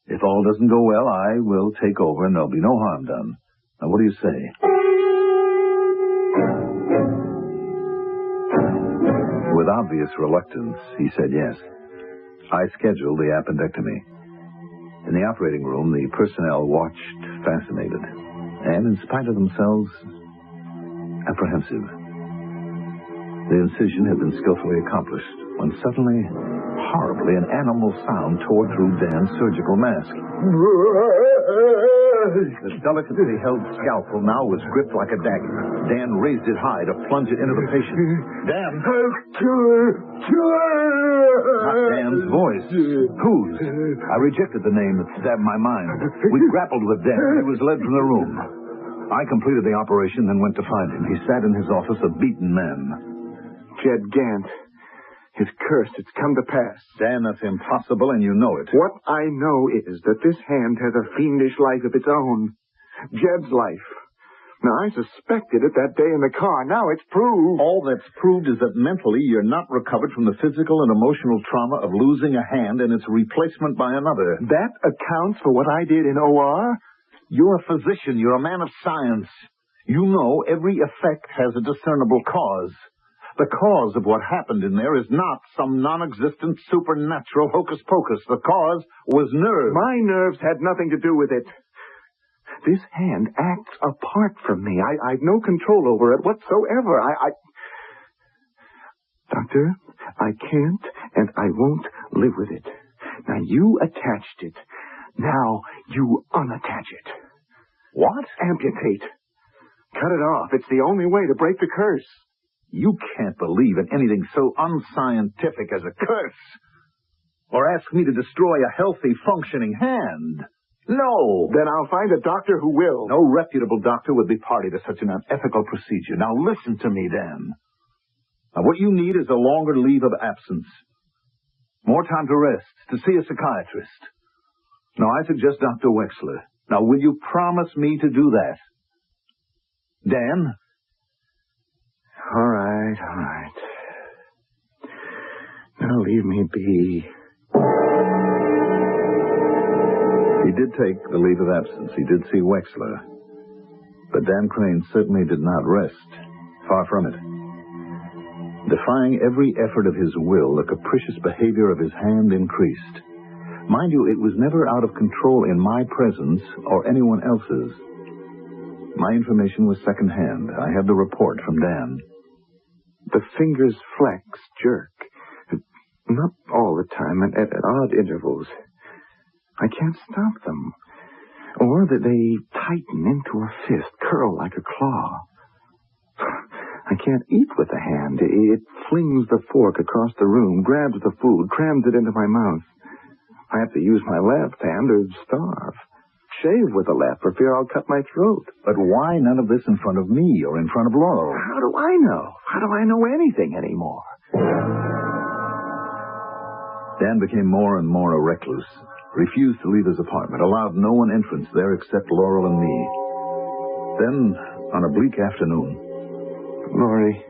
If all doesn't go well, I will take over and there'll be no harm done. Now, what do you say? With obvious reluctance, he said yes. I scheduled the appendectomy. In the operating room, the personnel watched, fascinated, and in spite of themselves, apprehensive. The incision had been skillfully accomplished when suddenly, horribly, an animal sound tore through Dan's surgical mask. The delicately held scalpel now was gripped like a dagger. Dan raised it high to plunge it into the patient. Dan! Not Dan's voice. Whose? I rejected the name that stabbed my mind. We grappled with Dan. He was led from the room. I completed the operation, then went to find him. He sat in his office, a beaten man. Jed Gant. It's cursed. It's come to pass. Dan, that's impossible, and you know it. What I know is that this hand has a fiendish life of its own. Jed's life. Now, I suspected it that day in the car. Now it's proved. All that's proved is that mentally you're not recovered from the physical and emotional trauma of losing a hand and its replacement by another. That accounts for what I did in OR? You're a physician. You're a man of science. You know every effect has a discernible cause. The cause of what happened in there is not some non-existent supernatural hocus-pocus. The cause was nerve. My nerves had nothing to do with it. This hand acts apart from me. I've no control over it whatsoever. Doctor, I can't and I won't live with it. Now, you attached it. Now, you unattach it. What? Amputate. Cut it off. It's the only way to break the curse. You can't believe in anything so unscientific as a curse. Or ask me to destroy a healthy, functioning hand. No. Then I'll find a doctor who will. No reputable doctor would be party to such an unethical procedure. Now listen to me, Dan. Now, what you need is a longer leave of absence. More time to rest, to see a psychiatrist. Now, I suggest Dr. Wexler. Now, will you promise me to do that? Dan? All right. Now leave me be. He did take the leave of absence. He did see Wexler. But Dan Crane certainly did not rest. Far from it. Defying every effort of his will, the capricious behavior of his hand increased. Mind you, it was never out of control in my presence or anyone else's. My information was secondhand. I had the report from Dan. The fingers flex, jerk. Not all the time, and at odd intervals. I can't stop them. Or that they tighten into a fist, curl like a claw. I can't eat with the hand. It flings the fork across the room, grabs the food, crams it into my mouth. I have to use my left hand or starve. Shave with the left for fear I'll cut my throat. But why none of this in front of me or in front of Laurel? How do I know? How do I know anything anymore? Dan became more and more a recluse, refused to leave his apartment, allowed no one entrance there except Laurel and me. Then, on a bleak afternoon... Laurie,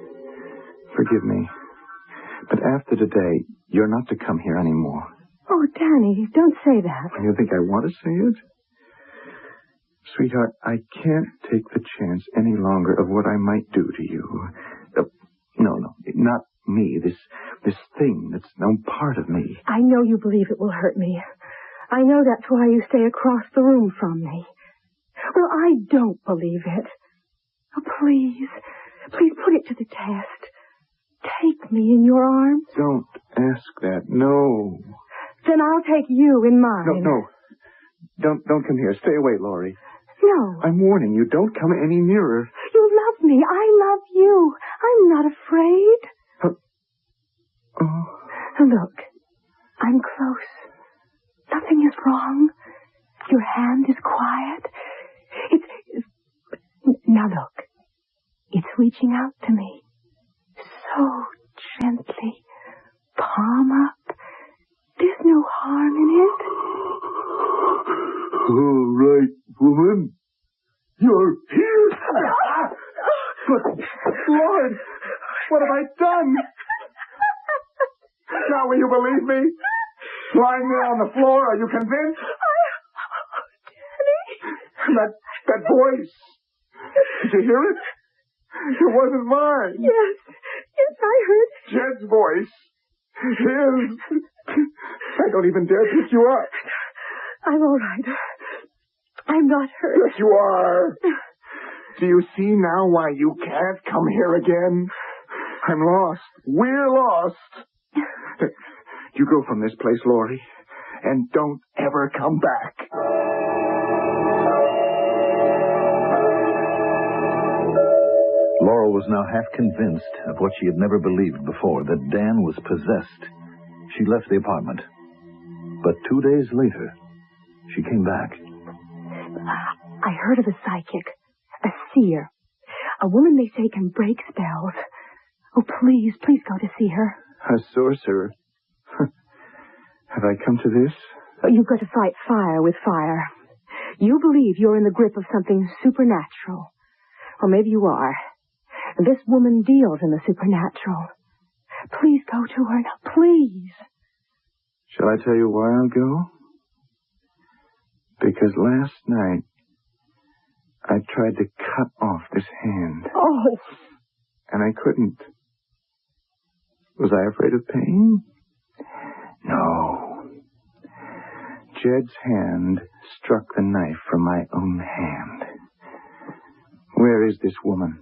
forgive me, but after today, you're not to come here anymore. Oh, Danny, don't say that. You think I want to say it? Sweetheart, I can't take the chance any longer of what I might do to you. No, not me. This thing that's no part of me. I know you believe it will hurt me. I know that's why you stay across the room from me. Well, I don't believe it. Oh, please put it to the test. Take me in your arms. Don't ask that. No. Then I'll take you in mine. No. Don't come here. Stay away, Laurie. No. I'm warning you. Don't come any nearer. You love me. I love you. I'm not afraid. Look, I'm close. Nothing is wrong. Your hand is quiet. Now look. It's reaching out to me. So gently. Palm up. There's no harm in it. All right, woman. You're here. But, Lord, what have I done? Now will you believe me? Lying there on the floor, are you convinced? Danny? That voice. Did you hear it? It wasn't mine. Yes, I heard. Jed's voice. His. I don't even dare pick you up. I'm all right. I'm not hurt. Yes, you are. Do you see now why you can't come here again? I'm lost. We're lost. You go from this place, Laurie, and don't ever come back. Laurel was now half convinced of what she had never believed before, that Dan was possessed. She left the apartment. But 2 days later, she came back. I heard of a psychic, a seer, a woman they say can break spells. Oh, please go to see her. A sorcerer. Have I come to this? Oh, you've got to fight fire with fire. You believe you're in the grip of something supernatural. Or maybe you are. This woman deals in the supernatural. Please go to her now, please. Shall I tell you why I'll go? Because last night, I tried to cut off this hand. Oh! And I couldn't. Was I afraid of pain? No. Jed's hand struck the knife from my own hand. Where is this woman?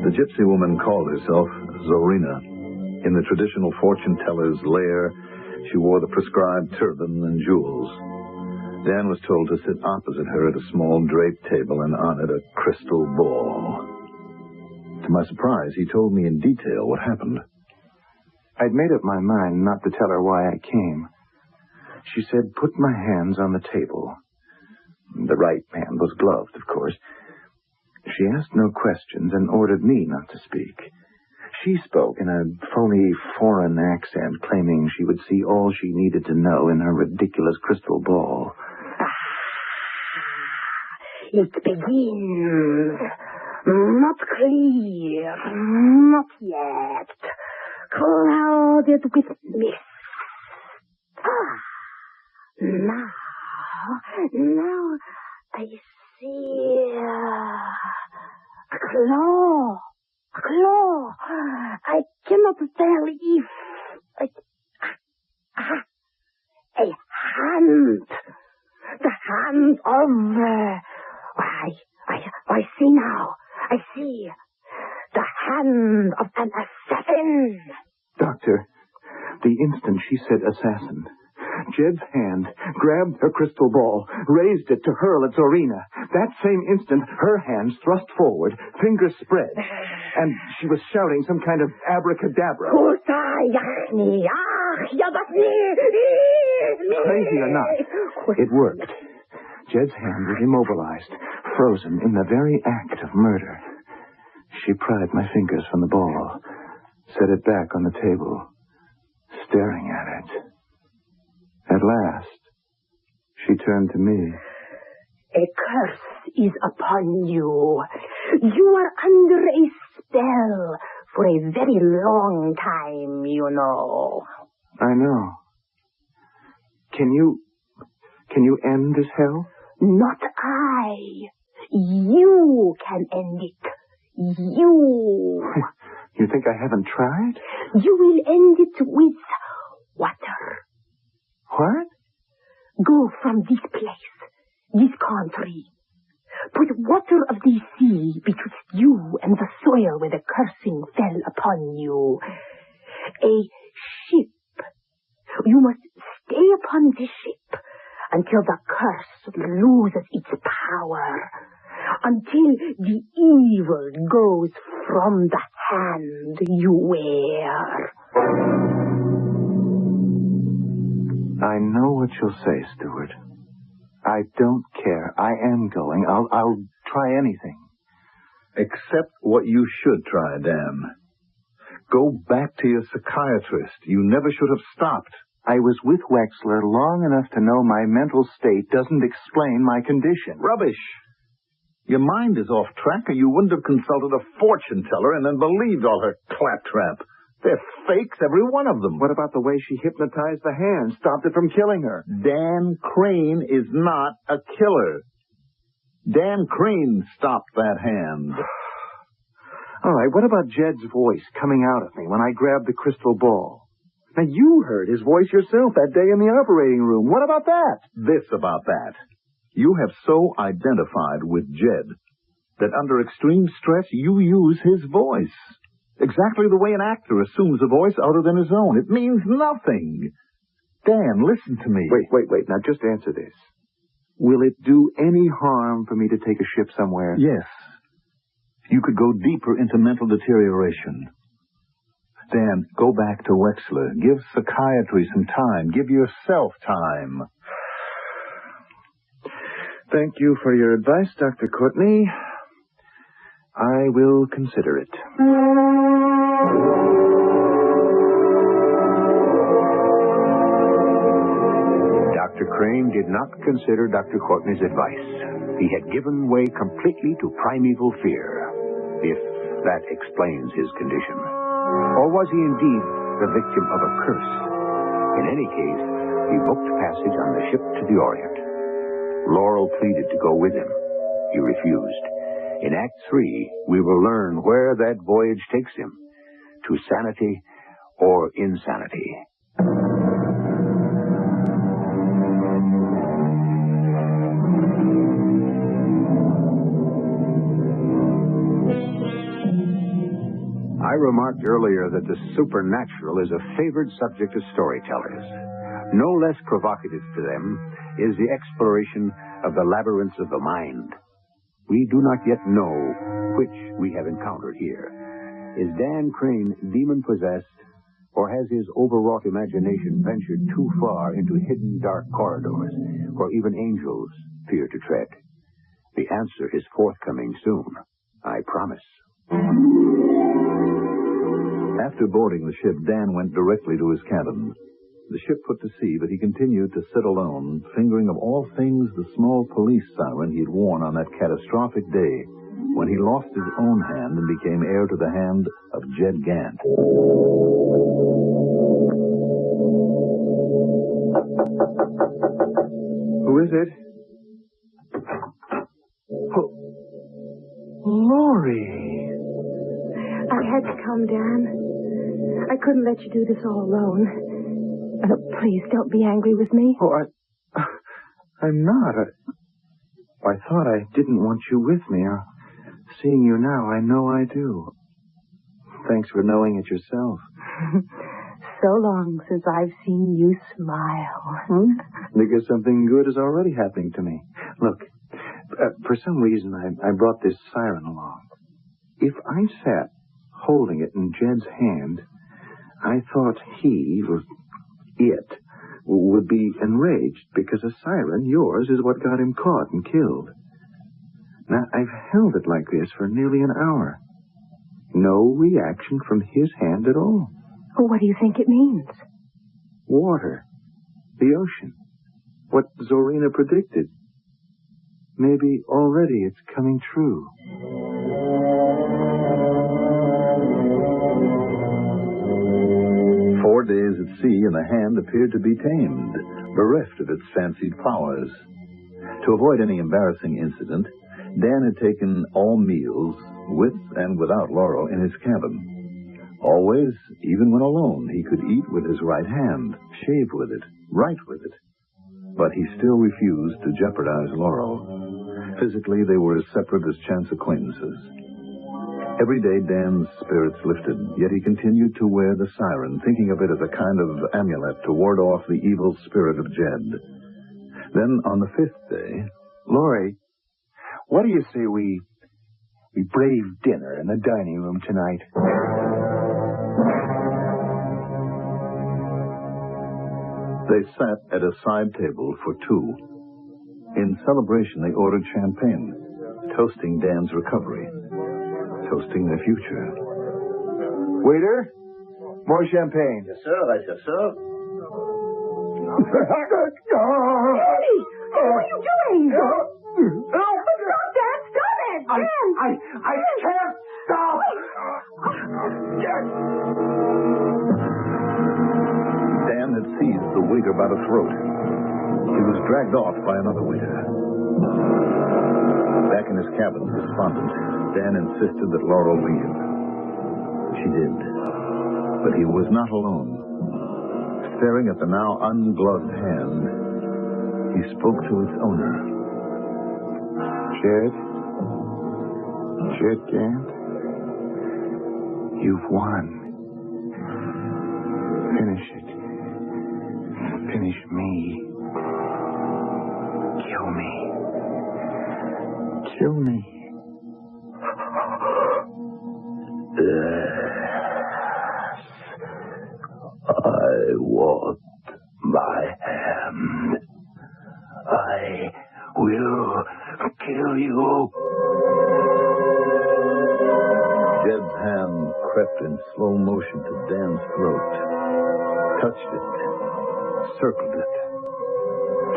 The gypsy woman called herself Zorina. In the traditional fortune teller's lair, she wore the prescribed turban and jewels. Dan was told to sit opposite her at a small draped table and on it a crystal ball. To my surprise, he told me in detail what happened. I'd made up my mind not to tell her why I came. She said, put my hands on the table. The right hand was gloved, of course. She asked no questions and ordered me not to speak. She spoke in a phony foreign accent, claiming she would see all she needed to know in her ridiculous crystal ball. It begins. Not clear. Not yet. Clouded with mist. Now I see a claw. A claw. hands of... I see now. I see. The hand of an assassin. Doctor, the instant she said assassin, Jed's hand grabbed her crystal ball, raised it to hurl at Zorina. That same instant, her hands thrust forward, fingers spread, and she was shouting some kind of abracadabra. Crazy or not, it worked. Jed's hand was immobilized, frozen in the very act of murder. She pried my fingers from the ball, set it back on the table, staring at it. At last, she turned to me. A curse is upon you. You are under a spell for a very long time, you know. I know. Can you end this hell? Not I. You can end it. You. You think I haven't tried? You will end it with water. What? Go from this place, this country. Put water of the sea betwixt you and the soil where the cursing fell upon you. A ship. You must stay upon this ship until the curse loses its power, until the evil goes from the hand you wear. I know what you'll say, Stewart. I don't care. I am going. I'll try anything. Except what you should try, Dan. Go back to your psychiatrist. You never should have stopped. I was with Wexler long enough to know my mental state doesn't explain my condition. Rubbish. Your mind is off track, or you wouldn't have consulted a fortune teller and then believed all her claptrap. They're fakes, every one of them. What about the way she hypnotized the hand, stopped it from killing her? Dan Crane is not a killer. Dan Crane stopped that hand. All right, what about Jed's voice coming out of me when I grabbed the crystal ball? Now, you heard his voice yourself that day in the operating room. What about that? This about that. You have so identified with Jed that under extreme stress you use his voice. Exactly the way an actor assumes a voice other than his own. It means nothing. Dan, listen to me. Wait. Now, just answer this. Will it do any harm for me to take a ship somewhere? Yes. You could go deeper into mental deterioration. Dan, go back to Wexler. Give psychiatry some time. Give yourself time. Thank you for your advice, Dr. Courtney. I will consider it. Dr. Crane did not consider Dr. Courtney's advice. He had given way completely to primeval fear, if that explains his condition. Or was he indeed the victim of a curse? In any case, he booked passage on the ship to the Orient. Laurel pleaded to go with him. He refused. In Act 3, we will learn where that voyage takes him, to sanity or insanity. I remarked earlier that the supernatural is a favored subject of storytellers. No less provocative to them is the exploration of the labyrinths of the mind. We do not yet know which we have encountered here. Is Dan Crane demon-possessed, or has his overwrought imagination ventured too far into hidden dark corridors where even angels fear to tread? The answer is forthcoming soon, I promise. After boarding the ship, Dan went directly to his cabin. The ship put to sea, but he continued to sit alone, fingering of all things the small police siren he'd worn on that catastrophic day when he lost his own hand and became heir to the hand of Jed Gant. Who is it? Laurie. I had to come, Dan. I couldn't let you do this all alone. Please don't be angry with me. Oh, I'm not. I thought I didn't want you with me. Seeing you now, I know I do. Thanks for knowing it yourself. So long since I've seen you smile. Because something good is already happening to me. Look, for some reason, I brought this siren along. If I sat holding it in Jed's hand, I thought he, or it, would be enraged because a siren, yours, is what got him caught and killed. Now, I've held it like this for nearly an hour. No reaction from his hand at all. Well, what do you think it means? Water. The ocean. What Zorina predicted. Maybe already it's coming true. Days at sea, and the hand appeared to be tamed, bereft of its fancied powers. To avoid any embarrassing incident, Dan had taken all meals, with and without Laurel, in his cabin. Always, even when alone, he could eat with his right hand, shave with it, write with it. But he still refused to jeopardize Laurel. Physically, they were as separate as chance acquaintances. Every day, Dan's spirits lifted, yet he continued to wear the siren, thinking of it as a kind of amulet to ward off the evil spirit of Jed. Then, on the 5th day... Laurie, what do you say we brave dinner in the dining room tonight? They sat at a side table for two. In celebration, they ordered champagne, toasting Dan's recovery. Toasting the future. Waiter, more champagne. Yes, sir. Yes, sir. Eddie! What are you doing? Stop, Dan! Stop it! I can't stop! Dan had seized the waiter by the throat. He was dragged off by another waiter. Back in his cabin, despondent, Dan insisted that Laurel leave. She did. But he was not alone. Staring at the now ungloved hand, he spoke to its owner. Jed Gant, you've won. Finish it. Finish me. Kill me. Kill me. Yes. I want my hand. I will kill you. Jed's hand crept in slow motion to Dan's throat, touched it, circled it,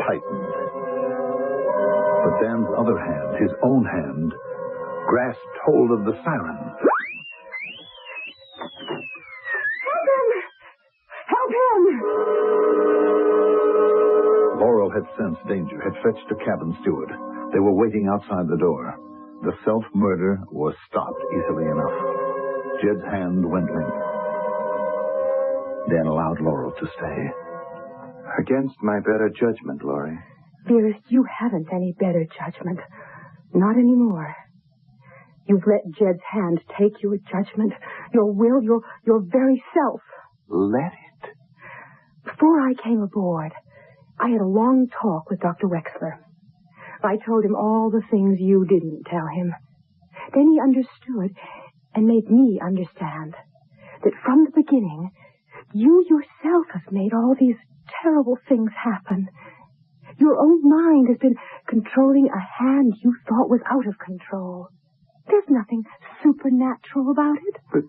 tightened. But Dan's other hand, his own hand, grasped hold of the siren. Help him! Help him! Laurel had sensed danger, had fetched a cabin steward. They were waiting outside the door. The self-murder was stopped easily enough. Jed's hand went limp. Dan allowed Laurel to stay. Against my better judgment, Laurie. Dearest, you haven't any better judgment. Not anymore. You've let Jed's hand take your judgment, your will, your very self. Let it? Before I came aboard, I had a long talk with Dr. Wexler. I told him all the things you didn't tell him. Then he understood and made me understand that from the beginning, you yourself have made all these terrible things happen. Your own mind has been controlling a hand you thought was out of control. There's nothing supernatural about it. But...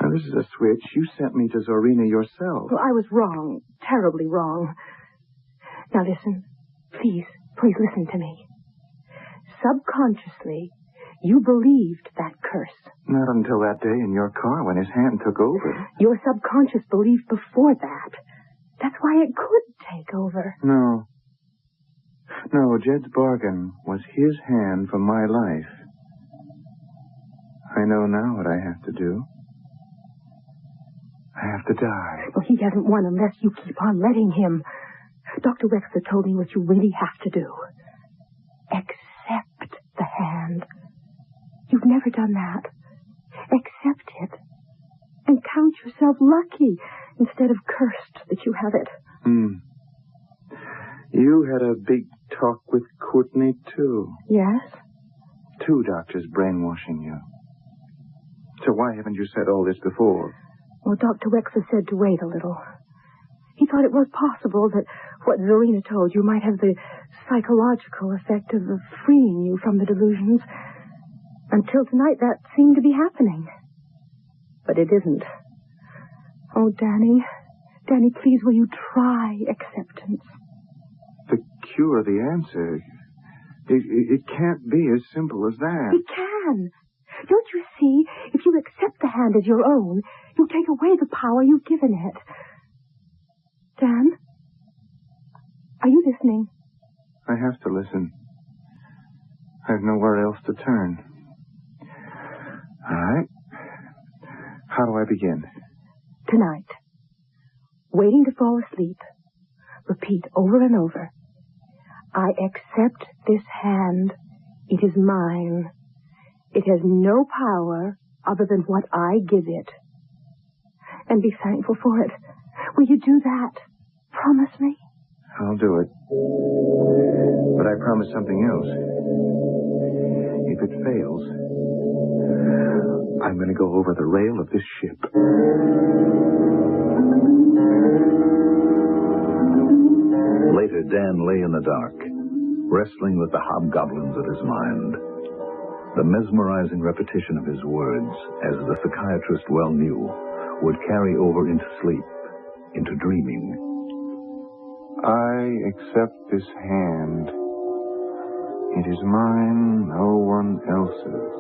Now, this is a switch. You sent me to Zorina yourself. Well, I was wrong. Terribly wrong. Now listen. Please listen to me. Subconsciously, you believed that curse. Not until that day in your car when his hand took over. Your subconscious believed before that. That's why it could take over. No, Jed's bargain was his hand for my life. I know now what I have to do. I have to die. Well, he hasn't won unless you keep on letting him. Dr. Wexler told me what you really have to do. Accept the hand. You've never done that. Accept it. And count yourself lucky instead of cursed that you have it. You had a big talk with Courtney, too. Yes? 2 doctors brainwashing you. So why haven't you said all this before? Well, Dr. Wexler said to wait a little. He thought it was possible that what Zarina told you might have the psychological effect of freeing you from the delusions. Until tonight, that seemed to be happening. But it isn't. Oh, Danny. Danny, please, will you try acceptance? The cure, the answer. It can't be as simple as that. It can. Don't you see? If you accept the hand as your own, you take away the power you've given it. Dan? Are you listening? I have to listen. I have nowhere else to turn. All right. How do I begin? Tonight, waiting to fall asleep, repeat over and over, I accept this hand. It is mine. It has no power other than what I give it. And be thankful for it. Will you do that? Promise me? I'll do it. But I promise something else. If it fails, I'm going to go over the rail of this ship. Later, Dan lay in the dark, wrestling with the hobgoblins of his mind. The mesmerizing repetition of his words, as the psychiatrist well knew, would carry over into sleep, into dreaming. I accept this hand. It is mine, no one else's.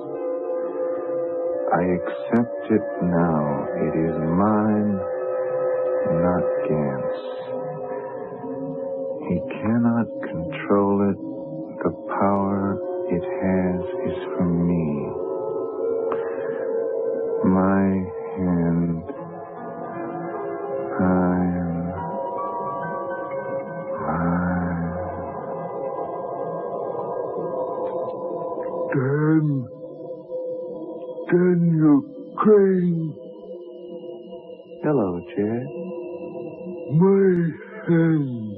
I accept it now. It is mine, not Gant's. He cannot control it. The power it has is from me. My hand. I'm mine. Dan, you're crying. Hello, Jed. My hand.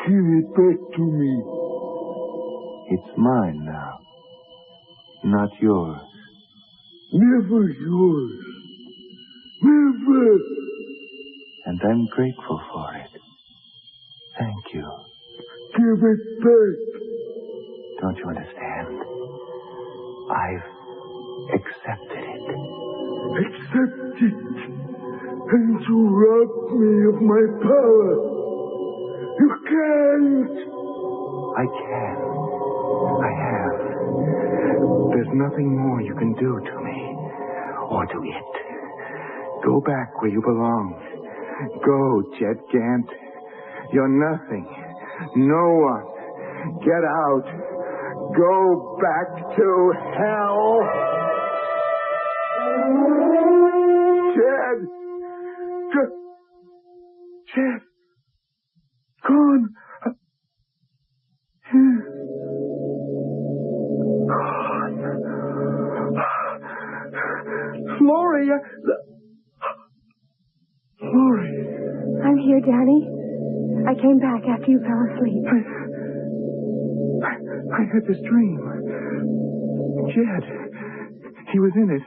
Give it back to me. It's mine now, not yours. Never yours. Never. And I'm grateful for it. Thank you. Give it back. Don't you understand? I've accepted it. Accept it. And you rob me of my power. You can't. I can. I have. There's nothing more you can do to me. Or to it. Go back where you belong. Go, Jed Gant. You're nothing. No one. Get out. Go back to hell. Jed. Jed. Gone. Laurie. Laurie. I'm here, Danny. I came back after you fell asleep. I had this dream. Jed. He was in it.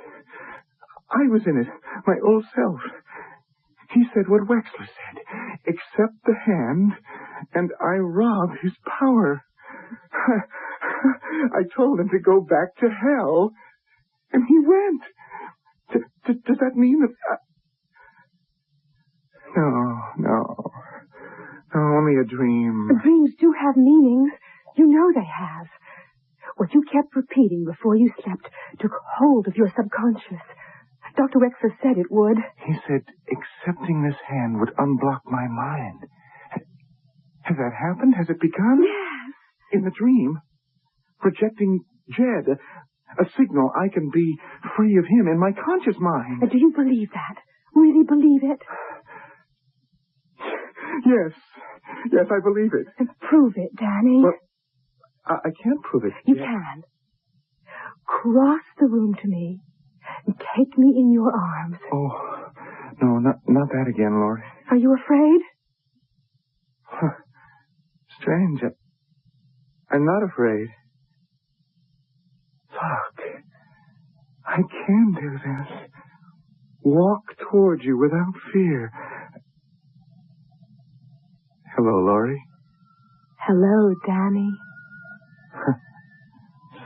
I was in it. My old self. He said what Wexler said. Accept the hand, and I rob his power. I told him to go back to hell, and he went. Does that mean that... No, only a dream. Dreams do have meanings. You know they have. What you kept repeating before you slept took hold of your subconscious. Dr. Wexler said it would. He said accepting this hand would unblock my mind. Has that happened? Has it begun? Yes. In the dream, projecting Jed, a signal I can be free of him in my conscious mind. Do you believe that? Really believe it? Yes. Yes, I believe it. Prove it, Danny. Well, I can't prove it. You can. Cross the room to me and take me in your arms. Oh, no, not that again, Lori. Are you afraid? Strange. I'm not afraid. Look, I can do this. Walk toward you without fear. Hello, Lori. Hello, Danny.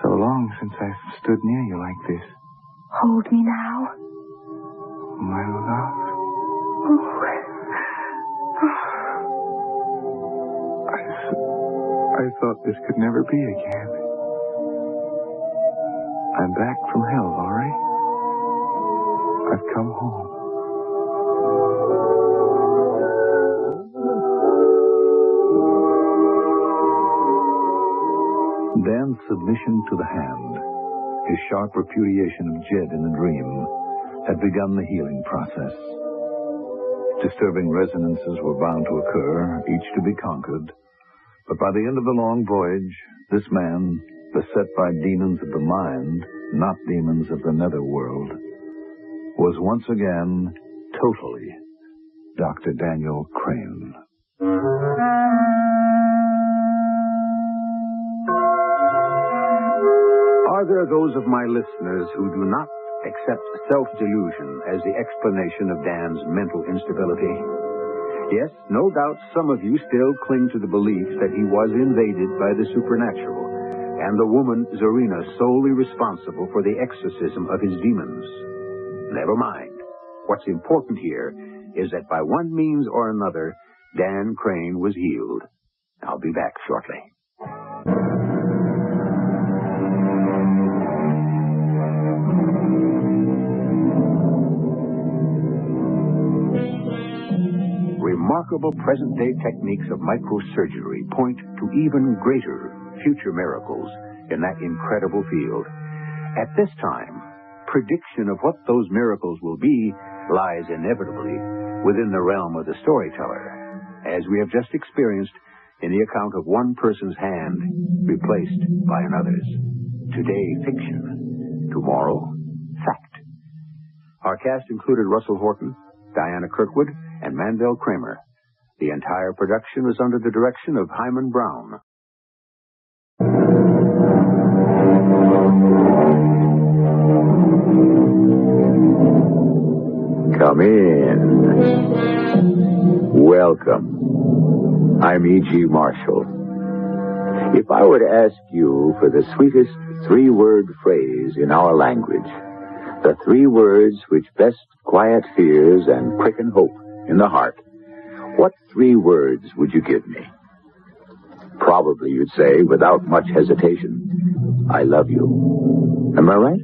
So long since I've stood near you like this. Hold me now. My love. I thought this could never be again. I'm back from hell, Lori. I've come home. Dan's submission to the hand, his sharp repudiation of Jed in the dream, had begun the healing process. Disturbing resonances were bound to occur, each to be conquered. But by the end of the long voyage, this man, beset by demons of the mind, not demons of the netherworld, was once again totally Dr. Daniel Crane. Are there those of my listeners who do not accept self-delusion as the explanation of Dan's mental instability? Yes, no doubt some of you still cling to the belief that he was invaded by the supernatural, and the woman Zarina solely responsible for the exorcism of his demons. Never mind. What's important here is that by one means or another, Dan Crane was healed. I'll be back shortly. Remarkable present-day techniques of microsurgery point to even greater future miracles in that incredible field. At this time, prediction of what those miracles will be lies inevitably within the realm of the storyteller, as we have just experienced in the account of one person's hand replaced by another's. Today, fiction. Tomorrow, fact. Our cast included Russell Horton, Diana Kirkwood, and Mandel Kramer. The entire production was under the direction of Hyman Brown. Come in. Welcome. I'm E.G. Marshall. If I were to ask you for the sweetest three-word phrase in our language, the three words which best quiet fears and quicken hope in the heart, what three words would you give me? Probably you'd say, without much hesitation, I love you. Am I right?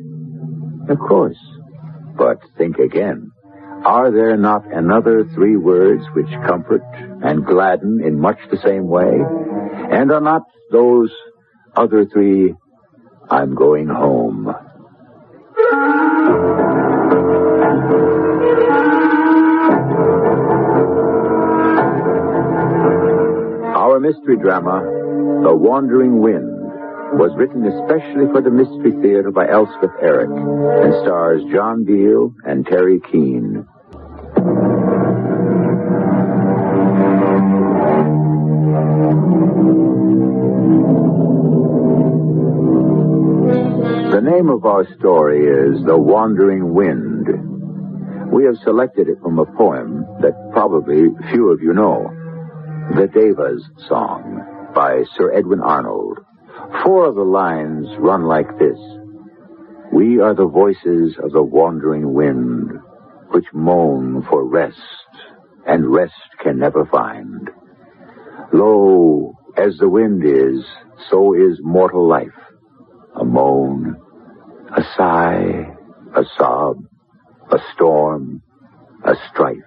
Of course. But think again. Are there not another three words which comfort and gladden in much the same way? And are not those other three, I'm going home? Our mystery drama, The Wandering Wind, was written especially for the Mystery Theater by Elspeth Eric and stars John Beale and Terry Keane. The name of our story is The Wandering Wind. We have selected it from a poem that probably few of you know, The Devas Song by Sir Edwin Arnold. Four of the lines run like this. We are the voices of the wandering wind, which moan for rest, and rest can never find. Lo, as the wind is, so is mortal life. A moan, a sigh, a sob, a storm, a strife.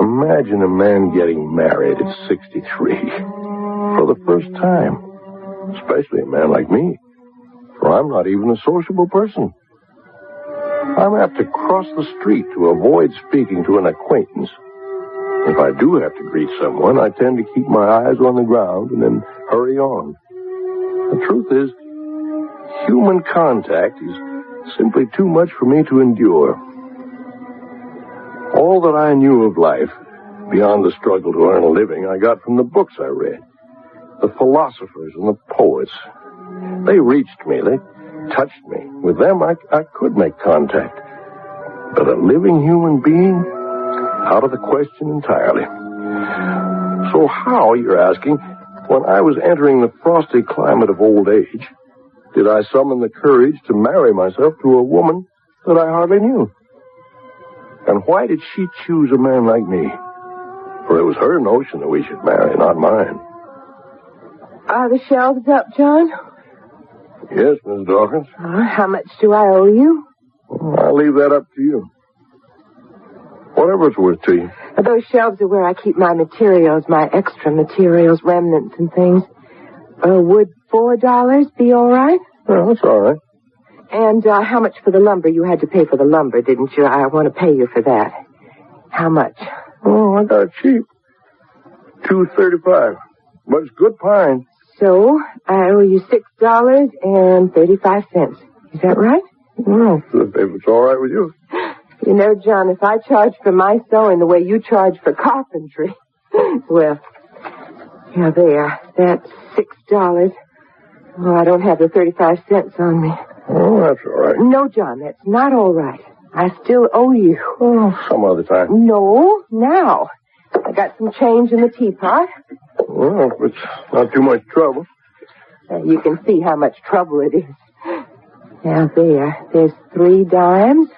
Imagine a man getting married at 63 for the first time, especially a man like me, for I'm not even a sociable person. I'm apt to cross the street to avoid speaking to an acquaintance. If I do have to greet someone, I tend to keep my eyes on the ground and then hurry on. The truth is, human contact is simply too much for me to endure. All that I knew of life, beyond the struggle to earn a living, I got from the books I read. The philosophers and the poets. They reached me. They touched me. With them, I could make contact. But a living human being? Out of the question entirely. So how, you're asking, when I was entering the frosty climate of old age, did I summon the courage to marry myself to a woman that I hardly knew? And why did she choose a man like me? For it was her notion that we should marry, not mine. Are the shelves up, John? Yes, Miss Dawkins. How much do I owe you? I'll leave that up to you. Whatever it's worth to you. Those shelves are where I keep my materials, my extra materials, remnants and things. Would $4 be all right? Yeah, that's all right. And how much for the lumber? You had to pay for the lumber, didn't you? I want to pay you for that. How much? Oh, I got it cheap. $2.35. But it's good pine. So, I owe you $6.35. Is that right? Well, if it's all right with you. You know, John, if I charge for my sewing the way you charge for carpentry, well, yeah, there. That's $6. Oh, I don't have the 35 cents on me. Oh, that's all right. No, John, that's not all right. I still owe you. Oh, some other time. No, now. I got some change in the teapot. Well, if it's not too much trouble. You can see how much trouble it is. Now, there's 3 dimes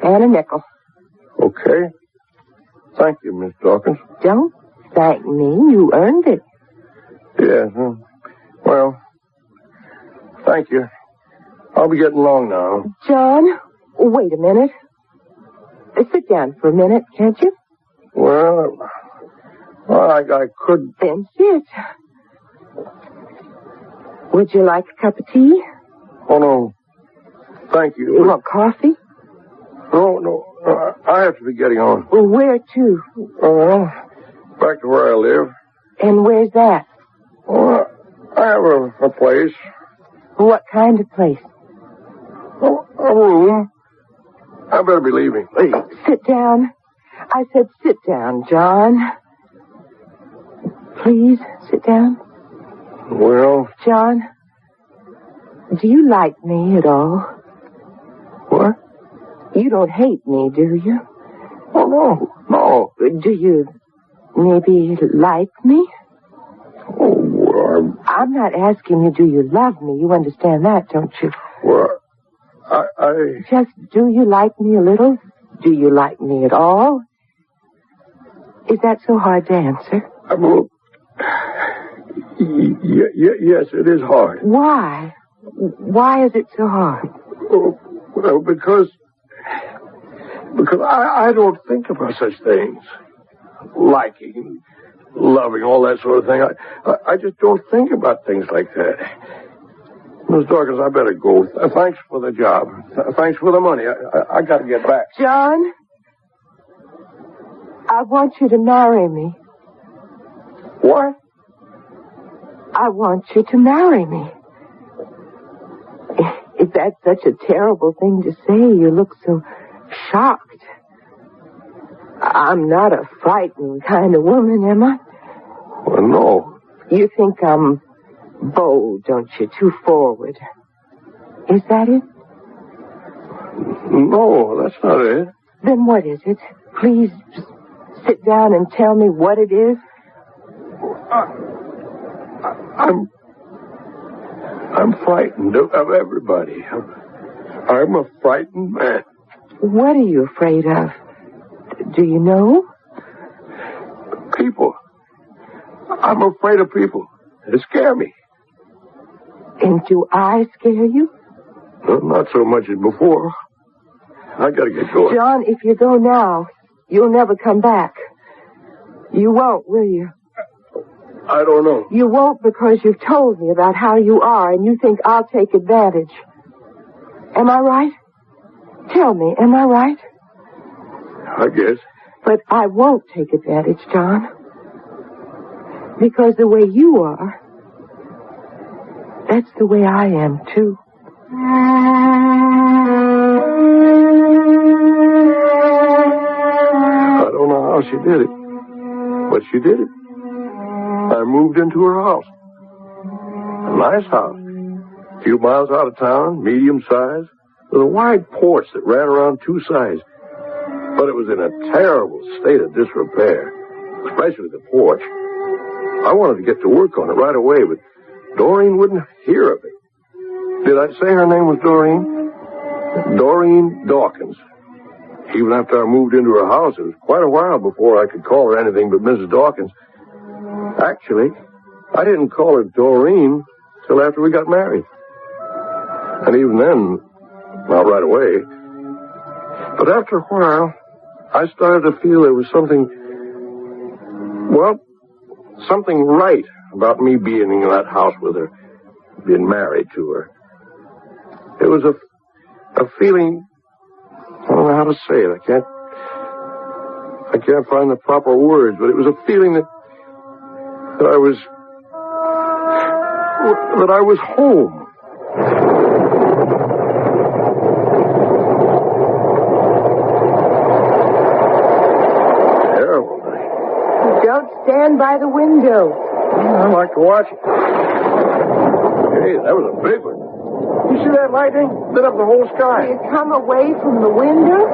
and a nickel. Okay. Thank you, Miss Dawkins. Don't thank me. You earned it. Yes. Well, thank you. I'll be getting along now. John, wait a minute. Sit down for a minute, can't you? Well, I could... Then sit. Would you like a cup of tea? Oh, no. Thank you. You want coffee? No. I have to be getting on. Well, where to? Well, back to where I live. And where's that? Well, I have a place. What kind of place? A room. I better be leaving. Sit down. I said sit down, John. Please, sit down. Well? John, do you like me at all? What? You don't hate me, do you? Oh, no. Do you maybe like me? Oh, well, I'm not asking you, do you love me? You understand that, don't you? Well, Just, do you like me a little? Do you like me at all? Is that so hard to answer? Yes, it is hard. Why? Why is it so hard? Well, because I don't think about such things. Liking, loving, all that sort of thing. I just don't think about things like that. Miss Dawkins, I better go. Thanks for the job. Thanks for the money. I got to get back. John, I want you to marry me. What? I want you to marry me. If that's such a terrible thing to say, you look so shocked. I'm not a frightened kind of woman, am I? Well, no. You think I'm bold, don't you? Too forward. Is that it? No, that's not it. Then what is it? Please sit down and tell me what it is. I'm frightened of everybody. I'm a frightened man. What are you afraid of? Do you know? People. I'm afraid of people. They scare me. And do I scare you? Well, not so much as before. I gotta get going. John, if you go now, you'll never come back. You won't, will you? I don't know. You won't because you've told me about how you are and you think I'll take advantage. Am I right? Tell me, am I right? I guess. But I won't take advantage, John. Because the way you are, that's the way I am, too. I don't know how she did it, but she did it. I moved into her house. A nice house. A few miles out of town, medium size, with a wide porch that ran around two sides. But it was in a terrible state of disrepair, especially the porch. I wanted to get to work on it right away, but Doreen wouldn't hear of it. Did I say her name was Doreen? Doreen Dawkins. Even after I moved into her house, it was quite a while before I could call her anything but Mrs. Dawkins. Actually, I didn't call her Doreen till after we got married. And even then, not right away. But after a while, I started to feel there was something right about me being in that house with her, being married to her. It was a feeling, I don't know how to say it. I can't find the proper words, but it was a feeling that I was home. Terrible night. Don't stand by the window. I like to watch it. Hey, that was a big one. You see that lightning? Lit up the whole sky. You come away from the window?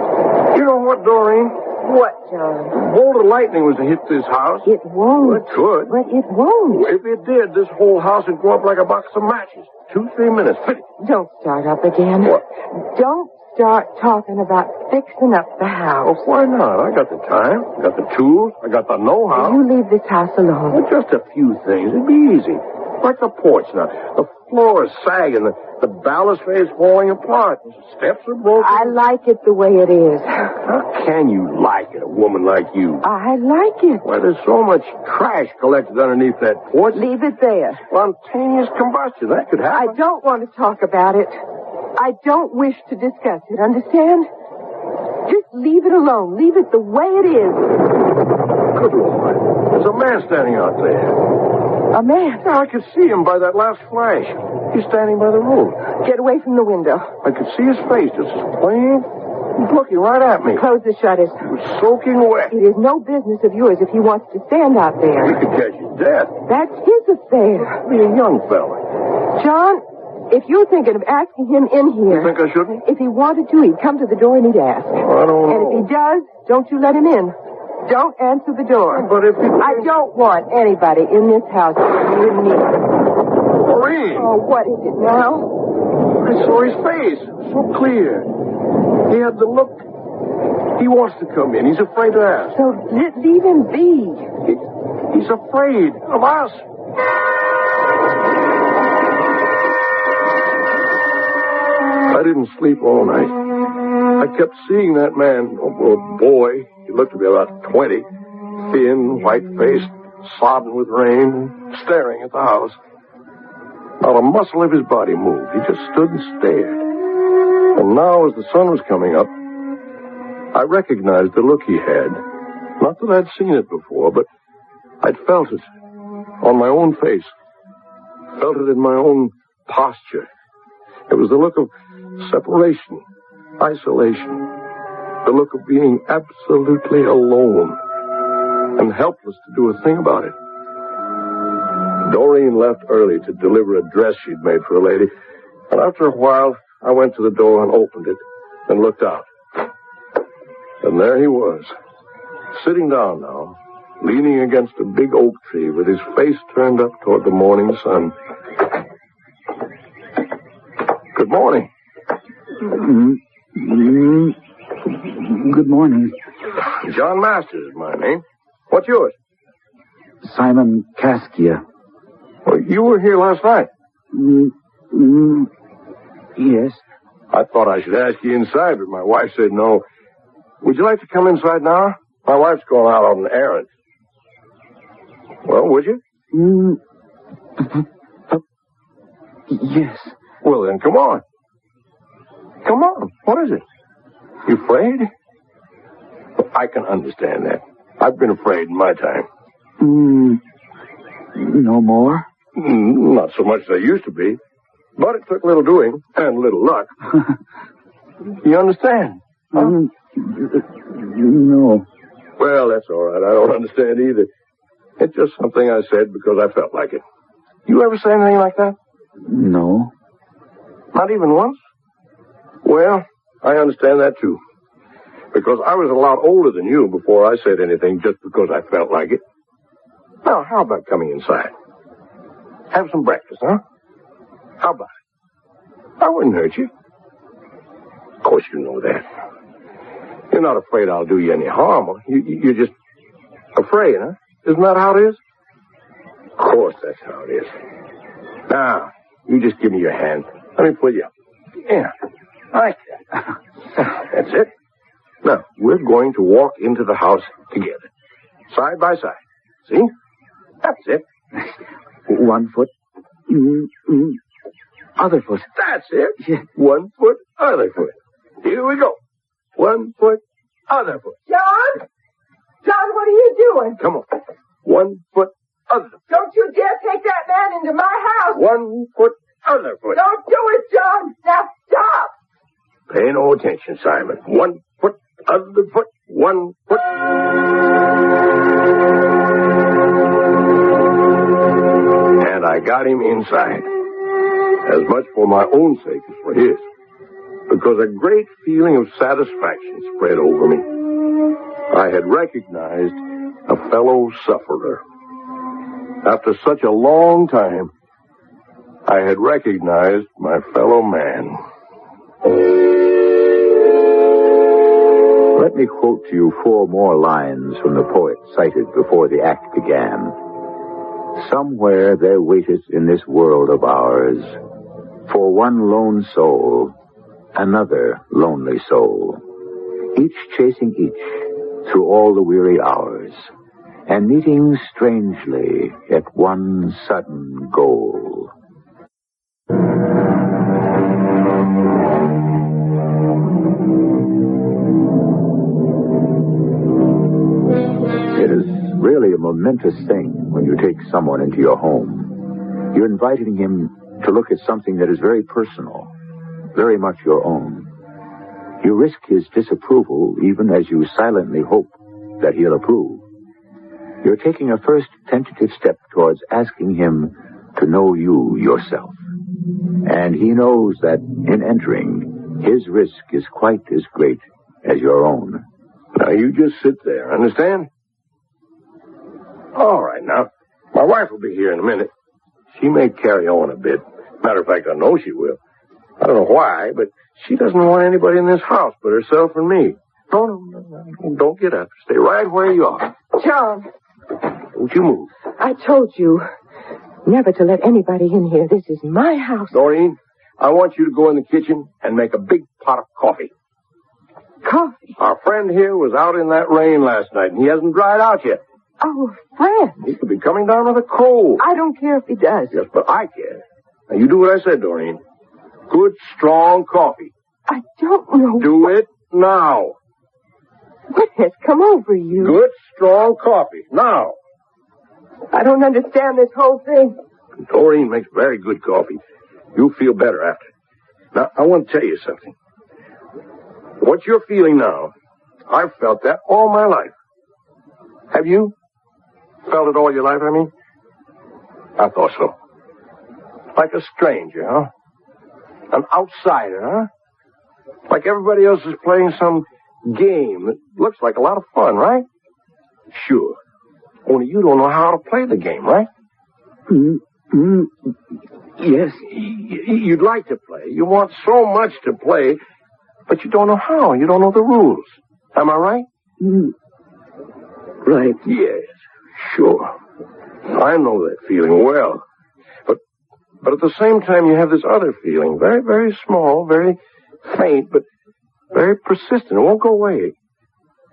You know what, Doreen? What, John? A bolt of lightning was to hit this house. It won't. It could. But it won't. If it did, this whole house would go up like a box of matches. 2-3 minutes. Finish. Don't start up again. What? Don't start talking about fixing up the house. Well, why not? I got the time. I got the tools. I got the know-how. You leave this house alone. Well, just a few things. It'd be easy. Like the porch now. The floor is sagging. The balustrade is falling apart. The steps are broken. I like it the way it is. How can you like it, a woman like you? I like it. Why, there's so much trash collected underneath that porch. Leave it there. Spontaneous combustion. That could happen. I don't want to talk about it. I don't wish to discuss it, understand? Just leave it alone. Leave it the way it is. Good Lord. There's a man standing out there. A man? Yeah, I could see him by that last flash. He's standing by the road. Get away from the window. I could see his face just as plain. He's looking right at me. Close the shutters. He was soaking wet. It is no business of yours if he wants to stand out there. He could catch his death. That's his affair. Be a young fella. John, if you're thinking of asking him in here... You think I shouldn't? If he wanted to, he'd come to the door and he'd ask. Oh, I don't know. And if he does, don't you let him in. Don't answer the door. But if he... I don't want anybody in this house with me. Maureen! Oh, what is it now? I saw his face. So clear. He had the look. He wants to come in. He's afraid to ask. So leave him be. He's afraid of us. I didn't sleep all night. I kept seeing that man, or boy. He looked to be about 20. Thin, white-faced, sodden with rain, staring at the house. Not a muscle of his body moved. He just stood and stared. And now, as the sun was coming up, I recognized the look he had. Not that I'd seen it before, but I'd felt it on my own face. Felt it in my own posture. It was the look of separation, isolation. The look of being absolutely alone and helpless to do a thing about it. Doreen left early to deliver a dress she'd made for a lady, and after a while, I went to the door and opened it and looked out. And there he was, sitting down now, leaning against a big oak tree with his face turned up toward the morning sun. Good morning. Good morning. John Masters is my name. What's yours? Simon Kaskia. Well, you were here last night. Yes. I thought I should ask you inside, but my wife said no. Would you like to come inside now? My wife's going out on an errand. Well, would you? Yes. Well, then come on. Come on. What is it? You afraid? Well, I can understand that. I've been afraid in my time. No more? Not so much as I used to be. But it took a little doing and a little luck. You understand? Huh? No. Well, that's all right. I don't understand either. It's just something I said because I felt like it. You ever say anything like that? No. Not even once? Well, I understand that too. Because I was a lot older than you before I said anything just because I felt like it. Now, how about coming inside? Have some breakfast, huh? How about it? I wouldn't hurt you. Of course you know that. You're not afraid I'll do you any harm. You're just afraid, huh? Isn't that how it is? Of course that's how it is. Now, you just give me your hand. Let me pull you up. Yeah. Like that. That's it. Now, we're going to walk into the house together. Side by side. See? That's it. 1 foot. Other foot. That's it. Yeah. 1 foot, other foot. Here we go. 1 foot, other foot. John? John, what are you doing? Come on. 1 foot, other foot. Don't you dare take that man into my house. 1 foot, other foot. Don't do it, John. Now stop. Pay no attention, Simon. 1 foot, other foot, 1 foot. And I got him inside. As much for my own sake as for his. Because a great feeling of satisfaction spread over me. I had recognized a fellow sufferer. After such a long time, I had recognized my fellow man. Let me quote to you 4 more lines from the poet cited before the act began. Somewhere there waiteth in this world of ours, for one lone soul, another lonely soul, each chasing each through all the weary hours, and meeting strangely at one sudden goal. It is really a momentous thing when you take someone into your home. You're inviting him to look at something that is very personal, very much your own. You risk his disapproval even as you silently hope that he'll approve. You're taking a first tentative step towards asking him to know you yourself. And he knows that in entering, his risk is quite as great as your own. Now, you just sit there, understand? All right, now. My wife will be here in a minute. She may carry on a bit. Matter of fact, I know she will. I don't know why, but she doesn't want anybody in this house but herself and me. No, don't get up. Stay right where you are. John. Don't you move. I told you never to let anybody in here. This is my house. Doreen, I want you to go in the kitchen and make a big pot of coffee. Coffee? Our friend here was out in that rain last night, and he hasn't dried out yet. Oh, friend. He could be coming down with a cold. I don't care if he does. Yes, but I care. Now, you do what I said, Doreen. Good, strong coffee. I don't know. Do it now. What has come over you? Good, strong coffee. Now. I don't understand this whole thing. Doreen makes very good coffee. You'll feel better after. Now, I want to tell you something. What you're feeling now, I've felt that all my life. Have you? Felt it all your life, I mean? I thought so. Like a stranger, huh? An outsider, huh? Like everybody else is playing some game that looks like a lot of fun, right? Sure. Only you don't know how to play the game, right? Yes. You'd like to play. You want so much to play, but you don't know how. You don't know the rules. Am I right? Right. Yes, sure. I know that feeling well. But at the same time, you have this other feeling, very, very small, very faint, but very persistent. It won't go away.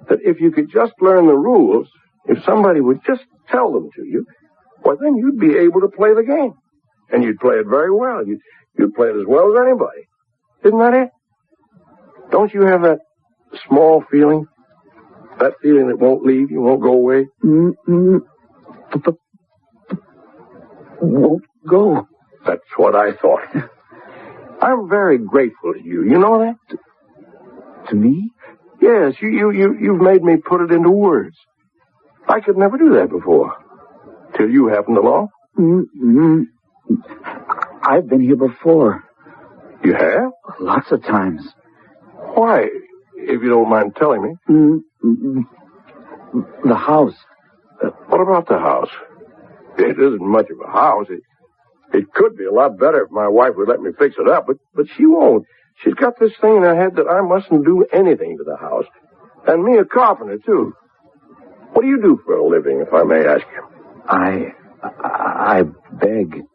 That if you could just learn the rules, if somebody would just tell them to you, well, then you'd be able to play the game. And you'd play it very well. You'd play it as well as anybody. Isn't that it? Don't you have that small feeling? That feeling that won't leave you, won't go away? Won't go. That's what I thought. I'm very grateful to you. You know that? To me? Yes, you've made me put it into words. I could never do that before. Till you happened along. I've been here before. You have? Lots of times. Why, if you don't mind telling me? The house. What about the house? It isn't much of a house. It could be a lot better if my wife would let me fix it up, but she won't. She's got this thing in her head that I mustn't do anything to the house. And me, a carpenter, too. What do you do for a living, if I may ask you? I beg.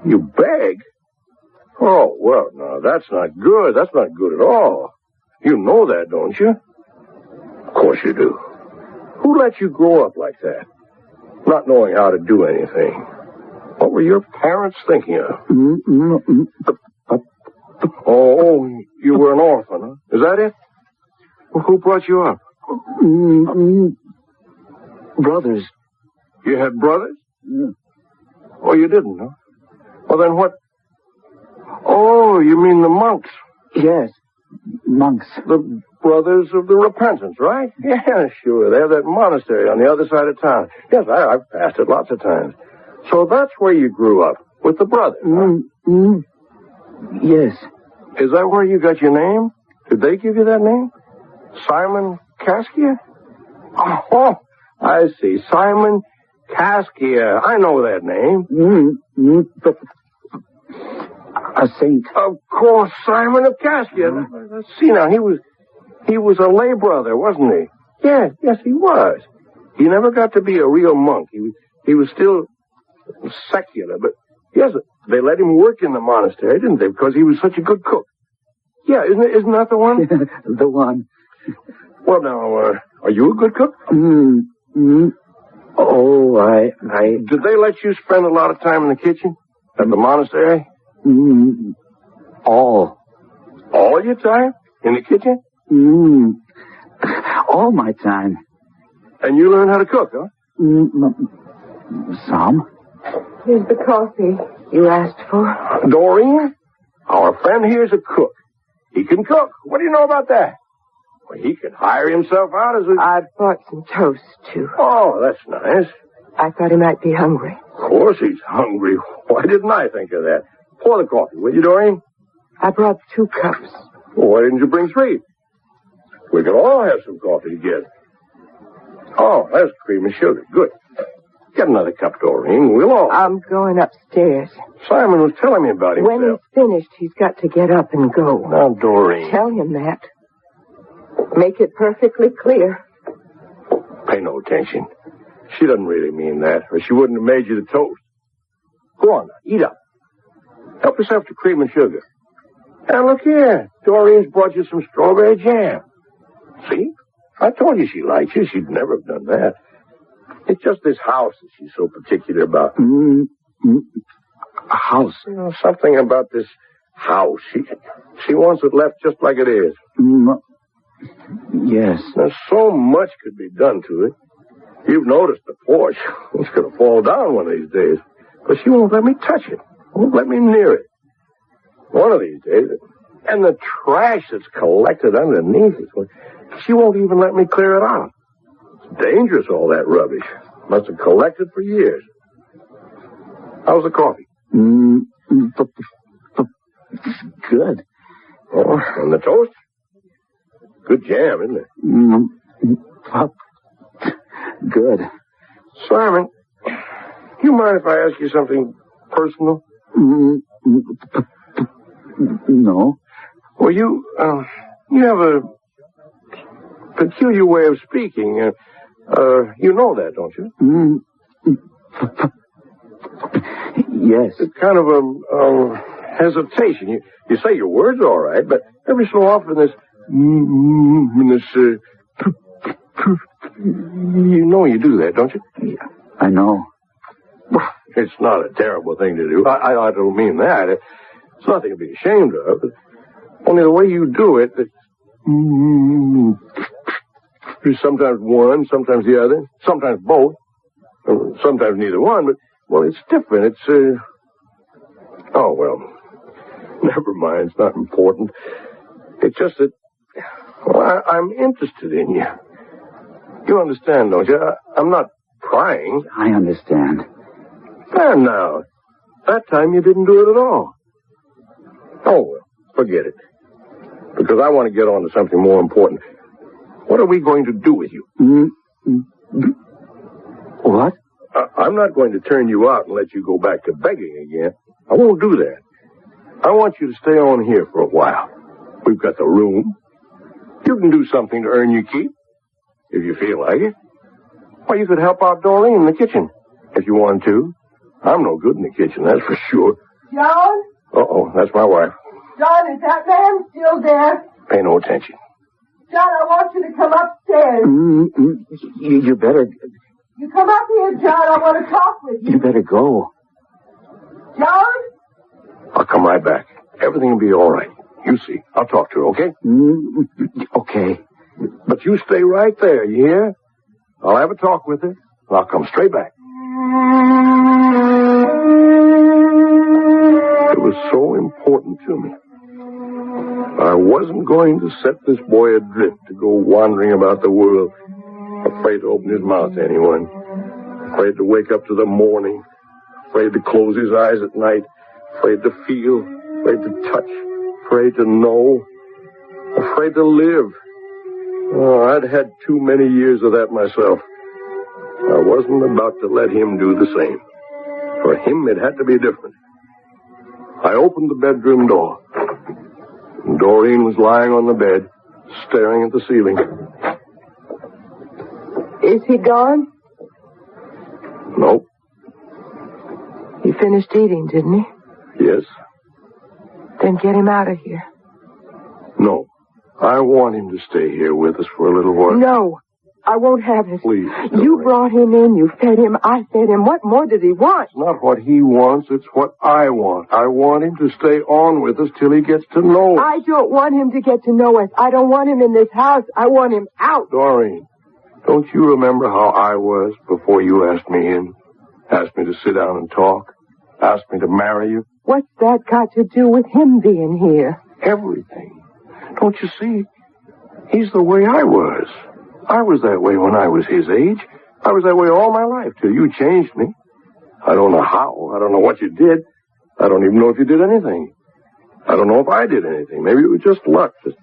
You beg? Oh, well, no, that's not good. That's not good at all. You know that, don't you? Of course you do. Who let you grow up like that? Not knowing how to do anything. What were your parents thinking of? Oh, you were an orphan, huh? Is that it? Well, who brought you up? Brothers. You had brothers? Oh, you didn't, huh? Well, then what? Oh, you mean the monks? Yes, monks. The Brothers of the Repentance, right? Yeah, sure. They have that monastery on the other side of town. Yes, I've passed it lots of times. So that's where you grew up, with the brothers, huh? Yes. Is that where you got your name? Did they give you that name? Simon Caskia? Oh, I see. Simon Caskia. I know that name. A saint. Of course, Simon of Caskia. Let's see now, he was a lay brother, wasn't he? Yes, he was. He never got to be a real monk. He was still secular, but yes, they let him work in the monastery, didn't they? Because he was such a good cook. Yeah, isn't that the one? The one. Well, now, are you a good cook? Oh, I... Did they let you spend a lot of time in the kitchen at the monastery? All. All your time? In the kitchen? All my time. And you learned how to cook, huh? Some. Here's the coffee you asked for. Doreen, our friend here's a cook. He can cook. What do you know about that? Well, he could hire himself out as a... I bought some toast, too. Oh, that's nice. I thought he might be hungry. Of course he's hungry. Why didn't I think of that? Pour the coffee, will you, Doreen? I brought 2 cups. Well, why didn't you bring 3? We could all have some coffee together. Oh, that's cream and sugar. Good. Get another cup, Doreen. We'll all... I'm going upstairs. Simon was telling me about himself. When he's finished, he's got to get up and go. Now, Doreen. Tell him that. Make it perfectly clear. Pay no attention. She doesn't really mean that, or she wouldn't have made you the toast. Go on, now. Eat up. Help yourself to cream and sugar. And look here. Doreen's brought you some strawberry jam. See? I told you she likes you. She'd never have done that. It's just this house that she's so particular about. A house? You know, something about this house. She wants it left just like it is. Yes. Now, so much could be done to it. You've noticed the porch. It's going to fall down one of these days. But she won't let me touch it. Won't let me near it. One of these days. And the trash that's collected underneath it. She won't even let me clear it out. It's dangerous, all that rubbish. Must have collected for years. How's the coffee? Good. Oh, and the toast? Good jam, isn't it? Good. Simon, you mind if I ask you something personal? No. Well, you have a peculiar way of speaking. You know that, don't you? Yes. It's kind of a hesitation. You say your words all right, but every so often you know you do that, don't you? Yeah, I know. It's not a terrible thing to do. I don't mean that. It's nothing to be ashamed of. Only the way you do it, Sometimes one, sometimes the other, sometimes both, sometimes neither one, but, well, it's different. It's, oh, well, never mind. It's not important. It's just that, well, I'm interested in you. You understand, don't you? I'm not prying. I understand. There now. That time you didn't do it at all. Oh, well, forget it. Because I want to get on to something more important. What are we going to do with you? What? I'm not going to turn you out and let you go back to begging again. I won't do that. I want you to stay on here for a while. We've got the room. You can do something to earn your keep, if you feel like it. Or you could help out Doreen in the kitchen, if you want to. I'm no good in the kitchen, that's for sure. John? Uh-oh, that's my wife. John, is that man still there? Pay no attention. John, I want you to come upstairs. You better... You come up here, John. I want to talk with you. You better go. John? I'll come right back. Everything will be all right. You see. I'll talk to her, okay? Okay. But you stay right there, you hear? I'll have a talk with her, and I'll come straight back. It was so important to me. I wasn't going to set this boy adrift to go wandering about the world, afraid to open his mouth to anyone, afraid to wake up to the morning, afraid to close his eyes at night, afraid to feel, afraid to touch, afraid to know, afraid to live. Oh, I'd had too many years of that myself. I wasn't about to let him do the same. For him, it had to be different. I opened the bedroom door. And Doreen was lying on the bed, staring at the ceiling. Is he gone? Nope. He finished eating, didn't he? Yes. Then get him out of here. No. I want him to stay here with us for a little while. No. I won't have it. Please. You brought him in. You fed him. I fed him. What more did he want? It's not what he wants. It's what I want. I want him to stay on with us till he gets to know us. I don't want him to get to know us. I don't want him in this house. I want him out. Doreen, don't you remember how I was before you asked me in? Asked me to sit down and talk? Asked me to marry you? What's that got to do with him being here? Everything. Don't you see? He's the way I was. I was that way when I was his age. I was that way all my life till you changed me. I don't know how. I don't know what you did. I don't even know if you did anything. I don't know if I did anything. Maybe it was just luck. Just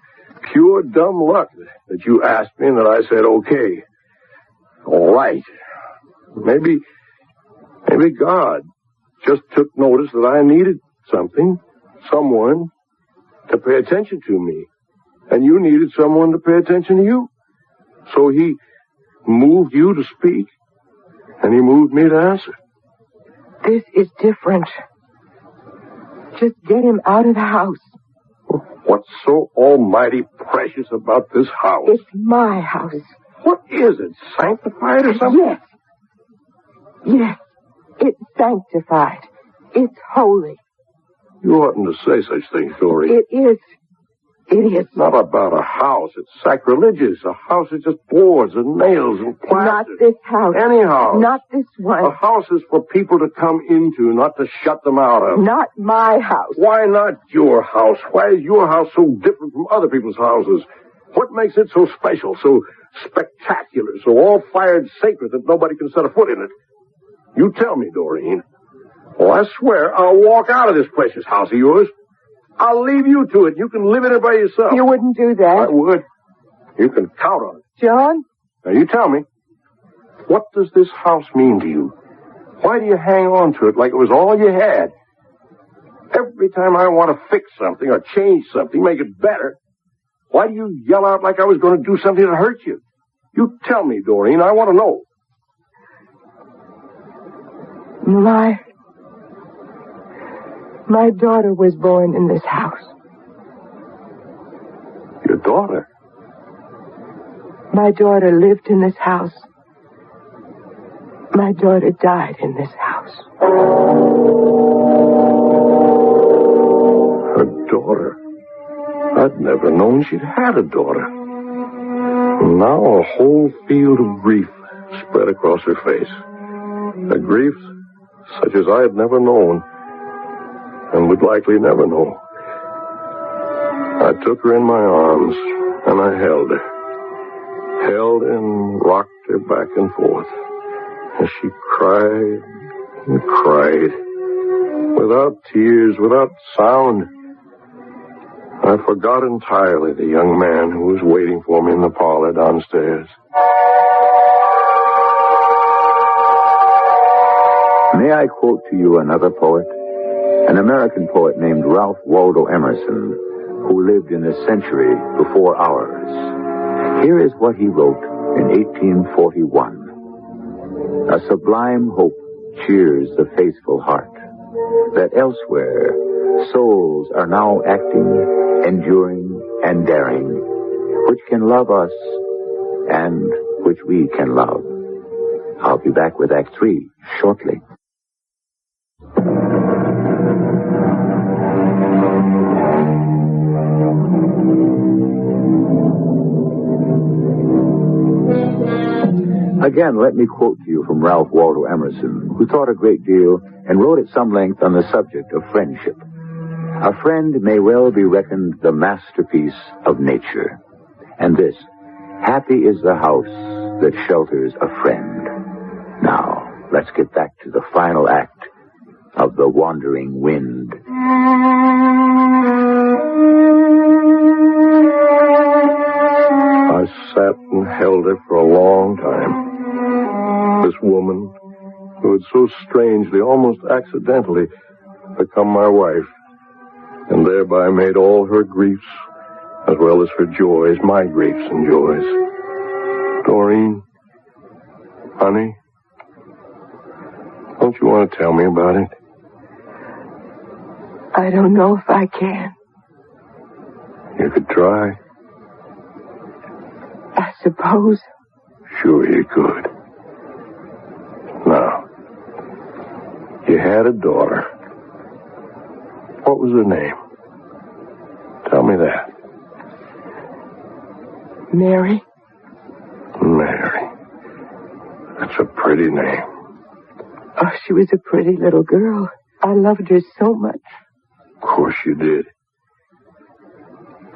pure dumb luck that you asked me and that I said, okay. All right. Maybe God just took notice that I needed something, someone to pay attention to me. And you needed someone to pay attention to you. So he moved you to speak, and he moved me to answer. This is different. Just get him out of the house. What's so almighty precious about this house? It's my house. What is it, sanctified or something? Yes. Yes, it's sanctified. It's holy. You oughtn't to say such things, Dory. It is. It is. It's not about a house. It's sacrilegious. A house is just boards and nails and plaster. Not this house. Any house. Not this one. A house is for people to come into, not to shut them out of. Not my house. Why not your house? Why is your house so different from other people's houses? What makes it so special, so spectacular, so all-fired sacred that nobody can set a foot in it? You tell me, Doreen. Oh, I swear I'll walk out of this precious house of yours. I'll leave you to it. You can live in it by yourself. You wouldn't do that. I would. You can count on it. John? Now, you tell me. What does this house mean to you? Why do you hang on to it like it was all you had? Every time I want to fix something or change something, make it better, why do you yell out like I was going to do something to hurt you? You tell me, Doreen. I want to know. My daughter was born in this house. Your daughter? My daughter lived in this house. My daughter died in this house. Her daughter? I I'd never known she'd had a daughter. And now a whole field of grief spread across her face. A grief such as I had never known and would likely never know. I took her in my arms and I held her. Held and rocked her back and forth. And she cried and cried. Without tears, without sound. I forgot entirely the young man who was waiting for me in the parlor downstairs. May I quote to you another poet? An American poet named Ralph Waldo Emerson, who lived in a century before ours. Here is what he wrote in 1841. A sublime hope cheers the faithful heart, that elsewhere souls are now acting, enduring, and daring, which can love us and which we can love. I'll be back with Act 3 shortly. Again, let me quote to you from Ralph Waldo Emerson, who thought a great deal and wrote at some length on the subject of friendship. A friend may well be reckoned the masterpiece of nature. And this, happy is the house that shelters a friend. Now, let's get back to the final act of The Wandering Wind. I sat and held her for a long time. This woman, who had so strangely, almost accidentally, become my wife, and thereby made all her griefs, as well as her joys, my griefs and joys. Doreen, honey, don't you want to tell me about it? I don't know if I can. You could try. I suppose. Sure you could. Now, you had a daughter. What was her name? Tell me that. Mary. Mary. That's a pretty name. Oh, she was a pretty little girl. I loved her so much. Of course you did.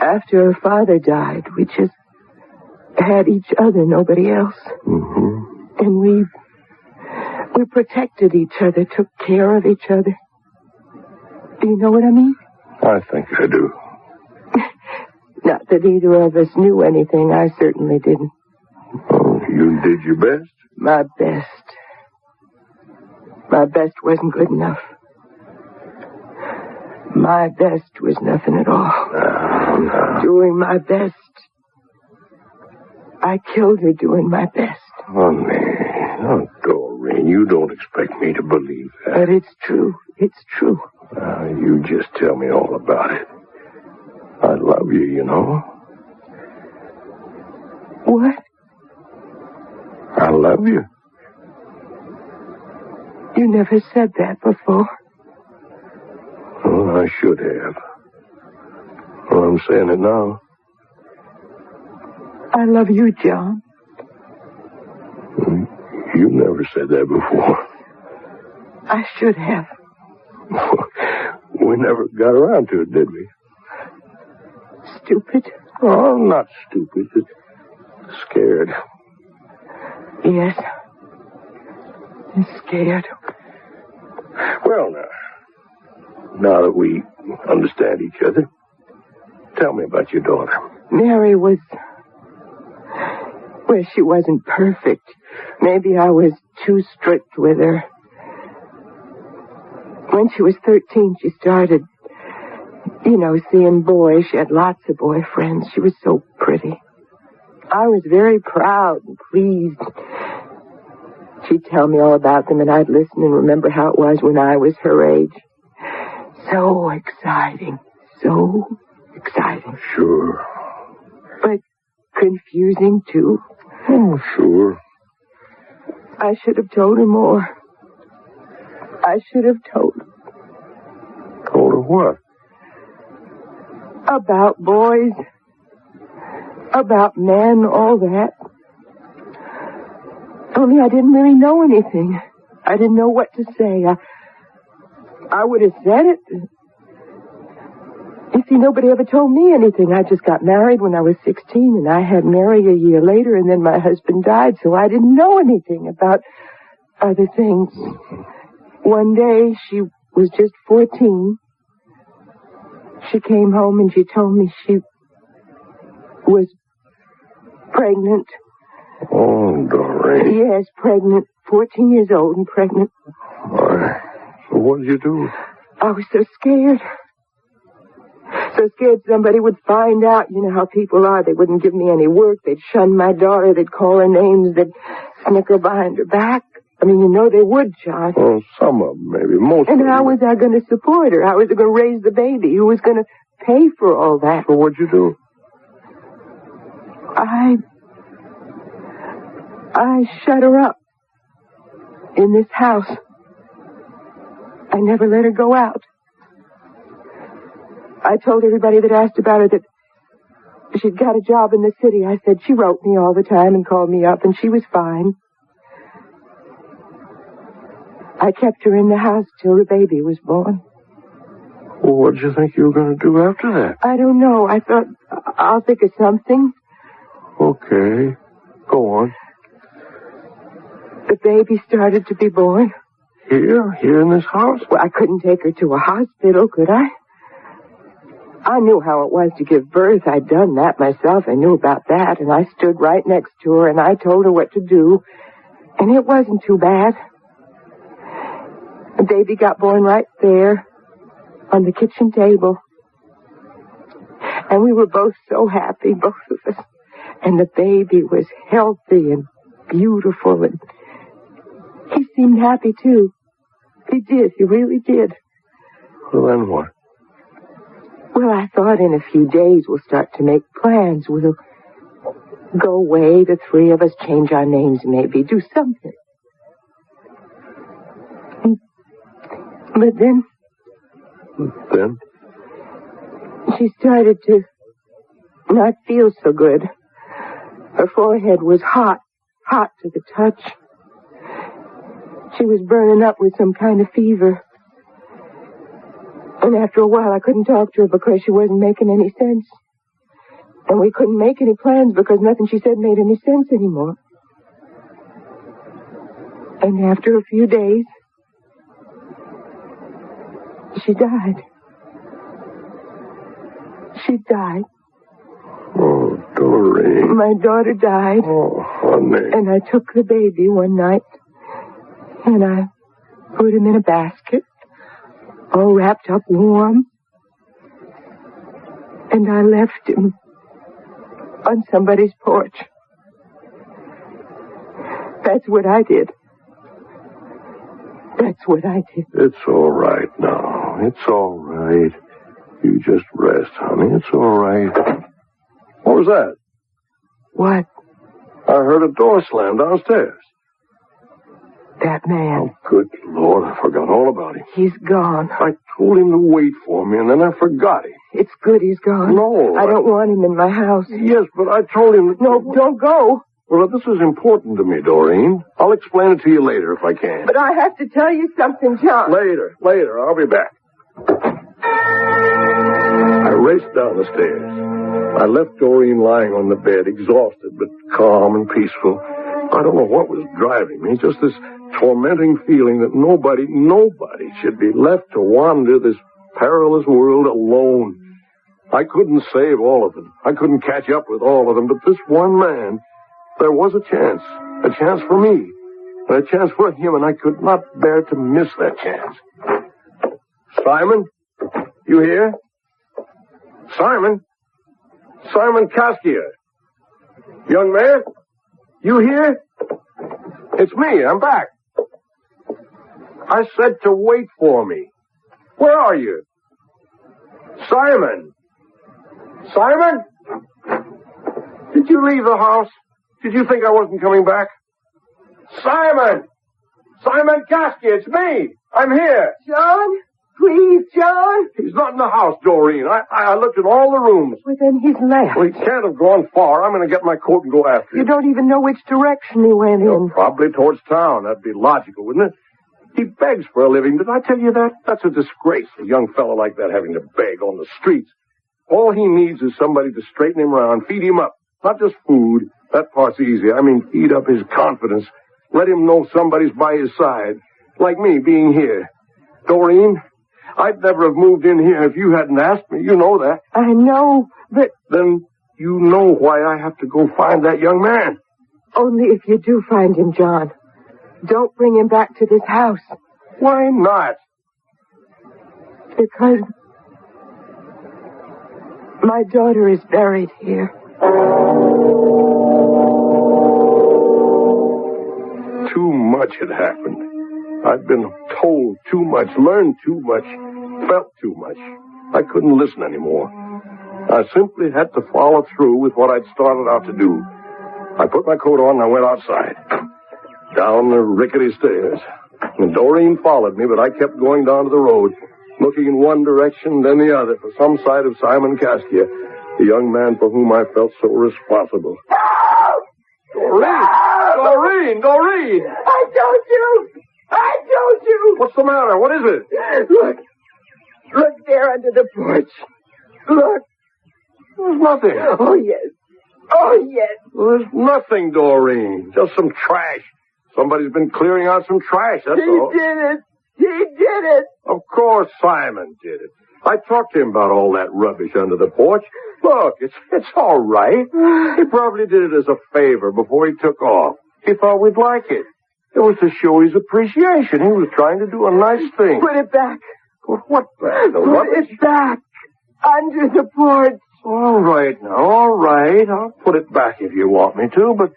After her father died, we just had each other, nobody else. Mm-hmm. And we protected each other, took care of each other. Do you know what I mean? I think I do. Not that either of us knew anything. I certainly didn't. Oh, you did your best? My best. My best wasn't good enough. My best was nothing at all. No. Doing my best. I killed her doing my best. Oh, Doreen, you don't expect me to believe that. But it's true. It's true. You just tell me all about it. I love you, you know. What? I love you. You never said that before. Well, I should have. Well, I'm saying it now. I love you, John. You never said that before. I should have. We never got around to it, did we? Stupid? Oh, not stupid. Just scared. Yes. I'm scared. Well, now that we understand each other, tell me about your daughter. Mary was... Well, she wasn't perfect. Maybe I was too strict with her. When she was 13, she started, seeing boys. She had lots of boyfriends. She was so pretty. I was very proud and pleased. She'd tell me all about them, and I'd listen and remember how it was when I was her age. So exciting. So exciting. Sure. But confusing, too. Oh, sure. I should have told her more. I should have told her. Told her what? About boys. About men, all that. Only I didn't really know anything. I didn't know what to say. I would have said it. You see, nobody ever told me anything. I just got married when I was 16, and I had Mary a year later, and then my husband died, so I didn't know anything about other things. One day, she was just 14. She came home and she told me she was pregnant. Oh, Doreen. Yes, pregnant. 14 years old and pregnant. Why? So what did you do? I was so scared. So scared somebody would find out. You know how people are. They wouldn't give me any work. They'd shun my daughter. They'd call her names. They'd snicker behind her back. I mean, you know they would, John. Well, some of them, maybe. Most And of them. how was I going to support her? How was I going to raise the baby? Who was going to pay for all that? So what'd you do? I shut her up in this house. I never let her go out. I told everybody that asked about her that she'd got a job in the city. I said she wrote me all the time and called me up, and she was fine. I kept her in the house till the baby was born. Well, what did you think you were going to do after that? I don't know. I thought, I'll think of something. Okay. Go on. The baby started to be born. Here in this house? Well, I couldn't take her to a hospital, could I? I knew how it was to give birth. I'd done that myself. I knew about that. And I stood right next to her, and I told her what to do. And it wasn't too bad. The baby got born right there on the kitchen table. And we were both so happy, both of us. And the baby was healthy and beautiful, and he seemed happy, too. He did. He really did. Well, then what? Well, I thought in a few days we'll start to make plans. We'll go away, the three of us, change our names maybe, do something. But then... Then? She started to not feel so good. Her forehead was hot to the touch. She was burning up with some kind of fever. And after a while, I couldn't talk to her because she wasn't making any sense. And we couldn't make any plans because nothing she said made any sense anymore. And after a few days, she died. She died. Oh, Doreen. My daughter died. Oh, honey. And I took the baby one night, and I put him in a basket, all wrapped up warm, and I left him on somebody's porch. That's what I did. That's what I did. It's all right now. It's all right. You just rest, honey. It's all right. What was that? What? I heard a door slam downstairs. That man. Oh, good Lord, I forgot all about him. He's gone. I told him to wait for me, and then I forgot him. It's good he's gone. No. I don't want him in my house. Yes, but I told him... No, don't go. Well, this is important to me, Doreen. I'll explain it to you later if I can. But I have to tell you something, John. Later. I'll be back. I raced down the stairs. I left Doreen lying on the bed, exhausted but calm and peaceful. I don't know what was driving me, just this tormenting feeling that nobody should be left to wander this perilous world alone. I couldn't save all of them. I couldn't catch up with all of them, but this one man, there was a chance for me, and a chance for him, and I could not bear to miss that chance. Simon, you here? Simon Koskia. Young man, you here? It's me. I'm back. I said to wait for me. Where are you? Simon? Did you leave the house? Did you think I wasn't coming back? Simon Koskia, it's me. I'm here. John? please, John. He's not in the house, Doreen. I looked in all the rooms. Well, then he's left. Well, he can't have gone far. I'm going to get my coat and go after him. You don't even know which direction he went in. Probably towards town. That'd be logical, wouldn't it? He begs for a living. Did I tell you that? That's a disgrace, a young fellow like that having to beg on the streets. All he needs is somebody to straighten him around, feed him up. Not just food. That part's easy. I mean, feed up his confidence. Let him know somebody's by his side. Like me, being here. Doreen, I'd never have moved in here if you hadn't asked me. You know that. I know, but... Then you know why I have to go find that young man. Only if you do find him, John. Don't bring him back to this house. Why not? Because my daughter is buried here. Too much had happened. I'd been told too much, learned too much, felt too much. I couldn't listen anymore. I simply had to follow through with what I'd started out to do. I put my coat on and I went outside. Down the rickety stairs. And Doreen followed me, but I kept going down to the road, looking in one direction, then the other, for some sight of Simon Caskia, the young man for whom I felt so responsible. Doreen! Doreen! I told you! What's the matter? What is it? Look there under the porch. Look. There's nothing. Oh, yes. There's nothing, Doreen. Just some trash. Somebody's been clearing out some trash, that's all. He did it. Of course Simon did it. I talked to him about all that rubbish under the porch. Look, it's all right. He probably did it as a favor before he took off. He thought we'd like it. It was to show his appreciation. He was trying to do a nice thing. Put it back. What back? Put it back. Under the porch. All right now, all right. I'll put it back if you want me to, but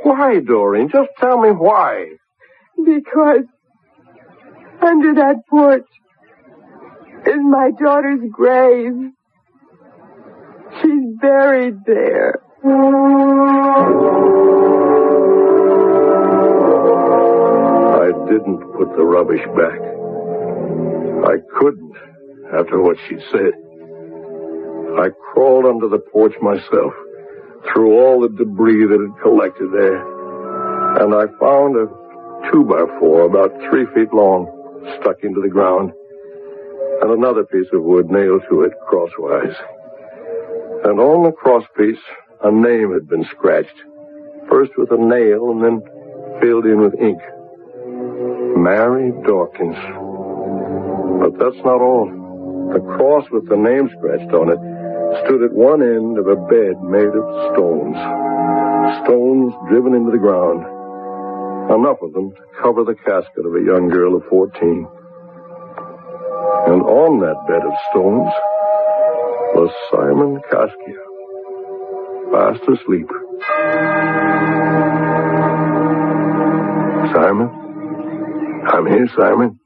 why, Doreen? Just tell me why. Because under that porch is my daughter's grave. She's buried there. I didn't put the rubbish back. I couldn't, after what she'd said. I crawled under the porch myself, through all the debris that had collected there, and I found a 2x4 about 3 feet long, stuck into the ground, and another piece of wood nailed to it crosswise. And on the crosspiece, a name had been scratched, first with a nail and then filled in with ink. Mary Dawkins. But that's not all. The cross with the name scratched on it stood at one end of a bed made of stones. Stones driven into the ground. Enough of them to cover the casket of a young girl of 14. And on that bed of stones was Simon Caskia, fast asleep. Simon? I'm here, Simon.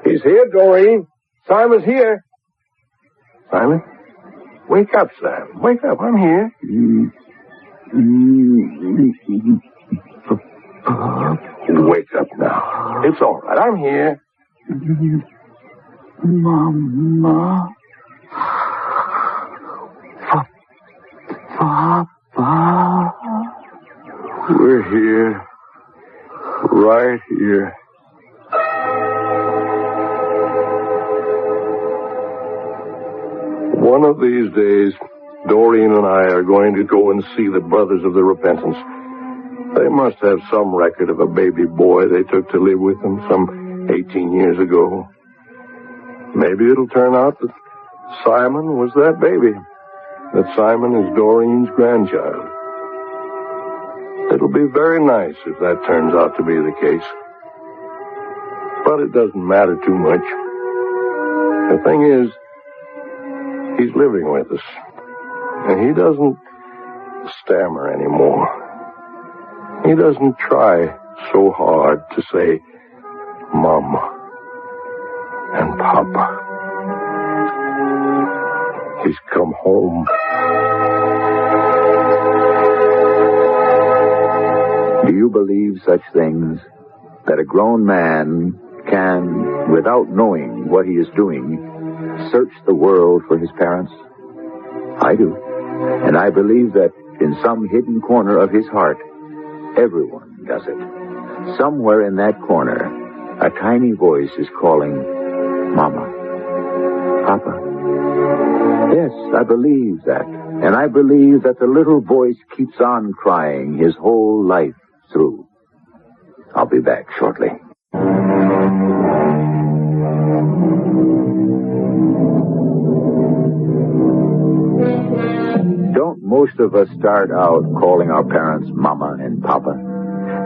He's here, Doreen. Simon's here. Simon? Wake up, Simon. Wake up. I'm here. Wake up now. It's all right. I'm here. Mama. Papa. We're here. Right here. One of these days, Doreen and I are going to go and see the Brothers of the Repentance. They must have some record of a baby boy they took to live with them some 18 years ago. Maybe it'll turn out that Simon was that baby, that Simon is Doreen's grandchild. It'll be very nice if that turns out to be the case. But it doesn't matter too much. The thing is, he's living with us, and he doesn't stammer anymore. He doesn't try so hard to say Mama and Papa. He's come home. Do you believe such things? That a grown man can without knowing what he is doing, search the world for his parents? I do. And I believe that in some hidden corner of his heart, everyone does it. Somewhere in that corner, a tiny voice is calling, Mama, Papa. Yes, I believe that. And I believe that the little voice keeps on crying his whole life through. I'll be back shortly. Don't most of us start out calling our parents Mama and Papa?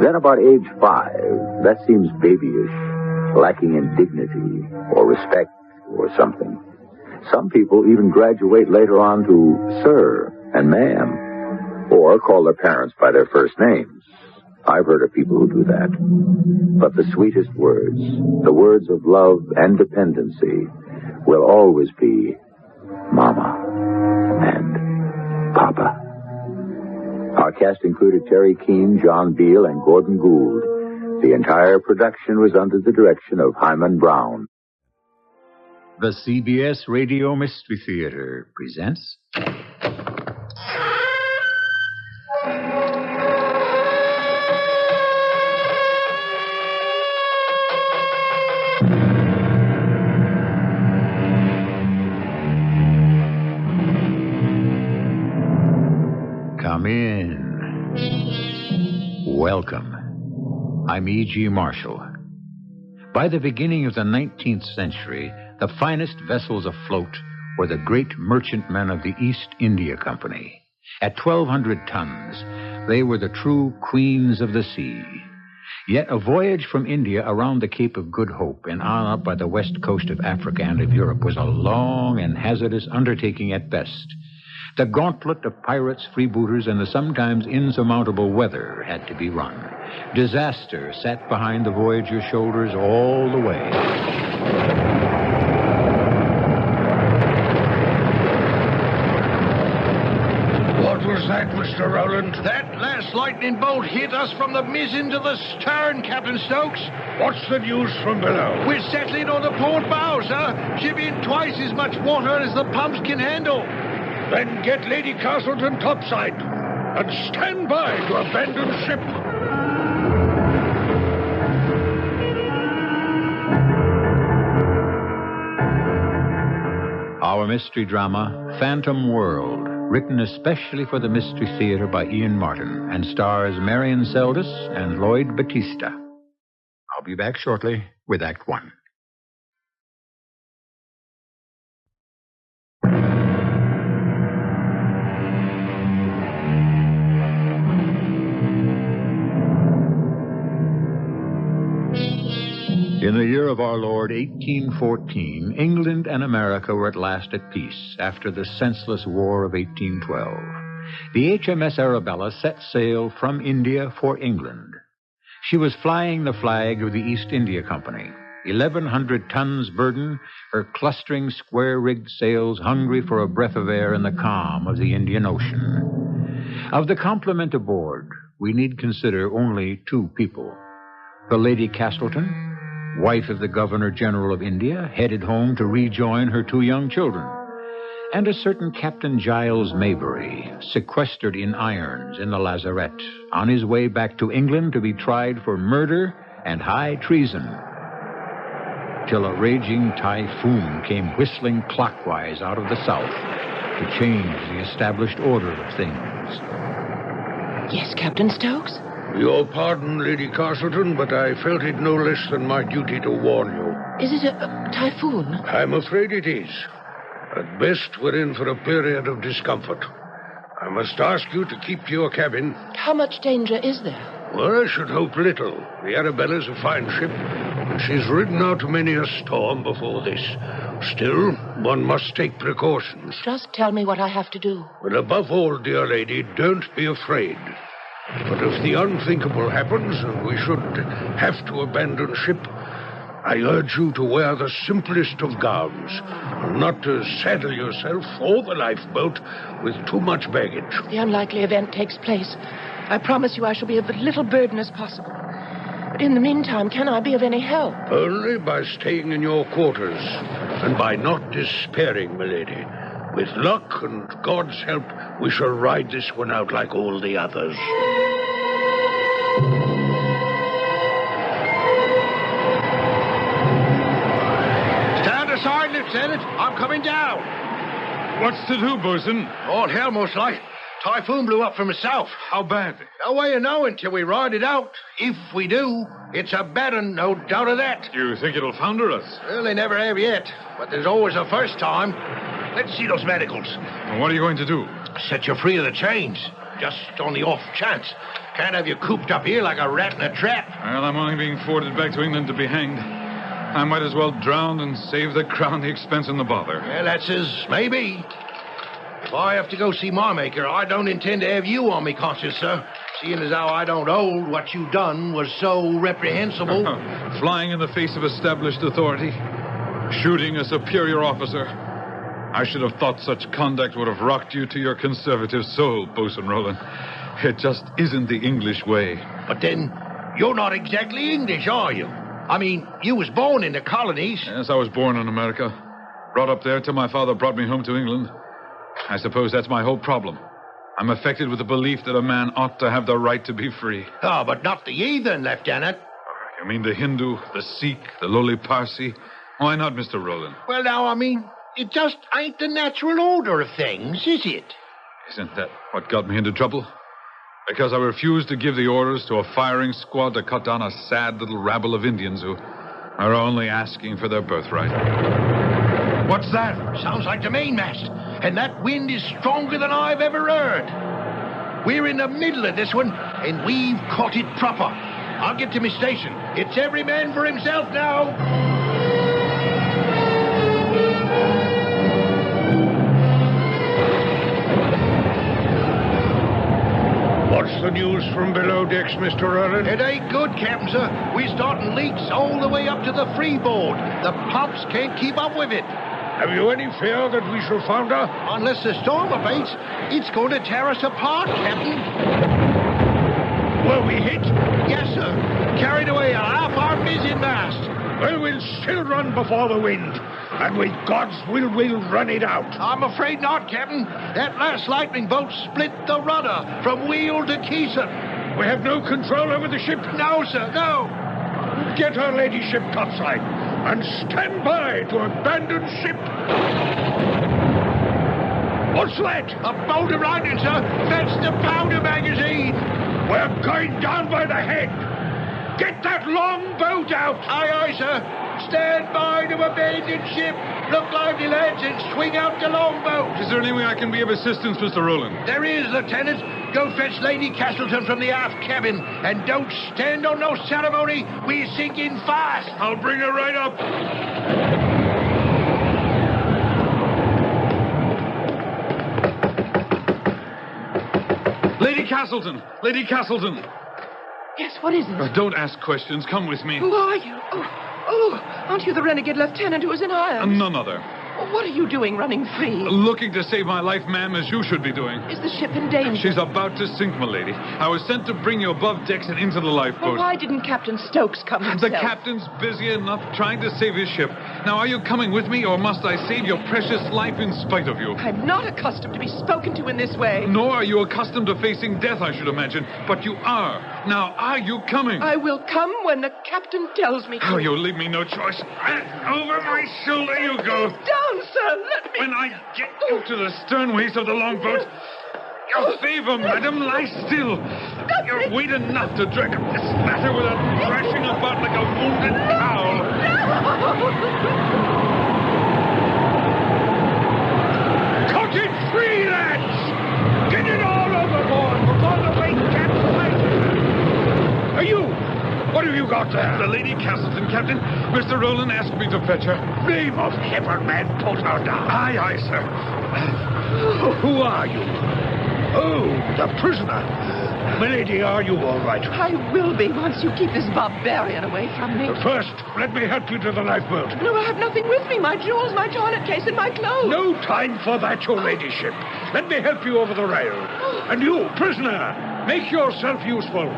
Then about age 5, that seems babyish, lacking in dignity or respect or something. Some people even graduate later on to Sir and Ma'am, or call their parents by their first names. I've heard of people who do that. But the sweetest words, the words of love and dependency, will always be Mama and Papa. Our cast included Terry Keane, John Beal, and Gordon Gould. The entire production was under the direction of Hyman Brown. The CBS Radio Mystery Theater presents... Come in. Welcome. I'm E.G. Marshall. By the beginning of the 19th century, the finest vessels afloat were the great merchantmen of the East India Company. At 1,200 tons, they were the true queens of the sea. Yet a voyage from India around the Cape of Good Hope and on up by the west coast of Africa and of Europe was a long and hazardous undertaking at best. The gauntlet of pirates, freebooters, and the sometimes insurmountable weather had to be run. Disaster sat behind the voyager's shoulders all the way. What was that, Mr. Rowland? That last lightning bolt hit us from the mizzen to the stern, Captain Stokes. What's the news from below? We're settling on the port bow, sir. Shipping twice as much water as the pumps can handle. Then get Lady Castleton topside and stand by to abandon ship. Our mystery drama, Phantom World, written especially for the Mystery Theater by Ian Martin, and stars Marion Seldes and Lloyd Battista. I'll be back shortly with Act One. In the year of our Lord, 1814, England and America were at last at peace after the senseless War of 1812. The HMS Arabella set sail from India for England. She was flying the flag of the East India Company. 1,100 tons burden, her clustering square-rigged sails hungry for a breath of air in the calm of the Indian Ocean. Of the complement aboard, we need consider only 2 people. The Lady Castleton, wife of the Governor-General of India, headed home to rejoin her 2 young children, and a certain Captain Giles Maybury, sequestered in irons in the lazarette, on his way back to England to be tried for murder and high treason, till a raging typhoon came whistling clockwise out of the south to change the established order of things. Yes, Captain Stokes? Your pardon, Lady Castleton, but I felt it no less than my duty to warn you. Is it a typhoon? I'm afraid it is. At best, we're in for a period of discomfort. I must ask you to keep to your cabin. How much danger is there? Well, I should hope little. The Arabella's a fine ship, and she's ridden out many a storm before this. Still, one must take precautions. Just tell me what I have to do. But above all, dear lady, don't be afraid. But if the unthinkable happens and we should have to abandon ship, I urge you to wear the simplest of gowns, and not to saddle yourself or the lifeboat with too much baggage. The unlikely event takes place. I promise you I shall be of as little burden as possible. In the meantime, can I be of any help? Only by staying in your quarters, and by not despairing, milady. With luck and God's help, we shall ride this one out like all the others. Stand aside, Lieutenant. I'm coming down. What's to do, bosun? All hell, most like. Typhoon blew up from the south. How bad? No way of knowing till we ride it out. If we do, it's a bad one, no doubt of that. You think it'll founder us? Well, they never have yet, but there's always a first time. Let's see those manacles. Well, what are you going to do? Set you free of the chains, just on the off chance. Can't have you cooped up here like a rat in a trap. Well, I'm only being forwarded back to England to be hanged. I might as well drown and save the crown the expense and the bother. Well, that's as maybe. If I have to go see my maker, I don't intend to have you on me conscience, sir. Seeing as how I don't hold what you done was so reprehensible. Flying in the face of established authority. Shooting a superior officer. I should have thought such conduct would have rocked you to your conservative soul, Bosun Roland. It just isn't the English way. But then, you're not exactly English, are you? I mean, you was born in the colonies. Yes, I was born in America. Brought up there till my father brought me home to England. I suppose that's my whole problem. I'm affected with the belief that a man ought to have the right to be free. Oh, but not the heathen, Lieutenant. You mean the Hindu, the Sikh, the lowly Parsi? Why not, Mr. Roland? Well, now, I mean, it just ain't the natural order of things, is it? Isn't that what got me into trouble? Because I refused to give the orders to a firing squad to cut down a sad little rabble of Indians who are only asking for their birthright. What's that? Sounds like the mainmast. And that wind is stronger than I've ever heard. We're in the middle of this one, and we've caught it proper. I'll get to my station. It's every man for himself now. What's the news from below decks, Mr. Roland? It ain't good, Captain, sir. We're starting leaks all the way up to the freeboard. The pumps can't keep up with it. Have you any fear that we shall founder? Unless the storm abates, it's going to tear us apart, Captain. Were we hit? Yes, sir. Carried away a half our mizzen mast. Well, we'll still run before the wind. And with God's will, we'll run it out. I'm afraid not, Captain. That last lightning bolt split the rudder from wheel to keelson. We have no control over the ship? No, sir, no. Get her ladyship topside and stand by to abandon ship. What's that? A bolt of lightning, sir. That's the powder magazine. We're going down by the head. Get that long boat out. Aye, aye, sir. Stand by to abandon ship. Look lively, lads, and swing out the longboat. Is there any way I can be of assistance, Mr. Roland? There is, Lieutenant. Go fetch Lady Castleton from the aft cabin. And don't stand on no ceremony. We're sinking fast. I'll bring her right up. Lady Castleton! Lady Castleton! Yes, what is it? Don't ask questions. Come with me. Who are you? Oh, aren't you the renegade lieutenant who was in irons? None other. What are you doing running free? Looking to save my life, ma'am, as you should be doing. Is the ship in danger? She's about to sink, milady. I was sent to bring you above decks and into the lifeboat. Well, why didn't Captain Stokes come himself? The captain's busy enough trying to save his ship. Now, are you coming with me, or must I save your precious life in spite of you? I'm not accustomed to be spoken to in this way. Nor are you accustomed to facing death, I should imagine. But you are. Now, are you coming? I will come when the captain tells me to. Oh, you'll leave me no choice. Over my shoulder you go. Down, sir. Let me... When I get you to the sternways of the longboat, your favor, madam, lie still. You're weight enough to drag up this matter without thrashing about like a wounded cow. Cut it free, lads! Get it all overboard before the weight capsizes! Are you? What have you got there? The Lady Castleton, Captain. Mr. Roland asked me to fetch her. Name of heaven, man, put her down. Aye, aye, sir. Who are you? Oh, the prisoner. Milady, are you all right? I will be once you keep this barbarian away from me. First, let me help you to the lifeboat. No, I have nothing with me. My jewels, my toilet case, and my clothes. No time for that, your ladyship. Let me help you over the rail. And you, prisoner, make yourself useful.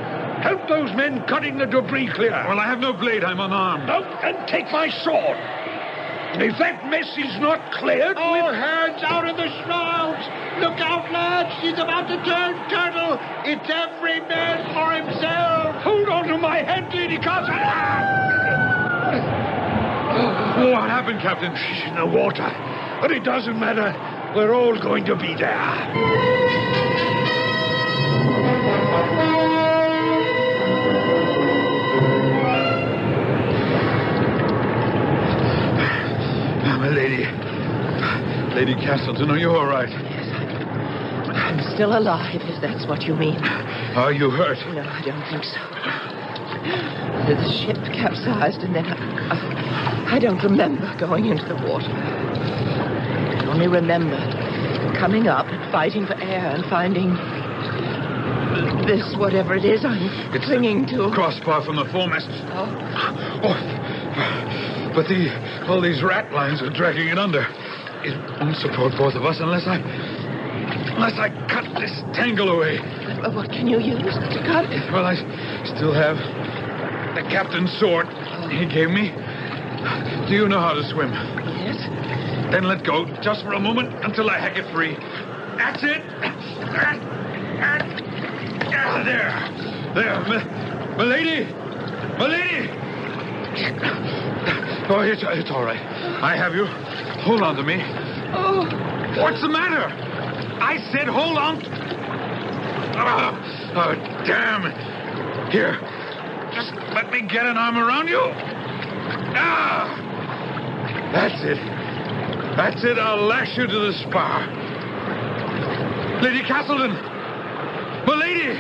Help those men cutting the debris clear. Well, I have no blade. I'm unarmed. Oh, then take my sword. If that mess is not cleared... All hands out of the shrouds! Look out, lads! She's about to turn turtle! It's every man for himself! Hold on to my head, Lady Castle! What happened, Captain? She's in the water. But it doesn't matter. We're all going to be there. My lady. Lady Castleton, are you all right? Yes, I'm still alive, if that's what you mean. Are you hurt? No, I don't think so. The ship capsized, and then I don't remember going into the water. I only remember coming up and fighting for air and finding this, whatever it is I'm clinging to. Crossbar from the foremast. Oh. But all these rat lines are dragging it under. It won't support both of us unless I cut this tangle away. What can you use to cut it? Well, I still have the captain's sword he gave me. Do you know how to swim? Yes. Then let go just for a moment until I hack it free. That's it. There. My lady. Oh, it's all right. I have you. Hold on to me. Oh. What's the matter? I said hold on. Oh, damn. Here. Just let me get an arm around you. That's it. I'll lash you to the spar. Lady Castleton. My lady.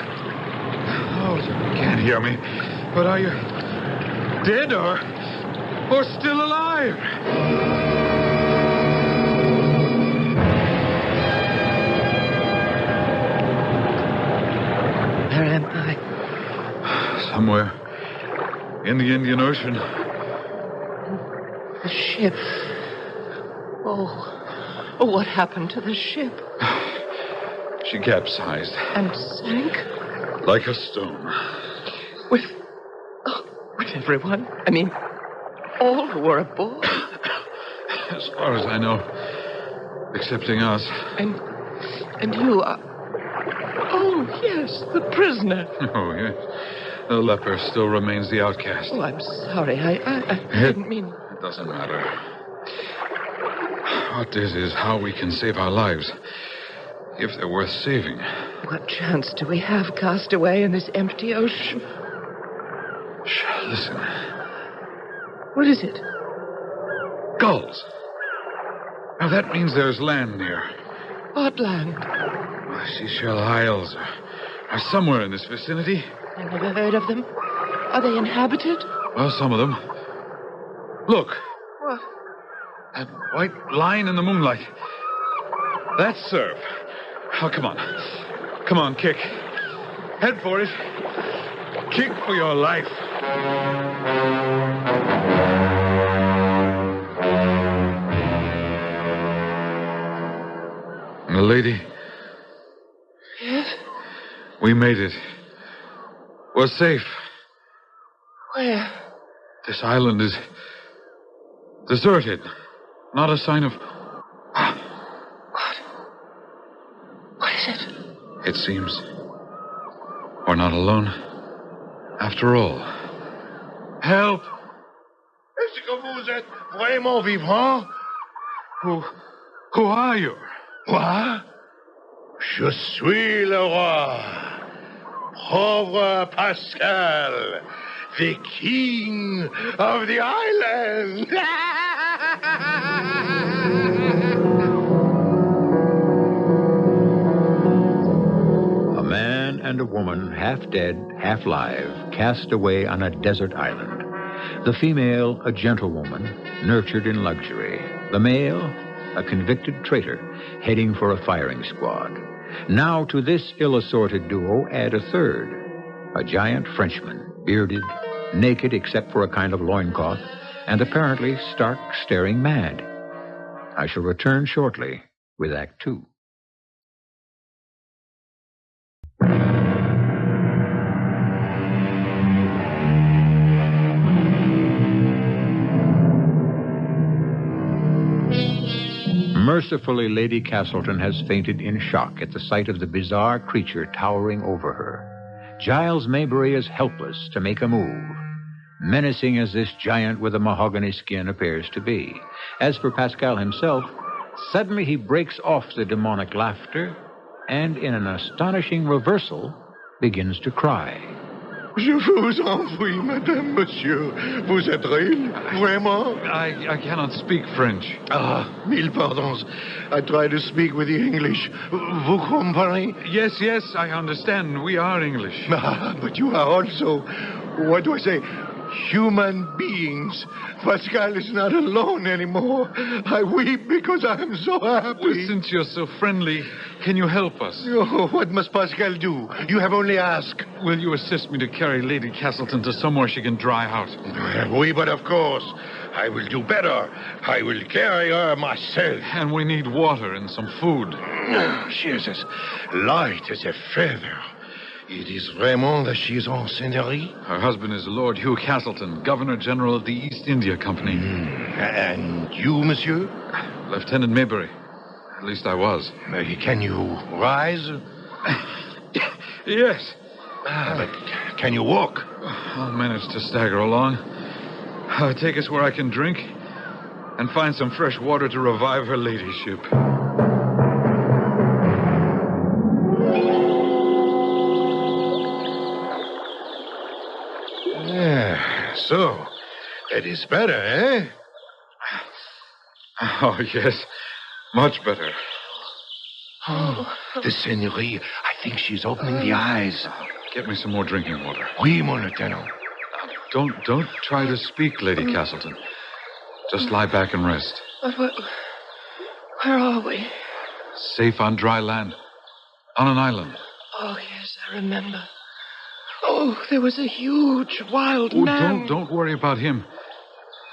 Oh, you can't hear me. But are you dead or still alive? Where am I? Somewhere in the Indian Ocean. The ship. Oh, what happened to the ship? She capsized. And sank? Like a stone. With everyone? I mean, all who were aboard? As far as I know, excepting us. And you are... Oh, yes, the prisoner. Oh, yes. The leper still remains the outcast. Oh, I'm sorry. I didn't mean... It doesn't matter. What is how we can save our lives. If they're worth saving. What chance do we have, cast away in this empty ocean? Shh, listen. What is it? Gulls. Now, that means there's land near. What land? Seashell Isles are somewhere in this vicinity. I never heard of them. Are they inhabited? Well, some of them. Look. What? That white line in the moonlight. That's surf. Oh, come on. Come on, kick. Head for it. Kick for your life. The lady. Yes? We made it. We're safe. Where? This island is deserted. Not a sign of... What is it? It seems we're not alone. After all. Help! Est-ce que vous êtes vraiment vivant? Who are you? Moi? Je suis le roi. Pauvre Pascal, the king of the island. A man and a woman, half dead, half live, cast away on a desert island. The female, a gentlewoman, nurtured in luxury. The male, a convicted traitor, heading for a firing squad. Now to this ill-assorted duo add a third, a giant Frenchman, bearded, naked except for a kind of loincloth, and apparently stark, staring mad. I shall return shortly with Act Two. Mercifully, Lady Castleton has fainted in shock at the sight of the bizarre creature towering over her. Giles Maybury is helpless to make a move, menacing as this giant with a mahogany skin appears to be. As for Pascal himself, suddenly he breaks off the demonic laughter and, in an astonishing reversal, begins to cry. Je vous en prie, madame, monsieur. Vous êtes real? Vraiment? I cannot speak French. Ah, mille pardons. I try to speak with the English. Vous comprenez? Yes, I understand. We are English. Ah, but you are also, what do I say, human beings. Pascal is not alone anymore. I weep because I am so happy. Well, since you're so friendly, can you help us? Oh, what must Pascal do? You have only asked. Will you assist me to carry Lady Castleton to somewhere she can dry out? Oui, but of course. I will do better. I will carry her myself. And we need water and some food. She is as light as a feather. It is Raymond that she is en seigneurie? Her husband is Lord Hugh Castleton, Governor General of the East India Company. And you, monsieur? Lieutenant Maybury. At least I was. Can you rise? Yes. But can you walk? I'll manage to stagger along. Take us where I can drink and find some fresh water to revive her ladyship. So, that is better, eh? Oh, yes. Much better. Oh, the seigneurie. I think she's opening the eyes. Get me some more drinking water. Oui, mon lieutenant. Don't try to speak, Lady Castleton. Just lie back and rest. But where are we? Safe on dry land. On an island. Oh, yes, I remember. Oh, there was a huge, wild man. Don't worry about him.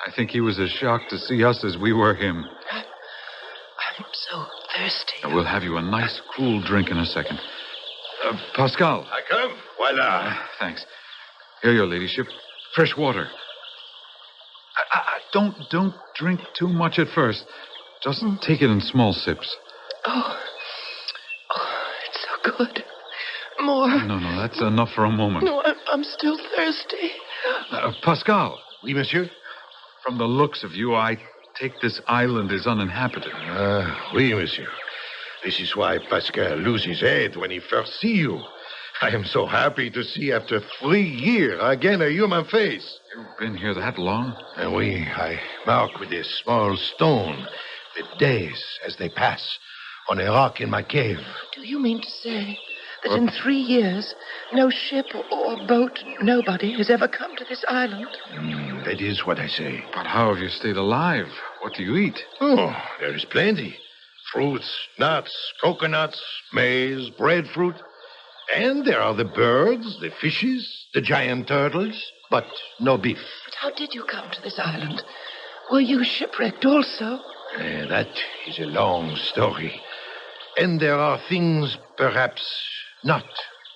I think he was as shocked to see us as we were him. I'm so thirsty. We'll have you a nice, cool drink in a second. Pascal. I come. Voila. Thanks. Here, your ladyship. Fresh water. Don't drink too much at first. Just take it in small sips. Oh, it's so good. More. No, that's enough for a moment. No, I'm still thirsty. Pascal. Oui, monsieur? From the looks of you, I take this island is uninhabited. Oui, monsieur. This is why Pascal loses his head when he first see you. I am so happy to see after 3 years again a human face. You've been here that long? Oui, I mark with a small stone the days as they pass on a rock in my cave. Do you mean to say that in 3 years, no ship or boat, nobody has ever come to this island? That is what I say. But how have you stayed alive? What do you eat? Oh, there is plenty. Fruits, nuts, coconuts, maize, breadfruit. And there are the birds, the fishes, the giant turtles, but no beef. But how did you come to this island? Were you shipwrecked also? That is a long story. And there are things perhaps not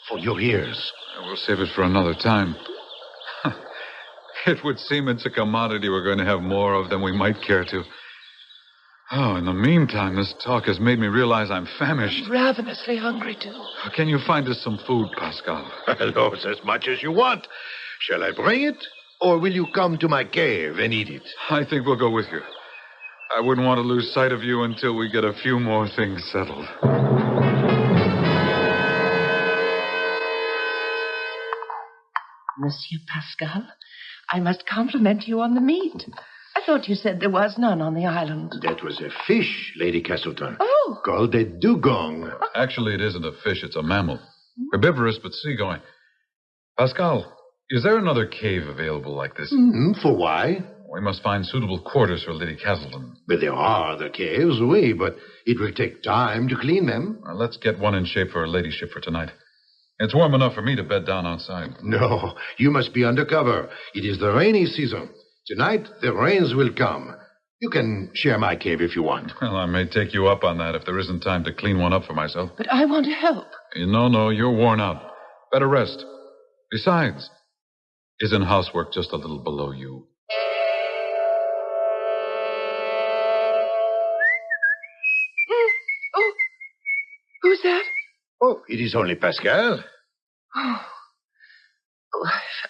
for your ears. We'll save it for another time. It would seem it's a commodity we're going to have more of than we might care to. Oh, in the meantime, this talk has made me realize I'm famished. I'm ravenously hungry, too. Can you find us some food, Pascal? Hello, it's as much as you want. Shall I bring it, or will you come to my cave and eat it? I think we'll go with you. I wouldn't want to lose sight of you until we get a few more things settled. Monsieur Pascal, I must compliment you on the meat. I thought you said there was none on the island. That was a fish, Lady Castleton. Oh. Called a dugong. Actually, it isn't a fish, it's a mammal. Herbivorous, but seagoing. Pascal, is there another cave available like this? For why? We must find suitable quarters for Lady Castleton. But there are other caves, oui, but it will take time to clean them. Let's get one in shape for her ladyship for tonight. It's warm enough for me to bed down outside. No, you must be under cover. It is the rainy season. Tonight, the rains will come. You can share my cave if you want. Well, I may take you up on that if there isn't time to clean one up for myself. But I want to help. No, you're worn out. Better rest. Besides, isn't housework just a little below you? it is only Pascal. Oh,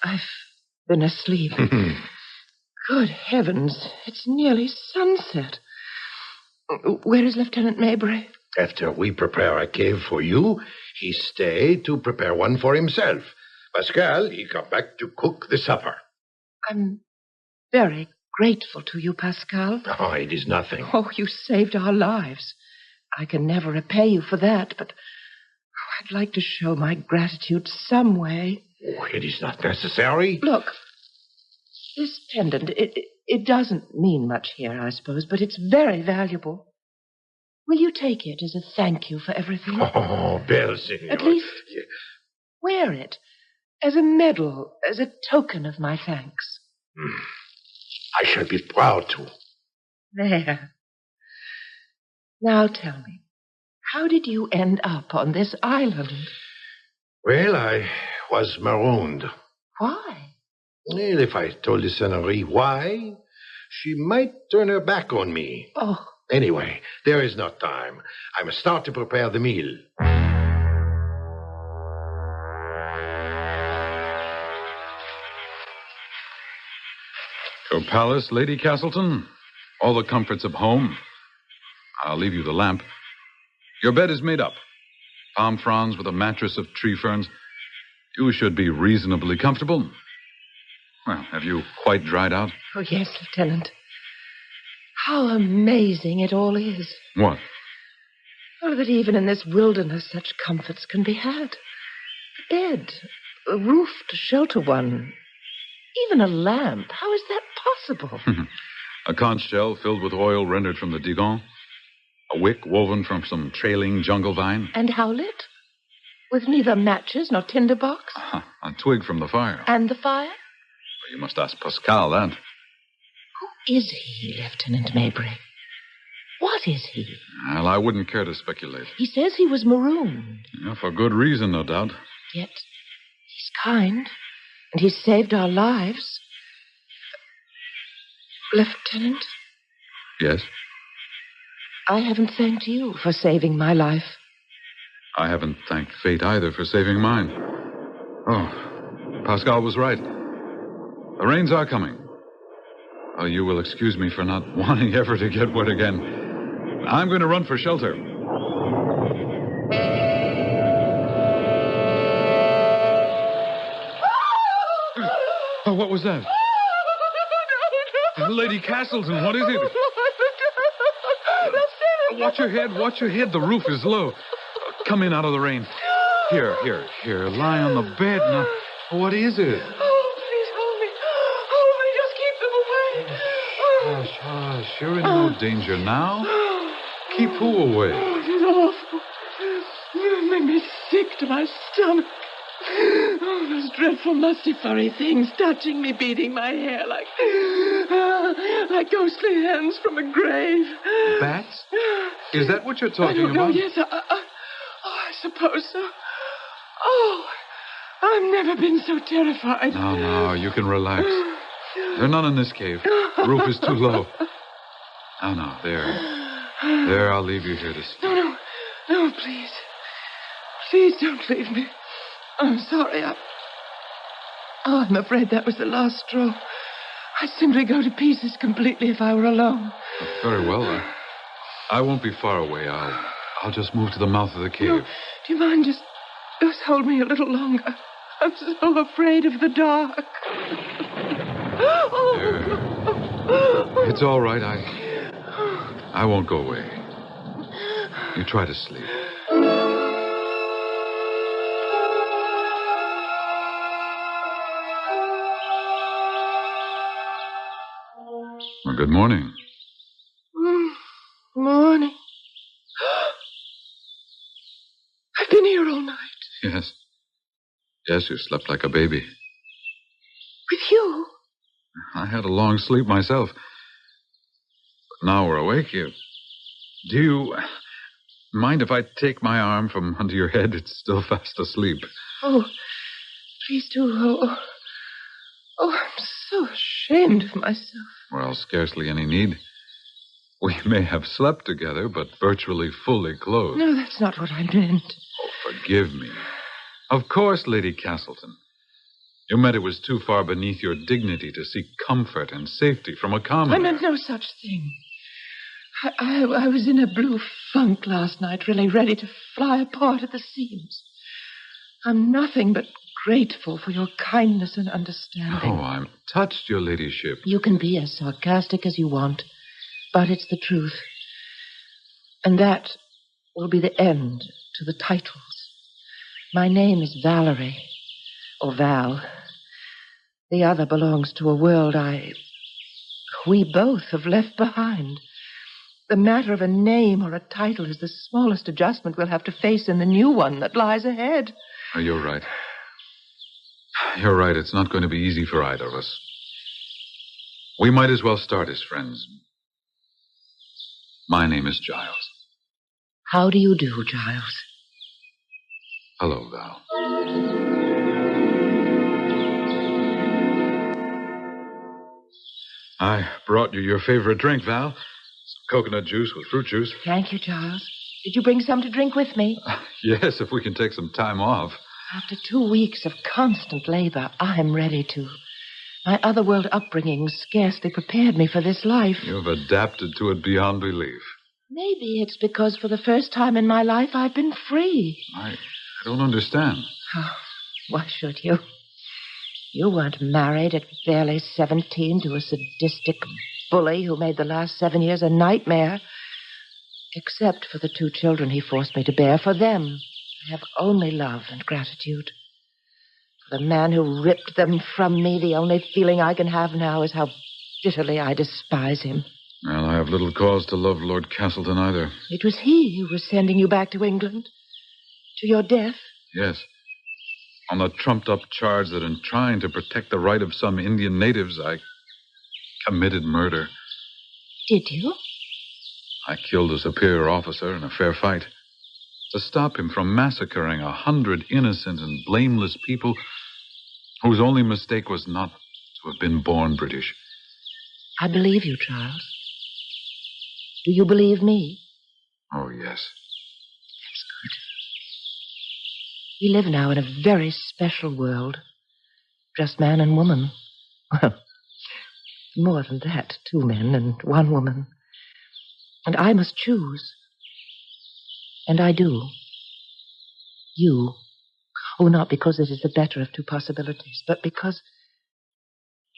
I've been asleep. Good heavens, it's nearly sunset. Where is Lieutenant Maybury? After we prepare a cave for you, he stayed to prepare one for himself. Pascal, he come back to cook the supper. I'm very grateful to you, Pascal. Oh, it is nothing. Oh, you saved our lives. I can never repay you for that, but I'd like to show my gratitude some way. Oh, it is not necessary. Look, this pendant, it doesn't mean much here, I suppose, but it's very valuable. Will you take it as a thank you for everything? Oh, belle, senor. At least wear it as a medal, as a token of my thanks. I shall be proud to. There. Now tell me, how did you end up on this island? Well, I was marooned. Why? Well, if I told the Senorita why, she might turn her back on me. Oh. Anyway, there is no time. I must start to prepare the meal. Your palace, Lady Castleton. All the comforts of home. I'll leave you the lamp. Your bed is made up. Palm fronds with a mattress of tree ferns. You should be reasonably comfortable. Well, have you quite dried out? Oh, yes, Lieutenant. How amazing it all is. What? Oh, that even in this wilderness such comforts can be had. A bed, a roof to shelter one, even a lamp. How is that possible? A conch shell filled with oil rendered from the Digon. A wick woven from some trailing jungle vine. And how lit? With neither matches nor tinderbox? A twig from the fire. And the fire? Well, you must ask Pascal that. Who is he, Lieutenant Maybury? What is he? Well, I wouldn't care to speculate. He says he was marooned. Yeah, for good reason, no doubt. Yet he's kind, and he's saved our lives. Lieutenant? Yes? I haven't thanked you for saving my life. I haven't thanked fate either for saving mine. Oh, Pascal was right. The rains are coming. Oh, you will excuse me for not wanting ever to get wet again. I'm going to run for shelter. Oh, what was that? Lady Castleton, what is it? Watch your head, watch your head. The roof is low. Come in out of the rain. Here, lie on the bed now. What is it? Oh, please hold me. Hold me, just keep them away. Hush. You're in no danger now. Keep who away? Oh, it is awful. It made me sick to my stomach. Oh, those dreadful musty furry things touching me, beating my hair like ghostly hands from a grave. Bats? Is that what you're talking I don't know. about? Yes, I suppose so. Oh, I've never been so terrified. No, you can relax. There are none in this cave. The roof is too low. No, there, I'll leave you here to sleep. No, please. Please don't leave me. I'm sorry. I'm afraid that was the last straw. I'd simply go to pieces completely if I were alone. Very well. I won't be far away. I'll just move to the mouth of the cave. No, do you mind just hold me a little longer? I'm so afraid of the dark. There. It's all right. I won't go away. You try to sleep. Well, good morning. Morning. I've been here all night. Yes. Yes, you slept like a baby. With you? I had a long sleep myself. But now we're awake. Do you mind if I take my arm from under your head? It's still fast asleep. Oh, please do. Oh, I'm so ashamed of myself. Well, scarcely any need. We may have slept together, but virtually fully clothed. No, that's not what I meant. forgive me. Of course, Lady Castleton. You meant it was too far beneath your dignity to seek comfort and safety from a commoner. No such thing. I was in a blue funk last night, really ready to fly apart at the seams. I'm nothing but grateful for your kindness and understanding. Oh, I'm touched, your ladyship. You can be as sarcastic as you want, but it's the truth. And that will be the end to the titles. My name is Valerie, or Val. The other belongs to a world we both have left behind. The matter of a name or a title is the smallest adjustment we'll have to face in the new one that lies ahead. Oh, you're right. You're right. It's not going to be easy for either of us. We might as well start as friends. My name is Giles. How do you do, Giles? Hello, Val. I brought you your favorite drink, Val. Some coconut juice with fruit juice. Thank you, Giles. Did you bring some to drink with me? Yes, if we can take some time off. After 2 weeks of constant labor, I'm ready to. My otherworld upbringing scarcely prepared me for this life. You've adapted to it beyond belief. Maybe it's because for the first time in my life I've been free. I don't understand. Oh, why should you? You weren't married at barely 17 to a sadistic bully who made the last 7 years a nightmare. Except for the 2 children he forced me to bear. For them, I have only love and gratitude. For the man who ripped them from me, the only feeling I can have now is how bitterly I despise him. Well, I have little cause to love Lord Castleton either. It was he who was sending you back to England. To your death. Yes. On the trumped-up charge that in trying to protect the right of some Indian natives, I committed murder. Did you? I killed a superior officer in a fair fight to stop him from massacring 100 innocent and blameless people whose only mistake was not to have been born British. I believe you, Charles. Do you believe me? Oh, yes. That's good. We live now in a very special world. Just man and woman. Well, more than that, 2 men and 1 woman. And I must choose. And I do. You. Oh, not because it is the better of 2 possibilities, but because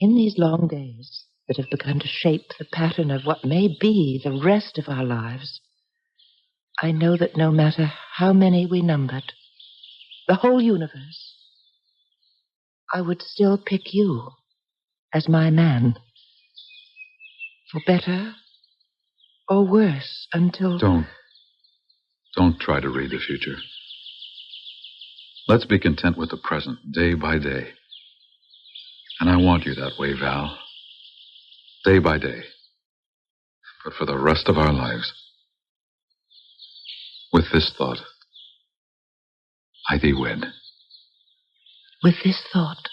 in these long days that have begun to shape the pattern of what may be the rest of our lives, I know that no matter how many we numbered, the whole universe, I would still pick you as my man. For better or worse until... Don't try to read the future. Let's be content with the present, day by day. And I want you that way, Val. Day by day. But for the rest of our lives. With this thought, I thee wed. With this thought,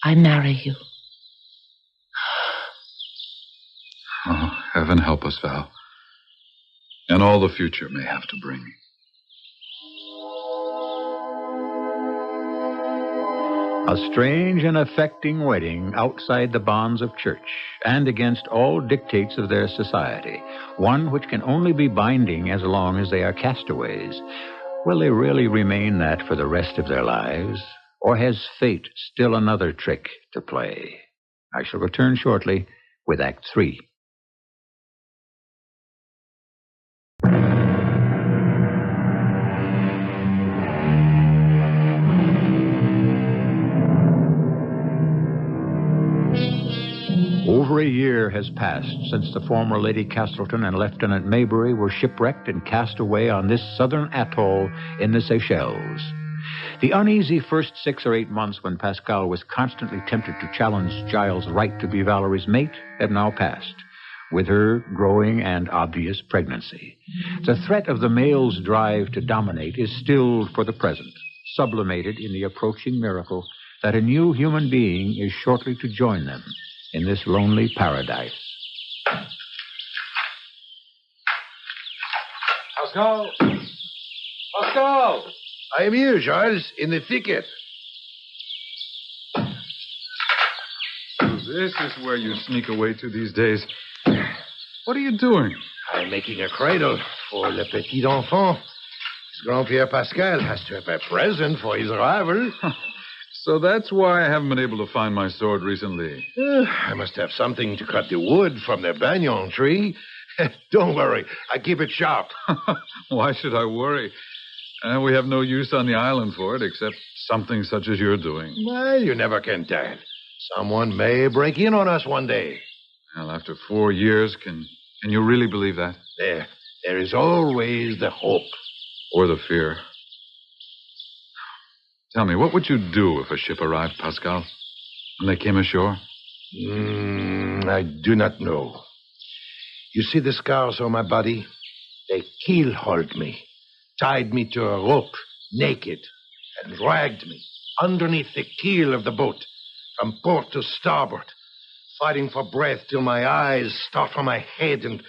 I marry you. Oh, heaven help us, Val. And all the future may have to bring. A strange and affecting wedding outside the bonds of church and against all dictates of their society. One which can only be binding as long as they are castaways. Will they really remain that for the rest of their lives? Or has fate still another trick to play? I shall return shortly with Act 3. Over a year has passed since the former Lady Castleton and Lieutenant Maybury were shipwrecked and cast away on this southern atoll in the Seychelles. The uneasy first 6 or 8 months when Pascal was constantly tempted to challenge Giles' right to be Valerie's mate have now passed, with her growing and obvious pregnancy. The threat of the male's drive to dominate is stilled for the present, sublimated in the approaching miracle that a new human being is shortly to join them in this lonely paradise. Pascal! Pascal! I am here, Giles, in the thicket. This is where you sneak away to these days. What are you doing? I'm making a cradle for le petit enfant. His Grand-Père Pascal has to have a present for his arrival. So that's why I haven't been able to find my sword recently. I must have something to cut the wood from the banyan tree. Don't worry, I keep it sharp. Why should I worry? We have no use on the island for it, except something such as you're doing. Well, you never can tell. Someone may break in on us one day. Well, after 4 years, can you really believe that? There is always the hope. Or the fear. Tell me, what would you do if a ship arrived, Pascal? When they came ashore? I do not know. You see the scars on my body? They keel-hauled me, tied me to a rope, naked, and dragged me underneath the keel of the boat, from port to starboard, fighting for breath till my eyes start from my head and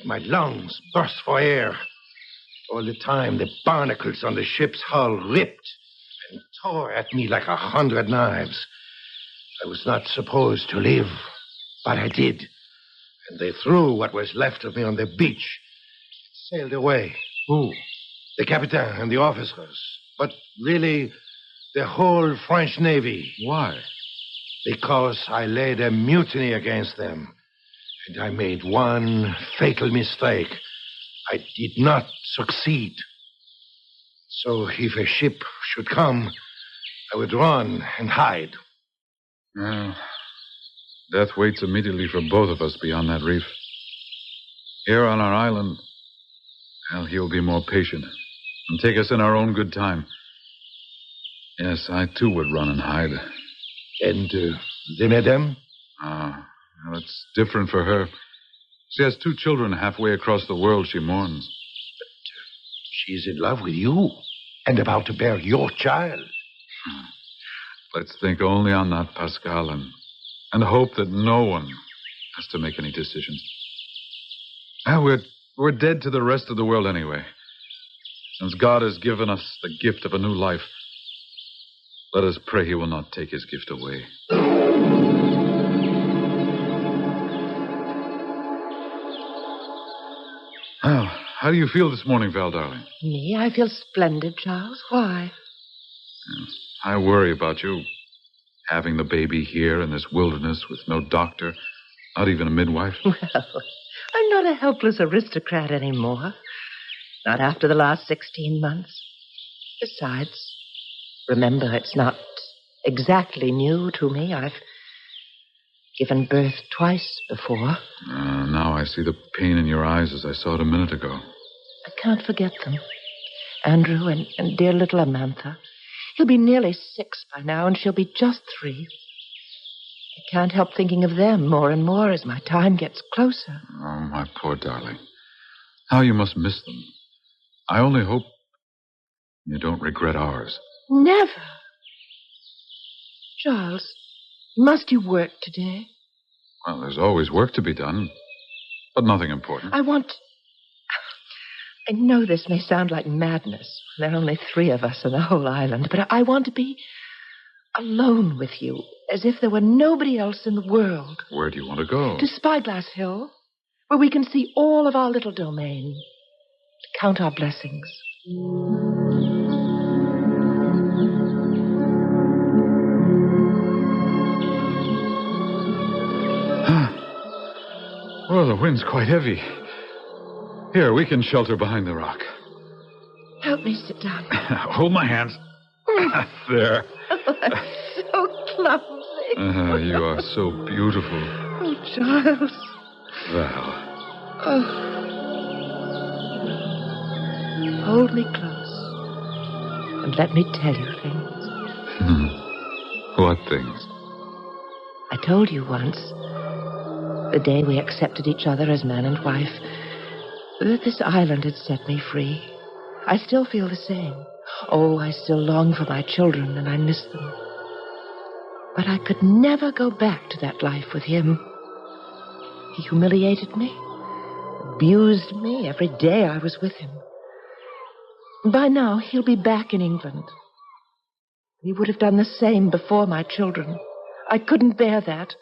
my lungs burst for air. All the time, the barnacles on the ship's hull ripped and tore at me like 100 knives. I was not supposed to live, but I did. And they threw what was left of me on the beach. It sailed away. Who? The captain and the officers. But really, the whole French Navy. Why? Because I laid a mutiny against them. And I made one fatal mistake. I did not succeed. So if a ship should come, I would run and hide. Well, death waits immediately for both of us beyond that reef. Here on our island, well, he'll be more patient and take us in our own good time. Yes, I too would run and hide. And the madame? Well, it's different for her. She has 2 children halfway across the world she mourns. But she's in love with you and about to bear your child. Let's think only on that, Pascal, and hope that no one has to make any decisions. We're dead to the rest of the world anyway. Since God has given us the gift of a new life, let us pray he will not take his gift away. Oh, how do you feel this morning, Val, darling? Me? I feel splendid, Charles. Why? I worry about you having the baby here in this wilderness with no doctor, not even a midwife. Well, I'm not a helpless aristocrat anymore. Not after the last 16 months. Besides, remember, it's not exactly new to me. I've given birth twice before. Now I see the pain in your eyes as I saw it a minute ago. I can't forget them. Andrew and dear little Amantha. He'll be nearly 6 by now, and she'll be just 3. I can't help thinking of them more and more as my time gets closer. Oh, my poor darling. How you must miss them. I only hope you don't regret ours. Never. Charles, must you work today? Well, there's always work to be done, but nothing important. I know this may sound like madness. There are only 3 of us on the whole island, but I want to be alone with you, as if there were nobody else in the world. Where do you want to go? To Spyglass Hill, where we can see all of our little domain, to count our blessings. Well, the wind's quite heavy. Here, we can shelter behind the rock. Help me sit down. Hold my hands. There. Oh, that's so clumsy. You are so beautiful. Oh, Giles. Val. Oh. Hold me close and let me tell you things. What things? I told you once, the day we accepted each other as man and wife, that this island had set me free. I still feel the same. Oh, I still long for my children, and I miss them. But I could never go back to that life with him. He humiliated me, abused me every day I was with him. By now, he'll be back in England. He would have done the same before my children. I couldn't bear that.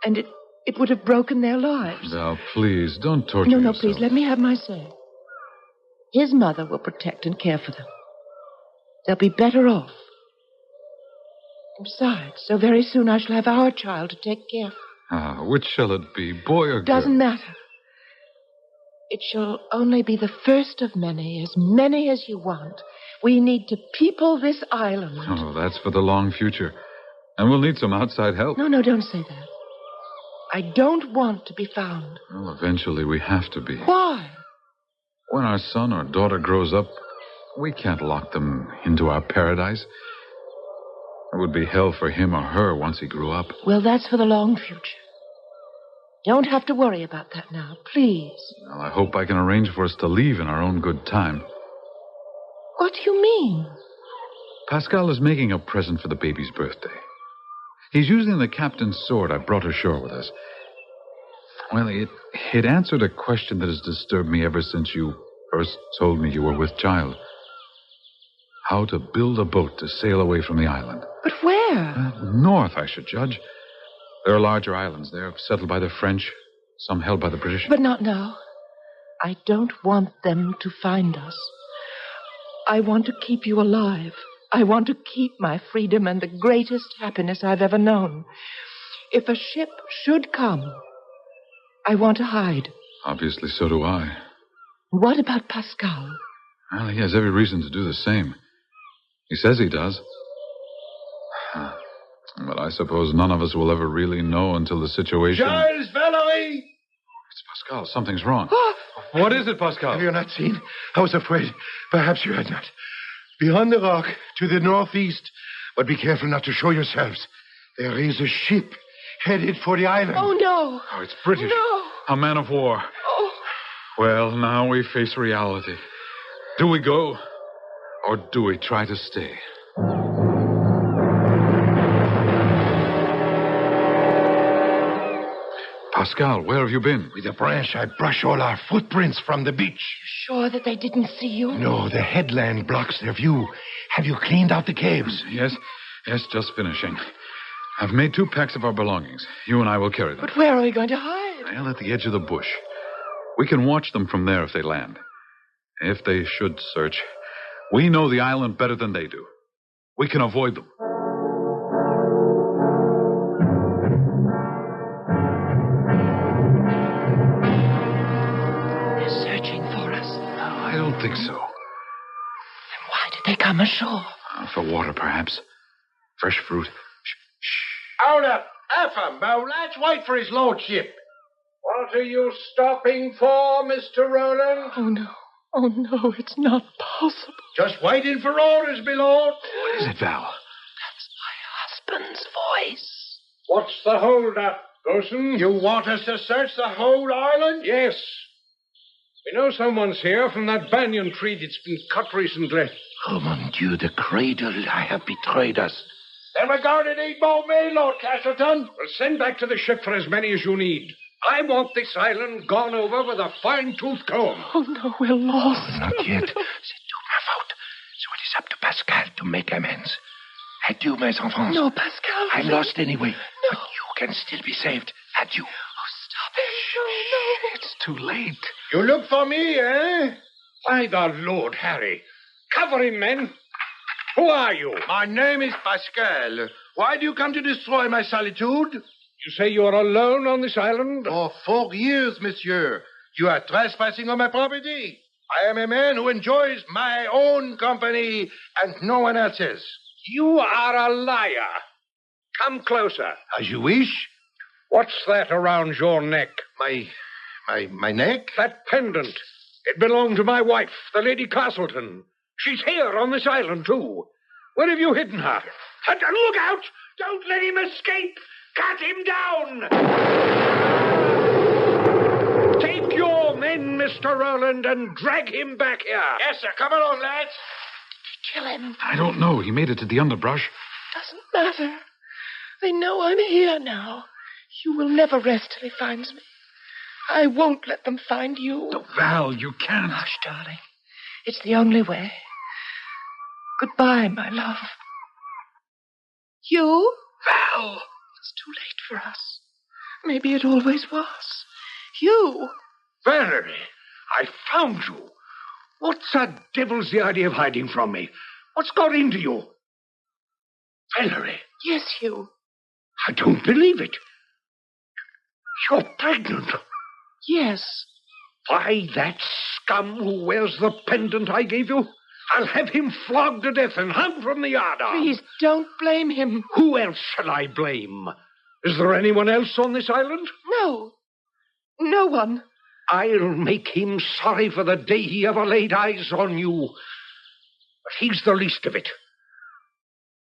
And it would have broken their lives. Val, please, don't torture No, yourself. please, let me have my say. His mother will protect and care for them. They'll be better off. And besides, so very soon I shall have our child to take care of. Which shall it be, boy or girl? Doesn't matter. It shall only be the first of many as you want. We need to people this island. Oh, that's for the long future. And we'll need some outside help. No, don't say that. I don't want to be found. Well, eventually we have to be. Why? When our son or daughter grows up, we can't lock them into our paradise. It would be hell for him or her once he grew up. Well, that's for the long future. Don't have to worry about that now, please. Well, I hope I can arrange for us to leave in our own good time. What do you mean? Pascal is making a present for the baby's birthday. He's using the captain's sword I brought ashore with us. Well, it answered a question that has disturbed me ever since you first told me you were with child. How to build a boat to sail away from the island. But where? North, I should judge. There are larger islands there, settled by the French, some held by the British. But not now. I don't want them to find us. I want to keep you alive. I want to keep my freedom and the greatest happiness I've ever known. If a ship should come, I want to hide. Obviously, so do I. What about Pascal? Well, he has every reason to do the same. He says he does. But I suppose none of us will ever really know until the situation... Charles Valerie! It's Pascal. Something's wrong. What is it, Pascal? Have you not seen? I was afraid. Perhaps you had not. Beyond the rock, to the northeast. But be careful not to show yourselves. There is a ship headed for the island. Oh, no. Oh, it's British. No. A man of war. Oh. Well, now we face reality. Do we go, or do we try to stay? Pascal, where have you been? With a branch, I brush all our footprints from the beach. Sure that they didn't see you? No, the headland blocks their view. Have you cleaned out the caves? Yes, just finishing. I've made 2 packs of our belongings. You and I will carry them. But where are we going to hide? Well, at the edge of the bush. We can watch them from there if they land. If they should search, we know the island better than they do. We can avoid them. They're searching for us. No, I don't think so. Then why did they come ashore? For water, perhaps. Fresh fruit. Hold up. Effenbow, let's wait for his lordship. What are you stopping for, Mr. Roland? Oh, no. Oh, no, it's not possible. Just waiting for orders, my lord. What is it, Val? That's my husband's voice. What's the hold-up, Bosun? You want us to search the whole island? Yes. We know someone's here from that banyan tree that's been cut recently. Oh, mon Dieu, the cradle have betrayed us. Then we're going to need more men, Lord Castleton. Well, send back to the ship for as many as you need. I want this island gone over with a fine-tooth comb. Oh, no, we're lost. Not yet. C'est tout ma faute. So it is up to Pascal to make amends. Adieu, mes enfants. No, Pascal. I'm lost anyway. No. But you can still be saved. Adieu. Oh, stop it. No. It's too late. You look for me, eh? By the Lord Harry. Cover him, men. Who are you? My name is Pascal. Why do you come to destroy my solitude? You say you are alone on this island? For 4 years, monsieur. You are trespassing on my property. I am a man who enjoys my own company and no one else's. You are a liar. Come closer. As you wish. What's that around your neck? My neck? That pendant. It belonged to my wife, the Lady Castleton. She's here on this island, too. Where have you hidden her? And look out! Don't let him escape! Cut him down! Take your men, Mr. Roland, and drag him back here. Yes, sir. Come along, lads. Kill him. I don't know. He made it to the underbrush. Doesn't matter. They know I'm here now. You will never rest till he finds me. I won't let them find you. No, Val, you can't. Hush, darling. It's the only way. Goodbye, my love. Hugh? Val! It's too late for us. Maybe it always was. Hugh! Valerie, I found you. What the devil's the idea of hiding from me? What's got into you? Valerie. Yes, Hugh. I don't believe it. You're pregnant. Yes. By that scum who wears the pendant I gave you, I'll have him flogged to death and hung from the yardarm. Please, don't blame him. Who else shall I blame? Is there anyone else on this island? No. No one. I'll make him sorry for the day he ever laid eyes on you. But he's the least of it.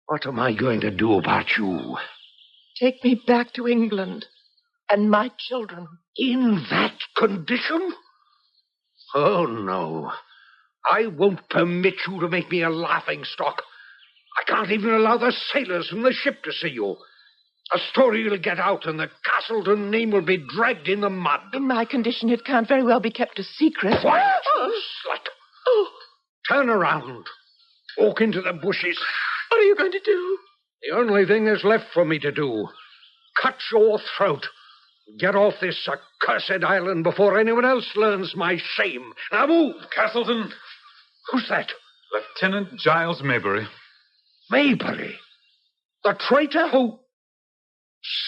What am I going to do about you? Take me back to England and my children. In that condition? Oh, no. I won't permit you to make me a laughingstock. I can't even allow the sailors from the ship to see you. A story will get out and the Castleton name will be dragged in the mud. In my condition, it can't very well be kept a secret. Quiet, you slut. Oh. Turn around. Walk into the bushes. What are you going to do? The only thing there's left for me to do. Cut your throat. Get off this accursed island before anyone else learns my shame. Now move. Castleton. Who's that? Lieutenant Giles Maybury. Maybury? The traitor who...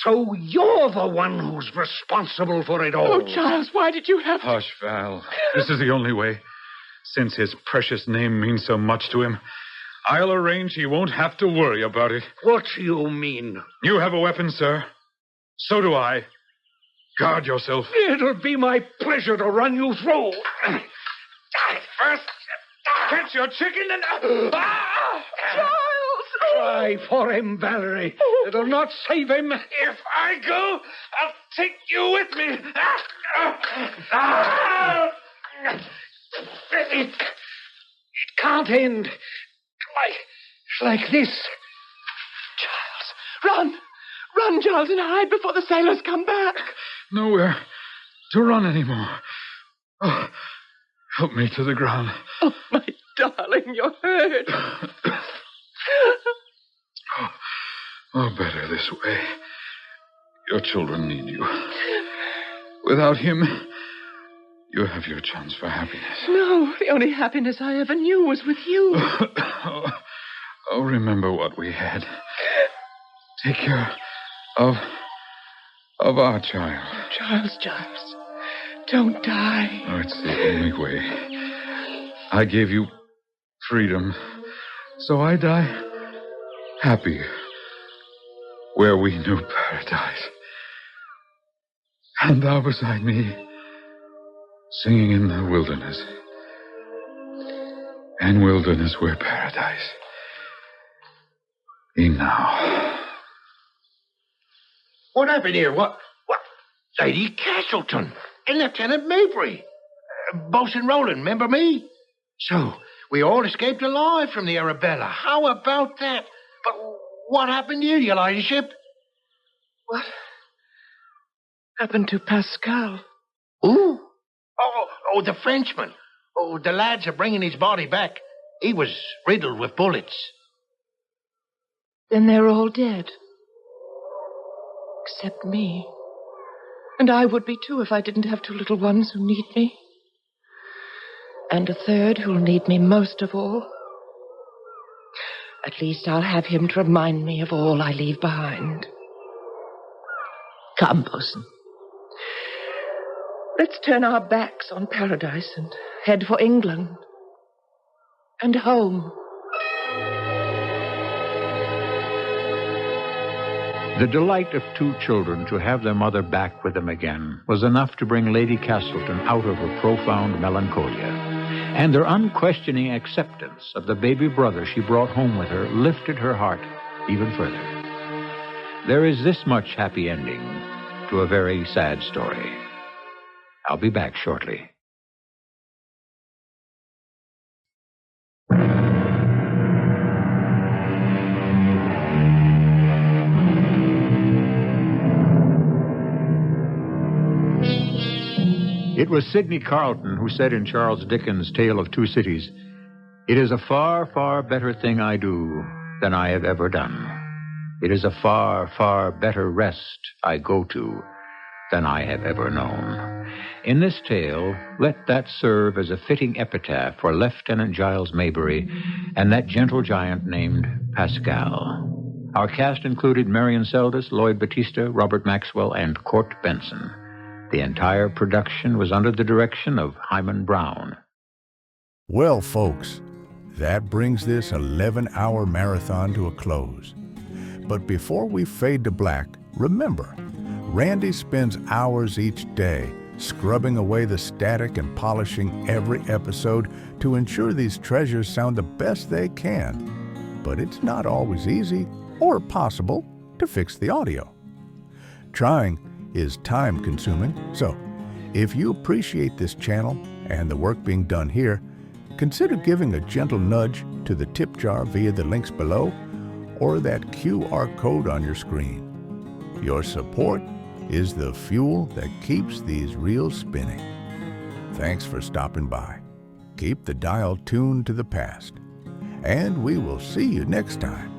So you're the one who's responsible for it all. Oh, Giles, why did you have to... Hush, Val. This is the only way. Since his precious name means so much to him, I'll arrange he won't have to worry about it. What do you mean? You have a weapon, sir. So do I. Guard yourself. It'll be my pleasure to run you through. First, catch your chicken and... Giles! Try for him, Valerie. It'll not save him. If I go, I'll take you with me. It can't end like this. Giles, run! Run, Giles, and hide before the sailors come back. Nowhere to run anymore. Oh, help me to the ground. Oh, my darling, you're hurt. Oh, better this way. Your children need you. Without him, you have your chance for happiness. No, the only happiness I ever knew was with you. Oh, remember what we had. Take care of our child. Giles, don't die. Oh, it's the only way. I gave you freedom, so I die happy where we knew paradise. And thou beside me, singing in the wilderness. And wilderness where paradise. Be now. What happened here? What? Lady Castleton and Lieutenant Maybury. Bosun Roland, remember me? So, we all escaped alive from the Arabella. How about that? But what happened to you, your ladyship? What happened to Pascal? Ooh. Oh, the Frenchman. Oh, the lads are bringing his body back. He was riddled with bullets. Then they're all dead. Except me. And I would be, too, if I didn't have two little ones who need me. And a third who'll need me most of all. At least I'll have him to remind me of all I leave behind. Come, Bosun. Let's turn our backs on paradise and head for England. And home. The delight of two children to have their mother back with them again was enough to bring Lady Castleton out of her profound melancholia. And their unquestioning acceptance of the baby brother she brought home with her lifted her heart even further. There is this much happy ending to a very sad story. I'll be back shortly. It was Sidney Carleton who said in Charles Dickens' Tale of Two Cities, "It is a far, far better thing I do than I have ever done. It is a far, far better rest I go to than I have ever known." In this tale, let that serve as a fitting epitaph for Lieutenant Giles Maybury and that gentle giant named Pascal. Our cast included Marion Seldes, Lloyd Battista, Robert Maxwell, and Court Benson. The entire production was under the direction of Hyman Brown. Well, folks, that brings this 11-hour marathon to a close. But before we fade to black, remember, Randy spends hours each day scrubbing away the static and polishing every episode to ensure these treasures sound the best they can. But it's not always easy or possible to fix the audio. Trying is time-consuming, so if you appreciate this channel and the work being done here, consider giving a gentle nudge to the tip jar via the links below or that QR code on your screen. Your support is the fuel that keeps these reels spinning. Thanks for stopping by. Keep the dial tuned to the past, and we will see you next time